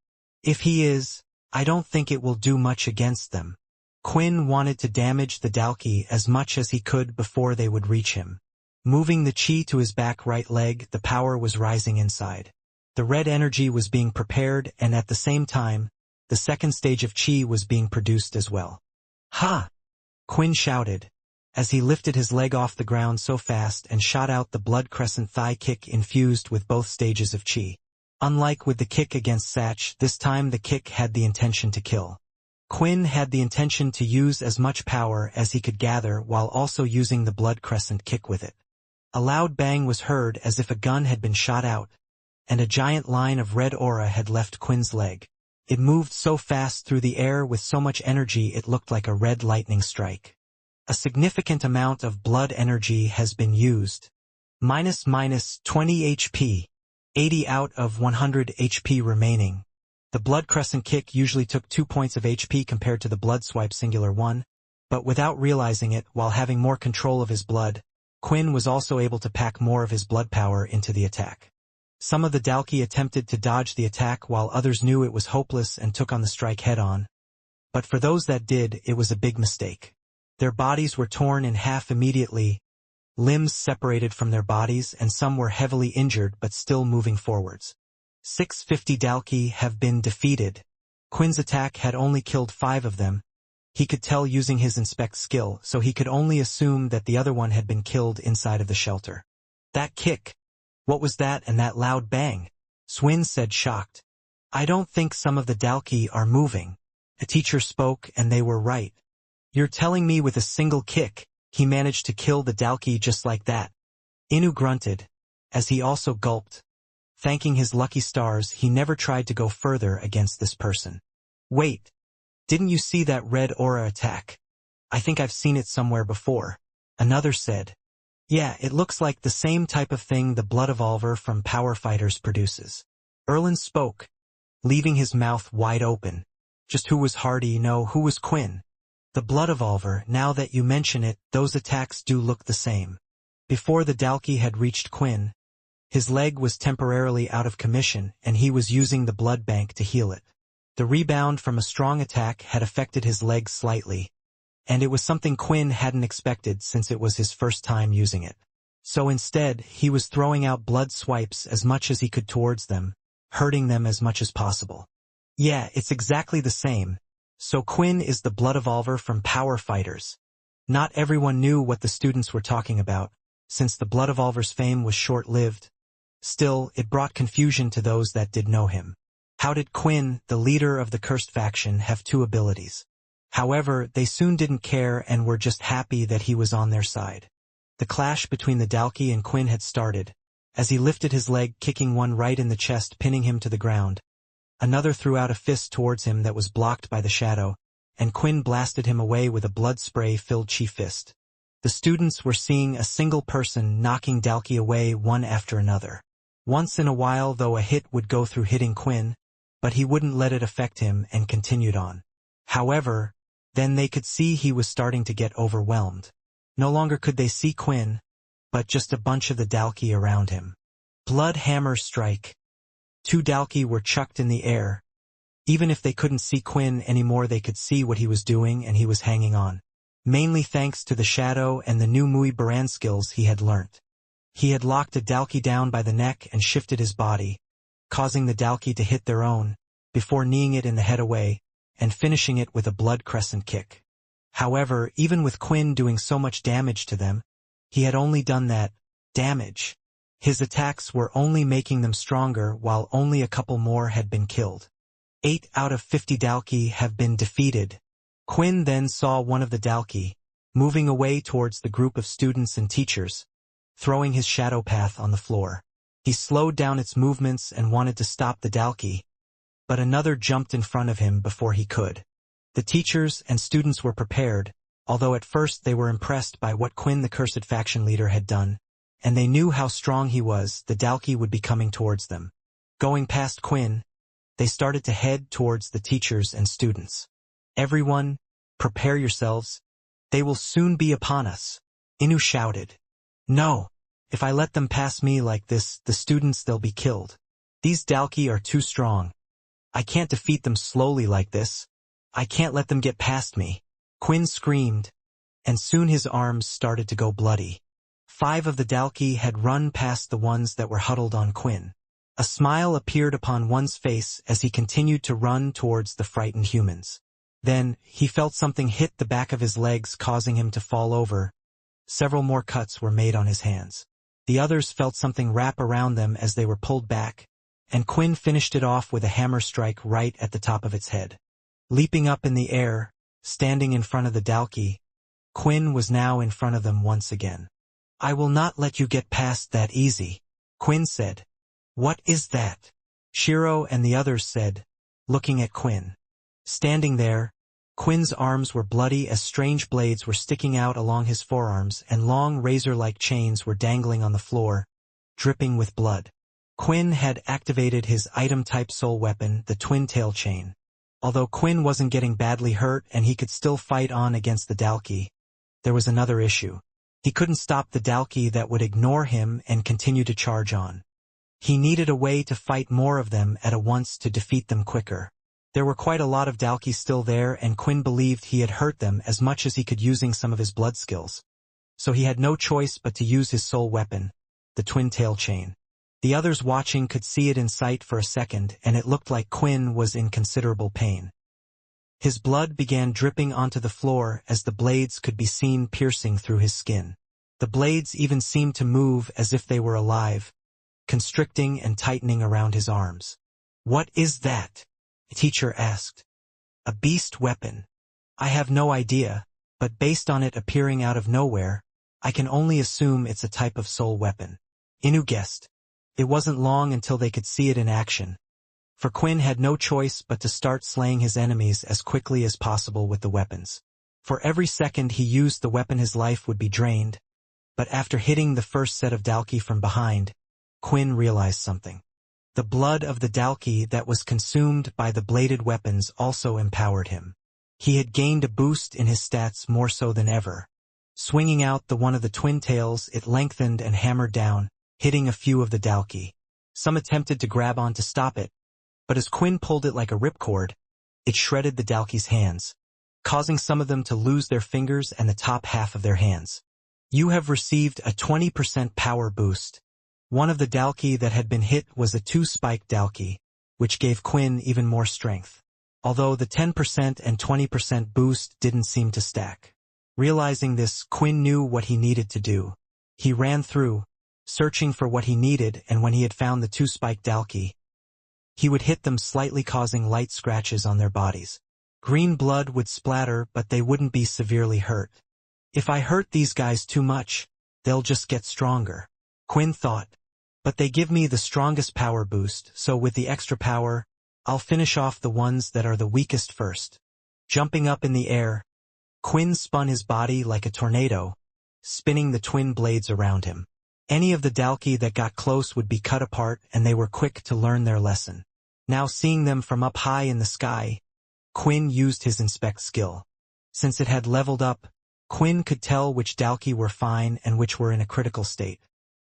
If he is, I don't think it will do much against them. Quinn wanted to damage the Dalki as much as he could before they would reach him. Moving the chi to his back right leg, the power was rising inside. The red energy was being prepared, and at the same time, the second stage of chi was being produced as well. Ha! Quinn shouted, as he lifted his leg off the ground so fast and shot out the blood crescent thigh kick infused with both stages of chi. Unlike with the kick against Satch, this time the kick had the intention to kill. Quinn had the intention to use as much power as he could gather while also using the blood crescent kick with it. A loud bang was heard as if a gun had been shot out, and a giant line of red aura had left Quinn's leg. It moved so fast through the air with so much energy it looked like a red lightning strike. A significant amount of blood energy has been used. Minus 20 HP. 80 out of 100 HP remaining. The blood crescent kick usually took 2 points of HP compared to the blood swipe singular 1, but without realizing it, while having more control of his blood, Quinn was also able to pack more of his blood power into the attack. Some of the Dalki attempted to dodge the attack while others knew it was hopeless and took on the strike head-on. But for those that did, it was a big mistake. Their bodies were torn in half immediately, limbs separated from their bodies, and some were heavily injured but still moving forwards. 650 Dalki have been defeated. Quinn's attack had only killed 5 of them. He could tell using his inspect skill, so he could only assume that the other one had been killed inside of the shelter. That kick! What was that and that loud bang? Swin said, shocked. I don't think some of the Dalki are moving. A teacher spoke, and they were right. You're telling me with a single kick, he managed to kill the Dalki just like that? Inu grunted, as he also gulped. Thanking his lucky stars, he never tried to go further against this person. Wait. Didn't you see that red aura attack? I think I've seen it somewhere before. Another said. Yeah, it looks like the same type of thing the blood evolver from Power Fighters produces. Erlin spoke, leaving his mouth wide open. Just who was Hardy? No, who was Quinn? The blood evolver, now that you mention it, those attacks do look the same. Before the Dalki had reached Quinn, his leg was temporarily out of commission and he was using the blood bank to heal it. The rebound from a strong attack had affected his leg slightly, and it was something Quinn hadn't expected since it was his first time using it. So instead, he was throwing out blood swipes as much as he could towards them, hurting them as much as possible. Yeah, it's exactly the same. So Quinn is the blood evolver from Power Fighters. Not everyone knew what the students were talking about, since the blood evolver's fame was short-lived. Still, it brought confusion to those that did know him. How did Quinn, the leader of the cursed faction, have two abilities? However, they soon didn't care and were just happy that he was on their side. The clash between the Dalki and Quinn had started, as he lifted his leg, kicking one right in the chest, pinning him to the ground. Another threw out a fist towards him that was blocked by the shadow, and Quinn blasted him away with a blood spray-filled chi fist. The students were seeing a single person knocking Dalki away one after another. Once in a while, though, a hit would go through hitting Quinn, but he wouldn't let it affect him and continued on. However, then they could see he was starting to get overwhelmed. No longer could they see Quinn, but just a bunch of the Dalki around him. Blood hammer strike. 2 Dalki were chucked in the air. Even if they couldn't see Quinn anymore, they could see what he was doing, and he was hanging on. Mainly thanks to the shadow and the new Mui Baran skills he had learnt. He had locked a Dalki down by the neck and shifted his body, causing the Dalki to hit their own, before kneeing it in the head away, and finishing it with a blood crescent kick. However, even with Quinn doing so much damage to them, he had only done that damage. His attacks were only making them stronger, while only a couple more had been killed. 8 out of 50 Dalki have been defeated. Quinn then saw one of the Dalki, moving away towards the group of students and teachers, throwing his shadow path on the floor. He slowed down its movements and wanted to stop the Dalki, but another jumped in front of him before he could. The teachers and students were prepared, although at first they were impressed by what Quinn, the cursed faction leader, had done, and they knew how strong he was. The Dalki would be coming towards them. Going past Quinn, they started to head towards the teachers and students. Everyone, prepare yourselves. They will soon be upon us. Inu shouted. No. If I let them pass me like this, the students, they'll be killed. These Dalki are too strong. I can't defeat them slowly like this. I can't let them get past me. Quinn screamed, and soon his arms started to go bloody. 5 of the Dalki had run past the ones that were huddled on Quinn. A smile appeared upon one's face as he continued to run towards the frightened humans. Then, he felt something hit the back of his legs, causing him to fall over. Several more cuts were made on his hands. The others felt something wrap around them as they were pulled back, and Quinn finished it off with a hammer strike right at the top of its head. Leaping up in the air, standing in front of the Dalki, Quinn was now in front of them once again. I will not let you get past that easy, Quinn said. What is that? Shiro and the others said, looking at Quinn. Standing there, Quinn's arms were bloody as strange blades were sticking out along his forearms and long razor-like chains were dangling on the floor, dripping with blood. Quinn had activated his item-type soul weapon, the twin tail chain. Although Quinn wasn't getting badly hurt and he could still fight on against the Dalki, there was another issue. He couldn't stop the Dalki that would ignore him and continue to charge on. He needed a way to fight more of them at once to defeat them quicker. There were quite a lot of Dalki still there, and Quinn believed he had hurt them as much as he could using some of his blood skills. So he had no choice but to use his soul weapon, the twin tail chain. The others watching could see it in sight for a second, and it looked like Quinn was in considerable pain. His blood began dripping onto the floor as the blades could be seen piercing through his skin. The blades even seemed to move as if they were alive, constricting and tightening around his arms. What is that? The teacher asked. A beast weapon. I have no idea, but based on it appearing out of nowhere, I can only assume it's a type of soul weapon. Inu guessed. It wasn't long until they could see it in action. For Quinn had no choice but to start slaying his enemies as quickly as possible with the weapons. For every second he used the weapon his life would be drained, but after hitting the first set of Dalki from behind, Quinn realized something. The blood of the Dalki that was consumed by the bladed weapons also empowered him. He had gained a boost in his stats more so than ever. Swinging out the one of the twin tails, it lengthened and hammered down, hitting a few of the Dalki. Some attempted to grab on to stop it, but as Quinn pulled it like a ripcord, it shredded the Dalki's hands. causing some of them to lose their fingers and the top half of their hands. You have received a 20% power boost. One of the Dalki that had been hit was a 2-spike Dalki, which gave Quinn even more strength. Although the 10% and 20% boost didn't seem to stack. Realizing this, Quinn knew what he needed to do. He ran through, searching for what he needed, and when he had found the 2-spike Dalki, he would hit them slightly, causing light scratches on their bodies. Green blood would splatter, but they wouldn't be severely hurt. If I hurt these guys too much, they'll just get stronger, Quinn thought. But they give me the strongest power boost, so with the extra power, I'll finish off the ones that are the weakest first. Jumping up in the air, Quinn spun his body like a tornado, spinning the twin blades around him. Any of the Dalki that got close would be cut apart, and they were quick to learn their lesson. Now seeing them from up high in the sky, Quinn used his inspect skill. Since it had leveled up, Quinn could tell which Dalki were fine and which were in a critical state.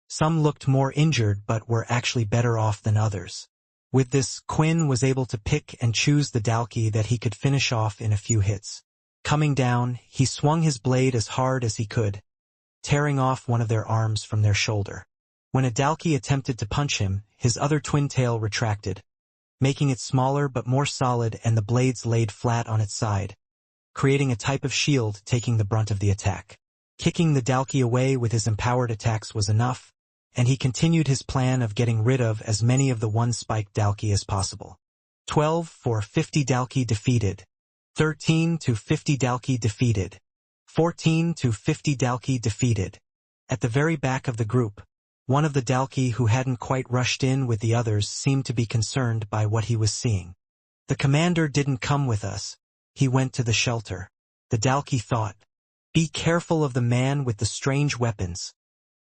Some looked more injured but were actually better off than others. With this, Quinn was able to pick and choose the Dalki that he could finish off in a few hits. Coming down, he swung his blade as hard as he could, tearing off one of their arms from their shoulder. When a Dalki attempted to punch him, his other twin tail retracted, making it smaller but more solid, and the blades laid flat on its side, creating a type of shield taking the brunt of the attack. Kicking the Dalki away with his empowered attacks was enough, and he continued his plan of getting rid of as many of the 1-spike Dalki as possible. 12 for 50 Dalki defeated. 13 to 50 Dalki defeated. 14 to 50 Dalki defeated. At the very back of the group, one of the Dalki who hadn't quite rushed in with the others seemed to be concerned by what he was seeing. The commander didn't come with us. He went to the shelter. The Dalki thought. Be careful of the man with the strange weapons.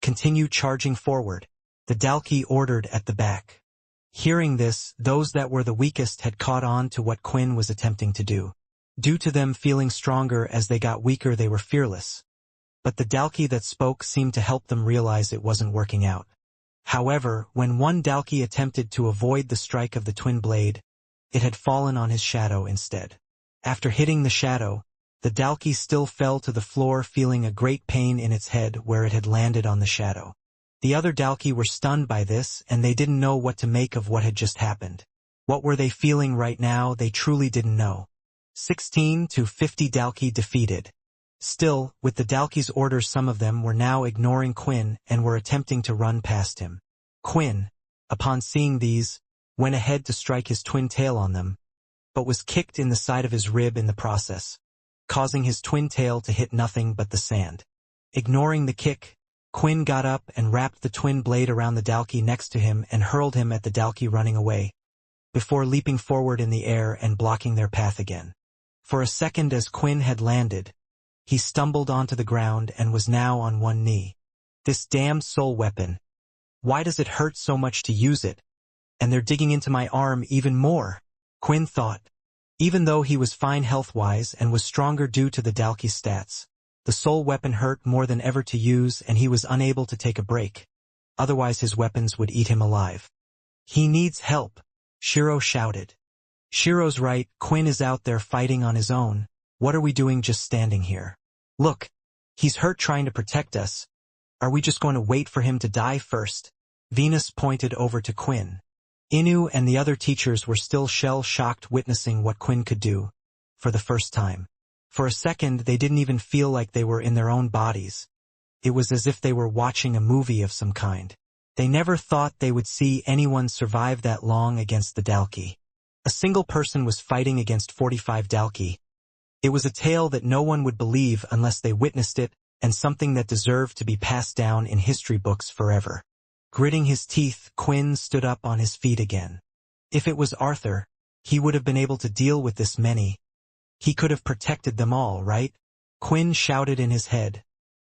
Continue charging forward, the Dalki ordered at the back. Hearing this, those that were the weakest had caught on to what Quinn was attempting to do. Due to them feeling stronger as they got weaker, they were fearless. But the Dalki that spoke seemed to help them realize it wasn't working out. However, when one Dalki attempted to avoid the strike of the twin blade, it had fallen on his shadow instead. After hitting the shadow, the Dalki still fell to the floor, feeling a great pain in its head where it had landed on the shadow. The other Dalki were stunned by this, and they didn't know what to make of what had just happened. What were they feeling right now? They truly didn't know. 16 to 50 Dalki defeated. Still, with the Dalki's orders, some of them were now ignoring Quinn and were attempting to run past him. Quinn, upon seeing these, went ahead to strike his twin tail on them, but was kicked in the side of his rib in the process, causing his twin tail to hit nothing but the sand. Ignoring the kick, Quinn got up and wrapped the twin blade around the Dalki next to him and hurled him at the Dalki running away, before leaping forward in the air and blocking their path again. For a second, as Quinn had landed, he stumbled onto the ground and was now on one knee. This damn soul weapon. Why does it hurt so much to use it? And they're digging into my arm even more, Quinn thought. Even though he was fine health-wise and was stronger due to the Dalki's stats, the soul weapon hurt more than ever to use, and he was unable to take a break. Otherwise his weapons would eat him alive. He needs help, Shiro shouted. Shiro's right, Quinn is out there fighting on his own. What are we doing just standing here? Look, he's hurt trying to protect us. Are we just going to wait for him to die first? Venus pointed over to Quinn. Inu and the other teachers were still shell-shocked, witnessing what Quinn could do for the first time. For a second, they didn't even feel like they were in their own bodies. It was as if they were watching a movie of some kind. They never thought they would see anyone survive that long against the Dalki. A single person was fighting against 45 Dalki. It was a tale that no one would believe unless they witnessed it, and something that deserved to be passed down in history books forever. Gritting his teeth, Quinn stood up on his feet again. If it was Arthur, he would have been able to deal with this many. He could have protected them all, right? Quinn shouted in his head,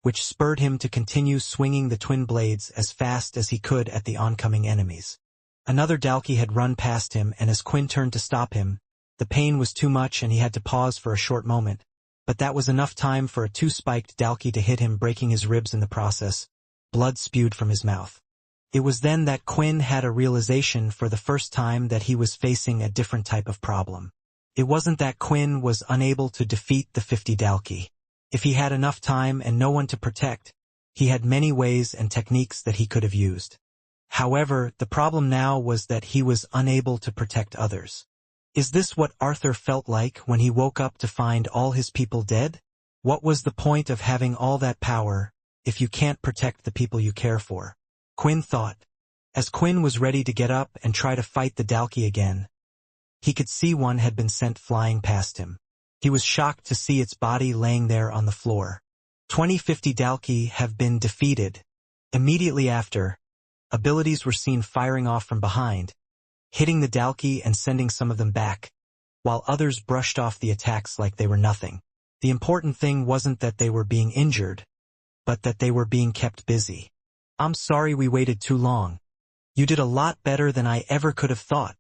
which spurred him to continue swinging the twin blades as fast as he could at the oncoming enemies. Another Dalki had run past him, and as Quinn turned to stop him, the pain was too much and he had to pause for a short moment. But that was enough time for a 2-spiked Dalki to hit him, breaking his ribs in the process. Blood spewed from his mouth. It was then that Quinn had a realization for the first time that he was facing a different type of problem. It wasn't that Quinn was unable to defeat the 50 Dalki. If he had enough time and no one to protect, he had many ways and techniques that he could have used. However, the problem now was that he was unable to protect others. Is this what Arthur felt like when he woke up to find all his people dead? What was the point of having all that power if you can't protect the people you care for? Quinn thought. As Quinn was ready to get up and try to fight the Dalki again, he could see one had been sent flying past him. He was shocked to see its body laying there on the floor. 2050 Dalki have been defeated. Immediately after, abilities were seen firing off from behind, hitting the Dalki and sending some of them back, while others brushed off the attacks like they were nothing. The important thing wasn't that they were being injured, but that they were being kept busy. I'm sorry we waited too long. You did a lot better than I ever could have thought,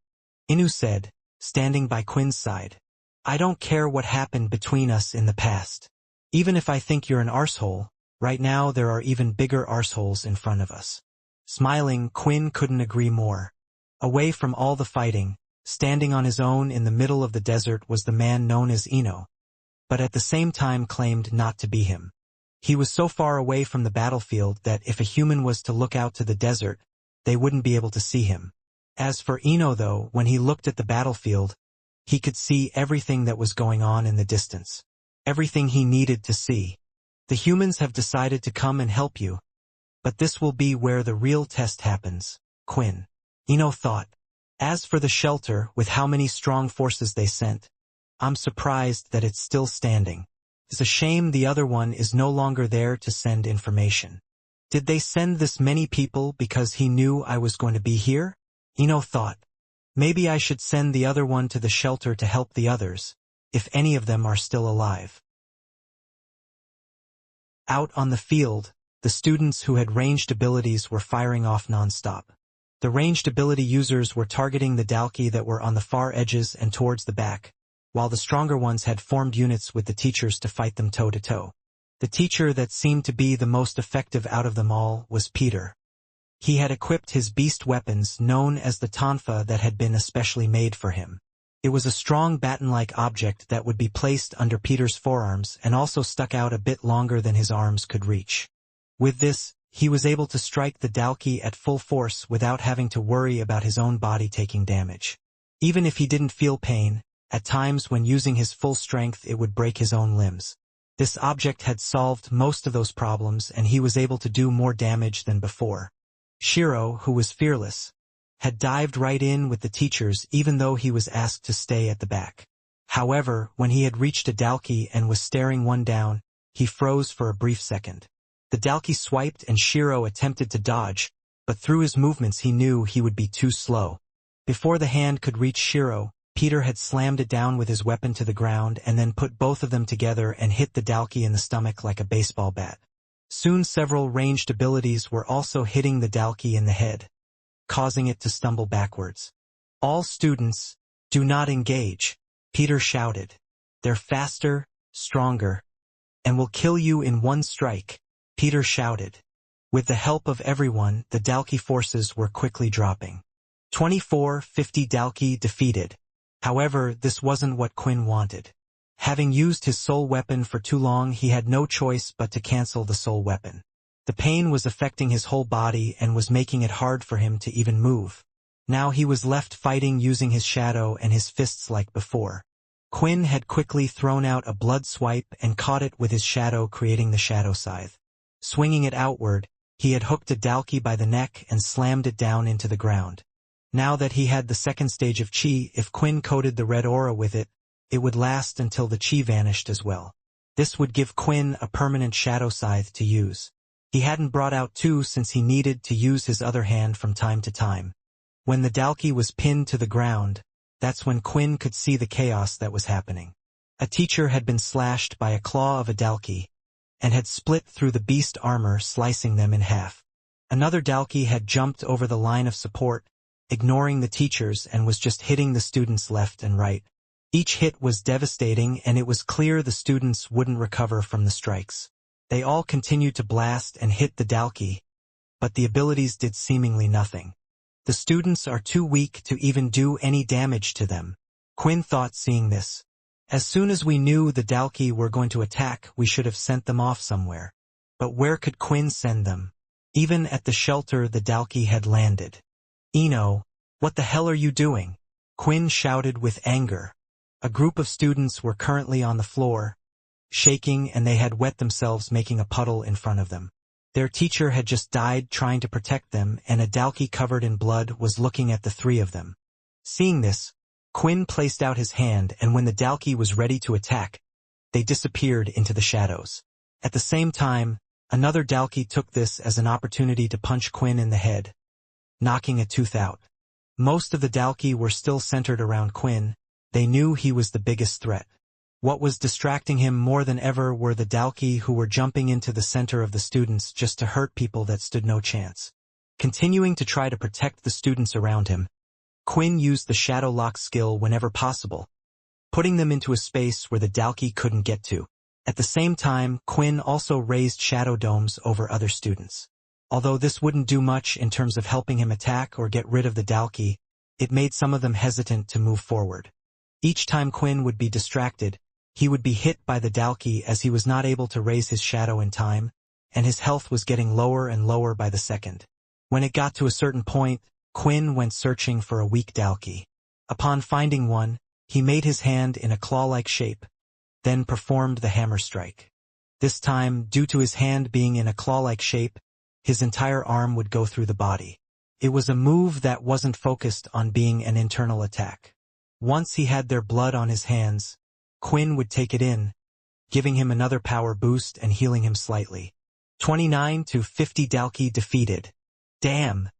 Inu said, standing by Quinn's side. I don't care what happened between us in the past. Even if I think you're an arsehole, right now there are even bigger arseholes in front of us. Smiling, Quinn couldn't agree more. Away from all the fighting, standing on his own in the middle of the desert was the man known as Ino, but at the same time claimed not to be him. He was so far away from the battlefield that if a human was to look out to the desert, they wouldn't be able to see him. As for Ino though, when he looked at the battlefield, he could see everything that was going on in the distance. Everything he needed to see. The humans have decided to come and help you. But this will be where the real test happens, Quinn. Ino thought. As for the shelter, with how many strong forces they sent, I'm surprised that it's still standing. It's a shame the other one is no longer there to send information. Did they send this many people because he knew I was going to be here? Ino thought. Maybe I should send the other one to the shelter to help the others, if any of them are still alive. Out on the field, the students who had ranged abilities were firing off non-stop. The ranged ability users were targeting the Dalki that were on the far edges and towards the back, while the stronger ones had formed units with the teachers to fight them toe-to-toe. The teacher that seemed to be the most effective out of them all was Peter. He had equipped his beast weapons known as the tonfa that had been especially made for him. It was a strong baton-like object that would be placed under Peter's forearms and also stuck out a bit longer than his arms could reach. With this, he was able to strike the Dalki at full force without having to worry about his own body taking damage. Even if he didn't feel pain, at times when using his full strength it would break his own limbs. This object had solved most of those problems and he was able to do more damage than before. Shiro, who was fearless, had dived right in with the teachers even though he was asked to stay at the back. However, when he had reached a Dalki and was staring one down, he froze for a brief second. The Dalki swiped and Shiro attempted to dodge, but through his movements he knew he would be too slow. Before the hand could reach Shiro, Peter had slammed it down with his weapon to the ground and then put both of them together and hit the Dalki in the stomach like a baseball bat. Soon several ranged abilities were also hitting the Dalki in the head, causing it to stumble backwards. All students, do not engage, Peter shouted. They're faster, stronger, and will kill you in one strike, Peter shouted. With the help of everyone, the Dalki forces were quickly dropping. 2450 Dalki defeated. However, this wasn't what Quinn wanted. Having used his soul weapon for too long, he had no choice but to cancel the soul weapon. The pain was affecting his whole body and was making it hard for him to even move. Now he was left fighting using his shadow and his fists like before. Quinn had quickly thrown out a blood swipe and caught it with his shadow, creating the shadow scythe. Swinging it outward, he had hooked a Dalki by the neck and slammed it down into the ground. Now that he had the second stage of chi, if Quinn coated the red aura with it, it would last until the chi vanished as well. This would give Quinn a permanent shadow scythe to use. He hadn't brought out two since he needed to use his other hand from time to time. When the Dalki was pinned to the ground, that's when Quinn could see the chaos that was happening. A teacher had been slashed by a claw of a Dalki, and had split through the beast armor, slicing them in half. Another Dalki had jumped over the line of support, ignoring the teachers, and was just hitting the students left and right. Each hit was devastating, and it was clear the students wouldn't recover from the strikes. They all continued to blast and hit the Dalki, but the abilities did seemingly nothing. The students are too weak to even do any damage to them, Quinn thought, seeing this. As soon as we knew the Dalki were going to attack, we should have sent them off somewhere. But where could Quinn send them? Even at the shelter the Dalki had landed. Eno, what the hell are you doing? Quinn shouted with anger. A group of students were currently on the floor, shaking, and they had wet themselves making a puddle in front of them. Their teacher had just died trying to protect them, and a Dalki covered in blood was looking at the three of them. Seeing this, Quinn placed out his hand, and when the Dalki was ready to attack, they disappeared into the shadows. At the same time, another Dalki took this as an opportunity to punch Quinn in the head, knocking a tooth out. Most of the Dalki were still centered around Quinn. They knew he was the biggest threat. What was distracting him more than ever were the Dalki who were jumping into the center of the students just to hurt people that stood no chance. Continuing to try to protect the students around him, Quinn used the shadow lock skill whenever possible, putting them into a space where the Dalki couldn't get to. At the same time, Quinn also raised shadow domes over other students. Although this wouldn't do much in terms of helping him attack or get rid of the Dalki, it made some of them hesitant to move forward. Each time Quinn would be distracted, he would be hit by the Dalki as he was not able to raise his shadow in time, and his health was getting lower and lower by the second. When it got to a certain point, Quinn went searching for a weak Dalki. Upon finding one, he made his hand in a claw-like shape, then performed the hammer strike. This time, due to his hand being in a claw-like shape, his entire arm would go through the body. It was a move that wasn't focused on being an internal attack. Once he had their blood on his hands, Quinn would take it in, giving him another power boost and healing him slightly. 29 to 50 Dalki defeated. Damn!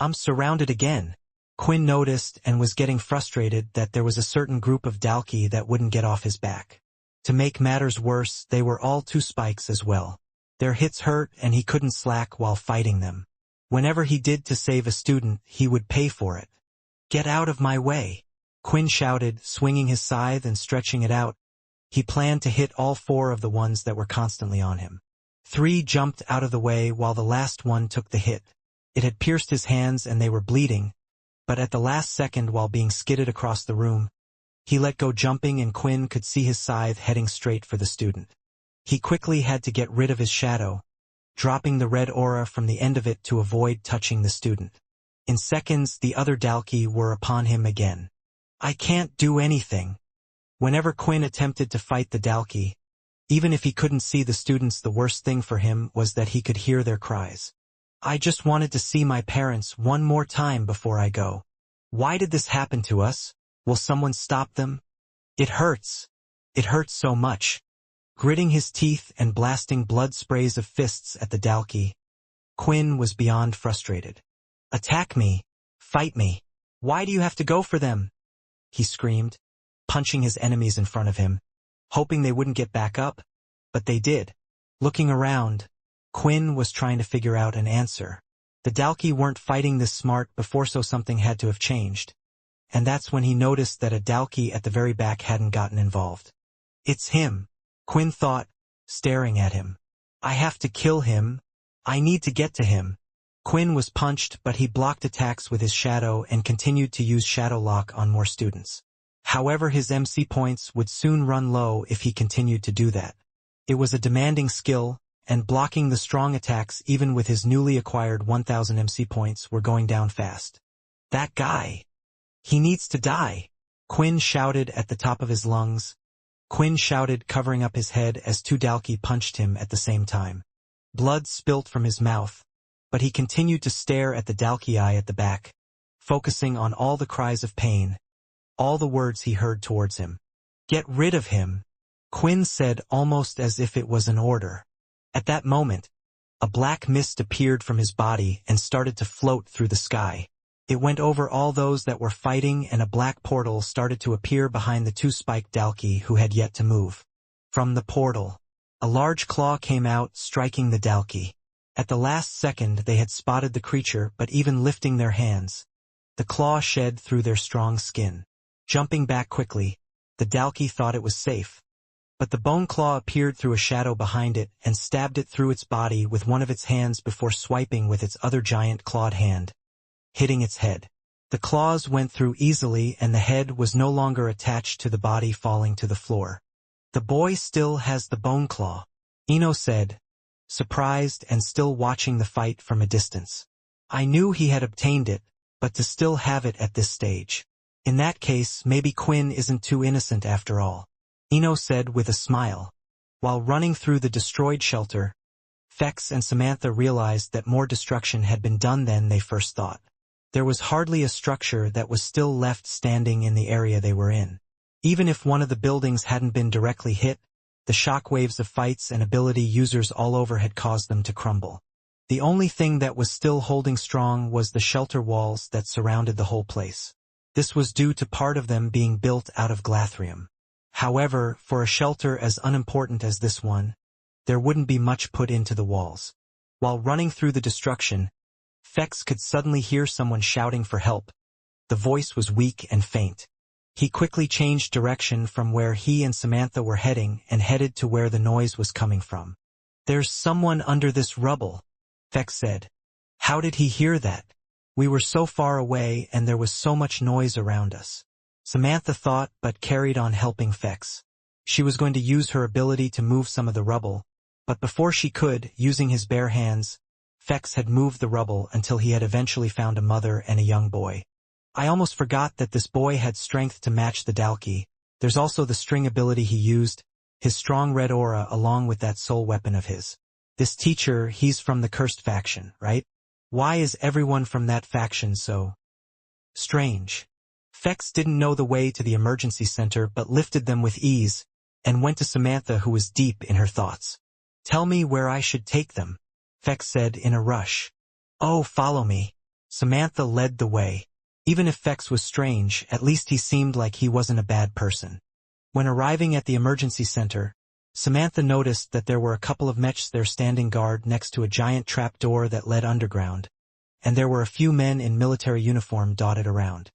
I'm surrounded again. Quinn noticed and was getting frustrated that there was a certain group of Dalki that wouldn't get off his back. To make matters worse, they were all two spikes as well. Their hits hurt and he couldn't slack while fighting them. Whenever he did to save a student, he would pay for it. Get out of my way! Quinn shouted, swinging his scythe and stretching it out. He planned to hit all four of the ones that were constantly on him. 3 jumped out of the way while the last one took the hit. It had pierced his hands and they were bleeding, but at the last second while being skidded across the room, he let go jumping and Quinn could see his scythe heading straight for the student. He quickly had to get rid of his shadow, dropping the red aura from the end of it to avoid touching the student. In seconds, the other Dalki were upon him again. I can't do anything. Whenever Quinn attempted to fight the Dalki, even if he couldn't see the students, the worst thing for him was that he could hear their cries. I just wanted to see my parents one more time before I go. Why did this happen to us? Will someone stop them? It hurts. It hurts so much. Gritting his teeth and blasting blood sprays of fists at the Dalki, Quinn was beyond frustrated. Attack me. Fight me. Why do you have to go for them? He screamed, punching his enemies in front of him, hoping they wouldn't get back up, but they did. Looking around, Quinn was trying to figure out an answer. The Dalki weren't fighting this smart before, so something had to have changed. And that's when he noticed that a Dalki at the very back hadn't gotten involved. It's him, Quinn thought, staring at him. I have to kill him. I need to get to him. Quinn was punched, but he blocked attacks with his shadow and continued to use shadow lock on more students. However, his MC points would soon run low if he continued to do that. It was a demanding skill, and blocking the strong attacks even with his newly acquired 1000 MC points were going down fast. That guy! He needs to die! Quinn shouted at the top of his lungs. Quinn shouted, covering up his head as 2 Dalki punched him at the same time. Blood spilt from his mouth, but he continued to stare at the Dalki eye at the back, focusing on all the cries of pain, all the words he heard towards him. Get rid of him, Quinn said, almost as if it was an order. At that moment, a black mist appeared from his body and started to float through the sky. It went over all those that were fighting, and a black portal started to appear behind the 2 spiked Dalki who had yet to move. From the portal, a large claw came out, striking the Dalki. At the last second they had spotted the creature, but even lifting their hands, the claw shed through their strong skin. Jumping back quickly, the Dalki thought it was safe. But the bone claw appeared through a shadow behind it and stabbed it through its body with one of its hands before swiping with its other giant clawed hand, hitting its head. The claws went through easily and the head was no longer attached to the body falling to the floor. "The boy still has the bone claw," Ino said, surprised and still watching the fight from a distance. "I knew he had obtained it, but to still have it at this stage. In that case, maybe Quinn isn't too innocent after all," Ino said with a smile. While running through the destroyed shelter, Fex and Samantha realized that more destruction had been done than they first thought. There was hardly a structure that was still left standing in the area they were in. Even if one of the buildings hadn't been directly hit, the shockwaves of fights and ability users all over had caused them to crumble. The only thing that was still holding strong was the shelter walls that surrounded the whole place. This was due to part of them being built out of glathrium. However, for a shelter as unimportant as this one, there wouldn't be much put into the walls. While running through the destruction, Fex could suddenly hear someone shouting for help. The voice was weak and faint. He quickly changed direction from where he and Samantha were heading and headed to where the noise was coming from. "There's someone under this rubble," Fex said. "How did he hear that? We were so far away and there was so much noise around us." Samantha thought but carried on helping Fex. She was going to use her ability to move some of the rubble, but before she could, using his bare hands, Fex had moved the rubble until he had eventually found a mother and a young boy. "I almost forgot that this boy had strength to match the Dalki. There's also the string ability he used, his strong red aura along with that soul weapon of his. This teacher, he's from the cursed faction, right? Why is everyone from that faction so strange?" Fex didn't know the way to the emergency center but lifted them with ease and went to Samantha, who was deep in her thoughts. "Tell me where I should take them," Fex said in a rush. "Oh, follow me." Samantha led the way. Even if Fex was strange, at least he seemed like he wasn't a bad person. When arriving at the emergency center, Samantha noticed that there were a couple of mechs there standing guard next to a giant trap door that led underground, and there were a few men in military uniform dotted around.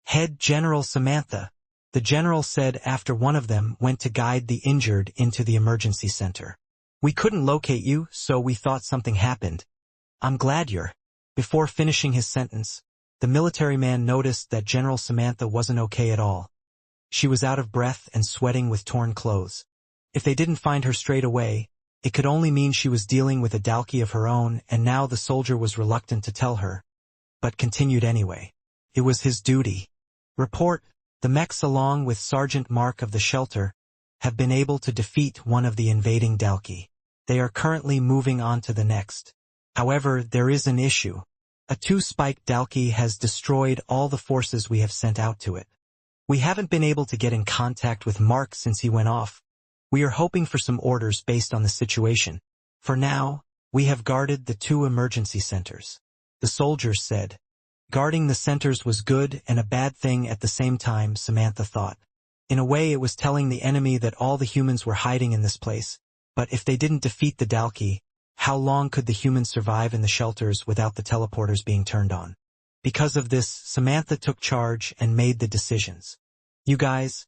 "Head General Samantha," the general said after one of them went to guide the injured into the emergency center. "We couldn't locate you, so we thought something happened. I'm glad you're—" Before finishing his sentence, the military man noticed that General Samantha wasn't okay at all. She was out of breath and sweating with torn clothes. If they didn't find her straight away, it could only mean she was dealing with a Dalki of her own, and now the soldier was reluctant to tell her, but continued anyway. It was his duty. "Report, the mechs along with Sergeant Mark of the shelter have been able to defeat one of the invading Dalki. They are currently moving on to the next. However, there is an issue. A two-spiked Dalki has destroyed all the forces we have sent out to it. We haven't been able to get in contact with Mark since he went off. We are hoping for some orders based on the situation. For now, we have guarded the 2 emergency centers," the soldiers said. Guarding the centers was good and a bad thing at the same time, Samantha thought. In a way, it was telling the enemy that all the humans were hiding in this place, but if they didn't defeat the Dalki, how long could the humans survive in the shelters without the teleporters being turned on? Because of this, Samantha took charge and made the decisions. "You guys,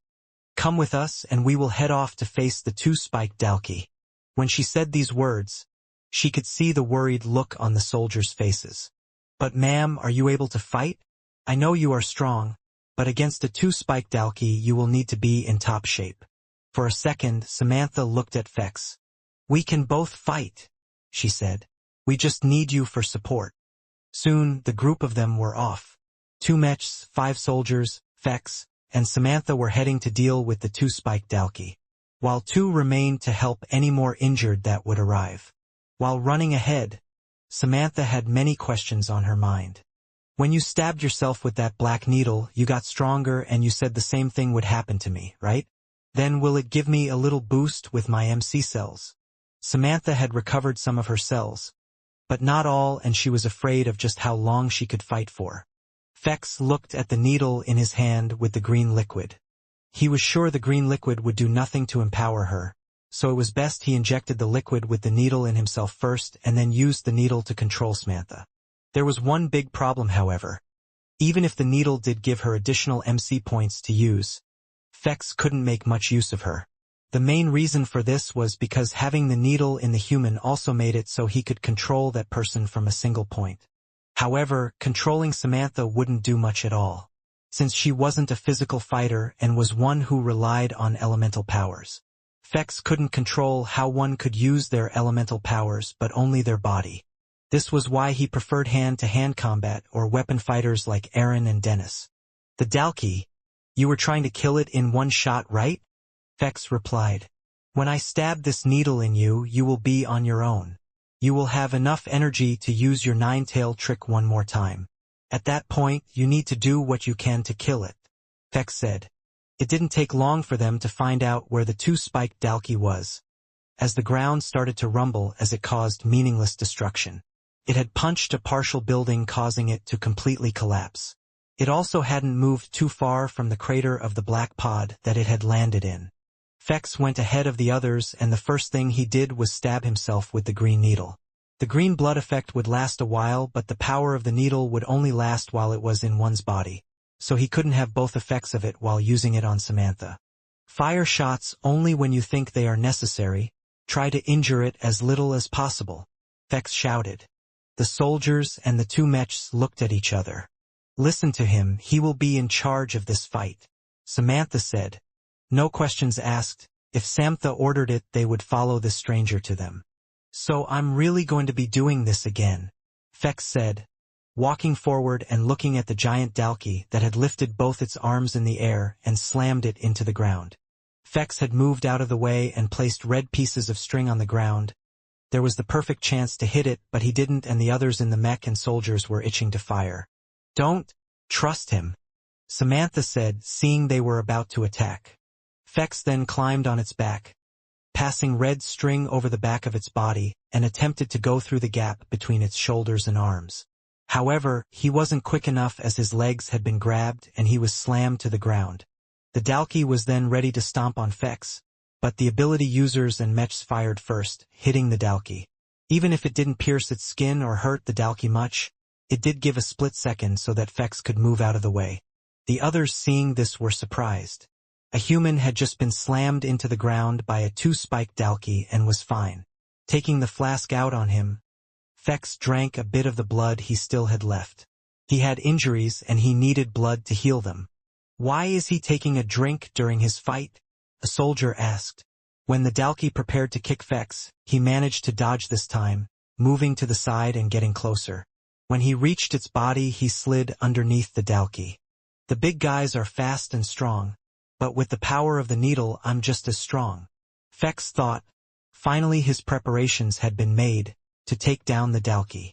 come with us and we will head off to face the 2-spiked Dalki." When she said these words, she could see the worried look on the soldiers' faces. "But ma'am, are you able to fight? I know you are strong, but against a 2-spiked Dalki you will need to be in top shape." For a second, Samantha looked at Fex. "We can both fight," she said. "We just need you for support." Soon, the group of them were off. 2 mechs, 5 soldiers, Fex, and Samantha were heading to deal with the 2-spiked Dalki, while 2 remained to help any more injured that would arrive. While running ahead, Samantha had many questions on her mind. "When you stabbed yourself with that black needle, you got stronger and you said the same thing would happen to me, right? Then will it give me a little boost with my MC cells?" Samantha had recovered some of her cells, but not all, and she was afraid of just how long she could fight for. Fex looked at the needle in his hand with the green liquid. He was sure the green liquid would do nothing to empower her, so it was best he injected the liquid with the needle in himself first and then used the needle to control Samantha. There was one big problem, however. Even if the needle did give her additional MC points to use, Fex couldn't make much use of her. The main reason for this was because having the needle in the human also made it so he could control that person from a single point. However, controlling Samantha wouldn't do much at all, since she wasn't a physical fighter and was one who relied on elemental powers. Fex couldn't control how one could use their elemental powers but only their body. This was why he preferred hand-to-hand combat or weapon fighters like Aaron and Dennis. The Dalki, you were trying to kill it in one shot, right? Fex replied. When I stab this needle in you, you will be on your own. You will have enough energy to use your nine-tail trick one more time. At that point, you need to do what you can to kill it, Fex said. It didn't take long for them to find out where the two-spiked Dalki was, as the ground started to rumble as it caused meaningless destruction. It had punched a partial building, causing it to completely collapse. It also hadn't moved too far from the crater of the black pod that it had landed in. Fex went ahead of the others, and the first thing he did was stab himself with the green needle. The green blood effect would last a while, but the power of the needle would only last while it was in one's body, so he couldn't have both effects of it while using it on Samantha. Fire shots only when you think they are necessary. Try to injure it as little as possible, Fex shouted. The soldiers and the two mechs looked at each other. Listen to him, he will be in charge of this fight, Samantha said. No questions asked. If Samantha ordered it, they would follow the stranger to them. So I'm really going to be doing this again, Fex said, walking forward and looking at the giant Dalki that had lifted both its arms in the air and slammed it into the ground. Fex had moved out of the way and placed red pieces of string on the ground. There was the perfect chance to hit it, but he didn't, and the others in the mech and soldiers were itching to fire. Don't trust him, Samantha said, seeing they were about to attack. Fex then climbed on its back, passing red string over the back of its body, and attempted to go through the gap between its shoulders and arms. However, he wasn't quick enough as his legs had been grabbed and he was slammed to the ground. The Dalki was then ready to stomp on Fex, but the ability users and mechs fired first, hitting the Dalki. Even if it didn't pierce its skin or hurt the Dalki much, it did give a split second so that Fex could move out of the way. The others seeing this were surprised. A human had just been slammed into the ground by a two-spiked Dalki and was fine. Taking the flask out on him, Fex drank a bit of the blood he still had left. He had injuries and he needed blood to heal them. Why is he taking a drink during his fight? A soldier asked. When the Dalki prepared to kick Fex, he managed to dodge this time, moving to the side and getting closer. When he reached its body, he slid underneath the Dalki. The big guys are fast and strong, but with the power of the needle, I'm just as strong, Fex thought. Finally his preparations had been made to take down the Dalki.